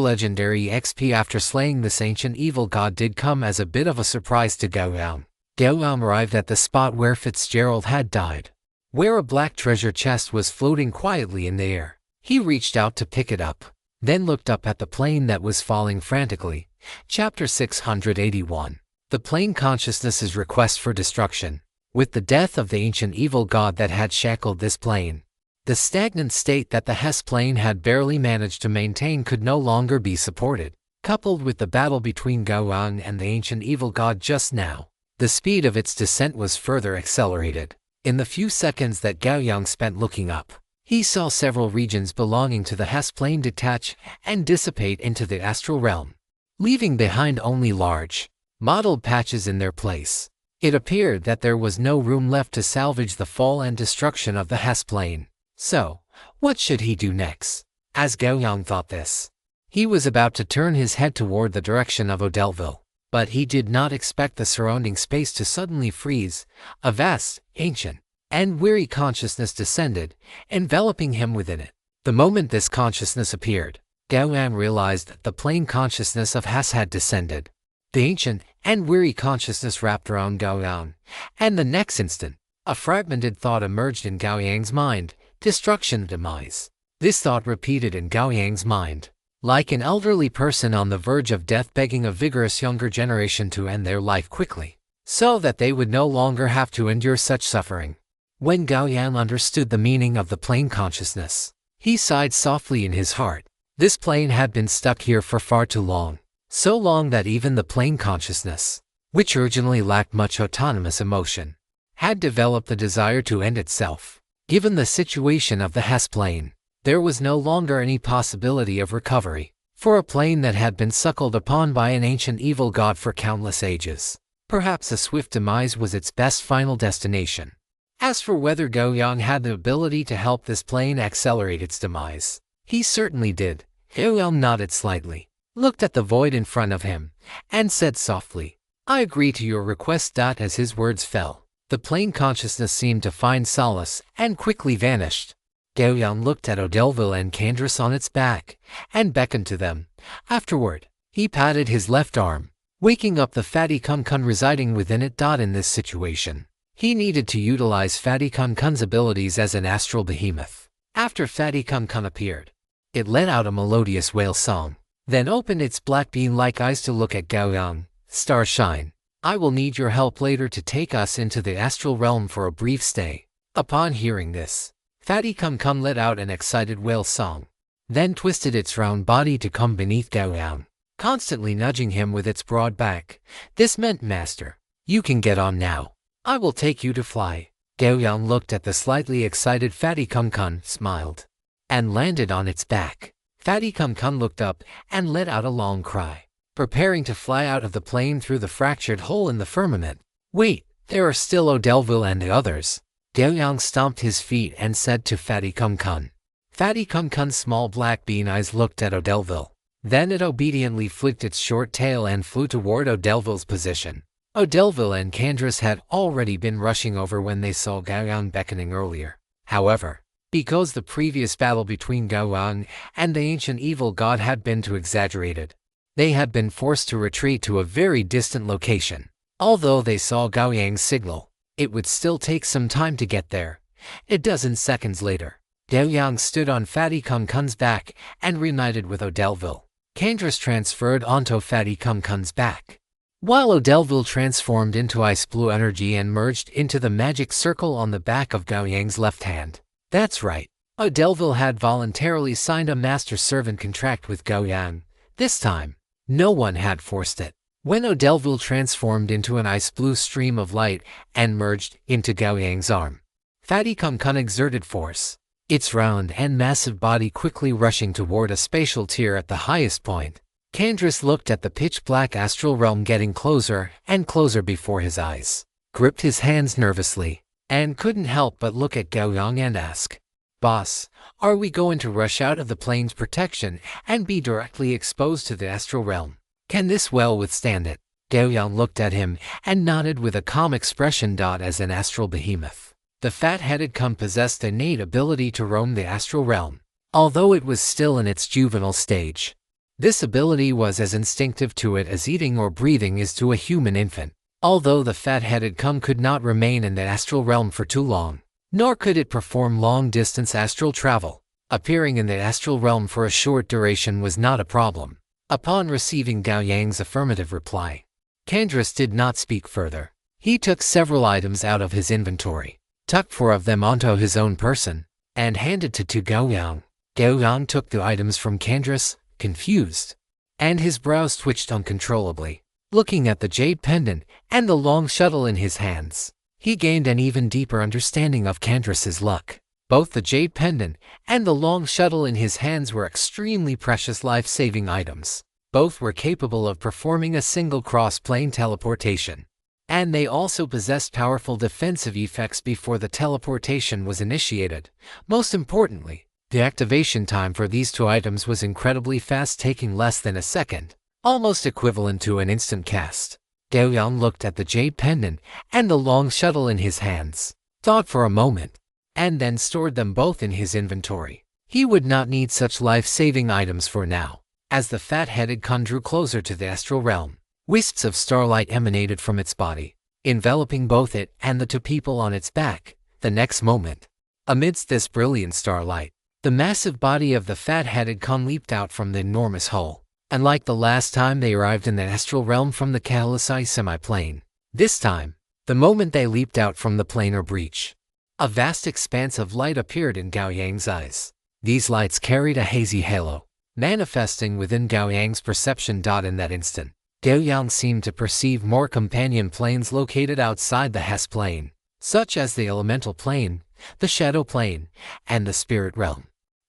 legendary XP after slaying this ancient evil god did come as a bit of a surprise to Gao Yang. Gao Yang arrived at the spot where Fitzgerald had died, where a black treasure chest was floating quietly in the air. He reached out to pick it up, then looked up at the plane that was falling frantically. Chapter 681. The plane consciousness's request for destruction. With the death of the ancient evil god that had shackled this plane, the stagnant state that the Hesse plane had barely managed to maintain could no longer be supported. Coupled with the battle between Gao Yang and the ancient evil god just now, the speed of its descent was further accelerated. In the few seconds that Gao Yang spent looking up, he saw several regions belonging to the Hesse plane detach and dissipate into the astral realm, leaving behind only large, mottled patches in their place. It appeared that there was no room left to salvage the fall and destruction of the Hesse plane. So, what should he do next? As Gao Yang thought this, he was about to turn his head toward the direction of Odellville, but he did not expect the surrounding space to suddenly freeze. A vast, ancient, and weary consciousness descended, enveloping him within it. The moment this consciousness appeared, Gao Yang realized that the plane consciousness of Hesse had descended. The ancient and weary consciousness wrapped around Gao Yang, and the next instant, a fragmented thought emerged in Gao Yang's mind: destruction, demise. This thought repeated in Gao Yang's mind, like an elderly person on the verge of death begging a vigorous younger generation to end their life quickly, so that they would no longer have to endure such suffering. When Gao Yang understood the meaning of the plane consciousness, he sighed softly in his heart. This plane had been stuck here for far too long, so long that even the plane consciousness, which originally lacked much autonomous emotion, had developed the desire to end itself. Given the situation of the Hesse plane, there was no longer any possibility of recovery for a plane that had been suckled upon by an ancient evil god for countless ages. Perhaps a swift demise was its best final destination. As for whether Gao Yang had the ability to help this plane accelerate its demise, he certainly did. Gao Yang nodded slightly, looked at the void in front of him, and said softly, "I agree to your request." As his words fell, the plane consciousness seemed to find solace and quickly vanished. Gao Yang looked at Odellville and Candris on its back, and beckoned to them. Afterward, he patted his left arm, waking up the Fatty Kun Kun residing within it. In this situation, he needed to utilize Fatty Kun Kun's abilities as an astral behemoth. After Fatty Kun Kun appeared, it let out a melodious wail song, then opened its black bean-like eyes to look at Gao Yang. "Starshine, I will need your help later to take us into the astral realm for a brief stay." Upon hearing this, Fatty Cum Cum let out an excited wail song, then twisted its round body to come beneath Gao Yang, constantly nudging him with its broad back. This meant, "Master, you can get on now. I will take you to fly." Gao Yang looked at the slightly excited Fatty Cum Cum, smiled, and landed on its back. Fatty Cum Cum looked up and let out a long cry, preparing to fly out of the plane through the fractured hole in the firmament. "Wait, there are still Odelville and the others." Gao Yang stomped his feet and said to Fatty Cum Cum. Fatty Cum Cum's small black bean eyes looked at Odelville. Then it obediently flicked its short tail and flew toward Odelville's position. Odelville and Candrace had already been rushing over when they saw Gao Yang beckoning earlier. However, because the previous battle between Gao Yang and the ancient evil god had been too exaggerated, they had been forced to retreat to a very distant location. Although they saw Gao Yang's signal, it would still take some time to get there. A dozen seconds later, Gao Yang stood on Fatty Cum Cum's back and reunited with Odelville. Candrace transferred onto Fatty Cum Cum's back, while Odelville transformed into ice blue energy and merged into the magic circle on the back of Gao Yang's left hand. That's right, Odelville had voluntarily signed a master-servant contract with Gao Yang. This time, no one had forced it. When Odelville transformed into an ice blue stream of light and merged into Gao Yang's arm, Fatty Cum Cum exerted force, its round and massive body quickly rushing toward a spatial tier at the highest point. Candrace looked at the pitch-black astral realm getting closer and closer before his eyes, gripped his hands nervously, and couldn't help but look at Gao Yang and ask, "Boss, are we going to rush out of the plane's protection and be directly exposed to the astral realm? Can this well withstand it?" Gao Yang looked at him and nodded with a calm expression. As an astral behemoth, the fat-headed cum possessed an innate ability to roam the astral realm, although it was still in its juvenile stage. This ability was as instinctive to it as eating or breathing is to a human infant. Although the fat-headed cum could not remain in the astral realm for too long, nor could it perform long-distance astral travel, appearing in the astral realm for a short duration was not a problem. Upon receiving Gao Yang's affirmative reply, Candrace did not speak further. He took several items out of his inventory, tucked 4 of them onto his own person, and handed to Gao Yang. Gao Yang took the items from Candrace, confused, and his brows twitched uncontrollably. Looking at the jade pendant and the long shuttle in his hands, he gained an even deeper understanding of Candrace's luck. Both the jade pendant and the long shuttle in his hands were extremely precious life-saving items. Both were capable of performing a single cross-plane teleportation, and they also possessed powerful defensive effects before the teleportation was initiated. Most importantly, the activation time for these 2 items was incredibly fast, taking less than a second, almost equivalent to an instant cast. Gao Yang looked at the jade pendant and the long shuttle in his hands, thought for a moment, and then stored them both in his inventory. He would not need such life-saving items for now. As the fat-headed cum drew closer to the astral realm, wisps of starlight emanated from its body, enveloping both it and the 2 people on its back. The next moment, amidst this brilliant starlight, the massive body of the fat-headed cum leaped out from the enormous hole. Unlike the last time they arrived in the astral realm from the Kalisai semi-plane, this time, the moment they leaped out from the planar breach, a vast expanse of light appeared in Gao Yang's eyes. These lights carried a hazy halo, manifesting within Gao Yang's perception. In that instant, Gao Yang seemed to perceive more companion planes located outside the Hess plane, such as the elemental plane, the shadow plane, and the spirit realm.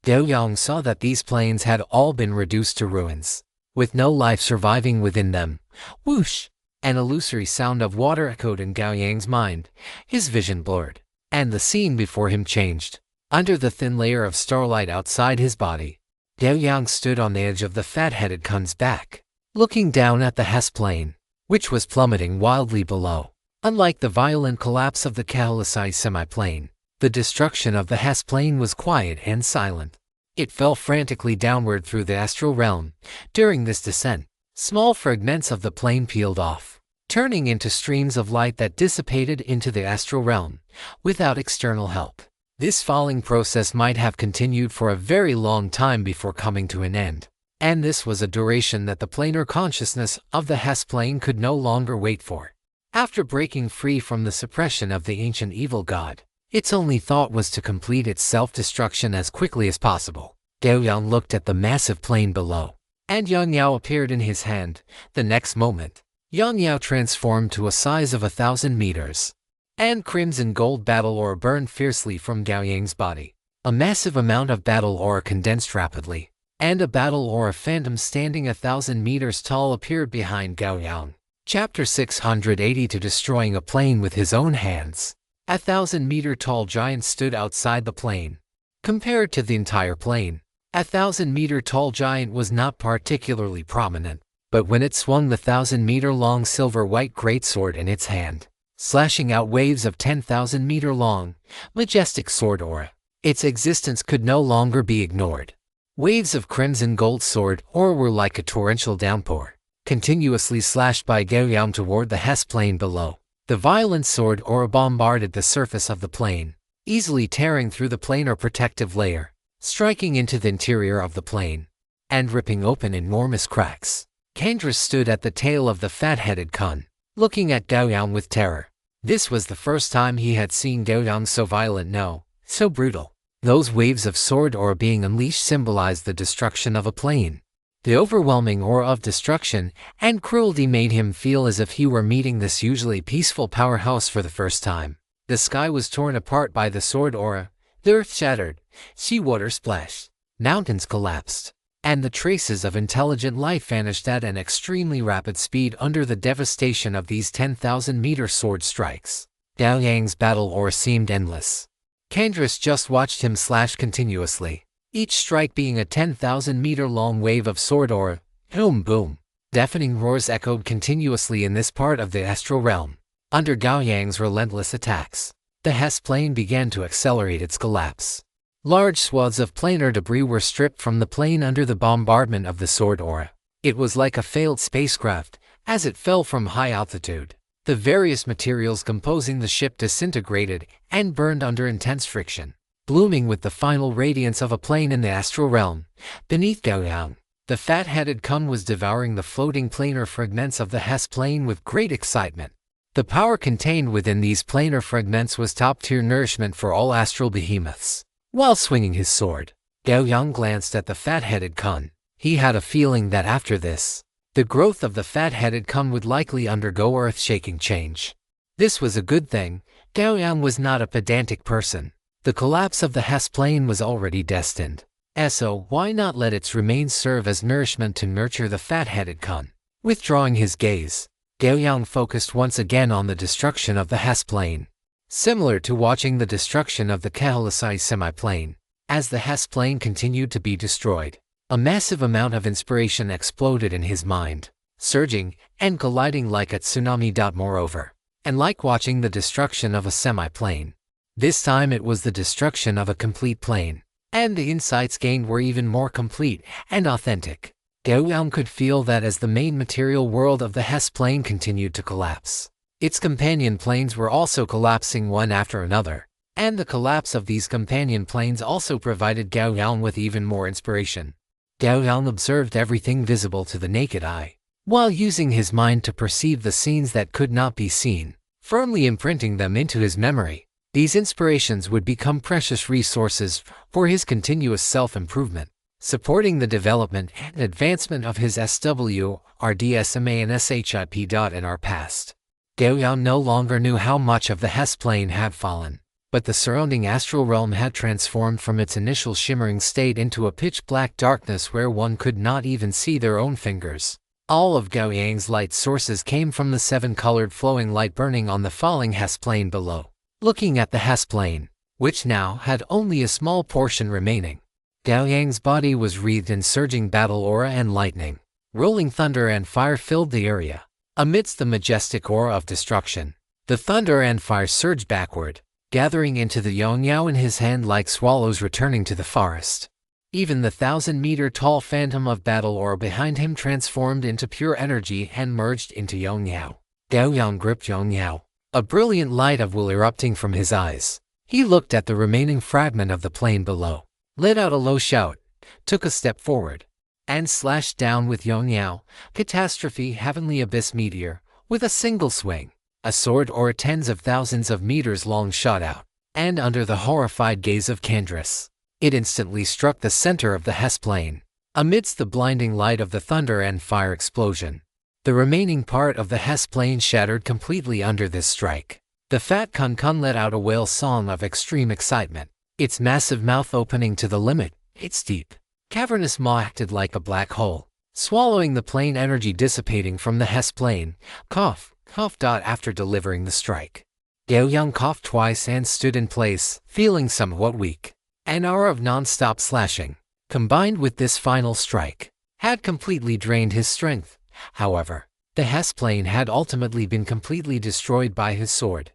Gao Yang saw that these planes had all been reduced to ruins, with no life surviving within them. Whoosh! An illusory sound of water echoed in Gao Yang's mind. His vision blurred, and the scene before him changed. Under the thin layer of starlight outside his body, Gao Yang stood on the edge of the fat-headed cum's back, looking down at the Hess plane, which was plummeting wildly below. Unlike the violent collapse of the Kalisai semi-plane, the destruction of the Hess plane was quiet and silent. It fell frantically downward through the astral realm. During this descent, small fragments of the plane peeled off, turning into streams of light that dissipated into the astral realm without external help. This falling process might have continued for a very long time before coming to an end, and this was a duration that the planar consciousness of the Hess plane could no longer wait for. After breaking free from the suppression of the ancient evil god, Its only thought was to complete its self-destruction as quickly as possible. Gao Yang looked at the massive plane below, and Yang Yao appeared in his hand. The next moment, Yang Yao transformed to a size of 1,000 meters, and crimson gold battle aura burned fiercely from Gao Yang's body. A massive amount of battle aura condensed rapidly, and a battle aura phantom standing 1,000 meters tall appeared behind Gao Yang. Chapter 680 To Destroying a Plane with His Own Hands. 1,000-meter tall giant stood outside the plane. Compared to the entire plane, 1,000-meter tall giant was not particularly prominent, but when it swung the 1,000-meter-long silver-white greatsword in its hand, slashing out waves of 10,000-meter-long, majestic sword aura, its existence could no longer be ignored. Waves of crimson gold sword aura were like a torrential downpour, continuously slashed by Gao Yang toward the Hess plane below. The violent sword aura bombarded the surface of the plane, easily tearing through the planar protective layer, striking into the interior of the plane, and ripping open enormous cracks. Kandris stood at the tail of the fat-headed Kun, looking at Gao Yang with terror. This was the first time he had seen Gao Yang so violent, no, so brutal. Those waves of sword aura being unleashed symbolized the destruction of a plane. The overwhelming aura of destruction and cruelty made him feel as if he were meeting this usually peaceful powerhouse for the first time. The sky was torn apart by the sword aura, the earth shattered, seawater splashed, mountains collapsed, and the traces of intelligent life vanished at an extremely rapid speed under the devastation of these 10,000-meter sword strikes. Gao Yang's battle aura seemed endless. Kandris just watched him slash continuously, each strike being a 10,000-meter-long wave of sword aura. Boom boom. Deafening roars echoed continuously in this part of the astral realm. Under Gao Yang's relentless attacks, the Hess plane began to accelerate its collapse. Large swaths of planar debris were stripped from the plane under the bombardment of the sword aura. It was like a failed spacecraft, as it fell from high altitude. The various materials composing the ship disintegrated and burned under intense friction, blooming with the final radiance of a plane in the astral realm. Beneath Gao Yang, the fat-headed Kun was devouring the floating planar fragments of the Hess plane with great excitement. The power contained within these planar fragments was top-tier nourishment for all astral behemoths. While swinging his sword, Gao Yang glanced at the fat-headed Kun. He had a feeling that after this, the growth of the fat-headed Kun would likely undergo earth-shaking change. This was a good thing. Gao Yang was not a pedantic person. The collapse of the Hess plane was already destined. So why not let its remains serve as nourishment to nurture the fat-headed Kun? Withdrawing his gaze, Gao Yang focused once again on the destruction of the Hess plane. Similar to watching the destruction of the Kahalasai semi-plane, as the Hess plane continued to be destroyed, a massive amount of inspiration exploded in his mind, surging and colliding like a tsunami. Moreover, and like watching the destruction of a semi-plane, this time it was the destruction of a complete plane, and the insights gained were even more complete and authentic. Gao Yang could feel that as the main material world of the Hess plane continued to collapse, its companion planes were also collapsing one after another, and the collapse of these companion planes also provided Gao Yang with even more inspiration. Gao Yang observed everything visible to the naked eye, while using his mind to perceive the scenes that could not be seen, firmly imprinting them into his memory. These inspirations would become precious resources for his continuous self-improvement, supporting the development and advancement of his SW, RDSMA and SHIP. In our past, Gao Yang no longer knew how much of the Hess plane had fallen, but the surrounding astral realm had transformed from its initial shimmering state into a pitch-black darkness where one could not even see their own fingers. All of Gao Yang's light sources came from the 7-colored flowing light burning on the falling Hess plane below. Looking at the Hess plane, which now had only a small portion remaining, Gao Yang's body was wreathed in surging battle aura and lightning. Rolling thunder and fire filled the area. Amidst the majestic aura of destruction, the thunder and fire surged backward, gathering into the Yang Yao in his hand like swallows returning to the forest. Even the 1,000-meter tall phantom of battle aura behind him transformed into pure energy and merged into Yang Yao. Gao Yang gripped Yang Yao, a brilliant light of will erupting from his eyes. He looked at the remaining fragment of the plane below, let out a low shout, took a step forward, and slashed down with Yang Yao, catastrophe heavenly abyss meteor, with a single swing. A sword aura tens of thousands of meters long shot out, and under the horrified gaze of Candrass, it instantly struck the center of the Hess plane. Amidst the blinding light of the thunder and fire explosion, the remaining part of the Hess plane shattered completely under this strike. The fat kun let out a wail song of extreme excitement, its massive mouth opening to the limit, its deep, cavernous maw acted like a black hole, swallowing the plane energy dissipating from the Hess plane. Cough. After delivering the strike, Gao Yang coughed twice and stood in place, feeling somewhat weak. An hour of non-stop slashing, combined with this final strike, had completely drained his strength. However, the Hess plane had ultimately been completely destroyed by his sword.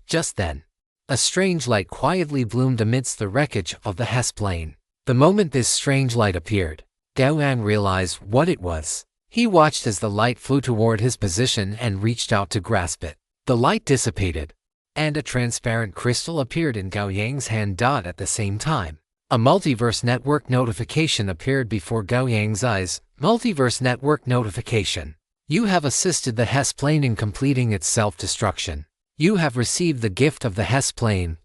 Just then, a strange light quietly bloomed amidst the wreckage of the Hess plane. The moment this strange light appeared, Gao Yang realized what it was. He watched as the light flew toward his position and reached out to grasp it. The light dissipated, and a transparent crystal appeared in Gao Yang's hand. At the same time, a Multiverse Network notification appeared before Gao Yang's eyes. Multiverse Network notification. You have assisted the Hess plane in completing its self-destruction. You have received the gift of the Hess plane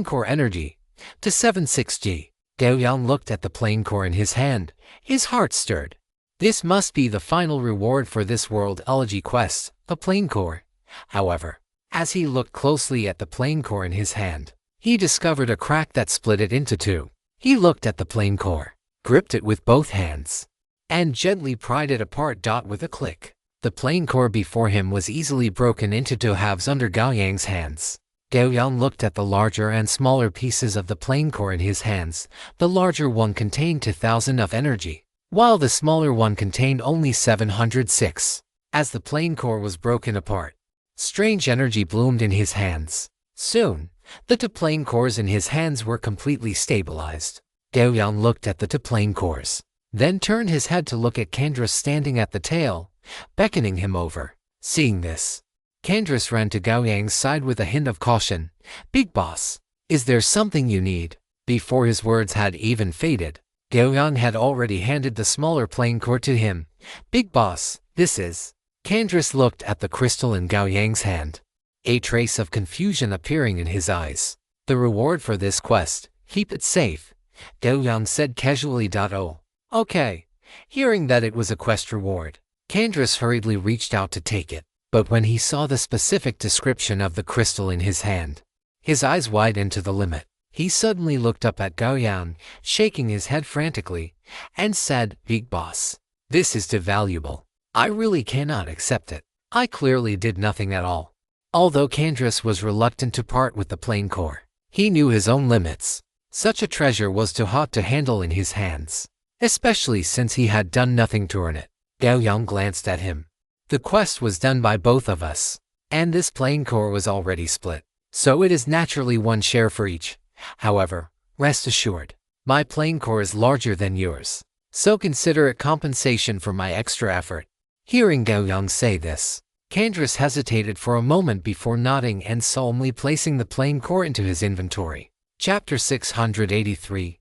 core energy, to 76G. Gao Yang looked at the plane core in his hand. His heart stirred. This must be the final reward for this world elegy quest, the plane core. However, as he looked closely at the plane core in his hand, he discovered a crack that split it into two. He looked at the plane core, gripped it with both hands, and gently pried it apart. With a click, the plane core before him was easily broken into two halves under Gao Yang's hands. Gao Yang looked at the larger and smaller pieces of the plane core in his hands. The larger one contained 2,000 of energy, while the smaller one contained only 706. As the plane core was broken apart, strange energy bloomed in his hands. Soon, the two plane cores in his hands were completely stabilized. Gao Yang looked at the two plane cores, then turned his head to look at Candrass standing at the tail, beckoning him over. Seeing this, Candrass ran to Gao Yang's side with a hint of caution. "Big boss, is there something you need?" Before his words had even faded, Gao Yang had already handed the smaller plane core to him. "Big boss, this is..." Candrass looked at the crystal in Gao Yang's hand, a trace of confusion appearing in his eyes. "The reward for this quest, keep it safe," Gao Yang said casually. "Oh, okay." Hearing that it was a quest reward, Candrass hurriedly reached out to take it. But when he saw the specific description of the crystal in his hand, his eyes widened to the limit. He suddenly looked up at Gao Yang, shaking his head frantically, and said, "Big boss, this is too valuable. I really cannot accept it. I clearly did nothing at all." Although Candrass was reluctant to part with the plane core, he knew his own limits. Such a treasure was too hot to handle in his hands, especially since he had done nothing to earn it. Gao Yang glanced at him. "The quest was done by both of us, and this plane core was already split, so it is naturally one share for each. However, rest assured, my plane core is larger than yours, so consider it compensation for my extra effort." Hearing Gao Yang say this, Candrass hesitated for a moment before nodding and solemnly placing the plane core into his inventory. Chapter 683.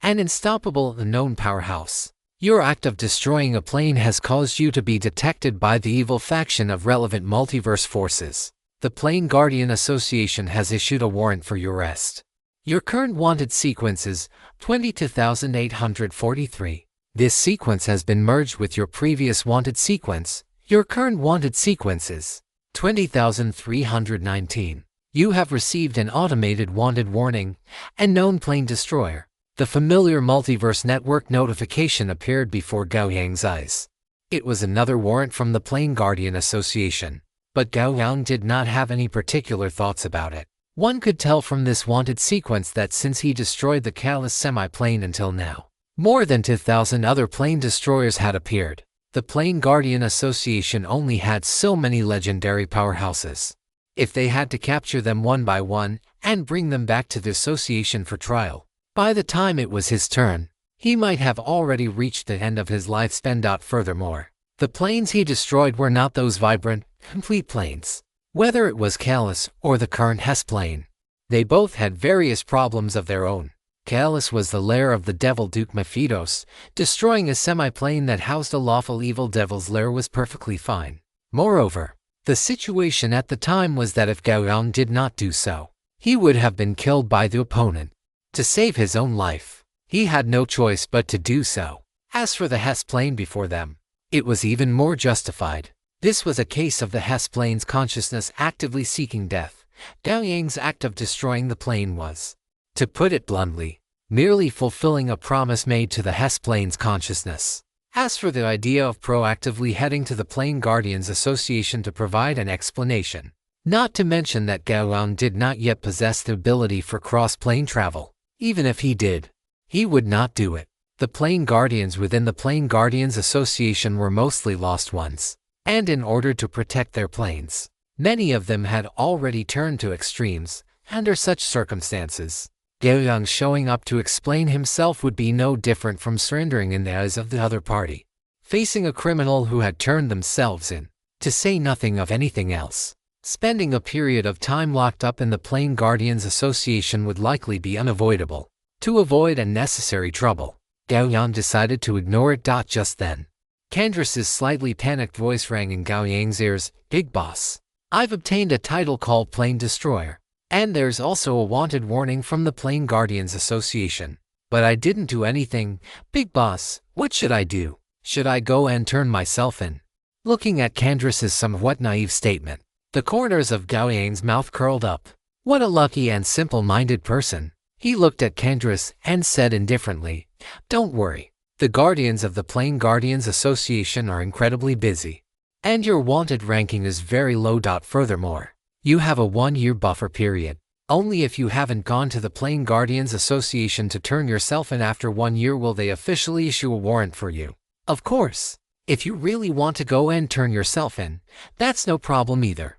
An unstoppable unknown powerhouse. Your act of destroying a plane has caused you to be detected by the evil faction of relevant multiverse forces. The Plane Guardian Association has issued a warrant for your arrest. Your current wanted sequence is 22,843. This sequence has been merged with your previous wanted sequence. Your current wanted sequence is 20,319. You have received an automated wanted warning, unknown plane destroyer. The familiar Multiverse Network notification appeared before Gao Yang's eyes. It was another warrant from the Plane Guardian Association, but Gao Yang did not have any particular thoughts about it. One could tell from this wanted sequence that since he destroyed the Callus semi-plane until now, more than 2,000 other plane destroyers had appeared. The Plane Guardian Association only had so many legendary powerhouses. If they had to capture them one by one and bring them back to the association for trial, by the time it was his turn, he might have already reached the end of his lifespan. Furthermore, the planes he destroyed were not those vibrant, complete planes. Whether it was Callus or the current Hess plane, they both had various problems of their own. Callus was the lair of the devil Duke Mephitos. Destroying a semi-plane that housed a lawful evil devil's lair was perfectly fine. Moreover, the situation at the time was that if Gao Yang did not do so, he would have been killed by the opponent. To save his own life, he had no choice but to do so. As for the Hess plane before them, it was even more justified. This was a case of the Hess plane's consciousness actively seeking death. Gao Yang's act of destroying the plane was, to put it bluntly, merely fulfilling a promise made to the Hess plane's consciousness. As for the idea of proactively heading to the Plane Guardians Association to provide an explanation, not to mention that Gao Yang did not yet possess the ability for cross-plane travel. Even if he did, he would not do it. The Plane Guardians within the Plane Guardians Association were mostly lost ones, and in order to protect their planes, many of them had already turned to extremes. Under such circumstances, Gao Yang showing up to explain himself would be no different from surrendering in the eyes of the other party, facing a criminal who had turned themselves in, to say nothing of anything else. Spending a period of time locked up in the Plane Guardians Association would likely be unavoidable. To avoid unnecessary trouble, Gao Yang decided to ignore it. Just then, Candras's slightly panicked voice rang in Gao Yang's ears. "Big boss, I've obtained a title called Plane Destroyer, and there's also a wanted warning from the Plane Guardians Association. But I didn't do anything. Big boss, what should I do? Should I go and turn myself in?" Looking at Candras's somewhat naive statement, the corners of Gao Yang's mouth curled up. What a lucky and simple-minded person. He looked at Candras and said indifferently, "Don't worry. The Guardians of the Plane Guardians Association are incredibly busy, and your wanted ranking is very low. Furthermore, you have a 1-year buffer period. Only if you haven't gone to the Plane Guardians Association to turn yourself in after 1 year will they officially issue a warrant for you. Of course, if you really want to go and turn yourself in, that's no problem either."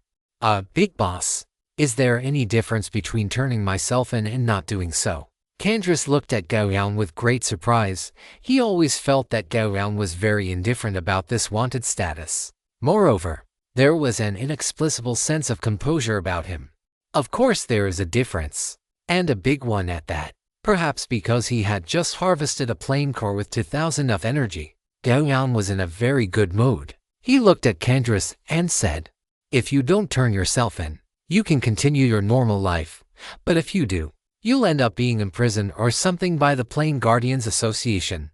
Big boss, is there any difference between turning myself in and not doing so? Candras looked at Gao Yang with great surprise. He always felt that Gao Yang was very indifferent about this wanted status. Moreover, there was an inexplicable sense of composure about him. Of course there is a difference, and a big one at that. Perhaps because he had just harvested a plane core with 2,000 of energy, Gao Yang was in a very good mood. He looked at Candras and said, "If you don't turn yourself in, you can continue your normal life, but if you do, you'll end up being imprisoned or something by the Plane Guardians Association."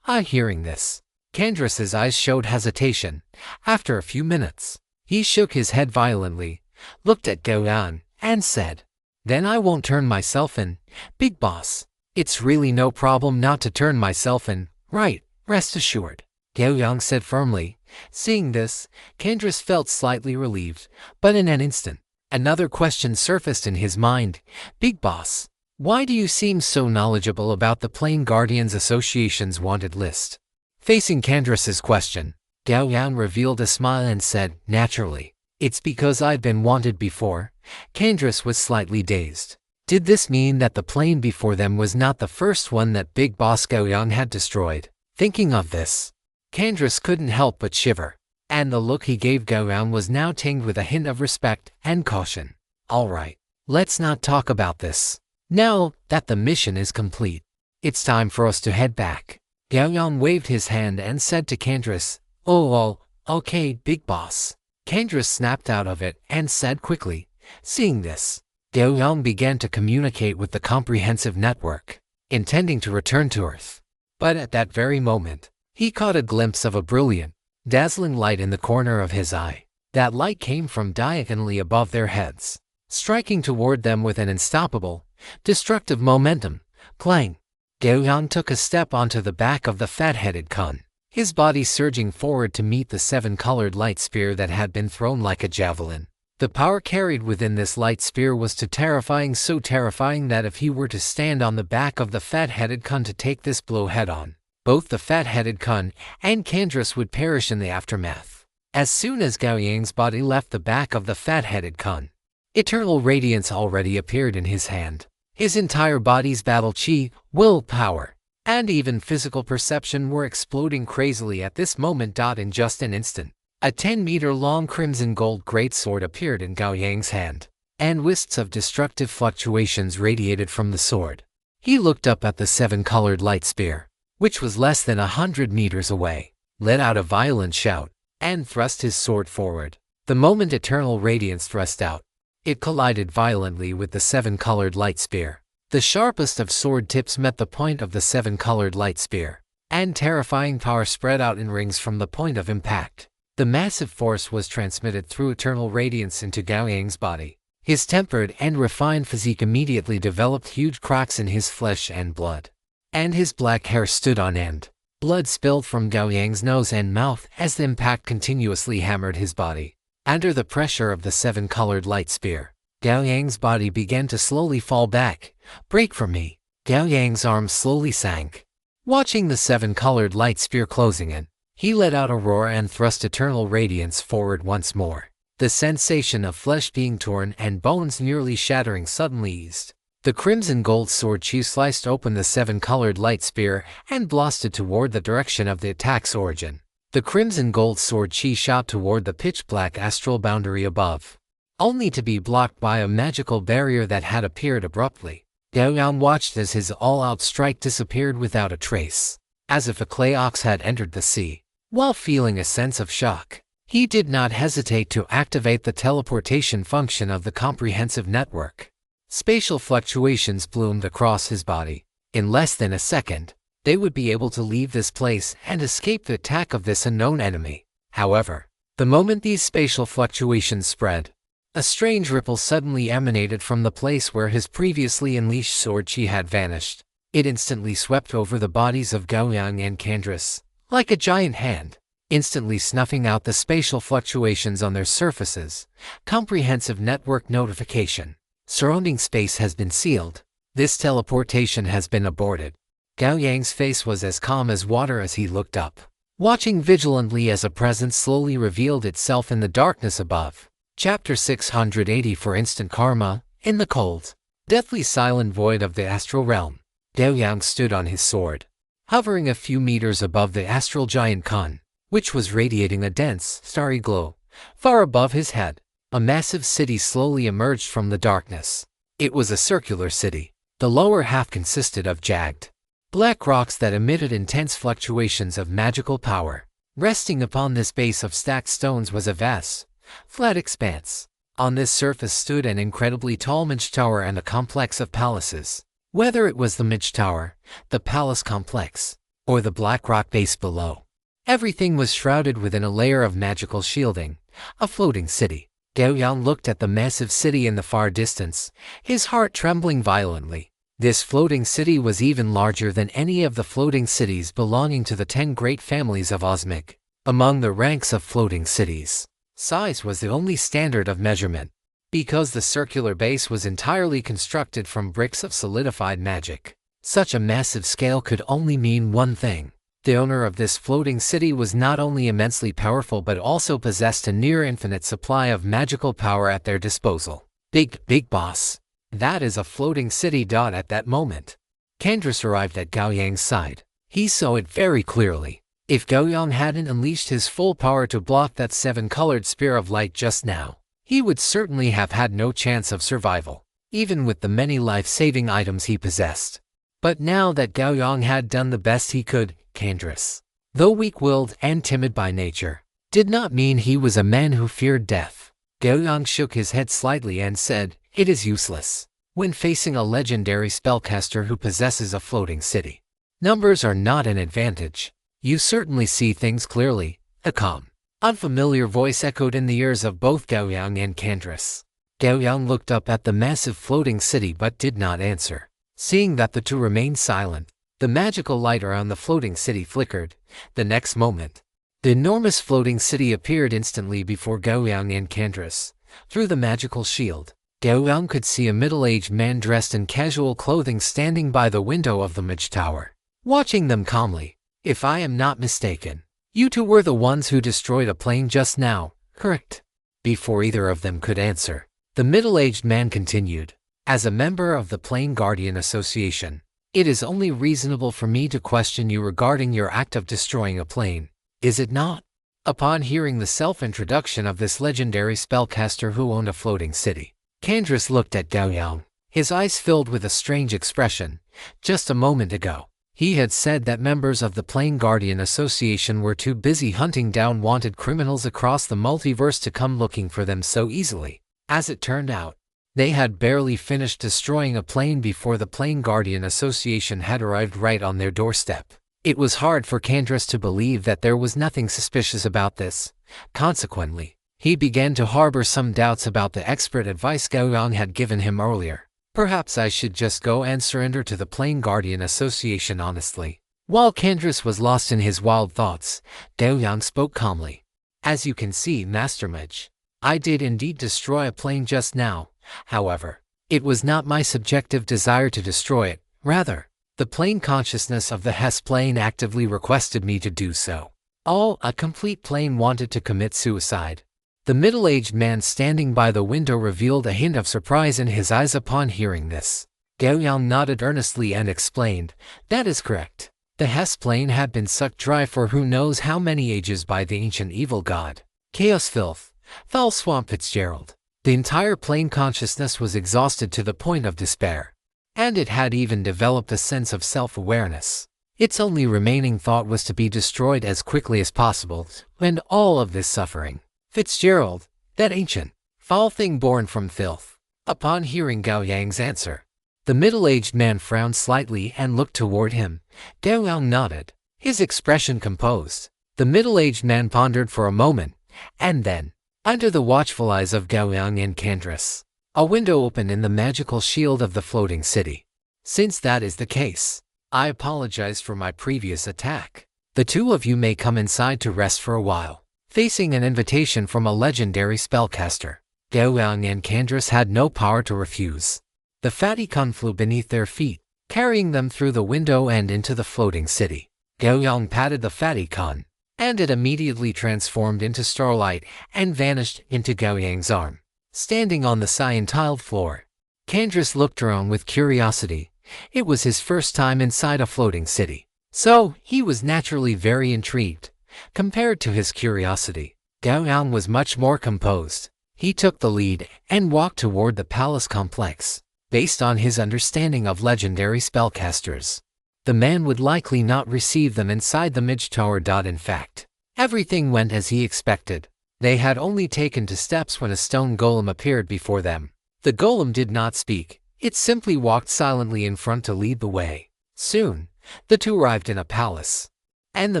Hearing this, Candras's eyes showed hesitation. After a few minutes, he shook his head violently, looked at Gao Yang, and said, "Then I won't turn myself in. Big boss, it's really no problem not to turn myself in, right? Rest assured," Gao Yang said firmly. Seeing this, Candras felt slightly relieved, but in an instant, another question surfaced in his mind. "Big boss, why do you seem so knowledgeable about the Plane Guardians Association's wanted list?" Facing Candras's question, Gao Yang revealed a smile and said, "Naturally, it's because I've been wanted before." Candras was slightly dazed. Did this mean that the plane before them was not the first one that Big Boss Gao Yang had destroyed? Thinking of this, Candras couldn't help but shiver, and the look he gave Gao Yang was now tinged with a hint of respect and caution. "All right, let's not talk about this. Now that the mission is complete, it's time for us to head back." Gao Yang waved his hand and said to Candras, "Oh, okay, Big Boss." Candras snapped out of it and said quickly. Seeing this, Gao Yang began to communicate with the comprehensive network, intending to return to Earth. But at that very moment, he caught a glimpse of a brilliant, dazzling light in the corner of his eye. That light came from diagonally above their heads, striking toward them with an unstoppable, destructive momentum. Clang! Gao Yang took a step onto the back of the fat-headed Kun, his body surging forward to meet the 7-colored light spear that had been thrown like a javelin. The power carried within this light spear was so terrifying that if he were to stand on the back of the fat-headed Kun to take this blow head-on, both the fat-headed Kun and Candras would perish in the aftermath. As soon as Gao Yang's body left the back of the fat-headed Kun, eternal radiance already appeared in his hand. His entire body's battle chi, willpower, and even physical perception were exploding crazily at this moment. In just an instant, a 10-meter-long crimson gold greatsword appeared in Gao Yang's hand, and wisps of destructive fluctuations radiated from the sword. He looked up at the 7-colored light spear, which was less than 100 meters away, let out a violent shout, and thrust his sword forward. The moment eternal radiance thrust out, It collided violently with the seven-colored light spear. The sharpest of sword tips met the point of the seven-colored light spear, and terrifying power spread out in rings from the point of impact. The massive force was transmitted through eternal radiance into Gao Yang's body. His tempered and refined physique immediately developed huge cracks in his flesh and blood, and his black hair stood on end. Blood spilled from Gao Yang's nose and mouth as the impact continuously hammered his body. Under the pressure of the seven-colored light spear, Gao Yang's body began to slowly fall back. "Break from me." Gao Yang's arms slowly sank. Watching the seven-colored light spear closing in, he let out a roar and thrust eternal radiance forward once more. The sensation of flesh being torn and bones nearly shattering suddenly eased. The crimson gold sword chi sliced open the seven-colored light spear and blasted toward the direction of the attack's origin. The crimson gold sword chi shot toward the pitch-black astral boundary above, only to be blocked by a magical barrier that had appeared abruptly. Gao Yang watched as his all-out strike disappeared without a trace, as if a clay ox had entered the sea. While feeling a sense of shock, he did not hesitate to activate the teleportation function of the comprehensive network. Spatial fluctuations bloomed across his body. In less than a second, they would be able to leave this place and escape the attack of this unknown enemy. However, the moment these spatial fluctuations spread, a strange ripple suddenly emanated from the place where his previously unleashed sword chi had vanished. It instantly swept over the bodies of Gao Yang and Candrace, like a giant hand, instantly snuffing out the spatial fluctuations on their surfaces. Comprehensive network notification. Surrounding space has been sealed. This teleportation has been aborted. Gao Yang's face was as calm as water as he looked up, watching vigilantly as a presence slowly revealed itself in the darkness above. Chapter 680 For instant karma. In the cold, deathly silent void of the astral realm, Gao Yang stood on his sword, hovering a few meters above the astral giant Khan, which was radiating a dense, starry glow. Far above his head, a massive city slowly emerged from the darkness. It was a circular city. The lower half consisted of jagged, black rocks that emitted intense fluctuations of magical power. Resting upon this base of stacked stones was a vast, flat expanse. On this surface stood an incredibly tall Midge Tower and a complex of palaces. Whether it was the Midge Tower, the palace complex, or the black rock base below, everything was shrouded within a layer of magical shielding. A floating city. Gao Yang looked at the massive city in the far distance, his heart trembling violently. This floating city was even larger than any of the floating cities belonging to the 10 great families of Osmic. Among the ranks of floating cities, size was the only standard of measurement, because the circular base was entirely constructed from bricks of solidified magic. Such a massive scale could only mean one thing. The owner of this floating city was not only immensely powerful but also possessed a near-infinite supply of magical power at their disposal. Big boss. That is a floating city. At that moment, Candrace arrived at Gao Yang's side. He saw it very clearly. If Gao Yang hadn't unleashed his full power to block that seven-colored spear of light just now, he would certainly have had no chance of survival, even with the many life-saving items he possessed. But now that Gao Yang had done the best he could, Candrace, though weak-willed and timid by nature, did not mean he was a man who feared death. Gao Yang shook his head slightly and said, "It is useless. When facing a legendary spellcaster who possesses a floating city, numbers are not an advantage. You certainly see things clearly." A calm, unfamiliar voice echoed in the ears of both Gao Yang and Candrace. Gao Yang looked up at the massive floating city but did not answer. Seeing that the two remained silent, the magical light around the floating city flickered. The next moment, the enormous floating city appeared instantly before Gao Yang and Candrace. Through the magical shield, Gao Yang could see a middle-aged man dressed in casual clothing standing by the window of the Midge Tower, watching them calmly. "If I am not mistaken, you two were the ones who destroyed a plane just now, correct?" Before either of them could answer, the middle-aged man continued, "As a member of the Plane Guardian Association, it is only reasonable for me to question you regarding your act of destroying a plane, is it not?" Upon hearing the self-introduction of this legendary spellcaster who owned a floating city, Candrace looked at Gao Yang. His eyes filled with a strange expression. Just a moment ago, he had said that members of the Plane Guardian Association were too busy hunting down wanted criminals across the multiverse to come looking for them so easily. As it turned out, they had barely finished destroying a plane before the Plane Guardian Association had arrived right on their doorstep. It was hard for Kandris to believe that there was nothing suspicious about this. Consequently, he began to harbor some doubts about the expert advice Gao Yang had given him earlier. Perhaps I should just go and surrender to the Plane Guardian Association honestly. While Kandris was lost in his wild thoughts, Gao Yang spoke calmly. As you can see, Master Mage, I did indeed destroy a plane just now. However, it was not my subjective desire to destroy it. Rather, the plane consciousness of the Hess plane actively requested me to do so. A complete plane wanted to commit suicide. The middle-aged man standing by the window revealed a hint of surprise in his eyes upon hearing this. Gao Yang nodded earnestly and explained, "That is correct. The Hess plane had been sucked dry for who knows how many ages by the ancient evil god, Chaos Filth, Foul Swamp Fitzgerald. The entire plane consciousness was exhausted to the point of despair, and it had even developed a sense of self-awareness. Its only remaining thought was to be destroyed as quickly as possible, and all of this suffering. Fitzgerald, that ancient, foul thing born from filth." Upon hearing Gao Yang's answer, the middle-aged man frowned slightly and looked toward him. Gao Yang nodded, his expression composed. The middle-aged man pondered for a moment, and then, under the watchful eyes of Gao Yang and Kandris, a window opened in the magical shield of the floating city. "Since that is the case, I apologize for my previous attack. The two of you may come inside to rest for a while." Facing an invitation from a legendary spellcaster, Gao Yang and Kandris had no power to refuse. The Faticon flew beneath their feet, carrying them through the window and into the floating city. Gao Yang patted the Faticon, and it immediately transformed into starlight and vanished into Gao Yang's arm. Standing on the cyan-tiled floor, Kandris looked around with curiosity. It was his first time inside a floating city, so he was naturally very intrigued. Compared to his curiosity, Gao Yang was much more composed. He took the lead and walked toward the palace complex. Based on his understanding of legendary spellcasters, the man would likely not receive them inside the Midge Tower. In fact, everything went as he expected. They had only taken 2 steps when a stone golem appeared before them. The golem did not speak. It simply walked silently in front to lead the way. Soon, the two arrived in a palace, and the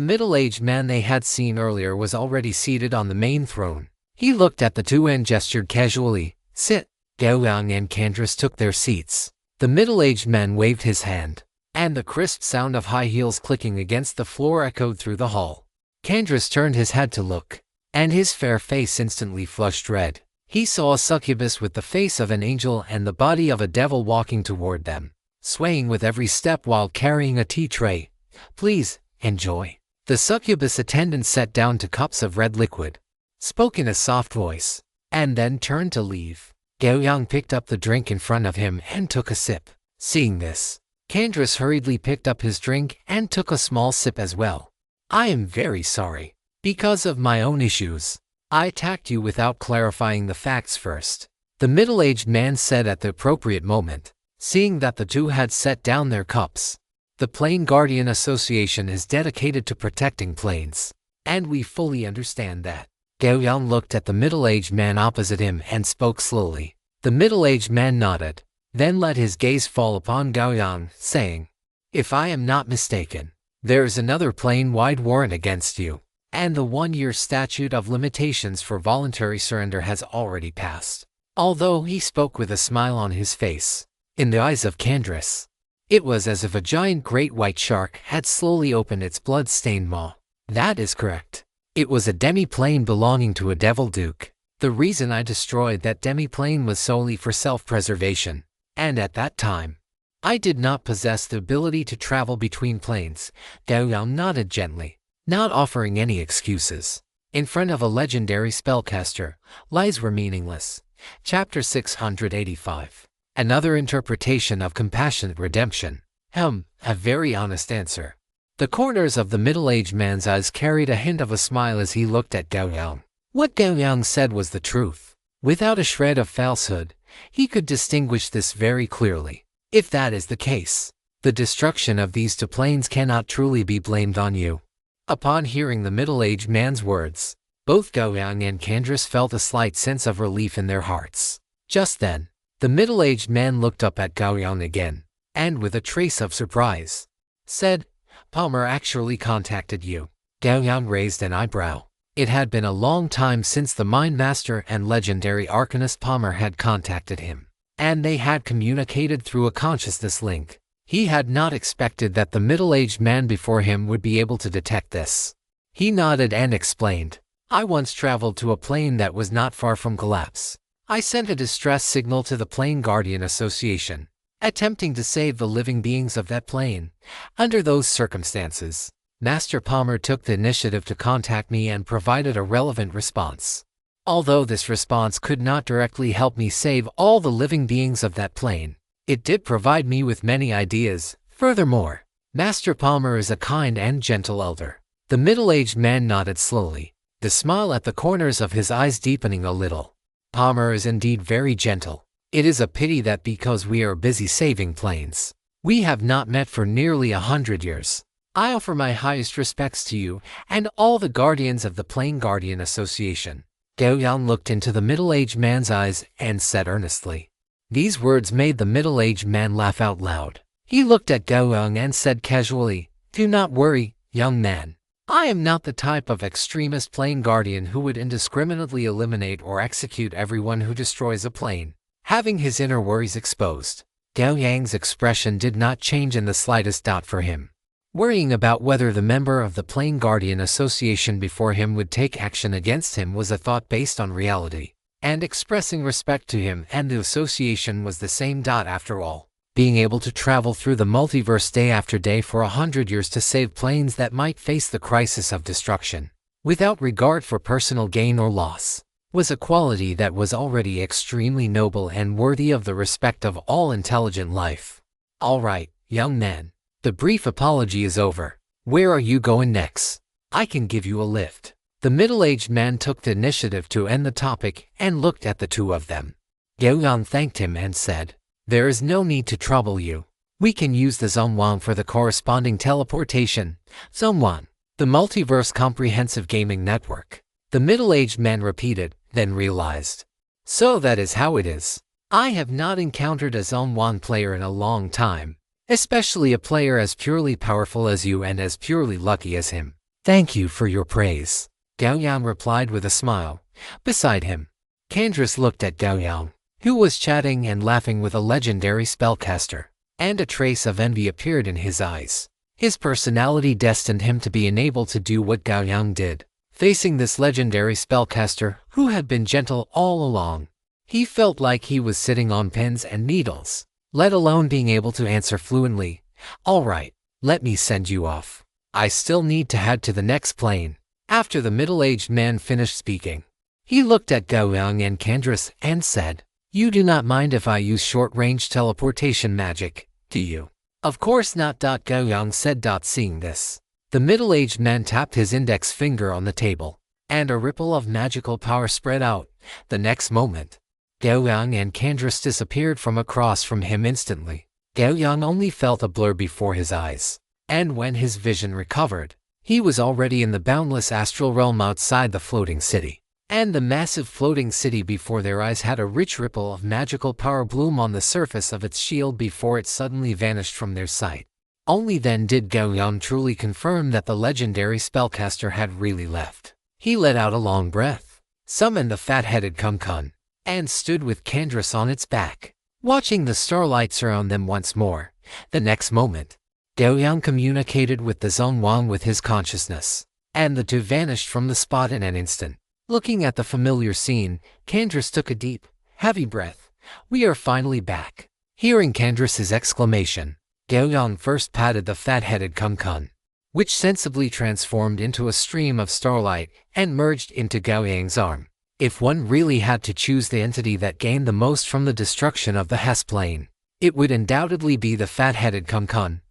middle-aged man they had seen earlier was already seated on the main throne. He looked at the two and gestured casually, "Sit." Gao Yang and Kandris took their seats. The middle-aged man waved his hand, and the crisp sound of high heels clicking against the floor echoed through the hall. Kandris turned his head to look, and his fair face instantly flushed red. He saw a succubus with the face of an angel and the body of a devil walking toward them, swaying with every step while carrying a tea tray. "Please, enjoy." The succubus attendant set down 2 cups of red liquid, spoke in a soft voice, and then turned to leave. Gao Yang picked up the drink in front of him and took a sip. Seeing this, Kandris hurriedly picked up his drink and took a small sip as well. "I am very sorry. Because of my own issues, I attacked you without clarifying the facts first," the middle-aged man said at the appropriate moment. Seeing that the two had set down their cups, "The Plane Guardian Association is dedicated to protecting planes, and we fully understand that." Gao Yang looked at the middle-aged man opposite him and spoke slowly. The middle-aged man nodded, then let his gaze fall upon Gao Yang, saying, "If I am not mistaken, there is another plane-wide warrant against you, and the 1-year statute of limitations for voluntary surrender has already passed." Although he spoke with a smile on his face, in the eyes of Kandris, it was as if a giant great white shark had slowly opened its blood-stained maw. "That is correct. It was a demi-plane belonging to a devil duke. The reason I destroyed that demi-plane was solely for self-preservation, and at that time, I did not possess the ability to travel between planes." Gao Yang nodded gently, not offering any excuses. In front of a legendary spellcaster, lies were meaningless. Chapter 685. Another interpretation of compassionate redemption. A very honest answer. The corners of the middle-aged man's eyes carried a hint of a smile as he looked at Gao Yang. What Gao Yang said was the truth. Without a shred of falsehood, he could distinguish this very clearly. If that is the case, the destruction of these 2 planes cannot truly be blamed on you. Upon hearing the middle-aged man's words, Both Gao Yang and Candace felt a slight sense of relief in their hearts. Just then, the middle-aged man looked up at Gao Yang again, and with a trace of surprise, said, "Palmer actually contacted you." Gao Yang raised an eyebrow. It had been a long time since the Mind Master and legendary arcanist Palmer had contacted him, and they had communicated through a consciousness link. He had not expected that the middle-aged man before him would be able to detect this. He nodded and explained, "I once traveled to a plane that was not far from collapse. I sent a distress signal to the Plane Guardian Association, attempting to save the living beings of that plane. Under those circumstances, Master Palmer took the initiative to contact me and provided a relevant response. Although this response could not directly help me save all the living beings of that plane, it did provide me with many ideas. Furthermore, Master Palmer is a kind and gentle elder." The middle-aged man nodded slowly, the smile at the corners of his eyes deepening a little. "Palmer is indeed very gentle. It is a pity that because we are busy saving planes, we have not met for nearly 100 years. I offer my highest respects to you and all the guardians of the Plane Guardian Association." Gao Yang looked into the middle-aged man's eyes and said earnestly. These words made the middle-aged man laugh out loud. He looked at Gao Yang and said casually, "Do not worry, young man. I am not the type of extremist plane guardian who would indiscriminately eliminate or execute everyone who destroys a plane." Having his inner worries exposed, Gao Yang's expression did not change in the slightest dot for him. Worrying about whether the member of the Plane Guardian Association before him would take action against him was a thought based on reality, and expressing respect to him and the association was the same. After all, being able to travel through the multiverse day after day for 100 years to save planes that might face the crisis of destruction, without regard for personal gain or loss, was a quality that was already extremely noble and worthy of the respect of all intelligent life. "All right, young man. The brief apology is over. Where are you going next? I can give you a lift." The middle-aged man took the initiative to end the topic and looked at the two of them. Gao Yang thanked him and said, "There is no need to trouble you. We can use the Zhongwan for the corresponding teleportation." Zhongwan, the Multiverse Comprehensive Gaming Network. The middle-aged man repeated, then realized. So that is how it is. I have not encountered a Zhongwan player in a long time, especially a player as purely powerful as you and as purely lucky as him. Thank you for your praise, Gao Yang replied with a smile. Beside him, Candace looked at Gao Yang, who was chatting and laughing with a legendary spellcaster, and a trace of envy appeared in his eyes. His personality destined him to be enabled to do what Gao Yang did. Facing this legendary spellcaster, who had been gentle all along, he felt like he was sitting on pins and needles, let alone being able to answer fluently. "All right, let me send you off. I still need to head to the next plane." After the middle-aged man finished speaking, he looked at Gao Yang and Candace and said, "You do not mind if I use short-range teleportation magic, do you?" "Of course not." Gao Yang said. Seeing this, the middle-aged man tapped his index finger on the table, and a ripple of magical power spread out. The next moment, Gao Yang and Candace disappeared from across from him instantly. Gao Yang only felt a blur before his eyes, and when his vision recovered, he was already in the boundless astral realm outside the floating city. And the massive floating city before their eyes had a rich ripple of magical power bloom on the surface of its shield before it suddenly vanished from their sight. Only then did Gao Yang truly confirm that the legendary spellcaster had really left. He let out a long breath, summoned the fat-headed Kumkun, and stood with Candace on its back, watching the starlight surround them once more. The next moment, Gao Yang communicated with the Zhongwan with his consciousness, and the two vanished from the spot in an instant. Looking at the familiar scene, Candace took a deep, heavy breath. "We are finally back." Hearing Candace's exclamation, Gao Yang first patted the fat-headed Kumkun, which sensibly transformed into a stream of starlight and merged into Gao Yang's arm. If one really had to choose the entity that gained the most from the destruction of the Hess plane, it would undoubtedly be the fat-headed Kumkun.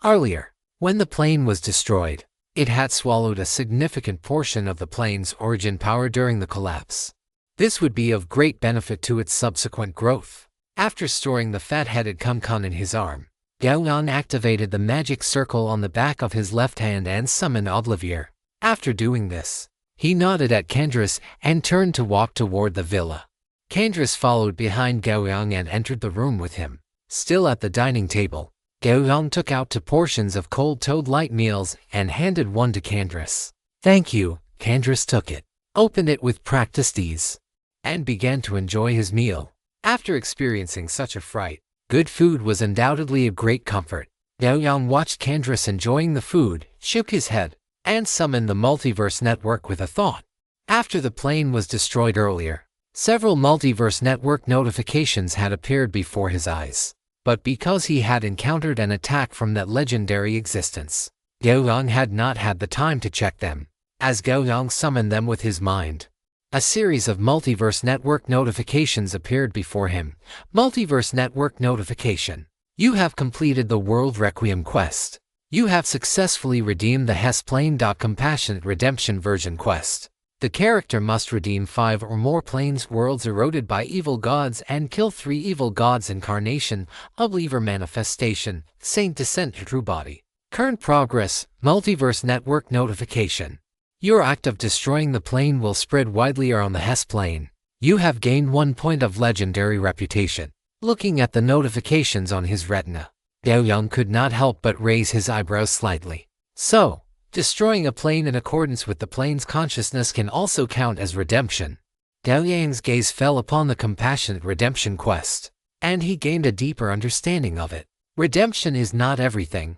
Earlier, when the plane was destroyed, it had swallowed a significant portion of the plane's origin power during the collapse. This would be of great benefit to its subsequent growth. After storing the fat-headed Kumkun in his arm, Gao Yang activated the magic circle on the back of his left hand and summoned Olivier. After doing this, He nodded at Candace and turned to walk toward the villa. Candace followed behind Gao Yang and entered the room with him. Still at the dining table, Gao Yang took out 2 portions of cold toad light meals and handed one to Candace. "Thank you." Candace took it, opened it with practiced ease, and began to enjoy his meal. After experiencing such a fright, good food was undoubtedly a great comfort. Gao Yang watched Candace enjoying the food, shook his head, and summoned the Multiverse Network with a thought. After the plane was destroyed earlier, several Multiverse Network notifications had appeared before his eyes. But because he had encountered an attack from that legendary existence, Gao Yang had not had the time to check them. As Gao Yang summoned them with his mind, a series of Multiverse Network notifications appeared before him. Multiverse Network notification. You have completed the World Requiem quest. You have successfully redeemed the Hess Plane. Compassionate Redemption Version quest. The character must redeem 5 or more planes worlds eroded by evil gods and kill 3 evil gods. Incarnation, Believer Manifestation, Saint Descent to True Body. Current progress, Multiverse Network notification. Your act of destroying the plane will spread widely around the Hess plane. You have gained 1 point of legendary reputation. Looking at the notifications on his retina, Gao Yang could not help but raise his eyebrows slightly. So, destroying a plane in accordance with the plane's consciousness can also count as redemption. Gao Yang's gaze fell upon the Compassionate Redemption quest, and he gained a deeper understanding of it. Redemption is not everything.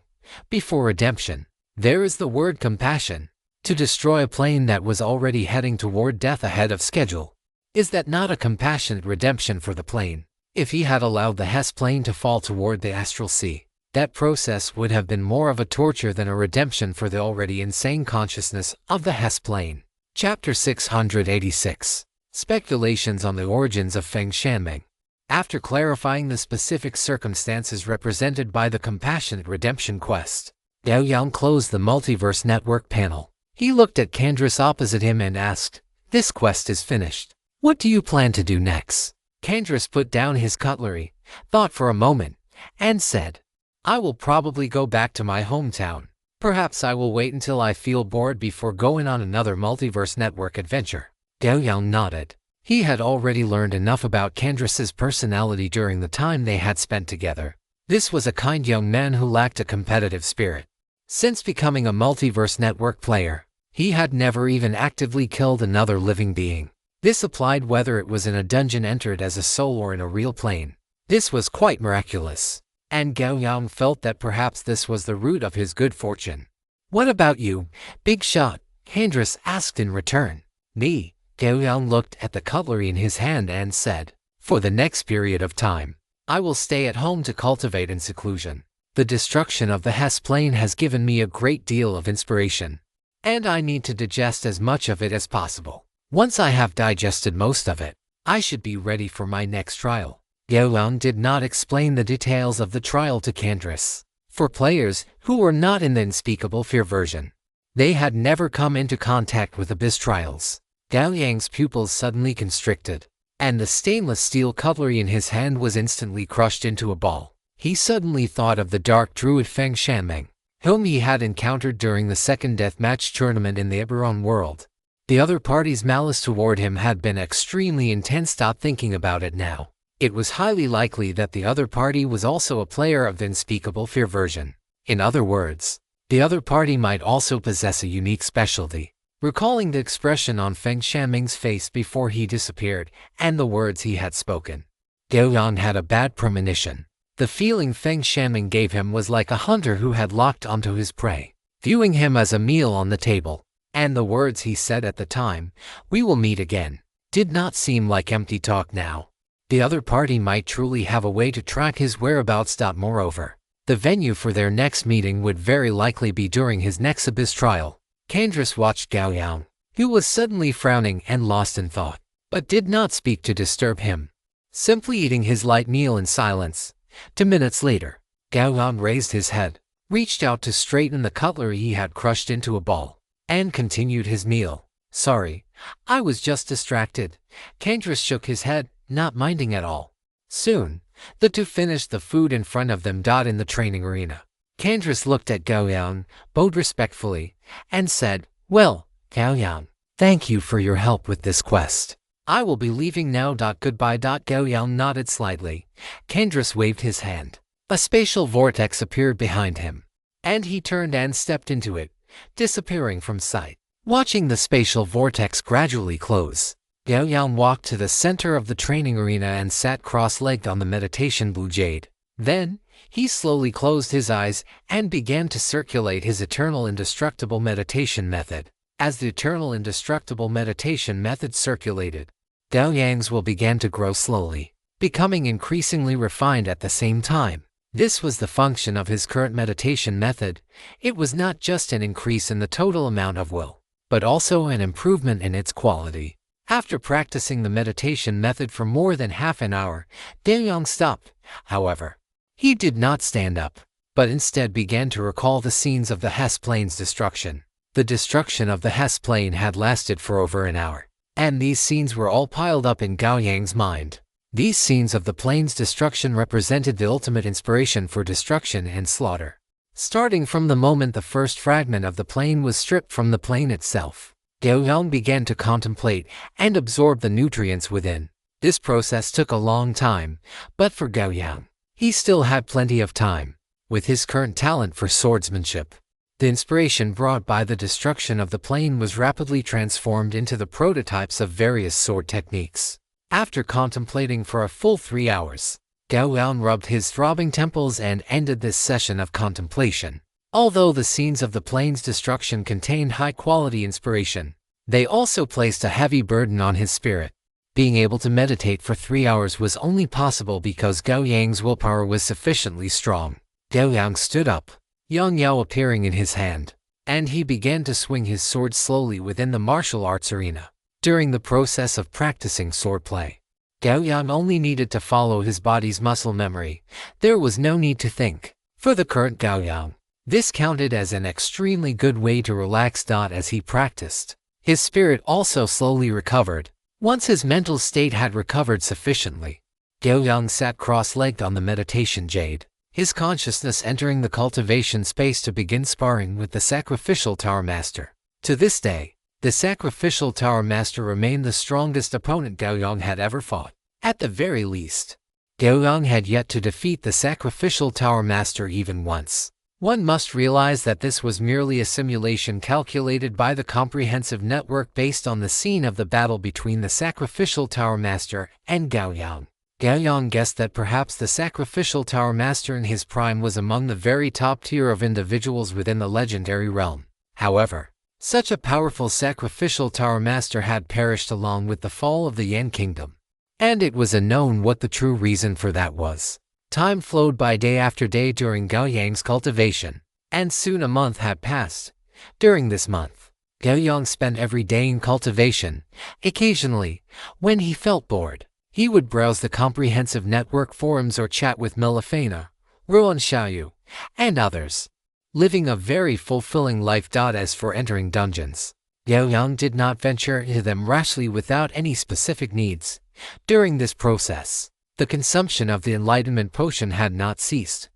Before redemption, there is the word compassion. To destroy a plane that was already heading toward death ahead of schedule. Is that not a compassionate redemption for the plane? If he had allowed the Hess plane to fall toward the astral sea, that process would have been more of a torture than a redemption for the already insane consciousness of the Hess plane. Chapter 686. Speculations on the origins of Feng Shanming. After clarifying the specific circumstances represented by the Compassionate Redemption quest, Gao Yang closed the Multiverse Network panel. He looked at Candace opposite him and asked, "This quest is finished. What do you plan to do next?" Candace put down his cutlery, thought for a moment, and said, "I will probably go back to my hometown. Perhaps I will wait until I feel bored before going on another Multiverse Network adventure." Gao Yang nodded. He had already learned enough about Candace's personality during the time they had spent together. This was a kind young man who lacked a competitive spirit. Since becoming a Multiverse Network player, he had never even actively killed another living being. This applied whether it was in a dungeon entered as a soul or in a real plane. This was quite miraculous, and Gao Yang felt that perhaps this was the root of his good fortune. "What about you, Big Shot?" Candace asked in return. "Me?" Gao Yang looked at the cutlery in his hand and said, "For the next period of time, I will stay at home to cultivate in seclusion. The destruction of the Hess plane has given me a great deal of inspiration, and I need to digest as much of it as possible. Once I have digested most of it, I should be ready for my next trial." Gao Yang did not explain the details of the trial to Candace. For players who were not in the Unspeakable Fear version, they had never come into contact with abyss trials. Gao Yang's pupils suddenly constricted, and the stainless steel cutlery in his hand was instantly crushed into a ball. He suddenly thought of the dark druid Feng Shanming, whom he had encountered during the second deathmatch tournament in the Eberron world. The other party's malice toward him had been extremely intense. Thinking about it now, it was highly likely that the other party was also a player of the Unspeakable Fear version. In other words, the other party might also possess a unique specialty. Recalling the expression on Feng Shanming's face before he disappeared, and the words he had spoken, Gao Yang had a bad premonition. The feeling Feng Shanming gave him was like a hunter who had locked onto his prey, viewing him as a meal on the table. And the words he said at the time, "We will meet again," did not seem like empty talk now. The other party might truly have a way to track his whereabouts. Moreover, the venue for their next meeting would very likely be during his next abyss trial. Candace watched Gao Yang, who was suddenly frowning and lost in thought, but did not speak to disturb him, simply eating his light meal in silence. 2 minutes later, Gao Yang raised his head, reached out to straighten the cutlery he had crushed into a ball, and continued his meal. "Sorry, I was just distracted." Candace shook his head, not minding at all. Soon, the two finished the food in front of them. In the training arena, Candace looked at Gao Yang, bowed respectfully, and said, "Well, Gao Yang, Thank you for your help with this quest. I will be leaving now. Goodbye. Gao Yang nodded slightly. Kendris waved his hand. A spatial vortex appeared behind him, and he turned and stepped into it, disappearing from sight. Watching the spatial vortex gradually close, Gao Yang walked to the center of the training arena and sat cross-legged on the meditation blue jade. Then, he slowly closed his eyes and began to circulate his eternal indestructible meditation method. As the eternal indestructible meditation method circulated, Gao Yang's will began to grow slowly, becoming increasingly refined at the same time. This was the function of his current meditation method. It was not just an increase in the total amount of will, but also an improvement in its quality. After practicing the meditation method for more than half an hour, Gao Yang stopped. However, he did not stand up, but instead began to recall the scenes of the Hess Plane's destruction. The destruction of the Hess Plane had lasted for over an hour, and these scenes were all piled up in Gao Yang's mind. These scenes of the plane's destruction represented the ultimate inspiration for destruction and slaughter. Starting from the moment the first fragment of the plane was stripped from the plane itself, Gao Yang began to contemplate and absorb the nutrients within. This process took a long time, but for Gao Yang, he still had plenty of time. With his current talent for swordsmanship, the inspiration brought by the destruction of the plane was rapidly transformed into the prototypes of various sword techniques. After contemplating for a full 3 hours, Gao Yang rubbed his throbbing temples and ended this session of contemplation. Although the scenes of the plane's destruction contained high-quality inspiration, they also placed a heavy burden on his spirit. Being able to meditate for 3 hours was only possible because Gao Yang's willpower was sufficiently strong. Gao Yang stood up, Yang Yao appearing in his hand, and he began to swing his sword slowly within the martial arts arena. During the process of practicing swordplay, Gao Yang only needed to follow his body's muscle memory. There was no need to think. For the current Gao Yang, this counted as an extremely good way to relax. As he practiced, his spirit also slowly recovered. Once his mental state had recovered sufficiently, Gao Yang sat cross-legged on the meditation jade, his consciousness entering the cultivation space to begin sparring with the Sacrificial Tower Master. To this day, the Sacrificial Tower Master remained the strongest opponent Gao Yang had ever fought. At the very least, Gao Yang had yet to defeat the Sacrificial Tower Master even once. One must realize that this was merely a simulation calculated by the comprehensive network based on the scene of the battle between the Sacrificial Tower Master and Gao Yang. Gao Yang guessed that perhaps the Sacrificial Tower Master in his prime was among the very top tier of individuals within the legendary realm. However, such a powerful Sacrificial Tower Master had perished along with the fall of the Yan Kingdom, and it was unknown what the true reason for that was. Time flowed by day after day during Gao Yang's cultivation, and soon a month had passed. During this month, Gao Yang spent every day in cultivation. Occasionally, when he felt bored, he would browse the comprehensive network forums or chat with Milifena, Ruan Xiaoyu, and others, living a very fulfilling life. As for entering dungeons, Gao Yang did not venture into them rashly without any specific needs. During this process, the consumption of the Enlightenment Potion had not ceased.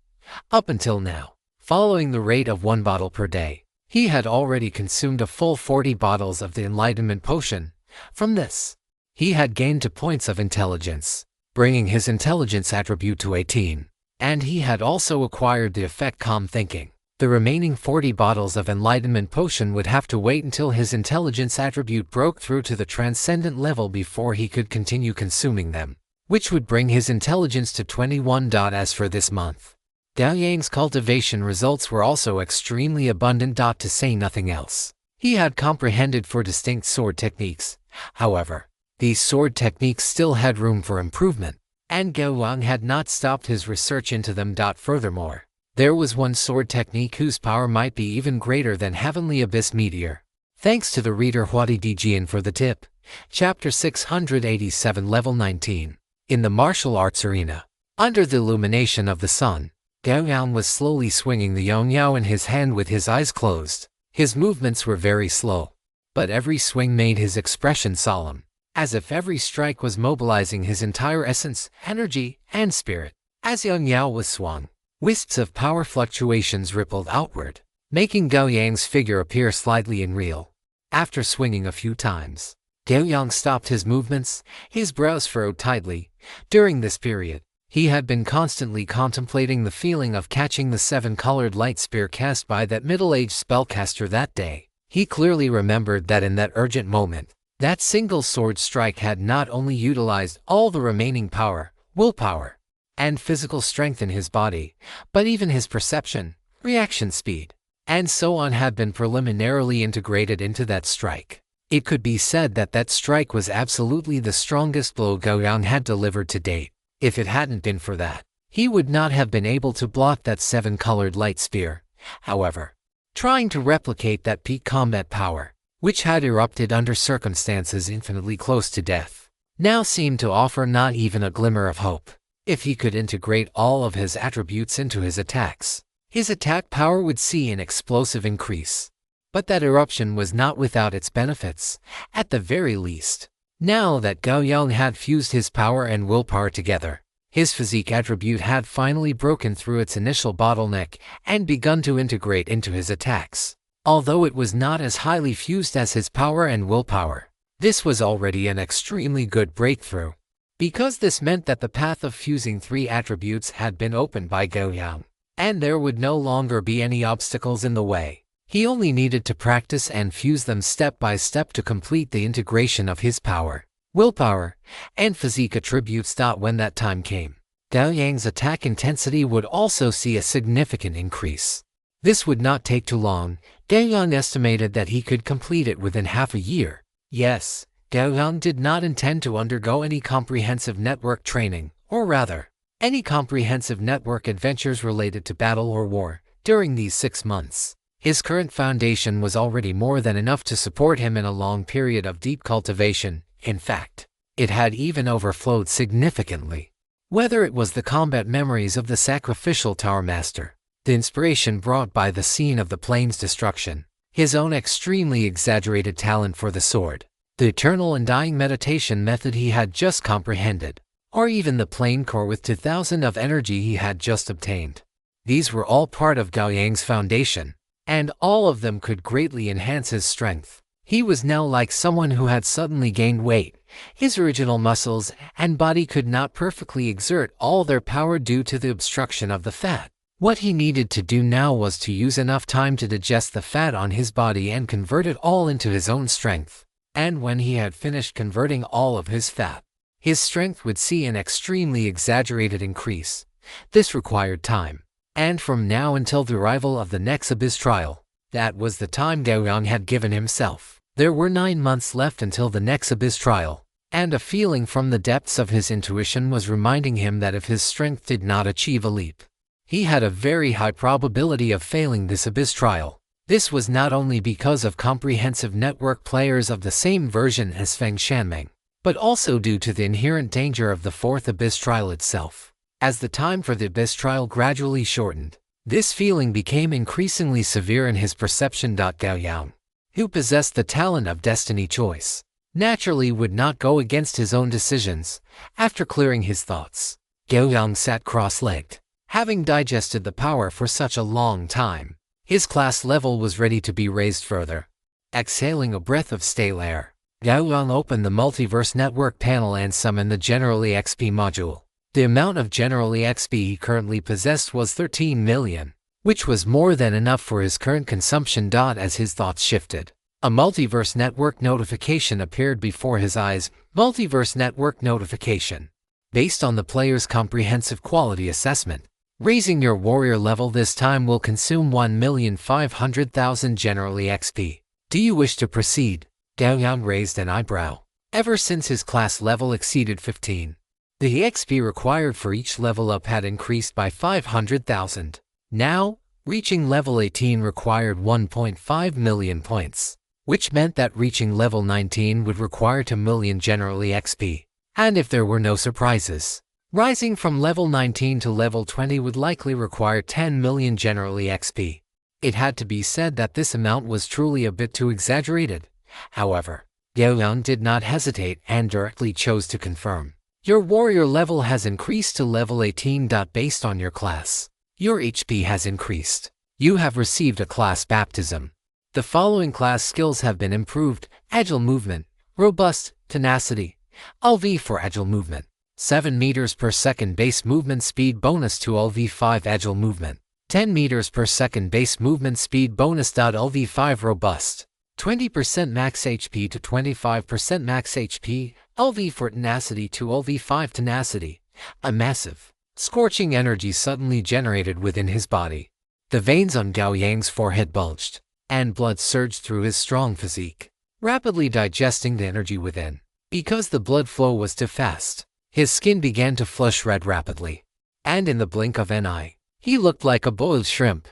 Up until now, following the rate of 1 bottle per day, he had already consumed a full 40 bottles of the Enlightenment Potion. From this, he had gained 2 points of intelligence, bringing his intelligence attribute to 18, and he had also acquired the effect Calm Thinking. The remaining 40 bottles of Enlightenment Potion would have to wait until his intelligence attribute broke through to the transcendent level before he could continue consuming them, which would bring his intelligence to 21. As for this month, Gao Yang's cultivation results were also extremely abundant. To say nothing else, he had comprehended 4 distinct sword techniques. However, these sword techniques still had room for improvement, and Gao Yang had not stopped his research into them. Furthermore, there was one sword technique whose power might be even greater than Heavenly Abyss Meteor. Thanks to the reader Huadi Dijian for the tip. Chapter 687 Level 19. In the martial arts arena, under the illumination of the sun, Gao Yang was slowly swinging the Yang Yao in his hand with his eyes closed. His movements were very slow, but every swing made his expression solemn, as if every strike was mobilizing his entire essence, energy, and spirit. As Yang Yao was swung, wisps of power fluctuations rippled outward, making Gao Yang's figure appear slightly unreal. After swinging a few times, Gao Yang stopped his movements, his brows furrowed tightly. During this period, he had been constantly contemplating the feeling of catching the 7-colored light spear cast by that middle-aged spellcaster that day. He clearly remembered that in that urgent moment, that single sword strike had not only utilized all the remaining power, willpower, and physical strength in his body, but even his perception, reaction speed, and so on had been preliminarily integrated into that strike. It could be said that that strike was absolutely the strongest blow Gao Yang had delivered to date. If it hadn't been for that, he would not have been able to block that 7-colored light spear. However, trying to replicate that peak combat power, which had erupted under circumstances infinitely close to death, now seemed to offer not even a glimmer of hope. If he could integrate all of his attributes into his attacks, his attack power would see an explosive increase. But that eruption was not without its benefits, at the very least. Now that Gao Yang had fused his power and willpower together, his physique attribute had finally broken through its initial bottleneck and begun to integrate into his attacks. Although it was not as highly fused as his power and willpower, this was already an extremely good breakthrough, because this meant that the path of fusing 3 attributes had been opened by Gao Yang, and there would no longer be any obstacles in the way. He only needed to practice and fuse them step by step to complete the integration of his power, willpower, and physique attributes. When that time came, Gao Yang's attack intensity would also see a significant increase. This would not take too long. Gao Yang estimated that he could complete it within half a year. Yes, Gao Yang did not intend to undergo any comprehensive network training, or rather, any comprehensive network adventures related to battle or war, during these 6 months. His current foundation was already more than enough to support him in a long period of deep cultivation. In fact, it had even overflowed significantly. Whether it was the combat memories of the sacrificial Tower Master, the inspiration brought by the scene of the plane's destruction, his own extremely exaggerated talent for the sword, the eternal undying meditation method he had just comprehended, or even the plane core with 2,000 of energy he had just obtained. These were all part of Gao Yang's foundation, and all of them could greatly enhance his strength. He was now like someone who had suddenly gained weight. His original muscles and body could not perfectly exert all their power due to the obstruction of the fat. What he needed to do now was to use enough time to digest the fat on his body and convert it all into his own strength. And when he had finished converting all of his fat, his strength would see an extremely exaggerated increase. This required time. And from now until the arrival of the next Abyss trial, that was the time Gao Yang had given himself. There were 9 months left until the next Abyss trial, and a feeling from the depths of his intuition was reminding him that if his strength did not achieve a leap, he had a very high probability of failing this Abyss trial. This was not only because of comprehensive network players of the same version as Feng Shanming, but also due to the inherent danger of the 4th Abyss trial itself. As the time for the Abyss trial gradually shortened, this feeling became increasingly severe in his perception. Gao Yang, who possessed the talent of destiny choice, naturally would not go against his own decisions. After clearing his thoughts, Gao Yang sat cross-legged. Having digested the power for such a long time, his class level was ready to be raised further. Exhaling a breath of stale air, Gao Yang opened the Multiverse Network panel and summoned the General EXP module. The amount of General EXP he currently possessed was 13 million, which was more than enough for his current consumption. As his thoughts shifted, a Multiverse Network notification appeared before his eyes. Multiverse Network notification. Based on the player's comprehensive quality assessment, raising your warrior level this time will consume 1,500,000 General EXP. Do you wish to proceed? Gao Yang raised an eyebrow. Ever since his class level exceeded 15, the EXP required for each level up had increased by 500,000. Now, reaching level 18 required 1.5 million points, which meant that reaching level 19 would require 2 million General EXP. And if there were no surprises, rising from level 19 to level 20 would likely require 10 million General EXP. It had to be said that this amount was truly a bit too exaggerated. However, Gao Yang did not hesitate and directly chose to confirm. Your warrior level has increased to level 18. Based on your class, your HP has increased. You have received a class baptism. The following class skills have been improved: agile movement, robust, tenacity, LV for agile movement, 7 meters per second base movement speed bonus to LV5 agile movement, 10 meters per second base movement speed bonus. LV5 robust, 20% max HP to 25% max HP, LV for tenacity to LV5 tenacity. A massive, scorching energy suddenly generated within his body. The veins on Gao Yang's forehead bulged, and blood surged through his strong physique, rapidly digesting the energy within. Because the blood flow was too fast, his skin began to flush red rapidly, and in the blink of an eye, he looked like a boiled shrimp.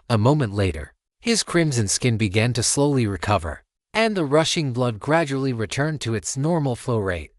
A moment later, his crimson skin began to slowly recover, and the rushing blood gradually returned to its normal flow rate.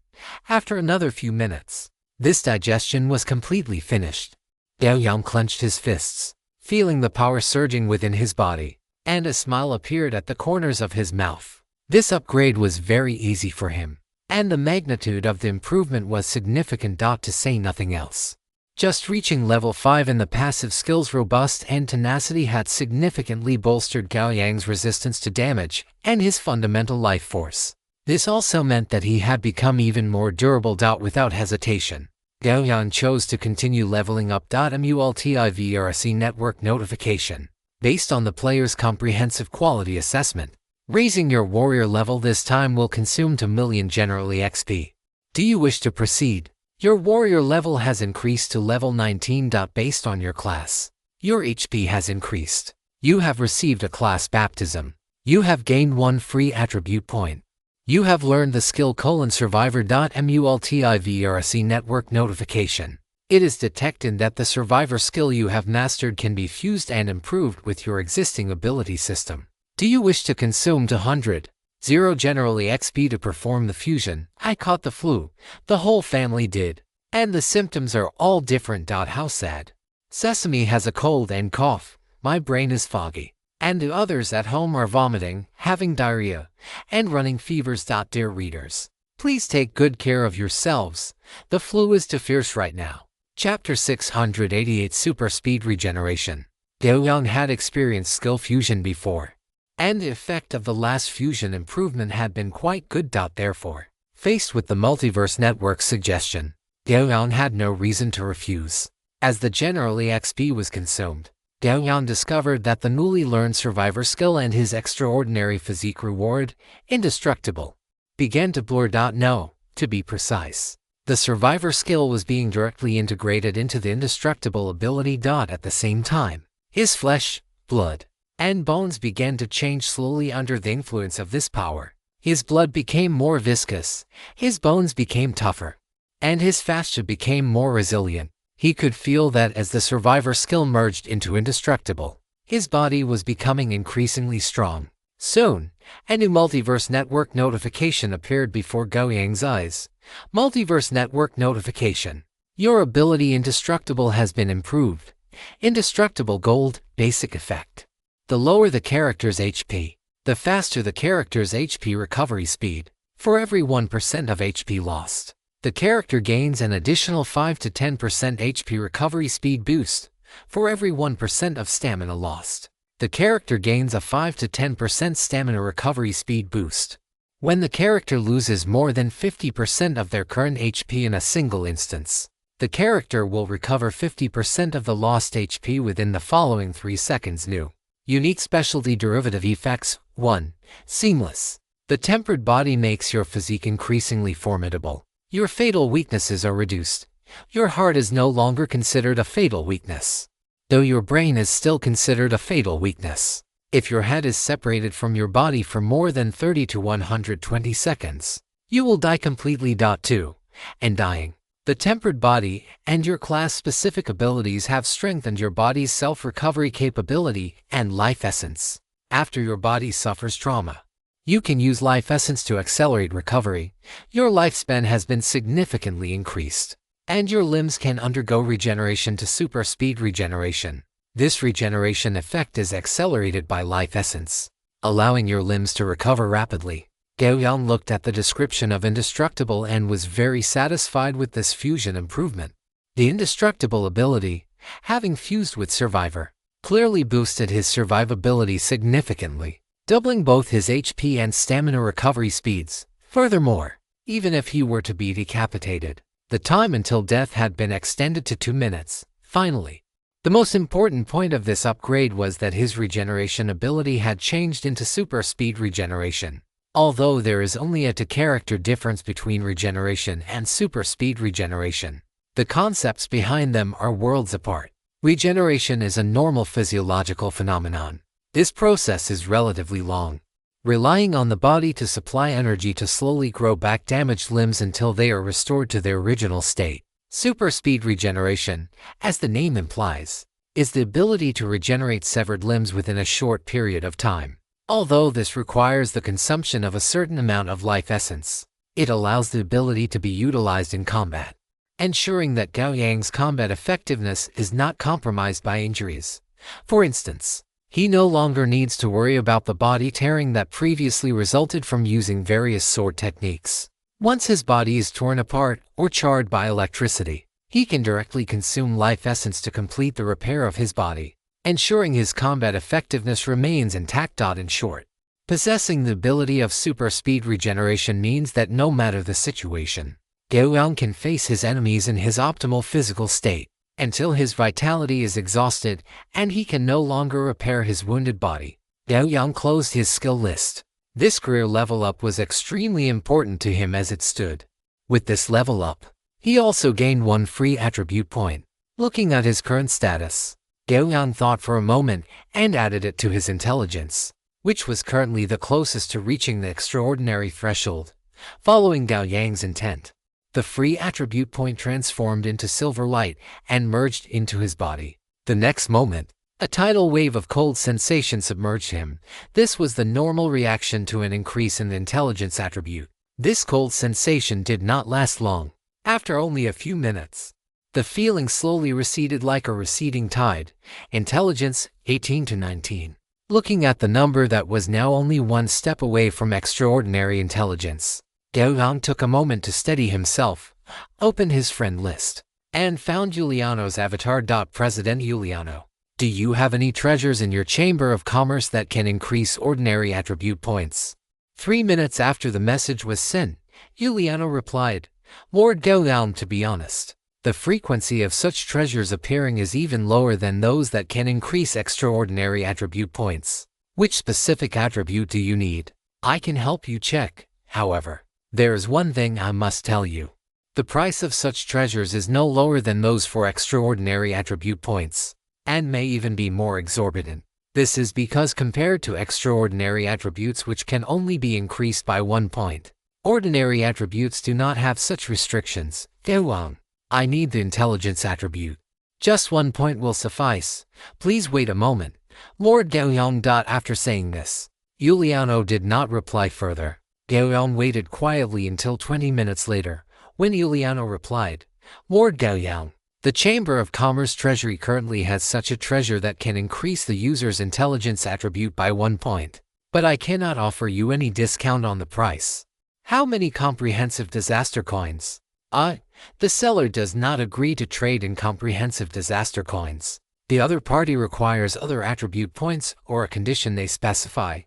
After another few minutes, this digestion was completely finished. Gao Yang clenched his fists, feeling the power surging within his body, and a smile appeared at the corners of his mouth. This upgrade was very easy for him, and the magnitude of the improvement was significant. To say nothing else, just reaching level 5 in the passive skills robust and tenacity had significantly bolstered Gao Yang's resistance to damage and his fundamental life force. This also meant that he had become even more durable. Without hesitation, Gao Yang chose to continue leveling up. Multiverse Network notification. Based on the player's comprehensive quality assessment, raising your warrior level this time will consume 2 million generally XP. Do you wish to proceed? Your warrior level has increased to level 19. Based on your class, your HP has increased. You have received a class baptism. You have gained 1 free attribute point. You have learned the skill Survivor. Multiverse Network notification. It is detected that the survivor skill you have mastered can be fused and improved with your existing ability system. Do you wish to consume 200 generally XP to perform the fusion? I caught the flu. The whole family did. And the symptoms are all different. How sad. Sesame has a cold and cough. My brain is foggy. And the others at home are vomiting, having diarrhea, and running fevers. Dear readers, please take good care of yourselves. The flu is too fierce right now. Chapter 688 Super Speed Regeneration. Gao Yang had experienced skill fusion before, and the effect of the last fusion improvement had been quite good. Therefore, faced with the Multiverse Network's suggestion, Gao Yang had no reason to refuse. As the generally XP was consumed, Gao Yang discovered that the newly learned survivor skill and his extraordinary physique reward, indestructible, began to blur. No, to be precise, the survivor skill was being directly integrated into the indestructible ability. At the same time, his flesh, blood, and bones began to change slowly under the influence of this power. His blood became more viscous, his bones became tougher, and his fascia became more resilient. He could feel that as the survivor skill merged into indestructible, his body was becoming increasingly strong. Soon, a new Multiverse Network notification appeared before Gao Yang's eyes. Multiverse Network notification. Your ability Indestructible has been improved. Indestructible Gold, basic effect. The lower the character's HP, the faster the character's HP recovery speed. For every 1% of HP lost, the character gains an additional 5 to 10% HP recovery speed boost. For every 1% of stamina lost, the character gains a 5 to 10% stamina recovery speed boost. When the character loses more than 50% of their current HP in a single instance, the character will recover 50% of the lost HP within the following 3 seconds. New unique specialty derivative effects. 1. Seamless. The tempered body makes your physique increasingly formidable. Your fatal weaknesses are reduced. Your heart is no longer considered a fatal weakness, though your brain is still considered a fatal weakness. If your head is separated from your body for more than 30 to 120 seconds, you will die completely. 2. And dying. The tempered body and your class-specific abilities have strengthened your body's self-recovery capability and life essence. After your body suffers trauma, you can use life essence to accelerate recovery. Your lifespan has been significantly increased, and your limbs can undergo regeneration to super speed regeneration. This regeneration effect is accelerated by life essence, allowing your limbs to recover rapidly. Gao Yang looked at the description of Indestructible and was very satisfied with this fusion improvement. The Indestructible ability, having fused with Survivor, clearly boosted his survivability significantly. doubling both his HP and stamina recovery speeds. Furthermore, even if he were to be decapitated, the time until death had been extended to 2 minutes. Finally, the most important point of this upgrade was that his regeneration ability had changed into super speed regeneration. Although there is only a 2-character difference between regeneration and super speed regeneration, the concepts behind them are worlds apart. Regeneration is a normal physiological phenomenon. This process is relatively long, relying on the body to supply energy to slowly grow back damaged limbs until they are restored to their original state. Super speed regeneration, as the name implies, is the ability to regenerate severed limbs within a short period of time. Although this requires the consumption of a certain amount of life essence, it allows the ability to be utilized in combat, ensuring that Gao Yang's combat effectiveness is not compromised by injuries. For instance, he no longer needs to worry about the body tearing that previously resulted from using various sword techniques. Once his body is torn apart or charred by electricity, he can directly consume life essence to complete the repair of his body, ensuring his combat effectiveness remains intact. In short, possessing the ability of super speed regeneration means that no matter the situation, Gao Yang can face his enemies in his optimal physical state until his vitality is exhausted and he can no longer repair his wounded body. Gao Yang closed his skill list. This career level up was extremely important to him as it stood. With this level up, he also gained 1 free attribute point. Looking at his current status, Gao Yang thought for a moment and added it to his intelligence, which was currently the closest to reaching the extraordinary threshold. Following Gao Yang's intent, the free attribute point transformed into silver light and merged into his body. The next moment, a tidal wave of cold sensation submerged him. This was the normal reaction to an increase in the intelligence attribute. This cold sensation did not last long. After only a few minutes, the feeling slowly receded like a receding tide. Intelligence, 18 to 19. Looking at the number that was now only 1 step away from extraordinary intelligence, Gao Yang took a moment to steady himself, opened his friend list, and found Giuliano's avatar. President Giuliano, do you have any treasures in your Chamber of Commerce that can increase ordinary attribute points? 3 minutes after the message was sent, Giuliano replied, Lord Gao Yang, to be honest, the frequency of such treasures appearing is even lower than those that can increase extraordinary attribute points. Which specific attribute do you need? I can help you check. However, there is one thing I must tell you. The price of such treasures is no lower than those for extraordinary attribute points, and may even be more exorbitant. This is because compared to extraordinary attributes which can only be increased by 1 point, ordinary attributes do not have such restrictions. Gao Yang, I need the intelligence attribute. Just 1 point will suffice. Please wait a moment, Lord Gao Yang. After saying this, Giuliano did not reply further. Gao Yang waited quietly until 20 minutes later, when Giuliano replied, Lord Gao Yang, the Chamber of Commerce Treasury currently has such a treasure that can increase the user's intelligence attribute by 1 point, but I cannot offer you any discount on the price. How many comprehensive disaster coins? The seller does not agree to trade in comprehensive disaster coins. The other party requires other attribute points or a condition they specify.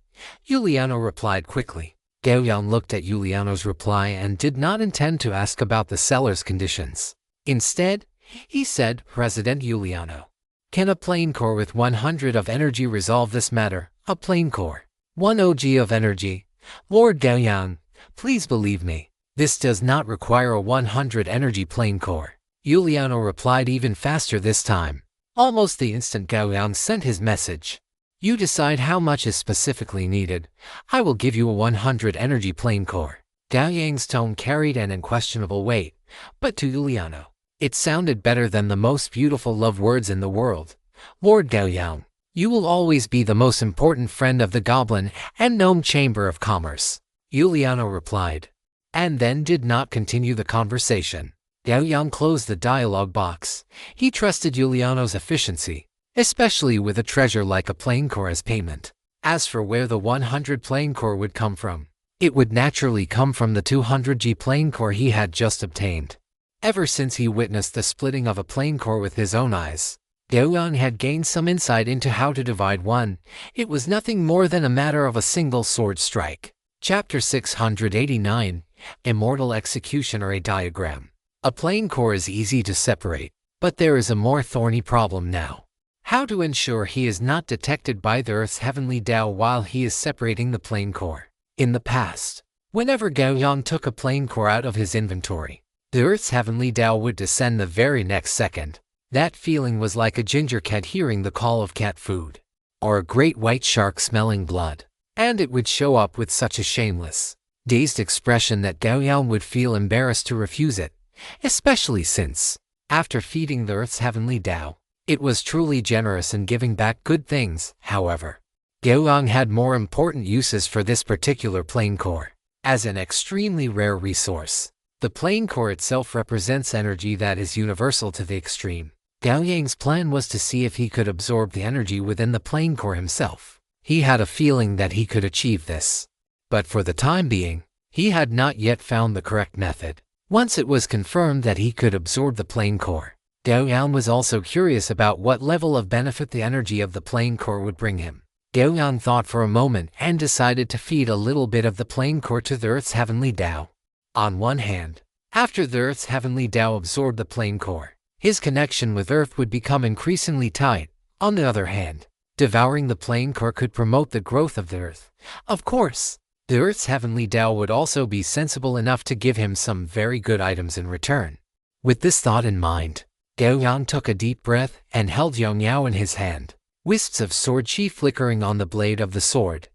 Giuliano replied quickly. Gao Yang looked at Giuliano's reply and did not intend to ask about the seller's conditions. Instead, he said, President Giuliano, can a plane core with 100 of energy resolve this matter? A plane core, 1 OG of energy. Lord Gao Yang, please believe me, this does not require a 100 energy plane core. Giuliano replied even faster this time. Almost the instant Gao Yang sent his message. You decide how much is specifically needed. I will give you a 100 energy plane core. Gao Yang's tone carried an unquestionable weight, but to Giuliano, it sounded better than the most beautiful love words in the world. Lord Gao Yang, you will always be the most important friend of the Goblin and Gnome Chamber of Commerce. Giuliano replied, and then did not continue the conversation. Gao Yang closed the dialogue box. He trusted Giuliano's efficiency, especially with a treasure like a plane core as payment. As for where the 100 plane core would come from, it would naturally come from the 200G plane core he had just obtained. Ever since he witnessed the splitting of a plane core with his own eyes, Gao Yang had gained some insight into how to divide one. It was nothing more than a matter of a single sword strike. Chapter 689, Immortal Executioner. A diagram. A plane core is easy to separate, but there is a more thorny problem now. How to ensure he is not detected by the Earth's heavenly Tao while he is separating the plane core. In the past, whenever Gao Yang took a plane core out of his inventory, the Earth's heavenly Tao would descend the very next second. That feeling was like a ginger cat hearing the call of cat food, or a great white shark smelling blood, and it would show up with such a shameless, dazed expression that Gao Yang would feel embarrassed to refuse it, especially since, after feeding the Earth's heavenly Tao, it was truly generous in giving back good things. However, Gao Yang had more important uses for this particular plane core. As an extremely rare resource, the plane core itself represents energy that is universal to the extreme. Gao Yang's plan was to see if he could absorb the energy within the plane core himself. He had a feeling that he could achieve this, but for the time being, he had not yet found the correct method. Once it was confirmed that he could absorb the plane core, Gao Yang was also curious about what level of benefit the energy of the plane core would bring him. Gao Yang thought for a moment and decided to feed a little bit of the plane core to the Earth's heavenly Tao. On one hand, after the Earth's heavenly Tao absorbed the plane core, his connection with Earth would become increasingly tight. On the other hand, devouring the plane core could promote the growth of the Earth. Of course, the Earth's heavenly Tao would also be sensible enough to give him some very good items in return. With this thought in mind, Gao Yang took a deep breath and held Yang Yao in his hand, wisps of sword chi flickering on the blade of the sword.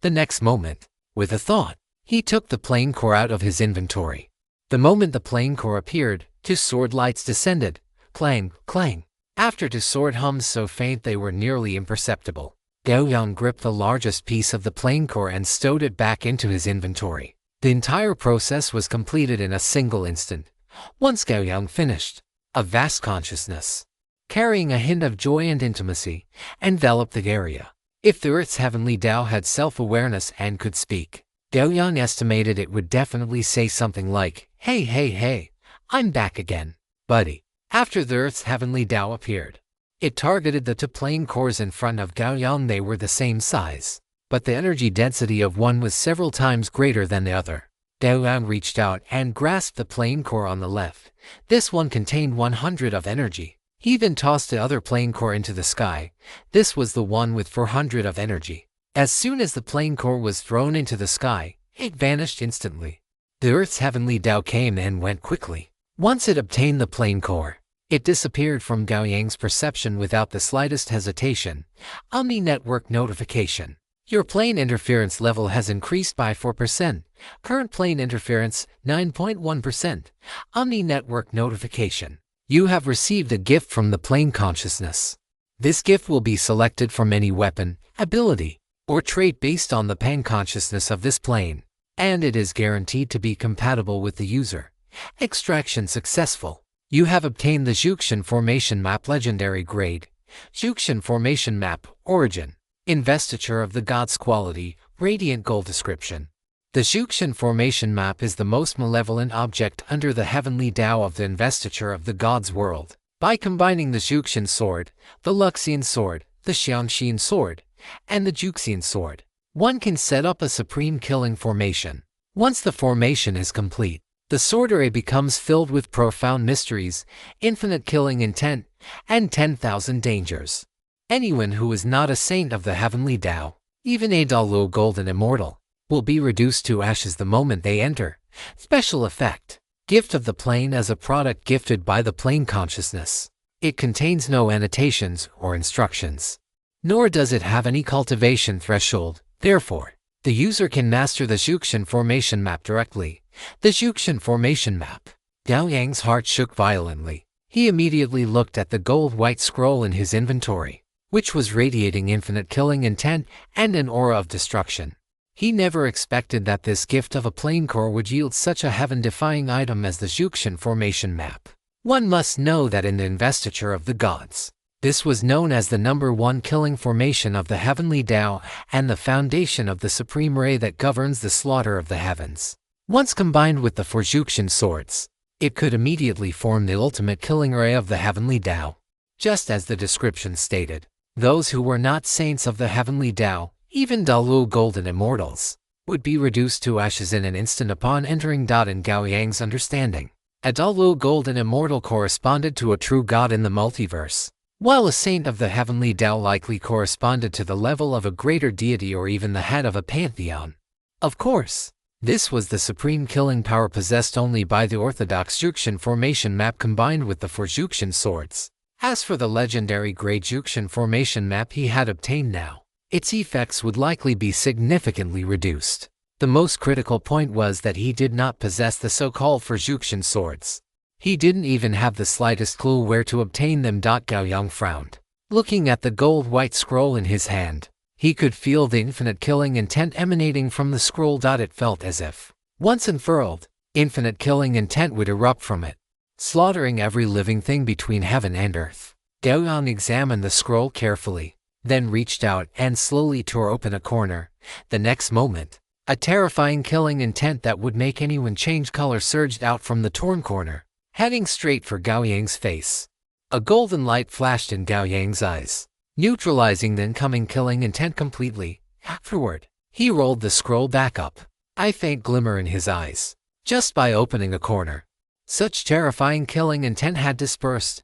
The next moment, with a thought, he took the plane core out of his inventory. The moment the plane core appeared, two sword lights descended. Clang, clang. After two sword hums so faint they were nearly imperceptible, Gao Yang gripped the largest piece of the plane core and stowed it back into his inventory. The entire process was completed in a single instant. Once Gao Yang finished, a vast consciousness, carrying a hint of joy and intimacy, enveloped the area. If the Earth's heavenly Tao had self-awareness and could speak, Gao Yang estimated it would definitely say something like, "Hey, hey, hey, I'm back again, buddy." After the Earth's heavenly Tao appeared, it targeted the two plane cores in front of Gao Yang. They were the same size, but the energy density of one was several times greater than the other. Gao Yang reached out and grasped the plane core on the left. This one contained 100 of energy. He then tossed the other plane core into the sky. This was the one with 400 of energy. As soon as the plane core was thrown into the sky, it vanished instantly. The Earth's heavenly Tao came and went quickly. Once it obtained the plane core, it disappeared from Gao Yang's perception without the slightest hesitation. Omni Network notification. Your plane interference level has increased by 4%. Current plane interference, 9.1%. Omni Network notification. You have received a gift from the plane consciousness. This gift will be selected from any weapon, ability, or trait based on the plane consciousness of this plane, and it is guaranteed to be compatible with the user. Extraction successful. You have obtained the Juxian Formation Map Legendary Grade. Juxian Formation Map, Origin. Investiture of the Gods Quality, Radiant Gold Description. The Juxian Formation Map is the most malevolent object under the heavenly Tao of the investiture of the Gods world. By combining the Juxian Sword, the Luxian Sword, the Xianxian Sword, and the Juxian Sword, one can set up a supreme killing formation. Once the formation is complete, the sword array becomes filled with profound mysteries, infinite killing intent, and 10,000 dangers. Anyone who is not a saint of the heavenly Tao, even a Dalu golden immortal, will be reduced to ashes the moment they enter. Special effect. Gift of the plane as a product gifted by the plane consciousness. It contains no annotations or instructions, nor does it have any cultivation threshold. Therefore, the user can master the Juxian Formation Map directly. The Juxian Formation Map. Gao Yang's heart shook violently. He immediately looked at the gold-white scroll in his inventory, which was radiating infinite killing intent and an aura of destruction. He never expected that this gift of a plane core would yield such a heaven-defying item as the Juxian Formation Map. One must know that in the investiture of the gods, this was known as the #1 killing formation of the heavenly Tao and the foundation of the supreme ray that governs the slaughter of the heavens. Once combined with the 4 Juxian swords, it could immediately form the ultimate killing ray of the heavenly Tao. Just as the description stated, those who were not saints of the heavenly Tao, even Dalu golden immortals, would be reduced to ashes in an instant upon entering. In Gao Yang's understanding, a Dalu golden immortal corresponded to a true god in the multiverse, while a saint of the heavenly Tao likely corresponded to the level of a greater deity or even the head of a pantheon. Of course, this was the supreme killing power possessed only by the orthodox Juxian formation map combined with the four Juxian swords. As for the legendary Great Juxian formation map he had obtained now, its effects would likely be significantly reduced. The most critical point was that he did not possess the so-called four Juxian swords. He didn't even have the slightest clue where to obtain them. Gao Yang frowned. Looking at the gold-white scroll in his hand, he could feel the infinite killing intent emanating from the scroll. It felt as if, once unfurled, infinite killing intent would erupt from it, slaughtering every living thing between heaven and earth. Gao Yang examined the scroll carefully, then reached out and slowly tore open a corner. The next moment, a terrifying killing intent that would make anyone change color surged out from the torn corner, heading straight for Gao Yang's face. A golden light flashed in Gao Yang's eyes, neutralizing the incoming killing intent completely. Afterward, he rolled the scroll back up, a faint glimmer in his eyes, just by opening a corner. Such terrifying killing intent had dispersed.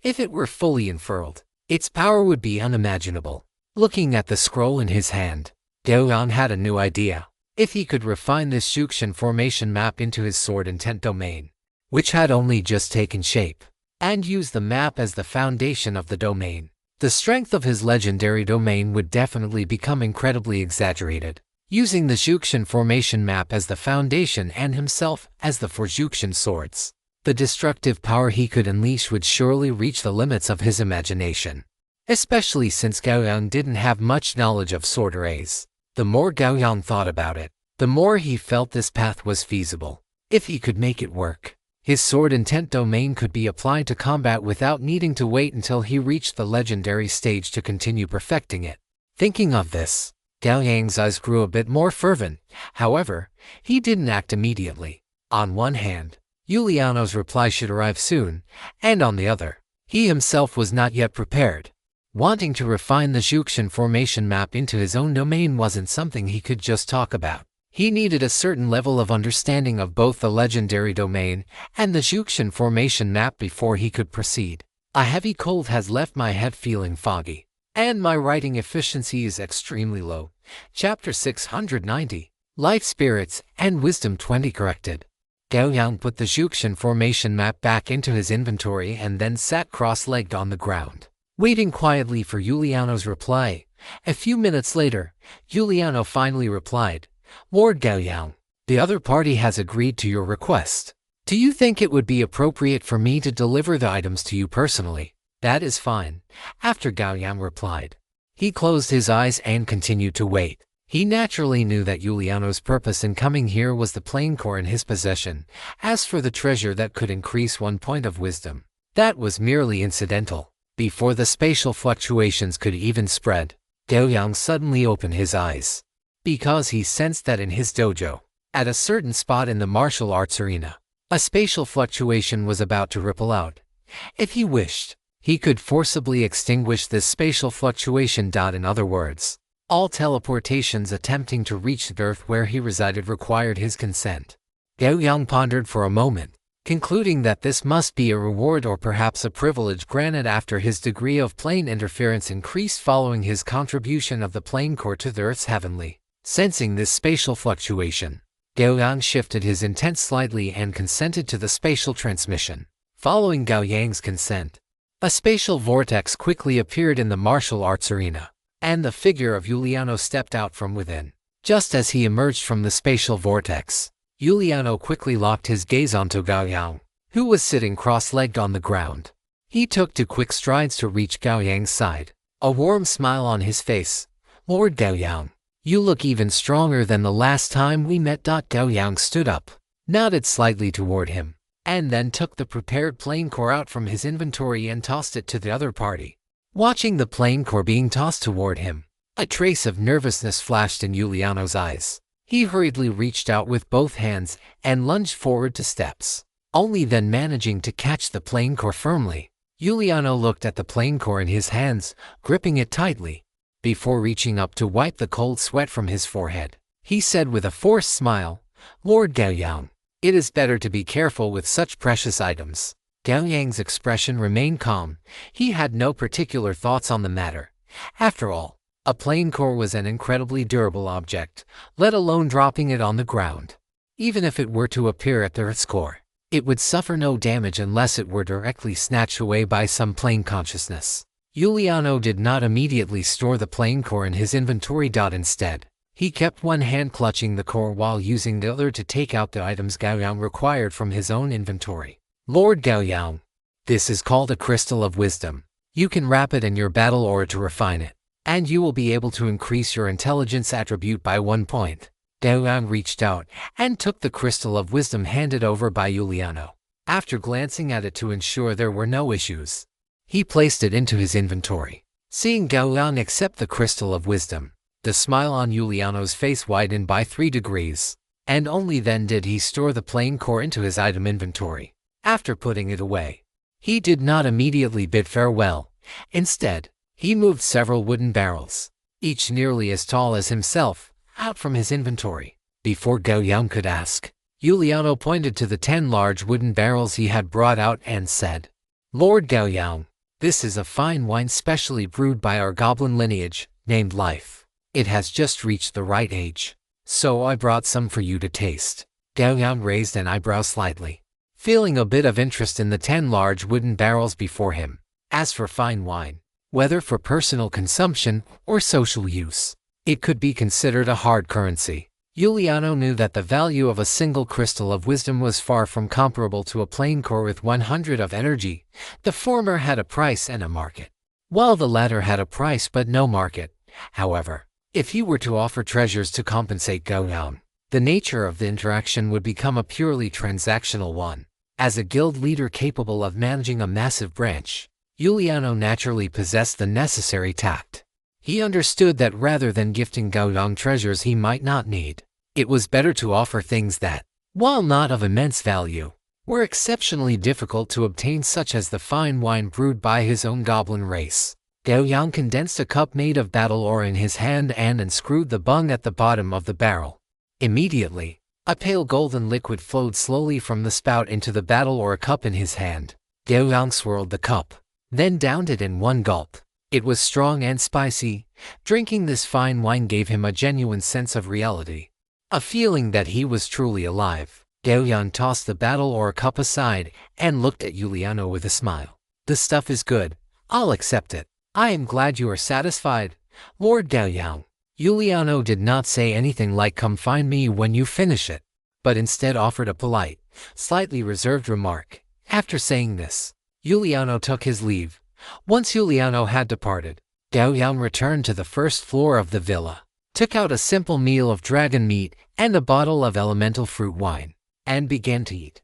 If it were fully unfurled, its power would be unimaginable. Looking at the scroll in his hand, Gao Yang had a new idea. If he could refine this Juxian formation map into his sword intent domain, which had only just taken shape, and use the map as the foundation of the domain, the strength of his legendary domain would definitely become incredibly exaggerated. Using the Juxian formation map as the foundation and himself as the four Juxian swords, the destructive power he could unleash would surely reach the limits of his imagination. Especially since Gao Yang didn't have much knowledge of sword arrays. The more Gao Yang thought about it, the more he felt this path was feasible. If he could make it work, his sword intent domain could be applied to combat without needing to wait until he reached the legendary stage to continue perfecting it. Thinking of this, Gao Yang's eyes grew a bit more fervent. However, he didn't act immediately. On one hand, Yuliano's reply should arrive soon, and on the other, he himself was not yet prepared. Wanting to refine the Juxian formation map into his own domain wasn't something he could just talk about. He needed a certain level of understanding of both the legendary domain and the Juxian formation map before he could proceed. A heavy cold has left my head feeling foggy, and my writing efficiency is extremely low. Chapter 690, Life Spirits and Wisdom 20 corrected. Gao Yang put the Juxian formation map back into his inventory and then sat cross-legged on the ground, waiting quietly for Yuliano's reply. A few minutes later, Yuliano finally replied, "Lord Gao Yang, the other party has agreed to your request. Do you think it would be appropriate for me to deliver the items to you personally?" "That is fine," after Gao Yang replied. He closed his eyes and continued to wait. He naturally knew that Yuliano's purpose in coming here was the plain core in his possession. As for the treasure that could increase 1 point of wisdom, that was merely incidental. Before the spatial fluctuations could even spread, Gao Yang suddenly opened his eyes, because he sensed that in his dojo, at a certain spot in the martial arts arena, a spatial fluctuation was about to ripple out. If he wished, he could forcibly extinguish this spatial fluctuation. In other words, all teleportations attempting to reach the earth where he resided required his consent. Gao Yang pondered for a moment, concluding that this must be a reward or perhaps a privilege granted after his degree of plane interference increased following his contribution of the plane core to the Earth's heavenly. Sensing this spatial fluctuation, Gao Yang shifted his intent slightly and consented to the spatial transmission. Following Gao Yang's consent, a spatial vortex quickly appeared in the martial arts arena, and the figure of Yuliano stepped out from within. Just as he emerged from the spatial vortex, Yuliano quickly locked his gaze onto Gao Yang, who was sitting cross-legged on the ground. He took 2 quick strides to reach Gao Yang's side, a warm smile on his face. "Lord Gao Yang, you look even stronger than the last time we met." Gao Yang stood up, nodded slightly toward him, and then took the prepared plane core out from his inventory and tossed it to the other party. Watching the plane core being tossed toward him, a trace of nervousness flashed in Yuliano's eyes. He hurriedly reached out with both hands and lunged forward 2 steps, only then managing to catch the plane core firmly. Giuliano looked at the plain core in his hands, gripping it tightly. Before reaching up to wipe the cold sweat from his forehead, he said with a forced smile, "Lord Gao Yang, it is better to be careful with such precious items." Gao Yang's expression remained calm. He had no particular thoughts on the matter. After all, a plain core was an incredibly durable object, let alone dropping it on the ground. Even if it were to appear at the Earth's core, it would suffer no damage unless it were directly snatched away by some plane consciousness. Giuliano did not immediately store the plain core in his inventory. Instead, he kept one hand clutching the core while using the other to take out the items Gao Yang required from his own inventory. "Lord Gao Yang, this is called a crystal of wisdom. You can wrap it in your battle aura to refine it, and you will be able to increase your intelligence attribute by 1 point. Gao Yang reached out and took the crystal of wisdom handed over by Giuliano. After glancing at it to ensure there were no issues, he placed it into his inventory. Seeing Gao Yang accept the crystal of wisdom, the smile on Giuliano's face widened by 3 degrees, and only then did he store the plain core into his item inventory. After putting it away, he did not immediately bid farewell. Instead, he moved several wooden barrels, each nearly as tall as himself, out from his inventory. Before Gao Yang could ask, Giuliano pointed to the 10 large wooden barrels he had brought out and said, "Lord Gao Yang, this is a fine wine specially brewed by our goblin lineage, named Life. It has just reached the right age, so I brought some for you to taste." Gao Yang raised an eyebrow slightly, feeling a bit of interest in the 10 large wooden barrels before him. As for fine wine, whether for personal consumption or social use, it could be considered a hard currency. Giuliano knew that the value of a single crystal of wisdom was far from comparable to a plain core with 100 of energy. The former had a price and a market, while the latter had a price but no market. However, if he were to offer treasures to compensate Gao Yang, the nature of the interaction would become a purely transactional one. As a guild leader capable of managing a massive branch, Giuliano naturally possessed the necessary tact. He understood that rather than gifting Gao Yang treasures he might not need, it was better to offer things that, while not of immense value, were exceptionally difficult to obtain, such as the fine wine brewed by his own goblin race. Gao Yang condensed a cup made of battle ore in his hand and unscrewed the bung at the bottom of the barrel. Immediately, a pale golden liquid flowed slowly from the spout into the battle ore cup in his hand. Gao Yang swirled the cup, then downed it in one gulp. It was strong and spicy. Drinking this fine wine gave him a genuine sense of reality, a feeling that he was truly alive. Gao Yang tossed the battle ore cup aside and looked at Giuliano with a smile. "The stuff is good. I'll accept it. I am glad you are satisfied, Lord Gao Yang." Giuliano did not say anything like "come find me when you finish it," but instead offered a polite, slightly reserved remark. After saying this, Giuliano took his leave. Once Giuliano had departed, Gao Yang returned to the first floor of the villa, took out a simple meal of dragon meat and a bottle of elemental fruit wine, and began to eat.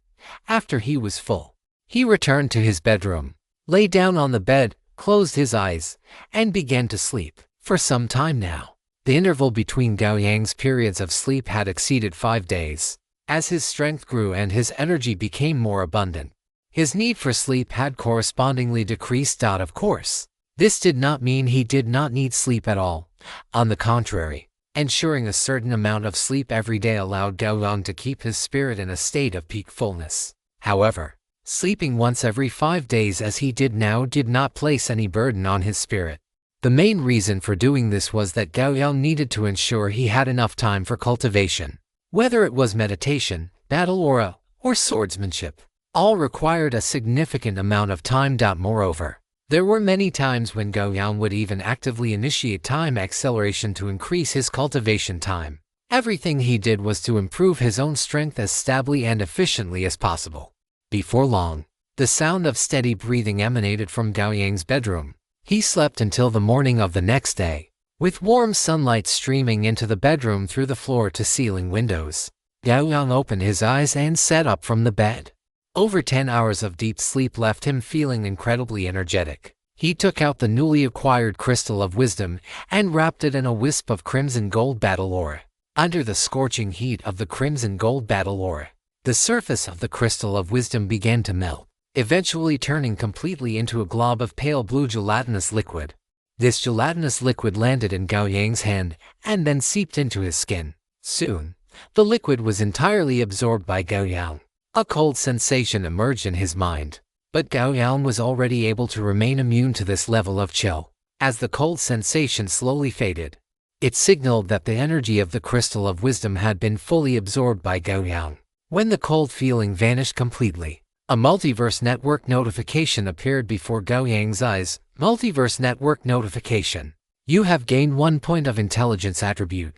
After he was full, he returned to his bedroom, lay down on the bed, closed his eyes, and began to sleep. For some time now, the interval between Gao Yang's periods of sleep had exceeded 5 days. As his strength grew and his energy became more abundant, his need for sleep had correspondingly decreased. Of course, this did not mean he did not need sleep at all. On the contrary, ensuring a certain amount of sleep every day allowed Gao Yang to keep his spirit in a state of peak fullness. However, sleeping once every 5 days as he did now did not place any burden on his spirit. The main reason for doing this was that Gao Yang needed to ensure he had enough time for cultivation. Whether it was meditation, battle aura, or swordsmanship, all required a significant amount of time. Moreover, there were many times when Gao Yang would even actively initiate time acceleration to increase his cultivation time. Everything he did was to improve his own strength as stably and efficiently as possible. Before long, the sound of steady breathing emanated from Gao Yang's bedroom. He slept until the morning of the next day, with warm sunlight streaming into the bedroom through the floor-to-ceiling windows. Gao Yang opened his eyes and sat up from the bed. Over 10 hours of deep sleep left him feeling incredibly energetic. He took out the newly acquired crystal of wisdom and wrapped it in a wisp of crimson gold battle ore. Under the scorching heat of the crimson gold battle ore, the surface of the crystal of wisdom began to melt, eventually turning completely into a glob of pale blue gelatinous liquid. This gelatinous liquid landed in Gao Yang's hand and then seeped into his skin. Soon, the liquid was entirely absorbed by Gao Yang. A cold sensation emerged in his mind. But Gao Yang was already able to remain immune to this level of chill. As the cold sensation slowly faded, it signaled that the energy of the crystal of wisdom had been fully absorbed by Gao Yang. When the cold feeling vanished completely, a multiverse network notification appeared before Gao Yang's eyes. Multiverse network notification. You have gained 1 point of intelligence attribute.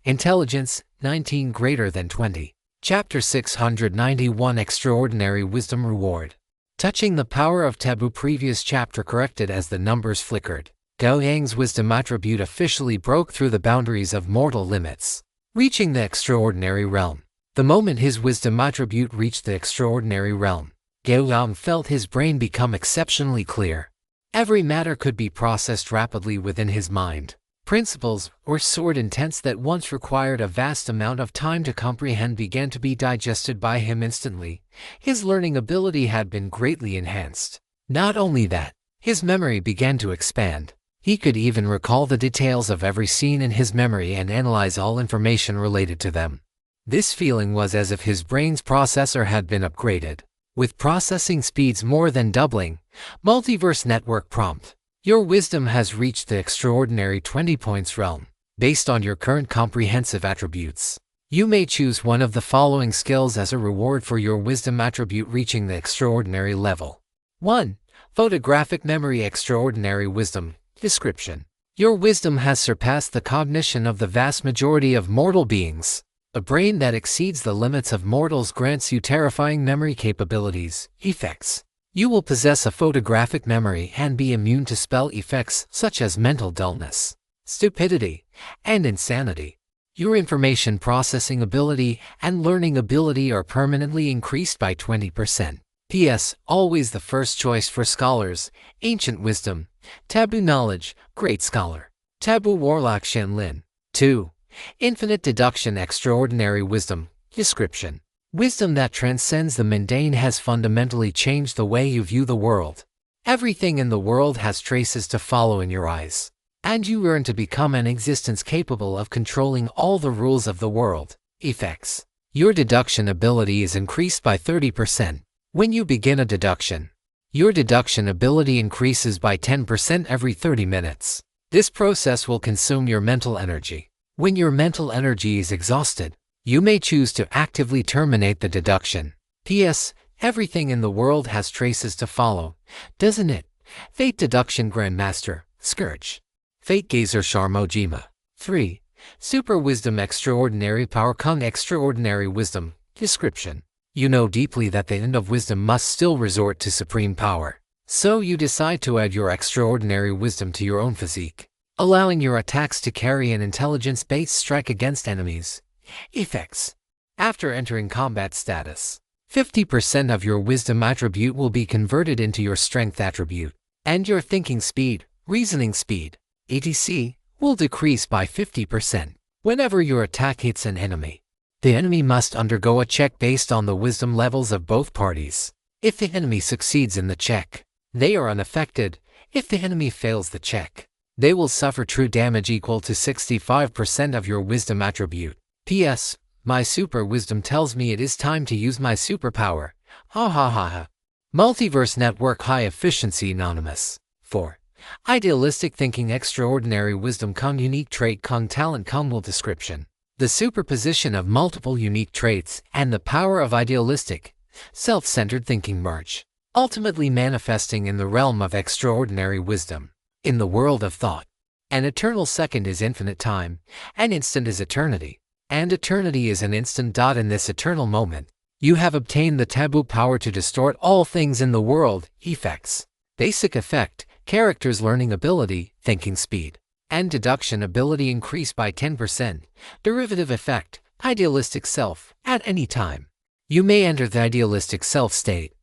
Intelligence, 19 greater than 20. Chapter 691 Extraordinary Wisdom Reward. Touching the power of taboo. Previous chapter corrected as the numbers flickered. Gao Yang's wisdom attribute officially broke through the boundaries of mortal limits, reaching the extraordinary realm. The moment his wisdom attribute reached the extraordinary realm, Gao Yang felt his brain become exceptionally clear. Every matter could be processed rapidly within his mind. Principles or sword intents that once required a vast amount of time to comprehend began to be digested by him instantly. His learning ability had been greatly enhanced. Not only that, his memory began to expand. He could even recall the details of every scene in his memory and analyze all information related to them. This feeling was as if his brain's processor had been upgraded, with processing speeds more than doubling. Multiverse Network prompt. Your wisdom has reached the extraordinary 20 points realm. Based on your current comprehensive attributes, you may choose one of the following skills as a reward for your wisdom attribute reaching the extraordinary level. 1. Photographic memory. Extraordinary wisdom. Description. Your wisdom has surpassed the cognition of the vast majority of mortal beings. A brain that exceeds the limits of mortals grants you terrifying memory capabilities. Effects. You will possess a photographic memory and be immune to spell effects such as mental dullness, stupidity, and insanity. Your information processing ability and learning ability are permanently increased by 20%. P.S. Always the first choice for scholars. Ancient wisdom. Taboo knowledge. Great scholar. Taboo warlock Shenlin. 2. Infinite deduction. Extraordinary wisdom. Description. Wisdom that transcends the mundane has fundamentally changed the way you view the world. Everything in the world has traces to follow in your eyes, and you learn to become an existence capable of controlling all the rules of the world. Effects. Your deduction ability is increased by 30%. When you begin a deduction, your deduction ability increases by 10% every 30 minutes. This process will consume your mental energy. When your mental energy is exhausted, you may choose to actively terminate the deduction. P.S. Everything in the world has traces to follow, doesn't it? Fate Deduction Grandmaster, Scourge. Fate Gazer Sharmojima. 3. Super Wisdom. Extraordinary Power. Kung. Extraordinary Wisdom. Description. You know deeply that the end of wisdom must still resort to supreme power. So you decide to add your extraordinary wisdom to your own physique, allowing your attacks to carry an intelligence-based strike against enemies. Effects. After entering combat status, 50% of your wisdom attribute will be converted into your strength attribute, and your thinking speed, reasoning speed, etc., will decrease by 50%. Whenever your attack hits an enemy, the enemy must undergo a check based on the wisdom levels of both parties. If the enemy succeeds in the check, they are unaffected. If the enemy fails the check, they will suffer true damage equal to 65% of your wisdom attribute. P.S. My super wisdom tells me it is time to use my superpower. Ha ha ha ha. Multiverse Network High Efficiency Anonymous. 4. Idealistic Thinking. Extraordinary Wisdom. Kung. Unique Trait. Kung. Talent. Kung. Will. Description. The superposition of multiple unique traits and the power of idealistic, self-centered thinking merge, ultimately manifesting in the realm of extraordinary wisdom. In the world of thought, an eternal second is infinite time, an instant is eternity, and eternity is an instant. In this eternal moment, you have obtained the taboo power to distort all things in the world. Effects. Basic effect. Character's learning ability, thinking speed, and deduction ability increase by 10%. Derivative effect. Idealistic self. At any time, you may enter the idealistic self state.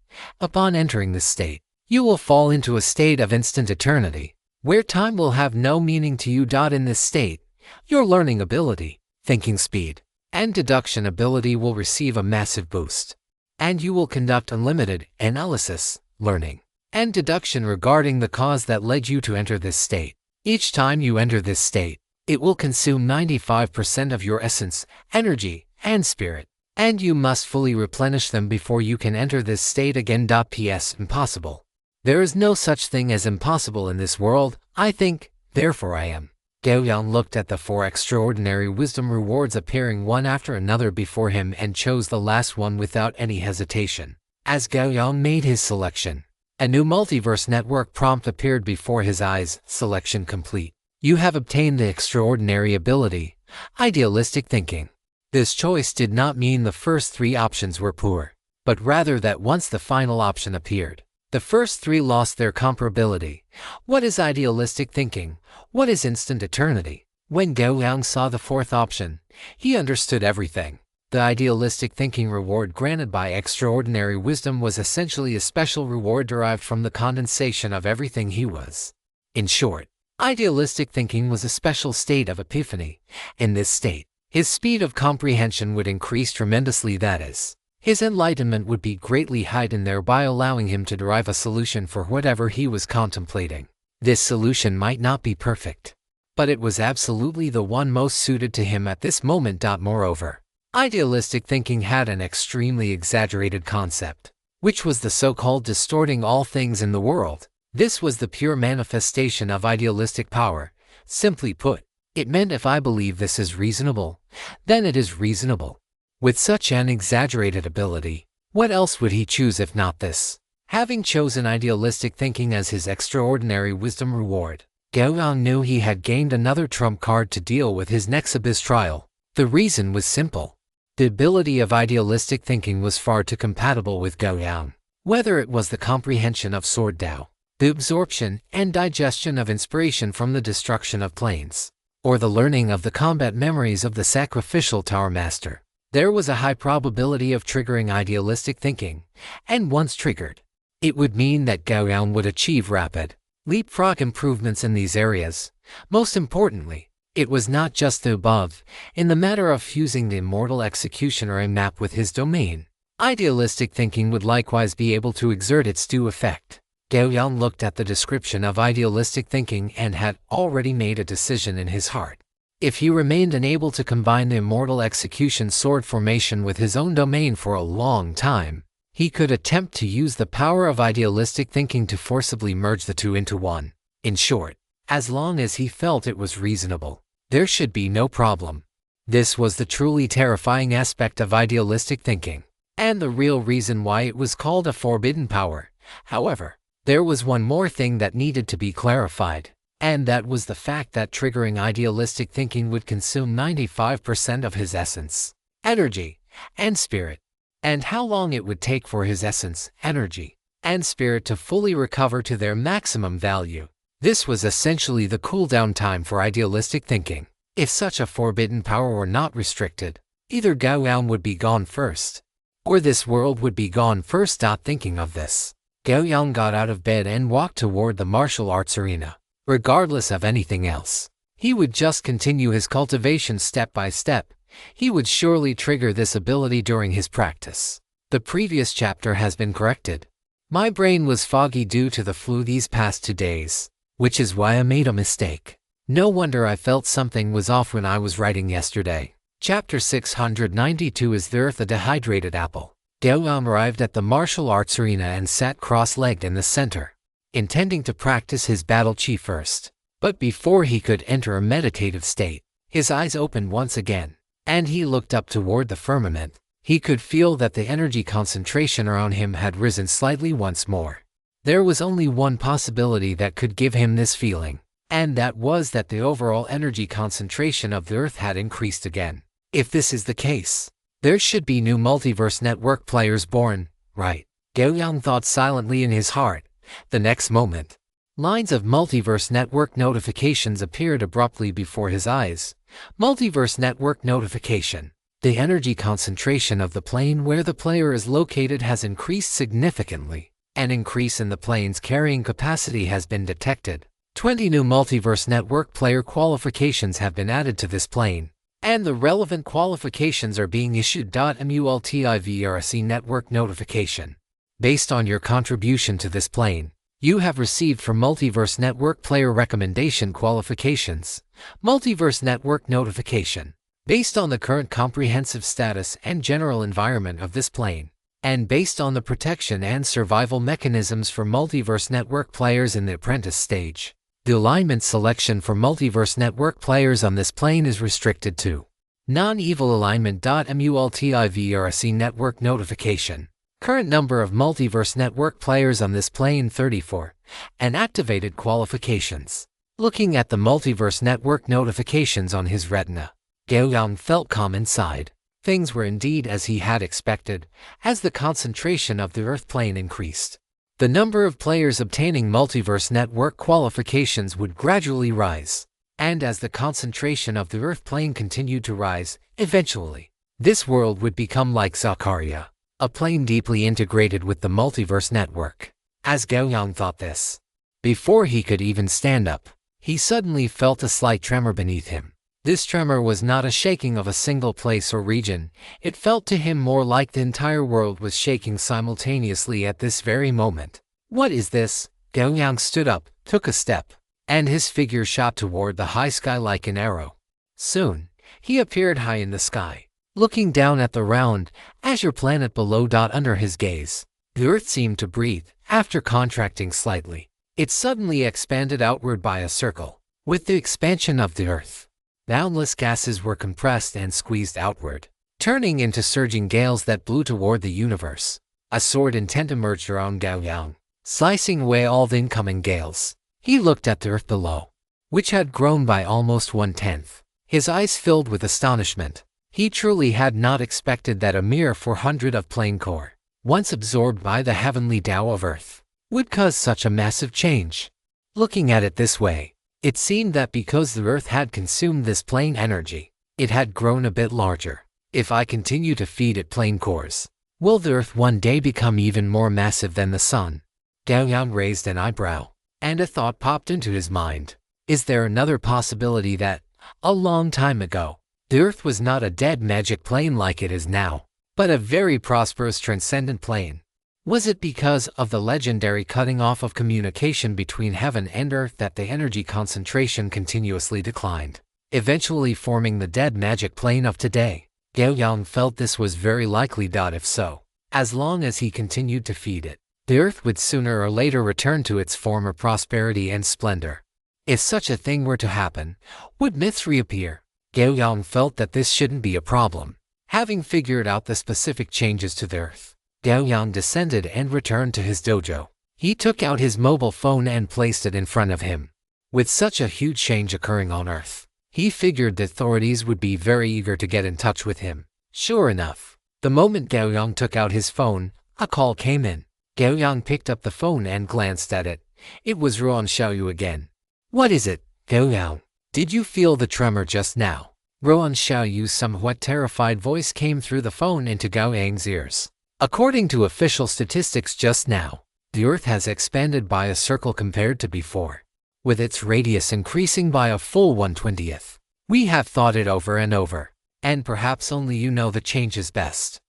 Upon entering this state, you will fall into a state of instant eternity, where time will have no meaning to you. In this state, your learning ability, thinking speed, and deduction ability will receive a massive boost, and you will conduct unlimited analysis, learning, and deduction regarding the cause that led you to enter this state. Each time you enter this state, it will consume 95% of your essence, energy, and spirit, and you must fully replenish them before you can enter this state again. P.S. Impossible. There is no such thing as impossible in this world. I think, therefore I am. Gao Yang looked at the 4 extraordinary wisdom rewards appearing one after another before him and chose the last one without any hesitation. As Gao Yang made his selection, a new multiverse network prompt appeared before his eyes. Selection complete. You have obtained the extraordinary ability, idealistic thinking. This choice did not mean the first 3 options were poor, but rather that once the final option appeared, the first 3 lost their comparability. What is idealistic thinking? What is instant eternity? When Gao Yang saw the 4th option, he understood everything. The idealistic thinking reward granted by extraordinary wisdom was essentially a special reward derived from the condensation of everything he was. In short, idealistic thinking was a special state of epiphany. In this state, his speed of comprehension would increase tremendously, that is, his enlightenment would be greatly heightened, thereby allowing him to derive a solution for whatever he was contemplating. This solution might not be perfect, but it was absolutely the one most suited to him at this moment. Moreover, idealistic thinking had an extremely exaggerated concept, which was the so-called distorting all things in the world. This was the pure manifestation of idealistic power. Simply put, it meant if I believe this is reasonable, then it is reasonable. With such an exaggerated ability, what else would he choose if not this? Having chosen idealistic thinking as his extraordinary wisdom reward, Gao Yang knew he had gained another trump card to deal with his next abyss trial. The reason was simple. The ability of idealistic thinking was far too compatible with Gao Yang. Whether it was the comprehension of sword Tao, the absorption and digestion of inspiration from the destruction of planes, or the learning of the combat memories of the sacrificial Tower Master, there was a high probability of triggering idealistic thinking, and once triggered, it would mean that Gao Yang would achieve rapid, leapfrog improvements in these areas. Most importantly, it was not just the above. In the matter of fusing the immortal executioner a map with his domain, idealistic thinking would likewise be able to exert its due effect. Gao Yang looked at the description of idealistic thinking and had already made a decision in his heart. If he remained unable to combine the immortal execution sword formation with his own domain for a long time, he could attempt to use the power of idealistic thinking to forcibly merge the two into one. In short, as long as he felt it was reasonable, there should be no problem. This was the truly terrifying aspect of idealistic thinking, and the real reason why it was called a forbidden power. However, there was one more thing that needed to be clarified, and that was the fact that triggering idealistic thinking would consume 95% of his essence, energy, and spirit, and how long it would take for his essence, energy, and spirit to fully recover to their maximum value. This was essentially the cooldown time for idealistic thinking. If such a forbidden power were not restricted, either Gao Yang would be gone first, or this world would be gone first. Thinking of this, Gao Yang got out of bed and walked toward the martial arts arena. Regardless of anything else, he would just continue his cultivation step by step. He would surely trigger this ability during his practice. The previous chapter has been corrected. My brain was foggy due to the flu these past 2 days, which is why I made a mistake. No wonder I felt something was off when I was writing yesterday. Chapter 692 is the Earth, a dehydrated apple. Gao Yang arrived at the martial arts arena and sat cross-legged in the center, intending to practice his battle chi first. But before he could enter a meditative state, his eyes opened once again, and he looked up toward the firmament. He could feel that the energy concentration around him had risen slightly once more. There was only one possibility that could give him this feeling, and that was that the overall energy concentration of the Earth had increased again. If this is the case, there should be new multiverse network players born, right? Gao Yang thought silently in his heart. The next moment, lines of multiverse network notifications appeared abruptly before his eyes. Multiverse network notification. The energy concentration of the plane where the player is located has increased significantly. An increase in the plane's carrying capacity has been detected. 20 new multiverse network player qualifications have been added to this plane, and the relevant qualifications are being issued. Multiverse network notification. Based on your contribution to this plane, you have received from Multiverse Network Player Recommendation Qualifications, Multiverse Network Notification. Based on the current comprehensive status and general environment of this plane, and based on the protection and survival mechanisms for Multiverse Network players in the apprentice stage, the alignment selection for Multiverse Network players on this plane is restricted to non-evil alignment. Multiverse Network Notification. Current number of Multiverse Network players on this plane 34, and activated qualifications. Looking at the Multiverse Network notifications on his retina, Gao Yang felt calm inside. Things were indeed as he had expected, as the concentration of the Earth plane increased. The number of players obtaining Multiverse Network qualifications would gradually rise, and as the concentration of the Earth plane continued to rise, eventually, this world would become like Zakaria, a plane deeply integrated with the Multiverse Network. As Gao Yang thought this, before he could even stand up, he suddenly felt a slight tremor beneath him. This tremor was not a shaking of a single place or region. It felt to him more like the entire world was shaking simultaneously at this very moment. What is this? Gao Yang stood up, took a step, and his figure shot toward the high sky like an arrow. Soon, he appeared high in the sky, looking down at the round, azure planet below. Under his gaze, the Earth seemed to breathe. After contracting slightly, it suddenly expanded outward by a circle. With the expansion of the Earth, boundless gases were compressed and squeezed outward, turning into surging gales that blew toward the universe. A sword intent emerged around Gao Yang, slicing away all the incoming gales. He looked at the Earth below, which had grown by almost 1/10. His eyes filled with astonishment. He truly had not expected that a mere 400 of plane core, once absorbed by the heavenly Tao of Earth, would cause such a massive change. Looking at it this way, it seemed that because the Earth had consumed this plane energy, it had grown a bit larger. If I continue to feed it plane cores, will the Earth one day become even more massive than the Sun? Gao Yang raised an eyebrow, and a thought popped into his mind. Is there another possibility that, a long time ago, the Earth was not a dead magic plane like it is now, but a very prosperous transcendent plane? Was it because of the legendary cutting off of communication between heaven and earth that the energy concentration continuously declined, eventually forming the dead magic plane of today? Gao Yang felt this was very likely. If so, as long as he continued to feed it, the Earth would sooner or later return to its former prosperity and splendor. If such a thing were to happen, would myths reappear? Gao Yang felt that this shouldn't be a problem. Having figured out the specific changes to the Earth, Gao Yang descended and returned to his dojo. He took out his mobile phone and placed it in front of him. With such a huge change occurring on Earth, he figured the authorities would be very eager to get in touch with him. Sure enough, the moment Gao Yang took out his phone, a call came in. Gao Yang picked up the phone and glanced at it. It was Ruan Xiaoyu again. What is it, Gao Yang? Did you feel the tremor just now? Ruan Xiaoyu's somewhat terrified voice came through the phone into Gao Yang's ears. According to official statistics just now, the Earth has expanded by a circle compared to before, with its radius increasing by a full 1/20th. We have thought it over and over, and perhaps only you know the changes best.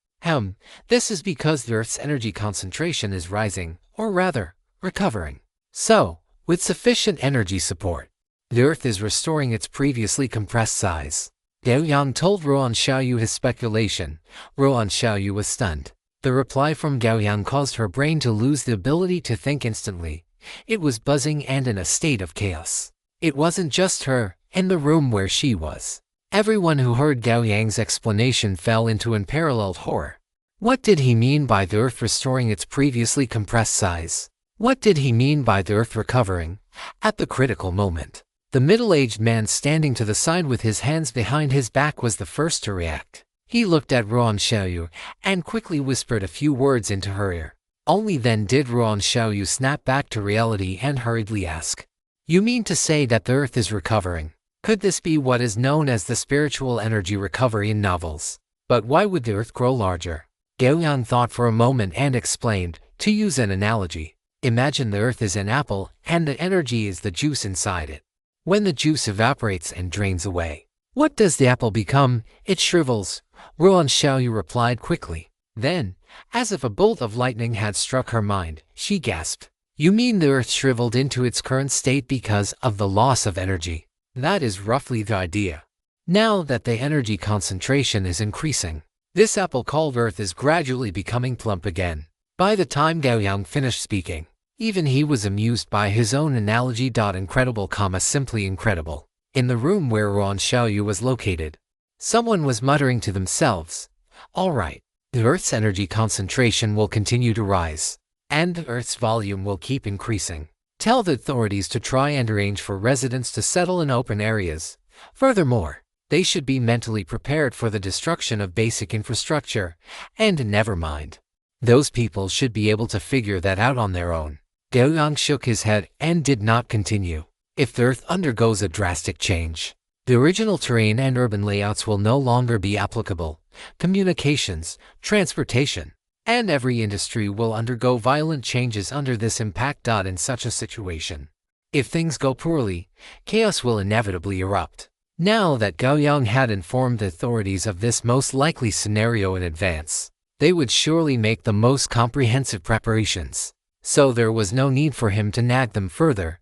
This is because the Earth's energy concentration is rising, or rather, recovering. So, with sufficient energy support, the Earth is restoring its previously compressed size. Gao Yang told Ruan Xiaoyu his speculation. Ruan Xiaoyu was stunned. The reply from Gao Yang caused her brain to lose the ability to think instantly. It was buzzing and in a state of chaos. It wasn't just her, in the room where she was. Everyone who heard Gao Yang's explanation fell into unparalleled horror. What did he mean by the Earth restoring its previously compressed size? What did he mean by the Earth recovering? At the critical moment, the middle-aged man standing to the side with his hands behind his back was the first to react. He looked at Ruan Xiaoyu and quickly whispered a few words into her ear. Only then did Ruan Xiaoyu snap back to reality and hurriedly ask, "You mean to say that the Earth is recovering? Could this be what is known as the spiritual energy recovery in novels? But why would the Earth grow larger?" Gao Yang thought for a moment and explained, to use an analogy, imagine the Earth is an apple and the energy is the juice inside it. When the juice evaporates and drains away, what does the apple become? It shrivels. Ruan Xiaoyu replied quickly. Then, As if a bolt of lightning had struck her mind, she gasped. You mean the Earth shriveled into its current state because of the loss of energy? That is roughly the idea. Now that the energy concentration is increasing, this apple called Earth is gradually becoming plump again. By the time Gao Yang finished speaking, even he was amused by his own analogy. Incredible, simply incredible. In the room where Ruan Xiaoyu was located, someone was muttering to themselves, all right, the Earth's energy concentration will continue to rise, and the Earth's volume will keep increasing. Tell the authorities to try and arrange for residents to settle in open areas. Furthermore, they should be mentally prepared for the destruction of basic infrastructure, and never mind. Those people should be able to figure that out on their own. Gao Yang shook his head and did not continue. If the Earth undergoes a drastic change, the original terrain and urban layouts will no longer be applicable. Communications, transportation, and every industry will undergo violent changes under this impact. In such a situation, if things go poorly, chaos will inevitably erupt. Now that Gao Yang had informed the authorities of this most likely scenario in advance, they would surely make the most comprehensive preparations. So there was no need for him to nag them further.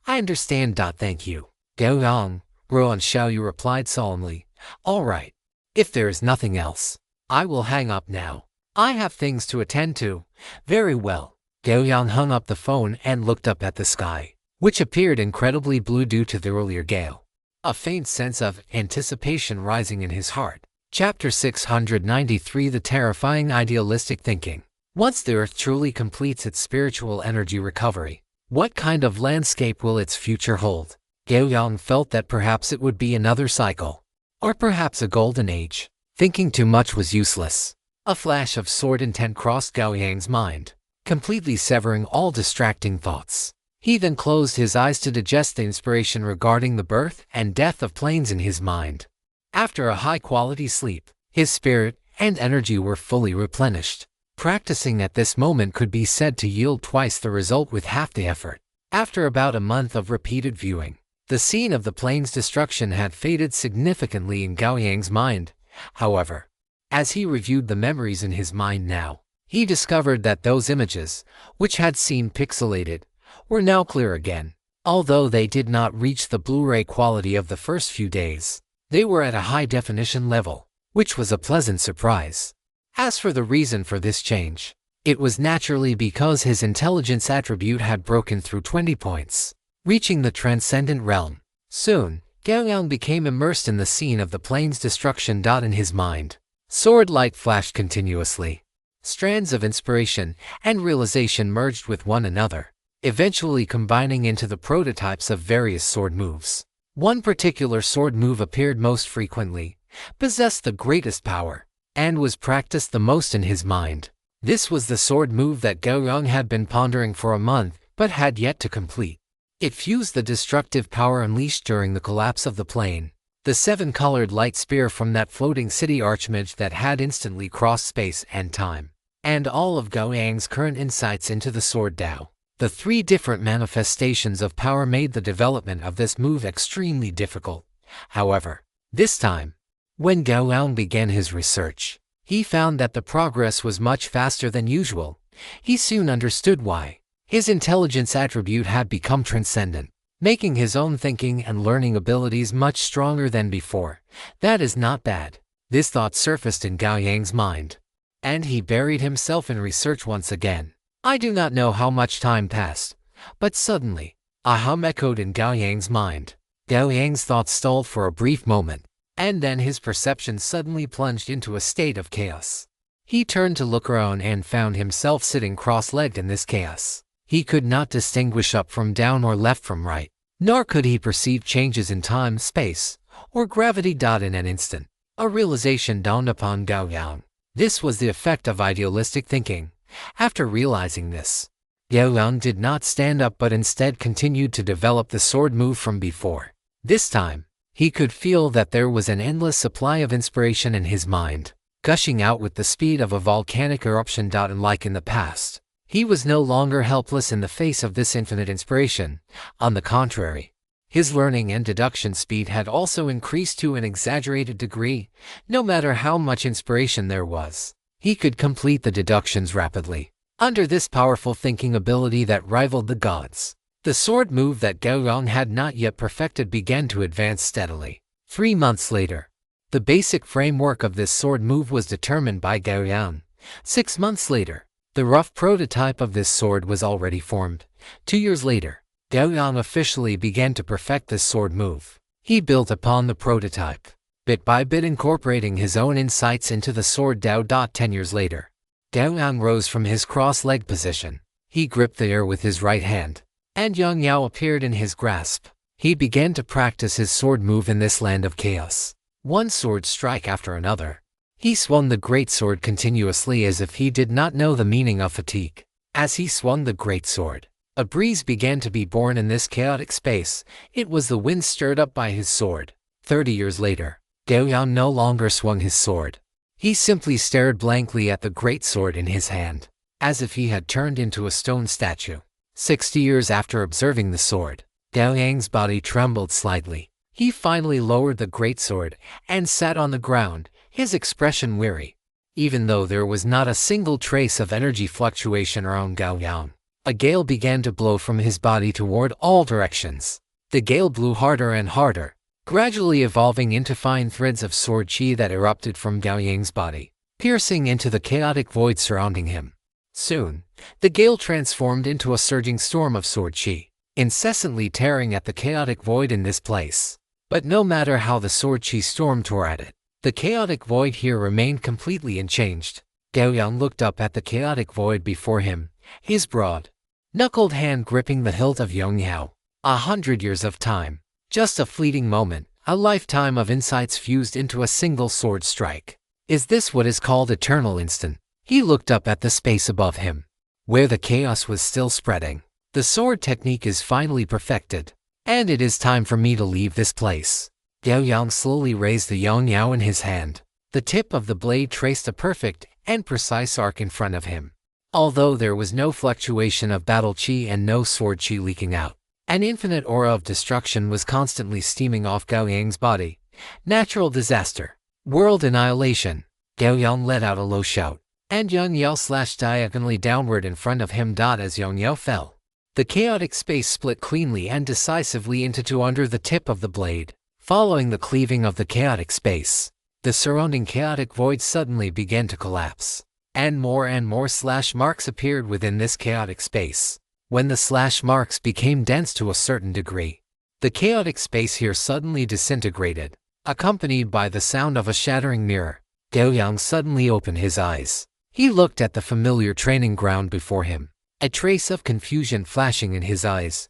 I understand. Thank you, Gao Yang, Ruan Xiaoyu replied solemnly. All right. If there is nothing else, I will hang up now. I have things to attend to. Very well. Gao Yang hung up the phone and looked up at the sky, which appeared incredibly blue due to the earlier gale. A faint sense of anticipation rising in his heart. Chapter 693 The Terrifying Idealistic Thinking. Once the Earth truly completes its spiritual energy recovery, what kind of landscape will its future hold? Gao Yang felt that perhaps it would be another cycle, or perhaps a golden age. Thinking too much was useless. A flash of sword intent crossed Gao Yang's mind, completely severing all distracting thoughts. He then closed his eyes to digest the inspiration regarding the birth and death of planes in his mind. After a high-quality sleep, his spirit and energy were fully replenished. Practicing at this moment could be said to yield twice the result with half the effort. After about a month of repeated viewing, the scene of the plane's destruction had faded significantly in Gao Yang's mind. However, as he reviewed the memories in his mind now, he discovered that those images, which had seemed pixelated, were now clear again. Although they did not reach the Blu-ray quality of the first few days, they were at a high-definition level, which was a pleasant surprise. As for the reason for this change, it was naturally because his intelligence attribute had broken through 20 points, reaching the transcendent realm. Soon, Gao Yang became immersed in the scene of the plane's destruction. In his mind, sword light flashed continuously. Strands of inspiration and realization merged with one another, eventually combining into the prototypes of various sword moves. One particular sword move appeared most frequently, possessed the greatest power, and was practiced the most in his mind. This was the sword move that Gao Yang had been pondering for a month, but had yet to complete. It fused the destructive power unleashed during the collapse of the plane, the seven-colored light spear from that floating city archmage that had instantly crossed space and time, and all of Gao Yang's current insights into the sword Dao. The three different manifestations of power made the development of this move extremely difficult. However, this time, when Gao Yang began his research, he found that the progress was much faster than usual. He soon understood why. His intelligence attribute had become transcendent, making his own thinking and learning abilities much stronger than before. That is not bad. This thought surfaced in Gao Yang's mind, and he buried himself in research once again. I do not know how much time passed, but suddenly, a hum echoed in Gao Yang's mind. Gao Yang's thoughts stalled for a brief moment, and then his perception suddenly plunged into a state of chaos. He turned to look around and found himself sitting cross-legged in this chaos. He could not distinguish up from down or left from right, nor could he perceive changes in time, space, or gravity. In an instant, a realization dawned upon Gao Yang. This was the effect of idealistic thinking. After realizing this, Gao Yang did not stand up but instead continued to develop the sword move from before. This time, he could feel that there was an endless supply of inspiration in his mind, gushing out with the speed of a volcanic eruption. Like in the past, he was no longer helpless in the face of this infinite inspiration. On the contrary, his learning and deduction speed had also increased to an exaggerated degree. No matter how much inspiration there was, He could complete the deductions rapidly. Under this powerful thinking ability that rivaled the gods, the sword move that Gao Yang had not yet perfected began to advance steadily. 3 months later, the basic framework of this sword move was determined by Gao Yang. 6 months later, the rough prototype of this sword was already formed. 2 years later, Gao Yang officially began to perfect this sword move. He built upon the prototype, bit by bit incorporating his own insights into the sword Dao. 10 years later, Gao Yang rose from his cross-leg position. He gripped the air with his right hand, and Yang Yao appeared in his grasp. He began to practice his sword move in this land of chaos, one sword strike after another. He swung the greatsword continuously as if he did not know the meaning of fatigue. As he swung the greatsword, a breeze began to be born in this chaotic space. It was the wind stirred up by his sword. 30 years later, Gao Yang no longer swung his sword. He simply stared blankly at the greatsword in his hand, as if he had turned into a stone statue. 60 years after observing the sword, Gao Yang's body trembled slightly. He finally lowered the greatsword and sat on the ground, his expression weary. Even though there was not a single trace of energy fluctuation around Gao Yang, a gale began to blow from his body toward all directions. The gale blew harder and harder, gradually evolving into fine threads of sword chi that erupted from Gao Yang's body, piercing into the chaotic void surrounding him. Soon, the gale transformed into a surging storm of sword chi, incessantly tearing at the chaotic void in this place. But no matter how the sword chi storm tore at it, the chaotic void here remained completely unchanged. Gao Yang looked up at the chaotic void before him, his broad, knuckled hand gripping the hilt of Yang Yao. 100 years of time. Just a fleeting moment, a lifetime of insights fused into a single sword strike. Is this what is called eternal instant? He looked up at the space above him, where the chaos was still spreading. The sword technique is finally perfected, and it is time for me to leave this place. Gao Yang slowly raised the Yang Yao in his hand. The tip of the blade traced a perfect and precise arc in front of him. Although there was no fluctuation of battle chi and no sword chi leaking out, an infinite aura of destruction was constantly steaming off Gao Yang's body. Natural disaster. World annihilation. Gao Yang let out a low shout, and Yang Yao slashed diagonally downward in front of him. As Yang Yao fell, the chaotic space split cleanly and decisively into two under the tip of the blade. Following the cleaving of the chaotic space, the surrounding chaotic void suddenly began to collapse, and more slash marks appeared within this chaotic space. When the slash marks became dense to a certain degree, the chaotic space here suddenly disintegrated, accompanied by the sound of a shattering mirror. Gao Yang suddenly opened his eyes. He looked at the familiar training ground before him, a trace of confusion flashing in his eyes.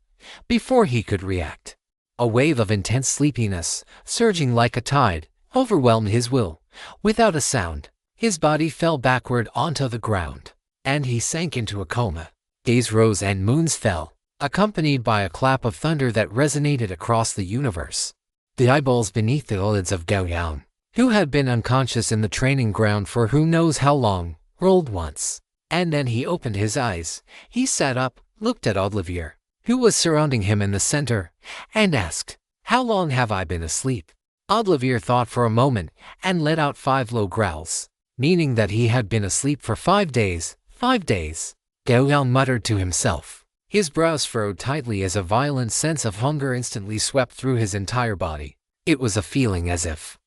Before he could react, a wave of intense sleepiness, surging like a tide, overwhelmed his will. Without a sound, his body fell backward onto the ground, and he sank into a coma. Days rose and moons fell, accompanied by a clap of thunder that resonated across the universe. The eyeballs beneath the eyelids of Gao Yang, who had been unconscious in the training ground for who knows how long, rolled once, and then he opened his eyes. He sat up, looked at Olivier, who was surrounding him in the center, and asked, "How long have I been asleep?" Olivier thought for a moment and let out 5 low growls, meaning that he had been asleep for 5 days. 5 days. Gao Yang muttered to himself. His brows furrowed tightly as a violent sense of hunger instantly swept through his entire body. It was a feeling as if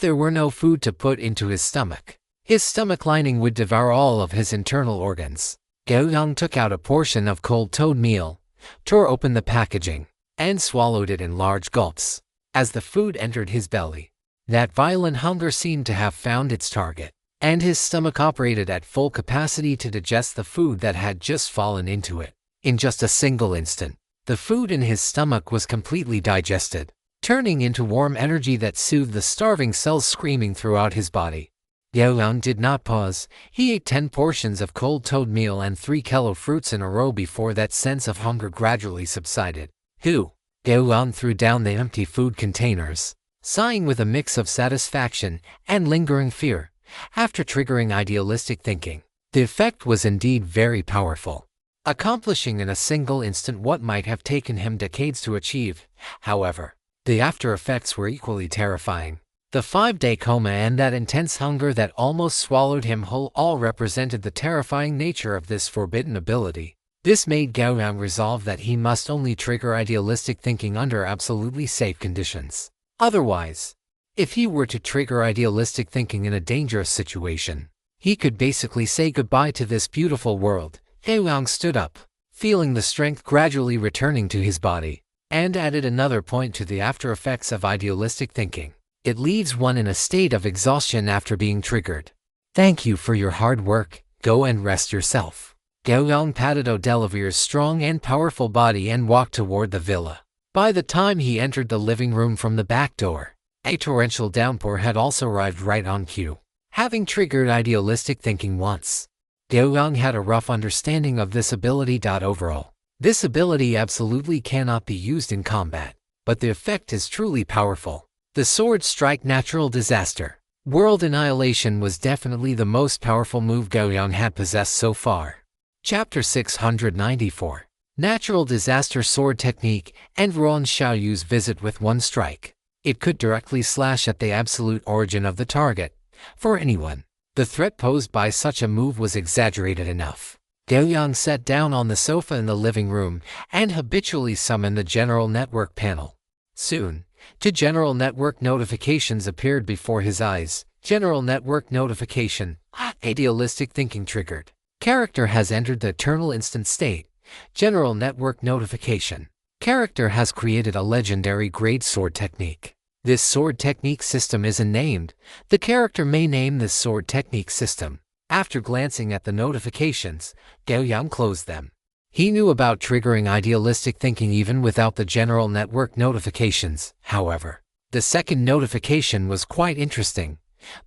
there were no food to put into his stomach lining would devour all of his internal organs. Gao Yang took out a portion of cold toad meal, tore open the packaging, and swallowed it in large gulps. As the food entered his belly, that violent hunger seemed to have found its target, and his stomach operated at full capacity to digest the food that had just fallen into it. In just a single instant, the food in his stomach was completely digested, turning into warm energy that soothed the starving cells screaming throughout his body. Gao Yang did not pause. He ate 10 portions of cold toad meal and 3 kilo fruits in a row before that sense of hunger gradually subsided. Gao Yang threw down the empty food containers, sighing with a mix of satisfaction and lingering fear. After triggering idealistic thinking, the effect was indeed very powerful, accomplishing in a single instant what might have taken him decades to achieve. However, the after effects were equally terrifying. The 5-day coma and that intense hunger that almost swallowed him whole all represented the terrifying nature of this forbidden ability. This made Gao Yang resolve that he must only trigger idealistic thinking under absolutely safe conditions. Otherwise, if he were to trigger idealistic thinking in a dangerous situation, he could basically say goodbye to this beautiful world. Gao Yang stood up, feeling the strength gradually returning to his body, and added another point to the after effects of idealistic thinking. It leaves one in a state of exhaustion after being triggered. Thank you for your hard work, go and rest yourself. Gao Yang patted O'Delivere's strong and powerful body and walked toward the villa. By the time he entered the living room from the back door, a torrential downpour had also arrived right on cue. Having triggered idealistic thinking once, Gao Yang had a rough understanding of this ability. Overall, this ability absolutely cannot be used in combat, but the effect is truly powerful. The Sword Strike Natural Disaster. World Annihilation was definitely the most powerful move Gao Yang had possessed so far. Chapter 694. Natural Disaster Sword Technique and Ruan Xiaoyu's visit with one strike. It could directly slash at the absolute origin of the target. For anyone, the threat posed by such a move was exaggerated enough. Gao Yang sat down on the sofa in the living room and habitually summoned the General Network panel. Soon, two General Network notifications appeared before his eyes. General Network notification. Idealistic thinking triggered. Character has entered the eternal instant state. General Network notification. Character has created a legendary greatsword technique. This sword technique system isn't named. The character may name this sword technique system. After glancing at the notifications, Gao Yang closed them. He knew about triggering idealistic thinking even without the General Network notifications. However, the second notification was quite interesting.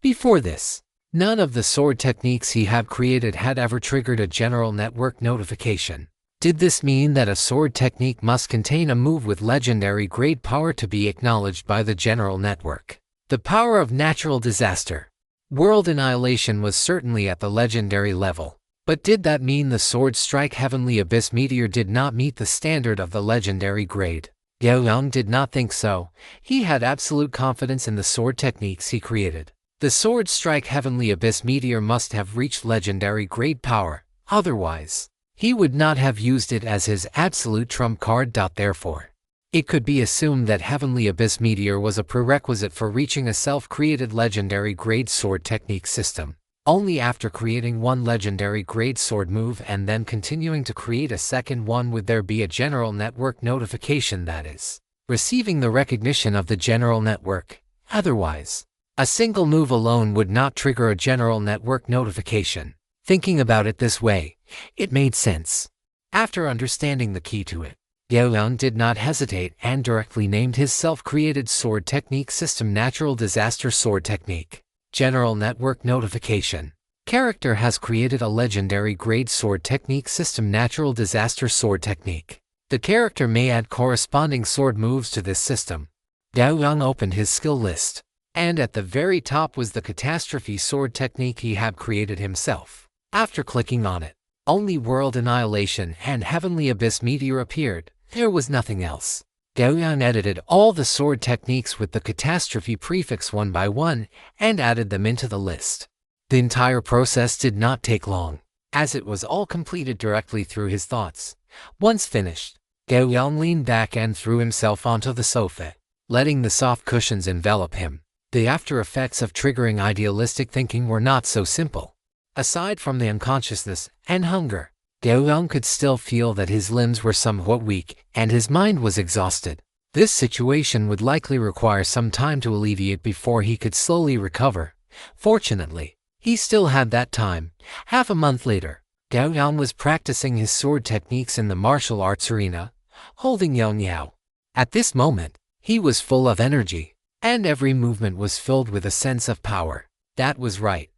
Before this, none of the sword techniques he had created had ever triggered a General Network notification. Did this mean that a sword technique must contain a move with legendary grade power to be acknowledged by the General Network? The power of natural disaster. World Annihilation was certainly at the legendary level. But did that mean the Sword Strike Heavenly Abyss Meteor did not meet the standard of the legendary grade? Gao Yang did not think so. He had absolute confidence in the sword techniques he created. The Sword Strike Heavenly Abyss Meteor must have reached legendary grade power. Otherwise, he would not have used it as his absolute trump card. Therefore, it could be assumed that Heavenly Abyss Meteor was a prerequisite for reaching a self-created legendary grade sword technique system. Only after creating one legendary grade sword move and then continuing to create a second one would there be a General Network notification, that is, receiving the recognition of the General Network. Otherwise, a single move alone would not trigger a General Network notification. Thinking about it this way, it made sense. After understanding the key to it, Gao Yang did not hesitate and directly named his self-created sword technique system Natural Disaster Sword Technique. General Network notification. Character has created a legendary grade sword technique system Natural Disaster Sword Technique. The character may add corresponding sword moves to this system. Gao Yang opened his skill list, and at the very top was the Catastrophe Sword Technique he had created himself. After clicking on it, only World Annihilation and Heavenly Abyss Meteor appeared. There was nothing else. Gao Yang edited all the sword techniques with the catastrophe prefix one by one and added them into the list. The entire process did not take long, as it was all completed directly through his thoughts. Once finished, Gao Yang leaned back and threw himself onto the sofa, letting the soft cushions envelop him. The after effects of triggering idealistic thinking were not so simple. Aside from the unconsciousness and hunger, Gao Yang could still feel that his limbs were somewhat weak and his mind was exhausted. This situation would likely require some time to alleviate before he could slowly recover. Fortunately, he still had that time. Half a month later, Gao Yang was practicing his sword techniques in the martial arts arena, holding Yang Yao. At this moment, he was full of energy, and every movement was filled with a sense of power. That was right.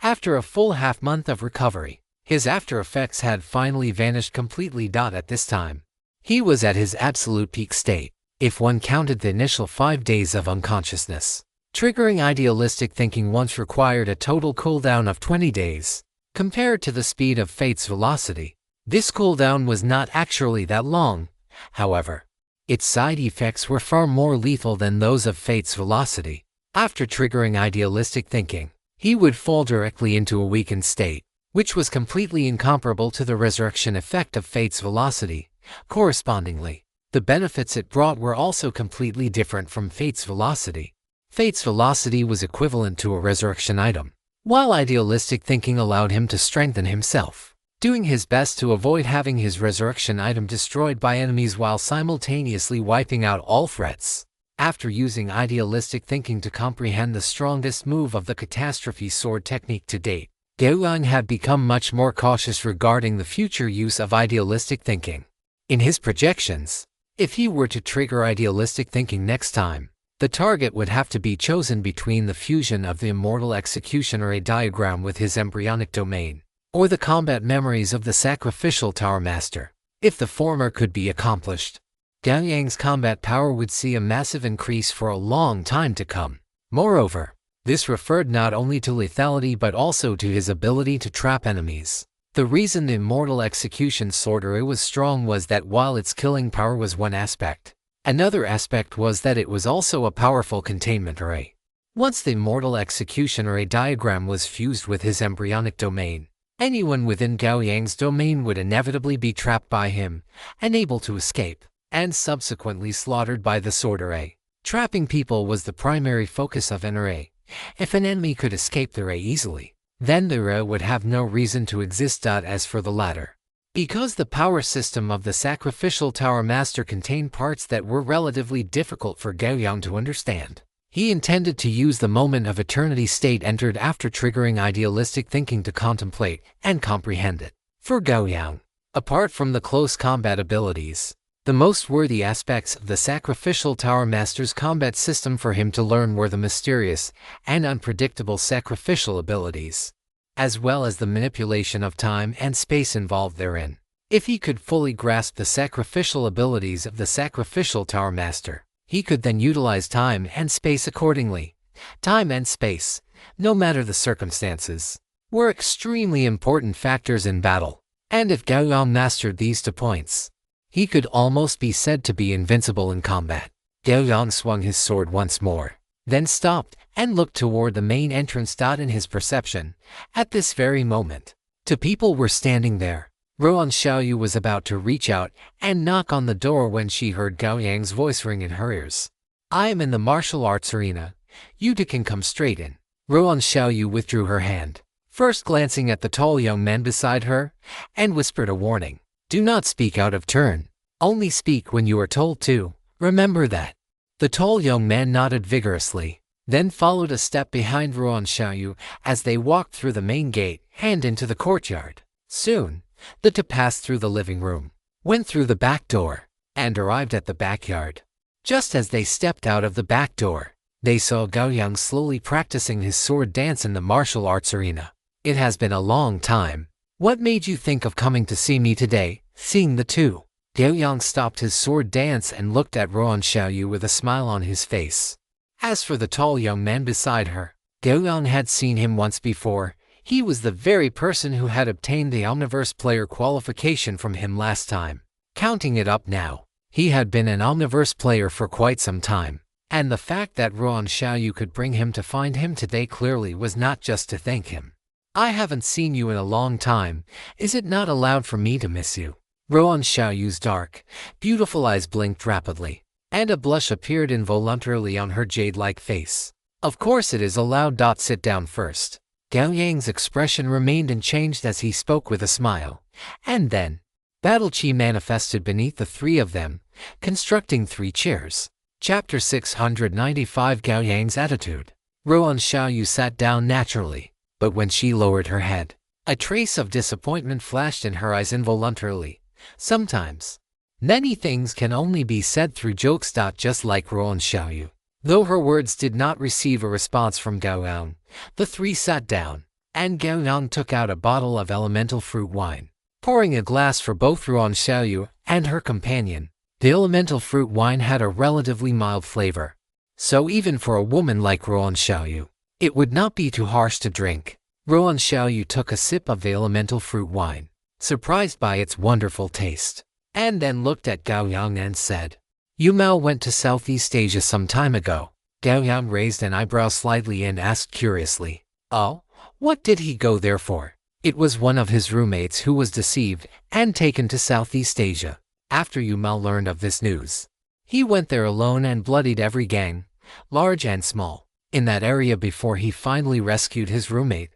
After a full half-month of recovery, his after effects had finally vanished completely. At this time, he was at his absolute peak state, if one counted the initial 5 days of unconsciousness. Triggering idealistic thinking once required a total cooldown of 20 days. Compared to the speed of Fate's velocity, this cooldown was not actually that long. However, its side effects were far more lethal than those of Fate's velocity. After triggering idealistic thinking, he would fall directly into a weakened state, which was completely incomparable to the resurrection effect of fate's velocity. Correspondingly, the benefits it brought were also completely different from fate's velocity. Fate's velocity was equivalent to a resurrection item, while idealistic thinking allowed him to strengthen himself, doing his best to avoid having his resurrection item destroyed by enemies while simultaneously wiping out all threats. After using idealistic thinking to comprehend the strongest move of the catastrophe sword technique to date, Gao Yang had become much more cautious regarding the future use of idealistic thinking. In his projections, if he were to trigger idealistic thinking next time, the target would have to be chosen between the fusion of the immortal executioner diagram with his embryonic domain, or the combat memories of the sacrificial Tower Master. If the former could be accomplished, Gao Yang's combat power would see a massive increase for a long time to come. Moreover, this referred not only to lethality but also to his ability to trap enemies. The reason the immortal execution sword was strong was that while its killing power was one aspect, another aspect was that it was also a powerful containment array. Once the immortal execution diagram was fused with his embryonic domain, anyone within Gao Yang's domain would inevitably be trapped by him, unable to escape, and subsequently slaughtered by the sword array. Trapping people was the primary focus of an array. If an enemy could escape the array easily, then the array would have no reason to exist. As for the latter, because the power system of the sacrificial Tower Master contained parts that were relatively difficult for Gao Yang to understand, he intended to use the moment of eternity state entered after triggering idealistic thinking to contemplate and comprehend it. For Gao Yang, apart from the close combat abilities, the most worthy aspects of the sacrificial Tower Master's combat system for him to learn were the mysterious and unpredictable sacrificial abilities, as well as the manipulation of time and space involved therein. If he could fully grasp the sacrificial abilities of the sacrificial Tower Master, he could then utilize time and space accordingly. Time and space, no matter the circumstances, were extremely important factors in battle, and if Gao Yang mastered these 2 points, he could almost be said to be invincible in combat. Gao Yang swung his sword once more, then stopped and looked toward the main entrance. In his perception, at this very moment, 2 people were standing there. Ruan Xiaoyu was about to reach out and knock on the door when she heard Gao Yang's voice ring in her ears. "I am in the martial arts arena. You two can come straight in." Ruan Xiaoyu withdrew her hand, first glancing at the tall young man beside her, and whispered a warning. "Do not speak out of turn. Only speak when you are told to. Remember that." The tall young man nodded vigorously, then followed a step behind Ruan Xiaoyu as they walked through the main gate and into the courtyard. Soon, the 2 passed through the living room, went through the back door, and arrived at the backyard. Just as they stepped out of the back door, they saw Gao Yang slowly practicing his sword dance in the martial arts arena. "It has been a long time. What made you think of coming to see me today?" Seeing the 2, Gao Yang stopped his sword dance and looked at Ruan Xiaoyu with a smile on his face. As for the tall young man beside her, Gao Yang had seen him once before. He was the very person who had obtained the Omniverse player qualification from him last time. Counting it up now, he had been an Omniverse player for quite some time, and the fact that Ruan Xiaoyu could bring him to find him today clearly was not just to thank him. "I haven't seen you in a long time. Is it not allowed for me to miss you?" Ruan Xiaoyu's dark, beautiful eyes blinked rapidly, and a blush appeared involuntarily on her jade-like face. "Of course it is allowed. Sit down first." Gao Yang's expression remained unchanged as he spoke with a smile, and then, battle chi manifested beneath the 3 of them, constructing 3 chairs. Chapter 695 Gao Yang's attitude. Ruan Xiaoyu sat down naturally, but when she lowered her head, a trace of disappointment flashed in her eyes involuntarily. Sometimes, many things can only be said through jokes. Just like Ruan Xiaoyu, though her words did not receive a response from Gao Yang, the 3 sat down, and Gao Yang took out a bottle of elemental fruit wine, pouring a glass for both Ruan Xiaoyu and her companion. The elemental fruit wine had a relatively mild flavor, so even for a woman like Ruan Xiaoyu, it would not be too harsh to drink. Ruan Xiaoyu took a sip of the elemental fruit wine, surprised by its wonderful taste, and then looked at Gao Yang and said, "You Mao went to Southeast Asia some time ago. Gao Yang raised an eyebrow slightly and asked curiously, "Oh, what did he go there for?" It was one of his roommates who was deceived and taken to Southeast Asia. After Yu Mao learned of this news, he went there alone and bloodied every gang, large and small, in that area before he finally rescued his roommate.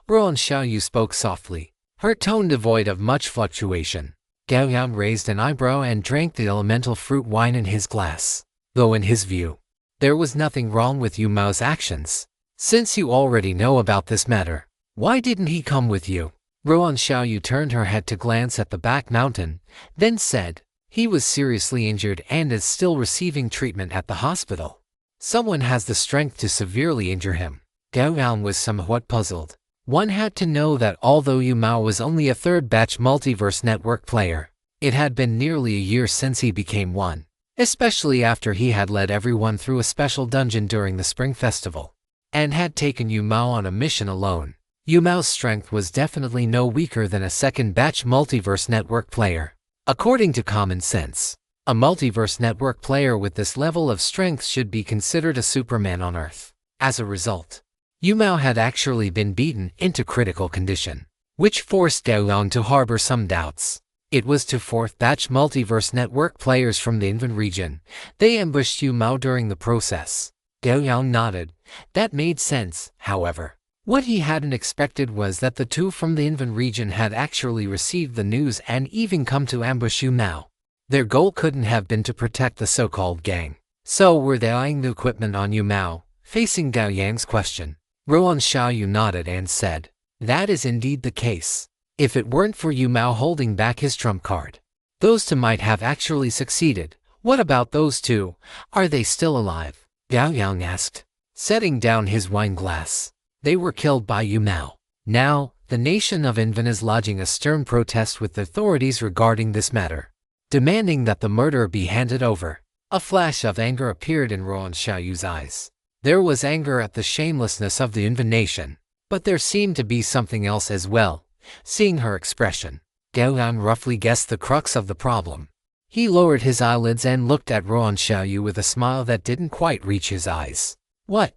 Ruan Xiaoyu spoke softly, her tone devoid of much fluctuation. Gao Yang raised an eyebrow and drank the elemental fruit wine in his glass. Though in his view, there was nothing wrong with Yu Mao's actions. "Since you already know about this matter, why didn't he come with you?" Ruan Xiaoyu turned her head to glance at the back mountain, then said, "He was seriously injured and is still receiving treatment at the hospital. Someone has the strength to severely injure him." Gao Yang was somewhat puzzled. One had to know that although Yu Mao was only a third-batch Multiverse Network player, it had been nearly a year since he became one, especially after he had led everyone through a special dungeon during the Spring Festival, and had taken Yu Mao on a mission alone. Yu Mao's strength was definitely no weaker than a second-batch Multiverse Network player. According to common sense, a Multiverse Network player with this level of strength should be considered a Superman on Earth. As a result, Yu Mao had actually been beaten into critical condition, which forced Gao Yang to harbor some doubts. It was to fourth-batch Multiverse Network players from the Inven region. They ambushed Yu Mao during the process. Gao Yang nodded. That made sense, however. What he hadn't expected was that the two from the Inven region had actually received the news and even come to ambush Yu Mao. Their goal couldn't have been to protect the so-called gang. So were they eyeing the equipment on Yu Mao? Facing Gao Yang's question, Ruan Xiaoyu nodded and said, "That is indeed the case. If it weren't for Yu Mao holding back his trump card, those two might have actually succeeded." "What about those two? Are they still alive?" Gao Yang asked, setting down his wine glass. "They were killed by Yu Mao. Now, the nation of Inven is lodging a stern protest with the authorities regarding this matter, demanding that the murderer be handed over." A flash of anger appeared in Ruan Xiaoyu's eyes. There was anger at the shamelessness of the Inven nation, but there seemed to be something else as well. Seeing her expression, Gao Yang roughly guessed the crux of the problem. He lowered his eyelids and looked at Ruan Xiaoyu with a smile that didn't quite reach his eyes. "What?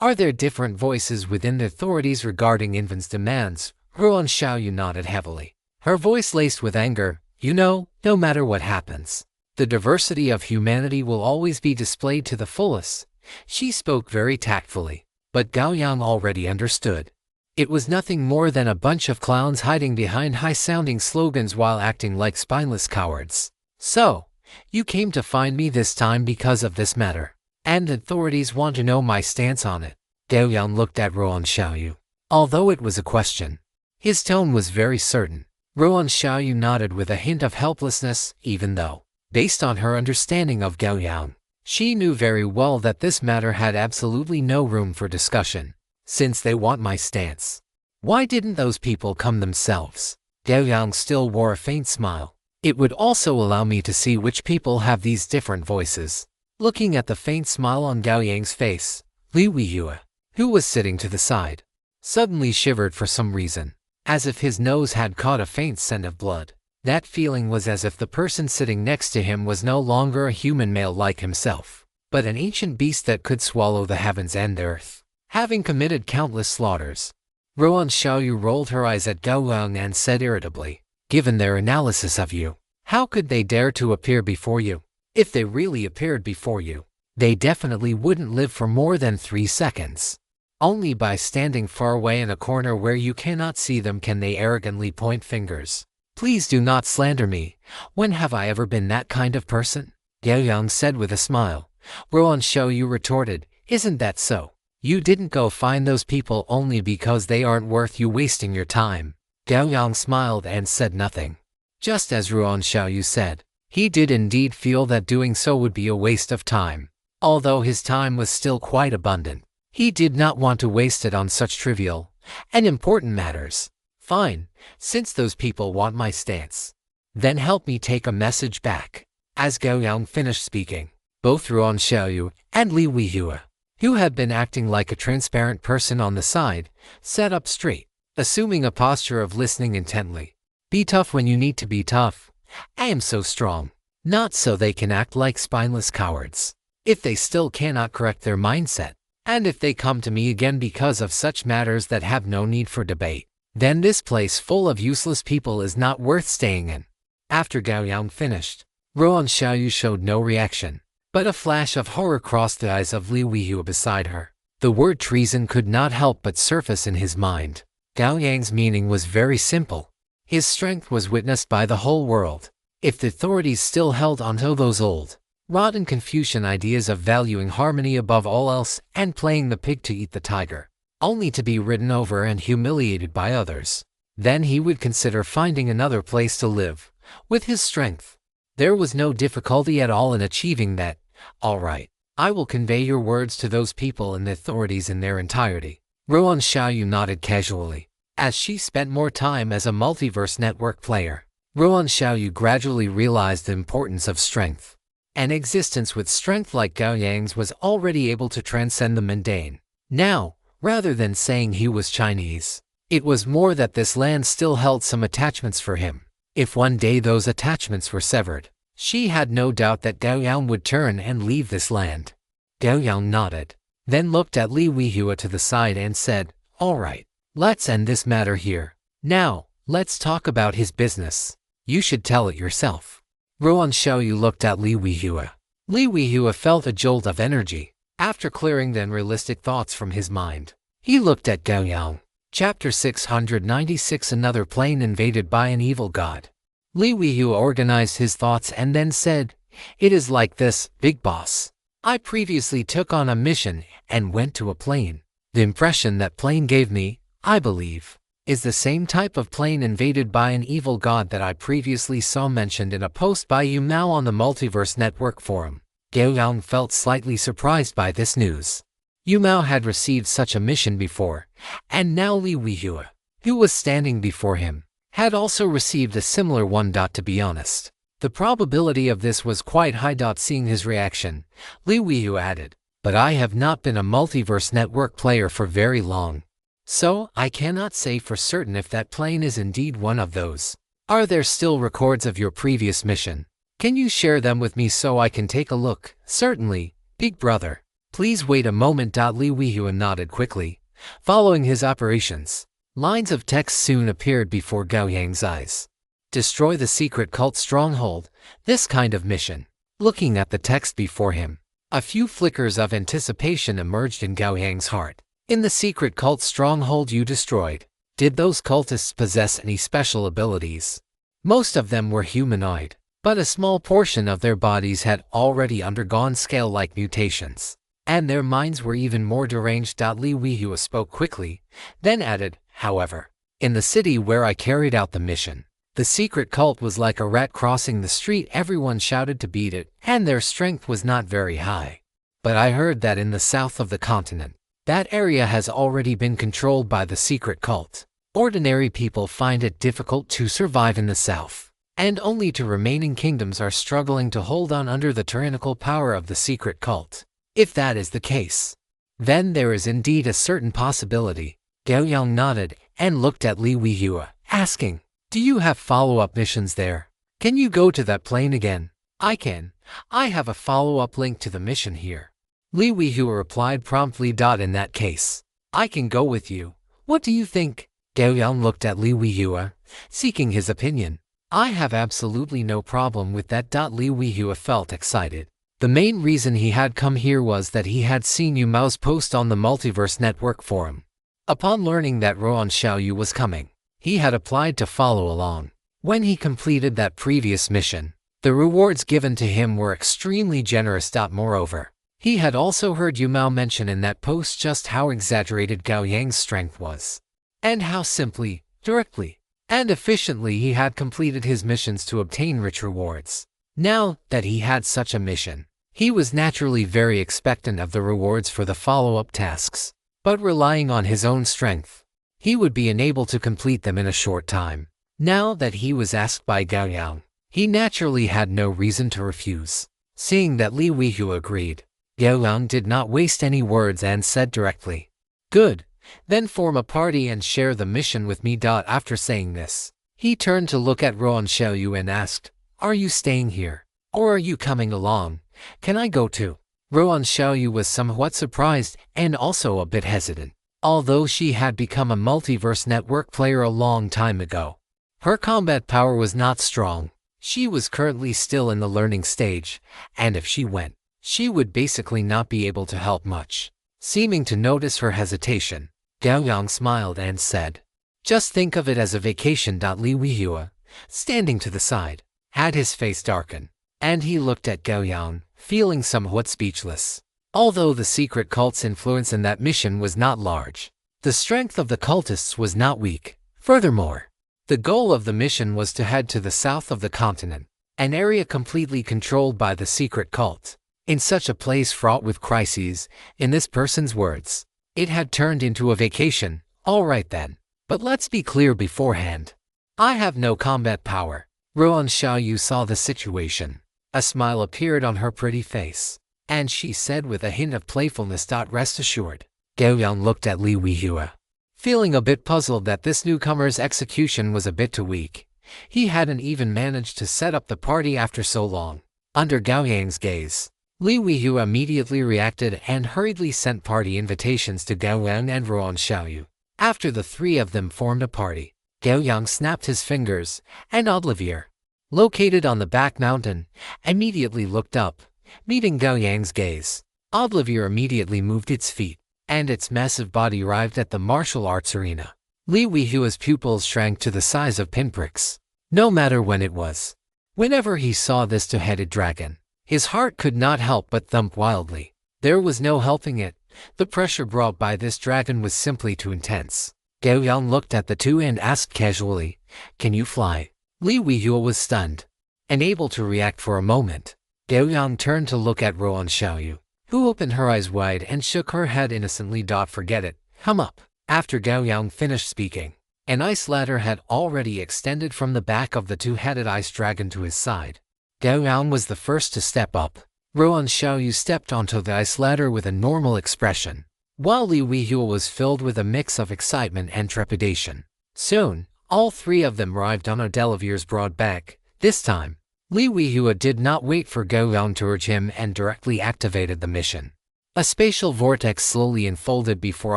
Are there different voices within the authorities regarding Inven's demands?" Ruan Xiaoyu nodded heavily, her voice laced with anger. "You know, no matter what happens, the diversity of humanity will always be displayed to the fullest." She spoke very tactfully, but Gao Yang already understood. It was nothing more than a bunch of clowns hiding behind high-sounding slogans while acting like spineless cowards. "So, you came to find me this time because of this matter, and the authorities want to know my stance on it." Gao Yang looked at Ruan Xiaoyu. Although it was a question, his tone was very certain. Ruan Xiaoyu nodded with a hint of helplessness, even though, based on her understanding of Gao Yang, she knew very well that this matter had absolutely no room for discussion. "Since they want my stance, why didn't those people come themselves?" Gao Yang still wore a faint smile. "It would also allow me to see which people have these different voices." Looking at the faint smile on Gao Yang's face, Li Weiyue, who was sitting to the side, suddenly shivered for some reason, as if his nose had caught a faint scent of blood. That feeling was as if the person sitting next to him was no longer a human male like himself, but an ancient beast that could swallow the heavens and earth, having committed countless slaughters. Ruan Xiaoyu rolled her eyes at Gao Yang and said irritably, "Given their analysis of you, how could they dare to appear before you? If they really appeared before you, they definitely wouldn't live for more than 3 seconds. Only by standing far away in a corner where you cannot see them can they arrogantly point fingers. Please do not slander me. When have I ever been that kind of person?" Gao Yang said with a smile. Ruan Xiaoyu retorted, "Isn't that so? You didn't go find those people only because they aren't worth you wasting your time." Gao Yang smiled and said nothing. Just as Ruan Xiaoyu said, he did indeed feel that doing so would be a waste of time. Although his time was still quite abundant, he did not want to waste it on such trivial and important matters. "Fine, since those people want my stance, then help me take a message back." As Gao Yang finished speaking, both Ruan Xiaoyu and Li Weiyue, who had been acting like a transparent person on the side, sat up straight, assuming a posture of listening intently. "Be tough when you need to be tough. I am so strong, not so they can act like spineless cowards." If they still cannot correct their mindset, and if they come to me again because of such matters that have no need for debate, then this place full of useless people is not worth staying in. After Gao Yang finished, Ruan Xiaoyu showed no reaction, but a flash of horror crossed the eyes of Li Weihua beside her. The word treason could not help but surface in his mind. Gao Yang's meaning was very simple. His strength was witnessed by the whole world. If the authorities still held onto those old, rotten Confucian ideas of valuing harmony above all else and playing the pig to eat the tiger, only to be ridden over and humiliated by others, then he would consider finding another place to live. With his strength, there was no difficulty at all in achieving that. All right, I will convey your words to those people and the authorities in their entirety. Ruan Xiaoyu nodded casually. As she spent more time as a multiverse network player, Ruan Xiaoyu gradually realized the importance of strength. An existence with strength like Gao Yang's was already able to transcend the mundane. Now, rather than saying he was Chinese, it was more that this land still held some attachments for him. If one day those attachments were severed, she had no doubt that Gao Yang would turn and leave this land. Gao Yang nodded, then looked at Li Weihua to the side and said, "All right, let's end this matter here. Now, let's talk about his business. You should tell it yourself." Ruan Xiaoyu looked at Li Weihua. Li Weihua felt a jolt of energy. After clearing the unrealistic thoughts from his mind, he looked at Gao Yang. Chapter 696 Another plane invaded by an evil god. Li Weihua organized his thoughts and then said, "It is like this, big boss. I previously took on a mission and went to a plane. The impression that plane gave me, I believe, is the same type of plane invaded by an evil god that I previously saw mentioned in a post by Yumao on the Multiverse Network forum." Gao Yang felt slightly surprised by this news. Yumao had received such a mission before, and now Li Weihua, who was standing before him, had also received a similar one. To be honest, the probability of this was quite high. Seeing his reaction, Li Weihua added, "But I have not been a Multiverse Network player for very long, so I cannot say for certain if that plane is indeed one of those. Are there still records of your previous mission? Can you share them with me so I can take a look?" "Certainly, big brother. Please wait a moment." Li Weihua nodded quickly, following his operations. Lines of text soon appeared before Gao Yang's eyes. Destroy the secret cult stronghold, this kind of mission. Looking at the text before him, a few flickers of anticipation emerged in Gao Yang's heart. In the secret cult stronghold you destroyed, did those cultists possess any special abilities? Most of them were humanoid, but a small portion of their bodies had already undergone scale-like mutations, and their minds were even more deranged. Li Weihua spoke quickly, then added, "However, in the city where I carried out the mission, the secret cult was like a rat crossing the street. Everyone shouted to beat it, and their strength was not very high. But I heard that in the south of the continent, that area has already been controlled by the secret cult. Ordinary people find it difficult to survive in the south, and only two remaining kingdoms are struggling to hold on under the tyrannical power of the secret cult. If that is the case, then there is indeed a certain possibility." Gao Yang nodded and looked at Li Weihua, asking, "Do you have follow-up missions there? Can you go to that plane again?" "I can. I have a follow-up link to the mission here." Li Weihua replied promptly. "In that case, I can go with you. What do you think?" Gao Yang looked at Li Weihua, seeking his opinion. "I have absolutely no problem with that." Li Weihua felt excited. The main reason he had come here was that he had seen Yumao's post on the Multiverse Network forum. Upon learning that Ruan Xiaoyu was coming, he had applied to follow along. When he completed that previous mission, the rewards given to him were extremely generous. Moreover, he had also heard Yumao mention in that post just how exaggerated Gao Yang's strength was, and how simply, directly, and efficiently he had completed his missions to obtain rich rewards. Now that he had such a mission, he was naturally very expectant of the rewards for the follow-up tasks. But relying on his own strength, he would be unable to complete them in a short time. Now that he was asked by Gao Yang, he naturally had no reason to refuse. Seeing that Li Weihua agreed, Gao Yang did not waste any words and said directly, "Good, then form a party and share the mission with me." After saying this, he turned to look at Ruan Xiaoyu and asked, "Are you staying here, or are you coming along? Can I go too?" Ruan Xiaoyu was somewhat surprised and also a bit hesitant. Although she had become a Multiverse Network player a long time ago, her combat power was not strong. She was currently still in the learning stage, and if she went, she would basically not be able to help much. Seeming to notice her hesitation, Gao Yang smiled and said, "Just think of it as a vacation." Li Weihua, standing to the side, had his face darken, and he looked at Gao Yang, feeling somewhat speechless. Although the secret cult's influence in that mission was not large, the strength of the cultists was not weak. Furthermore, the goal of the mission was to head to the south of the continent, an area completely controlled by the secret cult. In such a place fraught with crises, in this person's words, it had turned into a vacation. All right then, but let's be clear beforehand. I have no combat power. Ruan Xiaoyu saw the situation. A smile appeared on her pretty face, and she said with a hint of playfulness, "Rest assured." Gao Yang looked at Li Weihua, feeling a bit puzzled that this newcomer's execution was a bit too weak. He hadn't even managed to set up the party after so long. Under Gao Yang's gaze, Li Weihua immediately reacted and hurriedly sent party invitations to Gao Yang and Ruan Xiaoyu. After the three of them formed a party, Gao Yang snapped his fingers, and Omniverse, located on the back mountain, immediately looked up, meeting Gao Yang's gaze. Omniverse immediately moved its feet, and its massive body arrived at the martial arts arena. Li Weihua's pupils shrank to the size of pinpricks. No matter when it was, whenever he saw this two-headed dragon, his heart could not help but thump wildly. There was no helping it. The pressure brought by this dragon was simply too intense. Gao Yang looked at the two and asked casually, "Can you fly?" Li Weihua was stunned, unable to react for a moment. Gao Yang turned to look at Ruan Xiaoyu, who opened her eyes wide and shook her head innocently. "Forget it. Come up." After Gao Yang finished speaking, an ice ladder had already extended from the back of the two-headed ice dragon to his side. Gao Yang was the first to step up. Ruan Xiaoyu stepped onto the ice ladder with a normal expression, while Li Weihua was filled with a mix of excitement and trepidation. Soon, all three of them arrived on Omniverse's broad back. This time, Li Weihua did not wait for Gao Yang to urge him and directly activated the mission. A spatial vortex slowly unfolded before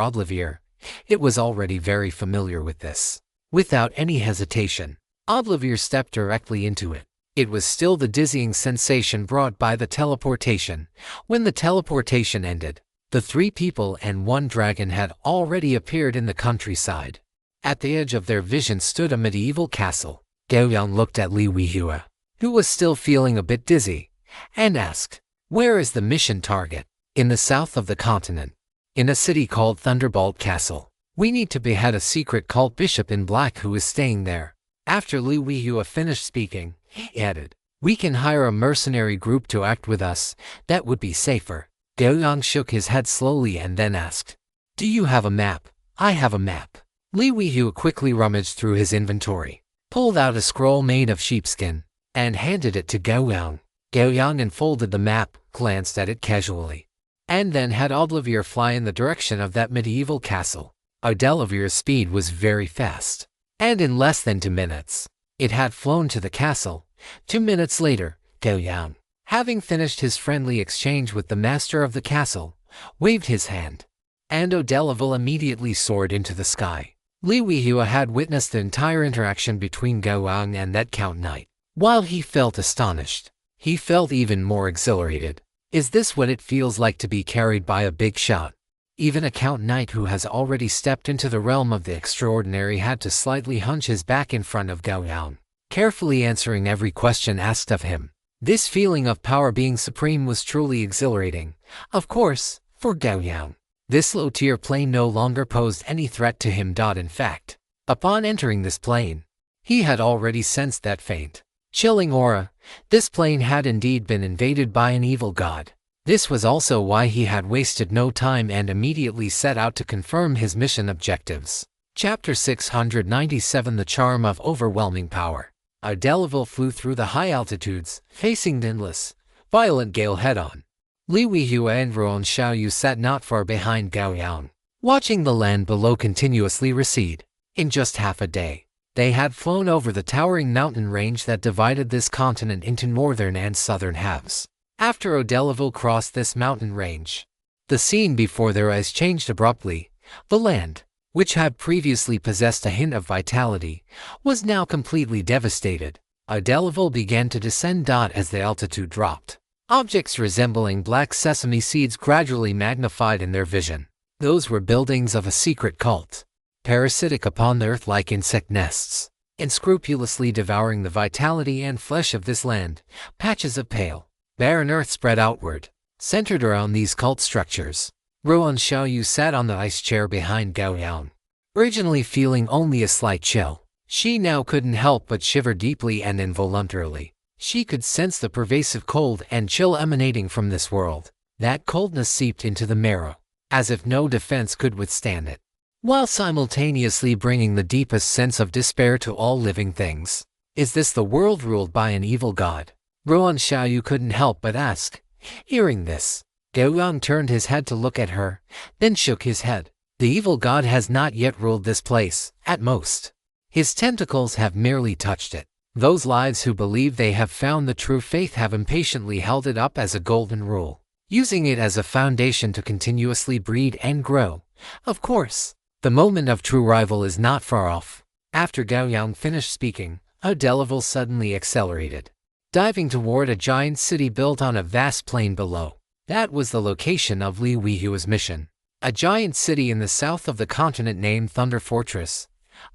Omniverse. It was already very familiar with this. Without any hesitation, Omniverse stepped directly into it. It was still the dizzying sensation brought by the teleportation. When the teleportation ended, the three people and one dragon had already appeared in the countryside. At the edge of their vision stood a medieval castle. Gao Yang looked at Li Weihua, who was still feeling a bit dizzy, and asked, "Where is the mission target?" "In the south of the continent, in a city called Thunderbolt Castle. We need to behead a secret cult bishop in black who is staying there." After Li Weihua finished speaking, he added, "We can hire a mercenary group to act with us. That would be safer." Gao Yang shook his head slowly and then asked, "Do you have a map?" "I have a map." Li Weihua quickly rummaged through his inventory, pulled out a scroll made of sheepskin, and handed it to Gao Yang. Gao Yang unfolded the map, glanced at it casually, and then had Omniverse fly in the direction of that medieval castle. Omniverse's speed was very fast, and in less than 2 minutes, it had flown to the castle. 2 minutes later, Gao Yang, having finished his friendly exchange with the master of the castle, waved his hand, and Omniverse immediately soared into the sky. Li Weihua had witnessed the entire interaction between Gao Yang and that Count Knight. While he felt astonished, he felt even more exhilarated. Is this what it feels like to be carried by a big shot? Even a Count Knight who has already stepped into the realm of the extraordinary had to slightly hunch his back in front of Gao Yang, carefully answering every question asked of him. This feeling of power being supreme was truly exhilarating. Of course, for Gao Yang, this low-tier plane no longer posed any threat to him. In fact, upon entering this plane, he had already sensed that faint, chilling aura. This plane had indeed been invaded by an evil god. This was also why he had wasted no time and immediately set out to confirm his mission objectives. Chapter 697: The Charm of Overwhelming Power. Omniverse flew through the high altitudes, facing the endless, violent gale head-on. Li Weihua and Ruan Xiaoyu sat not far behind Gao Yang, watching the land below continuously recede. In just half a day, they had flown over the towering mountain range that divided this continent into northern and southern halves. After O'Delleville crossed this mountain range, the scene before their eyes changed abruptly. The land, which had previously possessed a hint of vitality, was now completely devastated. O'Delleville began to descend. As the altitude dropped, objects resembling black sesame seeds gradually magnified in their vision. Those were buildings of a secret cult, parasitic upon the earth like insect nests, and scrupulously devouring the vitality and flesh of this land. Patches of pale, barren earth spread outward, centered around these cult structures. Ruan Xiaoyu sat on the ice chair behind Gao Yang, originally feeling only a slight chill. She now couldn't help but shiver deeply and involuntarily. She could sense the pervasive cold and chill emanating from this world. That coldness seeped into the marrow, as if no defense could withstand it, while simultaneously bringing the deepest sense of despair to all living things. Is this the world ruled by an evil god? Ruan Xiaoyu couldn't help but ask. Hearing this, Gao Yang turned his head to look at her, then shook his head. The evil god has not yet ruled this place. At most, his tentacles have merely touched it. Those lives who believe they have found the true faith have impatiently held it up as a golden rule, using it as a foundation to continuously breed and grow. Of course, the moment of true rival is not far off. After Gao Yang finished speaking, O'Delleville suddenly accelerated, diving toward a giant city built on a vast plain below. That was the location of Li Weihua's mission. A giant city in the south of the continent named Thunder Fortress.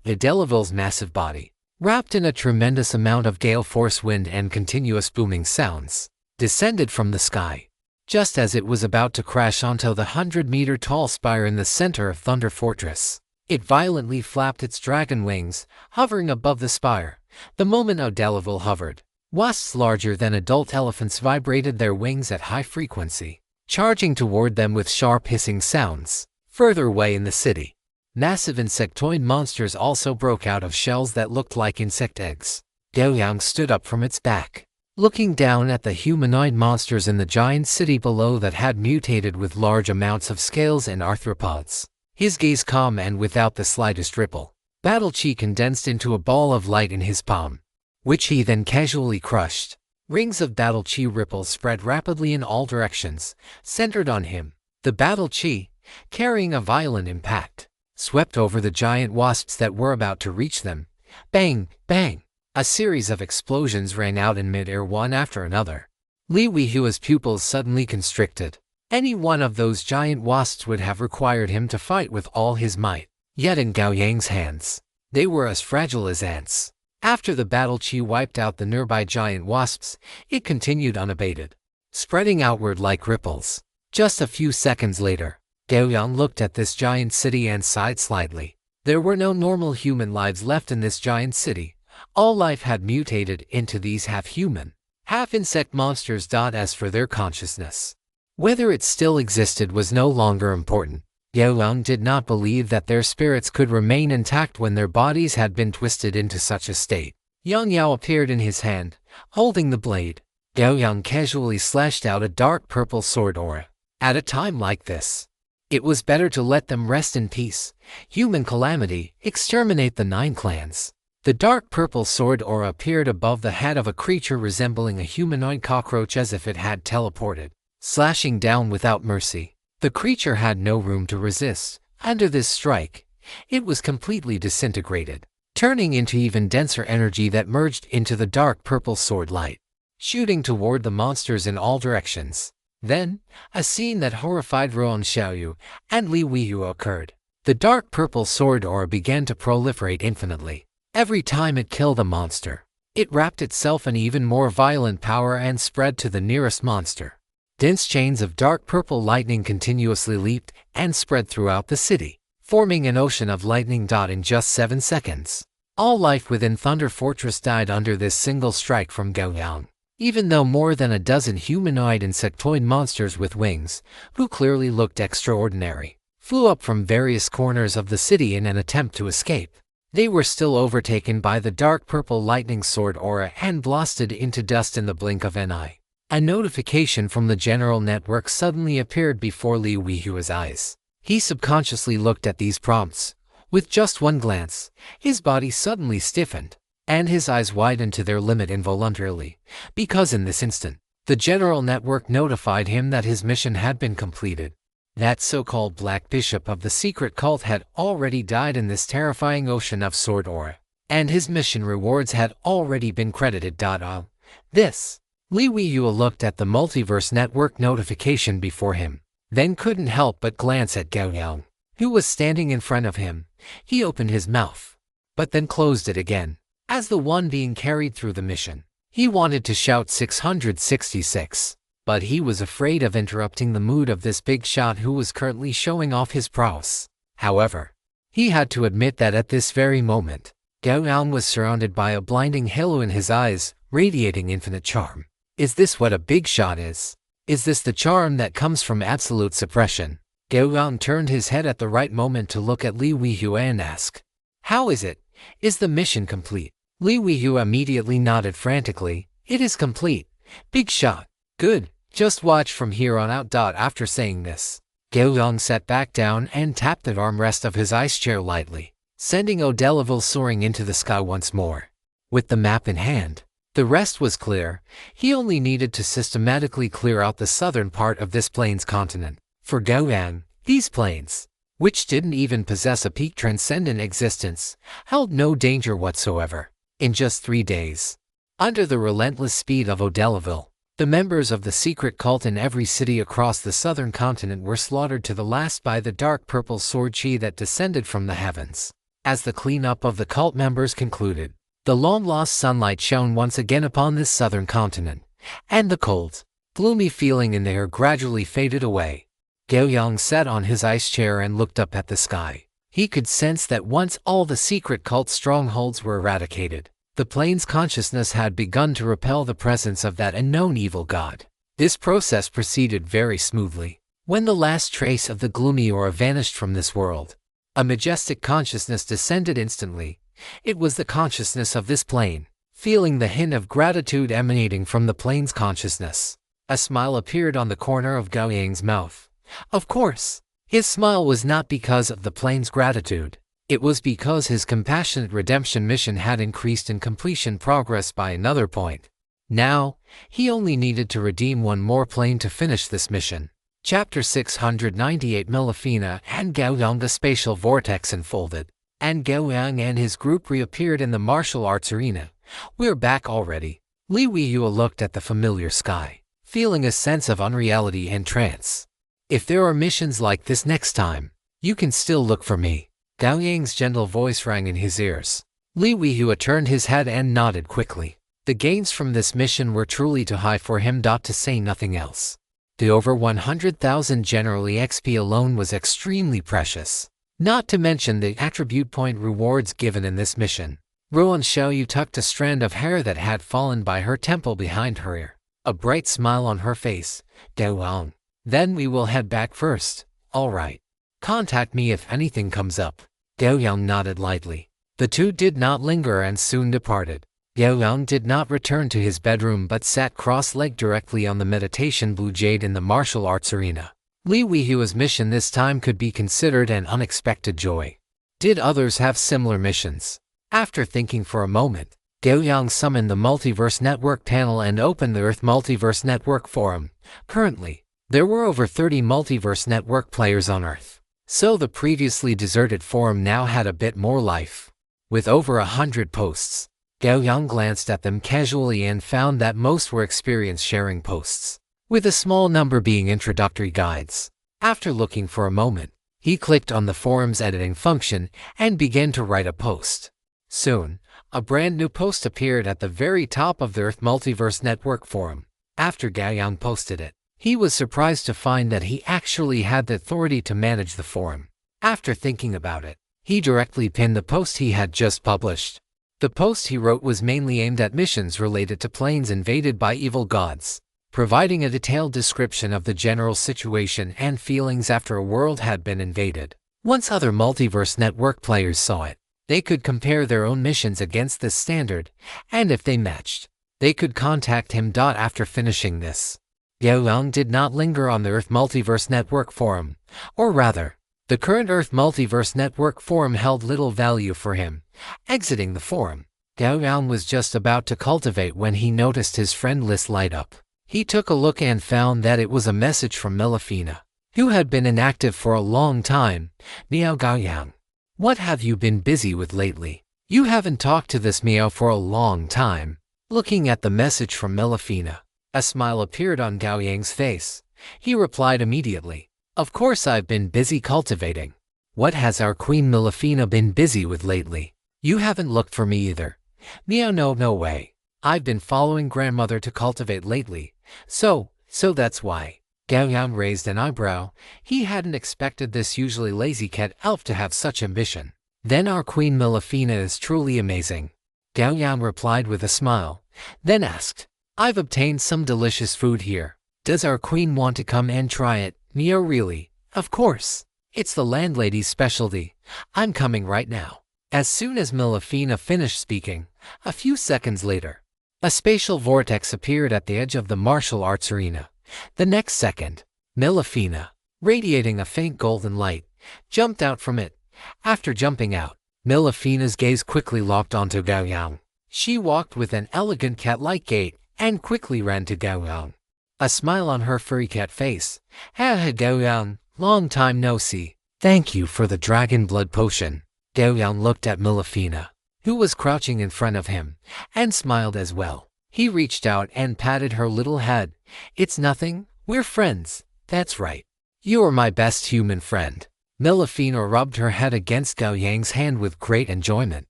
O'Delleville's massive body, wrapped in a tremendous amount of gale force wind and continuous booming sounds, descended from the sky. Just as it was about to crash onto the 100-meter-tall spire in the center of Thunder Fortress, it violently flapped its dragon wings, hovering above the spire. The moment O'Delleville hovered, wasps larger than adult elephants vibrated their wings at high frequency, charging toward them with sharp hissing sounds. Further away in the city, massive insectoid monsters also broke out of shells that looked like insect eggs. Gao Yang stood up from its back, looking down at the humanoid monsters in the giant city below that had mutated with large amounts of scales and arthropods. His gaze calm and without the slightest ripple. Battle Chi condensed into a ball of light in his palm, which he then casually crushed. Rings of Battle Chi ripples spread rapidly in all directions, centered on him. The Battle Chi, carrying a violent impact, swept over the giant wasps that were about to reach them. Bang, bang! A series of explosions rang out in mid-air one after another. Li Weihua's pupils suddenly constricted. Any one of those giant wasps would have required him to fight with all his might. Yet in Gao Yang's hands, they were as fragile as ants. After the Battle Chi wiped out the nearby giant wasps, it continued unabated, spreading outward like ripples. Just a few seconds later, Gao Yang looked at this giant city and sighed slightly. There were no normal human lives left in this giant city. All life had mutated into these half-human, half-insect monsters. As for their consciousness, whether it still existed was no longer important. Gao Yang did not believe that their spirits could remain intact when their bodies had been twisted into such a state. Yang Yao appeared in his hand, holding the blade. Gao Yang casually slashed out a dark purple sword aura. At a time like this, it was better to let them rest in peace. Human calamity, exterminate the 9 clans. The dark purple sword aura appeared above the head of a creature resembling a humanoid cockroach as if it had teleported, slashing down without mercy. The creature had no room to resist. Under this strike, it was completely disintegrated, turning into even denser energy that merged into the dark purple sword light, shooting toward the monsters in all directions. Then, a scene that horrified Ruan Xiaoyu and Li Weihua occurred. The dark purple sword aura began to proliferate infinitely. Every time it killed a monster, it wrapped itself in even more violent power and spread to the nearest monster. Dense chains of dark purple lightning continuously leaped and spread throughout the city, forming an ocean of lightning. In just 7 seconds, all life within Thunder Fortress died under this single strike from Gao Yang. Even though more than a dozen humanoid insectoid monsters with wings, who clearly looked extraordinary, flew up from various corners of the city in an attempt to escape, they were still overtaken by the dark purple lightning sword aura and blasted into dust in the blink of an eye. A notification from the general network suddenly appeared before Li Weihua's eyes. He subconsciously looked at these prompts. With just one glance, his body suddenly stiffened, and his eyes widened to their limit involuntarily, because in this instant, The general network notified him that his mission had been completed. That so-called Black Bishop of the secret cult had already died in this terrifying ocean of sword aura, and his mission rewards had already been credited. On this, Li Weiyue looked at the Multiverse Network notification before him, then couldn't help but glance at Gao Yang, who was standing in front of him. He opened his mouth, but then closed it again. As the one being carried through the mission, he wanted to shout 666, but he was afraid of interrupting the mood of this big shot who was currently showing off his prowess. However, he had to admit that at this very moment, Gao Yang was surrounded by a blinding halo in his eyes, radiating infinite charm. Is this what a big shot is? Is this the charm that comes from absolute suppression? Gao Yang turned his head at the right moment to look at Li Weiyue and ask, "How is it? Is the mission complete?" Li Weiyue immediately nodded frantically. "It is complete. Big shot. Good. Just watch from here on out." After saying this, Gao Yang sat back down and tapped the armrest of his ice chair lightly, sending O'Deleville soaring into the sky once more. With the map in hand, the rest was clear. He only needed to systematically clear out the southern part of this plains continent. For Gao Yang, these plains, which didn't even possess a peak transcendent existence, held no danger whatsoever. In just 3 days, under the relentless speed of O'Deleville, the members of the secret cult in every city across the southern continent were slaughtered to the last by the dark purple sword chi that descended from the heavens. As the cleanup of the cult members concluded, the long-lost sunlight shone once again upon this southern continent, and the cold, gloomy feeling in the air gradually faded away. Gao Yang sat on his ice chair and looked up at the sky. He could sense that once all the secret cult strongholds were eradicated, the plane's consciousness had begun to repel the presence of that unknown evil god. This process proceeded very smoothly. When the last trace of the gloomy aura vanished from this world, a majestic consciousness descended instantly. It was the consciousness of this plane. Feeling the hint of gratitude emanating from the plane's consciousness, a smile appeared on the corner of Gao Yang's mouth. Of course, his smile was not because of the plane's gratitude. It was because his compassionate redemption mission had increased in completion progress by another point. Now, he only needed to redeem one more plane to finish this mission. Chapter 698 Melifina and Gao Yang. The spatial vortex unfolded, and Gao Yang and his group reappeared in the martial arts arena. "We're back already." Li Weiyue looked at the familiar sky, feeling a sense of unreality and trance. "If there are missions like this next time, you can still look for me." Gao Yang's gentle voice rang in his ears. Li Weiyue turned his head and nodded quickly. The gains from this mission were truly too high for him to say nothing else. The over 100,000 generally XP alone was extremely precious, not to mention the attribute point rewards given in this mission. Ruan Xiaoyu tucked a strand of hair that had fallen by her temple behind her ear, a bright smile on her face. "Gao Yang, then we will head back first, all right? Contact me if anything comes up." Gao Yang nodded lightly. The two did not linger and soon departed. Gao Yang did not return to his bedroom but sat cross-legged directly on the meditation blue jade in the martial arts arena. Li Weiyue's mission this time could be considered an unexpected joy. Did others have similar missions? After thinking for a moment, Gao Yang summoned the Multiverse Network panel and opened the Earth Multiverse Network forum. Currently, there were over 30 Multiverse Network players on Earth, so the previously deserted forum now had a bit more life. With over 100 posts, Gao Yang glanced at them casually and found that most were experience-sharing posts, with a small number being introductory guides. After looking for a moment, he clicked on the forum's editing function and began to write a post. Soon, a brand new post appeared at the very top of the Earth Multiverse Network forum. After Gao Yang posted it, he was surprised to find that he actually had the authority to manage the forum. After thinking about it, he directly pinned the post he had just published. The post he wrote was mainly aimed at missions related to planes invaded by evil gods, providing a detailed description of the general situation and feelings after a world had been invaded. Once other Multiverse Network players saw it, they could compare their own missions against this standard, and if they matched, they could contact him. After finishing this, Gao Yang did not linger on the Earth Multiverse Network forum, or rather, the current Earth Multiverse Network forum held little value for him. Exiting the forum, Gao Yang was just about to cultivate when he noticed his friend list light up. He took a look and found that it was a message from Melifina, who had been inactive for a long time. Meow Gao Yang. What have you been busy with lately? You haven't talked to this Meow for a long time. Looking at the message from Melifina, a smile appeared on Gao Yang's face. He replied immediately, "Of course I've been busy cultivating. What has our queen Melifina been busy with lately? You haven't looked for me either." Meow no way. I've been following grandmother to cultivate lately, so that's why. Gao Yang raised an eyebrow. He hadn't expected this usually lazy cat elf to have such ambition. Then our queen Melifina is truly amazing. Gao Yang replied with a smile, then asked, "I've obtained some delicious food here. Does our queen want to come and try it?" Meow really? Of course. It's the landlady's specialty. I'm coming right now. As soon as Melifina finished speaking, a few seconds later, a spatial vortex appeared at the edge of the martial arts arena. The next second, Melifina, radiating a faint golden light, jumped out from it. After jumping out, Melifina's gaze quickly locked onto Gao Yang. She walked with an elegant cat-like gait and quickly ran to Gao Yang, a smile on her furry cat face. "Ha Gao Yang, long time no see. Thank you for the dragon blood potion." Gao Yang looked at Melifina, who was crouching in front of him, and smiled as well. He reached out and patted her little head. "It's nothing, we're friends." "That's right. You are my best human friend." Melifina rubbed her head against Gao Yang's hand with great enjoyment,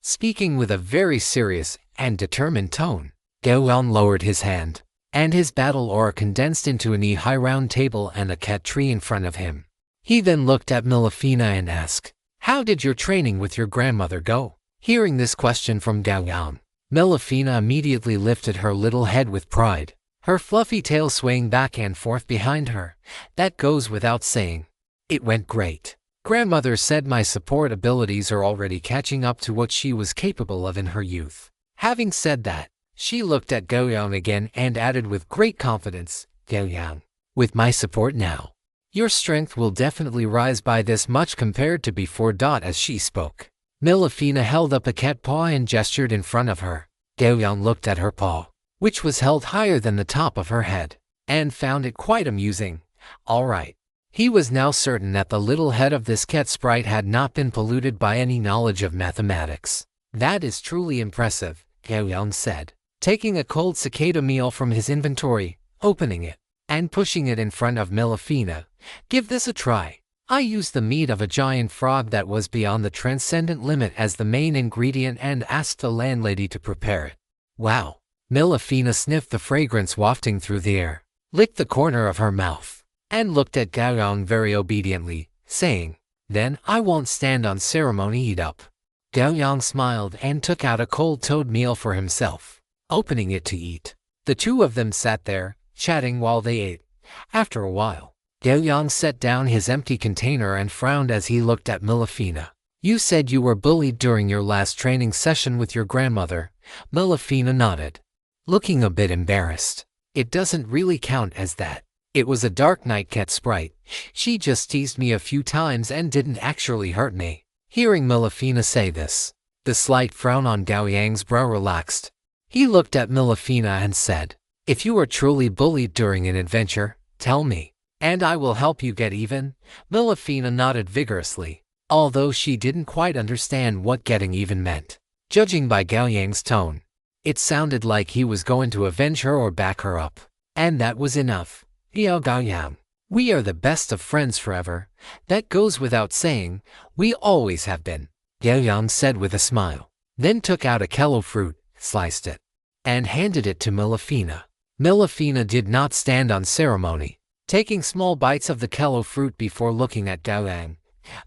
speaking with a very serious and determined tone. Gao Yang lowered his hand, and his battle aura condensed into a knee-high round table and a cat tree in front of him. He then looked at Melifina and asked, "How did your training with your grandmother go?" Hearing this question from Gao Yang, Melifina immediately lifted her little head with pride, her fluffy tail swaying back and forth behind her. "That goes without saying. It went great. Grandmother said my support abilities are already catching up to what she was capable of in her youth." Having said that, she looked at Gao Yang again and added with great confidence, "Gao Yang, with my support now, your strength will definitely rise by this much compared to before." As she spoke, Melifina held up a cat paw and gestured in front of her. Gao Yang looked at her paw, which was held higher than the top of her head, and found it quite amusing. All right. He was now certain that the little head of this cat sprite had not been polluted by any knowledge of mathematics. "That is truly impressive," Gao Yang said, taking a cold cicada meal from his inventory, opening it, and pushing it in front of Melifina. "Give this a try. I used the meat of a giant frog that was beyond the transcendent limit as the main ingredient and asked the landlady to prepare it." "Wow." Melifina sniffed the fragrance wafting through the air, licked the corner of her mouth, and looked at Gao Yang very obediently, saying, "Then I won't stand on ceremony, eat up." Gao Yang smiled and took out a cold-toed meal for himself, opening it to eat. The two of them sat there, chatting while they ate. After a while, Gao Yang set down his empty container and frowned as he looked at Melifina. "You said you were bullied during your last training session with your grandmother." Melifina nodded, looking a bit embarrassed. "It doesn't really count as that. It was a dark night cat sprite. She just teased me a few times and didn't actually hurt me." Hearing Melifina say this, the slight frown on Gao Yang's brow relaxed. He looked at Melifina and said, "If you were truly bullied during an adventure, tell me, and I will help you get even." Melifina nodded vigorously, although she didn't quite understand what getting even meant. Judging by Gao Yang's tone, it sounded like he was going to avenge her or back her up. And that was enough. "Gao Yang, we are the best of friends forever. That goes without saying. We always have been," Gao Yang said with a smile, then took out a kello fruit, sliced it, and handed it to Melifina. Melifina did not stand on ceremony, taking small bites of the kello fruit before looking at Gao Yang.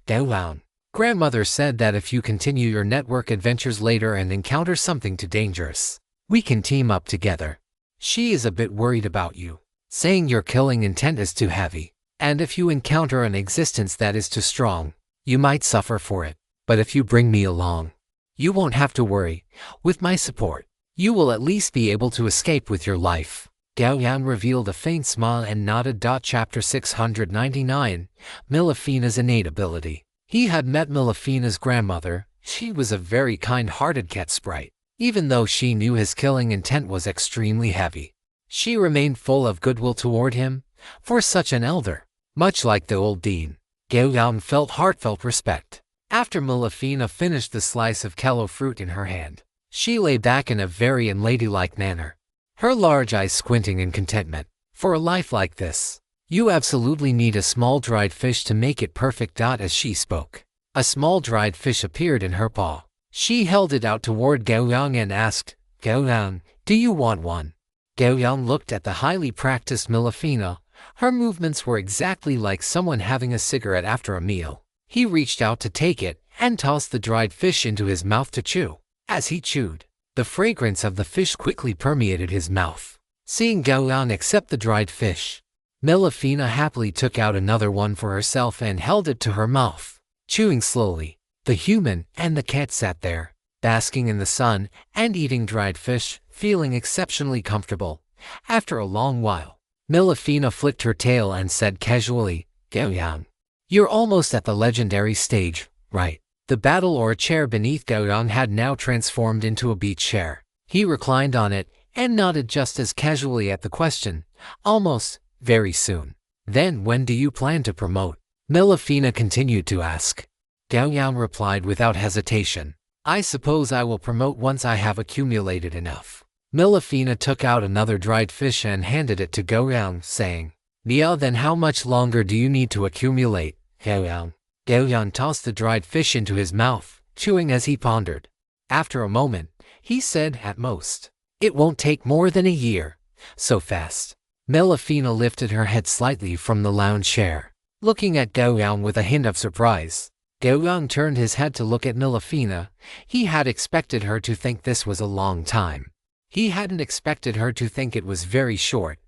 "Gao Yang, grandmother said that if you continue your network adventures later and encounter something too dangerous, we can team up together. She is a bit worried about you, saying your killing intent is too heavy, and if you encounter an existence that is too strong, you might suffer for it. But if you bring me along, you won't have to worry. With my support, you will at least be able to escape with your life." Gao Yang revealed a faint smile and nodded. Chapter 699, Melifina's Innate Ability. He had met Melifina's grandmother. She was a very kind-hearted cat sprite, even though she knew his killing intent was extremely heavy. She remained full of goodwill toward him, for such an elder. Much like the old dean, Gao Yang felt heartfelt respect. After Melifina finished the slice of kello fruit in her hand, she lay back in a very unladylike manner, her large eyes squinting in contentment. For a life like this, you absolutely need a small dried fish to make it perfect. As she spoke, a small dried fish appeared in her paw. She held it out toward Gao Yang and asked, "Gao Yang, do you want one?" Gao Yang looked at the highly practiced Melifina. Her movements were exactly like someone having a cigarette after a meal. He reached out to take it and tossed the dried fish into his mouth to chew. As he chewed, the fragrance of the fish quickly permeated his mouth. Seeing Gao Yang accept the dried fish, Melifina happily took out another one for herself and held it to her mouth. Chewing slowly, the human and the cat sat there, basking in the sun and eating dried fish, feeling exceptionally comfortable. After a long while, Melifina flicked her tail and said casually, "Gao Yang, you're almost at the legendary stage, right?" The battle or chair beneath Gao Yang had now transformed into a beach chair. He reclined on it and nodded just as casually at the question, "Almost, very soon." "Then when do you plan to promote?" Melifina continued to ask. Gao Yang replied without hesitation, "I suppose I will promote once I have accumulated enough." Melifina took out another dried fish and handed it to Gao Yang, saying, "Nia, then how much longer do you need to accumulate, Gao Yang?" Gao Yang tossed the dried fish into his mouth, chewing as he pondered. After a moment, he said, "At most, it won't take more than a year." "So fast?" Melifina lifted her head slightly from the lounge chair, looking at Gao Yang with a hint of surprise. Gao Yang turned his head to look at Melifina. He had expected her to think this was a long time. He hadn't expected her to think it was very short.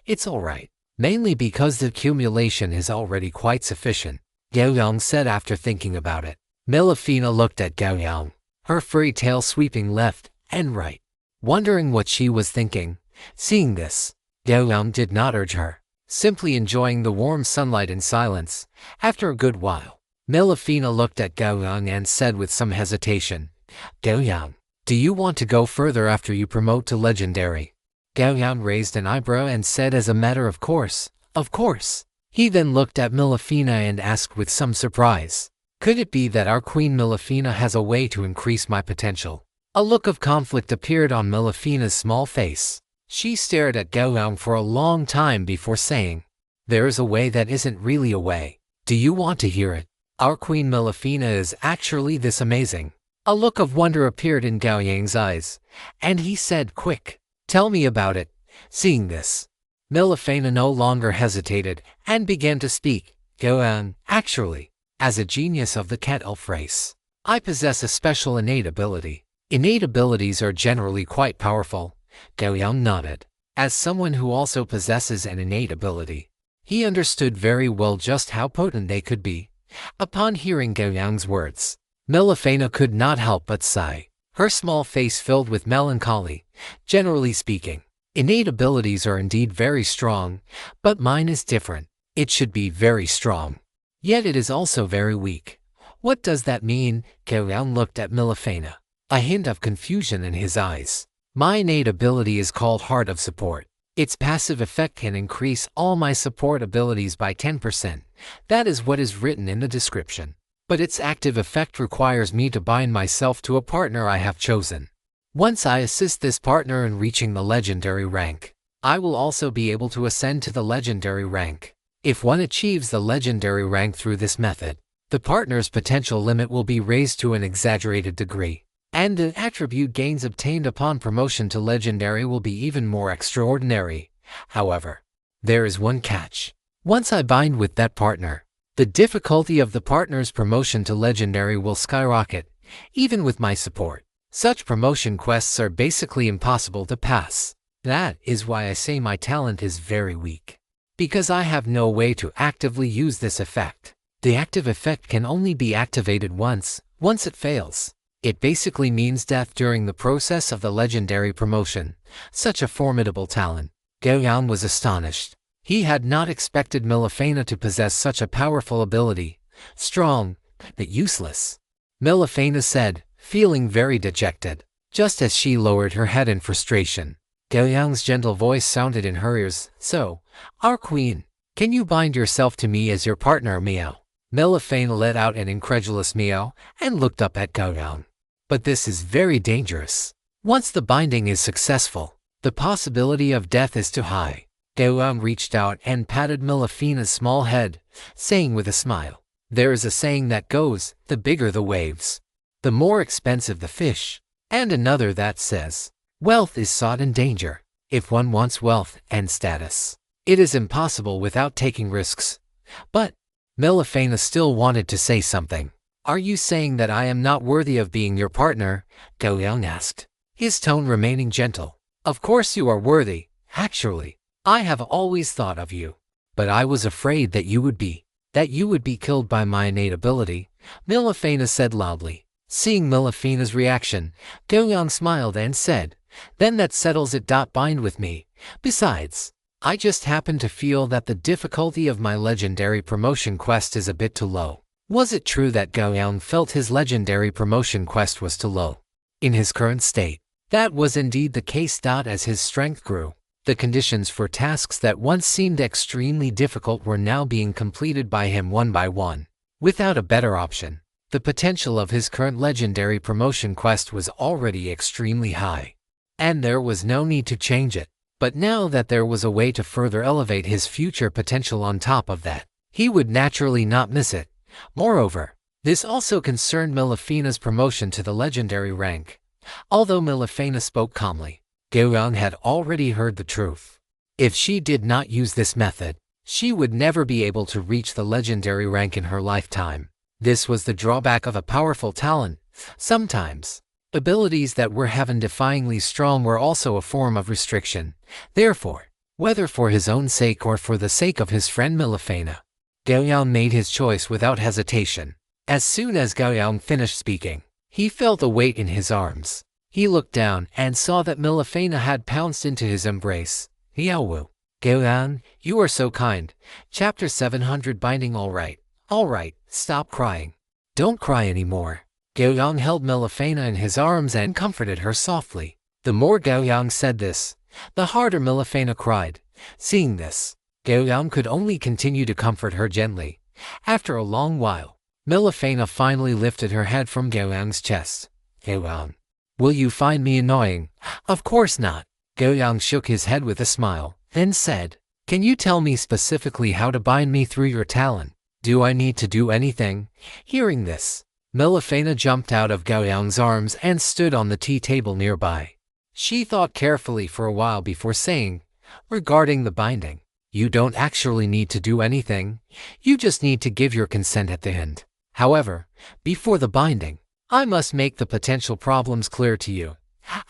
"It's all right, mainly because the accumulation is already quite sufficient," Gao Yang said after thinking about it. Melifina looked at Gao Yang, her furry tail sweeping left and right, wondering what she was thinking. Seeing this, Gao Yang did not urge her, simply enjoying the warm sunlight in silence. After a good while, Melifina looked at Gao Yang and said with some hesitation, "Gao Yang, do you want to go further after you promote to legendary?" Gao Yang raised an eyebrow and said as a matter of course, "Of course." He then looked at Melifina and asked with some surprise, "Could it be that our Queen Melifina has a way to increase my potential?" A look of conflict appeared on Melifina's small face. She stared at Gao Yang for a long time before saying, "There is a way that isn't really a way. Do you want to hear it? Our Queen Melifina is actually this amazing." A look of wonder appeared in Gao Yang's eyes, and he said, "Quick, tell me about it." Seeing this, Melifina no longer hesitated and began to speak. "Gao Yang, actually, as a genius of the cat elf race, I possess a special innate ability. Innate abilities are generally quite powerful." Gao Yang nodded. As someone who also possesses an innate ability, he understood very well just how potent they could be. Upon hearing Gao Yang's words, Melifina could not help but sigh, her small face filled with melancholy. "Generally speaking, innate abilities are indeed very strong, but mine is different. It should be very strong, yet it is also very weak." "What does that mean?" Gao Yang looked at Melifina, a hint of confusion in his eyes. "My innate ability is called Heart of Support. Its passive effect can increase all my support abilities by 10%. That is what is written in the description. But its active effect requires me to bind myself to a partner I have chosen. Once I assist this partner in reaching the legendary rank, I will also be able to ascend to the legendary rank. If one achieves the legendary rank through this method, the partner's potential limit will be raised to an exaggerated degree, and the attribute gains obtained upon promotion to legendary will be even more extraordinary. However, there is one catch. Once I bind with that partner, the difficulty of the partner's promotion to legendary will skyrocket, even with my support. Such promotion quests are basically impossible to pass. That is why I say my talent is very weak, because I have no way to actively use this effect. The active effect can only be activated once. Once it fails, it basically means death during the process of the legendary promotion. Such a formidable talent. Gao Yang was astonished. He had not expected Melifina to possess such a powerful ability. Strong, but useless, Melifina said, feeling very dejected. Just as she lowered her head in frustration, Gao Yang's gentle voice sounded in her ears. So, our queen, can you bind yourself to me as your partner, meow? Melifana let out an incredulous meow and looked up at Gao Yang. But this is very dangerous. Once the binding is successful, the possibility of death is too high. Gao Yang reached out and patted Melifana's small head, saying with a smile, there is a saying that goes, the bigger the waves, the more expensive the fish. And another that says, wealth is sought in danger. If one wants wealth and status, it is impossible without taking risks. But Melifana still wanted to say something. Are you saying that I am not worthy of being your partner? Gao Yang asked, his tone remaining gentle. Of course you are worthy. Actually, I have always thought of you. But I was afraid that you would be killed by my innate ability, Melifana said loudly. Seeing Melifana's reaction, Gao Yang smiled and said, then that settles it. Bind with me. Besides, I just happen to feel that the difficulty of my legendary promotion quest is a bit too low. Was it true that Gao Yang felt his legendary promotion quest was too low? In his current state, that was indeed the case. As his strength grew, the conditions for tasks that once seemed extremely difficult were now being completed by him one by one. Without a better option, the potential of his current legendary promotion quest was already extremely high, and there was no need to change it. But now that there was a way to further elevate his future potential on top of that, he would naturally not miss it. Moreover, this also concerned Melifana's promotion to the legendary rank. Although Melifana spoke calmly, Gao Yang had already heard the truth. If she did not use this method, she would never be able to reach the legendary rank in her lifetime. This was the drawback of a powerful talent. Sometimes, abilities that were heaven-defyingly strong were also a form of restriction. Therefore, whether for his own sake or for the sake of his friend Melifana, Gao Yang made his choice without hesitation. As soon as Gao Yang finished speaking, he felt a weight in his arms. He looked down and saw that Melifana had pounced into his embrace. Yaowu. Gao Yang, you are so kind. Chapter 700 Binding. All right, stop crying. Don't cry anymore. Gao Yang held Melifana in his arms and comforted her softly. The more Gao Yang said this, the harder Melifana cried. Seeing this, Gao Yang could only continue to comfort her gently. After a long while, Melifana finally lifted her head from Gao Yang's chest. Gao Yang, will you find me annoying? Of course not. Gao Yang shook his head with a smile, then said, can you tell me specifically how to bind me through your talent? Do I need to do anything? Hearing this, Melifana jumped out of Gao Yang's arms and stood on the tea table nearby. She thought carefully for a while before saying, regarding the binding, you don't actually need to do anything. You just need to give your consent at the end. However, before the binding, I must make the potential problems clear to you.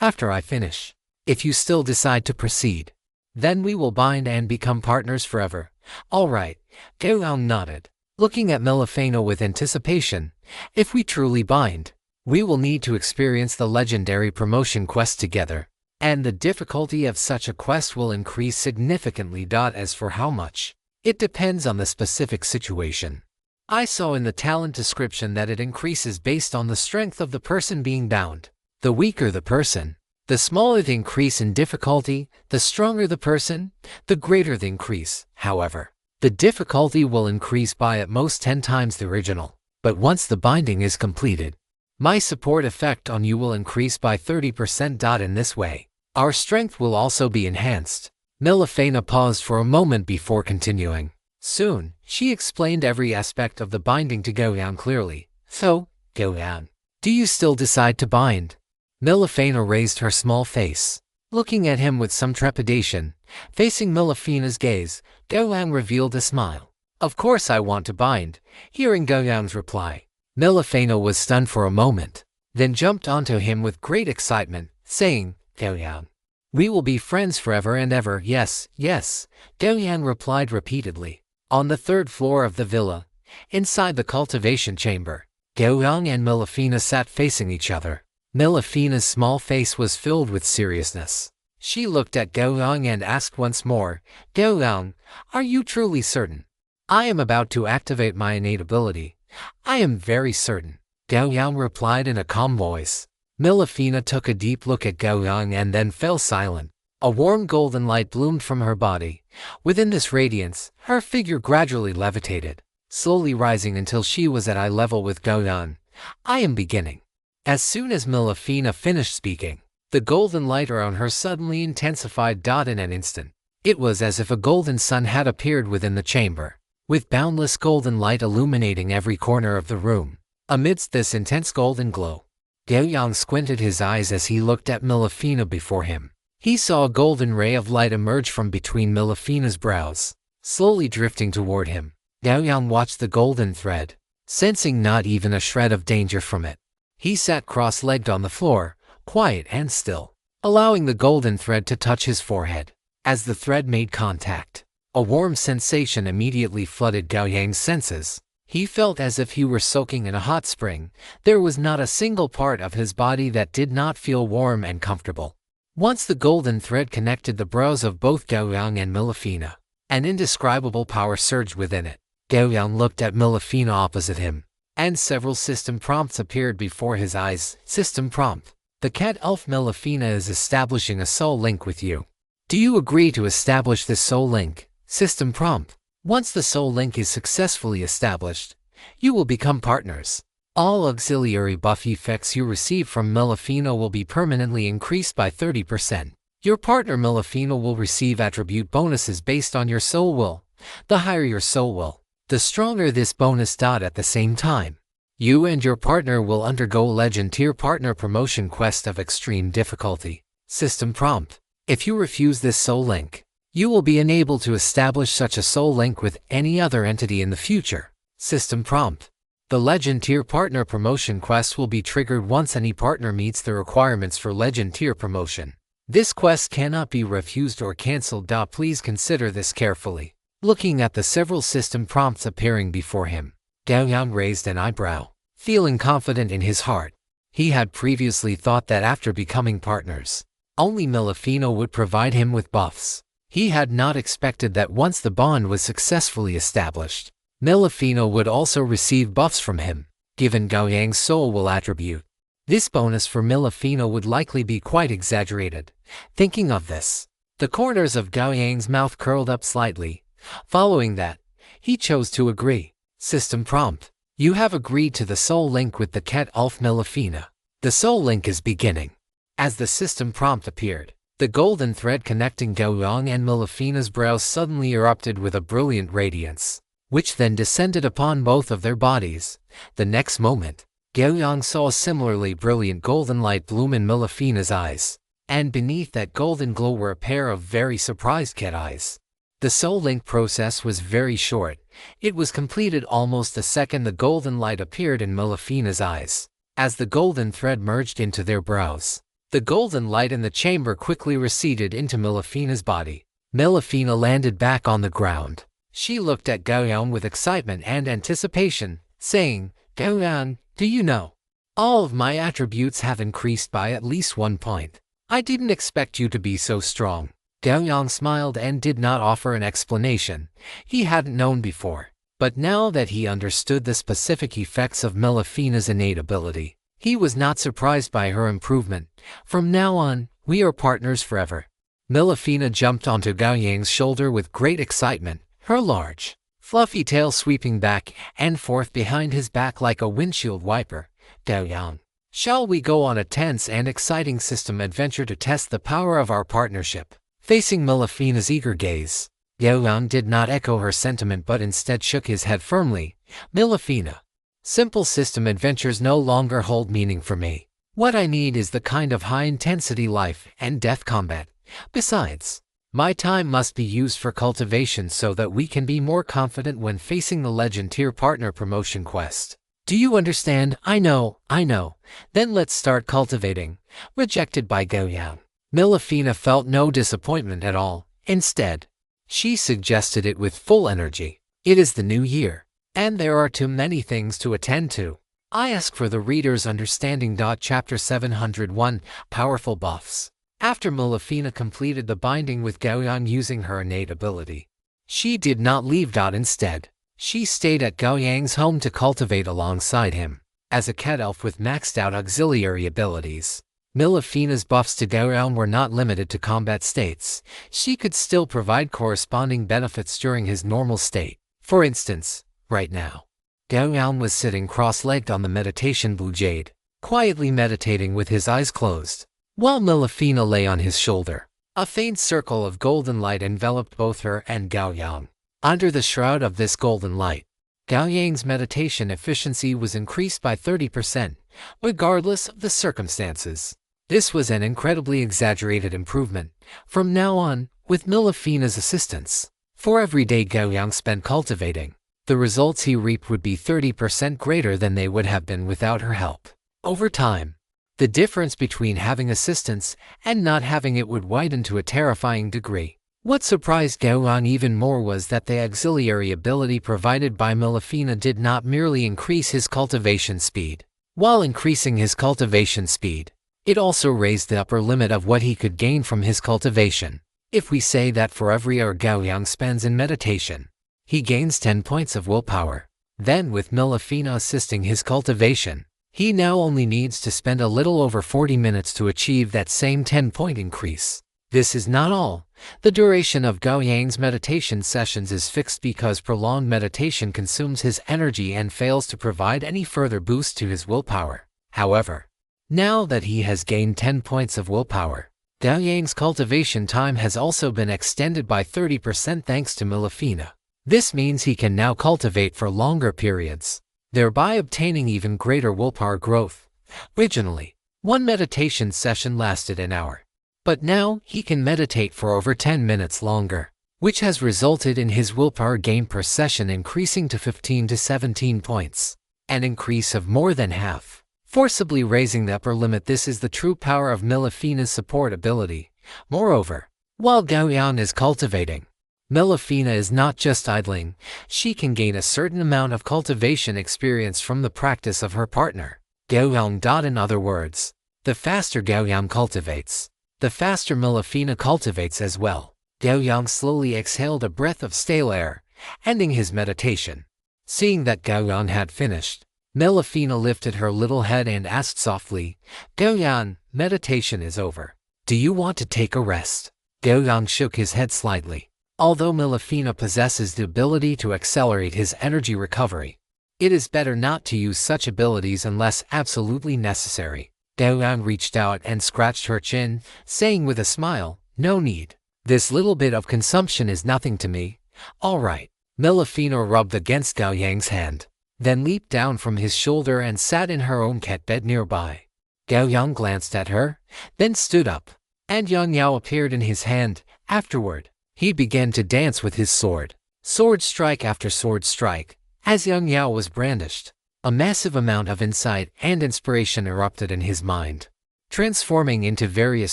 After I finish, if you still decide to proceed, then we will bind and become partners forever. All right, Gao Yang nodded, looking at Melifana with anticipation. If we truly bind, we will need to experience the legendary promotion quest together, and the difficulty of such a quest will increase significantly. As for how much, it depends on the specific situation. I saw in the talent description that it increases based on the strength of the person being bound. The weaker the person, the smaller the increase in difficulty. The stronger the person, the greater the increase. However, the difficulty will increase by at most 10 times the original. But once the binding is completed, my support effect on you will increase by 30%. In this way, our strength will also be enhanced. Melifana paused for a moment before continuing. Soon, she explained every aspect of the binding to Gao Yang clearly. So, Gao Yang, do you still decide to bind? Melifana raised her small face, looking at him with some trepidation. Facing Melifana's gaze, Gao Yang revealed a smile. Of course I want to bind. Hearing Gao Yang's reply, Melifana was stunned for a moment, then jumped onto him with great excitement, saying, Gao Yang, we will be friends forever and ever. Yes, yes, Gao Yang replied repeatedly. On the 3rd floor of the villa, inside the cultivation chamber, Gao Yang and Melifana sat facing each other. Melifana's small face was filled with seriousness. She looked at Gao Yang and asked once more, Gao Yang, are you truly certain? I am about to activate my innate ability. I am very certain, Gao Yang replied in a calm voice. Melifana took a deep look at Gao Yang and then fell silent. A warm golden light bloomed from her body. Within this radiance, her figure gradually levitated, slowly rising until she was at eye level with Gao Yang. I am beginning. As soon as Melifina finished speaking, the golden light around her suddenly intensified. In an instant, it was as if a golden sun had appeared within the chamber, with boundless golden light illuminating every corner of the room. Amidst this intense golden glow, Gao Yang squinted his eyes as he looked at Melifina before him. He saw a golden ray of light emerge from between Melifina's brows, slowly drifting toward him. Gao Yang watched the golden thread, sensing not even a shred of danger from it. He sat cross-legged on the floor, quiet and still, allowing the golden thread to touch his forehead. As the thread made contact, a warm sensation immediately flooded Gao Yang's senses. He felt as if he were soaking in a hot spring. There was not a single part of his body that did not feel warm and comfortable. Once the golden thread connected the brows of both Gao Yang and Melifina, an indescribable power surged within it. Gao Yang looked at Melifina opposite him, and several system prompts appeared before his eyes. System prompt: the cat elf Melifina is establishing a soul link with you. Do you agree to establish this soul link? System prompt: once the soul link is successfully established, you will become partners. All auxiliary buff effects you receive from Melifina will be permanently increased by 30%. Your partner Melifina will receive attribute bonuses based on your soul will. The higher your soul will, the stronger this bonus. At the same time, you and your partner will undergo Legend Tier Partner Promotion Quest of extreme difficulty. System prompt: if you refuse this soul link, you will be unable to establish such a soul link with any other entity in the future. System prompt: the Legend Tier Partner Promotion Quest will be triggered once any partner meets the requirements for Legend Tier Promotion. This quest cannot be refused or cancelled. Please consider this carefully. Looking at the several system prompts appearing before him, Gao Yang raised an eyebrow, feeling confident in his heart. He had previously thought that after becoming partners, only Melifina would provide him with buffs. He had not expected that once the bond was successfully established, Melifina would also receive buffs from him, given Gao Yang's soul will attribute. This bonus for Melifina would likely be quite exaggerated. Thinking of this, the corners of Gao Yang's mouth curled up slightly. Following that, he chose to agree. System prompt: you have agreed to the soul link with the cat elf Melifina. The soul link is beginning. As the system prompt appeared, the golden thread connecting Gao Yang and Melifina's brows suddenly erupted with a brilliant radiance, which then descended upon both of their bodies. The next moment, Gao Yang saw a similarly brilliant golden light bloom in Melifina's eyes, and beneath that golden glow were a pair of very surprised cat eyes. The soul link process was very short. It was completed almost the second the golden light appeared in Melifina's eyes. As the golden thread merged into their brows, the golden light in the chamber quickly receded into Melifina's body. Melifina landed back on the ground. She looked at Gao Yang with excitement and anticipation, saying, "Gao Yang, do you know? All of my attributes have increased by at least 1 point. I didn't expect you to be so strong." Gao Yang smiled and did not offer an explanation. He hadn't known before, but now that he understood the specific effects of Melifina's innate ability, he was not surprised by her improvement. "From now on, we are partners forever." Melifina jumped onto Gao Yang's shoulder with great excitement, her large, fluffy tail sweeping back and forth behind his back like a windshield wiper. "Gao Yang, shall we go on a tense and exciting system adventure to test the power of our partnership?" Facing Melifina's eager gaze, Gao Yang did not echo her sentiment but instead shook his head firmly. "Melifina, simple system adventures no longer hold meaning for me. What I need is the kind of high-intensity life and death combat. Besides, my time must be used for cultivation so that we can be more confident when facing the Legend Tier Partner Promotion Quest. Do you understand?" I know. Then let's start cultivating." Rejected by Gao Yang, Melifina felt no disappointment at all. Instead, she suggested it with full energy. "It is the new year, and there are too many things to attend to. I ask for the reader's understanding." Chapter 701 Powerful Buffs. After Melifina completed the binding with Gao Yang using her innate ability, she did not leave. Instead, she stayed at Gao Yang's home to cultivate alongside him. As a cat elf with maxed out auxiliary abilities, Milafina's buffs to Gao Yang were not limited to combat states. She could still provide corresponding benefits during his normal state. For instance, right now, Gao Yang was sitting cross-legged on the meditation blue jade, quietly meditating with his eyes closed, while Milafina lay on his shoulder. A faint circle of golden light enveloped both her and Gao Yang. Under the shroud of this golden light, Gao Yang's meditation efficiency was increased by 30%, regardless of the circumstances. This was an incredibly exaggerated improvement. From now on, with Milafina's assistance, for every day Gao Yang spent cultivating, the results he reaped would be 30% greater than they would have been without her help. Over time, the difference between having assistance and not having it would widen to a terrifying degree. What surprised Gao Yang even more was that the auxiliary ability provided by Milafina did not merely increase his cultivation speed. While increasing his cultivation speed, it also raised the upper limit of what he could gain from his cultivation. If we say that for every hour Gao Yang spends in meditation, he gains 10 points of willpower, then with Milafina assisting his cultivation, he now only needs to spend a little over 40 minutes to achieve that same 10-point increase. This is not all. The duration of Gao Yang's meditation sessions is fixed because prolonged meditation consumes his energy and fails to provide any further boost to his willpower. However, now that he has gained 10 points of willpower, Gao Yang's cultivation time has also been extended by 30% thanks to Milafina. This means he can now cultivate for longer periods, thereby obtaining even greater willpower growth. Originally, one meditation session lasted an hour, but now he can meditate for over 10 minutes longer, which has resulted in his willpower gain per session increasing to 15 to 17 points, an increase of more than half, forcibly raising the upper limit. This is the true power of Milafina's support ability. Moreover, while Gao Yang is cultivating, Milafina is not just idling. She can gain a certain amount of cultivation experience from the practice of her partner, Gao Yang. In other words, the faster Gao Yang cultivates, the faster Milafina cultivates as well. Gao Yang slowly exhaled a breath of stale air, ending his meditation. Seeing that Gao Yang had finished, Milafina lifted her little head and asked softly, "Gao Yang, meditation is over. Do you want to take a rest?" Gao Yang shook his head slightly. Although Milafina possesses the ability to accelerate his energy recovery, it is better not to use such abilities unless absolutely necessary. Gao Yang reached out and scratched her chin, saying with a smile, "No need. This little bit of consumption is nothing to me." "All right." Milafina rubbed against Gao Yang's hand, then leaped down from his shoulder and sat in her own cat bed nearby. Gao Yang glanced at her, then stood up, and Yang Yao appeared in his hand. Afterward, he began to dance with his sword, sword strike after sword strike. As Yang Yao was brandished, a massive amount of insight and inspiration erupted in his mind, transforming into various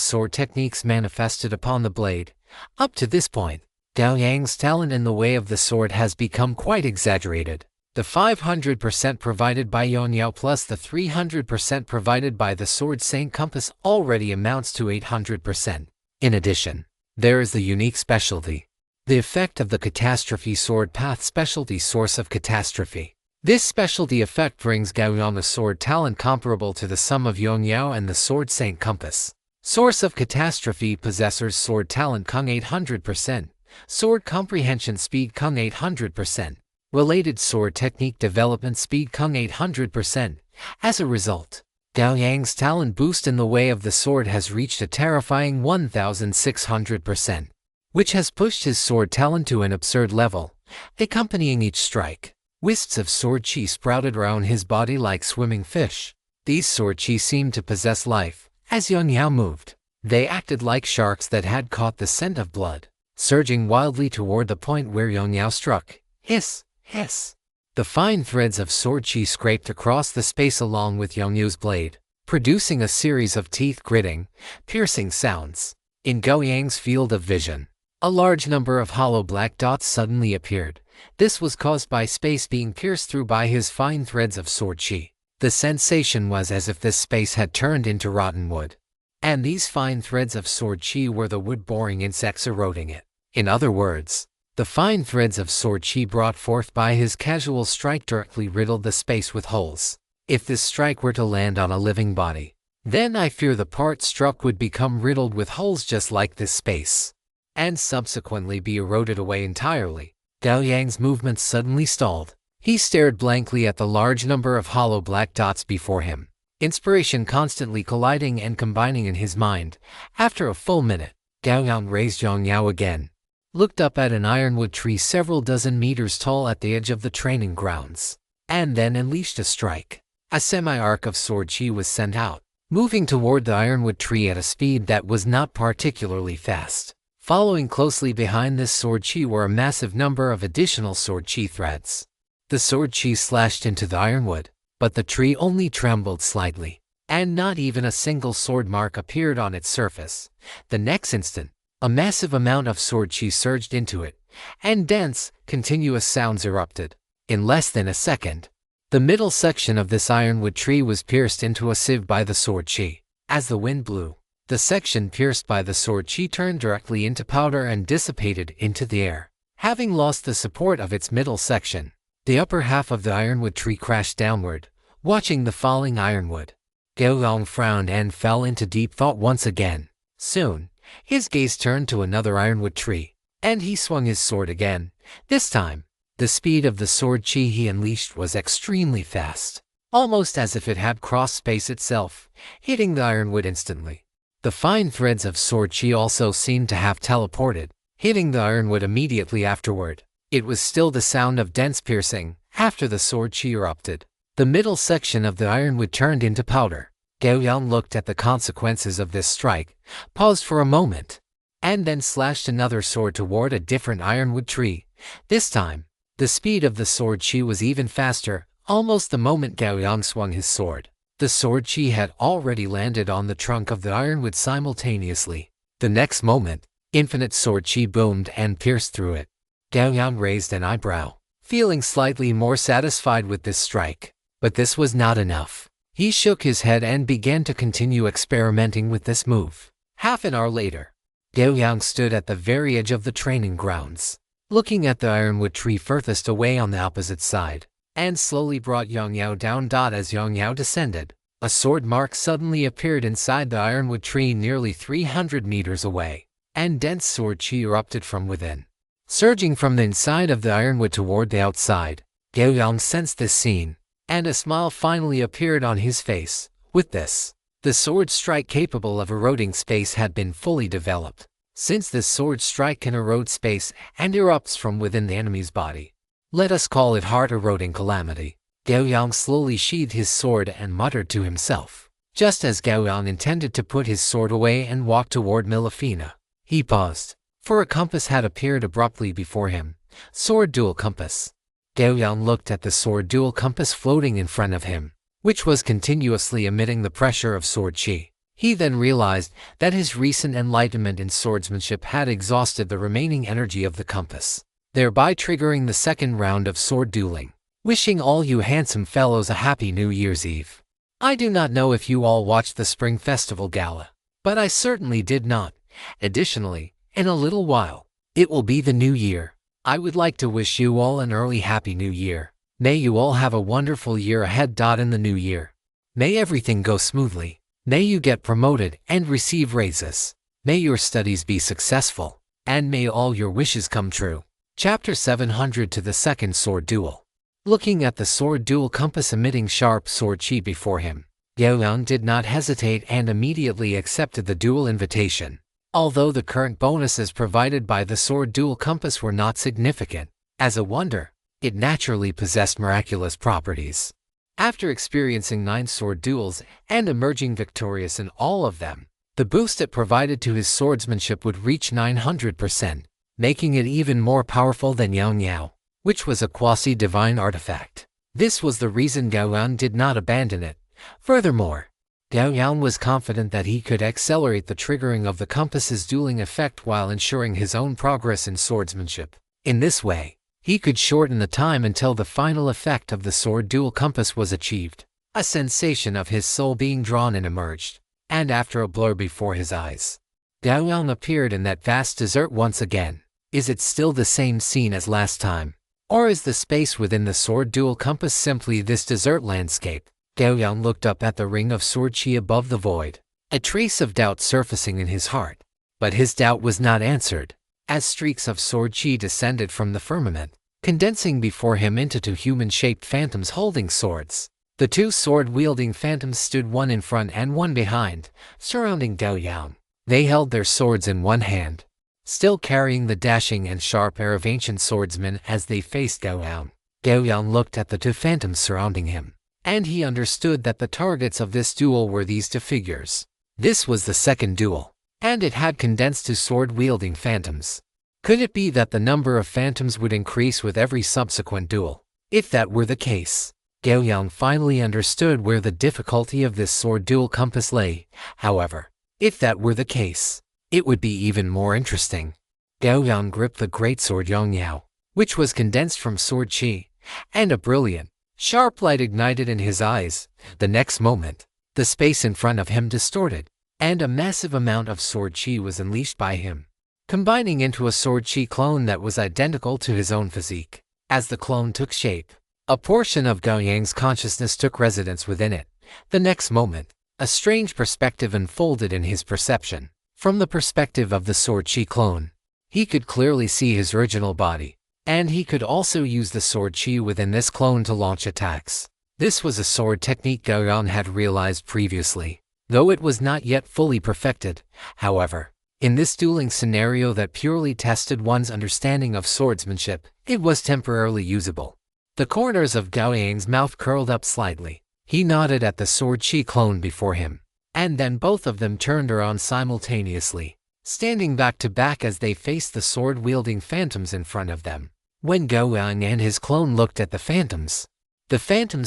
sword techniques manifested upon the blade. Up to this point, Gao Yang's talent in the way of the sword has become quite exaggerated. The 500% provided by Yang Yao plus the 300% provided by the Sword Saint Compass already amounts to 800%. In addition, there is the unique specialty, the effect of the Catastrophe Sword Path specialty source of catastrophe. This specialty effect brings Gao Yang a sword talent comparable to the sum of Yang Yao and the Sword Saint Compass. Source of catastrophe possessor's sword talent Kung 800%, sword comprehension speed Kung 800%, related sword technique development speed Kung 800%. As a result, Gao Yang's talent boost in the way of the sword has reached a terrifying 1,600%, which has pushed his sword talent to an absurd level. Accompanying each strike, wisps of sword chi sprouted around his body like swimming fish. These sword chi seemed to possess life. As Yang Yao moved, they acted like sharks that had caught the scent of blood, surging wildly toward the point where Yang Yao struck. Hiss, hiss. The fine threads of sword chi scraped across the space along with Yang Yao's blade, producing a series of teeth-gritting, piercing sounds. In Gao Yang's field of vision, a large number of hollow black dots suddenly appeared. This was caused by space being pierced through by his fine threads of sword chi. The sensation was as if this space had turned into rotten wood, and these fine threads of sword chi were the wood-boring insects eroding it. In other words, the fine threads of sword chi brought forth by his casual strike directly riddled the space with holes. If this strike were to land on a living body, Then I fear the part struck would become riddled with holes just like this space, and subsequently be eroded away entirely. Gao Yang's movements suddenly stalled. He stared blankly at the large number of hollow black dots before him, inspiration constantly colliding and combining in his mind. After a full minute, Gao Yang raised Yang Yao again, looked up at an ironwood tree several dozen meters tall at the edge of the training grounds, and then unleashed a strike. A semi-arc of sword chi was sent out, moving toward the ironwood tree at a speed that was not particularly fast. Following closely behind this sword chi were a massive number of additional sword chi threads. The sword chi slashed into the ironwood, but the tree only trembled slightly, and not even a single sword mark appeared on its surface. The next instant, a massive amount of sword chi surged into it, and dense, continuous sounds erupted. In less than a second, the middle section of this ironwood tree was pierced into a sieve by the sword chi. As the wind blew, the section pierced by the sword chi turned directly into powder and dissipated into the air. Having lost the support of its middle section, the upper half of the ironwood tree crashed downward, watching the falling ironwood. Gao Yang frowned and fell into deep thought once again. Soon, his gaze turned to another ironwood tree, and he swung his sword again. This time, the speed of the sword chi he unleashed was extremely fast, almost as if it had crossed space itself, hitting the ironwood instantly. The fine threads of sword chi also seemed to have teleported, hitting the ironwood immediately afterward. It was still the sound of dense piercing. After the sword chi erupted, the middle section of the ironwood turned into powder. Gao Yang looked at the consequences of this strike, paused for a moment, and then slashed another sword toward a different ironwood tree. This time, the speed of the sword chi was even faster. Almost the moment Gao Yang swung his sword, the sword chi had already landed on the trunk of the ironwood simultaneously. The next moment, infinite sword chi boomed and pierced through it. Gao Yang raised an eyebrow, feeling slightly more satisfied with this strike. But this was not enough. He shook his head and began to continue experimenting with this move. Half an hour later, Gao Yang stood at the very edge of the training grounds, looking at the ironwood tree furthest away on the opposite side, and slowly brought Yang Yao down. As Yang Yao descended, a sword mark suddenly appeared inside the ironwood tree nearly 300 meters away, and dense sword chi erupted from within, surging from the inside of the ironwood toward the outside. Gao Yang sensed this scene, and a smile finally appeared on his face. With this, the sword strike capable of eroding space had been fully developed. Since this sword strike can erode space and erupts from within the enemy's body, let us call it heart-eroding calamity. Gao Yang slowly sheathed his sword and muttered to himself. Just as Gao Yang intended to put his sword away and walk toward Milafina, he paused, for a compass had appeared abruptly before him. Sword dual compass. Gao Yang looked at the sword dual compass floating in front of him, which was continuously emitting the pressure of sword chi. He then realized that his recent enlightenment in swordsmanship had exhausted the remaining energy of the compass, thereby triggering the second round of sword dueling. Wishing all you handsome fellows a happy New Year's Eve. I do not know if you all watched the Spring Festival Gala, but I certainly did not. Additionally, in a little while, it will be the new year. I would like to wish you all an early Happy New Year. May you all have a wonderful year ahead. In the new year, may everything go smoothly. May you get promoted and receive raises. May your studies be successful, and may all your wishes come true. Chapter 700 to the Second Sword Duel. Looking at the sword dual compass emitting sharp sword chi before him, Gao Yang did not hesitate and immediately accepted the duel invitation. Although the current bonuses provided by the sword dual compass were not significant, as a wonder, it naturally possessed miraculous properties. After experiencing 9 sword duels and emerging victorious in all of them, the boost it provided to his swordsmanship would reach 900%, making it even more powerful than Yang Yao, which was a quasi-divine artifact. This was the reason Gao Yang did not abandon it. Furthermore, Gao Yang was confident that he could accelerate the triggering of the compass's dueling effect while ensuring his own progress in swordsmanship. In this way, he could shorten the time until the final effect of the sword dual compass was achieved. A sensation of his soul being drawn in emerged, and after a blur before his eyes, Gao Yang appeared in that vast desert once again. Is it still the same scene as last time? Or is the space within the sword dual compass simply this desert landscape? Gao Yang looked up at the ring of sword chi above the void, a trace of doubt surfacing in his heart. But his doubt was not answered, as streaks of sword chi descended from the firmament, condensing before him into two human-shaped phantoms holding swords. The two sword-wielding phantoms stood one in front and one behind, surrounding Gao Yang. They held their swords in one hand, still carrying the dashing and sharp air of ancient swordsmen as they faced Gao Yang. Gao Yang looked at the two phantoms surrounding him, and he understood that the targets of this duel were these two figures. This was the second duel, and it had condensed to sword-wielding phantoms. Could it be that the number of phantoms would increase with every subsequent duel? If that were the case, Gao Yang finally understood where the difficulty of this sword duel compass lay. However, if that were the case, it would be even more interesting. Gao Yang gripped the greatsword Yang Yao, which was condensed from sword chi, and a brilliant, sharp light ignited in his eyes. The next moment, the space in front of him distorted, and a massive amount of sword chi was unleashed by him, combining into a sword chi clone that was identical to his own physique. As the clone took shape, a portion of Gao Yang's consciousness took residence within it. The next moment, a strange perspective unfolded in his perception. From the perspective of the sword chi clone, he could clearly see his original body, and he could also use the sword chi within this clone to launch attacks. This was a sword technique Gao Yang had realized previously, though it was not yet fully perfected. However, in this dueling scenario that purely tested one's understanding of swordsmanship, it was temporarily usable. The corners of Gao Yang's mouth curled up slightly. He nodded at the sword chi clone before him, and then both of them turned around simultaneously, standing back to back as they faced the sword-wielding phantoms in front of them. When Gao Yang and his clone looked at the phantoms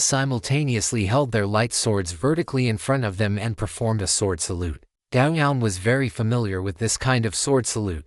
simultaneously held their light swords vertically in front of them and performed a sword salute. Gao Yang was very familiar with this kind of sword salute.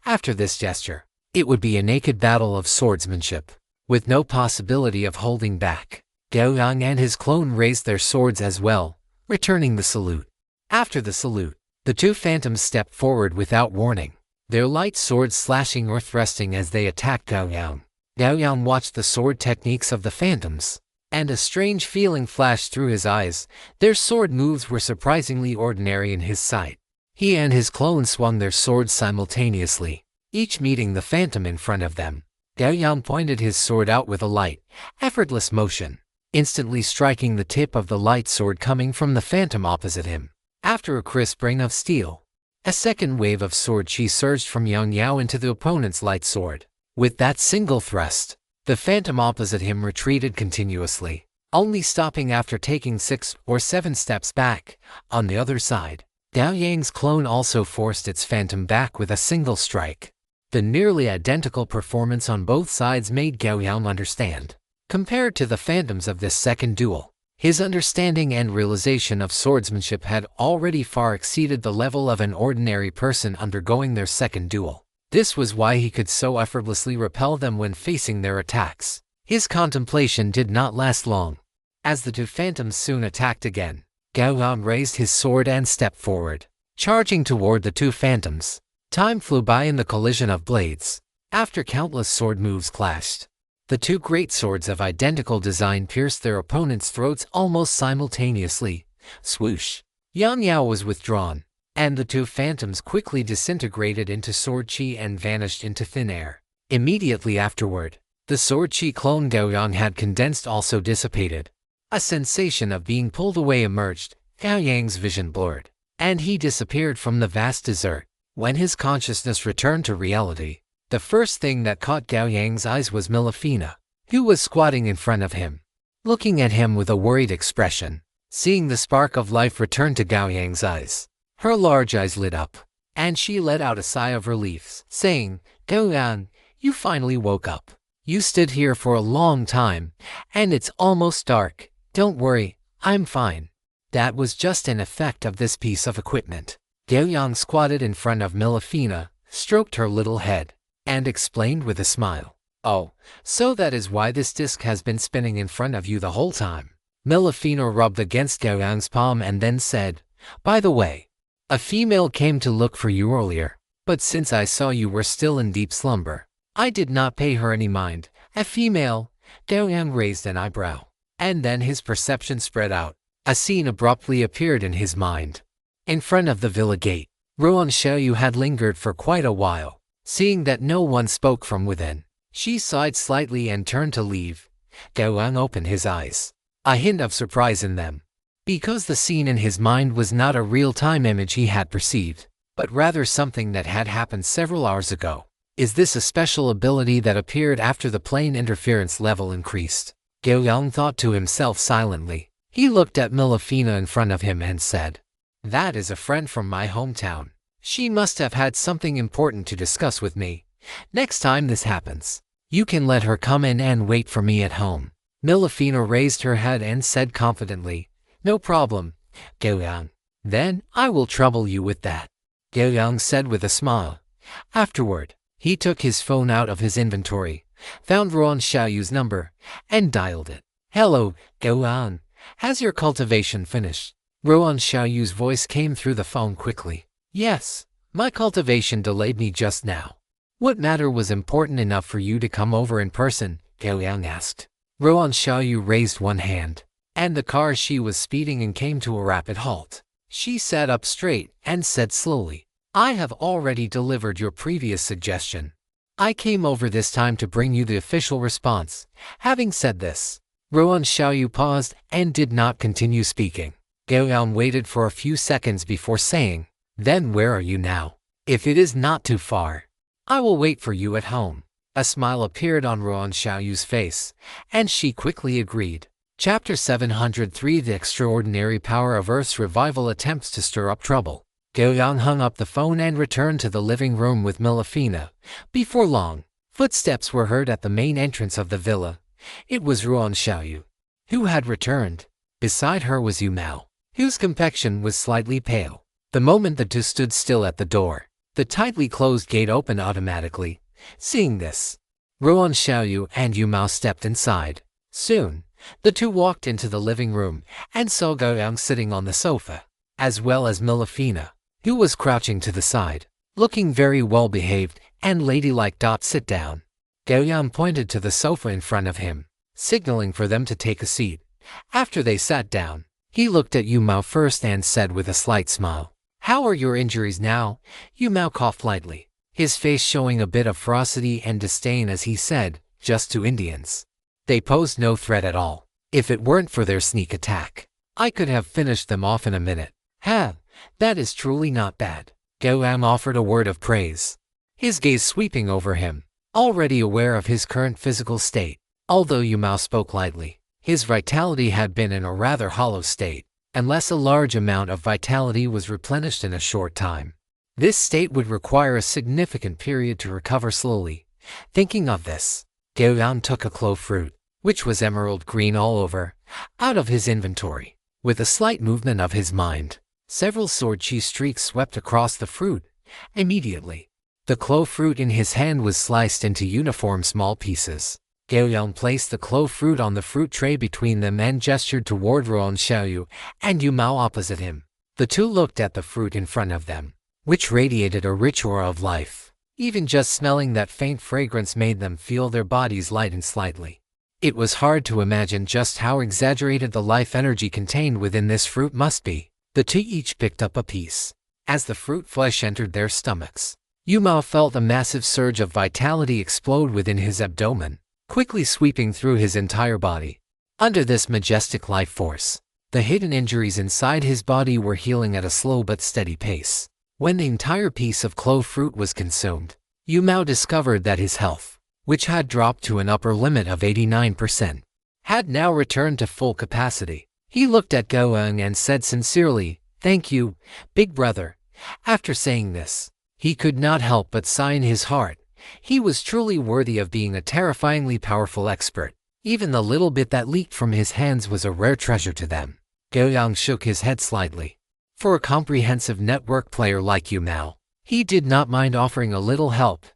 After this gesture, it would be a naked battle of swordsmanship, with no possibility of holding back. Gao Yang and his clone raised their swords as well, returning the salute. After the salute, the two phantoms stepped forward without warning, their light swords slashing or thrusting as they attacked Gao Yang. Gao Yang watched the sword techniques of the phantoms, and a strange feeling flashed through his eyes. Their sword moves were surprisingly ordinary in his sight. He and his clone swung their swords simultaneously, each meeting the phantom in front of them. Gao Yang pointed his sword out with a light, effortless motion, instantly striking the tip of the light sword coming from the phantom opposite him. After a crisp ring of steel, a second wave of sword chi surged from Yang Yao into the opponent's light sword. With that single thrust, the phantom opposite him retreated continuously, only stopping after taking 6 or 7 steps back. On the other side, Gao Yang's clone also forced its phantom back with a single strike. The nearly identical performance on both sides made Gao Yang understand. Compared to the phantoms of this second duel, his understanding and realization of swordsmanship had already far exceeded the level of an ordinary person undergoing their second duel. This was why he could so effortlessly repel them when facing their attacks. His contemplation did not last long. As the two phantoms soon attacked again, Gao Yang raised his sword and stepped forward, charging toward the two phantoms. Time flew by in the collision of blades. After countless sword moves clashed, the two great swords of identical design pierced their opponents' throats almost simultaneously. Swoosh! Yang Yao was withdrawn, and the two phantoms quickly disintegrated into sword chi and vanished into thin air. Immediately afterward, the sword chi clone Gao Yang had condensed also dissipated. A sensation of being pulled away emerged. Gao Yang's vision blurred, and he disappeared from the vast desert. When his consciousness returned to reality, the first thing that caught Gao Yang's eyes was Melifina, who was squatting in front of him, looking at him with a worried expression. Seeing the spark of life return to Gao Yang's eyes, her large eyes lit up, and she let out a sigh of relief, saying, "Gao Yang, you finally woke up. You stood here for a long time, and it's almost dark. Don't worry, I'm fine." That was just an effect of this piece of equipment. Gao Yang squatted in front of Melifina, stroked her little head, and explained with a smile, "Oh, so that is why this disc has been spinning in front of you the whole time." Melifina rubbed against Gao Yang's palm and then said, "By the way, a female came to look for you earlier, but since I saw you were still in deep slumber, I did not pay her any mind." "A female?" Gao Yang raised an eyebrow, And then his perception spread out. A scene abruptly appeared in his mind. In front of the villa gate, Ruan Xiaoyu had lingered for quite a while. Seeing that no one spoke from within, she sighed slightly and turned to leave. Gao Yang opened his eyes, a hint of surprise in them. Because the scene in his mind was not a real-time image he had perceived, but rather something that had happened several hours ago. Is this a special ability that appeared after the plane interference level increased? Gao Yang thought to himself silently. He looked at Milafina in front of him and said, "That is a friend from my hometown. She must have had something important to discuss with me. Next time this happens, you can let her come in and wait for me at home." Milafina raised her head and said confidently, "No problem, Gao Yang. Then I will trouble you with that," Gao Yang said with a smile. Afterward, he took his phone out of his inventory, found Ruan Xiaoyu's number, and dialed it. "Hello, Gao Yang. Has your cultivation finished?" Ruan Xiaoyu's voice came through the phone quickly. "Yes, my cultivation delayed me just now." "What matter was important enough for you to come over in person?" Gao Yang asked. Ruan Xiaoyu raised one hand, and the car she was speeding in came to a rapid halt. She sat up straight and said slowly, "I have already delivered your previous suggestion. I came over this time to bring you the official response." Having said this, Ruan Xiaoyu paused and did not continue speaking. Gao Yang waited for a few seconds before saying, "Then where are you now? If it is not too far, I will wait for you at home." A smile appeared on Ruan Xiaoyu's face, and she quickly agreed. Chapter 703 The Extraordinary Power of Earth's Revival Attempts to Stir Up Trouble. Gao Yang hung up the phone and returned to the living room with Milafina. Before long, footsteps were heard at the main entrance of the villa. It was Ruan Xiaoyu, who had returned. Beside her was Yu Mao, whose complexion was slightly pale. The moment the two stood still at the door, the tightly closed gate opened automatically. Seeing this, Ruan Xiaoyu and Yu Mao stepped inside. Soon, the two walked into the living room and saw Gao Yang sitting on the sofa, as well as Milafina, who was crouching to the side, looking very well behaved and ladylike. "Sit down." Gao Yang pointed to the sofa in front of him, signaling for them to take a seat. After they sat down, he looked at Yu Mao first and said with a slight smile, "How are your injuries now?" Yu Mao coughed lightly, his face showing a bit of ferocity and disdain as he said, "Just two Indians. They posed no threat at all. If it weren't for their sneak attack, I could have finished them off in a minute." "Ha, that is truly not bad." Gao Yang offered a word of praise, his gaze sweeping over him, already aware of his current physical state. Although Yu Mao spoke lightly, his vitality had been in a rather hollow state, unless a large amount of vitality was replenished in a short time. This state would require a significant period to recover slowly. Thinking of this, Gao Yang took a clove fruit, which was emerald green all over, out of his inventory. With a slight movement of his mind, several sword-chi streaks swept across the fruit. Immediately, the clove fruit in his hand was sliced into uniform small pieces. Gao Yang placed the clove fruit on the fruit tray between them and gestured toward Ruan Xiaoyu and Yu Mao opposite him. The two looked at the fruit in front of them, which radiated a rich aura of life. Even just smelling that faint fragrance made them feel their bodies lighten slightly. It was hard to imagine just how exaggerated the life energy contained within this fruit must be. The two each picked up a piece. As the fruit flesh entered their stomachs, Yu Mao felt a massive surge of vitality explode within his abdomen, quickly sweeping through his entire body. Under this majestic life force, the hidden injuries inside his body were healing at a slow but steady pace. When the entire piece of clove fruit was consumed, Yu Mao discovered that his health, which had dropped to an upper limit of 89%, had now returned to full capacity. He looked at Gao Yang and said sincerely, "Thank you, big brother." After saying this, he could not help but sigh in his heart. He was truly worthy of being a terrifyingly powerful expert. Even the little bit that leaked from his hands was a rare treasure to them. Gao Yang shook his head slightly. For a comprehensive network player like Yu Mao, he did not mind offering a little help.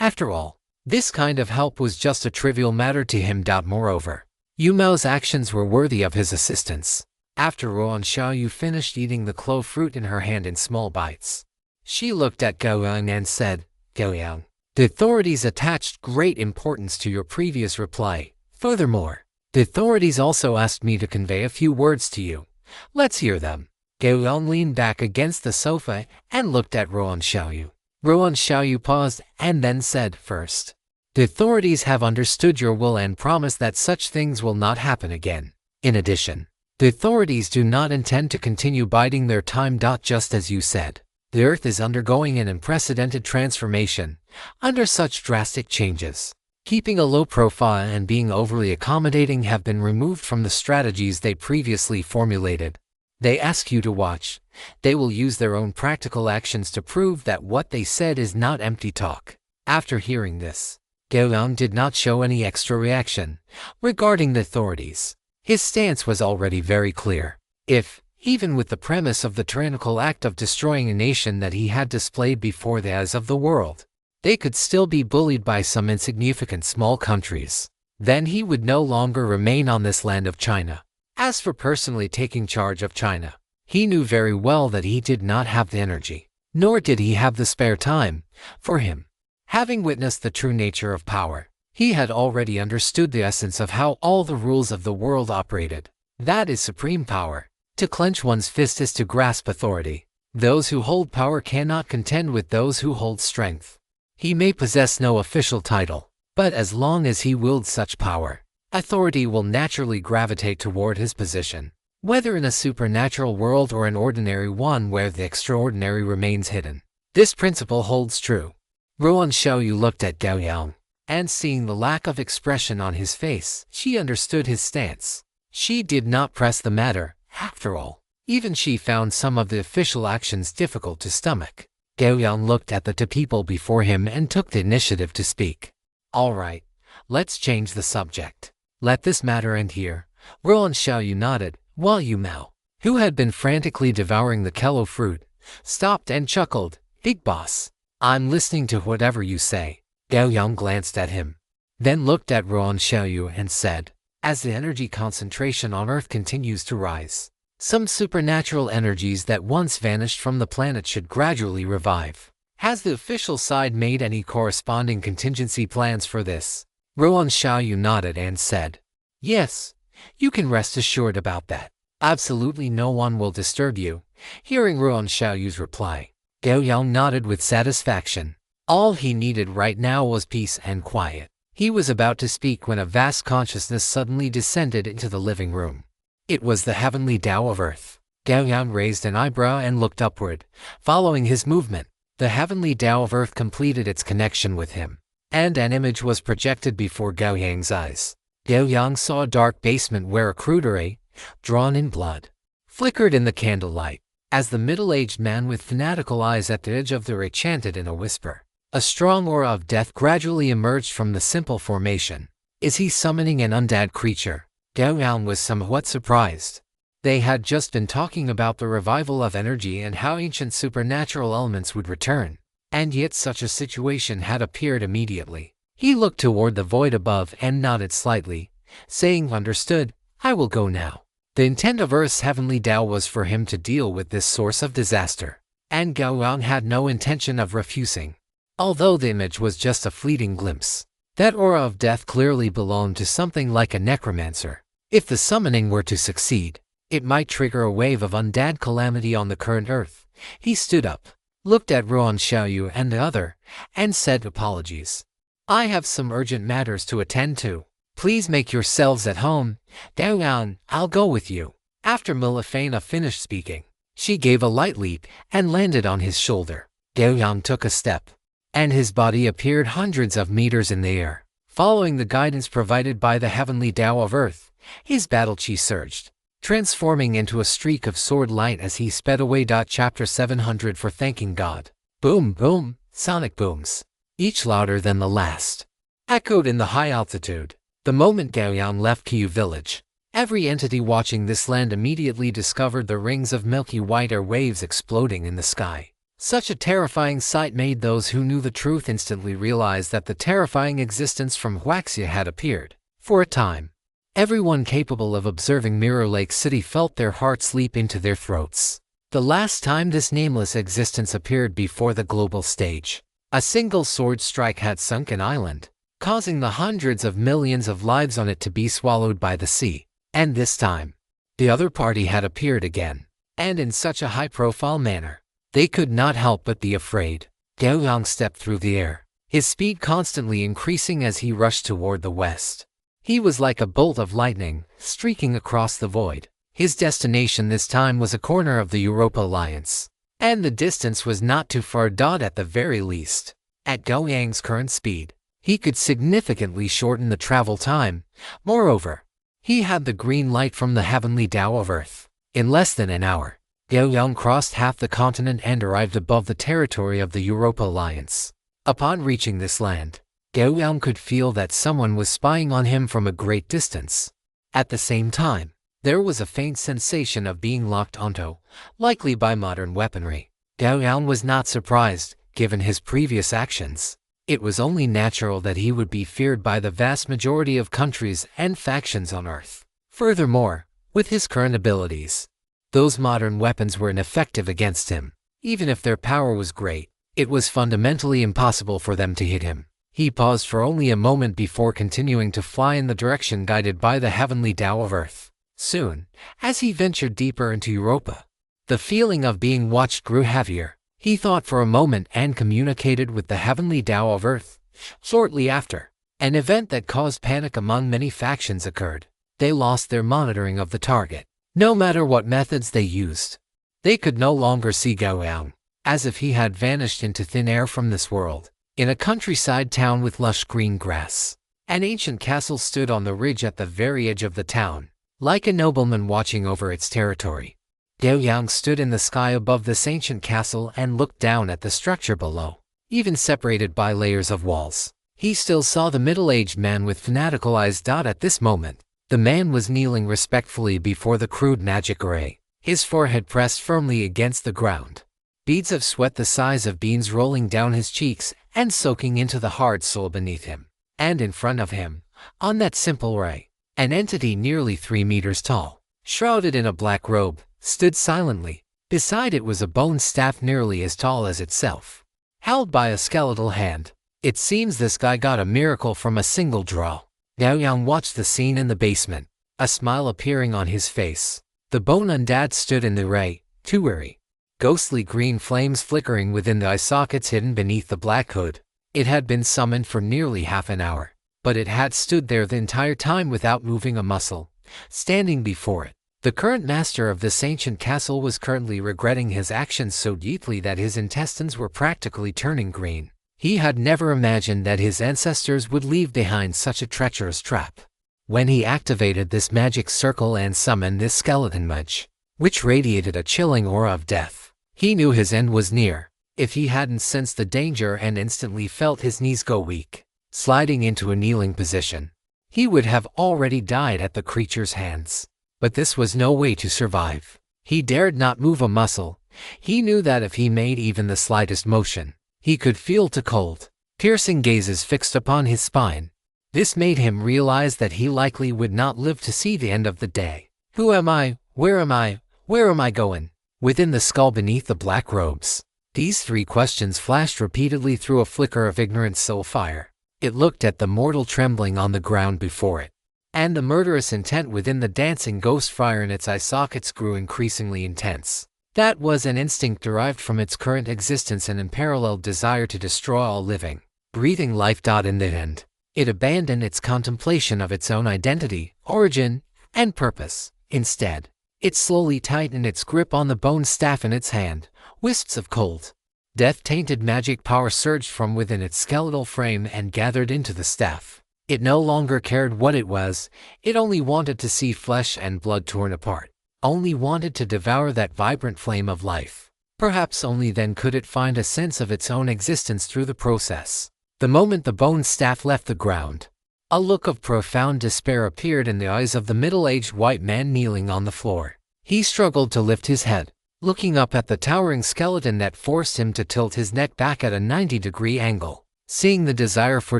After all, this kind of help was just a trivial matter to him. Moreover, Yu Mao's actions were worthy of his assistance. After Ruan Xiaoyu finished eating the clove fruit in her hand in small bites, she looked at Gao Yang and said, "Gao Yang, the authorities attached great importance to your previous reply. Furthermore, The authorities also asked me to convey a few words to you. Let's hear them. Gao Yang leaned back against the sofa and looked at Ruan Xiaoyu. Ruan Xiaoyu paused and then said, "First, the authorities have understood your will and promise that such things will not happen again. In addition, the authorities do not intend to continue biding their time. Just as you said, the Earth is undergoing an unprecedented transformation. Under such drastic changes, keeping a low profile and being overly accommodating have been removed from the strategies they previously formulated. They ask you to watch. They will use their own practical actions to prove that what they said is not empty talk." After hearing this, Gao Yang did not show any extra reaction. Regarding the authorities, his stance was already very clear. If, even with the premise of the tyrannical act of destroying a nation that he had displayed before the eyes of the world, they could still be bullied by some insignificant small countries, then he would no longer remain on this land of China. As for personally taking charge of China, he knew very well that he did not have the energy, nor did he have the spare time. For him, having witnessed the true nature of power, he had already understood the essence of how all the rules of the world operated. That is supreme power. To clench one's fist is to grasp authority. Those who hold power cannot contend with those who hold strength. He may possess no official title, but as long as he wields such power, authority will naturally gravitate toward his position, whether in a supernatural world or an ordinary one where the extraordinary remains hidden. This principle holds true. Ruan Xiaoyu looked at Gao Yang, and seeing the lack of expression on his face, she understood his stance. She did not press the matter. After all, even she found some of the official actions difficult to stomach. Gao Yang looked at the two people before him and took the initiative to speak. "All right, let's change the subject. Let this matter end here." Ruan Xiaoyu nodded, while Yu Mao, who had been frantically devouring the kello fruit, stopped and chuckled. "Big boss, I'm listening to whatever you say." Gao Yang glanced at him, then looked at Ruan Xiaoyu and said, "As the energy concentration on Earth continues to rise, some supernatural energies that once vanished from the planet should gradually revive. Has the official side made any corresponding contingency plans for this?" Ruan Xiaoyu nodded and said, "Yes, you can rest assured about that. Absolutely no one will disturb you." Hearing Ruan Xiaoyu's reply, Gao Yang nodded with satisfaction. All he needed right now was peace and quiet. He was about to speak when a vast consciousness suddenly descended into the living room. It was the heavenly Tao of Earth. Gao Yang raised an eyebrow and looked upward. Following his movement, the heavenly Tao of Earth completed its connection with him, and an image was projected before Gao Yang's eyes. Gao Yang saw a dark basement where a crude ray, drawn in blood, flickered in the candlelight. As the middle-aged man with fanatical eyes at the edge of the ray chanted in a whisper, a strong aura of death gradually emerged from the simple formation. "Is he summoning an undead creature?" Gao Yang was somewhat surprised. They had just been talking about the revival of energy and how ancient supernatural elements would return, and yet such a situation had appeared immediately. He looked toward the void above and nodded slightly, saying, "Understood, I will go now." The intent of Earth's heavenly Tao was for him to deal with this source of disaster, and Gao Yang had no intention of refusing. Although the image was just a fleeting glimpse, that aura of death clearly belonged to something like a necromancer. If the summoning were to succeed, it might trigger a wave of undead calamity on the current Earth. He stood up, looked at Ruan Xiaoyu and the other, and said, "Apologies. I have some urgent matters to attend to. Please make yourselves at home. Gao Yang, I'll go with you." After Milifana finished speaking, she gave a light leap and landed on his shoulder. Gao Yang took a step, and his body appeared hundreds of meters in the air. Following the guidance provided by the heavenly Tao of Earth, his battle chi surged, transforming into a streak of sword light as he sped away. Chapter 700 For Thanking God. Boom, boom, sonic booms, each louder than the last, echoed in the high altitude. The moment Gao Yang left Qiu village, every entity watching this land immediately discovered the rings of milky white air waves exploding in the sky. Such a terrifying sight made those who knew the truth instantly realize that the terrifying existence from Huaxia had appeared. For a time, everyone capable of observing Mirror Lake City felt their hearts leap into their throats. The last time this nameless existence appeared before the global stage, a single sword strike had sunk an island. causing the hundreds of millions of lives on it to be swallowed by the sea. And this time, the other party had appeared again, and in such a high-profile manner. They could not help but be afraid. Gao Yang stepped through the air, his speed constantly increasing as he rushed toward the west. He was like a bolt of lightning, streaking across the void. His destination this time was a corner of the Europa Alliance, and the distance was not too far at the very least. At Gao Yang's current speed, he could significantly shorten the travel time. Moreover, he had the green light from the heavenly Tao of Earth. In less than an hour, Gao Yang crossed half the continent and arrived above the territory of the Europa Alliance. Upon reaching this land, Gao Yang could feel that someone was spying on him from a great distance. At the same time, there was a faint sensation of being locked onto, likely by modern weaponry. Gao Yang was not surprised, given his previous actions. It was only natural that he would be feared by the vast majority of countries and factions on Earth. Furthermore, with his current abilities, those modern weapons were ineffective against him. Even if their power was great, it was fundamentally impossible for them to hit him. He paused for only a moment before continuing to fly in the direction guided by the heavenly Tao of Earth. Soon, as he ventured deeper into Europa, the feeling of being watched grew heavier. He thought for a moment and communicated with the heavenly Tao of Earth. Shortly after, an event that caused panic among many factions occurred. They lost their monitoring of the target. No matter what methods they used, they could no longer see Gao Yang, as if he had vanished into thin air from this world. In a countryside town with lush green grass, an ancient castle stood on the ridge at the very edge of the town, like a nobleman watching over its territory. Gao Yang stood in the sky above this ancient castle and looked down at the structure below. Even separated by layers of walls, he still saw the middle-aged man with fanatical eyes. At this moment, the man was kneeling respectfully before the crude magic array, his forehead pressed firmly against the ground. Beads of sweat the size of beans rolling down his cheeks and soaking into the hard soil beneath him. And in front of him, on that simple array, an entity nearly 3 meters tall, shrouded in a black robe, stood silently. Beside it was a bone staff nearly as tall as itself, held by a skeletal hand. It seems this guy got a miracle from a single draw. Gao Yang watched the scene in the basement, a smile appearing on his face. The bone undead stood in the array, too weary, ghostly green flames flickering within the eye sockets hidden beneath the black hood. It had been summoned for nearly half an hour, but it had stood there the entire time without moving a muscle, standing before it. The current master of this ancient castle was currently regretting his actions so deeply that his intestines were practically turning green. He had never imagined that his ancestors would leave behind such a treacherous trap. When he activated this magic circle and summoned this skeleton mage, which radiated a chilling aura of death, he knew his end was near. If he hadn't sensed the danger and instantly felt his knees go weak, sliding into a kneeling position, he would have already died at the creature's hands. But this was no way to survive. He dared not move a muscle. He knew that if he made even the slightest motion, he could feel the cold, piercing gazes fixed upon his spine. This made him realize that he likely would not live to see the end of the day. Who am I? Where am I? Where am I going? Within the skull beneath the black robes, these 3 questions flashed repeatedly through a flicker of ignorant soul fire. It looked at the mortal trembling on the ground before it, and the murderous intent within the dancing ghost fire in its eye sockets grew increasingly intense. That was an instinct derived from its current existence and unparalleled desire to destroy all living, breathing life. In the end, it abandoned its contemplation of its own identity, origin, and purpose. Instead, it slowly tightened its grip on the bone staff in its hand. Wisps of cold, death-tainted magic power surged from within its skeletal frame and gathered into the staff. It no longer cared what it was. It only wanted to see flesh and blood torn apart. Only wanted to devour that vibrant flame of life. Perhaps only then could it find a sense of its own existence through the process. The moment the bone staff left the ground, a look of profound despair appeared in the eyes of the middle-aged white man kneeling on the floor. He struggled to lift his head, looking up at the towering skeleton that forced him to tilt his neck back at a 90-degree angle. Seeing the desire for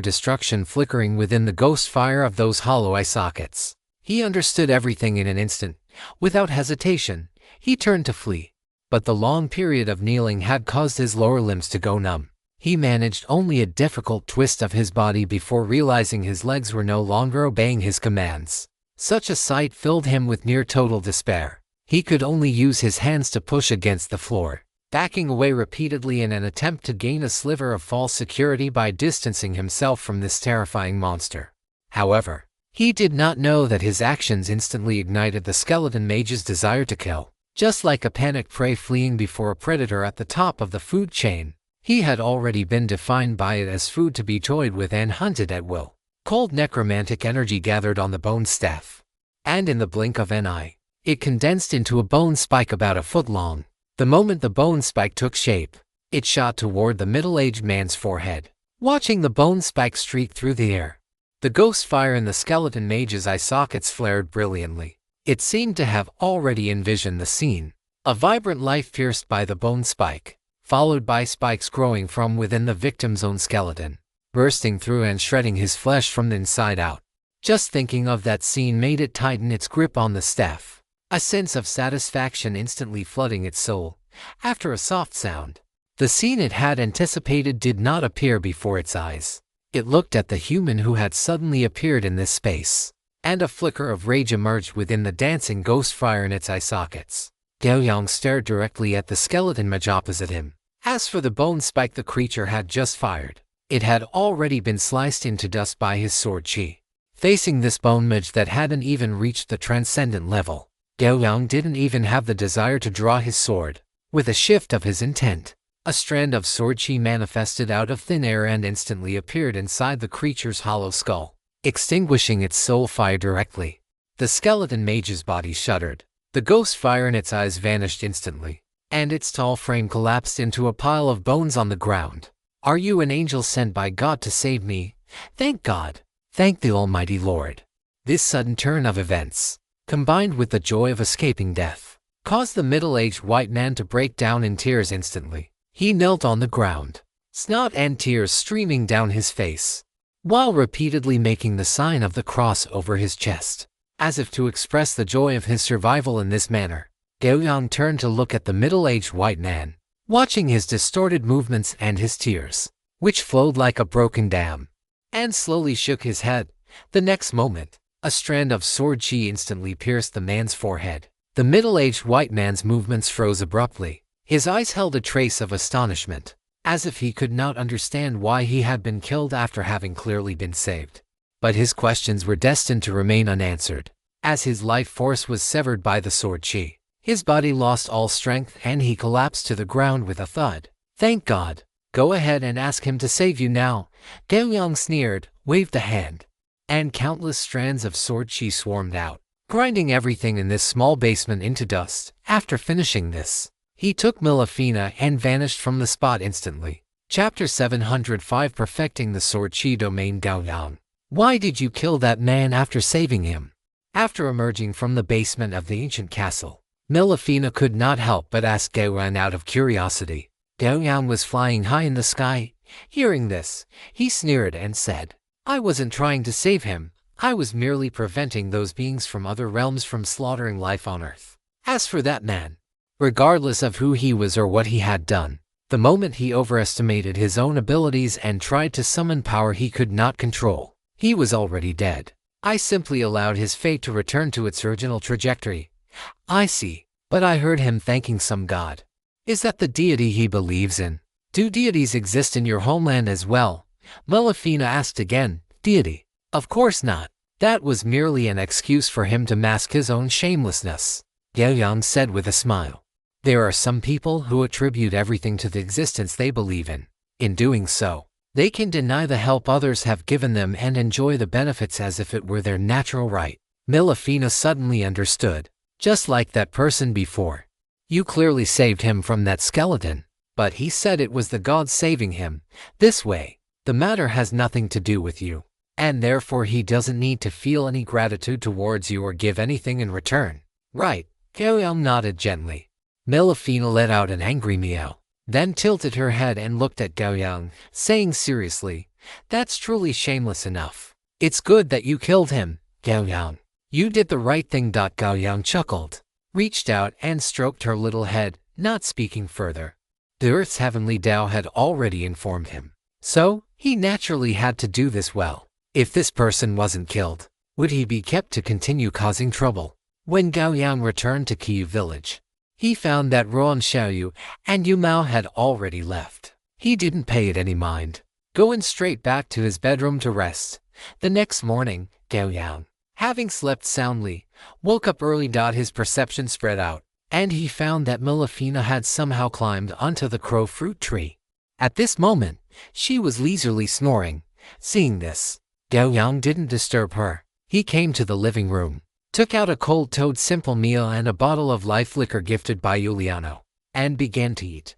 destruction flickering within the ghost fire of those hollow eye sockets, he understood everything in an instant. Without hesitation, he turned to flee. But the long period of kneeling had caused his lower limbs to go numb. He managed only a difficult twist of his body before realizing his legs were no longer obeying his commands. Such a sight filled him with near total despair. He could only use his hands to push against the floor, backing away repeatedly in an attempt to gain a sliver of false security by distancing himself from this terrifying monster. However, he did not know that his actions instantly ignited the skeleton mage's desire to kill. Just like a panicked prey fleeing before a predator at the top of the food chain, he had already been defined by it as food to be toyed with and hunted at will. Cold necromantic energy gathered on the bone staff, and in the blink of an eye, it condensed into a bone spike about a foot long. The moment the bone spike took shape, it shot toward the middle-aged man's forehead. Watching the bone spike streak through the air, the ghost fire in the skeleton mage's eye sockets flared brilliantly. It seemed to have already envisioned the scene. A vibrant life pierced by the bone spike, followed by spikes growing from within the victim's own skeleton, bursting through and shredding his flesh from the inside out. Just thinking of that scene made it tighten its grip on the staff, a sense of satisfaction instantly flooding its soul. After a soft sound, the scene it had anticipated did not appear before its eyes. It looked at the human who had suddenly appeared in this space, and a flicker of rage emerged within the dancing ghost fire in its eye sockets. Gao Yang stared directly at the skeleton mage opposite him. As for the bone spike the creature had just fired, it had already been sliced into dust by his sword chi. Facing this bone mage that hadn't even reached the transcendent level, Gao Yang didn't even have the desire to draw his sword. With a shift of his intent, a strand of sword chi manifested out of thin air and instantly appeared inside the creature's hollow skull, extinguishing its soul fire directly. The skeleton mage's body shuddered. The ghost fire in its eyes vanished instantly, and its tall frame collapsed into a pile of bones on the ground. Are you an angel sent by God to save me? Thank God. Thank the Almighty Lord. This sudden turn of events, combined with the joy of escaping death, caused the middle-aged white man to break down in tears instantly. He knelt on the ground, snot and tears streaming down his face, while repeatedly making the sign of the cross over his chest, as if to express the joy of his survival in this manner. Gao Yang turned to look at the middle-aged white man, watching his distorted movements and his tears, which flowed like a broken dam, and slowly shook his head. The next moment, a strand of sword chi instantly pierced the man's forehead. The middle-aged white man's movements froze abruptly. His eyes held a trace of astonishment, as if he could not understand why he had been killed after having clearly been saved. But his questions were destined to remain unanswered. As his life force was severed by the sword chi, his body lost all strength and he collapsed to the ground with a thud. Thank God. Go ahead and ask him to save you now. Gao Yang sneered, waved a hand, and countless strands of sword chi swarmed out, grinding everything in this small basement into dust. After finishing this, he took Milafina and vanished from the spot instantly. Chapter 705 Perfecting the Sword Chi Domain. Gao Yang. Why did you kill that man after saving him? After emerging from the basement of the ancient castle, Milafina could not help but ask Gao Yang out of curiosity. Gao Yang was flying high in the sky. Hearing this, he sneered and said, I wasn't trying to save him. I was merely preventing those beings from other realms from slaughtering life on Earth. As for that man, regardless of who he was or what he had done, the moment he overestimated his own abilities and tried to summon power he could not control, he was already dead. I simply allowed his fate to return to its original trajectory. I see, but I heard him thanking some god. Is that the deity he believes in? Do deities exist in your homeland as well? Milafina asked again. Deity? Of course not. That was merely an excuse for him to mask his own shamelessness, Gao Yang said with a smile. There are some people who attribute everything to the existence they believe in. In doing so, they can deny the help others have given them and enjoy the benefits as if it were their natural right. Milafina suddenly understood. Just like that person before. You clearly saved him from that skeleton, but he said it was the gods saving him. This way, the matter has nothing to do with you, and therefore he doesn't need to feel any gratitude towards you or give anything in return. Right? Gao Yang nodded gently. Milafina let out an angry meow, then tilted her head and looked at Gao Yang, saying seriously, that's truly shameless enough. It's good that you killed him, Gao Yang. You did the right thing. Gao Yang chuckled, reached out and stroked her little head, not speaking further. The Earth's heavenly Tao had already informed him. So, he naturally had to do this well. If this person wasn't killed, would he be kept to continue causing trouble? When Gao Yang returned to Qiyu village, he found that Ruan Xiaoyu and Yu Mao had already left. He didn't pay it any mind, going straight back to his bedroom to rest. The next morning, Gao Yang, having slept soundly, woke up early. His perception spread out, and he found that Melifina had somehow climbed onto the crow fruit tree. At this moment, she was leisurely snoring. Seeing this, Gao Yang didn't disturb her. He came to the living room, took out a cold-toed simple meal and a bottle of life liquor gifted by Giuliano, and began to eat.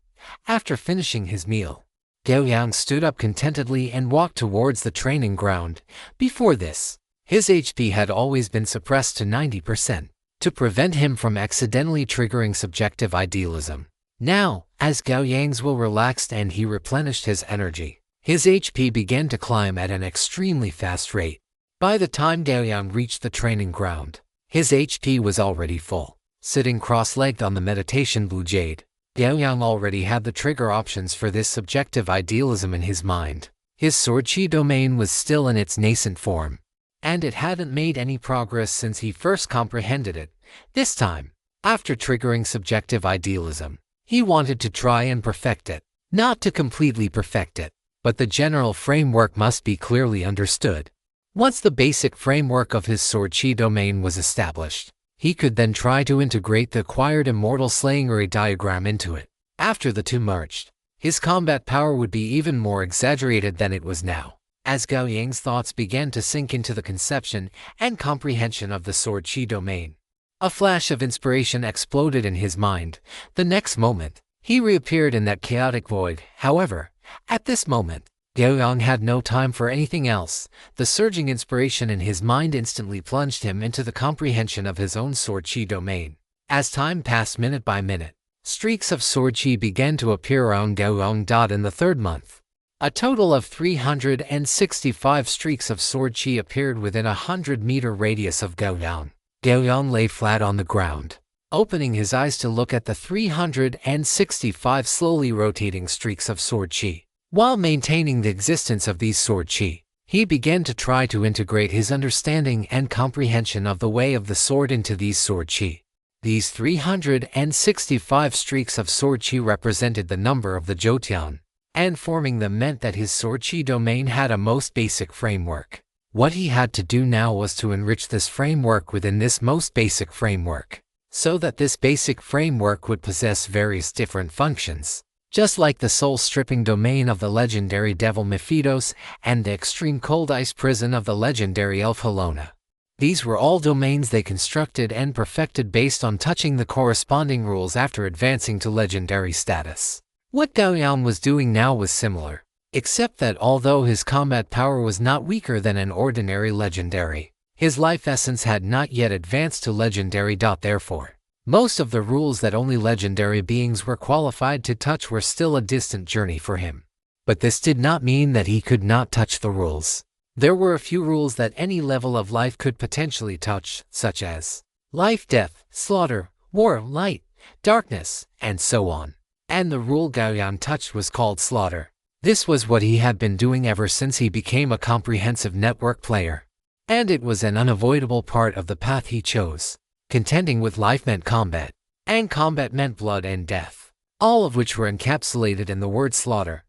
After finishing his meal, Gao Yang stood up contentedly and walked towards the training ground. Before this, his HP had always been suppressed to 90%, to prevent him from accidentally triggering subjective idealism. Now, as Gao Yang's will relaxed and he replenished his energy, his HP began to climb at an extremely fast rate. By the time Gao Yang reached the training ground, his HP was already full. Sitting cross-legged on the meditation blue jade, Gao Yang already had the trigger options for this subjective idealism in his mind. His sword chi domain was still in its nascent form, and it hadn't made any progress since he first comprehended it. This time, after triggering subjective idealism, he wanted to try and perfect it. Not to completely perfect it, but the general framework must be clearly understood. Once the basic framework of his sword chi domain was established, he could then try to integrate the acquired immortal slaying array diagram into it. After the two merged, his combat power would be even more exaggerated than it was now. As Gao Yang's thoughts began to sink into the conception and comprehension of the sword chi domain, a flash of inspiration exploded in his mind. The next moment, he reappeared in that chaotic void. However, at this moment, Gao Yang had no time for anything else. The surging inspiration in his mind instantly plunged him into the comprehension of his own sword chi domain. As time passed minute by minute, streaks of sword chi began to appear around Gao Yang. In the third month, a total of 365 streaks of sword chi appeared within a 100-meter radius of Gao Yang. Gao Yang lay flat on the ground, opening his eyes to look at the 365 slowly rotating streaks of sword chi. While maintaining the existence of these sword chi, he began to try to integrate his understanding and comprehension of the way of the sword into these sword chi. These 365 streaks of sword chi represented the number of the Jotian, and forming them meant that his sword chi domain had a most basic framework. What he had to do now was to enrich this framework within this most basic framework, so that this basic framework would possess various different functions. Just like the soul-stripping domain of the legendary devil Mephitos and the extreme cold ice prison of the legendary elf Helona. These were all domains they constructed and perfected based on touching the corresponding rules after advancing to legendary status. What Gao Yang was doing now was similar, except that although his combat power was not weaker than an ordinary legendary, his life essence had not yet advanced to legendary. Therefore, most of the rules that only legendary beings were qualified to touch were still a distant journey for him. But this did not mean that he could not touch the rules. There were a few rules that any level of life could potentially touch, such as life, death, slaughter, war, light, darkness, and so on. And the rule Gao Yang touched was called slaughter. This was what he had been doing ever since he became a comprehensive network player. And it was an unavoidable part of the path he chose. Contending with life meant combat, and combat meant blood and death, all of which were encapsulated in the word slaughter.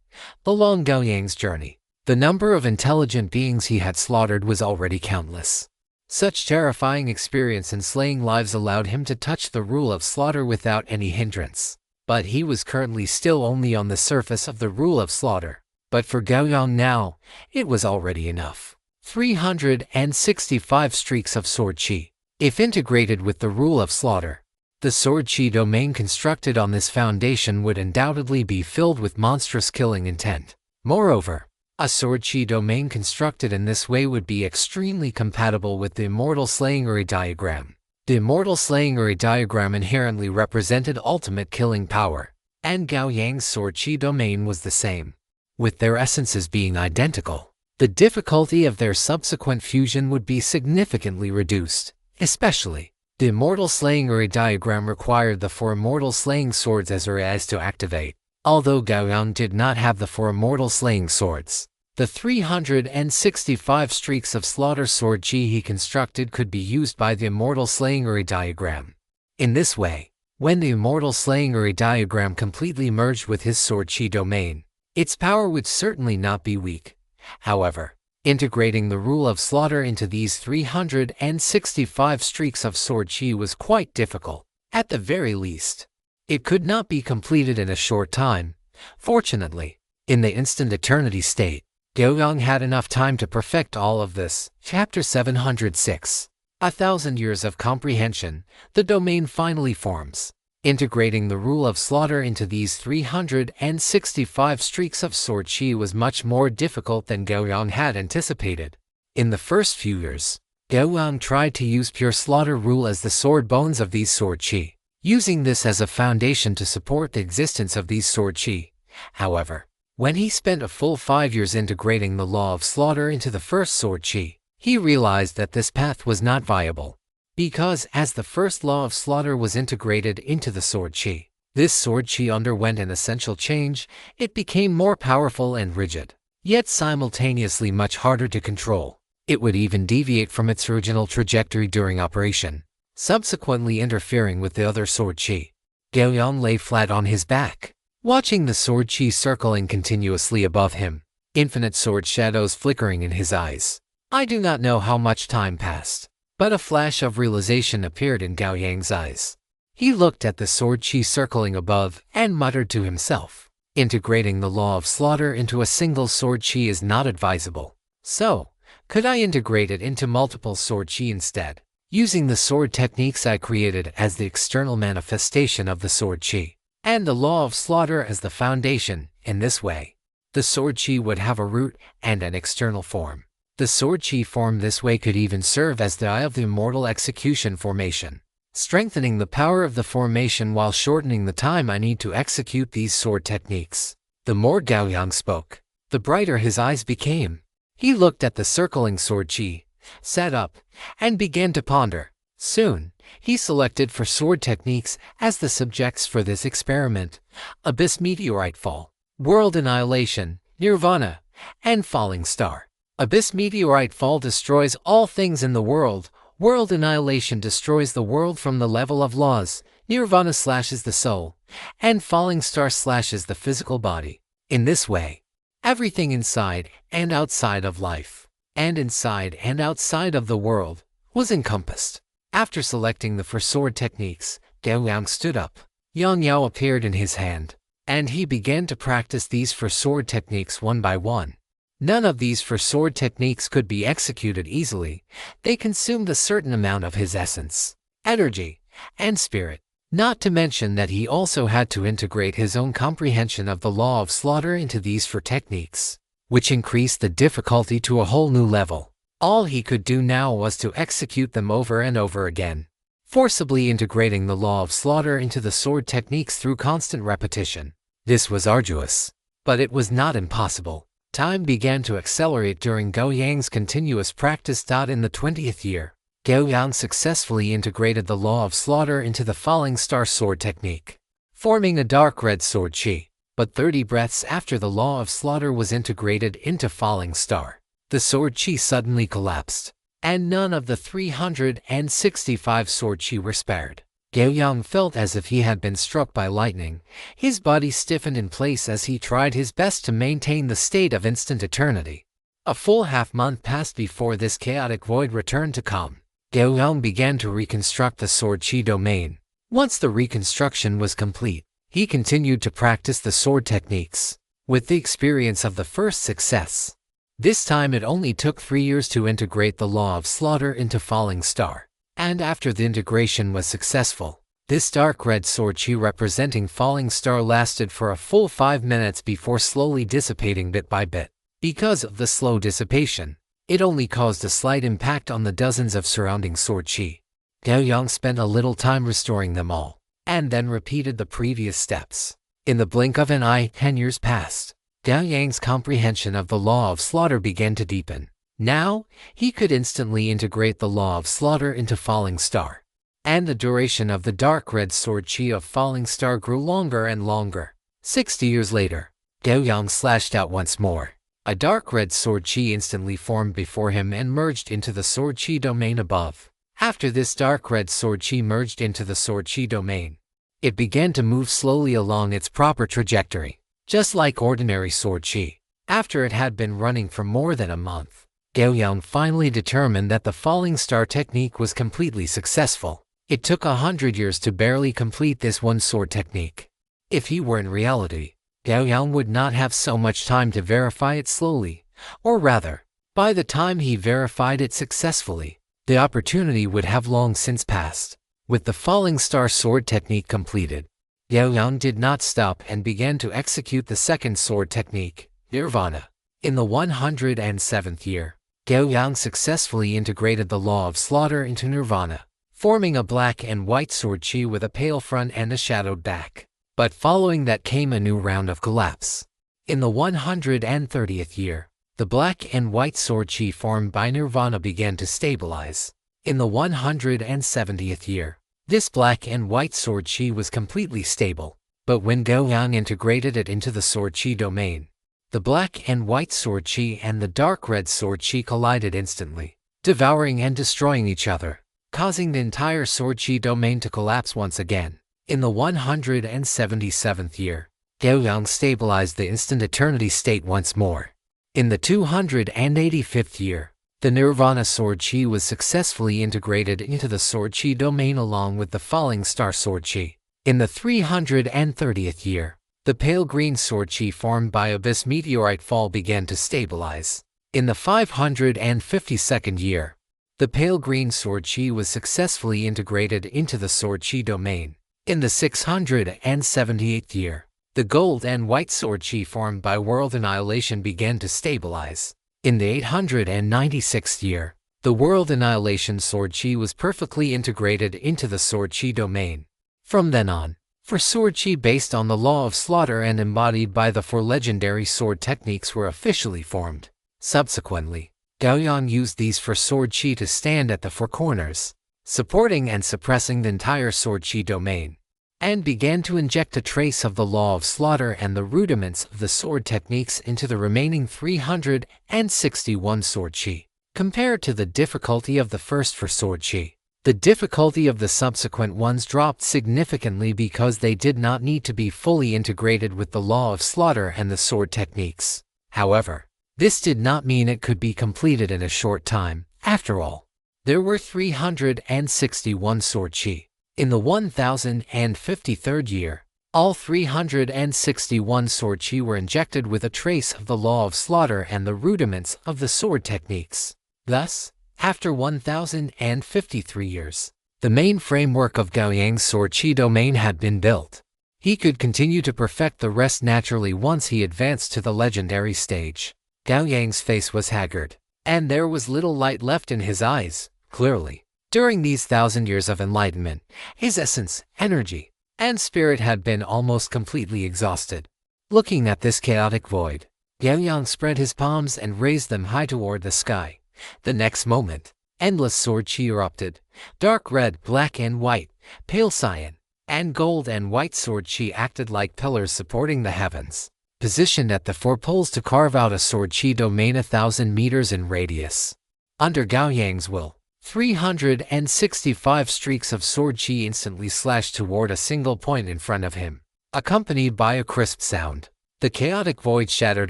Along Gao Yang's journey, the number of intelligent beings he had slaughtered was already countless. Such terrifying experience in slaying lives allowed him to touch the rule of slaughter without any hindrance. But he was currently still only on the surface of the rule of slaughter. But for Gao Yang now, it was already enough. 365 streaks of sword chi. If integrated with the rule of slaughter, the sword chi domain constructed on this foundation would undoubtedly be filled with monstrous killing intent. Moreover, a sword chi domain constructed in this way would be extremely compatible with the immortal slaying array diagram. The immortal slaying array diagram inherently represented ultimate killing power, and Gao Yang's sword chi domain was the same. With their essences being identical, the difficulty of their subsequent fusion would be significantly reduced. Especially, the immortal slaying array diagram required the 4 immortal slaying swords as arrays to activate. Although Gao Yang did not have the 4 immortal slaying swords, the 365 streaks of slaughter sword chi he constructed could be used by the immortal slaying diagram. In this way, when the immortal slaying diagram completely merged with his sword chi domain, its power would certainly not be weak. However, integrating the rule of slaughter into these 365 streaks of sword chi was quite difficult. At the very least, it could not be completed in a short time. Fortunately, in the instant eternity state, Gao Yang had enough time to perfect all of this. Chapter 706. 1,000 years of comprehension, the domain finally forms. Integrating the rule of slaughter into these 365 streaks of sword chi was much more difficult than Gao Yang had anticipated. In the first few years, Gao Yang tried to use pure slaughter rule as the sword bones of these sword chi, using this as a foundation to support the existence of these sword chi. However, when he spent a full 5 years integrating the law of slaughter into the first sword chi, he realized that this path was not viable. Because as the first law of slaughter was integrated into the sword chi, this sword chi underwent an essential change. It became more powerful and rigid, yet simultaneously much harder to control. It would even deviate from its original trajectory during operation, subsequently interfering with the other sword chi. Gao Yang lay flat on his back, watching the sword chi circling continuously above him, infinite sword shadows flickering in his eyes. I do not know how much time passed, but a flash of realization appeared in Gao Yang's eyes. He looked at the sword chi circling above and muttered to himself, integrating the law of slaughter into a single sword chi is not advisable. So, could I integrate it into multiple sword chi instead, using the sword techniques I created as the external manifestation of the sword chi, and the law of slaughter as the foundation? In this way, the sword chi would have a root and an external form. The sword chi form this way could even serve as the eye of the immortal execution formation, strengthening the power of the formation while shortening the time I need to execute these sword techniques. The more Gao Yang spoke, the brighter his eyes became. He looked at the circling sword chi, sat up, and began to ponder. Soon, he selected for sword techniques as the subjects for this experiment: Abyss Meteorite Fall, World Annihilation, Nirvana, and Falling Star. Abyss Meteorite Fall destroys all things in the world. World Annihilation destroys the world from the level of laws. Nirvana slashes the soul, and Falling Star slashes the physical body. In this way, everything inside and outside of life, and inside and outside of the world, was encompassed. After selecting the 4 sword techniques, Gao Yang stood up. Yang Yao appeared in his hand, and he began to practice these 4 sword techniques one by one. None of these 4 sword techniques could be executed easily. They consumed a certain amount of his essence, energy, and spirit. Not to mention that he also had to integrate his own comprehension of the law of slaughter into these 4 techniques, which increased the difficulty to a whole new level. All he could do now was to execute them over and over again, forcibly integrating the law of slaughter into the sword techniques through constant repetition. This was arduous, but it was not impossible. Time began to accelerate during Gao Yang's continuous practice. In the 20th year, Gao Yang successfully integrated the law of slaughter into the Falling Star sword technique, forming a dark red sword chi. But 30 breaths after the law of slaughter was integrated into Falling Star, the sword chi suddenly collapsed, and none of the 365 sword chi were spared. Gao Yang felt as if he had been struck by lightning. His body stiffened in place as he tried his best to maintain the state of instant eternity. A full half-month passed before this chaotic void returned to calm. Gao Yang began to reconstruct the sword chi domain. Once the reconstruction was complete, he continued to practice the sword techniques. With the experience of the first success, this time it only took 3 years to integrate the law of slaughter into Falling Star. And after the integration was successful, this dark red sword chi representing Falling Star lasted for a full 5 minutes before slowly dissipating bit by bit. Because of the slow dissipation, it only caused a slight impact on the dozens of surrounding sword chi. Gao Yang spent a little time restoring them all, and then repeated the previous steps. In the blink of an eye, 10 years passed. Gao Yang's comprehension of the law of slaughter began to deepen. Now, he could instantly integrate the law of slaughter into Falling Star, and the duration of the dark red sword chi of Falling Star grew longer and longer. 60 years later, Gao Yang slashed out once more. A dark red sword chi instantly formed before him and merged into the sword chi domain above. After this dark red sword chi merged into the sword chi domain, it began to move slowly along its proper trajectory, just like ordinary sword chi. After it had been running for more than a month, Gao Yang finally determined that the falling star technique was completely successful. It took 100 years to barely complete this one sword technique. If he were in reality, Gao Yang would not have so much time to verify it slowly, or rather, by the time he verified it successfully, the opportunity would have long since passed. With the falling star sword technique completed, Gao Yang did not stop and began to execute the second sword technique, Nirvana. In the 107th year, Gao Yang successfully integrated the law of slaughter into Nirvana, forming a black and white sword chi with a pale front and a shadowed back. But following that came a new round of collapse. In the 130th year, the black and white sword chi formed by Nirvana began to stabilize. In the 170th year, this black and white sword chi was completely stable, but when Gao Yang integrated it into the sword chi domain, the black and white sword chi and the dark red sword chi collided instantly, devouring and destroying each other, causing the entire sword chi domain to collapse once again. In the 177th year, Gao Yang stabilized the instant eternity state once more. In the 285th year, the Nirvana sword chi was successfully integrated into the sword chi domain along with the falling star sword chi. In the 330th year, the pale green sword chi formed by Abyss meteorite fall began to stabilize. In the 552nd year, the pale green sword chi was successfully integrated into the sword chi domain. In the 678th year, the gold and white sword chi formed by world annihilation began to stabilize. In the 896th year, the world annihilation sword chi was perfectly integrated into the sword chi domain. From then on, for sword chi based on the law of slaughter and embodied by the four legendary sword techniques were officially formed. Subsequently, Gao Yang used these for sword chi to stand at the four corners, supporting and suppressing the entire sword chi domain, and began to inject a trace of the law of slaughter and the rudiments of the sword techniques into the remaining 361 sword chi. Compared to the difficulty of the first for sword chi, the difficulty of the subsequent ones dropped significantly because they did not need to be fully integrated with the law of slaughter and the sword techniques. However, this did not mean it could be completed in a short time. After all, there were 361 sword chi. In the 1053rd year, all 361 sword chi were injected with a trace of the law of slaughter and the rudiments of the sword techniques. Thus, after 1053 years, the main framework of Gao Yang's sword chi domain had been built. He could continue to perfect the rest naturally once he advanced to the legendary stage. Gao Yang's face was haggard, and there was little light left in his eyes. Clearly, during these 1,000 years of enlightenment, his essence, energy, and spirit had been almost completely exhausted. Looking at this chaotic void, Gao Yang spread his palms and raised them high toward the sky. The next moment, endless sword chi erupted. Dark red, black and white, pale cyan, and gold and white sword chi acted like pillars supporting the heavens, positioned at the four poles to carve out a sword chi domain 1,000 meters in radius. Under Gao Yang's will, 365 streaks of sword chi instantly slashed toward a single point in front of him, accompanied by a crisp sound. The chaotic void shattered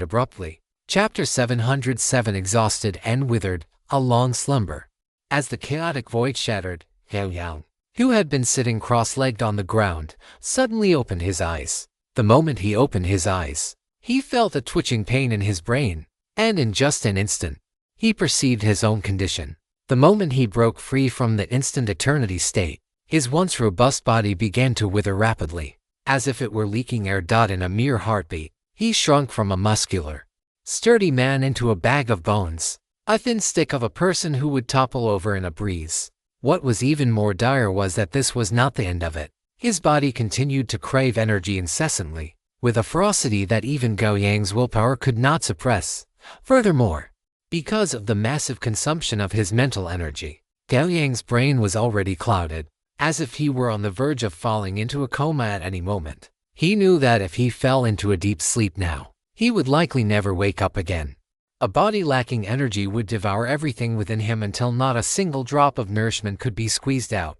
abruptly. Chapter 707 Exhausted and Withered, a Long Slumber. As the chaotic void shattered, Gao Yang, who had been sitting cross-legged on the ground, suddenly opened his eyes. The moment he opened his eyes, he felt a twitching pain in his brain, and in just an instant, he perceived his own condition. The moment he broke free from the instant eternity state, his once robust body began to wither rapidly, as if it were leaking air. In a mere heartbeat, he shrunk from a muscular, sturdy man into a bag of bones, a thin stick of a person who would topple over in a breeze. What was even more dire was that this was not the end of it. His body continued to crave energy incessantly, with a ferocity that even Gao Yang's willpower could not suppress. Furthermore, because of the massive consumption of his mental energy, Gao Yang's brain was already clouded, as if he were on the verge of falling into a coma at any moment. He knew that if he fell into a deep sleep now, he would likely never wake up again. A body lacking energy would devour everything within him until not a single drop of nourishment could be squeezed out.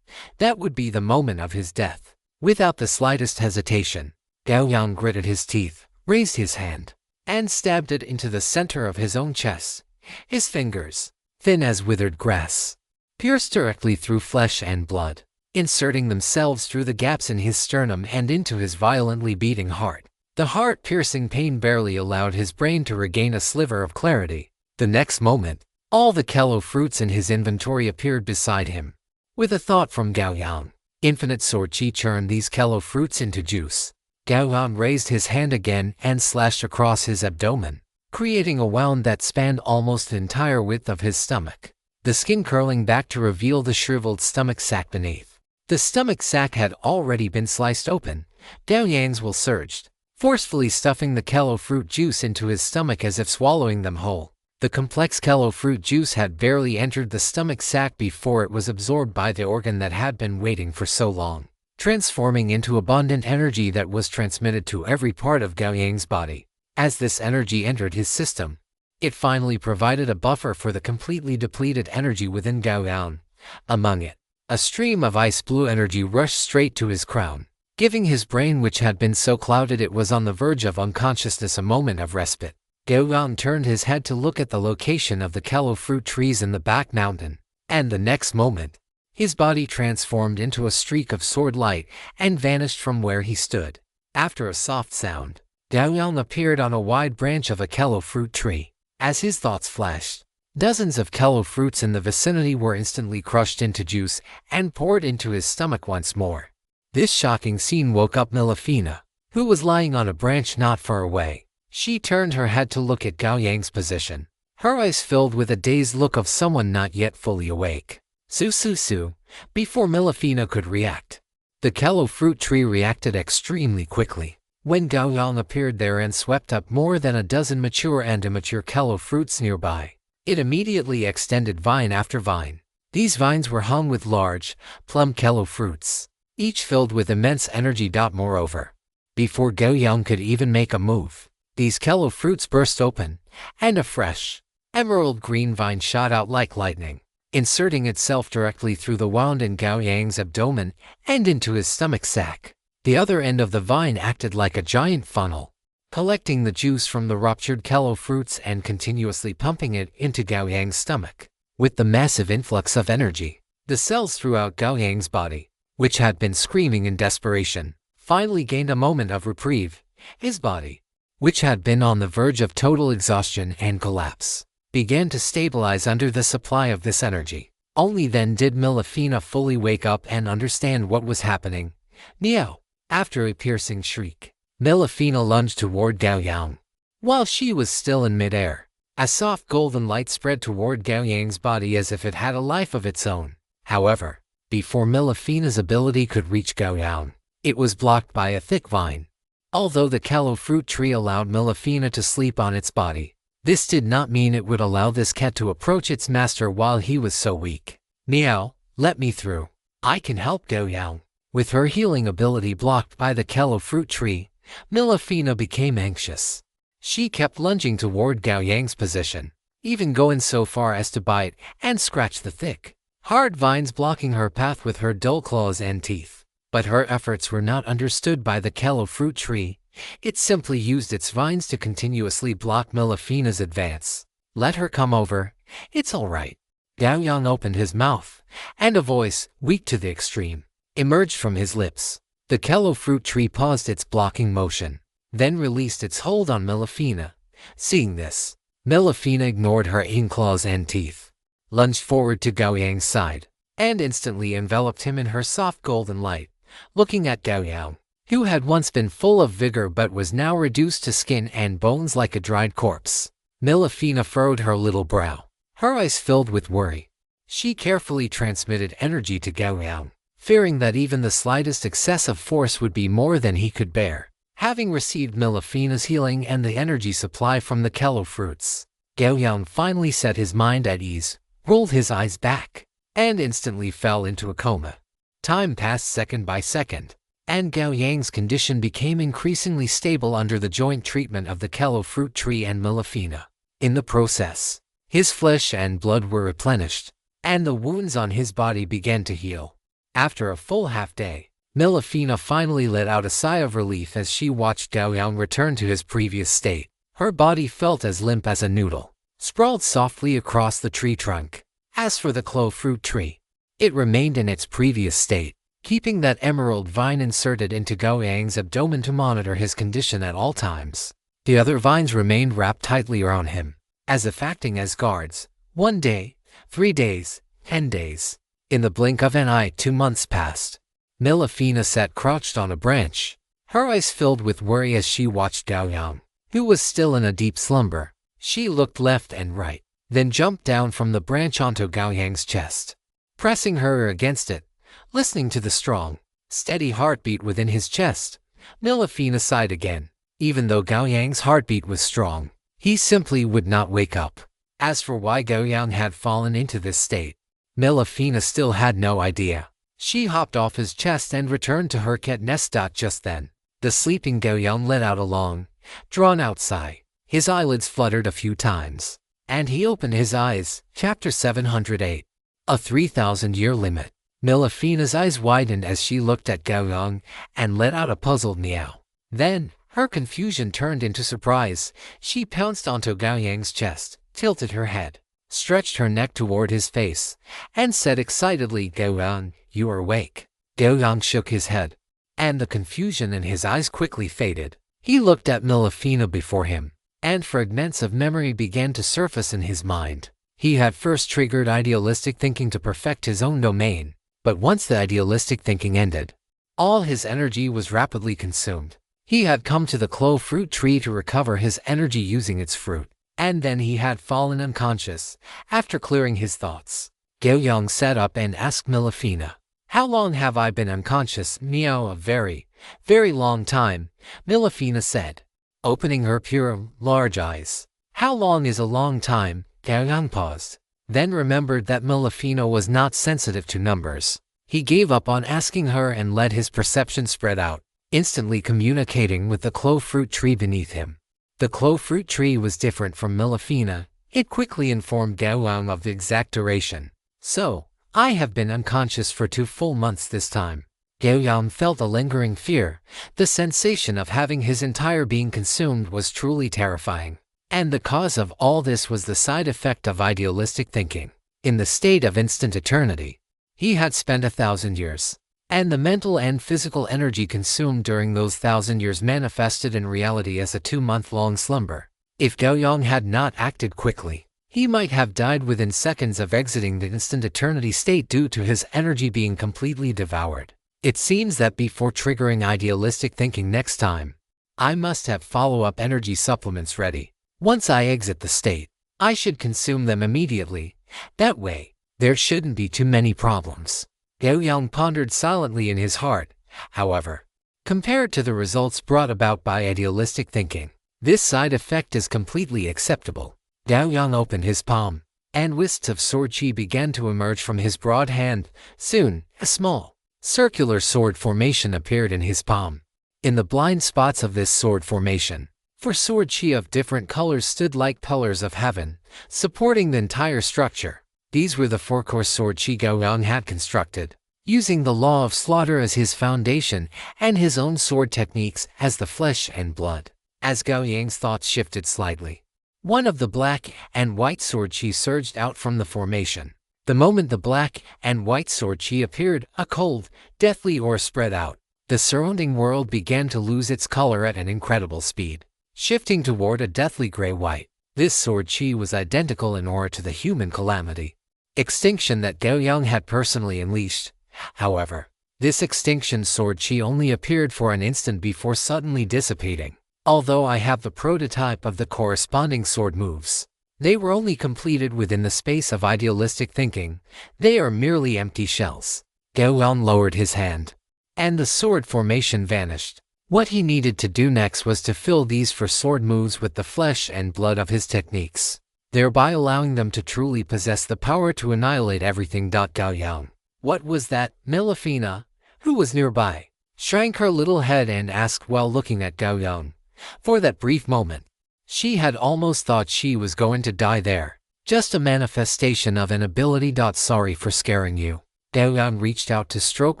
That would be the moment of his death. Without the slightest hesitation, Gao Yang gritted his teeth, raised his hand, and stabbed it into the center of his own chest. His fingers, thin as withered grass, pierced directly through flesh and blood, inserting themselves through the gaps in his sternum and into his violently beating heart. The heart-piercing pain barely allowed his brain to regain a sliver of clarity. The next moment, all the Kello fruits in his inventory appeared beside him. With a thought from Gao Yang, infinite sword chi churned these Kello fruits into juice. Gao Yang raised his hand again and slashed across his abdomen, creating a wound that spanned almost the entire width of his stomach, the skin curling back to reveal the shriveled stomach sac beneath. The stomach sac had already been sliced open. Gao Yang's will surged, forcefully stuffing the Kello fruit juice into his stomach as if swallowing them whole. The complex Kello fruit juice had barely entered the stomach sac before it was absorbed by the organ that had been waiting for so long, transforming into abundant energy that was transmitted to every part of Gao Yang's body. As this energy entered his system, it finally provided a buffer for the completely depleted energy within Gao Yang. Among it, a stream of ice blue energy rushed straight to his crown, giving his brain, which had been so clouded it was on the verge of unconsciousness, a moment of respite. Gao Yang turned his head to look at the location of the Kello fruit trees in the back mountain, and the next moment, his body transformed into a streak of sword light and vanished from where he stood. After a soft sound, Gao Yang appeared on a wide branch of a Kello fruit tree. As his thoughts flashed, dozens of Kello fruits in the vicinity were instantly crushed into juice and poured into his stomach once more. This shocking scene woke up Melifina, who was lying on a branch not far away. She turned her head to look at Gao Yang's position, her eyes filled with a dazed look of someone not yet fully awake. Su. Before Melifina could react, the Kello fruit tree reacted extremely quickly. When Gao Yang appeared there and swept up more than a dozen mature and immature Kello fruits nearby, it immediately extended vine after vine. These vines were hung with large, plump Kello fruits, each filled with immense energy. Moreover, before Gao Yang could even make a move, these Kello fruits burst open, and a fresh, emerald green vine shot out like lightning, inserting itself directly through the wound in Gao Yang's abdomen and into his stomach sac. The other end of the vine acted like a giant funnel, collecting the juice from the ruptured Kello fruits and continuously pumping it into Gao Yang's stomach. With the massive influx of energy, the cells throughout Gao Yang's body, which had been screaming in desperation, finally gained a moment of reprieve. His body, which had been on the verge of total exhaustion and collapse, began to stabilize under the supply of this energy. Only then did Melifina fully wake up and understand what was happening. Neo! After a piercing shriek, Melifina lunged toward Gao Yang. While she was still in midair, a soft golden light spread toward Gao Yang's body as if it had a life of its own. However, before Melifina's ability could reach Gao Yang, it was blocked by a thick vine. Although the Kello fruit tree allowed Melifina to sleep on its body, this did not mean it would allow this cat to approach its master while he was so weak. Meow, let me through. I can help Gao Yang. With her healing ability blocked by the Kello fruit tree, Melifina became anxious. She kept lunging toward Gao Yang's position, even going so far as to bite and scratch the thick, hard vines blocking her path with her dull claws and teeth. But her efforts were not understood by the Kello fruit tree. It simply used its vines to continuously block Melifina's advance. Let her come over. It's all right. Gao Yang opened his mouth, and a voice, weak to the extreme, emerged from his lips. The Kello fruit tree paused its blocking motion, then released its hold on Melifina. Seeing this, Melifina ignored her claws and teeth, lunged forward to Gao Yang's side, and instantly enveloped him in her soft golden light. Looking at Gao Yang, who had once been full of vigor but was now reduced to skin and bones like a dried corpse, Melifina furrowed her little brow, her eyes filled with worry. She carefully transmitted energy to Gao Yang, fearing that even the slightest excess of force would be more than he could bear. Having received Melifina's healing and the energy supply from the Kello fruits, Gao Yang finally set his mind at ease, rolled his eyes back, and instantly fell into a coma. Time passed second by second. and Gao Yang's condition became increasingly stable under the joint treatment of the Kello fruit tree and Milafina. In the process, his flesh and blood were replenished, and the wounds on his body began to heal. After a full half-day, Milafina finally let out a sigh of relief as she watched Gao Yang return to his previous state. Her body felt as limp as a noodle, sprawled softly across the tree trunk. As for the Kello fruit tree, it remained in its previous state, keeping that emerald vine inserted into Gao Yang's abdomen to monitor his condition at all times. The other vines remained wrapped tightly around him, as if acting as guards. 1 day, 3 days, 10 days. In the blink of an eye, 2 months passed. Milafina sat crouched on a branch, her eyes filled with worry as she watched Gao Yang, who was still in a deep slumber. She looked left and right, then jumped down from the branch onto Gao Yang's chest, pressing her against it. Listening to the strong, steady heartbeat within his chest, Milafina sighed again. Even though Gao Yang's heartbeat was strong, he simply would not wake up. As for why Gao Yang had fallen into this state, Milafina still had no idea. She hopped off his chest and returned to her cat nest. Just then, the sleeping Gao Yang let out a long, drawn-out sigh. His eyelids fluttered a few times, and he opened his eyes. Chapter 708. A 3,000-year limit. Milafina's eyes widened as she looked at Gao Yang and let out a puzzled meow. Then, her confusion turned into surprise. She pounced onto Gao Yang's chest, tilted her head, stretched her neck toward his face, and said excitedly, "Gao Yang, you are awake." Gao Yang shook his head, and the confusion in his eyes quickly faded. He looked at Milafina before him, and fragments of memory began to surface in his mind. He had first triggered idealistic thinking to perfect his own domain, but once the idealistic thinking ended, all his energy was rapidly consumed. He had come to the Kello fruit tree to recover his energy using its fruit, and then he had fallen unconscious. After clearing his thoughts, Gao Yang sat up and asked Milafina, "How long have I been unconscious?" "Meow, a very, very long time," Milafina said, opening her pure, large eyes. "How long is a long time?" Gao Yang paused, then remembered that Milafina was not sensitive to numbers. He gave up on asking her and let his perception spread out, instantly communicating with the Kello fruit tree beneath him. The Kello fruit tree was different from Milafina. It quickly informed Gao Yang of the exact duration. "So, I have been unconscious for 2 full months this time." Gao Yang felt a lingering fear. The sensation of having his entire being consumed was truly terrifying. And the cause of all this was the side effect of idealistic thinking. In the state of instant eternity, he had spent 1,000 years, and the mental and physical energy consumed during those 1,000 years manifested in reality as a 2-month-long slumber. If Gao Yang had not acted quickly, he might have died within seconds of exiting the instant eternity state due to his energy being completely devoured. It seems that before triggering idealistic thinking next time, I must have follow-up energy supplements ready. Once I exit the state, I should consume them immediately. That way, there shouldn't be too many problems. Gao Yang pondered silently in his heart. However, compared to the results brought about by idealistic thinking, this side effect is completely acceptable. Gao Yang opened his palm, and wisps of sword chi began to emerge from his broad hand. Soon, a small, circular sword formation appeared in his palm. In the blind spots of this sword formation, 4 sword chi of different colors stood like pillars of heaven, supporting the entire structure. These were the 4 core sword chi Gao Yang had constructed, using the law of slaughter as his foundation and his own sword techniques as the flesh and blood. As Gao Yang's thoughts shifted slightly, one of the black and white sword chi surged out from the formation. The moment the black and white sword chi appeared, a cold, deathly aura spread out. The surrounding world began to lose its color at an incredible speed, shifting toward a deathly gray-white. This sword chi was identical in aura to the human calamity extinction that Gao Yang had personally unleashed. However, this extinction sword chi only appeared for an instant before suddenly dissipating. Although I have the prototype of the corresponding sword moves, they were only completed within the space of idealistic thinking. They are merely empty shells. Gao Yang lowered his hand, and the sword formation vanished. What he needed to do next was to fill these 4 sword moves with the flesh and blood of his techniques, thereby allowing them to truly possess the power to annihilate everything. Gao Yang. What was that? Milafina, who was nearby, shrank her little head and asked while looking at Gao Yang. For that brief moment, she had almost thought she was going to die there. Just a manifestation of an ability. Sorry for scaring you. Gao Yang reached out to stroke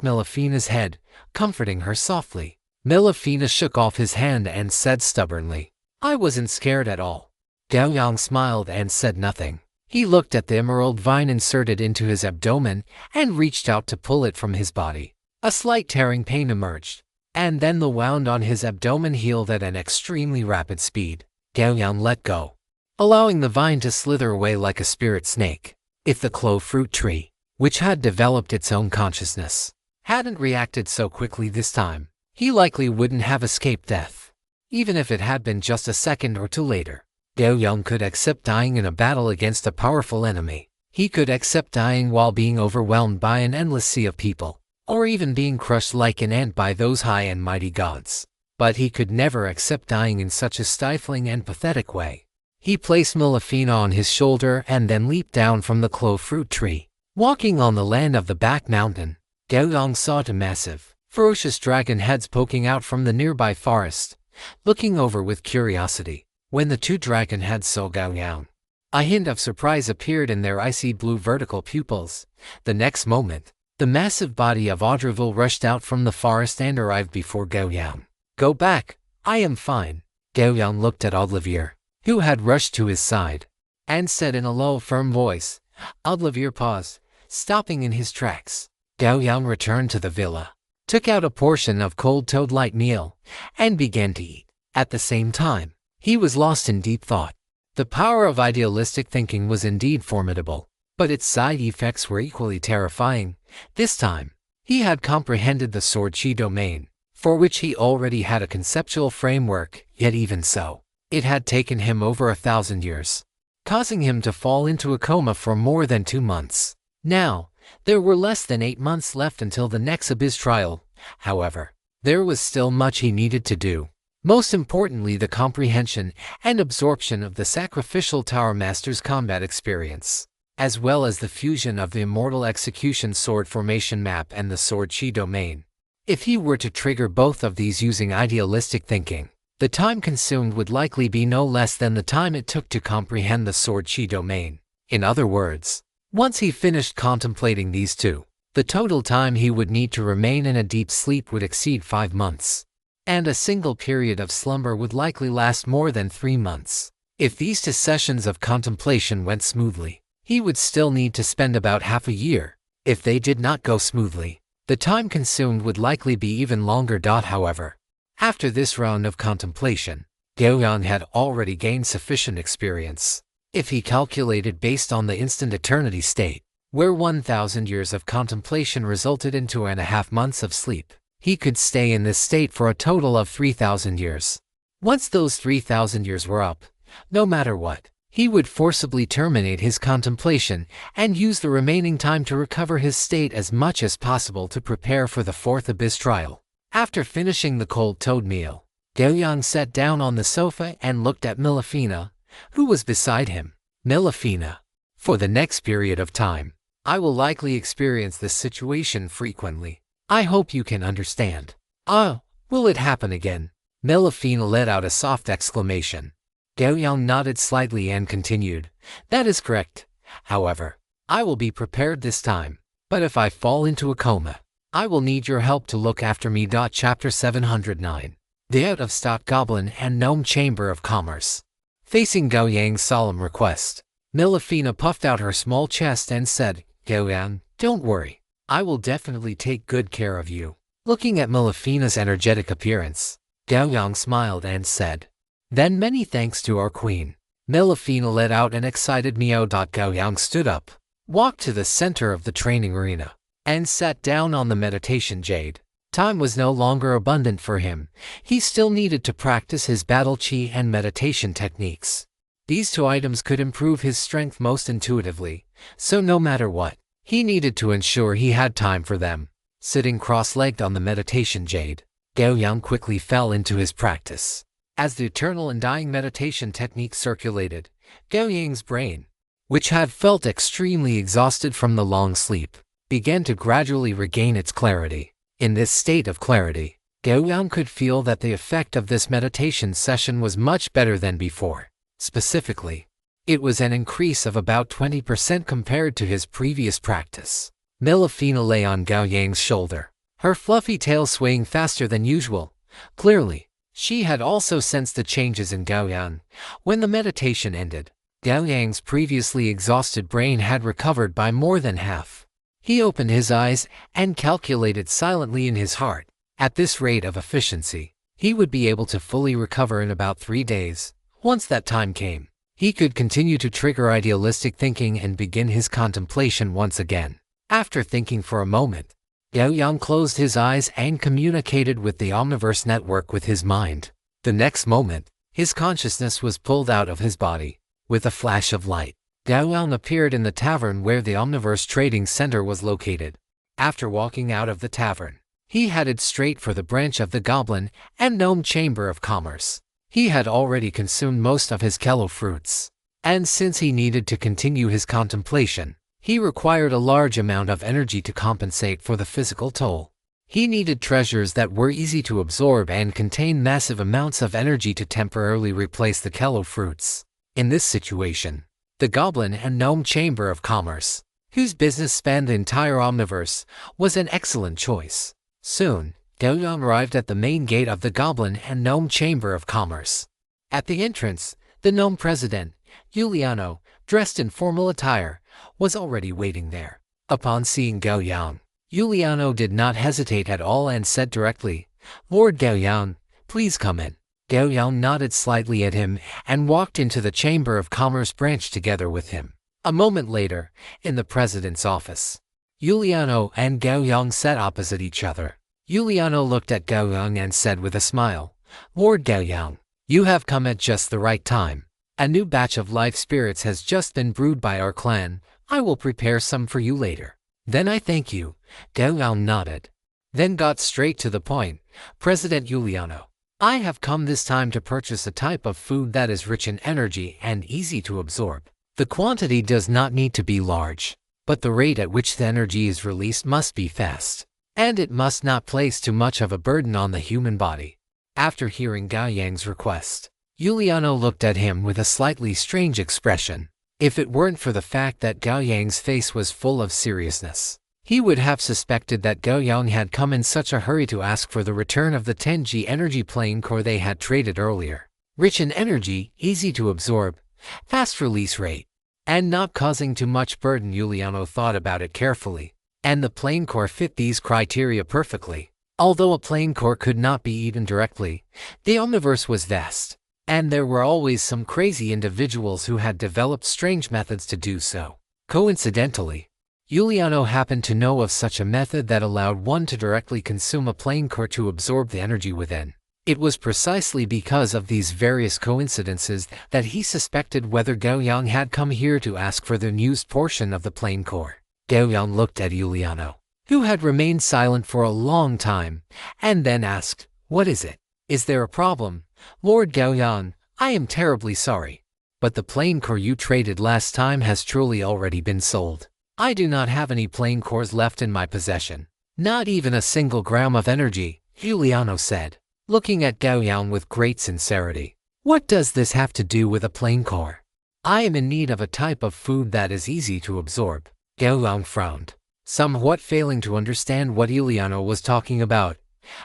Milafina's head, comforting her softly. Milafina shook off his hand and said stubbornly, I wasn't scared at all. Gao Yang smiled and said nothing. He looked at the emerald vine inserted into his abdomen and reached out to pull it from his body. A slight tearing pain emerged, and then the wound on his abdomen healed at an extremely rapid speed. Gao Yang let go, allowing the vine to slither away like a spirit snake. If the clove fruit tree, which had developed its own consciousness, hadn't reacted so quickly this time, he likely wouldn't have escaped death, even if it had been just a second or two later. Gao Yang could accept dying in a battle against a powerful enemy. He could accept dying while being overwhelmed by an endless sea of people, or even being crushed like an ant by those high and mighty gods. But he could never accept dying in such a stifling and pathetic way. He placed Milafina on his shoulder and then leaped down from the clove fruit tree. Walking on the land of the back mountain, Gao Yang saw two massive, ferocious dragon heads poking out from the nearby forest, looking over with curiosity. When the two dragon heads saw Gao Yang, a hint of surprise appeared in their icy blue vertical pupils. The next moment, the massive body of Audreville rushed out from the forest and arrived before Gao Yang. Go back, I am fine. Gao Yang looked at Olivier, who had rushed to his side, and said in a low, firm voice. Olivier paused, stopping in his tracks. Gao Yang returned to the villa, took out a portion of cold toad light meal, and began to eat. At the same time, he was lost in deep thought. The power of idealistic thinking was indeed formidable, but its side effects were equally terrifying. This time, he had comprehended the sword chi domain, for which he already had a conceptual framework, yet even so, it had taken him over 1,000 years, causing him to fall into a coma for more than 2 months. Now, there were less than 8 months left until the next abyss trial. However, there was still much he needed to do. Most importantly, the comprehension and absorption of the sacrificial Tower Master's combat experience, as well as the fusion of the Immortal Execution Sword Formation Map and the Sword Chi domain. If he were to trigger both of these using idealistic thinking, the time consumed would likely be no less than the time it took to comprehend the Sword Chi domain. In other words, once he finished contemplating these two, the total time he would need to remain in a deep sleep would exceed 5 months. And a single period of slumber would likely last more than 3 months. If these 2 sessions of contemplation went smoothly, he would still need to spend about half a year. If they did not go smoothly, the time consumed would likely be even longer. However, after this round of contemplation, Gao Yang had already gained sufficient experience. If he calculated based on the instant eternity state, where 1,000 years of contemplation resulted in 2.5 months of sleep, he could stay in this state for a total of 3,000 years. Once those 3,000 years were up, no matter what, he would forcibly terminate his contemplation and use the remaining time to recover his state as much as possible to prepare for the 4th abyss trial. After finishing the cold toad meal, Gao Yang sat down on the sofa and looked at Milafina, who was beside him. Milafina, for the next period of time, I will likely experience this situation frequently. I hope you can understand. Will it happen again? Milafina let out a soft exclamation. Gao Yang nodded slightly and continued. That is correct. However, I will be prepared this time. But if I fall into a coma, I will need your help to look after me. Chapter 709. The Out-of-Stock Goblin and Gnome Chamber of Commerce. Facing Gao Yang's solemn request, Milafina puffed out her small chest and said, Gao Yang, don't worry. I will definitely take good care of you. Looking at Milafina's energetic appearance, Gao Yang smiled and said, Then many thanks to our queen. Milafina let out an excited meow. Gao Yang stood up, walked to the center of the training arena, and sat down on the meditation jade. Time was no longer abundant for him. He still needed to practice his battle chi and meditation techniques. These 2 items could improve his strength most intuitively, so no matter what, he needed to ensure he had time for them. Sitting cross-legged on the meditation jade, Gao Yang quickly fell into his practice. As the eternal and dying meditation technique circulated, Gao Yang's brain, which had felt extremely exhausted from the long sleep, began to gradually regain its clarity. In this state of clarity, Gao Yang could feel that the effect of this meditation session was much better than before. Specifically, it was an increase of about 20% compared to his previous practice. Melifina lay on Gao Yang's shoulder, her fluffy tail swaying faster than usual. Clearly, she had also sensed the changes in Gao Yang. When the meditation ended, Gao Yang's previously exhausted brain had recovered by more than half. He opened his eyes and calculated silently in his heart. At this rate of efficiency, he would be able to fully recover in about 3 days. Once that time came, he could continue to trigger idealistic thinking and begin his contemplation once again. After thinking for a moment, Gao Yang closed his eyes and communicated with the Omniverse Network with his mind. The next moment, his consciousness was pulled out of his body. With a flash of light, Gao Yang appeared in the tavern where the Omniverse Trading Center was located. After walking out of the tavern, he headed straight for the branch of the Goblin and Gnome Chamber of Commerce. He had already consumed most of his Kello fruits, and since he needed to continue his contemplation, he required a large amount of energy to compensate for the physical toll. He needed treasures that were easy to absorb and contained massive amounts of energy to temporarily replace the Kello fruits. In this situation, the Goblin and Gnome Chamber of Commerce, whose business spanned the entire Omniverse, was an excellent choice. Soon, Gao Yang arrived at the main gate of the Goblin and Gnome Chamber of Commerce. At the entrance, the Gnome President, Giuliano, dressed in formal attire, was already waiting there. Upon seeing Gao Yang, Giuliano did not hesitate at all and said directly, "Lord Gao Yang, please come in." Gao Yang nodded slightly at him and walked into the Chamber of Commerce branch together with him. A moment later, in the president's office, Giuliano and Gao Yang sat opposite each other. Giuliano looked at Gao Yang and said with a smile, "Lord Gao Yang, you have come at just the right time. A new batch of life spirits has just been brewed by our clan. I will prepare some for you later." "Then I thank you." Gao Yang nodded, then got straight to the point. "President Giuliano, I have come this time to purchase a type of food that is rich in energy and easy to absorb. The quantity does not need to be large, but the rate at which the energy is released must be fast, and it must not place too much of a burden on the human body." After hearing Gao Yang's request, Giuliano looked at him with a slightly strange expression. If it weren't for the fact that Gao Yang's face was full of seriousness, he would have suspected that Gao Yang had come in such a hurry to ask for the return of the 10G energy plane core they had traded earlier. Rich in energy, easy to absorb, fast release rate, and not causing too much burden. Giuliano thought about it carefully, and the plane core fit these criteria perfectly. Although a plane core could not be eaten directly, the Omniverse was vast, and there were always some crazy individuals who had developed strange methods to do so. Coincidentally, Giuliano happened to know of such a method that allowed one to directly consume a plane core to absorb the energy within. It was precisely because of these various coincidences that he suspected whether Gao Yang had come here to ask for the unused portion of the plane core. Gao Yang looked at Giuliano, who had remained silent for a long time, and then asked, "What is it? Is there a problem?" "Lord Gao Yang, I am terribly sorry, but the plane core you traded last time has truly already been sold. I do not have any plane cores left in my possession. Not even a single gram of energy," Giuliano said, looking at Gao Yang with great sincerity. "What does this have to do with a plane core? I am in need of a type of food that is easy to absorb." Gao Yang frowned, somewhat failing to understand what Giuliano was talking about.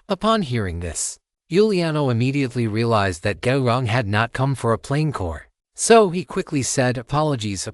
Upon hearing this, Giuliano immediately realized that Gao Yang had not come for a plane core. So he quickly said, apologies,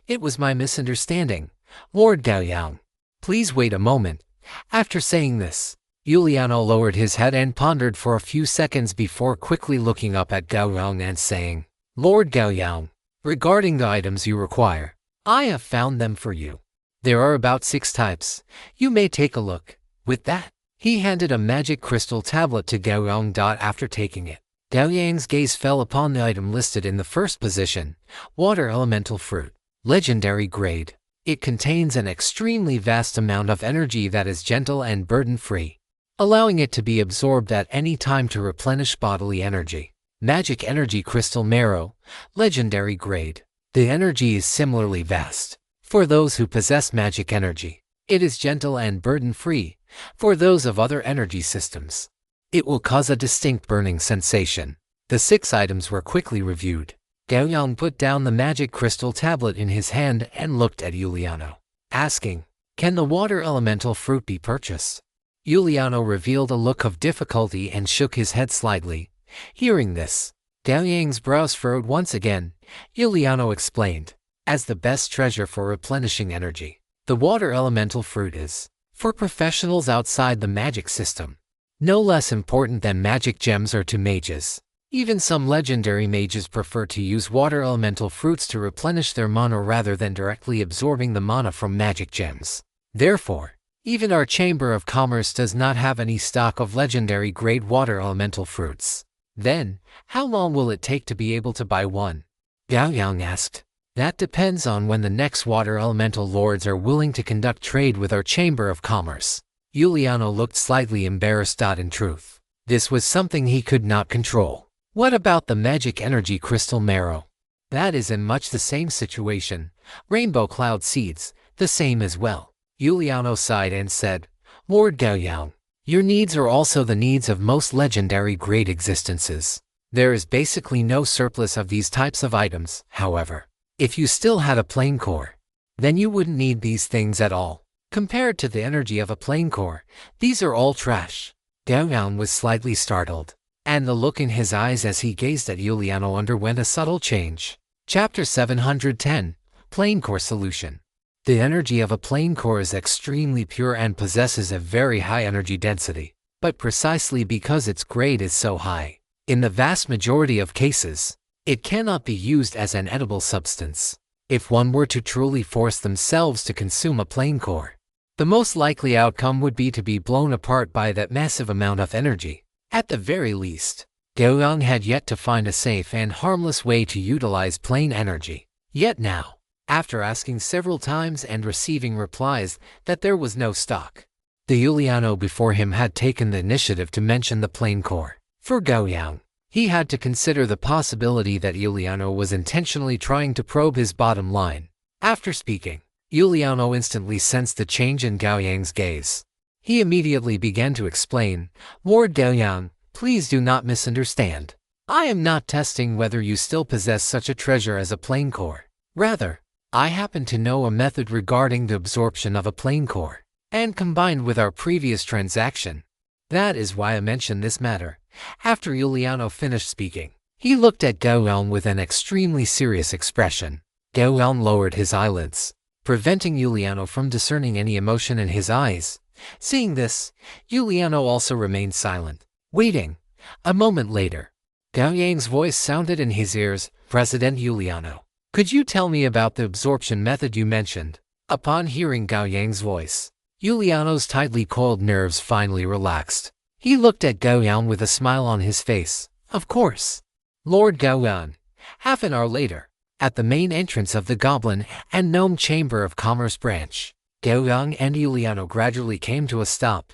it was my misunderstanding. Lord Gao Yang, please wait a moment." After saying this, Giuliano lowered his head and pondered for a few seconds before quickly looking up at Gao Yang and saying, "Lord Gao Yang, regarding the items you require, I have found them for you. There are about 6 types. You may take a look." With that, he handed a magic crystal tablet to Gao Yang. After taking it, Gao Yang's gaze fell upon the item listed in the first position, Water Elemental Fruit, Legendary Grade. It contains an extremely vast amount of energy that is gentle and burden-free, allowing it to be absorbed at any time to replenish bodily energy. Magic Energy Crystal Marrow, Legendary Grade. The energy is similarly vast. For those who possess magic energy, It is gentle and burden-free for those of other energy systems. It will cause a distinct burning sensation. The 6 items were quickly reviewed. Gao Yang put down the magic crystal tablet in his hand and looked at Yuliano, asking, "Can the water elemental fruit be purchased?" Yuliano revealed a look of difficulty and shook his head slightly. Hearing this, Gao Yang's brows furrowed once again. Yuliano explained, "As the best treasure for replenishing energy, the water elemental fruit is, for professionals outside the magic system, no less important than magic gems or to mages. Even some legendary mages prefer to use water elemental fruits to replenish their mana rather than directly absorbing the mana from magic gems. Therefore, even our Chamber of Commerce does not have any stock of legendary grade water elemental fruits." "Then, how long will it take to be able to buy one?" Gao Yang asked. "That depends on when the next water elemental lords are willing to conduct trade with our Chamber of Commerce." Yuliano looked slightly embarrassed. In truth, this was something he could not control. "What about the magic energy crystal marrow?" "That is in much the same situation. Rainbow cloud seeds, the same as well." Yuliano sighed and said, "Lord Gao Yang, your needs are also the needs of most legendary grade existences. There is basically no surplus of these types of items. However, if you still had a plane core, then you wouldn't need these things at all. Compared to the energy of a plane core, these are all trash." Gao Yang was slightly startled, and the look in his eyes as he gazed at Yuliano underwent a subtle change. Chapter 710, Plane Core Solution. The energy of a plane core is extremely pure and possesses a very high energy density, but precisely because its grade is so high, in the vast majority of cases, it cannot be used as an edible substance. If one were to truly force themselves to consume a plane core, the most likely outcome would be to be blown apart by that massive amount of energy. At the very least, Gao Yang had yet to find a safe and harmless way to utilize plane energy. Yet now, after asking several times and receiving replies that there was no stock, the Yuliano before him had taken the initiative to mention the plane core. For Gao Yang, he had to consider the possibility that Yuliano was intentionally trying to probe his bottom line. After speaking, Yuliano instantly sensed the change in Gao Yang's gaze. He immediately began to explain, "Lord Gao Yang, please do not misunderstand. I am not testing whether you still possess such a treasure as a plane core. Rather, I happen to know a method regarding the absorption of a plane core, and combined with our previous transaction. That is why I mentioned this matter." After Yuliano finished speaking, he looked at Gao Yang with an extremely serious expression. Gao Yang lowered his eyelids, preventing Yuliano from discerning any emotion in his eyes. Seeing this, Yuliano also remained silent, waiting. A moment later, Gao Yang's voice sounded in his ears, "President Yuliano, could you tell me about the absorption method you mentioned?" Upon hearing Gao Yang's voice, Yuliano's tightly coiled nerves finally relaxed. He looked at Gao Yang with a smile on his face. "Of course, Lord Gao Yang." Half an hour later, at the main entrance of the Goblin and Gnome Chamber of Commerce branch, Gao Yang and Yuliano gradually came to a stop.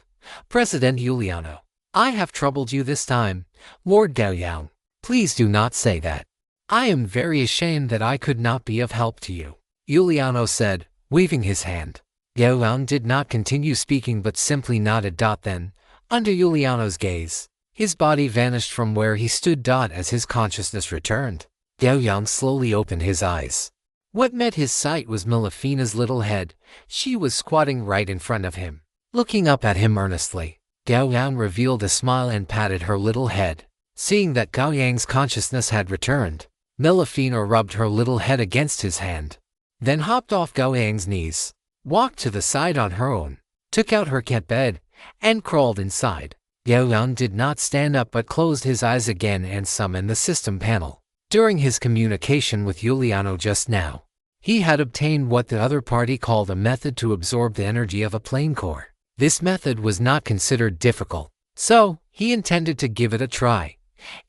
"President Yuliano, I have troubled you this time." "Lord Gao Yang, please do not say that. I am very ashamed that I could not be of help to you," Yuliano said, waving his hand. Gao Yang did not continue speaking but simply nodded. Then, under Yuliano's gaze, his body vanished from where he stood. As his consciousness returned, Gao Yang slowly opened his eyes. What met his sight was Melifina's little head. She was squatting right in front of him, looking up at him earnestly. Gao Yang revealed a smile and patted her little head. Seeing that Gao Yang's consciousness had returned, Melifina rubbed her little head against his hand, then hopped off Gao Yang's knees, walked to the side on her own, took out her cat bed, and crawled inside. Gao Yang did not stand up but closed his eyes again and summoned the system panel. During his communication with Yuliano just now, he had obtained what the other party called a method to absorb the energy of a plane core. This method was not considered difficult, so he intended to give it a try.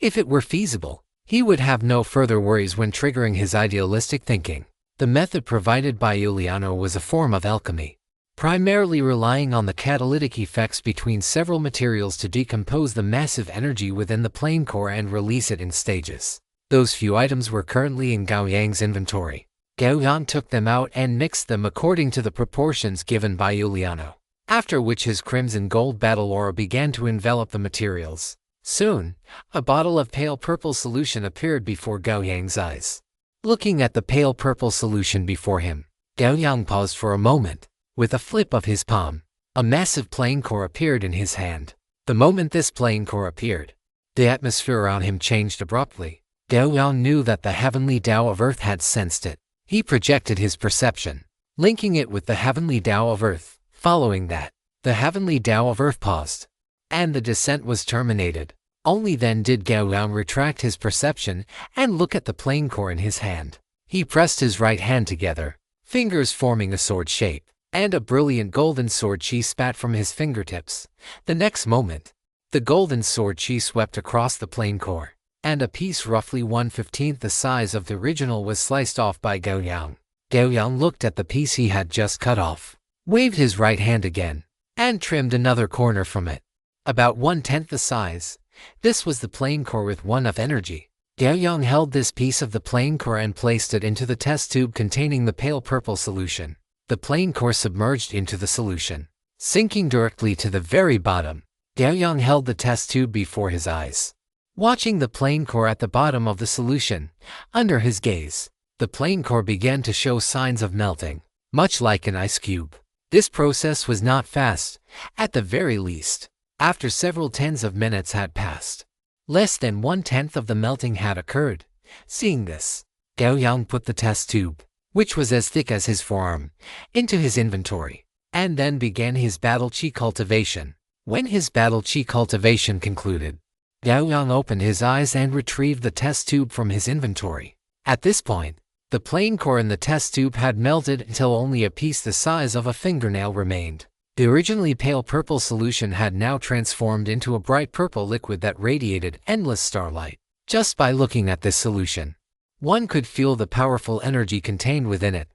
If it were feasible, he would have no further worries when triggering his idealistic thinking. The method provided by Yuliano was a form of alchemy, primarily relying on the catalytic effects between several materials to decompose the massive energy within the plane core and release it in stages. Those few items were currently in Gao Yang's inventory. Gao Yang took them out and mixed them according to the proportions given by Giuliano, after which his crimson gold battle aura began to envelop the materials. Soon, a bottle of pale purple solution appeared before Gao Yang's eyes. Looking at the pale purple solution before him, Gao Yang paused for a moment. With a flip of his palm, a massive plane core appeared in his hand. The moment this plane core appeared, the atmosphere around him changed abruptly. Gao Yang knew that the heavenly Tao of Earth had sensed it. He projected his perception, linking it with the heavenly Tao of Earth. Following that, the heavenly Tao of Earth paused, and the descent was terminated. Only then did Gao Yang retract his perception and look at the plane core in his hand. He pressed his right hand together, fingers forming a sword shape, and a brilliant golden sword chi spat from his fingertips. The next moment, the golden sword chi swept across the plane core, and a piece roughly 1/15 the size of the original was sliced off by Gao Yang. Gao Yang looked at the piece he had just cut off, waved his right hand again, and trimmed another corner from it. About 1/10 the size, this was the plane core with 1 of energy. Gao Yang held this piece of the plane core and placed it into the test tube containing the pale purple solution. The plane core submerged into the solution, sinking directly to the very bottom. Gao Yang held the test tube before his eyes, watching the plane core at the bottom of the solution. Under his gaze, the plane core began to show signs of melting, much like an ice cube. This process was not fast, at the very least. After several tens of minutes had passed, less than 1/10 of the melting had occurred. Seeing this, Gao Yang put the test tube, which was as thick as his forearm, into his inventory, and then began his battle chi cultivation. When his battle chi cultivation concluded, Gao Yang opened his eyes and retrieved the test tube from his inventory. At this point, the plane core in the test tube had melted until only a piece the size of a fingernail remained. The originally pale purple solution had now transformed into a bright purple liquid that radiated endless starlight. Just by looking at this solution, one could feel the powerful energy contained within it.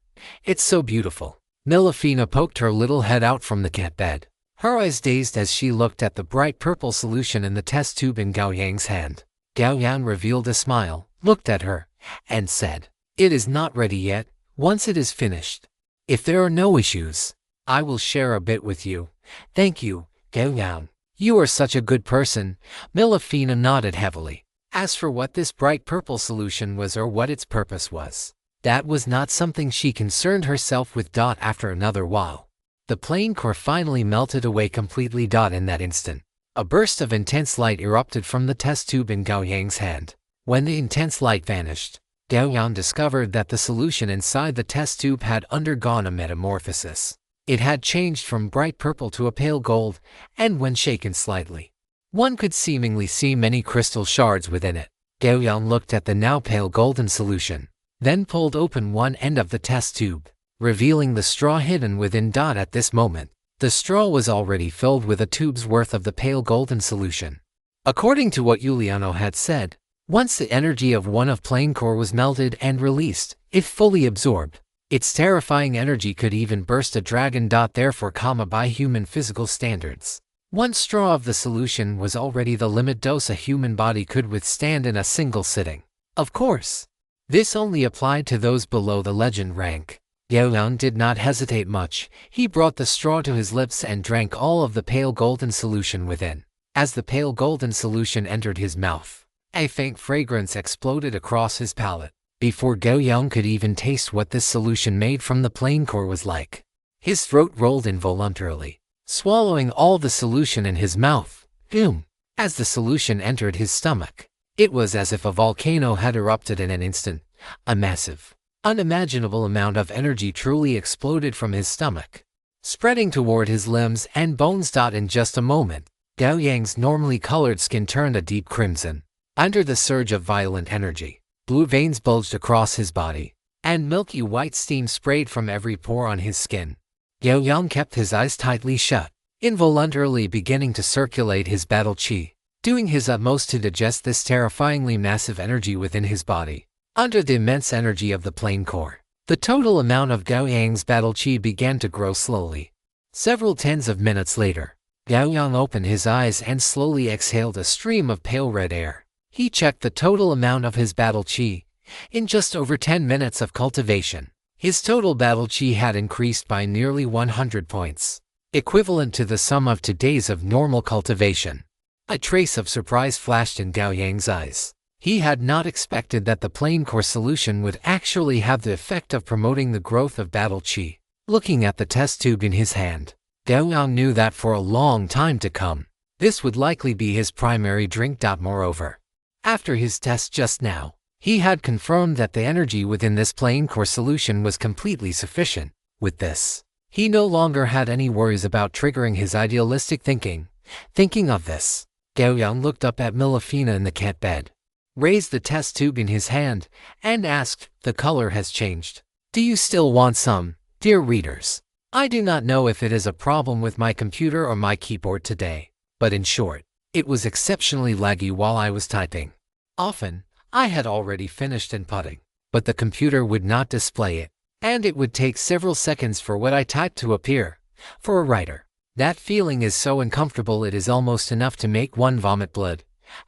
It's so beautiful. Milafina poked her little head out from the cat bed, her eyes dazed as she looked at the bright purple solution in the test tube in Gao Yang's hand. Gao Yang revealed a smile, looked at her, and said, "It is not ready yet. Once it is finished, if there are no issues, I will share a bit with you." "Thank you, Gao Yang. You are such a good person." Milafina nodded heavily. As for what this bright purple solution was or what its purpose was, that was not something she concerned herself with. After another while, the plane core finally melted away completely. In that instant, a burst of intense light erupted from the test tube in Gao Yang's hand. When the intense light vanished, Gao Yang discovered that the solution inside the test tube had undergone a metamorphosis. It had changed from bright purple to a pale gold, and when shaken slightly, one could seemingly see many crystal shards within it. Gao Yang looked at the now pale golden solution, then pulled open one end of the test tube, revealing the straw hidden within. At this moment, the straw was already filled with a tube's worth of the pale golden solution. According to what Giuliano had said, once the energy of one of plane core was melted and released, it fully absorbed. Its terrifying energy could even burst a dragon. Therefore, by human physical standards, one straw of the solution was already the limit dose a human body could withstand in a single sitting. Of course, this only applied to those below the legend rank. Gao Yang did not hesitate much. He brought the straw to his lips and drank all of the pale golden solution within. As the pale golden solution entered his mouth, a faint fragrance exploded across his palate. Before Gao Yang could even taste what this solution made from the plane core was like, his throat rolled involuntarily, swallowing all the solution in his mouth. Boom! As the solution entered his stomach, it was as if a volcano had erupted in an instant. A massive, unimaginable amount of energy truly exploded from his stomach, spreading toward his limbs and bones. In just a moment, Gao Yang's normally colored skin turned a deep crimson. Under the surge of violent energy, blue veins bulged across his body, and milky white steam sprayed from every pore on his skin. Gao Yang kept his eyes tightly shut, involuntarily beginning to circulate his battle chi, doing his utmost to digest this terrifyingly massive energy within his body. Under the immense energy of the plane core, the total amount of Gao Yang's battle chi began to grow slowly. Several tens of minutes later, Gao Yang opened his eyes and slowly exhaled a stream of pale red air. He checked the total amount of his battle chi. In just over 10 minutes of cultivation, His total battle chi had increased by nearly 100 points, equivalent to the sum of 2 days of normal cultivation. A trace of surprise flashed in Gao Yang's eyes. He had not expected that the plain core solution would actually have the effect of promoting the growth of battle chi. Looking at the test tube in his hand, Gao Yang knew that for a long time to come, this would likely be his primary drink. Moreover, after his test just now, he had confirmed that the energy within this plain core solution was completely sufficient. With this, he no longer had any worries about triggering his idealistic thinking. Thinking of this, Gao Yang looked up at Milafina in the cat bed, raised the test tube in his hand, and asked, "The color has changed. Do you still want some, dear readers? I do not know if it is a problem with my computer or my keyboard today, but in short, it was exceptionally laggy while I was typing. Often, I had already finished inputting, but the computer would not display it, and it would take several seconds for what I typed to appear. For a writer, that feeling is so uncomfortable it is almost enough to make one vomit blood.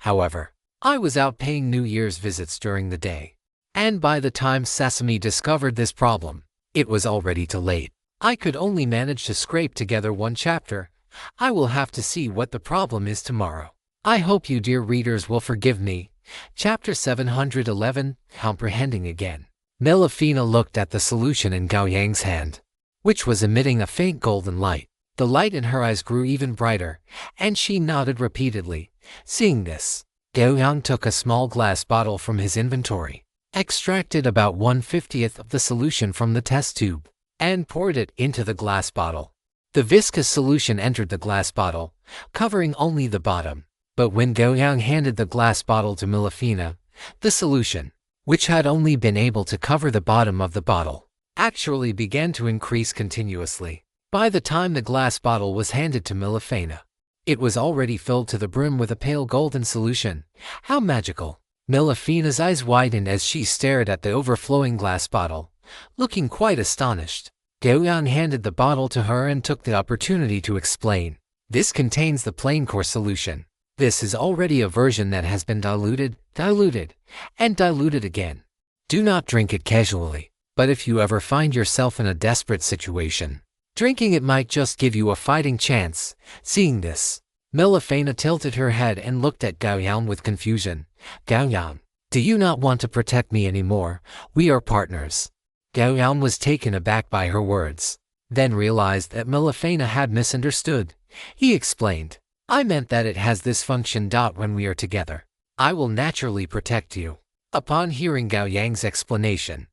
However, I was out paying New Year's visits during the day, and by the time Sesame discovered this problem, it was already too late. I could only manage to scrape together one chapter. I will have to see what the problem is tomorrow. I hope you dear readers will forgive me." Chapter 711, Comprehending Again. Milafina looked at the solution in Gao Yang's hand, which was emitting a faint golden light. The light in her eyes grew even brighter, and she nodded repeatedly. Seeing this, Gao Yang took a small glass bottle from his inventory, extracted about 1/50th of the solution from the test tube, and poured it into the glass bottle. The viscous solution entered the glass bottle, covering only the bottom. But when Gao Yang handed the glass bottle to Milafina, the solution, which had only been able to cover the bottom of the bottle, actually began to increase continuously. By the time the glass bottle was handed to Milafina, it was already filled to the brim with a pale golden solution. How magical! Milafina's eyes widened as she stared at the overflowing glass bottle, looking quite astonished. Gao Yang handed the bottle to her and took the opportunity to explain. This contains the plain core solution. This is already a version that has been diluted, and diluted again. Do not drink it casually, but if you ever find yourself in a desperate situation, drinking it might just give you a fighting chance. Seeing this, Milafina tilted her head and looked at Gao Yang with confusion. Gao Yang, do you not want to protect me anymore? We are partners. Gao Yang was taken aback by her words, then realized that Milafina had misunderstood. He explained, I meant that it has this function. When we are together, I will naturally protect you. Upon hearing Gao Yang's explanation,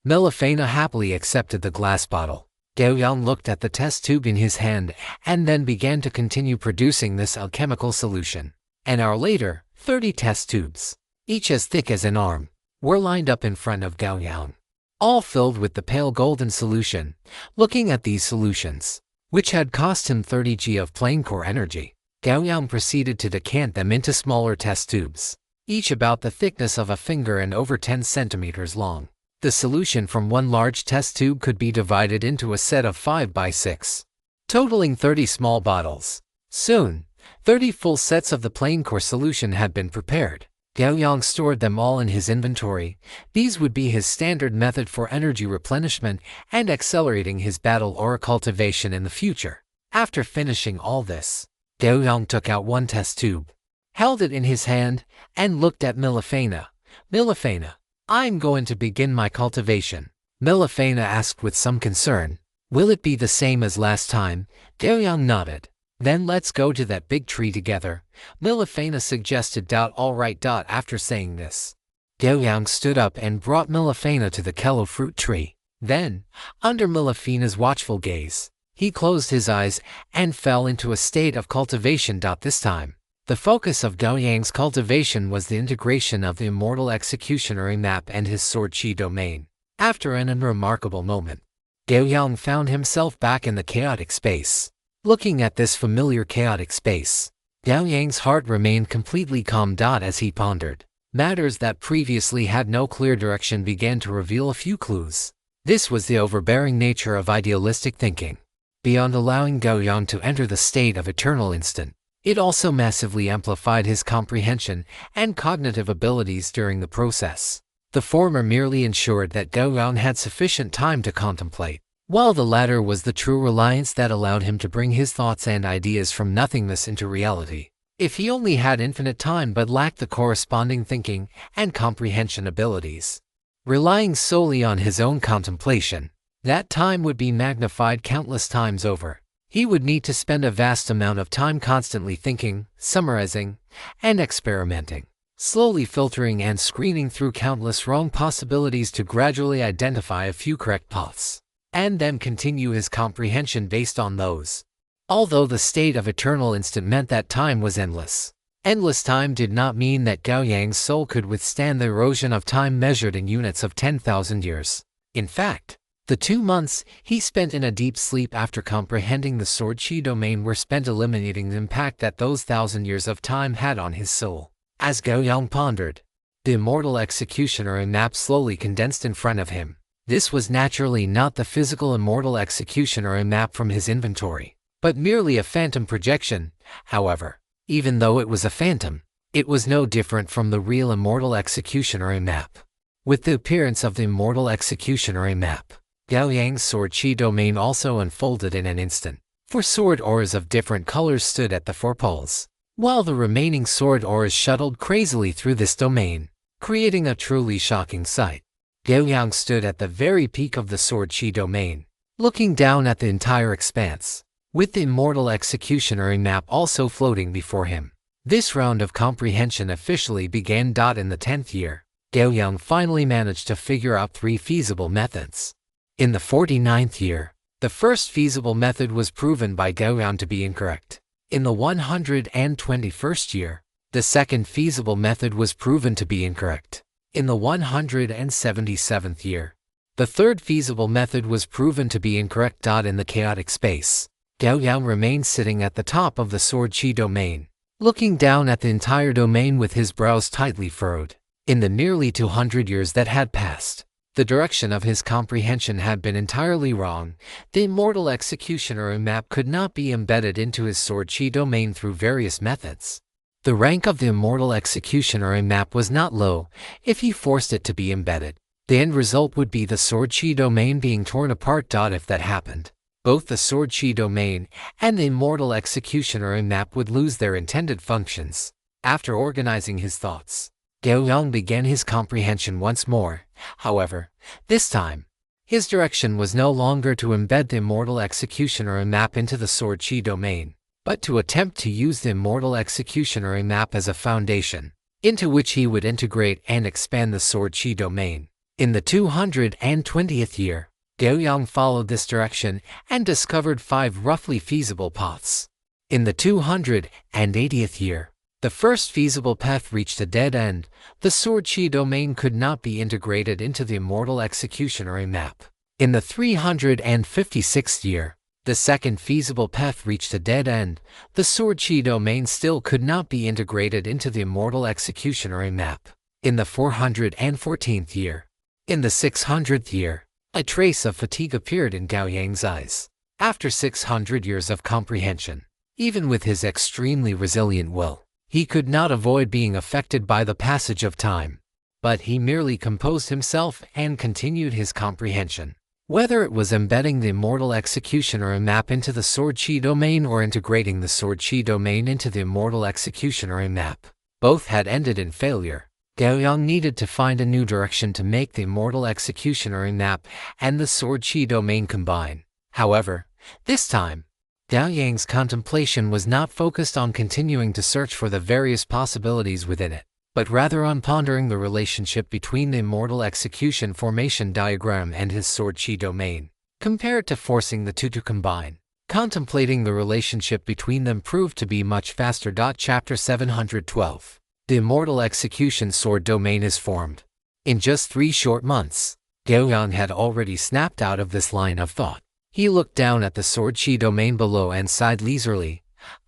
Milafina happily accepted the glass bottle. Gao Yang looked at the test tube in his hand and then began to continue producing this alchemical solution. An hour later, 30 test tubes, each as thick as an arm, were lined up in front of Gao Yang, all filled with the pale golden solution. Looking at these solutions, which had cost him 30 G of plain core energy, Gao Yang proceeded to decant them into smaller test tubes, each about the thickness of a finger and over 10 centimeters long. The solution from one large test tube could be divided into a set of 5 by 6, totaling 30 small bottles. Soon, 30 full sets of the plain core solution had been prepared. Gao Yang stored them all in his inventory. These would be his standard method for energy replenishment and accelerating his battle or cultivation in the future. After finishing all this, Gao Yang took out one test tube, held it in his hand, and looked at Milafina. Milafina, I'm going to begin my cultivation. Milafina asked with some concern. Will it be the same as last time? Gao Yang nodded. Then let's go to that big tree together, Milafina suggested. All right. After saying this, Gao Yang stood up and brought Milafina to the kello fruit tree. Then, under Milafina's watchful gaze, he closed his eyes and fell into a state of cultivation. This time, the focus of Gao Yang's cultivation was the integration of the immortal executionary map and his sword chi domain. After an unremarkable moment, Gao Yang found himself back in the chaotic space. Looking at this familiar chaotic space, Gao Yang's heart remained completely calm. As he pondered, matters that previously had no clear direction began to reveal a few clues. This was the overbearing nature of idealistic thinking. Beyond allowing Gao Yang to enter the state of eternal instant, it also massively amplified his comprehension and cognitive abilities during the process. The former merely ensured that Gao Yang had sufficient time to contemplate, while the latter was the true reliance that allowed him to bring his thoughts and ideas from nothingness into reality. If he only had infinite time but lacked the corresponding thinking and comprehension abilities, relying solely on his own contemplation, that time would be magnified countless times over. He would need to spend a vast amount of time constantly thinking, summarizing, and experimenting, slowly filtering and screening through countless wrong possibilities to gradually identify a few correct paths, and then continue his comprehension based on those. Although the state of eternal instant meant that time was endless, endless time did not mean that Gao Yang's soul could withstand the erosion of time measured in units of 10,000 years. In fact, the 2 months he spent in a deep sleep after comprehending the sword chi domain were spent eliminating the impact that those 1,000 years of time had on his soul. As Gao Yang pondered, the immortal executioner in map slowly condensed in front of him. This was naturally not the physical immortal executioner in map from his inventory, but merely a phantom projection. However, even though it was a phantom, it was no different from the real immortal executioner in map. With the appearance of the immortal executioner in map, Gao Yang's sword chi domain also unfolded in an instant. 4 sword auras of different colors stood at the 4 poles, while the remaining sword auras shuttled crazily through this domain, creating a truly shocking sight. Gao Yang stood at the very peak of the sword chi domain, looking down at the entire expanse, with the immortal executioner in map also floating before him. This round of comprehension officially began. In the 10th year, Gao Yang finally managed to figure out 3 feasible methods. In the 49th year, the first feasible method was proven by Gao Yang to be incorrect. In the 121st year, the second feasible method was proven to be incorrect. In the 177th year, the third feasible method was proven to be incorrect. In the chaotic space, Gao Yang remained sitting at the top of the sword chi domain, looking down at the entire domain with his brows tightly furrowed. In the nearly 200 years that had passed, the direction of his comprehension had been entirely wrong. The immortal executioner in map could not be embedded into his sword chi domain through various methods. The rank of the immortal executioner in map was not low. If he forced it to be embedded, the end result would be the sword chi domain being torn apart. If that happened, both the sword chi domain and the immortal executioner in map would lose their intended functions. After organizing his thoughts, Gao Yang began his comprehension once more. However, this time, his direction was no longer to embed the immortal executioner in map into the sword chi domain, but to attempt to use the immortal executioner in map as a foundation, into which he would integrate and expand the sword chi domain. In the 220th year, Gao Yang followed this direction and discovered 5 roughly feasible paths. In the 280th year, the first feasible path reached a dead end. The sword chi domain could not be integrated into the immortal executioner in map. In the 356th year, the second feasible path reached a dead end. The sword chi domain still could not be integrated into the immortal executioner in map. In the 414th year, in the 600th year, a trace of fatigue appeared in Gao Yang's eyes. After 600 years of comprehension, even with his extremely resilient will, he could not avoid being affected by the passage of time. But he merely composed himself and continued his comprehension. Whether it was embedding the immortal executioner in map into the sword chi domain or integrating the sword chi domain into the immortal executioner in map, both had ended in failure. Gao Yang needed to find a new direction to make the immortal executioner in map and the sword chi domain combine. However, this time, Gao Yang's contemplation was not focused on continuing to search for the various possibilities within it, but rather on pondering the relationship between the immortal execution formation diagram and his sword chi domain, compared to forcing the two to combine. Contemplating the relationship between them proved to be much faster. Chapter 712. The immortal execution sword domain is formed. In just 3 short months, Gao Yang had already snapped out of this line of thought. He looked down at the sword chi domain below and sighed leisurely.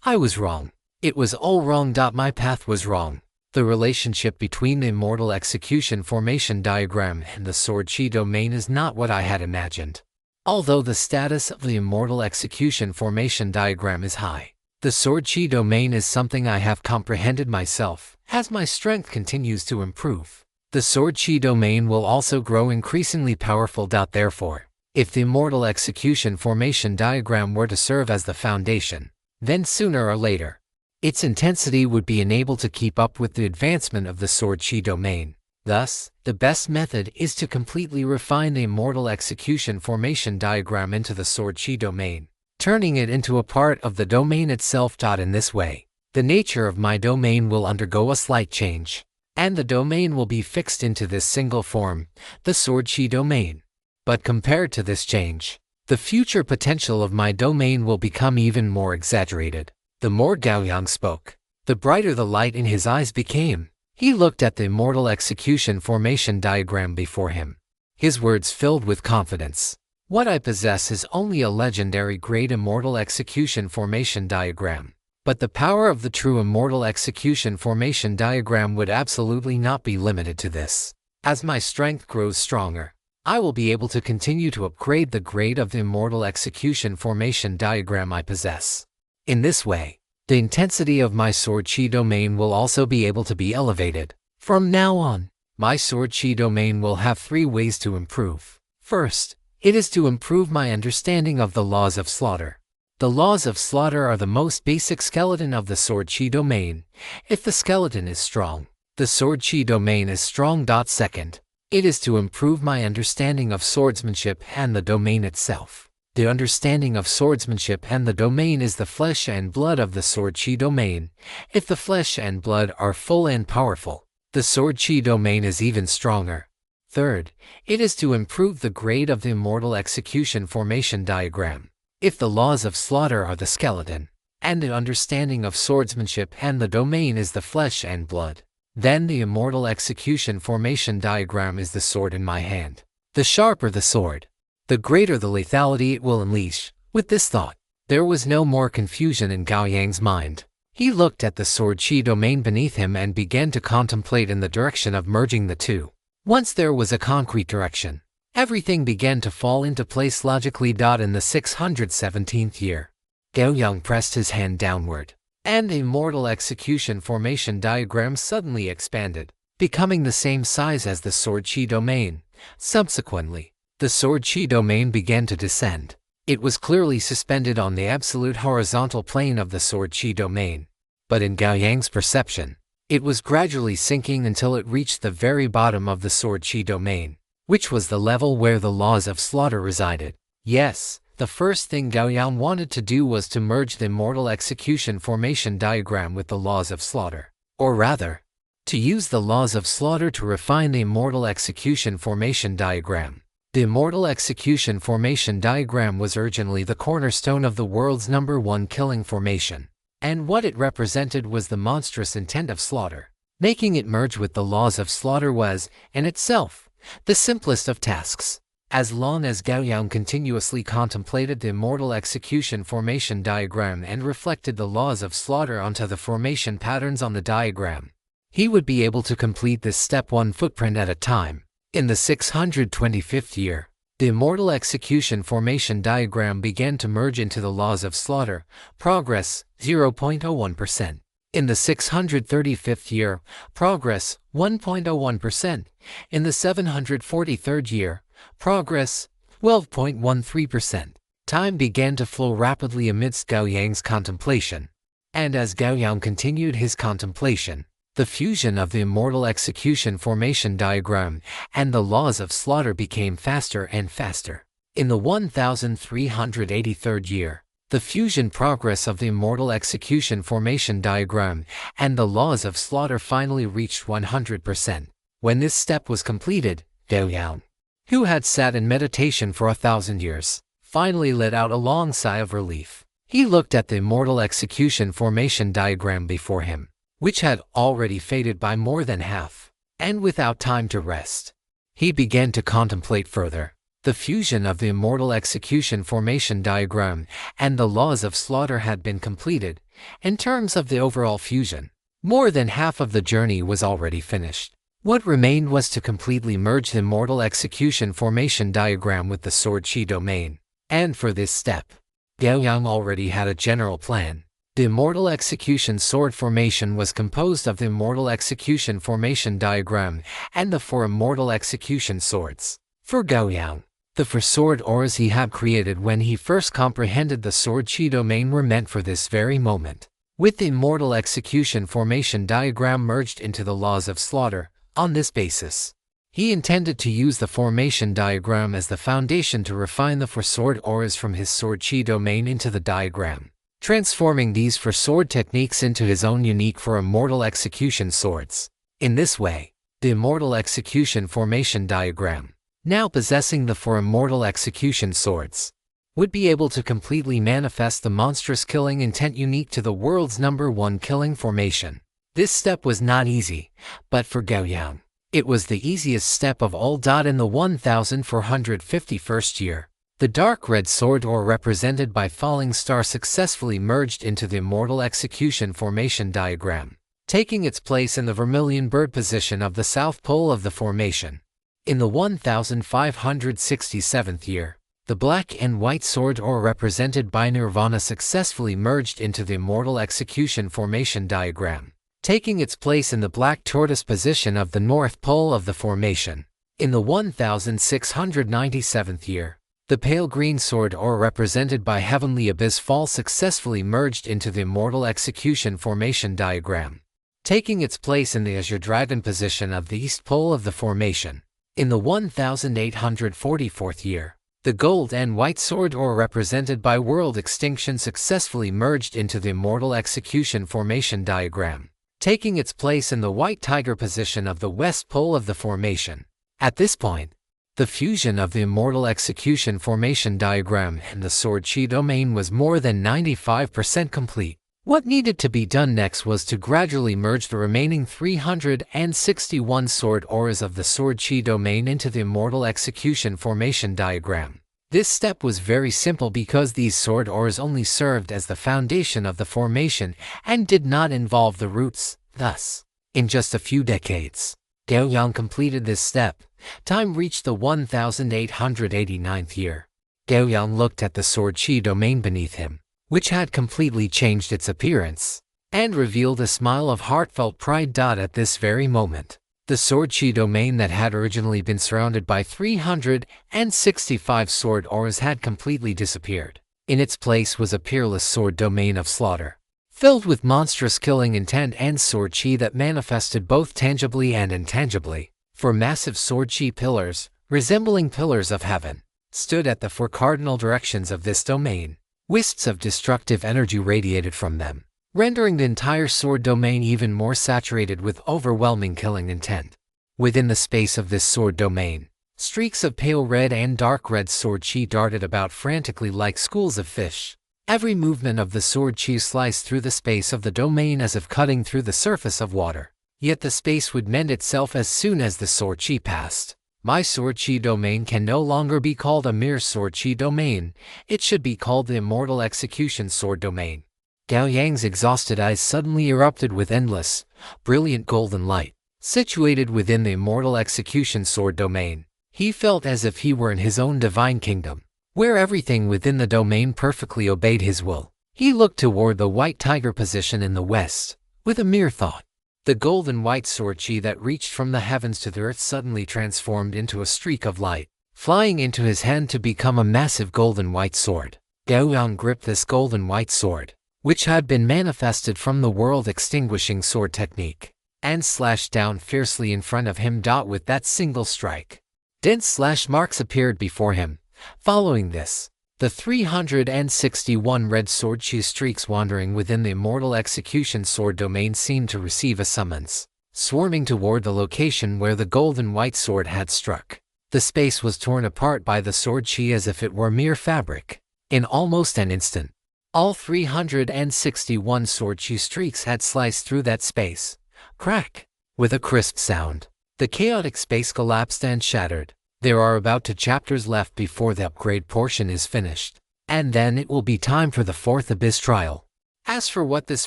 I was wrong. It was all wrong. My path was wrong. The relationship between the immortal execution formation diagram and the sword chi domain is not what I had imagined. Although the status of the immortal execution formation diagram is high, the sword chi domain is something I have comprehended myself. As my strength continues to improve, the sword chi domain will also grow increasingly powerful. Therefore, if the immortal execution formation diagram were to serve as the foundation, then sooner or later, its intensity would be unable to keep up with the advancement of the sword chi domain. Thus, the best method is to completely refine the immortal execution formation diagram into the sword chi domain, turning it into a part of the domain itself. In this way, the nature of my domain will undergo a slight change, and the domain will be fixed into this single form, the sword chi domain. But compared to this change, the future potential of my domain will become even more exaggerated. The more Gao Yang spoke, the brighter the light in his eyes became. He looked at the immortal execution formation diagram before him, his words filled with confidence. What I possess is only a legendary great immortal execution formation diagram. But the power of the true immortal execution formation diagram would absolutely not be limited to this. As my strength grows stronger, I will be able to continue to upgrade the grade of the immortal execution formation diagram I possess. In this way, the intensity of my sword chi domain will also be able to be elevated. From now on, my sword chi domain will have 3 ways to improve. First, it is to improve my understanding of the laws of slaughter. The laws of slaughter are the most basic skeleton of the sword chi domain. If the skeleton is strong, the sword chi domain is strong. Second, it is to improve my understanding of swordsmanship and the domain itself. The understanding of swordsmanship and the domain is the flesh and blood of the sword chi domain. If the flesh and blood are full and powerful, the sword chi domain is even stronger. Third, it is to improve the grade of the immortal execution formation diagram. If the laws of slaughter are the skeleton, and the understanding of swordsmanship and the domain is the flesh and blood, then the immortal execution formation diagram is the sword in my hand. The sharper the sword, the greater the lethality it will unleash. With this thought, there was no more confusion in Gao Yang's mind. He looked at the sword chi domain beneath him and began to contemplate in the direction of merging the two. Once there was a concrete direction, everything began to fall into place logically. In the 617th year, Gao Yang pressed his hand downward, and the immortal execution formation diagram suddenly expanded, becoming the same size as the sword chi domain. Subsequently, the sword chi domain began to descend. It was clearly suspended on the absolute horizontal plane of the sword chi domain. But in Gao Yang's perception, it was gradually sinking until it reached the very bottom of the sword chi domain, which was the level where the laws of slaughter resided. Yes, the first thing Gao Yang wanted to do was to merge the immortal execution formation diagram with the laws of slaughter. Or rather, to use the laws of slaughter to refine the immortal execution formation diagram. The immortal execution formation diagram was originally the cornerstone of the world's #1 killing formation, and what it represented was the monstrous intent of slaughter. Making it merge with the laws of slaughter was, in itself, the simplest of tasks. As long as Gao Yang continuously contemplated the immortal execution formation diagram and reflected the laws of slaughter onto the formation patterns on the diagram, he would be able to complete this step one footprint at a time. In the 625th year, the immortal execution formation diagram began to merge into the laws of slaughter, progress 0.01%. In the 635th year, progress 1.01%. In the 743rd year, progress 12.13%. Time began to flow rapidly amidst Gao Yang's contemplation. And as Gao Yang continued his contemplation, the fusion of the immortal execution formation diagram and the laws of slaughter became faster and faster. In the 1383rd year, the fusion progress of the immortal execution formation diagram and the laws of slaughter finally reached 100%. When this step was completed, Gao Yang, who had sat in meditation for 1,000 years, finally let out a long sigh of relief. He looked at the immortal execution formation diagram before him, which had already faded by more than half, and without time to rest, he began to contemplate further. The fusion of the immortal execution formation diagram and the laws of slaughter had been completed. In terms of the overall fusion, more than half of the journey was already finished. What remained was to completely merge the immortal execution formation diagram with the sword chi domain. And for this step, Gao Yang already had a general plan. The Immortal Execution Sword formation was composed of the Immortal Execution formation diagram and the 4 Immortal Execution swords. For Gao Yang, the 4 sword auras he had created when he first comprehended the sword chi domain were meant for this very moment. With the Immortal Execution formation diagram merged into the laws of slaughter, on this basis, he intended to use the formation diagram as the foundation to refine the 4 sword auras from his sword chi domain into the diagram, transforming these 4 sword techniques into his own unique 4 Immortal Execution swords. In this way, the Immortal Execution formation diagram, now possessing the 4 Immortal Execution swords, would be able to completely manifest the monstrous killing intent unique to the world's #1 killing formation. This step was not easy, but for Gao Yang, it was the easiest step of all. In the 1451st year, the dark red sword aura represented by falling star successfully merged into the Immortal Execution formation diagram, taking its place in the vermilion bird position of the south pole of the formation. In the 1567th year, the black and white sword aura represented by Nirvana successfully merged into the Immortal Execution formation diagram, taking its place in the black tortoise position of the north pole of the formation. In the 1697th year, the pale green sword aura represented by Heavenly Abyss Fall successfully merged into the Immortal Execution formation diagram, taking its place in the azure dragon position of the east pole of the formation. In the 1844th year, the gold and white sword aura represented by World Extinction successfully merged into the Immortal Execution formation diagram, taking its place in the white tiger position of the west pole of the formation. At this point, the fusion of the Immortal Execution formation diagram and the sword chi domain was more than 95% complete. What needed to be done next was to gradually merge the remaining 361 sword auras of the sword chi domain into the Immortal Execution formation diagram. This step was very simple because these sword auras only served as the foundation of the formation and did not involve the roots. Thus, in just a few decades, Gao Yang completed this step. Time reached the 1889th year. Gao Yang looked at the sword chi domain beneath him, which had completely changed its appearance, and revealed a smile of heartfelt pride. At this very moment, the sword chi domain that had originally been surrounded by 365 sword auras had completely disappeared. In its place was a peerless sword domain of slaughter, filled with monstrous killing intent and sword chi that manifested both tangibly and intangibly. 4 massive sword chi pillars, resembling pillars of heaven, stood at the 4 cardinal directions of this domain. Wisps of destructive energy radiated from them, rendering the entire sword domain even more saturated with overwhelming killing intent. Within the space of this sword domain, streaks of pale red and dark red sword chi darted about frantically like schools of fish. Every movement of the sword chi sliced through the space of the domain as if cutting through the surface of water. Yet the space would mend itself as soon as the sword chi passed. My sword chi domain can no longer be called a mere sword chi domain, it should be called the Immortal Execution sword domain. Gao Yang's exhausted eyes suddenly erupted with endless, brilliant golden light. Situated within the Immortal Execution sword domain, he felt as if he were in his own divine kingdom, where everything within the domain perfectly obeyed his will. He looked toward the white tiger position in the west, with a mere thought. The golden white sword chi that reached from the heavens to the earth suddenly transformed into a streak of light, flying into his hand to become a massive golden white sword. Gao Yang gripped this golden white sword, which had been manifested from the world-extinguishing sword technique, and slashed down fiercely in front of him. With that single strike, dense slash marks appeared before him. Following this, the 361 red sword chi streaks wandering within the Immortal Execution sword domain seemed to receive a summons, swarming toward the location where the golden white sword had struck. The space was torn apart by the sword chi as if it were mere fabric. In almost an instant, all 361 sword chi streaks had sliced through that space. Crack! With a crisp sound, the chaotic space collapsed and shattered. There are about 2 chapters left before the upgrade portion is finished, and then it will be time for the 4th Abyss trial. As for what this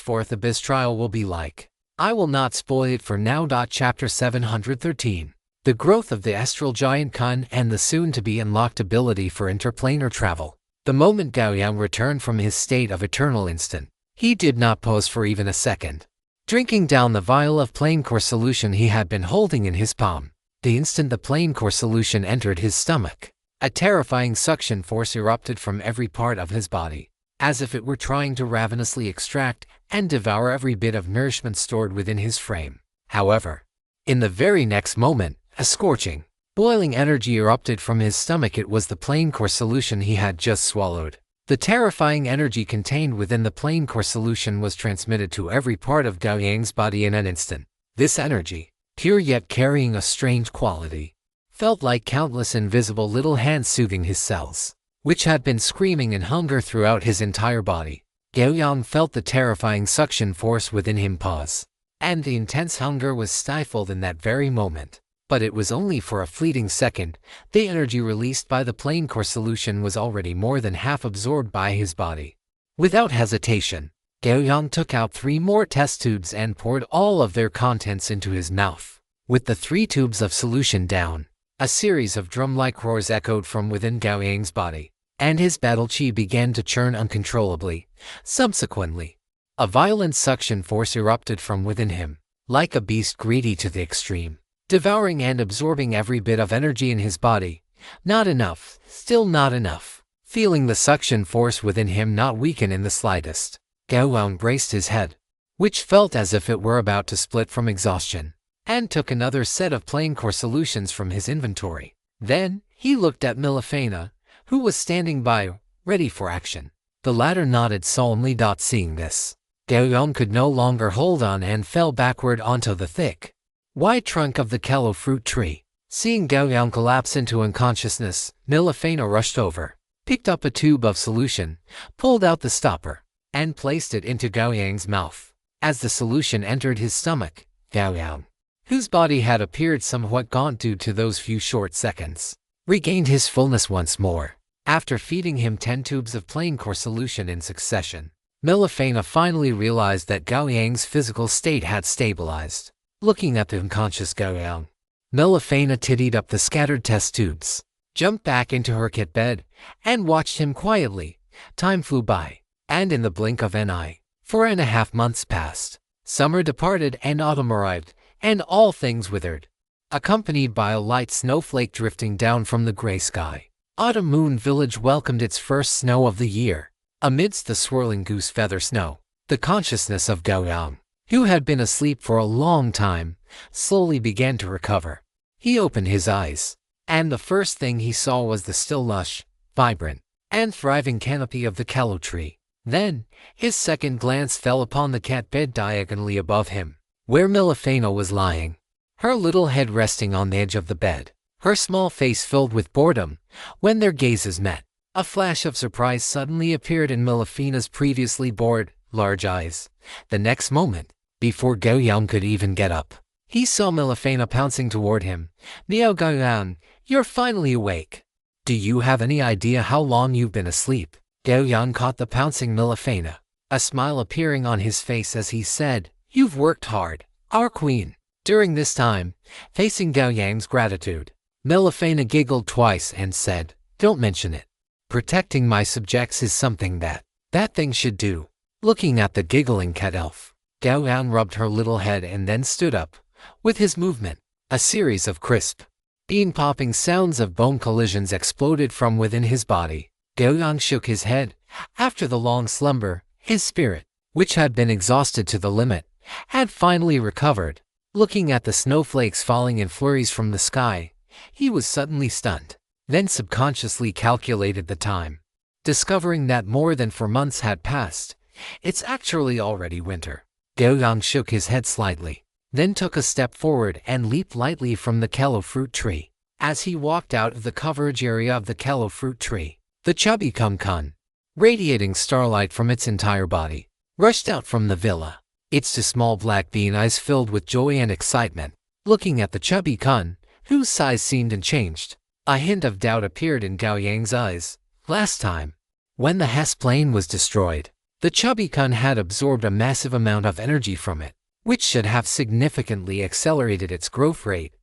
4th Abyss trial will be like, I will not spoil it for now. Chapter 713. The growth of the astral giant Kun and the soon-to-be unlocked ability for interplanar travel. The moment Gao Yang returned from his state of eternal instant, He did not pause for even a second, drinking down the vial of plain core solution he had been holding in his palm. The instant the plain core solution entered his stomach, a terrifying suction force erupted from every part of his body, as if it were trying to ravenously extract and devour every bit of nourishment stored within his frame. However, in the very next moment, a scorching, boiling energy erupted from his stomach. It was the plain core solution he had just swallowed. The terrifying energy contained within the plain core solution was transmitted to every part of Gao Yang's body in an instant. This energy, pure yet carrying a strange quality, felt like countless invisible little hands soothing his cells, which had been screaming in hunger throughout his entire body. Gao Yang felt the terrifying suction force within him pause, and the intense hunger was stifled in that very moment. But it was only for a fleeting second. The energy released by the plain core solution was already more than half absorbed by his body. Without hesitation, Gao Yang took out 3 more test tubes and poured all of their contents into his mouth. With the 3 tubes of solution down, a series of drum-like roars echoed from within Gao Yang's body, and his battle chi began to churn uncontrollably. Subsequently, a violent suction force erupted from within him, like a beast greedy to the extreme, devouring and absorbing every bit of energy in his body. Not enough, still not enough. Feeling the suction force within him not weaken in the slightest, Gao Yang braced his head, which felt as if it were about to split from exhaustion, and took another set of plain core solutions from his inventory. Then, he looked at Milifena, who was standing by, ready for action. The latter nodded solemnly. Seeing this, Gao Yang could no longer hold on and fell backward onto the thick, wide trunk of the callow fruit tree. Seeing Gao Yang collapse into unconsciousness, Milifena rushed over, picked up a tube of solution, pulled out the stopper, and placed it into Gao Yang's mouth. As the solution entered his stomach, Gao Yang, whose body had appeared somewhat gaunt due to those few short seconds, regained his fullness once more. After feeding him 10 tubes of plain core solution in succession, Milifena finally realized that Gao Yang's physical state had stabilized. Looking at the unconscious Gao Yang, Milifena tidied up the scattered test tubes, jumped back into her kit bed, and watched him quietly. Time flew by, and in the blink of an eye, 4.5 months passed. Summer departed and autumn arrived, and all things withered. Accompanied by a light snowflake drifting down from the gray sky, Autumn Moon Village welcomed its first snow of the year. Amidst the swirling goose feather snow, the consciousness of Gao Yang, who had been asleep for a long time, slowly began to recover. He opened his eyes, and the first thing he saw was the still lush, vibrant, and thriving canopy of the callow tree. Then, his second glance fell upon the cat bed diagonally above him, where Milifena was lying, her little head resting on the edge of the bed, her small face filled with boredom. When their gazes met, a flash of surprise suddenly appeared in Milifena's previously bored, large eyes. The next moment, before Gao Yang could even get up, he saw Milifena pouncing toward him. "Gao Yang, you're finally awake. Do you have any idea how long you've been asleep?" Gao Yang caught the pouncing Milifena, a smile appearing on his face as he said, "You've worked hard, our queen." During this time, facing Gao Yang's gratitude, Milifena giggled twice and said, "Don't mention it. Protecting my subjects is something that thing should do." Looking at the giggling cat elf, Gao Yang rubbed her little head and then stood up. With his movement, a series of crisp, bean-popping sounds of bone collisions exploded from within his body. Gao Yang shook his head. After the long slumber, his spirit, which had been exhausted to the limit, had finally recovered. Looking at the snowflakes falling in flurries from the sky, he was suddenly stunned, then subconsciously calculated the time, discovering that more than 4 months had passed. It's actually already winter. Gao Yang shook his head slightly, then took a step forward and leaped lightly from the callow fruit tree. As he walked out of the coverage area of the callow fruit tree, the chubby kun, radiating starlight from its entire body, rushed out from the villa, its 2 small black bean eyes filled with joy and excitement. Looking at the chubby kun, whose size seemed unchanged, a hint of doubt appeared in Gao Yang's eyes. Last time, when the Hess plane was destroyed, the chubby kun had absorbed a massive amount of energy from it, which should have significantly accelerated its growth rate.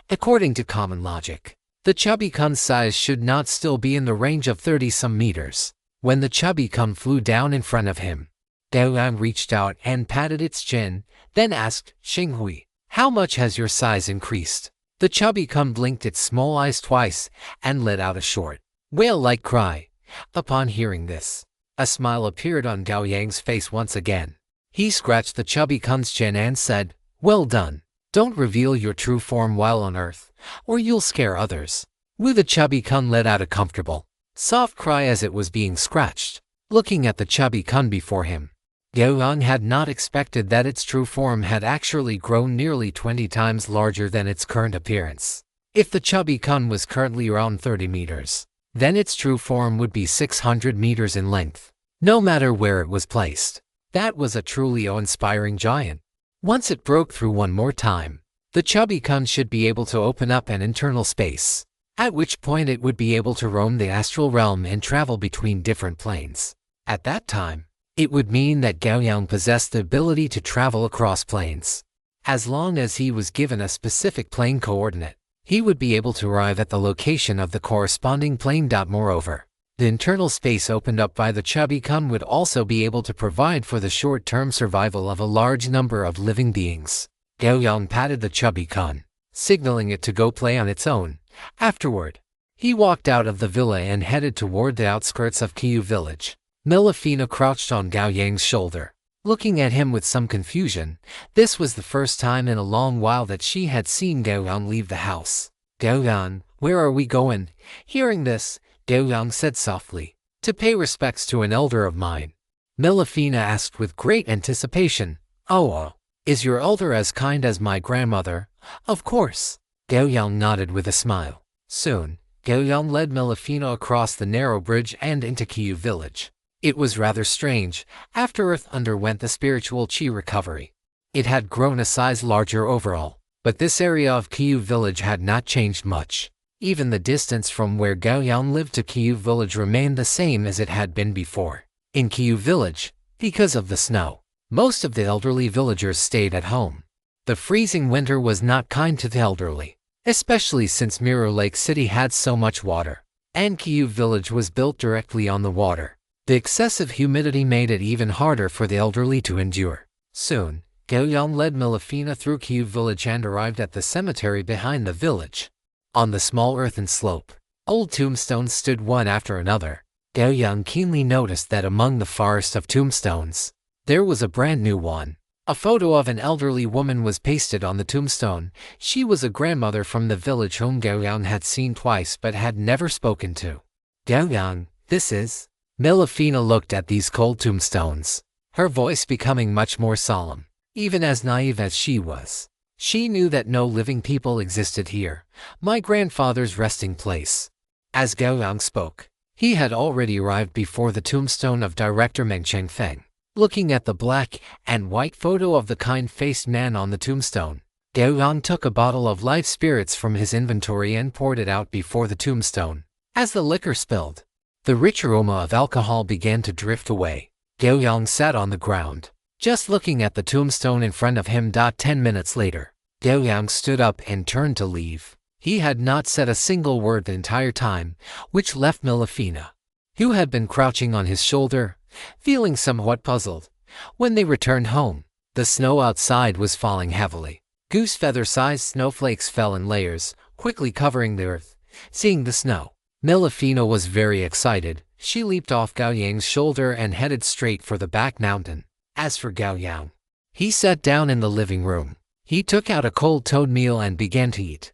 According to common logic, the chubby kun's size should not still be in the range of 30-some meters. When the chubby kun flew down in front of him, Gao Yang reached out and patted its chin, then asked, Xinghui, how much has your size increased? The chubby cub blinked its small eyes twice and let out a short, wail-like cry. Upon hearing this, a smile appeared on Gao Yang's face once again. He scratched the chubby cub's chin and said, well done. Don't reveal your true form while on Earth, or you'll scare others. Wu the chubby cub let out a comfortable, soft cry as it was being scratched. Looking at the chubby cub before him, Gao Yang had not expected that its true form had actually grown nearly 20 times larger than its current appearance. If the chubby cub was currently around 30 meters, then its true form would be 600 meters in length, no matter where it was placed. That was a truly awe-inspiring giant. Once it broke through one more time, the chubby cub should be able to open up an internal space, at which point it would be able to roam the astral realm and travel between different planes. At that time, it would mean that Gao Yang possessed the ability to travel across planes. As long as he was given a specific plane coordinate, he would be able to arrive at the location of the corresponding plane. Moreover, the internal space opened up by the chubby cub would also be able to provide for the short-term survival of a large number of living beings. Gao Yang patted the chubby cub, signaling it to go play on its own. Afterward, he walked out of the villa and headed toward the outskirts of Qiu village. Melifina crouched on Gao Yang's shoulder, looking at him with some confusion. This was the first time in a long while that she had seen Gao Yang leave the house. Gao Yang, where are we going? Hearing this, Gao Yang said softly, to pay respects to an elder of mine. Melifina asked with great anticipation, oh, is your elder as kind as my grandmother? Of course. Gao Yang nodded with a smile. Soon, Gao Yang led Melifina across the narrow bridge and into Qiu village. It was rather strange. After Earth underwent the spiritual chi recovery, it had grown a size larger overall, but this area of Qiu village had not changed much. Even the distance from where Gao Yang lived to Qiu village remained the same as it had been before. In Qiu village, because of the snow, most of the elderly villagers stayed at home. The freezing winter was not kind to the elderly, especially since Mirror Lake City had so much water, and Qiu village was built directly on the water. The excessive humidity made it even harder for the elderly to endure. Soon, Gao Yang led Melifina through Qiu village and arrived at the cemetery behind the village. On the small earthen slope, old tombstones stood one after another. Gao Yang keenly noticed that among the forest of tombstones, there was a brand new one. A photo of an elderly woman was pasted on the tombstone. She was a grandmother from the village whom Gao Yang had seen twice but had never spoken to. Gao Yang, this is... Melifina looked at these cold tombstones, her voice becoming much more solemn. Even as naive as she was, she knew that no living people existed here, my grandfather's resting place. As Gao Yang spoke, he had already arrived before the tombstone of director Meng Chengfeng. Looking at the black and white photo of the kind-faced man on the tombstone, Gao Yang took a bottle of life spirits from his inventory and poured it out before the tombstone. As the liquor spilled, the rich aroma of alcohol began to drift away. Gao Yang sat on the ground, just looking at the tombstone in front of him. 10 minutes later, Gao Yang stood up and turned to leave. He had not said a single word the entire time, which left Melifina, who had been crouching on his shoulder, feeling somewhat puzzled. When they returned home, the snow outside was falling heavily. Goose feather-sized snowflakes fell in layers, quickly covering the earth. Seeing the snow, Melifina was very excited. She leaped off Gao Yang's shoulder and headed straight for the back mountain. As for Gao Yang, he sat down in the living room. He took out a cold toad meal and began to eat.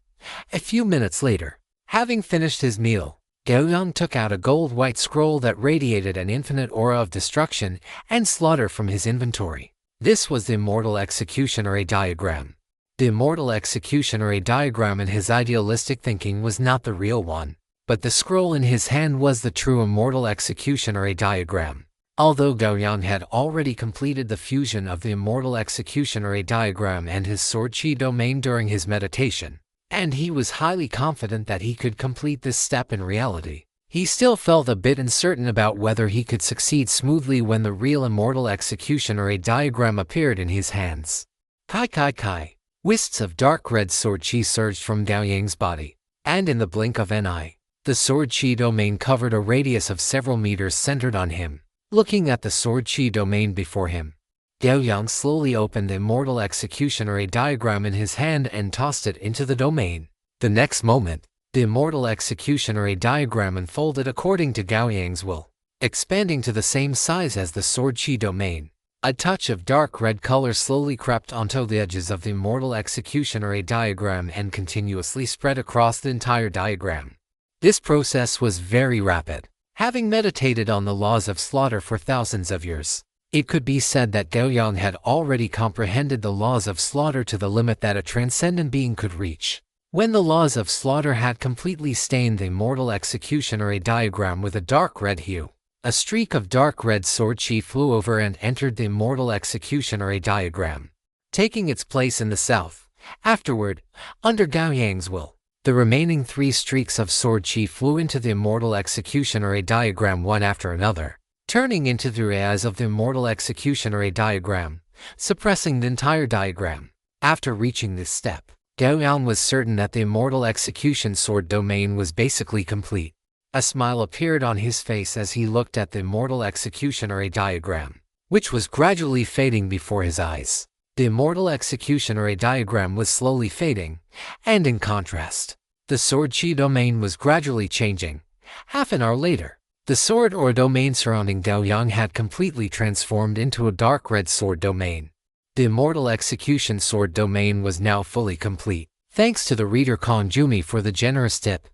A few minutes later, having finished his meal, Gao Yang took out a gold-white scroll that radiated an infinite aura of destruction and slaughter from his inventory. This was the Immortal Executioner diagram. The Immortal Executioner diagram in his idealistic thinking was not the real one, but the scroll in his hand was the true Immortal Executioner diagram. Although Gao Yang had already completed the fusion of the Immortal Executioner diagram and his sword chi domain during his meditation, and he was highly confident that he could complete this step in reality, he still felt a bit uncertain about whether he could succeed smoothly when the real Immortal Executioner diagram appeared in his hands. Kai. Wisps of dark red sword chi surged from Gao Yang's body, and in the blink of an eye, the sword chi domain covered a radius of several meters centered on him. Looking at the sword chi domain before him, Gao Yang slowly opened the immortal executioner diagram in his hand and tossed it into the domain. The next moment, the immortal executioner diagram unfolded according to Gao Yang's will, expanding to the same size as the sword chi domain. A touch of dark red color slowly crept onto the edges of the immortal executioner diagram and continuously spread across the entire diagram. This process was very rapid. Having meditated on the laws of slaughter for thousands of years, it could be said that Gao Yang had already comprehended the laws of slaughter to the limit that a transcendent being could reach. When the laws of slaughter had completely stained the immortal executioner diagram with a dark red hue, a streak of dark red sword chi flew over and entered the immortal executioner diagram, taking its place in the south. Afterward, under Gao Yang's will, the remaining 3 streaks of sword chi flew into the immortal executioner diagram one after another, turning into the rays of the immortal executioner diagram, suppressing the entire diagram. After reaching this step, Gao Yang was certain that the immortal execution sword domain was basically complete. A smile appeared on his face as he looked at the immortal executioner diagram, which was gradually fading before his eyes. The immortal executioner diagram was slowly fading, and in contrast, the sword chi domain was gradually changing. Half an hour later, the sword or domain surrounding Gao Yang had completely transformed into a dark red sword domain. The immortal execution sword domain was now fully complete. Thanks to the reader Konjumi for the generous tip.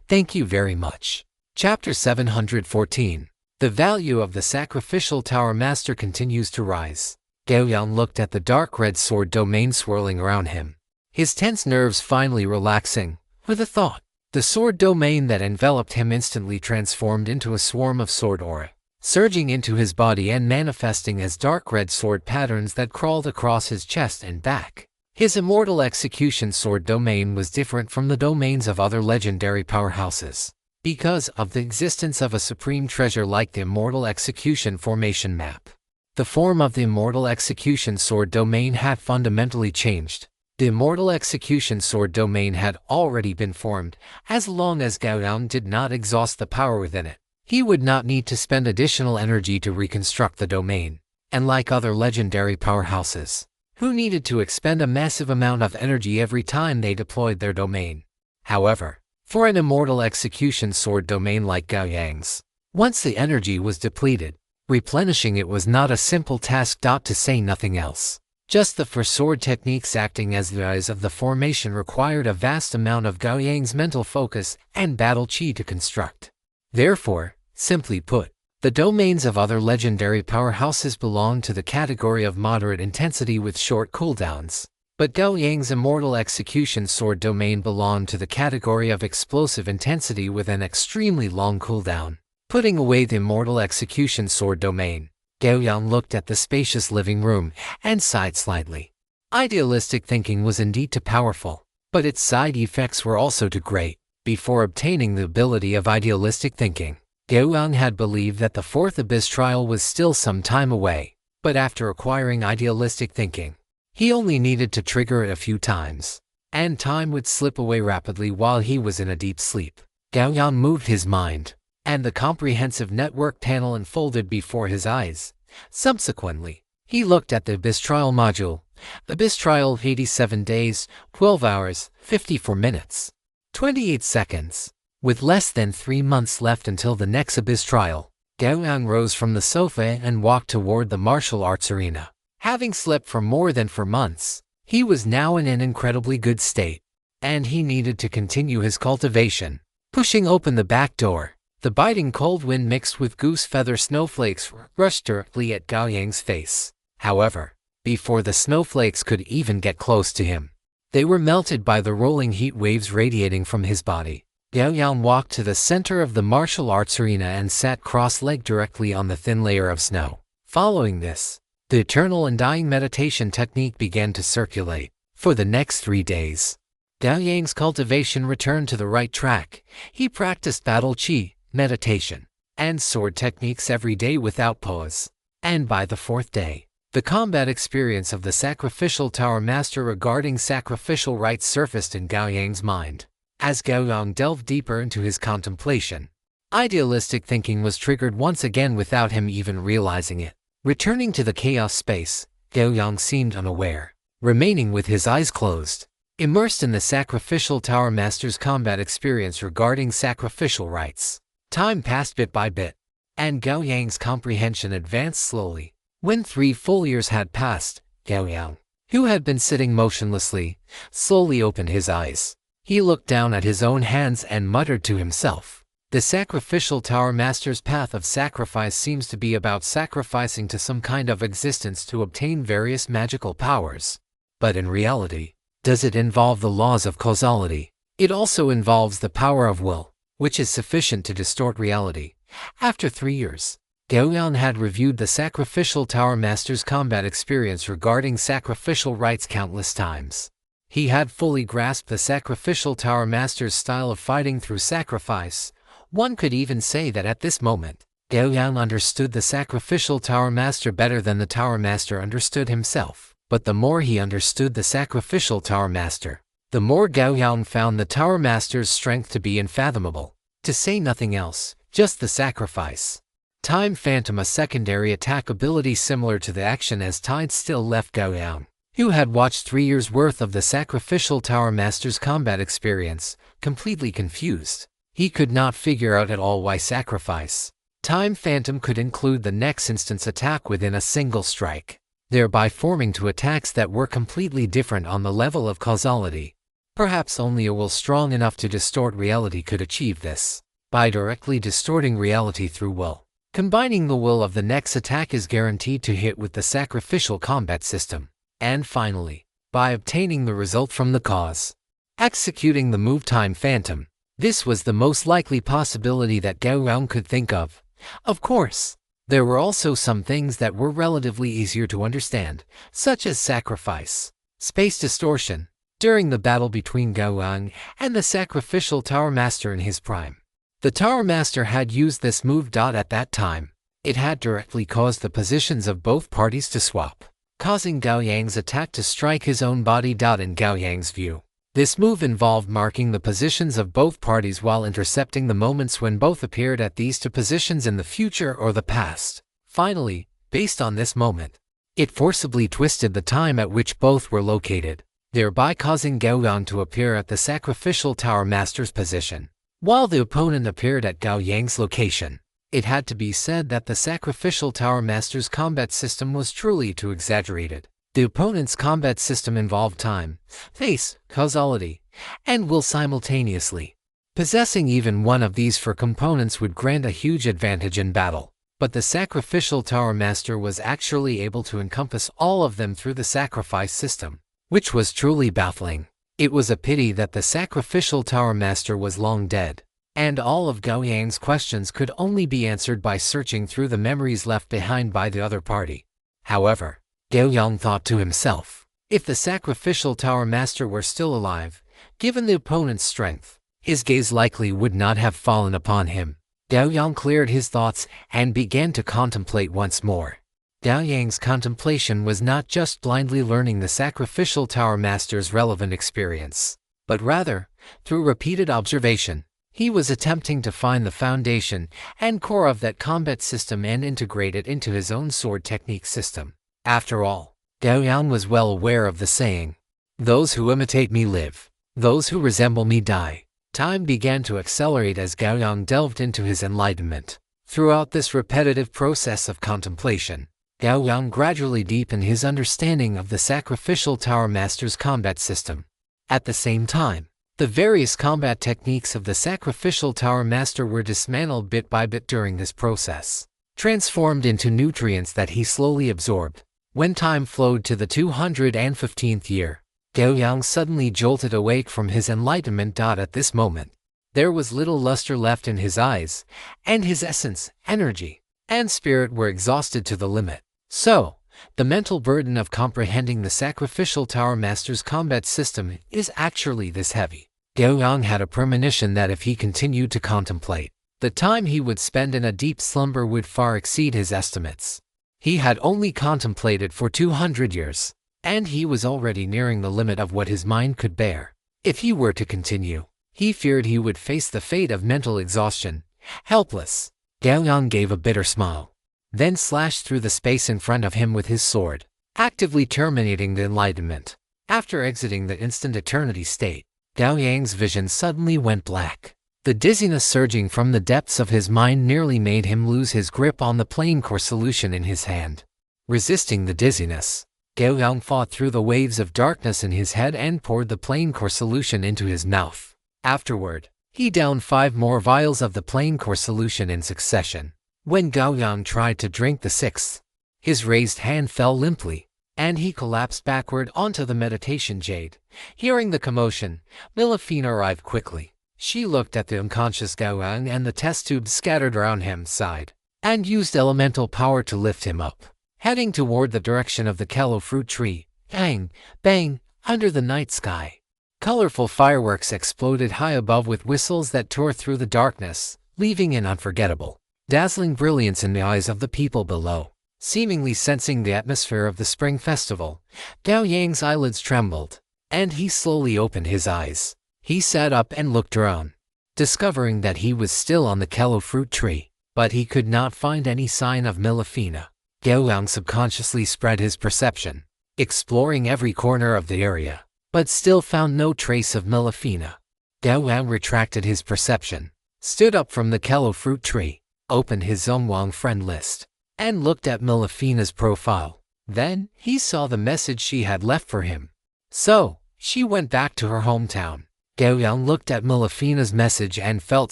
Thank you very much. Chapter 714. The value of the sacrificial tower master continues to rise. Gao Yang looked at the dark red sword domain swirling around him, his tense nerves finally relaxing. With a thought, the sword domain that enveloped him instantly transformed into a swarm of sword aura, surging into his body and manifesting as dark red sword patterns that crawled across his chest and back. His immortal execution sword domain was different from the domains of other legendary powerhouses, because of the existence of a supreme treasure like the immortal execution formation map. The form of the immortal execution sword domain had fundamentally changed. The immortal execution sword domain had already been formed. As long as Gao Yang did not exhaust the power within it, he would not need to spend additional energy to reconstruct the domain. And like other legendary powerhouses, who needed to expend a massive amount of energy every time they deployed their domain. However, for an immortal execution sword domain like Gao Yang's, once the energy was depleted, replenishing it was not a simple task. To say nothing else, just the 4 sword techniques acting as the eyes of the formation required a vast amount of Gao Yang's mental focus and battle chi to construct. Therefore, simply put, the domains of other legendary powerhouses belong to the category of moderate intensity with short cooldowns, but Gao Yang's immortal execution sword domain belonged to the category of explosive intensity with an extremely long cooldown. Putting away the immortal execution sword domain, Gao Yang looked at the spacious living room and sighed slightly. Idealistic thinking was indeed too powerful, but its side effects were also too great. Before obtaining the ability of idealistic thinking, Gao Yang had believed that the 4th Abyss trial was still some time away, but after acquiring idealistic thinking, he only needed to trigger it a few times, and time would slip away rapidly while he was in a deep sleep. Gao Yang moved his mind, and the comprehensive network panel unfolded before his eyes. Subsequently, he looked at the Abyss Trial module. Abyss Trial 87 days, 12 hours, 54 minutes, 28 seconds. With less than 3 months left until the next Abyss Trial, Gao Yang rose from the sofa and walked toward the martial arts arena. Having slept for more than 4 months, he was now in an incredibly good state, and he needed to continue his cultivation. Pushing open the back door, the biting cold wind mixed with goose feather snowflakes rushed directly at Gao Yang's face. However, before the snowflakes could even get close to him, they were melted by the rolling heat waves radiating from his body. Gao Yang walked to the center of the martial arts arena and sat cross-legged directly on the thin layer of snow. Following this, the eternal undying meditation technique began to circulate. For the next 3 days, Gao Yang's cultivation returned to the right track. He practiced battle chi, meditation, and sword techniques every day without pause. And by the 4th day, the combat experience of the sacrificial tower master regarding sacrificial rites surfaced in Gao Yang's mind. As Gao Yang delved deeper into his contemplation, Idealistic thinking was triggered once again without him even realizing it. Returning to the chaos space, Gao Yang seemed unaware, remaining with his eyes closed, immersed in the Sacrificial Tower Master's combat experience regarding sacrificial rites. Time passed bit by bit, and Gao Yang's comprehension advanced slowly. When 3 full years had passed, Gao Yang, who had been sitting motionlessly, slowly opened his eyes. He looked down at his own hands and muttered to himself. The Sacrificial Tower Master's path of sacrifice seems to be about sacrificing to some kind of existence to obtain various magical powers. But in reality, does it involve the laws of causality? It also involves the power of will, which is sufficient to distort reality. After 3 years, Gao Yang had reviewed the Sacrificial Tower Master's combat experience regarding sacrificial rites countless times. He had fully grasped the Sacrificial Tower Master's style of fighting through sacrifice. One could even say that at this moment, Gao Yang understood the Sacrificial Tower Master better than the Tower Master understood himself. But the more he understood the Sacrificial Tower Master, the more Gao Yang found the Tower Master's strength to be unfathomable. To say nothing else, just the sacrifice. Time Phantom, a secondary attack ability similar to the action as Tide, still left Gao Yang, who had watched 3 years' worth of the Sacrificial Tower Master's combat experience, completely confused. He could not figure out at all why sacrifice. Time Phantom could include the next instant's attack within a single strike, thereby forming 2 attacks that were completely different on the level of causality. Perhaps only a will strong enough to distort reality could achieve this. By directly distorting reality through will, combining the will of the next attack is guaranteed to hit with the sacrificial combat system. And finally, by obtaining the result from the cause, executing the move Time Phantom. This was the most likely possibility that Gao Yang could think of. Of course, there were also some things that were relatively easier to understand, such as sacrifice, space distortion, during the battle between Gao Yang and the Sacrificial Tower Master in his prime. The Tower Master had used this move. At that time, it had directly caused the positions of both parties to swap, causing Gao Yang's attack to strike his own body. In Gao Yang's view, this move involved marking the positions of both parties while intercepting the moments when both appeared at these 2 positions in the future or the past. Finally, based on this moment, it forcibly twisted the time at which both were located, thereby causing Gao Yang to appear at the Sacrificial Tower Master's position, while the opponent appeared at Gao Yang's location. It had to be said that the Sacrificial Tower Master's combat system was truly too exaggerated. The opponent's combat system involved time, space, causality, and will simultaneously. Possessing even one of these 4 components would grant a huge advantage in battle. But the Sacrificial Tower Master was actually able to encompass all of them through the sacrifice system, which was truly baffling. It was a pity that the Sacrificial Tower Master was long dead, and all of Gao Yang's questions could only be answered by searching through the memories left behind by the other party. However, Gao Yang thought to himself, if the Sacrificial Tower Master were still alive, given the opponent's strength, his gaze likely would not have fallen upon him. Gao Yang cleared his thoughts and began to contemplate once more. Gao Yang's contemplation was not just blindly learning the Sacrificial Tower Master's relevant experience, but rather, through repeated observation, he was attempting to find the foundation and core of that combat system and integrate it into his own sword technique system. After all, Gao Yang was well aware of the saying, "Those who imitate me live, those who resemble me die." Time began to accelerate as Gao Yang delved into his enlightenment. Throughout this repetitive process of contemplation, Gao Yang gradually deepened his understanding of the Sacrificial Tower Master's combat system. At the same time, the various combat techniques of the Sacrificial Tower Master were dismantled bit by bit during this process, transformed into nutrients that he slowly absorbed. When time flowed to the 215th year, Gao Yang suddenly jolted awake from his enlightenment. At this moment, there was little luster left in his eyes, and his essence, energy, and spirit were exhausted to the limit. So, the mental burden of comprehending the Sacrificial Tower Master's combat system is actually this heavy. Gao Yang had a premonition that if he continued to contemplate, the time he would spend in a deep slumber would far exceed his estimates. He had only contemplated for 200 years, and he was already nearing the limit of what his mind could bear. If he were to continue, he feared he would face the fate of mental exhaustion, helpless. Gao Yang gave a bitter smile, then slashed through the space in front of him with his sword, actively terminating the enlightenment. After exiting the instant eternity state, Gao Yang's vision suddenly went black. The dizziness surging from the depths of his mind nearly made him lose his grip on the plane core solution in his hand. Resisting the dizziness, Gao Yang fought through the waves of darkness in his head and poured the plane core solution into his mouth. Afterward, he downed 5 more vials of the plane core solution in succession. When Gao Yang tried to drink the 6th, his raised hand fell limply, and he collapsed backward onto the meditation jade. Hearing the commotion, Milafina arrived quickly. She looked at the unconscious Gao Yang and the test tubes scattered around him, sighed, and used elemental power to lift him up. Heading toward the direction of the Kello fruit tree, bang, bang, under the night sky. Colorful fireworks exploded high above with whistles that tore through the darkness, leaving an unforgettable, dazzling brilliance in the eyes of the people below. Seemingly sensing the atmosphere of the spring festival, Gao Yang's eyelids trembled, and he slowly opened his eyes. He sat up and looked around, discovering that he was still on the Kello fruit tree, but he could not find any sign of Milafina. Gao Yang subconsciously spread his perception, exploring every corner of the area, but still found no trace of Milafina. Gao Yang retracted his perception, stood up from the Kello fruit tree, opened his Zhongwang friend list, and looked at Milafina's profile. Then, he saw the message she had left for him. So, she went back to her hometown. Gao Yang looked at Milafina's message and felt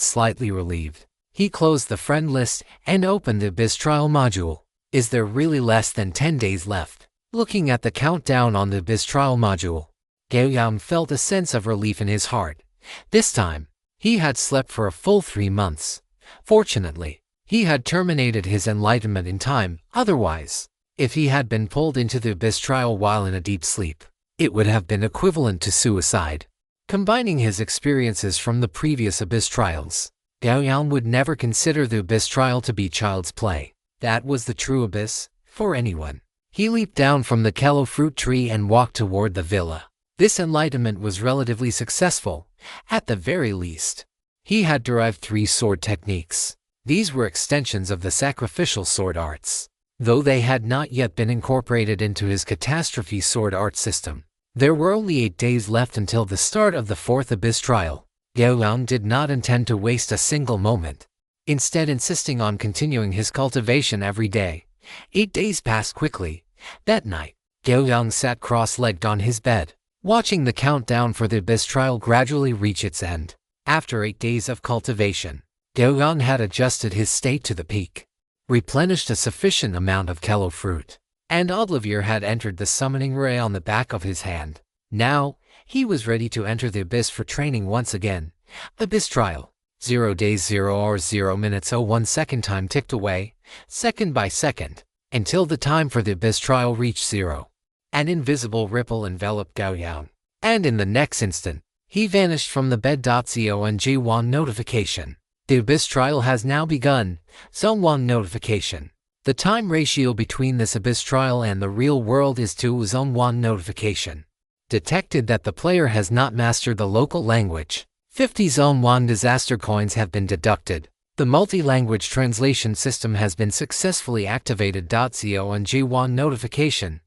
slightly relieved. He closed the friend list and opened the Abyss Trial module. Is there really less than 10 days left? Looking at the countdown on the Abyss Trial module, Gao Yang felt a sense of relief in his heart. This time, he had slept for a full 3 months. Fortunately, he had terminated his enlightenment in time. Otherwise, if he had been pulled into the Abyss Trial while in a deep sleep, it would have been equivalent to suicide. Combining his experiences from the previous Abyss Trials, Gao Yang would never consider the Abyss Trial to be child's play. That was the true abyss, for anyone. He leaped down from the Kello fruit tree and walked toward the villa. This enlightenment was relatively successful, at the very least. He had derived 3 sword techniques. These were extensions of the sacrificial sword arts, though they had not yet been incorporated into his catastrophe sword art system. There were only 8 days left until the start of the 4th Abyss Trial. Gao Yang did not intend to waste a single moment, instead insisting on continuing his cultivation every day. 8 days passed quickly. That night, Gao Yang sat cross-legged on his bed, watching the countdown for the Abyss Trial gradually reach its end. After 8 days of cultivation, Gao Yang had adjusted his state to the peak, replenished a sufficient amount of Kello fruit, and Olivier had entered the summoning ray on the back of his hand. Now, he was ready to enter the Abyss for training once again. Abyss Trial. 0 days 0 hours 0 minutes 01 second time ticked away, second by second, until the time for the Abyss Trial reached 0. An invisible ripple enveloped Gao Yang, and in the next instant, he vanished from the bed. Zhongwang notification. The Abyss Trial has now begun. Zhongwang notification. The time ratio between this Abyss Trial and the real world is 2. Zhongwang notification. Detected that the player has not mastered the local language. 50 Zhongwang disaster coins have been deducted. The multi-language translation system has been successfully activated. Zhongwang notification.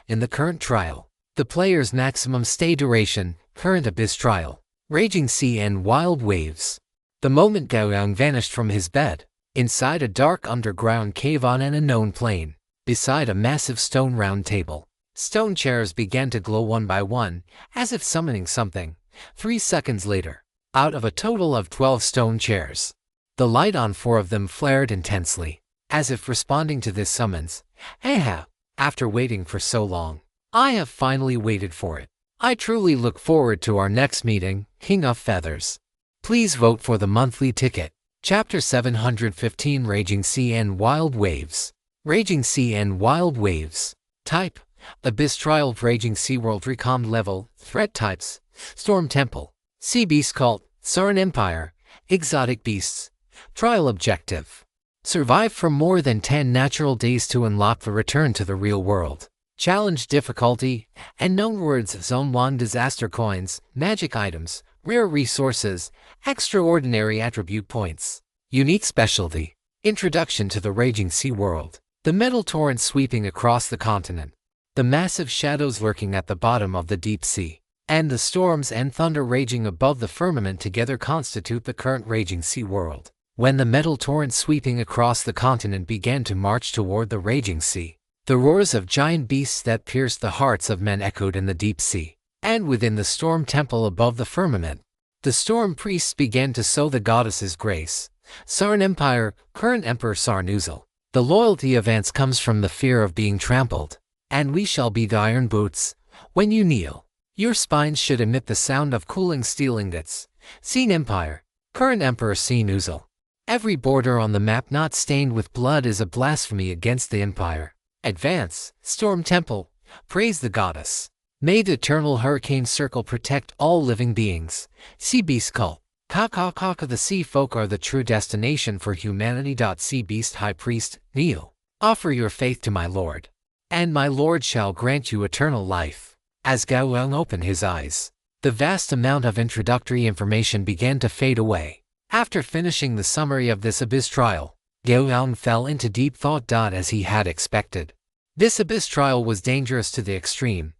In the current trial, the player's maximum stay duration, current Abyss Trial, Raging Sea and Wild Waves. The moment Gao Yang vanished from his bed, inside a dark underground cave on an unknown plane, beside a massive stone round table, stone chairs began to glow one by one, as if summoning something. 3 seconds later, out of a total of 12 stone chairs, the light on 4 of them flared intensely, as if responding to this summons. Aha! After waiting for so long, I have finally waited for it. I truly look forward to our next meeting, King of Feathers. Please vote for the monthly ticket. Chapter 715 Raging Sea and Wild Waves. Raging Sea and Wild Waves. Type: Abyss Trial of Raging Sea World Recom Level. Threat Types: Storm Temple, Sea Beast Cult, Saran Empire, Exotic Beasts. Trial Objective: survive for more than 10 natural days to unlock the return to the real world. Challenge difficulty: unknown words, Zhongwang disaster coins, magic items, rare resources, extraordinary attribute points. Unique specialty. Introduction to the raging sea world. The metal torrent sweeping across the continent. The massive shadows lurking at the bottom of the deep sea. And the storms and thunder raging above the firmament together constitute the current raging sea world. When the metal torrent sweeping across the continent began to march toward the raging sea, the roars of giant beasts that pierced the hearts of men echoed in the deep sea. And within the storm temple above the firmament, the storm priests began to sow the goddess's grace. Sarn Empire, current Emperor Sarnuzal. The loyalty of ants comes from the fear of being trampled. And we shall be the iron boots. When you kneel, your spines should emit the sound of cooling steel ingots. Seen Empire, current Emperor Sinuzal. Every border on the map not stained with blood is a blasphemy against the empire. Advance, Storm Temple, praise the goddess. May the eternal hurricane circle protect all living beings. Sea Beast Cult. Kaka the sea folk are the true destination for humanity. Sea Beast High Priest, kneel. Offer your faith to my Lord. And my Lord shall grant you eternal life. As Gao Yang opened his eyes, the vast amount of introductory information began to fade away. After finishing the summary of this abyss trial, Gao Yang fell into deep thought. As he had expected, this abyss trial was dangerous to the extreme.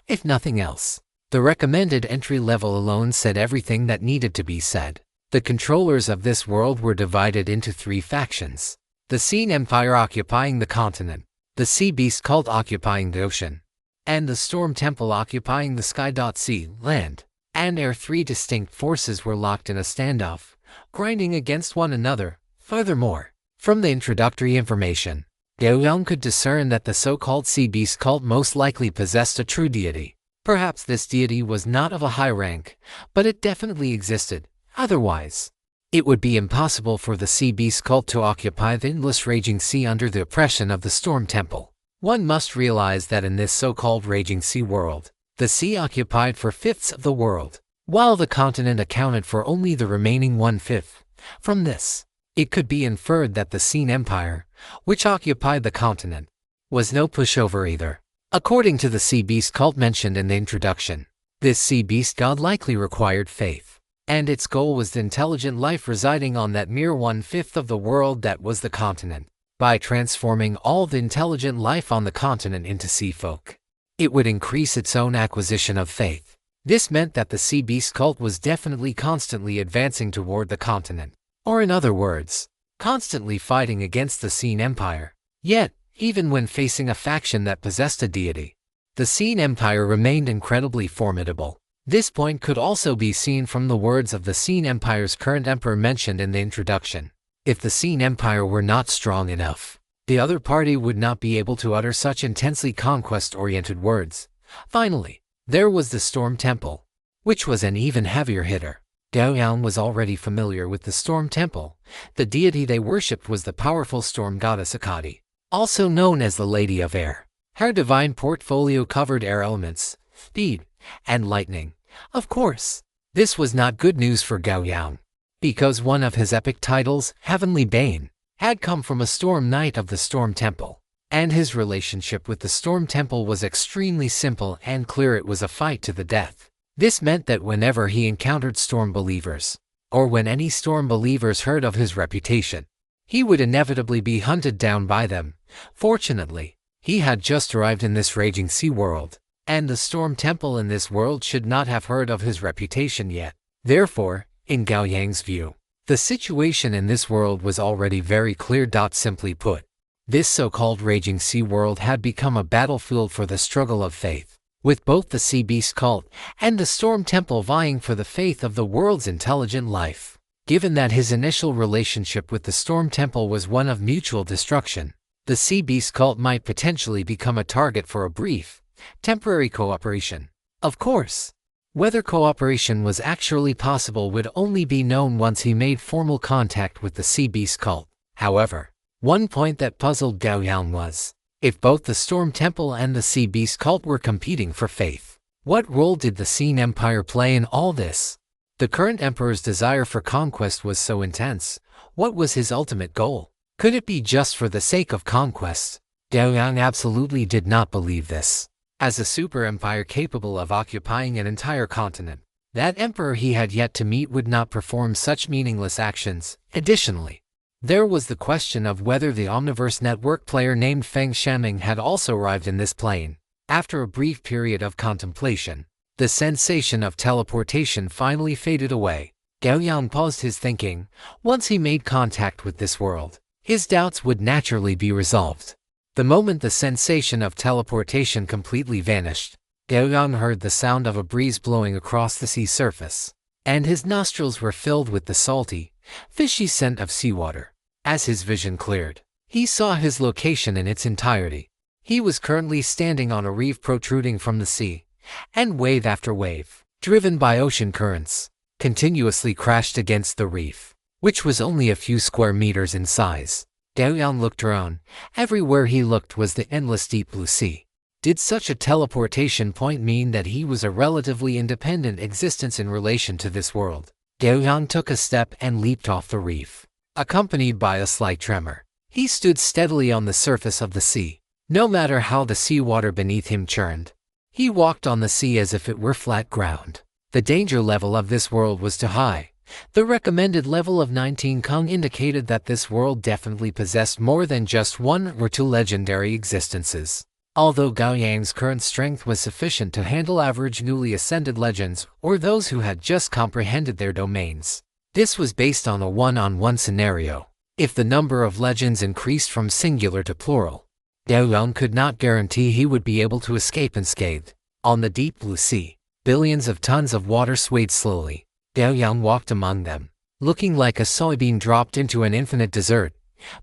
If nothing else, the recommended entry level alone said everything that needed to be said. The controllers of this world were divided into 3 factions. The Sea Empire occupying the continent, the Sea Beast Cult occupying the ocean, and the Storm Temple occupying the sky. Sea, land, and air. 3 distinct forces were locked in a standoff, grinding against one another. Furthermore, from the introductory information, Gao Yang could discern that the so-called Sea Beast Cult most likely possessed a true deity. Perhaps this deity was not of a high rank, but it definitely existed. Otherwise, it would be impossible for the Sea Beast Cult to occupy the endless raging sea under the oppression of the Storm Temple. One must realize that in this so-called raging sea world, the sea occupied 4/5 of the world, while the continent accounted for only the remaining 1/5. From this, it could be inferred that the Sea Empire, which occupied the continent, was no pushover either. According to the Sea Beast Cult mentioned in the introduction, this sea beast god likely required faith, and its goal was the intelligent life residing on that mere 1/5 of the world that was the continent. By transforming all the intelligent life on the continent into sea folk, it would increase its own acquisition of faith. This meant that the Sea Beast Cult was definitely constantly advancing toward the continent, or in other words, constantly fighting against the Sea Empire. Yet, even when facing a faction that possessed a deity, the Sea Empire remained incredibly formidable. This point could also be seen from the words of the Sea Empire's current emperor mentioned in the introduction. If the Sea Empire were not strong enough, the other party would not be able to utter such intensely conquest-oriented words. Finally, there was the Storm Temple, which was an even heavier hitter. Gao Yang was already familiar with the Storm Temple. The deity they worshipped was the powerful storm goddess Akadi, also known as the Lady of Air. Her divine portfolio covered air elements, speed, and lightning. Of course, this was not good news for Gao Yang, because one of his epic titles, Heavenly Bane, had come from a Storm Knight of the Storm Temple, and his relationship with the Storm Temple was extremely simple and clear. It was a fight to the death. This meant that whenever he encountered Storm Believers, or when any Storm Believers heard of his reputation, he would inevitably be hunted down by them. Fortunately, he had just arrived in this raging sea world, and the Storm Temple in this world should not have heard of his reputation yet. Therefore, in Gao Yang's view, the situation in this world was already very clear. Simply put, this so-called raging sea world had become a battlefield for the struggle of faith, with both the Sea Beast Cult and the Storm Temple vying for the faith of the world's intelligent life. Given that his initial relationship with the Storm Temple was one of mutual destruction, the Sea Beast Cult might potentially become a target for a brief, temporary cooperation. Of course, whether cooperation was actually possible would only be known once he made formal contact with the Sea Beast Cult. However, one point that puzzled Gao Yang was, if both the Storm Temple and the Sea Beast Cult were competing for faith, what role did the Sea Empire play in all this? The current emperor's desire for conquest was so intense. What was his ultimate goal? Could it be just for the sake of conquest? Gao Yang absolutely did not believe this. As a super empire capable of occupying an entire continent, that emperor he had yet to meet would not perform such meaningless actions. Additionally, There was the question of whether the Omniverse Network player named Feng Shanming had also arrived in this plane. After a brief period of contemplation, the sensation of teleportation finally faded away. Gao Yang paused his thinking. Once he made contact with this world, his doubts would naturally be resolved. The moment the sensation of teleportation completely vanished, Gao Yang heard the sound of a breeze blowing across the sea surface, and his nostrils were filled with the salty, fishy scent of seawater. As his vision cleared, he saw his location in its entirety. He was currently standing on a reef protruding from the sea, and wave after wave, driven by ocean currents, continuously crashed against the reef, which was only a few square meters in size. Gao Yang looked around. Everywhere he looked was the endless deep blue sea. Did such a teleportation point mean that he was a relatively independent existence in relation to this world? Gao Yang took a step and leaped off the reef, accompanied by a slight tremor. He stood steadily on the surface of the sea. No matter how the seawater beneath him churned, he walked on the sea as if it were flat ground. The danger level of this world was too high. The recommended level of 19 Kong indicated that this world definitely possessed more than just one or two legendary existences. Although Gao Yang's current strength was sufficient to handle average newly ascended legends or those who had just comprehended their domains, this was based on a one-on-one scenario. If the number of legends increased from singular to plural, Gao Yang could not guarantee he would be able to escape unscathed. On the deep blue sea, billions of tons of water swayed slowly. Gao Yang walked among them, looking like a soybean dropped into an infinite desert.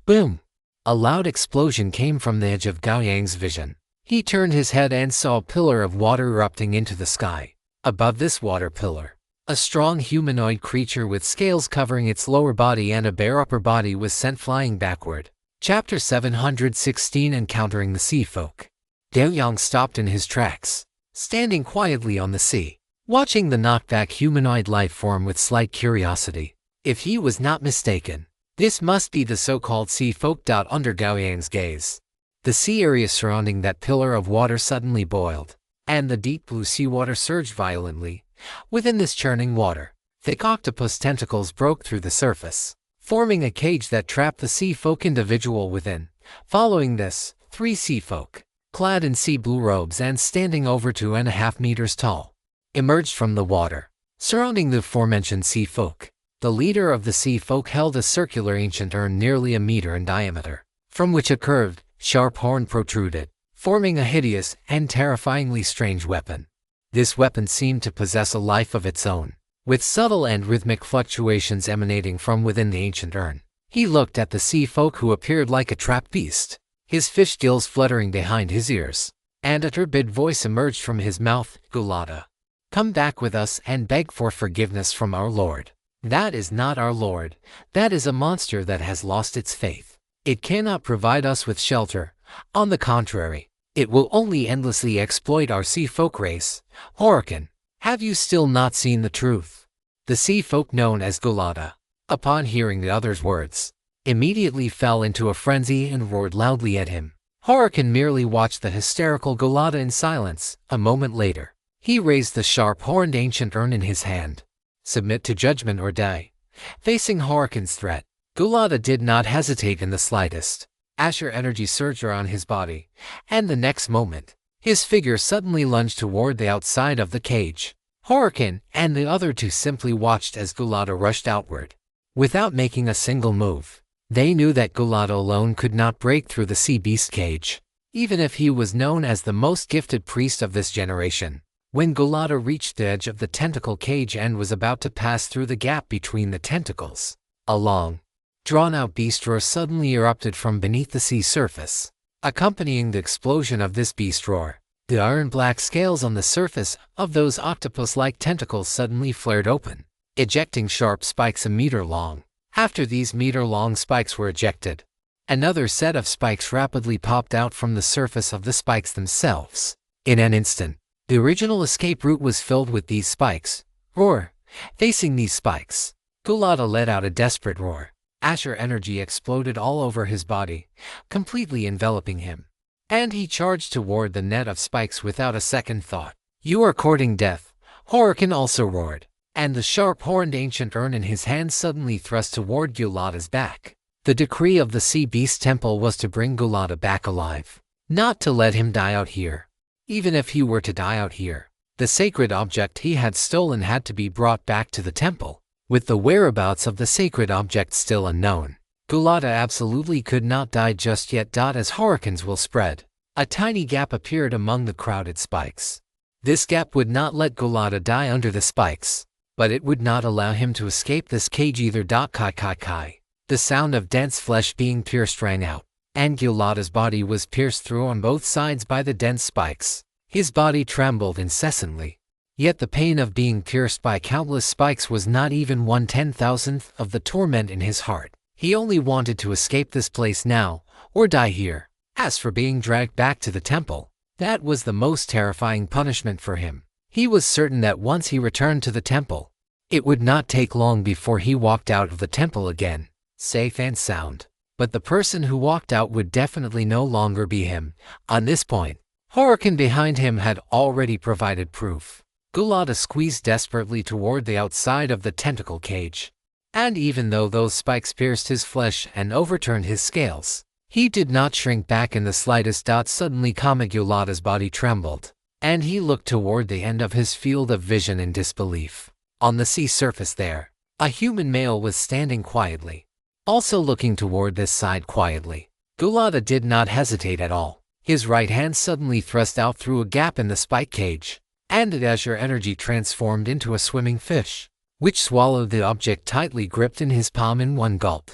Boom! A loud explosion came from the edge of Gao Yang's vision. He turned his head and saw a pillar of water erupting into the sky. Above this water pillar, a strong humanoid creature with scales covering its lower body and a bare upper body was sent flying backward. Chapter 716 Encountering the Sea Folk. Gao Yang stopped in his tracks, standing quietly on the sea, watching the knockback humanoid life form with slight curiosity. If he was not mistaken, this must be the so-called sea folk. Under Gao Yang's gaze, the sea area surrounding that pillar of water suddenly boiled, and the deep blue seawater surged violently. Within this churning water, thick octopus tentacles broke through the surface, forming a cage that trapped the sea folk individual within. Following this, 3 sea folk, clad in sea blue robes and standing over 2.5 meters tall, emerged from the water, surrounding the aforementioned sea folk. The leader of the sea folk held a circular ancient urn nearly a meter in diameter, from which a curved, sharp horn protruded, forming a hideous and terrifyingly strange weapon. This weapon seemed to possess a life of its own, with subtle and rhythmic fluctuations emanating from within the ancient urn. He looked at the sea folk, who appeared like a trapped beast, his fish gills fluttering behind his ears, and a turbid voice emerged from his mouth. Gulata, come back with us and beg for forgiveness from our Lord. That is not our Lord. That is a monster that has lost its faith. It cannot provide us with shelter. On the contrary, it will only endlessly exploit our sea folk race. Horrifying, have you still not seen the truth? The sea folk known as Gulata, upon hearing the other's words, immediately fell into a frenzy and roared loudly at him. Horrifying merely watched the hysterical Gulata in silence. A moment later, he raised the sharp-horned ancient urn in his hand. Submit to judgment or die. Facing Horrifying's threat, Gulata did not hesitate in the slightest. Asher energy surged around his body, and the next moment, his figure suddenly lunged toward the outside of the cage. Horrifying and the other 2 simply watched as Gulata rushed outward. Without making a single move, they knew that Gulata alone could not break through the sea beast cage, even if he was known as the most gifted priest of this generation. When Gulata reached the edge of the tentacle cage and was about to pass through the gap between the tentacles, a long, drawn-out beast roar suddenly erupted from beneath the sea surface. Accompanying the explosion of this beast roar, the iron-black scales on the surface of those octopus-like tentacles suddenly flared open, ejecting sharp spikes a meter long. After these meter-long spikes were ejected, another set of spikes rapidly popped out from the surface of the spikes themselves. In an instant, the original escape route was filled with these spikes. Roar! Facing these spikes, Gulata let out a desperate roar. Asher energy exploded all over his body, completely enveloping him, and he charged toward the net of spikes without a second thought. You are courting death, Horrifying also roared, and the sharp-horned ancient urn in his hand suddenly thrust toward Gulata's back. The decree of the Sea Beast Temple was to bring Gulata back alive, not to let him die out here. Even if he were to die out here, the sacred object he had stolen had to be brought back to the temple. With the whereabouts of the sacred object still unknown, Gulata absolutely could not die just yet. As hurricanes will spread, a tiny gap appeared among the crowded spikes. This gap would not let Gulata die under the spikes, but it would not allow him to escape this cage either. Kai. The sound of dense flesh being pierced rang out, and Gulata's body was pierced through on both sides by the dense spikes. His body trembled incessantly. Yet the pain of being pierced by countless spikes was not even 1/10,000th of the torment in his heart. He only wanted to escape this place now, or die here. As for being dragged back to the temple, that was the most terrifying punishment for him. He was certain that once he returned to the temple, it would not take long before he walked out of the temple again, safe and sound. But the person who walked out would definitely no longer be him. On this point, Hurricane behind him had already provided proof. Gulata squeezed desperately toward the outside of the tentacle cage. And even though those spikes pierced his flesh and overturned his scales, he did not shrink back in the slightest. Suddenly Gulata's body trembled, and he looked toward the end of his field of vision in disbelief. On the sea surface there, a human male was standing quietly, also looking toward this side quietly. Gulata did not hesitate at all. His right hand suddenly thrust out through a gap in the spike cage, and the azure energy transformed into a swimming fish, which swallowed the object tightly gripped in his palm in one gulp,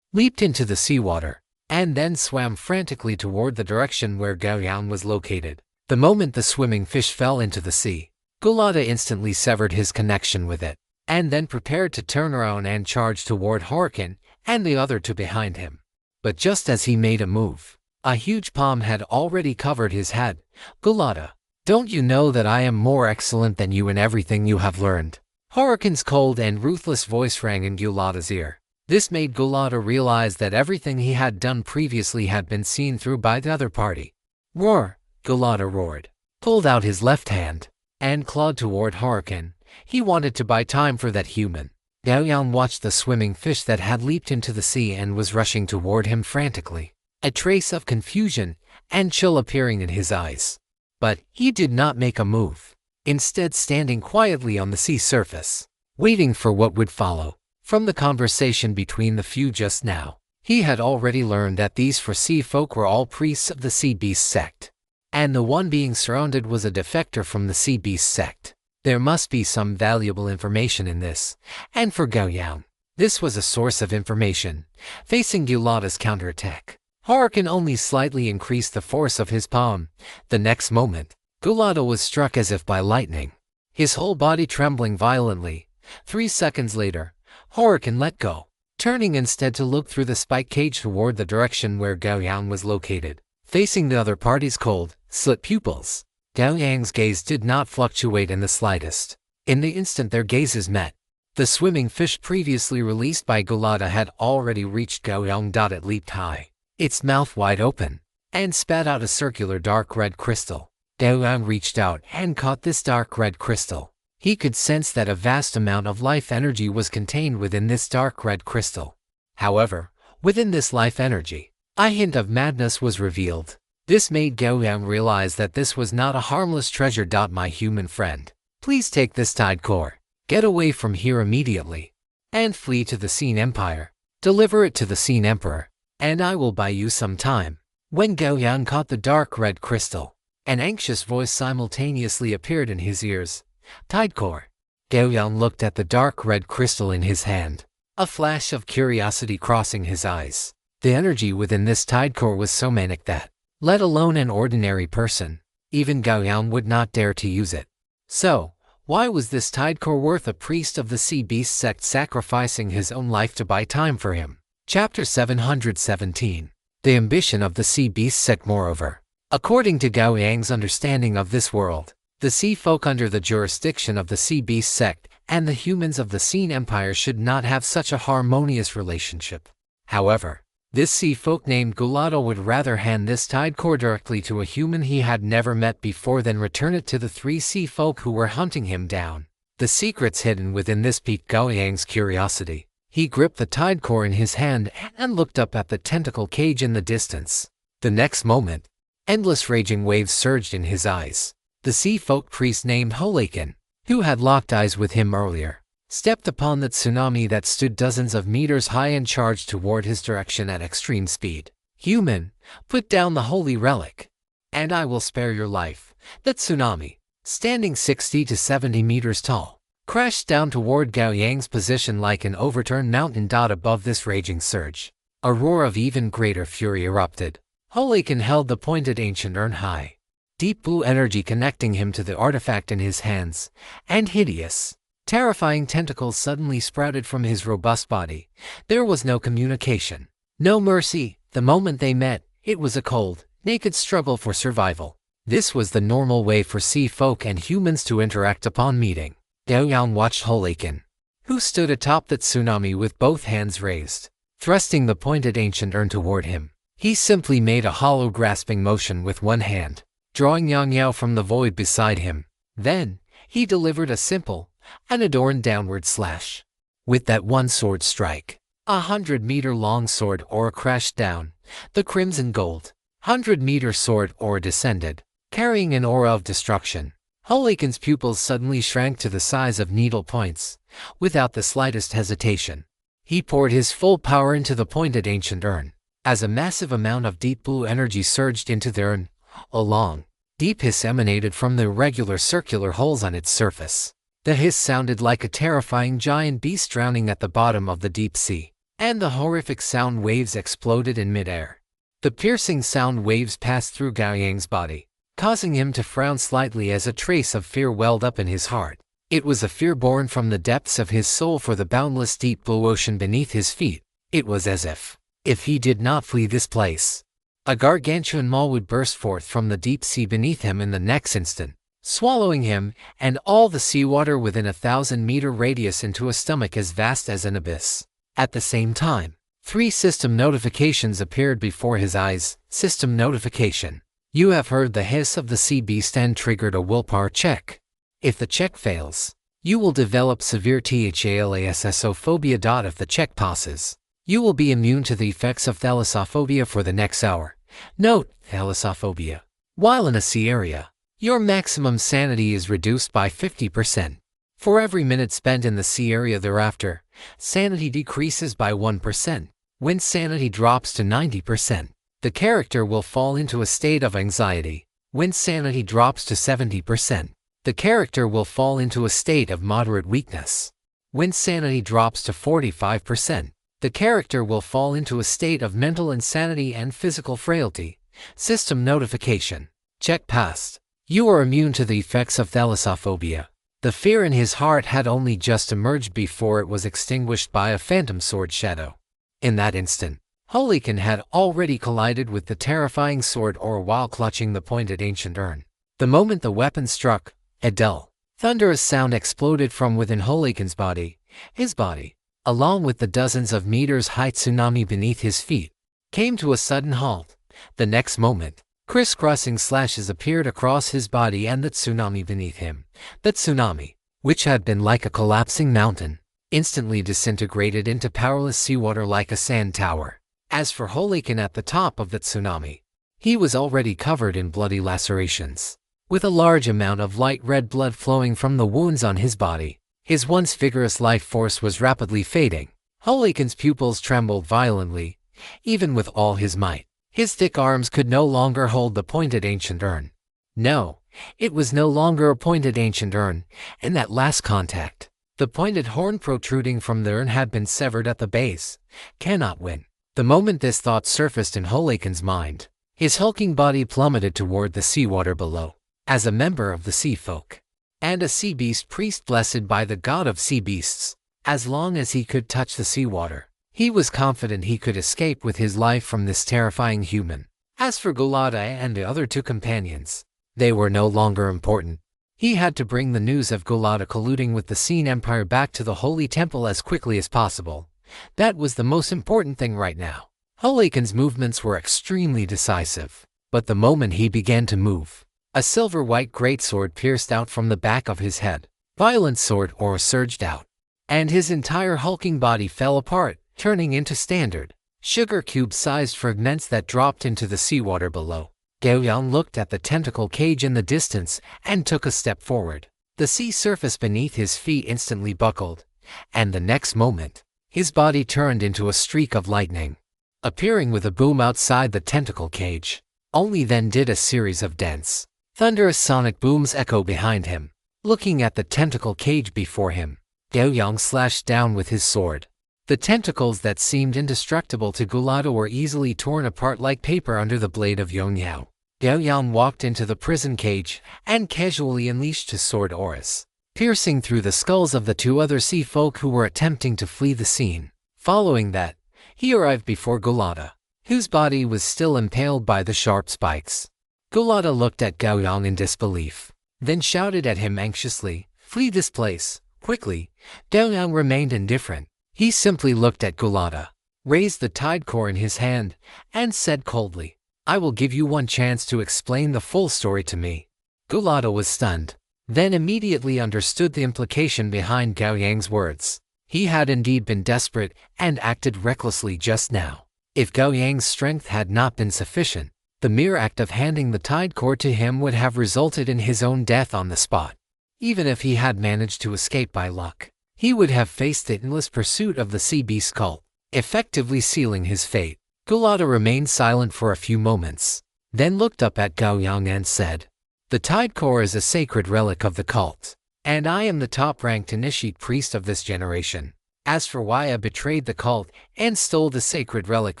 leaped into the seawater, and then swam frantically toward the direction where Gao Yang was located. The moment the swimming fish fell into the sea, Gulata instantly severed his connection with it, and then prepared to turn around and charge toward Hurricane and the other two behind him. But just as he made a move, a huge palm had already covered his head. Gulata, don't you know that I am more excellent than you in everything you have learned? Hurricane's cold and ruthless voice rang in Gulata's ear. This made Gulata realize that everything he had done previously had been seen through by the other party. Roar! Gulata roared, pulled out his left hand, and clawed toward Hurricane. He wanted to buy time for that human. Gao Yang watched the swimming fish that had leaped into the sea and was rushing toward him frantically, a trace of confusion and chill appearing in his eyes. But he did not make a move, instead standing quietly on the sea surface, waiting for what would follow. From the conversation between the few just now, he had already learned that these four sea folk were all priests of the Sea Beast sect, and the one being surrounded was a defector from the Sea Beast sect. There must be some valuable information in this, and for Gao Yang, this was a source of information. Facing Gulata's counterattack, Hurricane only slightly increased the force of his palm. The next moment, Gulata was struck as if by lightning, his whole body trembling violently. 3 seconds later, Hurricane let go, turning instead to look through the spike cage toward the direction where Gao Yang was located. Facing the other party's cold, slit pupils, Gao Yang's gaze did not fluctuate in the slightest. In the instant their gazes met, the swimming fish previously released by Gulata had already reached Gao Yang. It leaped high, its mouth wide open, and spat out a circular dark red crystal. Gao Yang reached out and caught this dark red crystal. He could sense that a vast amount of life energy was contained within this dark red crystal. However, within this life energy, a hint of madness was revealed. This made Gao Yang realize that this was not a harmless treasure. My human friend, please take this tide core, get away from here immediately, and flee to the Scene Empire. Deliver it to the Scene Emperor, and I will buy you some time. When Gao Yang caught the dark red crystal, an anxious voice simultaneously appeared in his ears. Tide core. Gao Yang looked at the dark red crystal in his hand, a flash of curiosity crossing his eyes. The energy within this tide core was so manic that, let alone an ordinary person, even Gao Yang would not dare to use it. So, why was this tide core worth a priest of the Sea Beast sect sacrificing his own life to buy time for him? Chapter 717. The ambition of the Sea Beast sect. Moreover, according to Gao Yang's understanding of this world, the sea folk under the jurisdiction of the Sea Beast sect and the humans of the Scene Empire should not have such a harmonious relationship. However, this sea folk named Gulata would rather hand this tide core directly to a human he had never met before than return it to the 3 sea folk who were hunting him down. The secrets hidden within this piqued Gao Yang's curiosity. He gripped the tide core in his hand and looked up at the tentacle cage in the distance. The next moment, endless raging waves surged in his eyes. The sea folk priest named Holaken, who had locked eyes with him earlier, stepped upon the tsunami that stood dozens of meters high and charged toward his direction at extreme speed. "Human, put down the holy relic, and I will spare your life." The tsunami, standing 60 to 70 meters tall, crashed down toward Gao Yang's position like an overturned mountain above this raging surge. A roar of even greater fury erupted. Holaken held the pointed ancient urn high, deep blue energy connecting him to the artifact in his hands, and hideous, terrifying tentacles suddenly sprouted from his robust body. There was no communication, no mercy. The moment they met, it was a cold, naked struggle for survival. This was the normal way for sea folk and humans to interact upon meeting. Gao Yang watched Holaken, who stood atop the tsunami with both hands raised, thrusting the pointed ancient urn toward him. He simply made a hollow grasping motion with one hand, drawing Yang Yao from the void beside him. Then, he delivered a simple, unadorned downward slash. With that one sword strike, 100-meter-long sword ore crashed down. The crimson gold, 100-meter sword ore descended, carrying an aura of destruction. Holaken's pupils suddenly shrank to the size of needle points. Without the slightest hesitation, he poured his full power into the pointed ancient urn. As a massive amount of deep blue energy surged into the urn, a long, deep hiss emanated from the irregular circular holes on its surface. The hiss sounded like a terrifying giant beast drowning at the bottom of the deep sea, and the horrific sound waves exploded in midair. The piercing sound waves passed through Gao Yang's body, causing him to frown slightly as a trace of fear welled up in his heart. It was a fear born from the depths of his soul for the boundless deep blue ocean beneath his feet. It was as if he did not flee this place, a gargantuan maw would burst forth from the deep sea beneath him in the next instant, swallowing him and all the seawater within a 1,000-meter radius into a stomach as vast as an abyss. At the same time, 3 system notifications appeared before his eyes. System notification: you have heard the hiss of the sea beast and triggered a willpower check. If the check fails, you will develop severe thalassophobia. If the check passes, you will be immune to the effects of thalassophobia for the next hour. Note: thalassophobia. While in a sea area, your maximum sanity is reduced by 50%. For every minute spent in the sea area thereafter, sanity decreases by 1%. When sanity drops to 90%, the character will fall into a state of anxiety. When sanity drops to 70%, the character will fall into a state of moderate weakness. When sanity drops to 45%, the character will fall into a state of mental insanity and physical frailty. System notification: check passed. You are immune to the effects of thalassophobia. The fear in his heart had only just emerged before it was extinguished by a phantom sword shadow. In that instant, Holaken had already collided with the terrifying sword ore while clutching the pointed ancient urn. The moment the weapon struck, a dull, thunderous sound exploded from within Holaken's body. His body, along with the dozens of meters-high tsunami beneath his feet, came to a sudden halt. The next moment, crisscrossing slashes appeared across his body and the tsunami beneath him. The tsunami, which had been like a collapsing mountain, instantly disintegrated into powerless seawater like a sand tower. As for Holaken at the top of the tsunami, he was already covered in bloody lacerations, with a large amount of light red blood flowing from the wounds on his body. His once vigorous life force was rapidly fading. Holaken's pupils trembled violently. Even with all his might, his thick arms could no longer hold the pointed ancient urn. No, it was no longer a pointed ancient urn. In that last contact, the pointed horn protruding from the urn had been severed at the base. Cannot win. The moment this thought surfaced in Holaken's mind, his hulking body plummeted toward the seawater below. As a member of the sea folk, and a sea beast priest blessed by the god of sea beasts, as long as he could touch the seawater, he was confident he could escape with his life from this terrifying human. As for Gulata and the other 2 companions, they were no longer important. He had to bring the news of Gulata colluding with the Seen Empire back to the Holy Temple as quickly as possible. That was the most important thing right now. Holaken's movements were extremely decisive, but the moment he began to move, a silver-white greatsword pierced out from the back of his head. Violent sword ore surged out, and his entire hulking body fell apart, turning into standard sugar cube-sized fragments that dropped into the seawater below. Gao Yang looked at the tentacle cage in the distance and took a step forward. The sea surface beneath his feet instantly buckled, and the next moment, his body turned into a streak of lightning, appearing with a boom outside the tentacle cage. Only then did a series of dense, thunderous sonic booms echo behind him. Looking at the tentacle cage before him, Gao Yang slashed down with his sword. The tentacles that seemed indestructible to Gulata were easily torn apart like paper under the blade of Yongyao. Gao Yang walked into the prison cage and casually unleashed his sword auras, piercing through the skulls of the two other sea folk who were attempting to flee the scene. Following that, he arrived before Gulata, whose body was still impaled by the sharp spikes. Gulata looked at Gao Yang in disbelief, then shouted at him anxiously, "Flee this place, quickly!" Gao Yang remained indifferent. He simply looked at Gulata, raised the tide core in his hand, and said coldly, "I will give you one chance to explain the full story to me." Gulata was stunned, then immediately understood the implication behind Gao Yang's words. He had indeed been desperate and acted recklessly just now. If Gao Yang's strength had not been sufficient, the mere act of handing the tide core to him would have resulted in his own death on the spot. Even if he had managed to escape by luck, he would have faced the endless pursuit of the sea beast cult, effectively sealing his fate. Gulata remained silent for a few moments, then looked up at Gao Yang and said, "The tide core is a sacred relic of the cult, and I am the top-ranked initiate priest of this generation. As for why I betrayed the cult and stole the sacred relic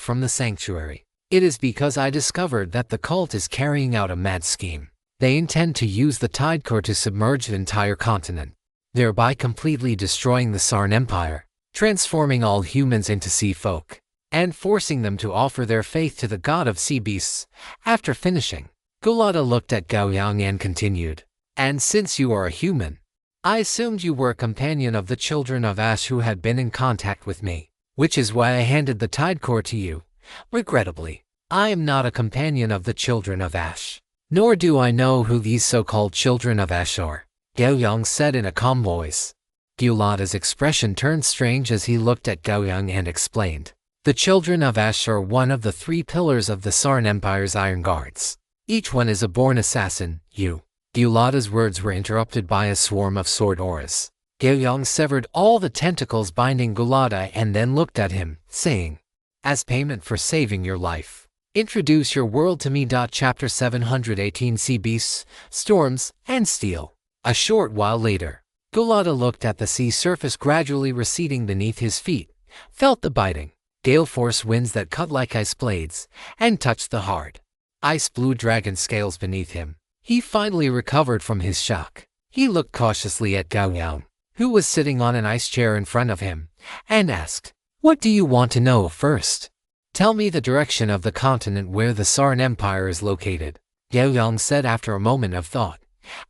from the sanctuary, it is because I discovered that the cult is carrying out a mad scheme. They intend to use the tide core to submerge the entire continent, thereby completely destroying the Sarn Empire, transforming all humans into sea folk, and forcing them to offer their faith to the god of sea beasts." After finishing, Gulata looked at Gao Yang and continued, "And since you are a human, I assumed you were a companion of the children of Ash who had been in contact with me, which is why I handed the tide core to you. Regrettably, I am not a companion of the children of Ash, nor do I know who these so-called children of Ash are," Gao Yang said in a calm voice. Gulata's expression turned strange as he looked at Gao Yang and explained, "The children of Ash are one of the 3 pillars of the Sarn Empire's Iron Guards. Each one is a born assassin. You." Gulata's words were interrupted by a swarm of sword auras. Gao Yang severed all the tentacles binding Gulata and then looked at him, saying, "As payment for saving your life, introduce your world to me." Chapter 718 Sea Beasts, Storms, and Steel. A short while later, Gulata looked at the sea surface gradually receding beneath his feet, felt the biting, gale force winds that cut like ice blades, and touched the hard, ice blue dragon scales beneath him. He finally recovered from his shock. He looked cautiously at Gao Yang, who was sitting on an ice chair in front of him, and asked, "What do you want to know first? Tell me the direction of the continent where the Sarn Empire is located," Gao Yang said after a moment of thought.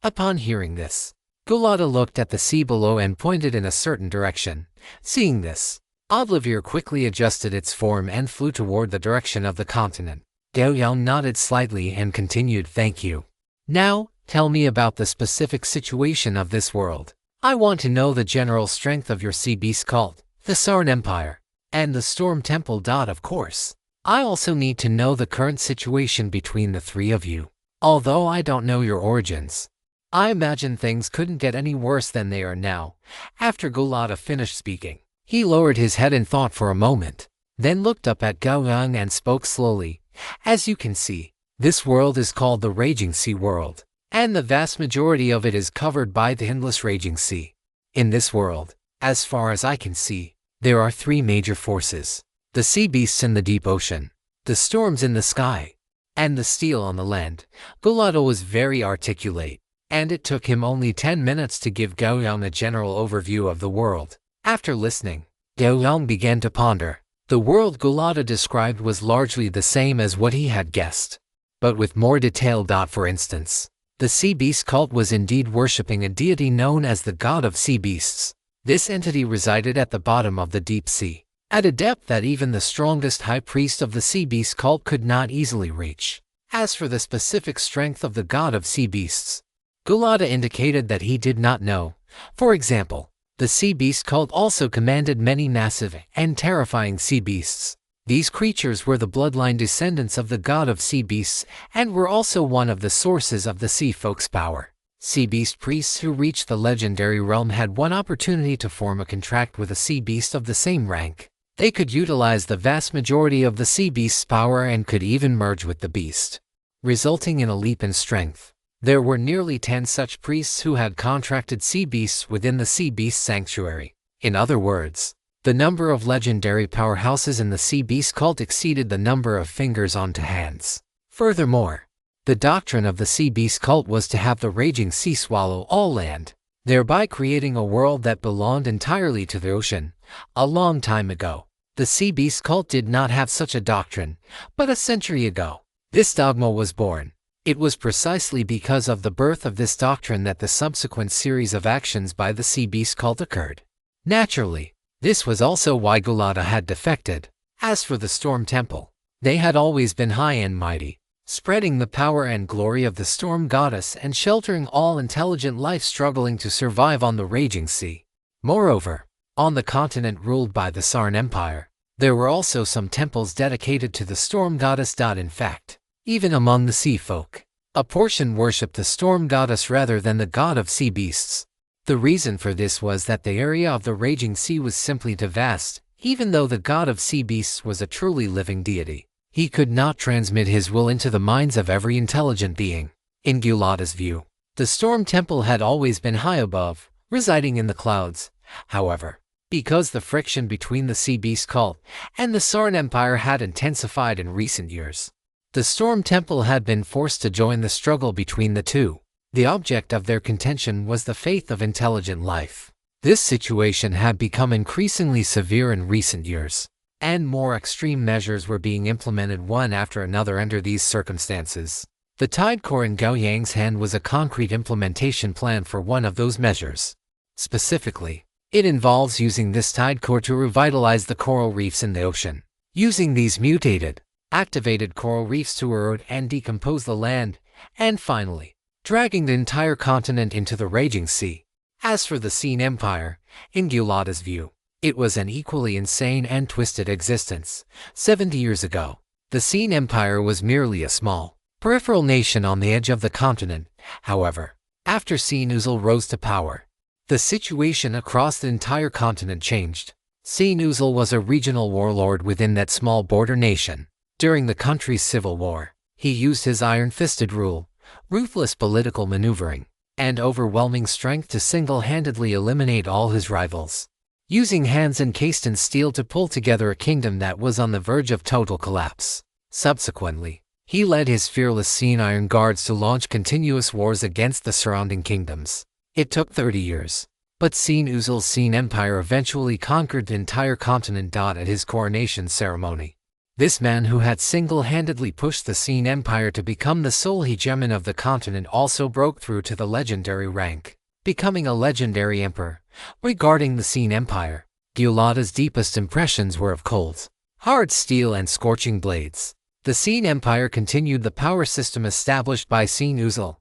Upon hearing this, Gulata looked at the sea below and pointed in a certain direction. Seeing this, Oblivion quickly adjusted its form and flew toward the direction of the continent. Gao Yang nodded slightly and continued, "Thank you. Now, tell me about the specific situation of this world. I want to know the general strength of your sea beast cult, the Sarn Empire, and the Storm Temple. Of course, I also need to know the current situation between the 3 of you. Although I don't know your origins, I imagine things couldn't get any worse than they are now." After Gulata finished speaking, he lowered his head in thought for a moment, then looked up at Gao Yang and spoke slowly. "As you can see, this world is called the Raging Sea World, and the vast majority of it is covered by the endless raging sea. In this world, as far as I can see, there are 3 major forces: the sea beasts in the deep ocean, the storms in the sky, and the steel on the land." Gulata was very articulate, and it took him only 10 minutes to give Gao Yang a general overview of the world. After listening, Gao Yang began to ponder. The world Gulata described was largely the same as what he had guessed, but with more detail. For instance, the sea beast cult was indeed worshipping a deity known as the god of sea beasts. This entity resided at the bottom of the deep sea, at a depth that even the strongest high priest of the sea beast cult could not easily reach. As for the specific strength of the god of sea beasts, Gulata indicated that he did not know. For example, The sea beast cult also commanded many massive and terrifying sea beasts. These creatures were the bloodline descendants of the god of sea beasts and were also one of the sources of the sea folk's power. Sea beast priests who reached the legendary realm had one opportunity to form a contract with a sea beast of the same rank. They could utilize the vast majority of the sea beast's power and could even merge with the beast, resulting in a leap in strength. There were nearly 10 such priests who had contracted sea beasts within the sea beast sanctuary. In other words, the number of legendary powerhouses in the sea beast cult exceeded the number of fingers onto hands. Furthermore, the doctrine of the sea beast cult was to have the raging sea swallow all land, thereby creating a world that belonged entirely to the ocean. A long time ago, the sea beast cult did not have such a doctrine, but a century ago, this dogma was born. It was precisely because of the birth of this doctrine that the subsequent series of actions by the sea beast cult occurred. Naturally, this was also why Gulata had defected. As for the Storm Temple, they had always been high and mighty, spreading the power and glory of the storm goddess and sheltering all intelligent life struggling to survive on the raging sea. Moreover, on the continent ruled by the Sarn Empire, there were also some temples dedicated to the storm goddess. In fact, even among the sea folk, a portion worshipped the storm goddess rather than the god of sea beasts. The reason for this was that the area of the raging sea was simply too vast. Even though the god of sea beasts was a truly living deity, he could not transmit his will into the minds of every intelligent being. In Gulata's view, the storm temple had always been high above, residing in the clouds. However, because the friction between the sea beast cult and the Sarn Empire had intensified in recent years, the Storm Temple had been forced to join the struggle between the two. The object of their contention was the faith of intelligent life. This situation had become increasingly severe in recent years, and more extreme measures were being implemented one after another under these circumstances. The Tide Core in Gao Yang's hand was a concrete implementation plan for one of those measures. Specifically, it involves using this Tide Core to revitalize the coral reefs in the ocean. Using these mutated, activated coral reefs to erode and decompose the land, and finally, dragging the entire continent into the raging sea. As for the Sarn Empire, in Gulata's view, it was an equally insane and twisted existence. 70 years ago, the Sarn Empire was merely a small, peripheral nation on the edge of the continent. However, after Sarn Uzul rose to power, the situation across the entire continent changed. Sarn Uzul was a regional warlord within that small border nation. During the country's civil war, he used his iron-fisted rule, ruthless political maneuvering, and overwhelming strength to single-handedly eliminate all his rivals, using hands encased in steel to pull together a kingdom that was on the verge of total collapse. Subsequently, he led his fearless Sarn Iron Guards to launch continuous wars against the surrounding kingdoms. It took 30 years, but Sarn Uzul's Sarn Empire eventually conquered the entire continent. At his coronation ceremony, this man who had single-handedly pushed the Sarn Empire to become the sole hegemon of the continent also broke through to the legendary rank, becoming a legendary emperor. Regarding the Sarn Empire, Gulata's deepest impressions were of cold, hard steel and scorching blades. The Sarn Empire continued the power system established by Sarn Uzul.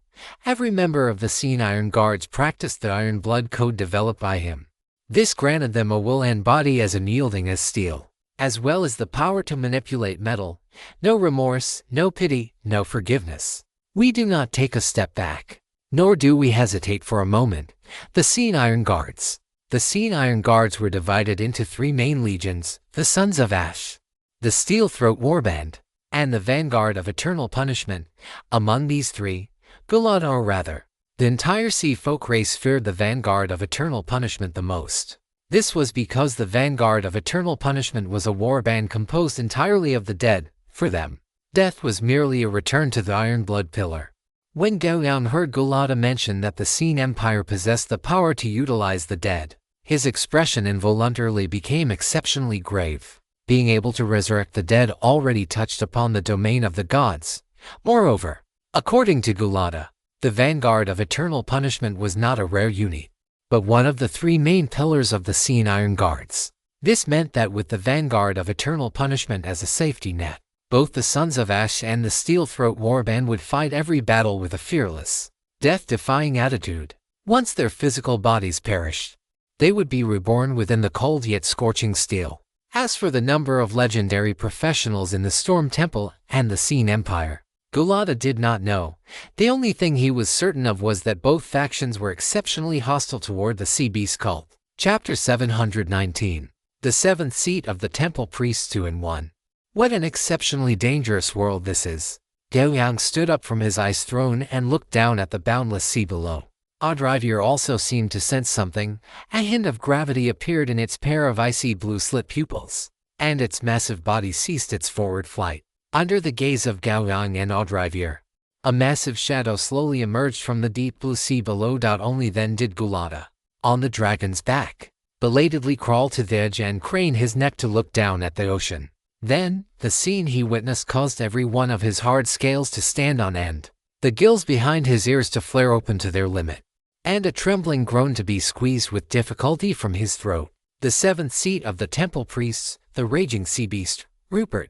Every member of the Sarn Iron Guards practiced the Iron Blood Code developed by him. This granted them a will and body as unyielding as steel, as well as the power to manipulate metal. No remorse, no pity, no forgiveness. We do not take a step back, nor do we hesitate for a moment. The Sarn Iron Guards. The Sarn Iron Guards were divided into 3 main legions: the Sons of Ash, the Steel Throat Warband, and the Vanguard of Eternal Punishment. Among these 3, Gulata, or rather, the entire sea folk race, feared the Vanguard of Eternal Punishment the most. This was because the Vanguard of Eternal Punishment was a warband composed entirely of the dead. For them, death was merely a return to the Iron Blood Pillar. When Gao Yang heard Gulata mention that the Sarn Empire possessed the power to utilize the dead, his expression involuntarily became exceptionally grave. Being able to resurrect the dead already touched upon the domain of the gods. Moreover, according to Gulata, the Vanguard of Eternal Punishment was not a rare unit, but one of the 3 main pillars of the Sarn Iron Guards. This meant that with the Vanguard of Eternal Punishment as a safety net, both the Sons of Ash and the Steel Throat Warband would fight every battle with a fearless, death-defying attitude. Once their physical bodies perished, they would be reborn within the cold yet scorching steel. As for the number of legendary professionals in the Storm Temple and the Scene Empire, Gulata did not know. The only thing he was certain of was that both factions were exceptionally hostile toward the Sea Beast cult. Chapter 719. The Seventh Seat of the Temple Priests 2-in-1. What an exceptionally dangerous world this is. Gao Yang stood up from his ice throne and looked down at the boundless sea below. Audrivier also seemed to sense something. A hint of gravity appeared in its pair of icy blue slit pupils, and its massive body ceased its forward flight. Under the gaze of Gao Yang and Audrivier, a massive shadow slowly emerged from the deep blue sea below. Only then did Gulata, on the dragon's back, belatedly crawl to the edge and crane his neck to look down at the ocean. Then, the scene he witnessed caused every one of his hard scales to stand on end, the gills behind his ears to flare open to their limit, and a trembling groan to be squeezed with difficulty from his throat. The seventh seat of the temple priests, the raging sea beast, Rupert.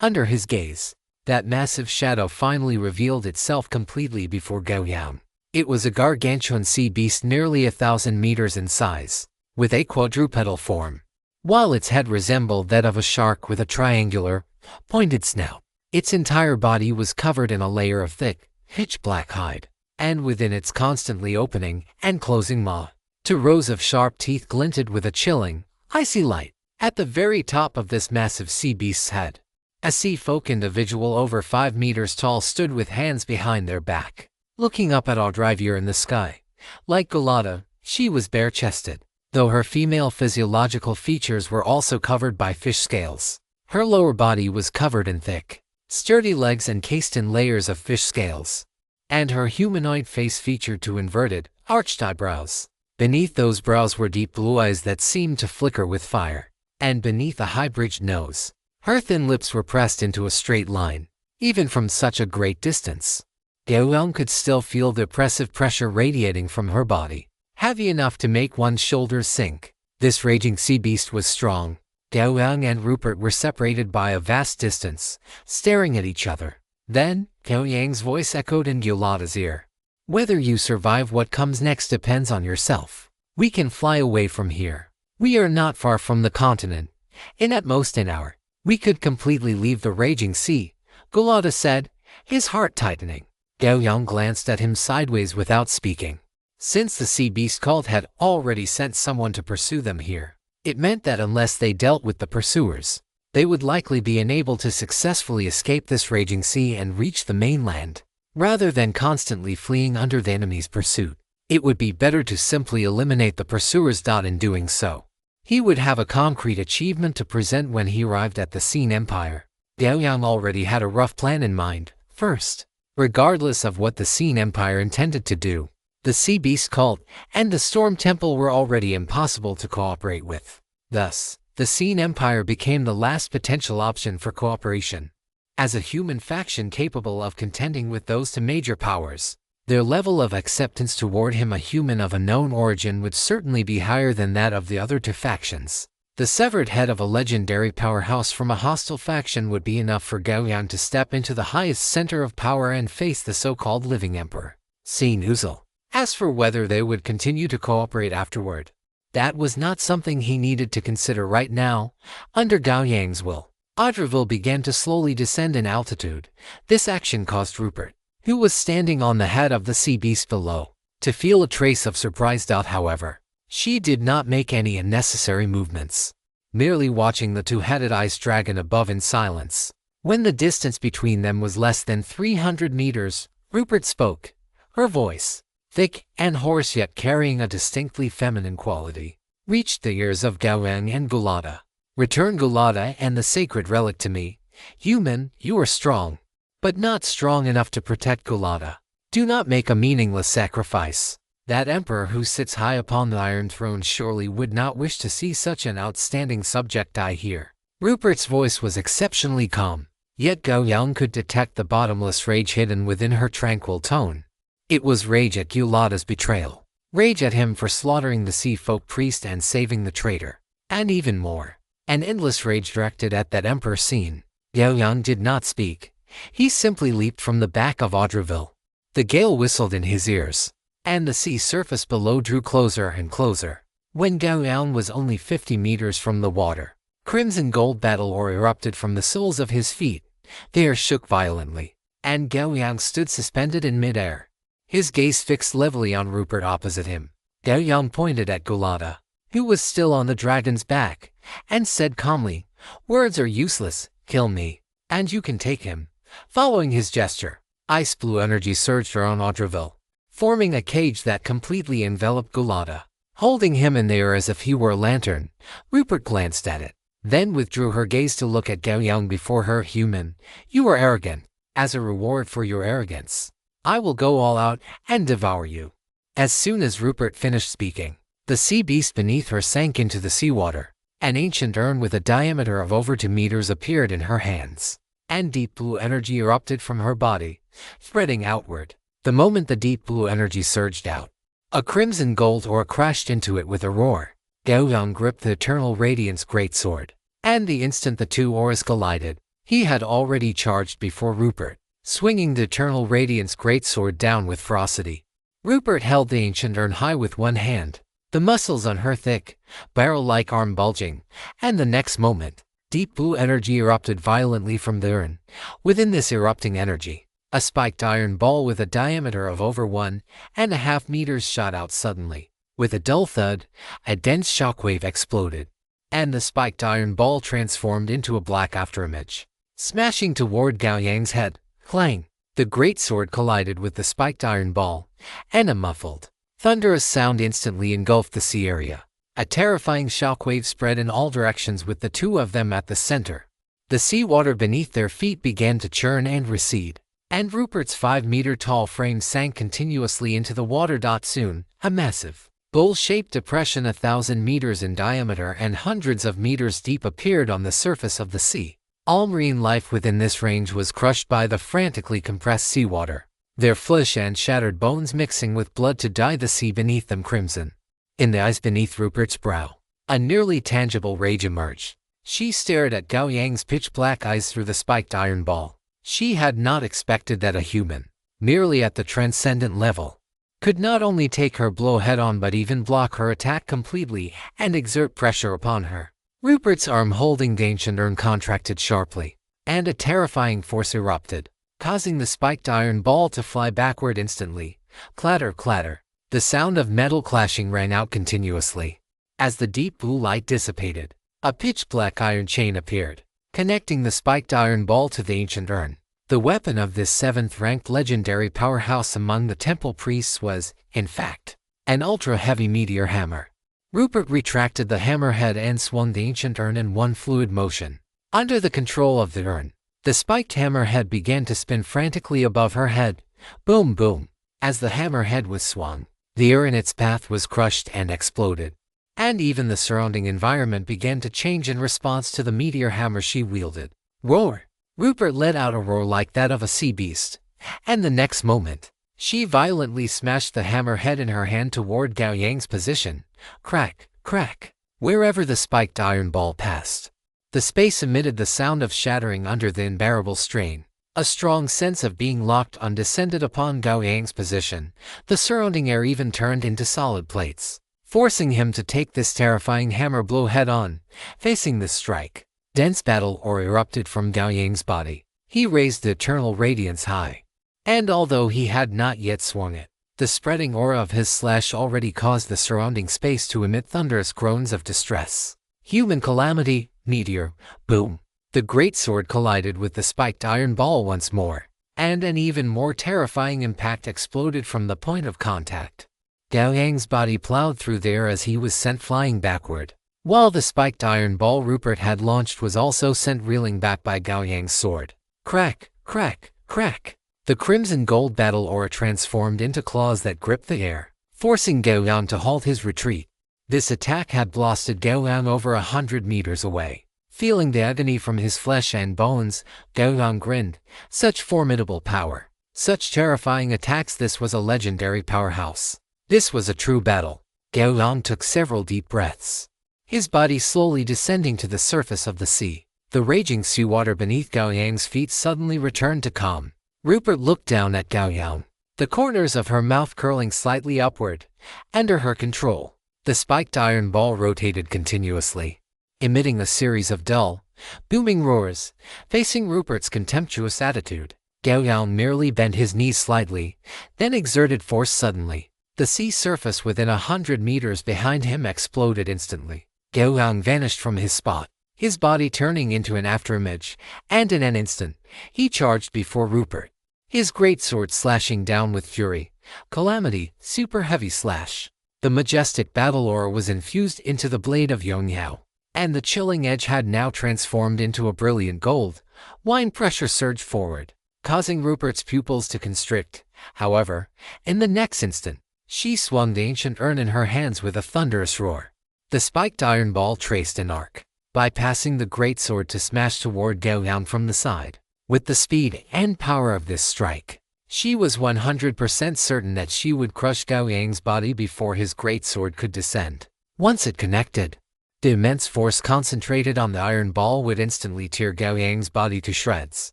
Under his gaze, that massive shadow finally revealed itself completely before Gao Yang. It was a gargantuan sea beast nearly 1,000 meters in size, with a quadrupedal form. While its head resembled that of a shark with a triangular, pointed snout, its entire body was covered in a layer of thick, pitch-black hide, and within its constantly opening and closing maw, 2 rows of sharp teeth glinted with a chilling, icy light. At the very top of this massive sea beast's head, a sea folk individual over 5 meters tall stood with hands behind their back, looking up at Audrivier in the sky. Like Gulata, she was bare-chested, though her female physiological features were also covered by fish scales. Her lower body was covered in thick, sturdy legs encased in layers of fish scales, and her humanoid face featured 2 inverted, arched eyebrows. Beneath those brows were deep blue eyes that seemed to flicker with fire, and beneath a high-bridged nose, her thin lips were pressed into a straight line, even from such a great distance. Gao Yang could still feel the oppressive pressure radiating from her body, heavy enough to make one's shoulders sink. This raging sea beast was strong. Gao Yang and Rupert were separated by a vast distance, staring at each other. Then, Gao Yang's voice echoed in Gulata's ear. Whether you survive what comes next depends on yourself. We can fly away from here. We are not far from the continent. In at most an hour, we could completely leave the raging sea, Gulata said, his heart tightening. Gao Yang glanced at him sideways without speaking. Since the sea beast cult had already sent someone to pursue them here, it meant that unless they dealt with the pursuers, they would likely be unable to successfully escape this raging sea and reach the mainland. Rather than constantly fleeing under the enemy's pursuit, it would be better to simply eliminate the pursuers. In doing so, he would have a concrete achievement to present when he arrived at the Scene Empire. Gao Yang already had a rough plan in mind. First, regardless of what the Scene Empire intended to do, the Sea Beast cult and the Storm Temple were already impossible to cooperate with. Thus, the Scene Empire became the last potential option for cooperation. As a human faction capable of contending with those 2 major powers, their level of acceptance toward him, a human of unknown origin, would certainly be higher than that of the other 2 factions. The severed head of a legendary powerhouse from a hostile faction would be enough for Gao Yang to step into the highest center of power and face the so-called living emperor, Scene Uzel. As for whether they would continue to cooperate afterward, that was not something he needed to consider right now. Under Gao Yang's will, Audrivier began to slowly descend in altitude. This action caused Rupert, who was standing on the head of the sea beast below, to feel a trace of surprise. However, she did not make any unnecessary movements, merely watching the 2-headed ice dragon above in silence. When the distance between them was less than 300 meters, Rupert spoke. Her voice, thick and hoarse yet carrying a distinctly feminine quality, reached the ears of Gao Yang and Gulata. Return Gulata and the sacred relic to me. Human, you are strong, but not strong enough to protect Gulata. Do not make a meaningless sacrifice. That emperor who sits high upon the Iron Throne surely would not wish to see such an outstanding subject die here. Rupert's voice was exceptionally calm, yet Gao Yang could detect the bottomless rage hidden within her tranquil tone. It was rage at Gulata's betrayal, rage at him for slaughtering the sea folk priest and saving the traitor, and even more, an endless rage directed at that emperor Scene. Gao Yang did not speak. He simply leaped from the back of Audrivier. The gale whistled in his ears, and the sea surface below drew closer and closer. When Gao Yang was only 50 meters from the water, crimson gold battle ore erupted from the soles of his feet. The air shook violently, and Gao Yang stood suspended in midair. His gaze fixed levelly on Rupert opposite him. Gao Yang pointed at Gulata, who was still on the dragon's back, and said calmly, "Words are useless, kill me, and you can take him." Following his gesture, ice blue energy surged around Audreville, forming a cage that completely enveloped Gulata. Holding him in the air as if he were a lantern, Rupert glanced at it, then withdrew her gaze to look at Gao Yang before her. "Human, you are arrogant. As a reward for your arrogance, I will go all out and devour you." As soon as Rupert finished speaking, the sea beast beneath her sank into the seawater. An ancient urn with a diameter of over 2 meters appeared in her hands, and deep blue energy erupted from her body, spreading outward. The moment the deep blue energy surged out, a crimson gold ore crashed into it with a roar. Gao Yang gripped the Eternal Radiance greatsword, and the instant the two ores collided, he had already charged before Rupert, swinging the Eternal Radiance greatsword down with ferocity. Rupert held the ancient urn high with one hand, the muscles on her thick, barrel-like arm bulging, and the next moment, deep blue energy erupted violently from the urn. Within this erupting energy, a spiked iron ball with a diameter of over 1.5 meters shot out suddenly. With a dull thud, a dense shockwave exploded, and the spiked iron ball transformed into a black afterimage, smashing toward Gao Yang's head. Clang! The greatsword collided with the spiked iron ball, and a muffled, thunderous sound instantly engulfed the sea area. A terrifying shockwave spread in all directions with the two of them at the center. The seawater beneath their feet began to churn and recede, and Rupert's 5-meter-tall frame sank continuously into the water. Soon, a massive, bowl-shaped depression 1,000 meters in diameter and hundreds of meters deep appeared on the surface of the sea. All marine life within this range was crushed by the frantically compressed seawater, their flesh and shattered bones mixing with blood to dye the sea beneath them crimson. In the eyes beneath Rupert's brow, a nearly tangible rage emerged. She stared at Gao Yang's pitch-black eyes through the spiked iron ball. She had not expected that a human, merely at the transcendent level, could not only take her blow head-on but even block her attack completely and exert pressure upon her. Rupert's arm holding the ancient urn contracted sharply, and a terrifying force erupted, causing the spiked iron ball to fly backward instantly. Clatter, clatter. The sound of metal clashing rang out continuously. As the deep blue light dissipated, a pitch-black iron chain appeared, connecting the spiked iron ball to the ancient urn. The weapon of this 7th-ranked legendary powerhouse among the temple priests was, in fact, an ultra-heavy meteor hammer. Rupert retracted the hammerhead and swung the ancient urn in one fluid motion. Under the control of the urn, the spiked hammerhead began to spin frantically above her head. Boom, boom. As the hammerhead was swung, the air in its path was crushed and exploded, and even the surrounding environment began to change in response to the meteor hammer she wielded. Roar! Rupert let out a roar like that of a sea beast, and the next moment, she violently smashed the hammerhead in her hand toward Gao Yang's position. Crack, crack. Wherever the spiked iron ball passed, the space emitted the sound of shattering under the unbearable strain. A strong sense of being locked on descended upon Gao Yang's position. The surrounding air even turned into solid plates, forcing him to take this terrifying hammer blow head-on. Facing this strike, dense battle ore erupted from Gao Yang's body. He raised the Eternal Radiance high, and although he had not yet swung it, the spreading aura of his slash already caused the surrounding space to emit thunderous groans of distress. Human calamity, meteor, boom. The greatsword collided with the spiked iron ball once more, and an even more terrifying impact exploded from the point of contact. Gao Yang's body plowed through the air as he was sent flying backward, while the spiked iron ball Rupert had launched was also sent reeling back by Gao Yang's sword. Crack, crack, crack. The crimson gold battle aura transformed into claws that gripped the air, forcing Gao Yang to halt his retreat. This attack had blasted Gao Yang over 100 meters away. Feeling the agony from his flesh and bones, Gao Yang grinned. Such formidable power, such terrifying attacks. This was a legendary powerhouse. This was a true battle. Gao Yang took several deep breaths, his body slowly descending to the surface of the sea. The raging seawater beneath Gao Yang's feet suddenly returned to calm. Rupert looked down at Gao Yang, the corners of her mouth curling slightly upward. Under her control, The spiked iron ball rotated continuously, emitting a series of dull, booming roars. Facing Rupert's contemptuous attitude, Gao Yang merely bent his knees slightly, then exerted force suddenly. The sea surface within 100 meters behind him exploded instantly. Gao Yang vanished from his spot, his body turning into an afterimage, and in an instant, he charged before Rupert, his greatsword slashing down with fury. Calamity, super heavy slash. The majestic battle aura was infused into the blade of Yong Yao, and the chilling edge had now transformed into a brilliant gold. Wine pressure surged forward, causing Rupert's pupils to constrict. However, in the next instant, she swung the ancient urn in her hands with a thunderous roar. The spiked iron ball traced an arc, bypassing the greatsword to smash toward Gao Yang from the side. With the speed and power of this strike, she was 100% certain that she would crush Gao Yang's body before his greatsword could descend. Once it connected, the immense force concentrated on the iron ball would instantly tear Gao Yang's body to shreds.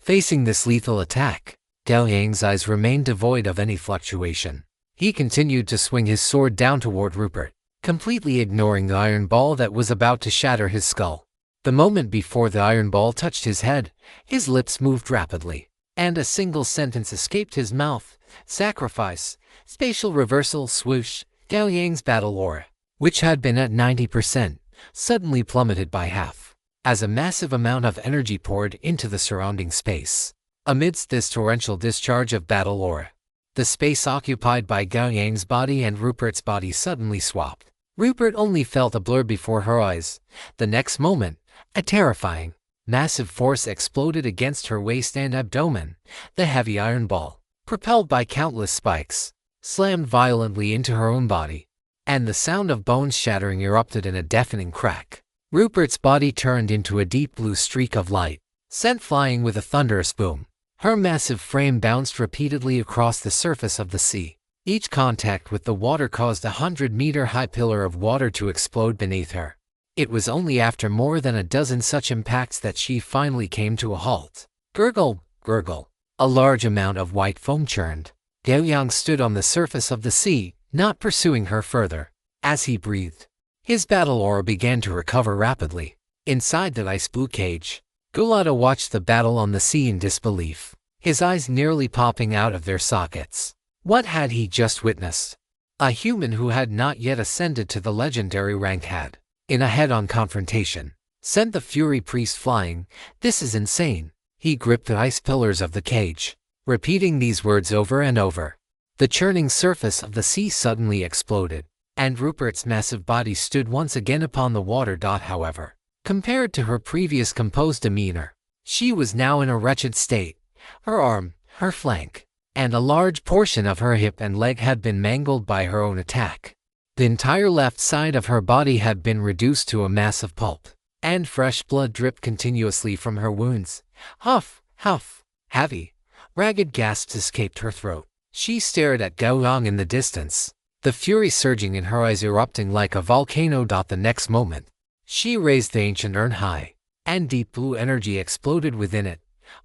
Facing this lethal attack, Gao Yang's eyes remained devoid of any fluctuation. He continued to swing his sword down toward Rupert, completely ignoring the iron ball that was about to shatter his skull. The moment before the iron ball touched his head, his lips moved rapidly, and a single sentence escaped his mouth: sacrifice. Spatial reversal. Swoosh. Gao Yang's battle aura, which had been at 90%, suddenly plummeted by half, as a massive amount of energy poured into the surrounding space. Amidst this torrential discharge of battle aura, the space occupied by Gao Yang's body and Rupert's body suddenly swapped. Rupert only felt a blur before her eyes. The next moment, a terrifying, massive force exploded against her waist and abdomen. The heavy iron ball, propelled by countless spikes, slammed violently into her own body, and the sound of bones shattering erupted in a deafening crack. Rupert's body turned into a deep blue streak of light, sent flying with a thunderous boom. Her massive frame bounced repeatedly across the surface of the sea. Each contact with the water caused a 100-meter-high pillar of water to explode beneath her. It was only after more than a dozen such impacts that she finally came to a halt. Gurgle, gurgle. A large amount of white foam churned. Gao Yang stood on the surface of the sea, not pursuing her further. As he breathed, his battle aura began to recover rapidly. Inside the ice blue cage, Gulata watched the battle on the sea in disbelief, his eyes nearly popping out of their sockets. What had he just witnessed? A human who had not yet ascended to the legendary rank had, in a head-on confrontation, sent the Fury Priest flying. This is insane. He gripped the ice pillars of the cage, repeating these words over and over. The churning surface of the sea suddenly exploded, and Rupert's massive body stood once again upon the water. However, compared to her previous composed demeanor, she was now in a wretched state. Her arm, her flank, and a large portion of her hip and leg had been mangled by her own attack. The entire left side of her body had been reduced to a mass of pulp, and fresh blood dripped continuously from her wounds. Huff, huff. Heavy, ragged gasps escaped her throat. She stared at Gao Yang in the distance, the fury surging in her eyes, erupting like a volcano. The next moment, she raised the ancient urn high, and deep blue energy exploded within it.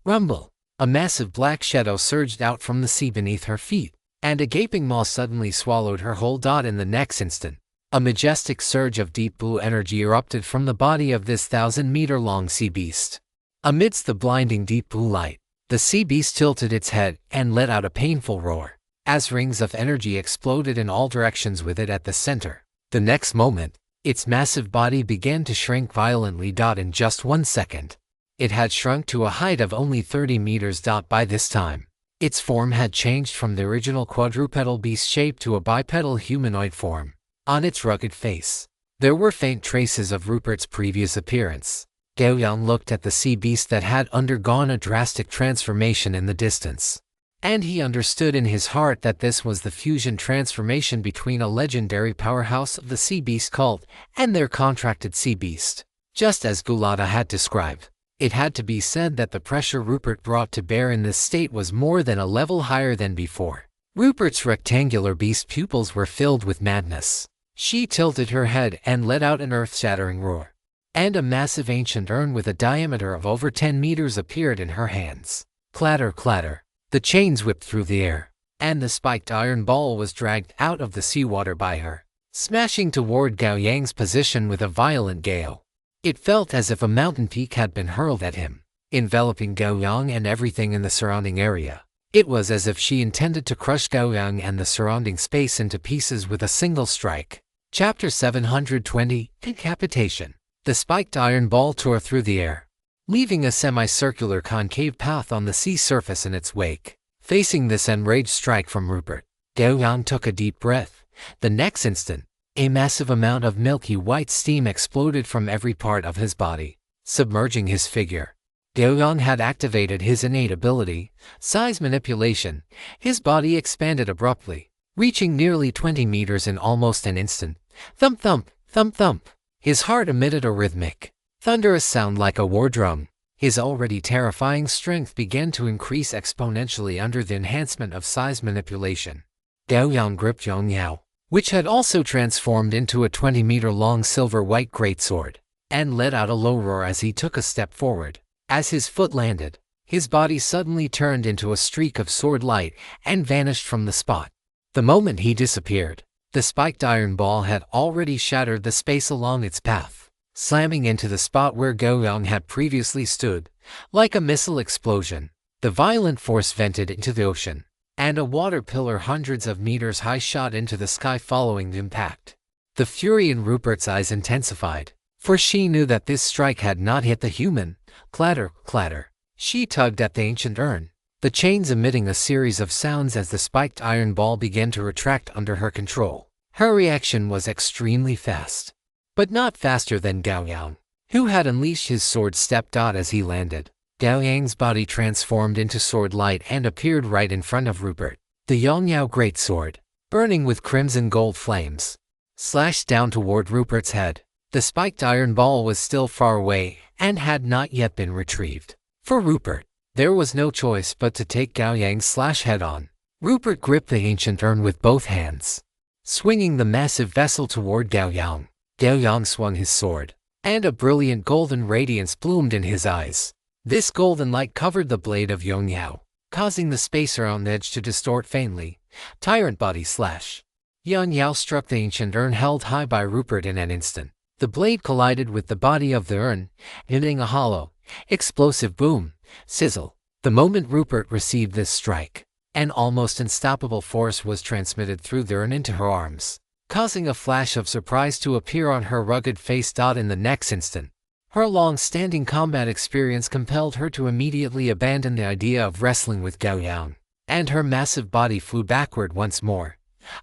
Rumble! A massive black shadow surged out from the sea beneath her feet, and a gaping maw suddenly swallowed her whole. In the next instant, a majestic surge of deep blue energy erupted from the body of this 1,000-meter-long sea beast. Amidst the blinding deep blue light, the sea beast tilted its head and let out a painful roar, as rings of energy exploded in all directions with it at the center. The next moment, its massive body began to shrink violently. In just 1 second, it had shrunk to a height of only 30 meters. By this time, its form had changed from the original quadrupedal beast shape to a bipedal humanoid form. On its rugged face, there were faint traces of Rupert's previous appearance. Gao Yang looked at the sea beast that had undergone a drastic transformation in the distance, and he understood in his heart that this was the fusion transformation between a legendary powerhouse of the sea beast cult and their contracted sea beast. Just as Gulata had described, it had to be said that the pressure Rupert brought to bear in this state was more than a level higher than before. Rupert's rectangular beast pupils were filled with madness. She tilted her head and let out an earth-shattering roar, and a massive ancient urn with a diameter of over 10 meters appeared in her hands. Clatter, clatter. The chains whipped through the air, and the spiked iron ball was dragged out of the seawater by her. smashing toward Gao Yang's position with a violent gale. It felt as if a mountain peak had been hurled at him, enveloping Gao Yang and everything in the surrounding area. It was as if she intended to crush Gao Yang and the surrounding space into pieces with a single strike. Chapter 720, Decapitation. The spiked iron ball tore through the air, leaving a semicircular concave path on the sea surface in its wake. Facing this enraged strike from Rupert, Gao Yang took a deep breath. The next instant, a massive amount of milky white steam exploded from every part of his body, submerging his figure. Gao Yang had activated his innate ability, size manipulation. His body expanded abruptly, reaching nearly 20 meters in almost an instant. Thump thump, thump thump. His heart emitted a rhythmic, thunderous sound like a war drum. His already terrifying strength began to increase exponentially under the enhancement of size manipulation. Gao Yang gripped Yong Yao, which had also transformed into a 20-meter-long silver-white greatsword, and let out a low roar as he took a step forward. As his foot landed, his body suddenly turned into a streak of sword light and vanished from the spot. The moment he disappeared, the spiked iron ball had already shattered the space along its path, slamming into the spot where Gao Yang had previously stood. Like a missile explosion, the violent force vented into the ocean, and a water pillar hundreds of meters high shot into the sky following the impact. The fury in Rupert's eyes intensified, for she knew that this strike had not hit the human. Clatter, clatter. She tugged at the ancient urn, the chains emitting a series of sounds as the spiked iron ball began to retract under her control. Her reaction was extremely fast, but not faster than Gao Yang, who had unleashed his sword step. As he landed, Gao Yang's body transformed into sword light and appeared right in front of Rupert. The Yong Yao greatsword, burning with crimson gold flames, slashed down toward Rupert's head. The spiked iron ball was still far away and had not yet been retrieved. For Rupert, there was no choice but to take Gao Yang's slash head-on. Rupert gripped the ancient urn with both hands, swinging the massive vessel toward Gao Yang. Gao Yang swung his sword, and a brilliant golden radiance bloomed in his eyes. This golden light covered the blade of Yong Yao, causing the space around the edge to distort faintly. Tyrant body slash. Yong Yao struck the ancient urn held high by Rupert in an instant. The blade collided with the body of the urn, emitting a hollow, explosive boom, sizzle. The moment Rupert received this strike, an almost unstoppable force was transmitted through the urn into her arms, causing a flash of surprise to appear on her rugged face. In the next instant, her long-standing combat experience compelled her to immediately abandon the idea of wrestling with Gao Yang, and her massive body flew backward once more.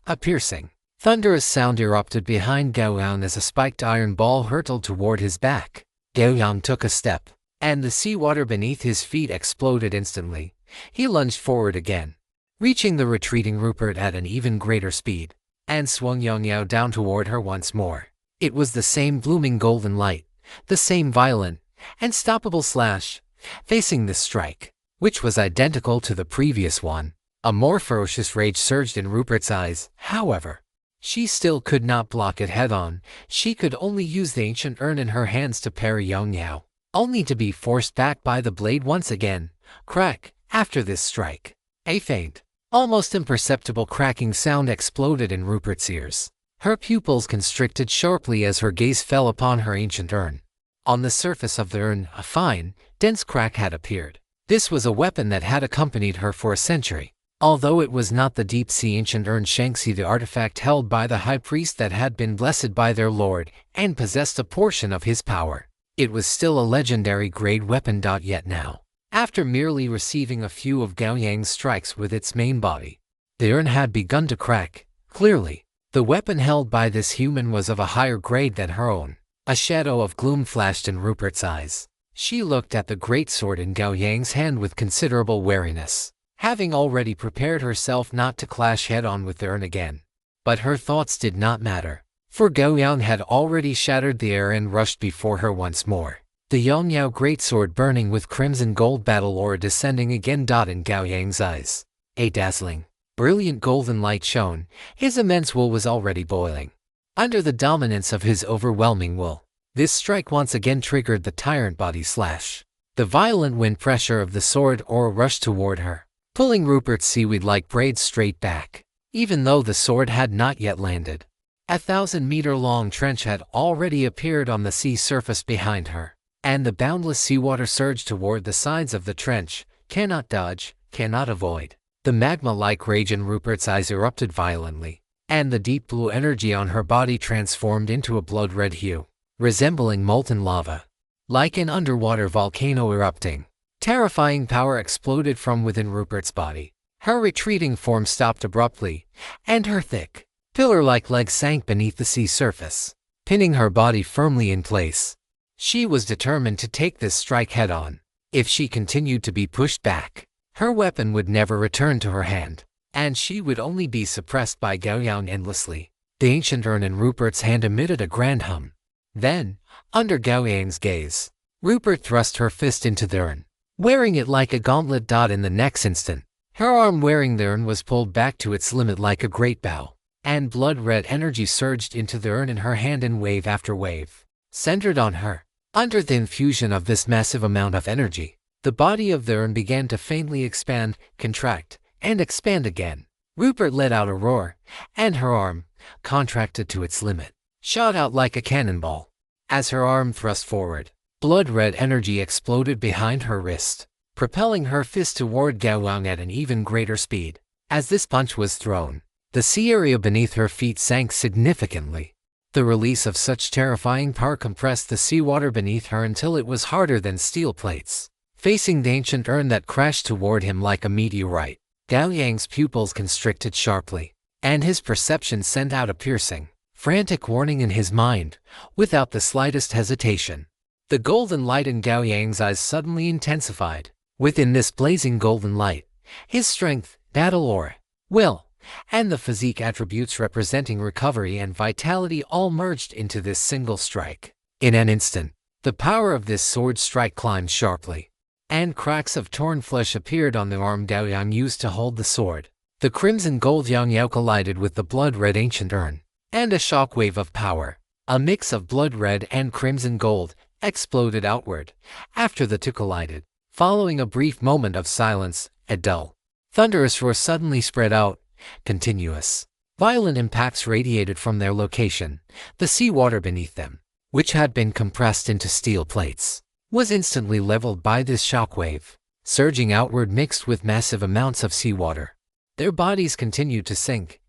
A piercing, thunderous sound erupted behind Gao Yang as a spiked iron ball hurtled toward his back. Gao Yang took a step, and the seawater beneath his feet exploded instantly. He lunged forward again, reaching the retreating Rupert at an even greater speed, and swung Yong Yao down toward her once more. It was the same blooming golden light, the same violent, unstoppable slash. Facing this strike, which was identical to the previous one, a more ferocious rage surged in Rupert's eyes. However, she still could not block it head-on. She could only use the ancient urn in her hands to parry Yong Yao, only to be forced back by the blade once again. Crack. After this strike, a faint, almost imperceptible cracking sound exploded in Rupert's ears. Her pupils constricted sharply as her gaze fell upon her ancient urn. On the surface of the urn, a fine, dense crack had appeared. This was a weapon that had accompanied her for a century. Although it was not the deep-sea ancient urn Shangxi, the artifact held by the high priest that had been blessed by their lord and possessed a portion of his power, it was still a legendary grade weapon. Yet now, after merely receiving a few of Gao Yang's strikes with its main body, the urn had begun to crack. Clearly, the weapon held by this human was of a higher grade than her own. A shadow of gloom flashed in Rupert's eyes. She looked at the greatsword in Gao Yang's hand with considerable wariness, having already prepared herself not to clash head-on with the urn again. But her thoughts did not matter, for Gao Yang had already shattered the air and rushed before her once more. The Yong Yao greatsword burning with crimson gold battle ore descending again. In Gao Yang's eyes, a dazzling, brilliant golden light shone. His immense will was already boiling under the dominance of his overwhelming will. This strike once again triggered the tyrant body slash. The violent wind pressure of the sword ore rushed toward her, pulling Rupert's seaweed-like braids straight back, even though the sword had not yet landed. A 1,000-meter-long trench had already appeared on the sea surface behind her, and the boundless seawater surged toward the sides of the trench, cannot dodge, cannot avoid. The magma-like rage in Rupert's eyes erupted violently, and the deep blue energy on her body transformed into a blood-red hue, resembling molten lava. Like an underwater volcano erupting, terrifying power exploded from within Rupert's body. Her retreating form stopped abruptly, and her thick, pillar-like legs sank beneath the sea surface, pinning her body firmly in place. She was determined to take this strike head-on. If she continued to be pushed back, her weapon would never return to her hand, and she would only be suppressed by Gao Yang endlessly. The ancient urn in Rupert's hand emitted a grand hum. Then, under Gao Yang's gaze, Rupert thrust her fist into the urn, wearing it like a gauntlet. In the next instant, her arm wearing the urn was pulled back to its limit like a great bow, and blood-red energy surged into the urn in her hand in wave after wave, centered on her. Under the infusion of this massive amount of energy, the body of the urn began to faintly expand, contract, and expand again. Rupert let out a roar, and her arm, contracted to its limit, shot out like a cannonball. As her arm thrust forward, blood-red energy exploded behind her wrist, propelling her fist toward Gao Yang at an even greater speed. As this punch was thrown, the sea area beneath her feet sank significantly. The release of such terrifying power compressed the seawater beneath her until it was harder than steel plates. Facing the ancient urn that crashed toward him like a meteorite, Gao Yang's pupils constricted sharply, and his perception sent out a piercing, frantic warning in his mind, without the slightest hesitation. The golden light in Gao Yang's eyes suddenly intensified. Within this blazing golden light, his strength, battle aura, will, and the physique attributes representing recovery and vitality all merged into this single strike. In an instant, the power of this sword strike climbed sharply, and cracks of torn flesh appeared on the arm Gao Yang used to hold the sword. The crimson gold Yang Yao collided with the blood-red ancient urn, and a shockwave of power, a mix of blood-red and crimson gold, exploded outward. After the two collided, following a brief moment of silence, a dull, thunderous roar suddenly spread out. Continuous, violent impacts radiated from their location. The seawater beneath them, which had been compressed into steel plates, was instantly leveled by this shockwave, surging outward mixed with massive amounts of seawater. Their bodies continued to sink,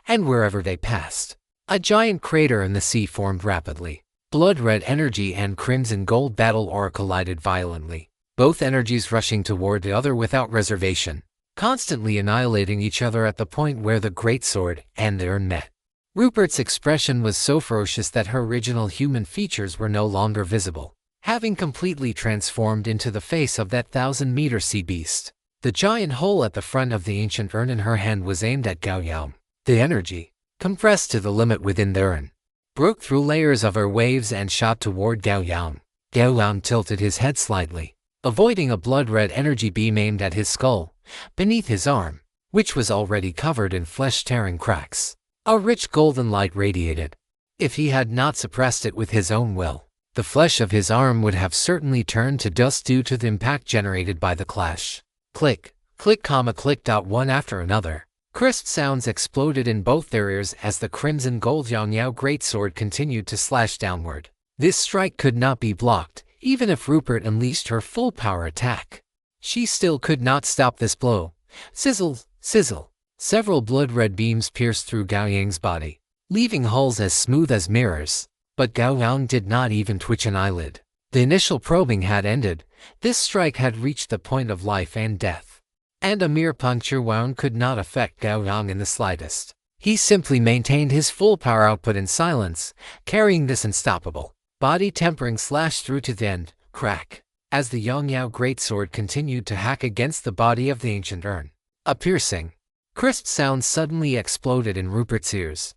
and wherever they passed, a giant crater in the sea formed rapidly. Blood-red energy and crimson gold battle aura collided violently, both energies rushing toward the other without reservation, constantly annihilating each other at the point where the greatsword and the urn met. Rupert's expression was so ferocious that her original human features were no longer visible, having completely transformed into the face of that 1,000-meter sea beast. The giant hole at the front of the ancient urn in her hand was aimed at Gao Yang. The energy, compressed to the limit within the urn, broke through layers of her waves and shot toward Gao Yang. Gao Yang tilted his head slightly, avoiding a blood-red energy beam aimed at his skull. Beneath his arm, which was already covered in flesh-tearing cracks, a rich golden light radiated. If he had not suppressed it with his own will, the flesh of his arm would have certainly turned to dust due to the impact generated by the clash. Click, click, click. One after another, crisp sounds exploded in both their ears as the crimson gold Yang Yao greatsword continued to slash downward. This strike could not be blocked, even if Rupert unleashed her full power attack. She still could not stop this blow. Sizzle, sizzle. Several blood-red beams pierced through Gao Yang's body, leaving holes as smooth as mirrors. But Gao Yang did not even twitch an eyelid. The initial probing had ended. This strike had reached the point of life and death, and a mere puncture wound could not affect Gao Yang in the slightest. He simply maintained his full power output in silence, carrying this unstoppable, body-tempering slash through to the end. Crack. As the Yang Yao greatsword continued to hack against the body of the ancient urn, a piercing, crisp sound suddenly exploded in Rupert's ears.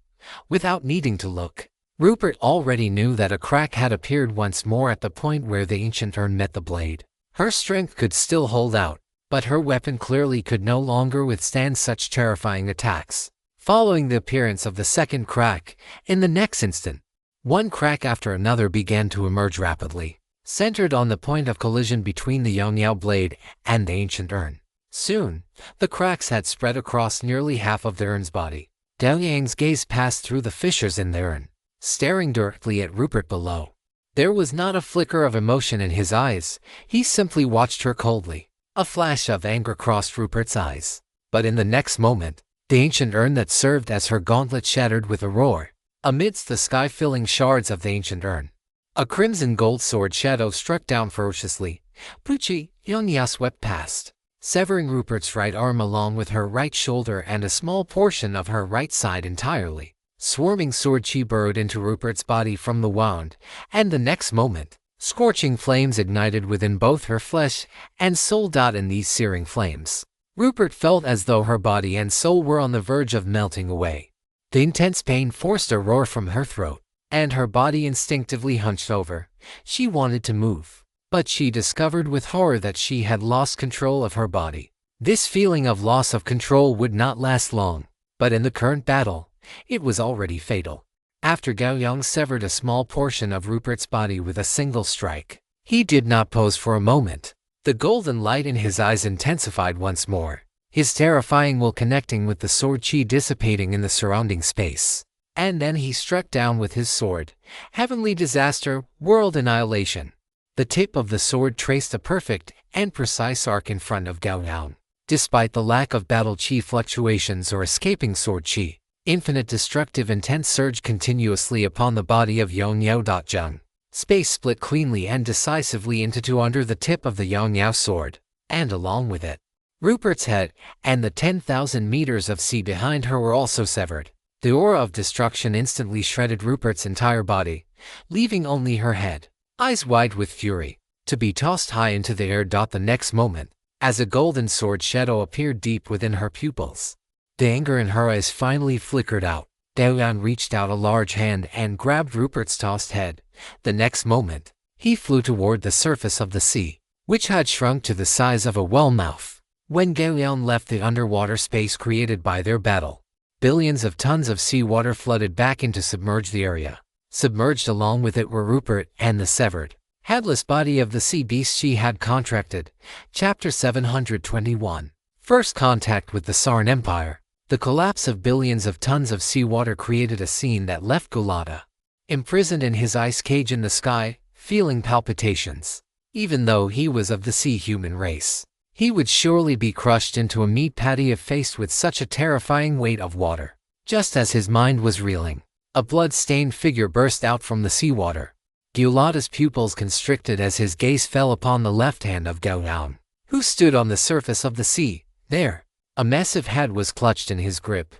Without needing to look, Rupert already knew that a crack had appeared once more at the point where the ancient urn met the blade. Her strength could still hold out, but her weapon clearly could no longer withstand such terrifying attacks. Following the appearance of the second crack, in the next instant, one crack after another began to emerge rapidly, centered on the point of collision between the Yang Yao blade and the ancient urn. Soon, the cracks had spread across nearly half of the urn's body, Gao Yang's gaze passed through the fissures in the urn, staring directly at Rupert below. There was not a flicker of emotion in his eyes, he simply watched her coldly. A flash of anger crossed Rupert's eyes. But in the next moment, the ancient urn that served as her gauntlet shattered with a roar. Amidst the sky-filling shards of the ancient urn, a crimson gold sword shadow struck down ferociously. Puchi Yonya swept past, severing Rupert's right arm along with her right shoulder and a small portion of her right side entirely. Swarming sword chi burrowed into Rupert's body from the wound, and the next moment, scorching flames ignited within both her flesh and soul. In these searing flames, Rupert felt as though her body and soul were on the verge of melting away. The intense pain forced a roar from her throat, and her body instinctively hunched over. She wanted to move, but she discovered with horror that she had lost control of her body. This feeling of loss of control would not last long, but in the current battle, it was already fatal. After Gao Yang severed a small portion of Rupert's body with a single strike, he did not pause for a moment. The golden light in his eyes intensified once more, his terrifying will connecting with the sword chi dissipating in the surrounding space. And then he struck down with his sword. Heavenly disaster, world annihilation. The tip of the sword traced a perfect and precise arc in front of Gao Yang. Despite the lack of battle chi fluctuations or escaping sword chi, infinite destructive intent surged continuously upon the body of Yang Yao. Space split cleanly and decisively into two under the tip of the Yang Yao sword, and along with it, Rupert's head and the 10,000 meters of sea behind her were also severed. The aura of destruction instantly shredded Rupert's entire body, leaving only her head, eyes wide with fury, to be tossed high into the air. The next moment, as a golden sword shadow appeared deep within her pupils, the anger in her eyes finally flickered out. Gao Yang reached out a large hand and grabbed Rupert's tossed head. The next moment, he flew toward the surface of the sea, which had shrunk to the size of a well mouth. When Gao Yang left the underwater space created by their battle, billions of tons of seawater flooded back into submerged the area. Submerged along with it were Rupert and the severed, headless body of the sea beast she had contracted. Chapter 721. First contact with the Sarn Empire. The collapse of billions of tons of seawater created a scene that left Gulata imprisoned in his ice cage in the sky, feeling palpitations. Even though he was of the sea human race, he would surely be crushed into a meat patty if faced with such a terrifying weight of water. Just as his mind was reeling, a blood-stained figure burst out from the seawater. Gulata's pupils constricted as his gaze fell upon the left hand of Gao Yang, who stood on the surface of the sea. There, a massive head was clutched in his grip.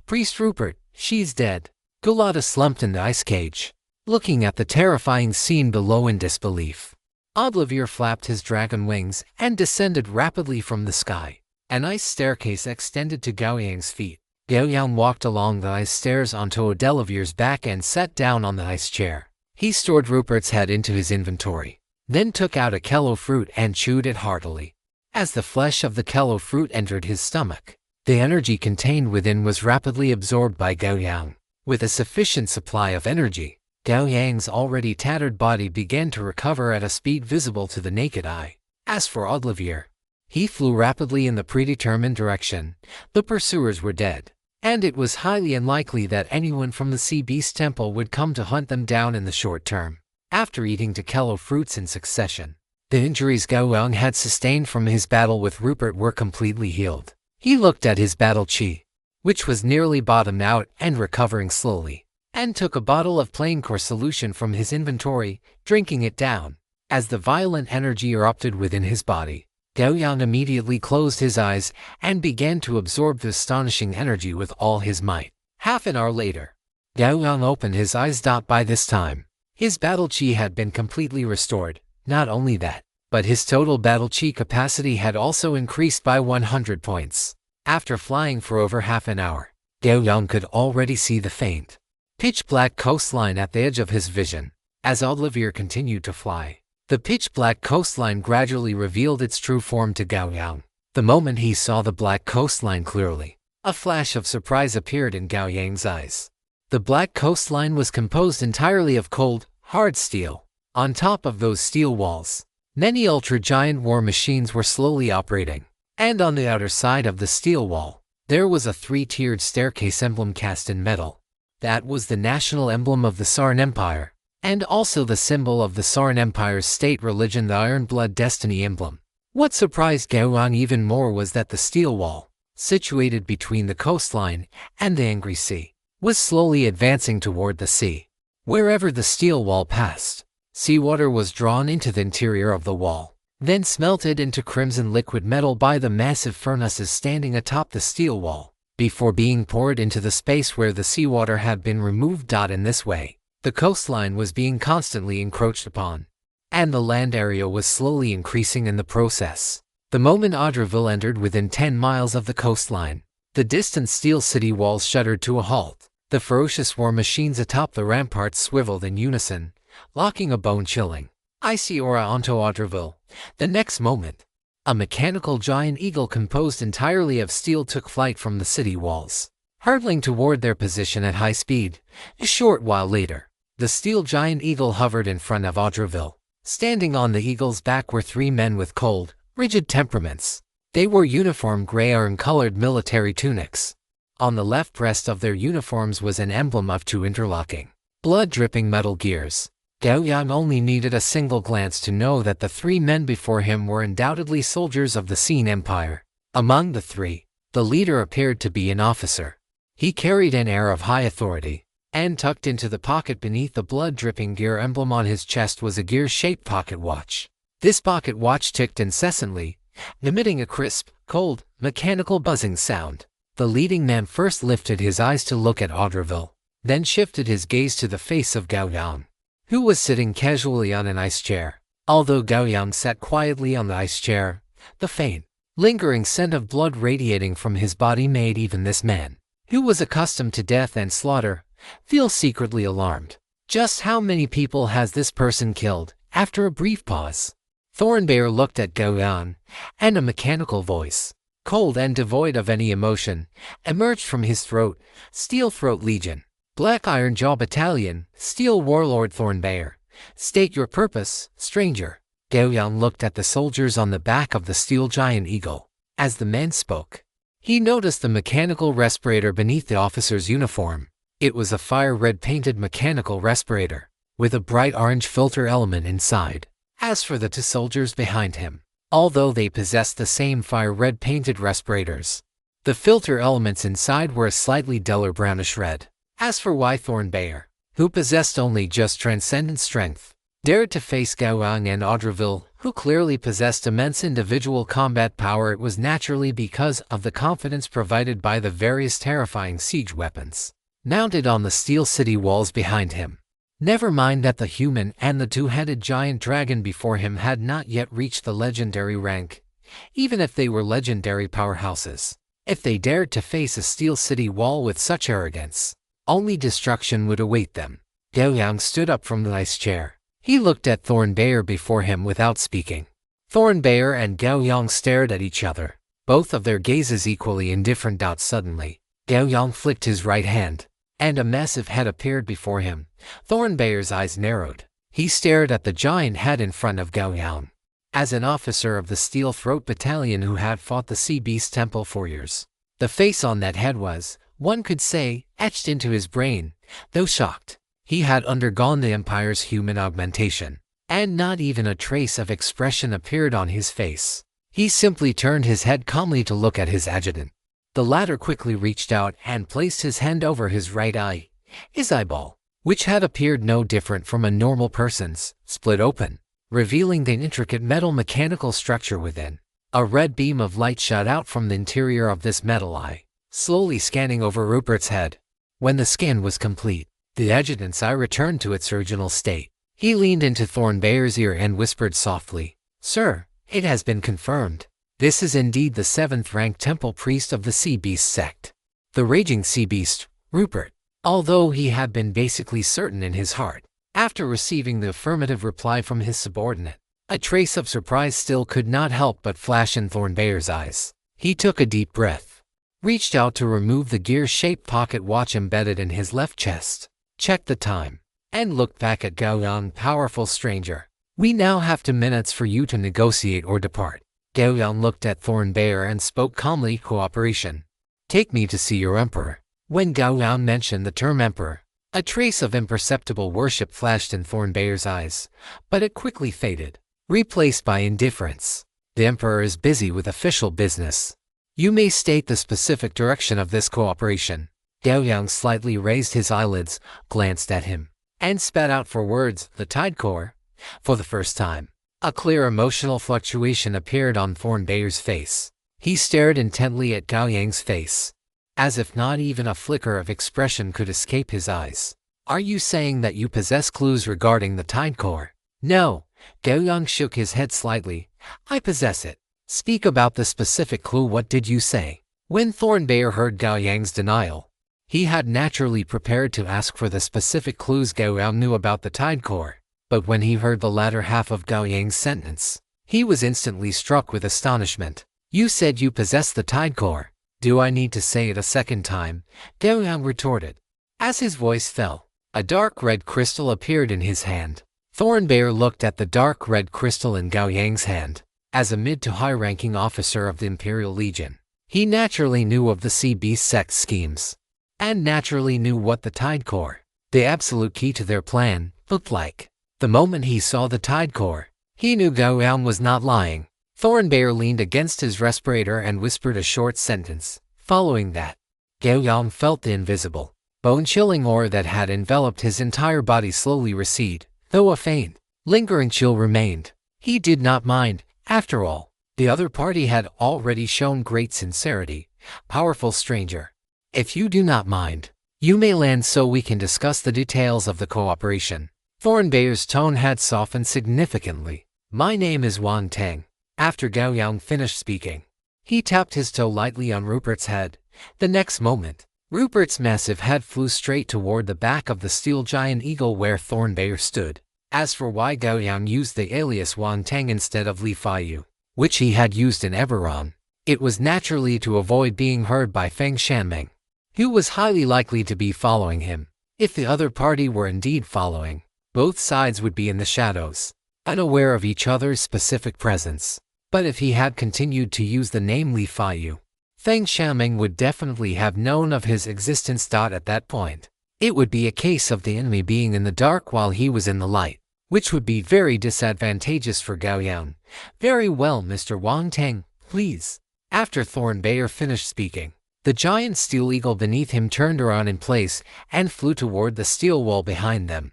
Priest Rupert, she's dead. Gulata slumped in the ice cage, looking at the terrifying scene below in disbelief. Olivier flapped his dragon wings and descended rapidly from the sky. An ice staircase extended to Gao Yang's feet. Gao Yang walked along the ice stairs onto Olivier's back and sat down on the ice chair. He stored Rupert's head into his inventory, then took out a kello fruit and chewed it heartily. As the flesh of the kello fruit entered his stomach, the energy contained within was rapidly absorbed by Gao Yang. With a sufficient supply of energy, Gao Yang's already tattered body began to recover at a speed visible to the naked eye. As for Olivier, he flew rapidly in the predetermined direction. The pursuers were dead, and it was highly unlikely that anyone from the Sea Beast Temple would come to hunt them down in the short term. After eating kello fruits in succession, the injuries Gao Yang had sustained from his battle with Rupert were completely healed. He looked at his battle chi, which was nearly bottomed out and recovering slowly, and took a bottle of plain core solution from his inventory, drinking it down. As the violent energy erupted within his body, Gao Yang immediately closed his eyes and began to absorb the astonishing energy with all his might. Half an hour later, Gao Yang opened his eyes. By this time, his battle chi had been completely restored. Not only that, but his total battle chi capacity had also increased by 100 points. After flying for over half an hour, Gao Yang could already see the faint, pitch-black coastline at the edge of his vision. As Olivier continued to fly, the pitch-black coastline gradually revealed its true form to Gao Yang. The moment he saw the black coastline clearly, a flash of surprise appeared in Gao Yang's eyes. The black coastline was composed entirely of cold, hard steel. On top of those steel walls, many ultra-giant war machines were slowly operating, and on the outer side of the steel wall, There was a three-tiered staircase emblem cast in metal. That was the national emblem of the Sarn Empire, and also the symbol of the Sarn Empire's state religion, the Iron Blood Destiny emblem. What surprised Gao Yang even more was that the steel wall, situated between the coastline and the angry sea, was slowly advancing toward the sea. Wherever the steel wall passed, seawater was drawn into the interior of the wall, then smelted into crimson liquid metal by the massive furnaces standing atop the steel wall, before being poured into the space where the seawater had been removed. In this way, the coastline was being constantly encroached upon, and the land area was slowly increasing in the process. The moment Audreville entered within 10 miles of the coastline, the distant steel city walls shuddered to a halt. The ferocious war machines atop the ramparts swiveled in unison, locking a bone-chilling, icy aura onto Audreville. The next moment, a mechanical giant eagle composed entirely of steel took flight from the city walls, hurtling toward their position at high speed. A short while later, the steel giant eagle hovered in front of Audreville. Standing on the eagle's back were 3 men with cold, rigid temperaments. They wore uniform gray iron-colored military tunics. On the left breast of their uniforms was an emblem of 2 interlocking, blood-dripping metal gears. Gao Yang only needed a single glance to know that the 3 men before him were undoubtedly soldiers of the Sarn Empire. Among the 3, the leader appeared to be an officer. He carried an air of high authority, and tucked into the pocket beneath the blood-dripping gear emblem on his chest was a gear-shaped pocket watch. This pocket watch ticked incessantly, emitting a crisp, cold, mechanical buzzing sound. The leading man first lifted his eyes to look at Audreville, then shifted his gaze to the face of Gao Yang, who was sitting casually on an ice chair. Although Gao Yang sat quietly on the ice chair, the faint, lingering scent of blood radiating from his body made even this man, who was accustomed to death and slaughter, feel secretly alarmed. Just how many people has this person killed? After a brief pause, Thornbear looked at Gao Yang, and a mechanical voice, cold and devoid of any emotion, emerged from his throat. Steel Throat Legion, Black Iron Jaw Battalion, Steel Warlord Thornbear. State your purpose, stranger. Gao Yang looked at the soldiers on the back of the steel giant eagle. As the man spoke, he noticed the mechanical respirator beneath the officer's uniform. It was a fire-red painted mechanical respirator, with a bright orange filter element inside. As for the 2 soldiers behind him, although they possessed the same fire-red painted respirators, the filter elements inside were a slightly duller brownish red. As for Thornbear, who possessed only just transcendent strength, dared to face Gao Yang and Audreville, who clearly possessed immense individual combat power, it was naturally because of the confidence provided by the various terrifying siege weapons mounted on the steel city walls behind him. Never mind that the human and the 2-headed giant dragon before him had not yet reached the legendary rank. Even if they were legendary powerhouses, if they dared to face a steel city wall with such arrogance, only destruction would await them. Gao Yang stood up from the ice chair. He looked at Thornbear before him without speaking. Thornbear and Gao Yang stared at each other, both of their gazes equally indifferent. Suddenly, Gao Yang flicked his right hand, and a massive head appeared before him. Thornbear's eyes narrowed. He stared at the giant head in front of Gao Yang. As an officer of the Steel Throat Battalion who had fought the Sea Beast Temple for years, the face on that head was, one could say, etched into his brain. Though shocked, he had undergone the Empire's human augmentation, and not even a trace of expression appeared on his face. He simply turned his head calmly to look at his adjutant. The latter quickly reached out and placed his hand over his right eye. His eyeball, which had appeared no different from a normal person's, split open, revealing the intricate metal mechanical structure within. A red beam of light shot out from the interior of this metal eye, slowly scanning over Rupert's head. When the scan was complete, the adjutant's eye returned to its original state. He leaned into Thornbear's ear and whispered softly, "Sir, it has been confirmed. This is indeed the 7th-ranked temple priest of the Sea Beast sect, the Raging Sea Beast, Rupert." Although he had been basically certain in his heart, after receiving the affirmative reply from his subordinate, a trace of surprise still could not help but flash in Thornbear's eyes. He took a deep breath, reached out to remove the gear-shaped pocket watch embedded in his left chest, checked the time, and looked back at Gao Yang. "Powerful stranger, we now have 2 minutes for you to negotiate or depart." Gao Yang looked at Thornbear and spoke calmly, "Cooperation. Take me to see your emperor. When Gao Yang mentioned the term emperor, a trace of imperceptible worship flashed in Thornbayer's eyes, but it quickly faded, replaced by indifference. The emperor is busy with official business. You may state the specific direction of this cooperation. Gao Yang slightly raised his eyelids, glanced at him, and spat out for words, the Tide Core. For the first time, a clear emotional fluctuation appeared on Thornbayer's face. He stared intently at Gao Yang's face, as if not even a flicker of expression could escape his eyes. Are you saying that you possess clues regarding the Tide Core? No. Gao Yang shook his head slightly. I possess it. Speak about the specific clue. What did you say? When Thornbayer heard Gao Yang's denial, he had naturally prepared to ask for the specific clues Gao Yang knew about the Tide Core. But when he heard the latter half of Gao Yang's sentence, he was instantly struck with astonishment. You said you possess the Tide Core. Do I need to say it a second time? Gao Yang retorted. As his voice fell, a dark red crystal appeared in his hand. Thornbayer looked at the dark red crystal in Gao Yang's hand. As a mid to high-ranking officer of the Imperial Legion, he naturally knew of the Sea Beast sect's schemes, and naturally knew what the Tide Core, the absolute key to their plan, looked like. The moment he saw the Tide Core, he knew Gao Yang was not lying. Thornbayer leaned against his respirator and whispered a short sentence. Following that, Gao Yang felt the invisible, bone-chilling aura that had enveloped his entire body slowly recede, though a faint, lingering chill remained. He did not mind. After all, the other party had already shown great sincerity. Powerful stranger, if you do not mind, you may land so we can discuss the details of the cooperation. Thornbayer's tone had softened significantly. My name is Wan Tang. After Gao Yang finished speaking, he tapped his toe lightly on Rupert's head. The next moment, Rupert's massive head flew straight toward the back of the steel giant eagle where Thornbayer stood. As for why Gao Yang used the alias Wan Tang instead of Li Faiyu, which he had used in Eberron, it was naturally to avoid being heard by Feng Shanmeng, who was highly likely to be following him. If the other party were indeed following, both sides would be in the shadows, unaware of each other's specific presence. But if he had continued to use the name Li Faiyu, Feng Shanmeng would definitely have known of his existence. At that point, it would be a case of the enemy being in the dark while he was in the light, which would be very disadvantageous for Gao Yang. Very well, Mr. Wan Tang, please. After Thornbayer finished speaking, the giant steel eagle beneath him turned around in place and flew toward the steel wall behind them.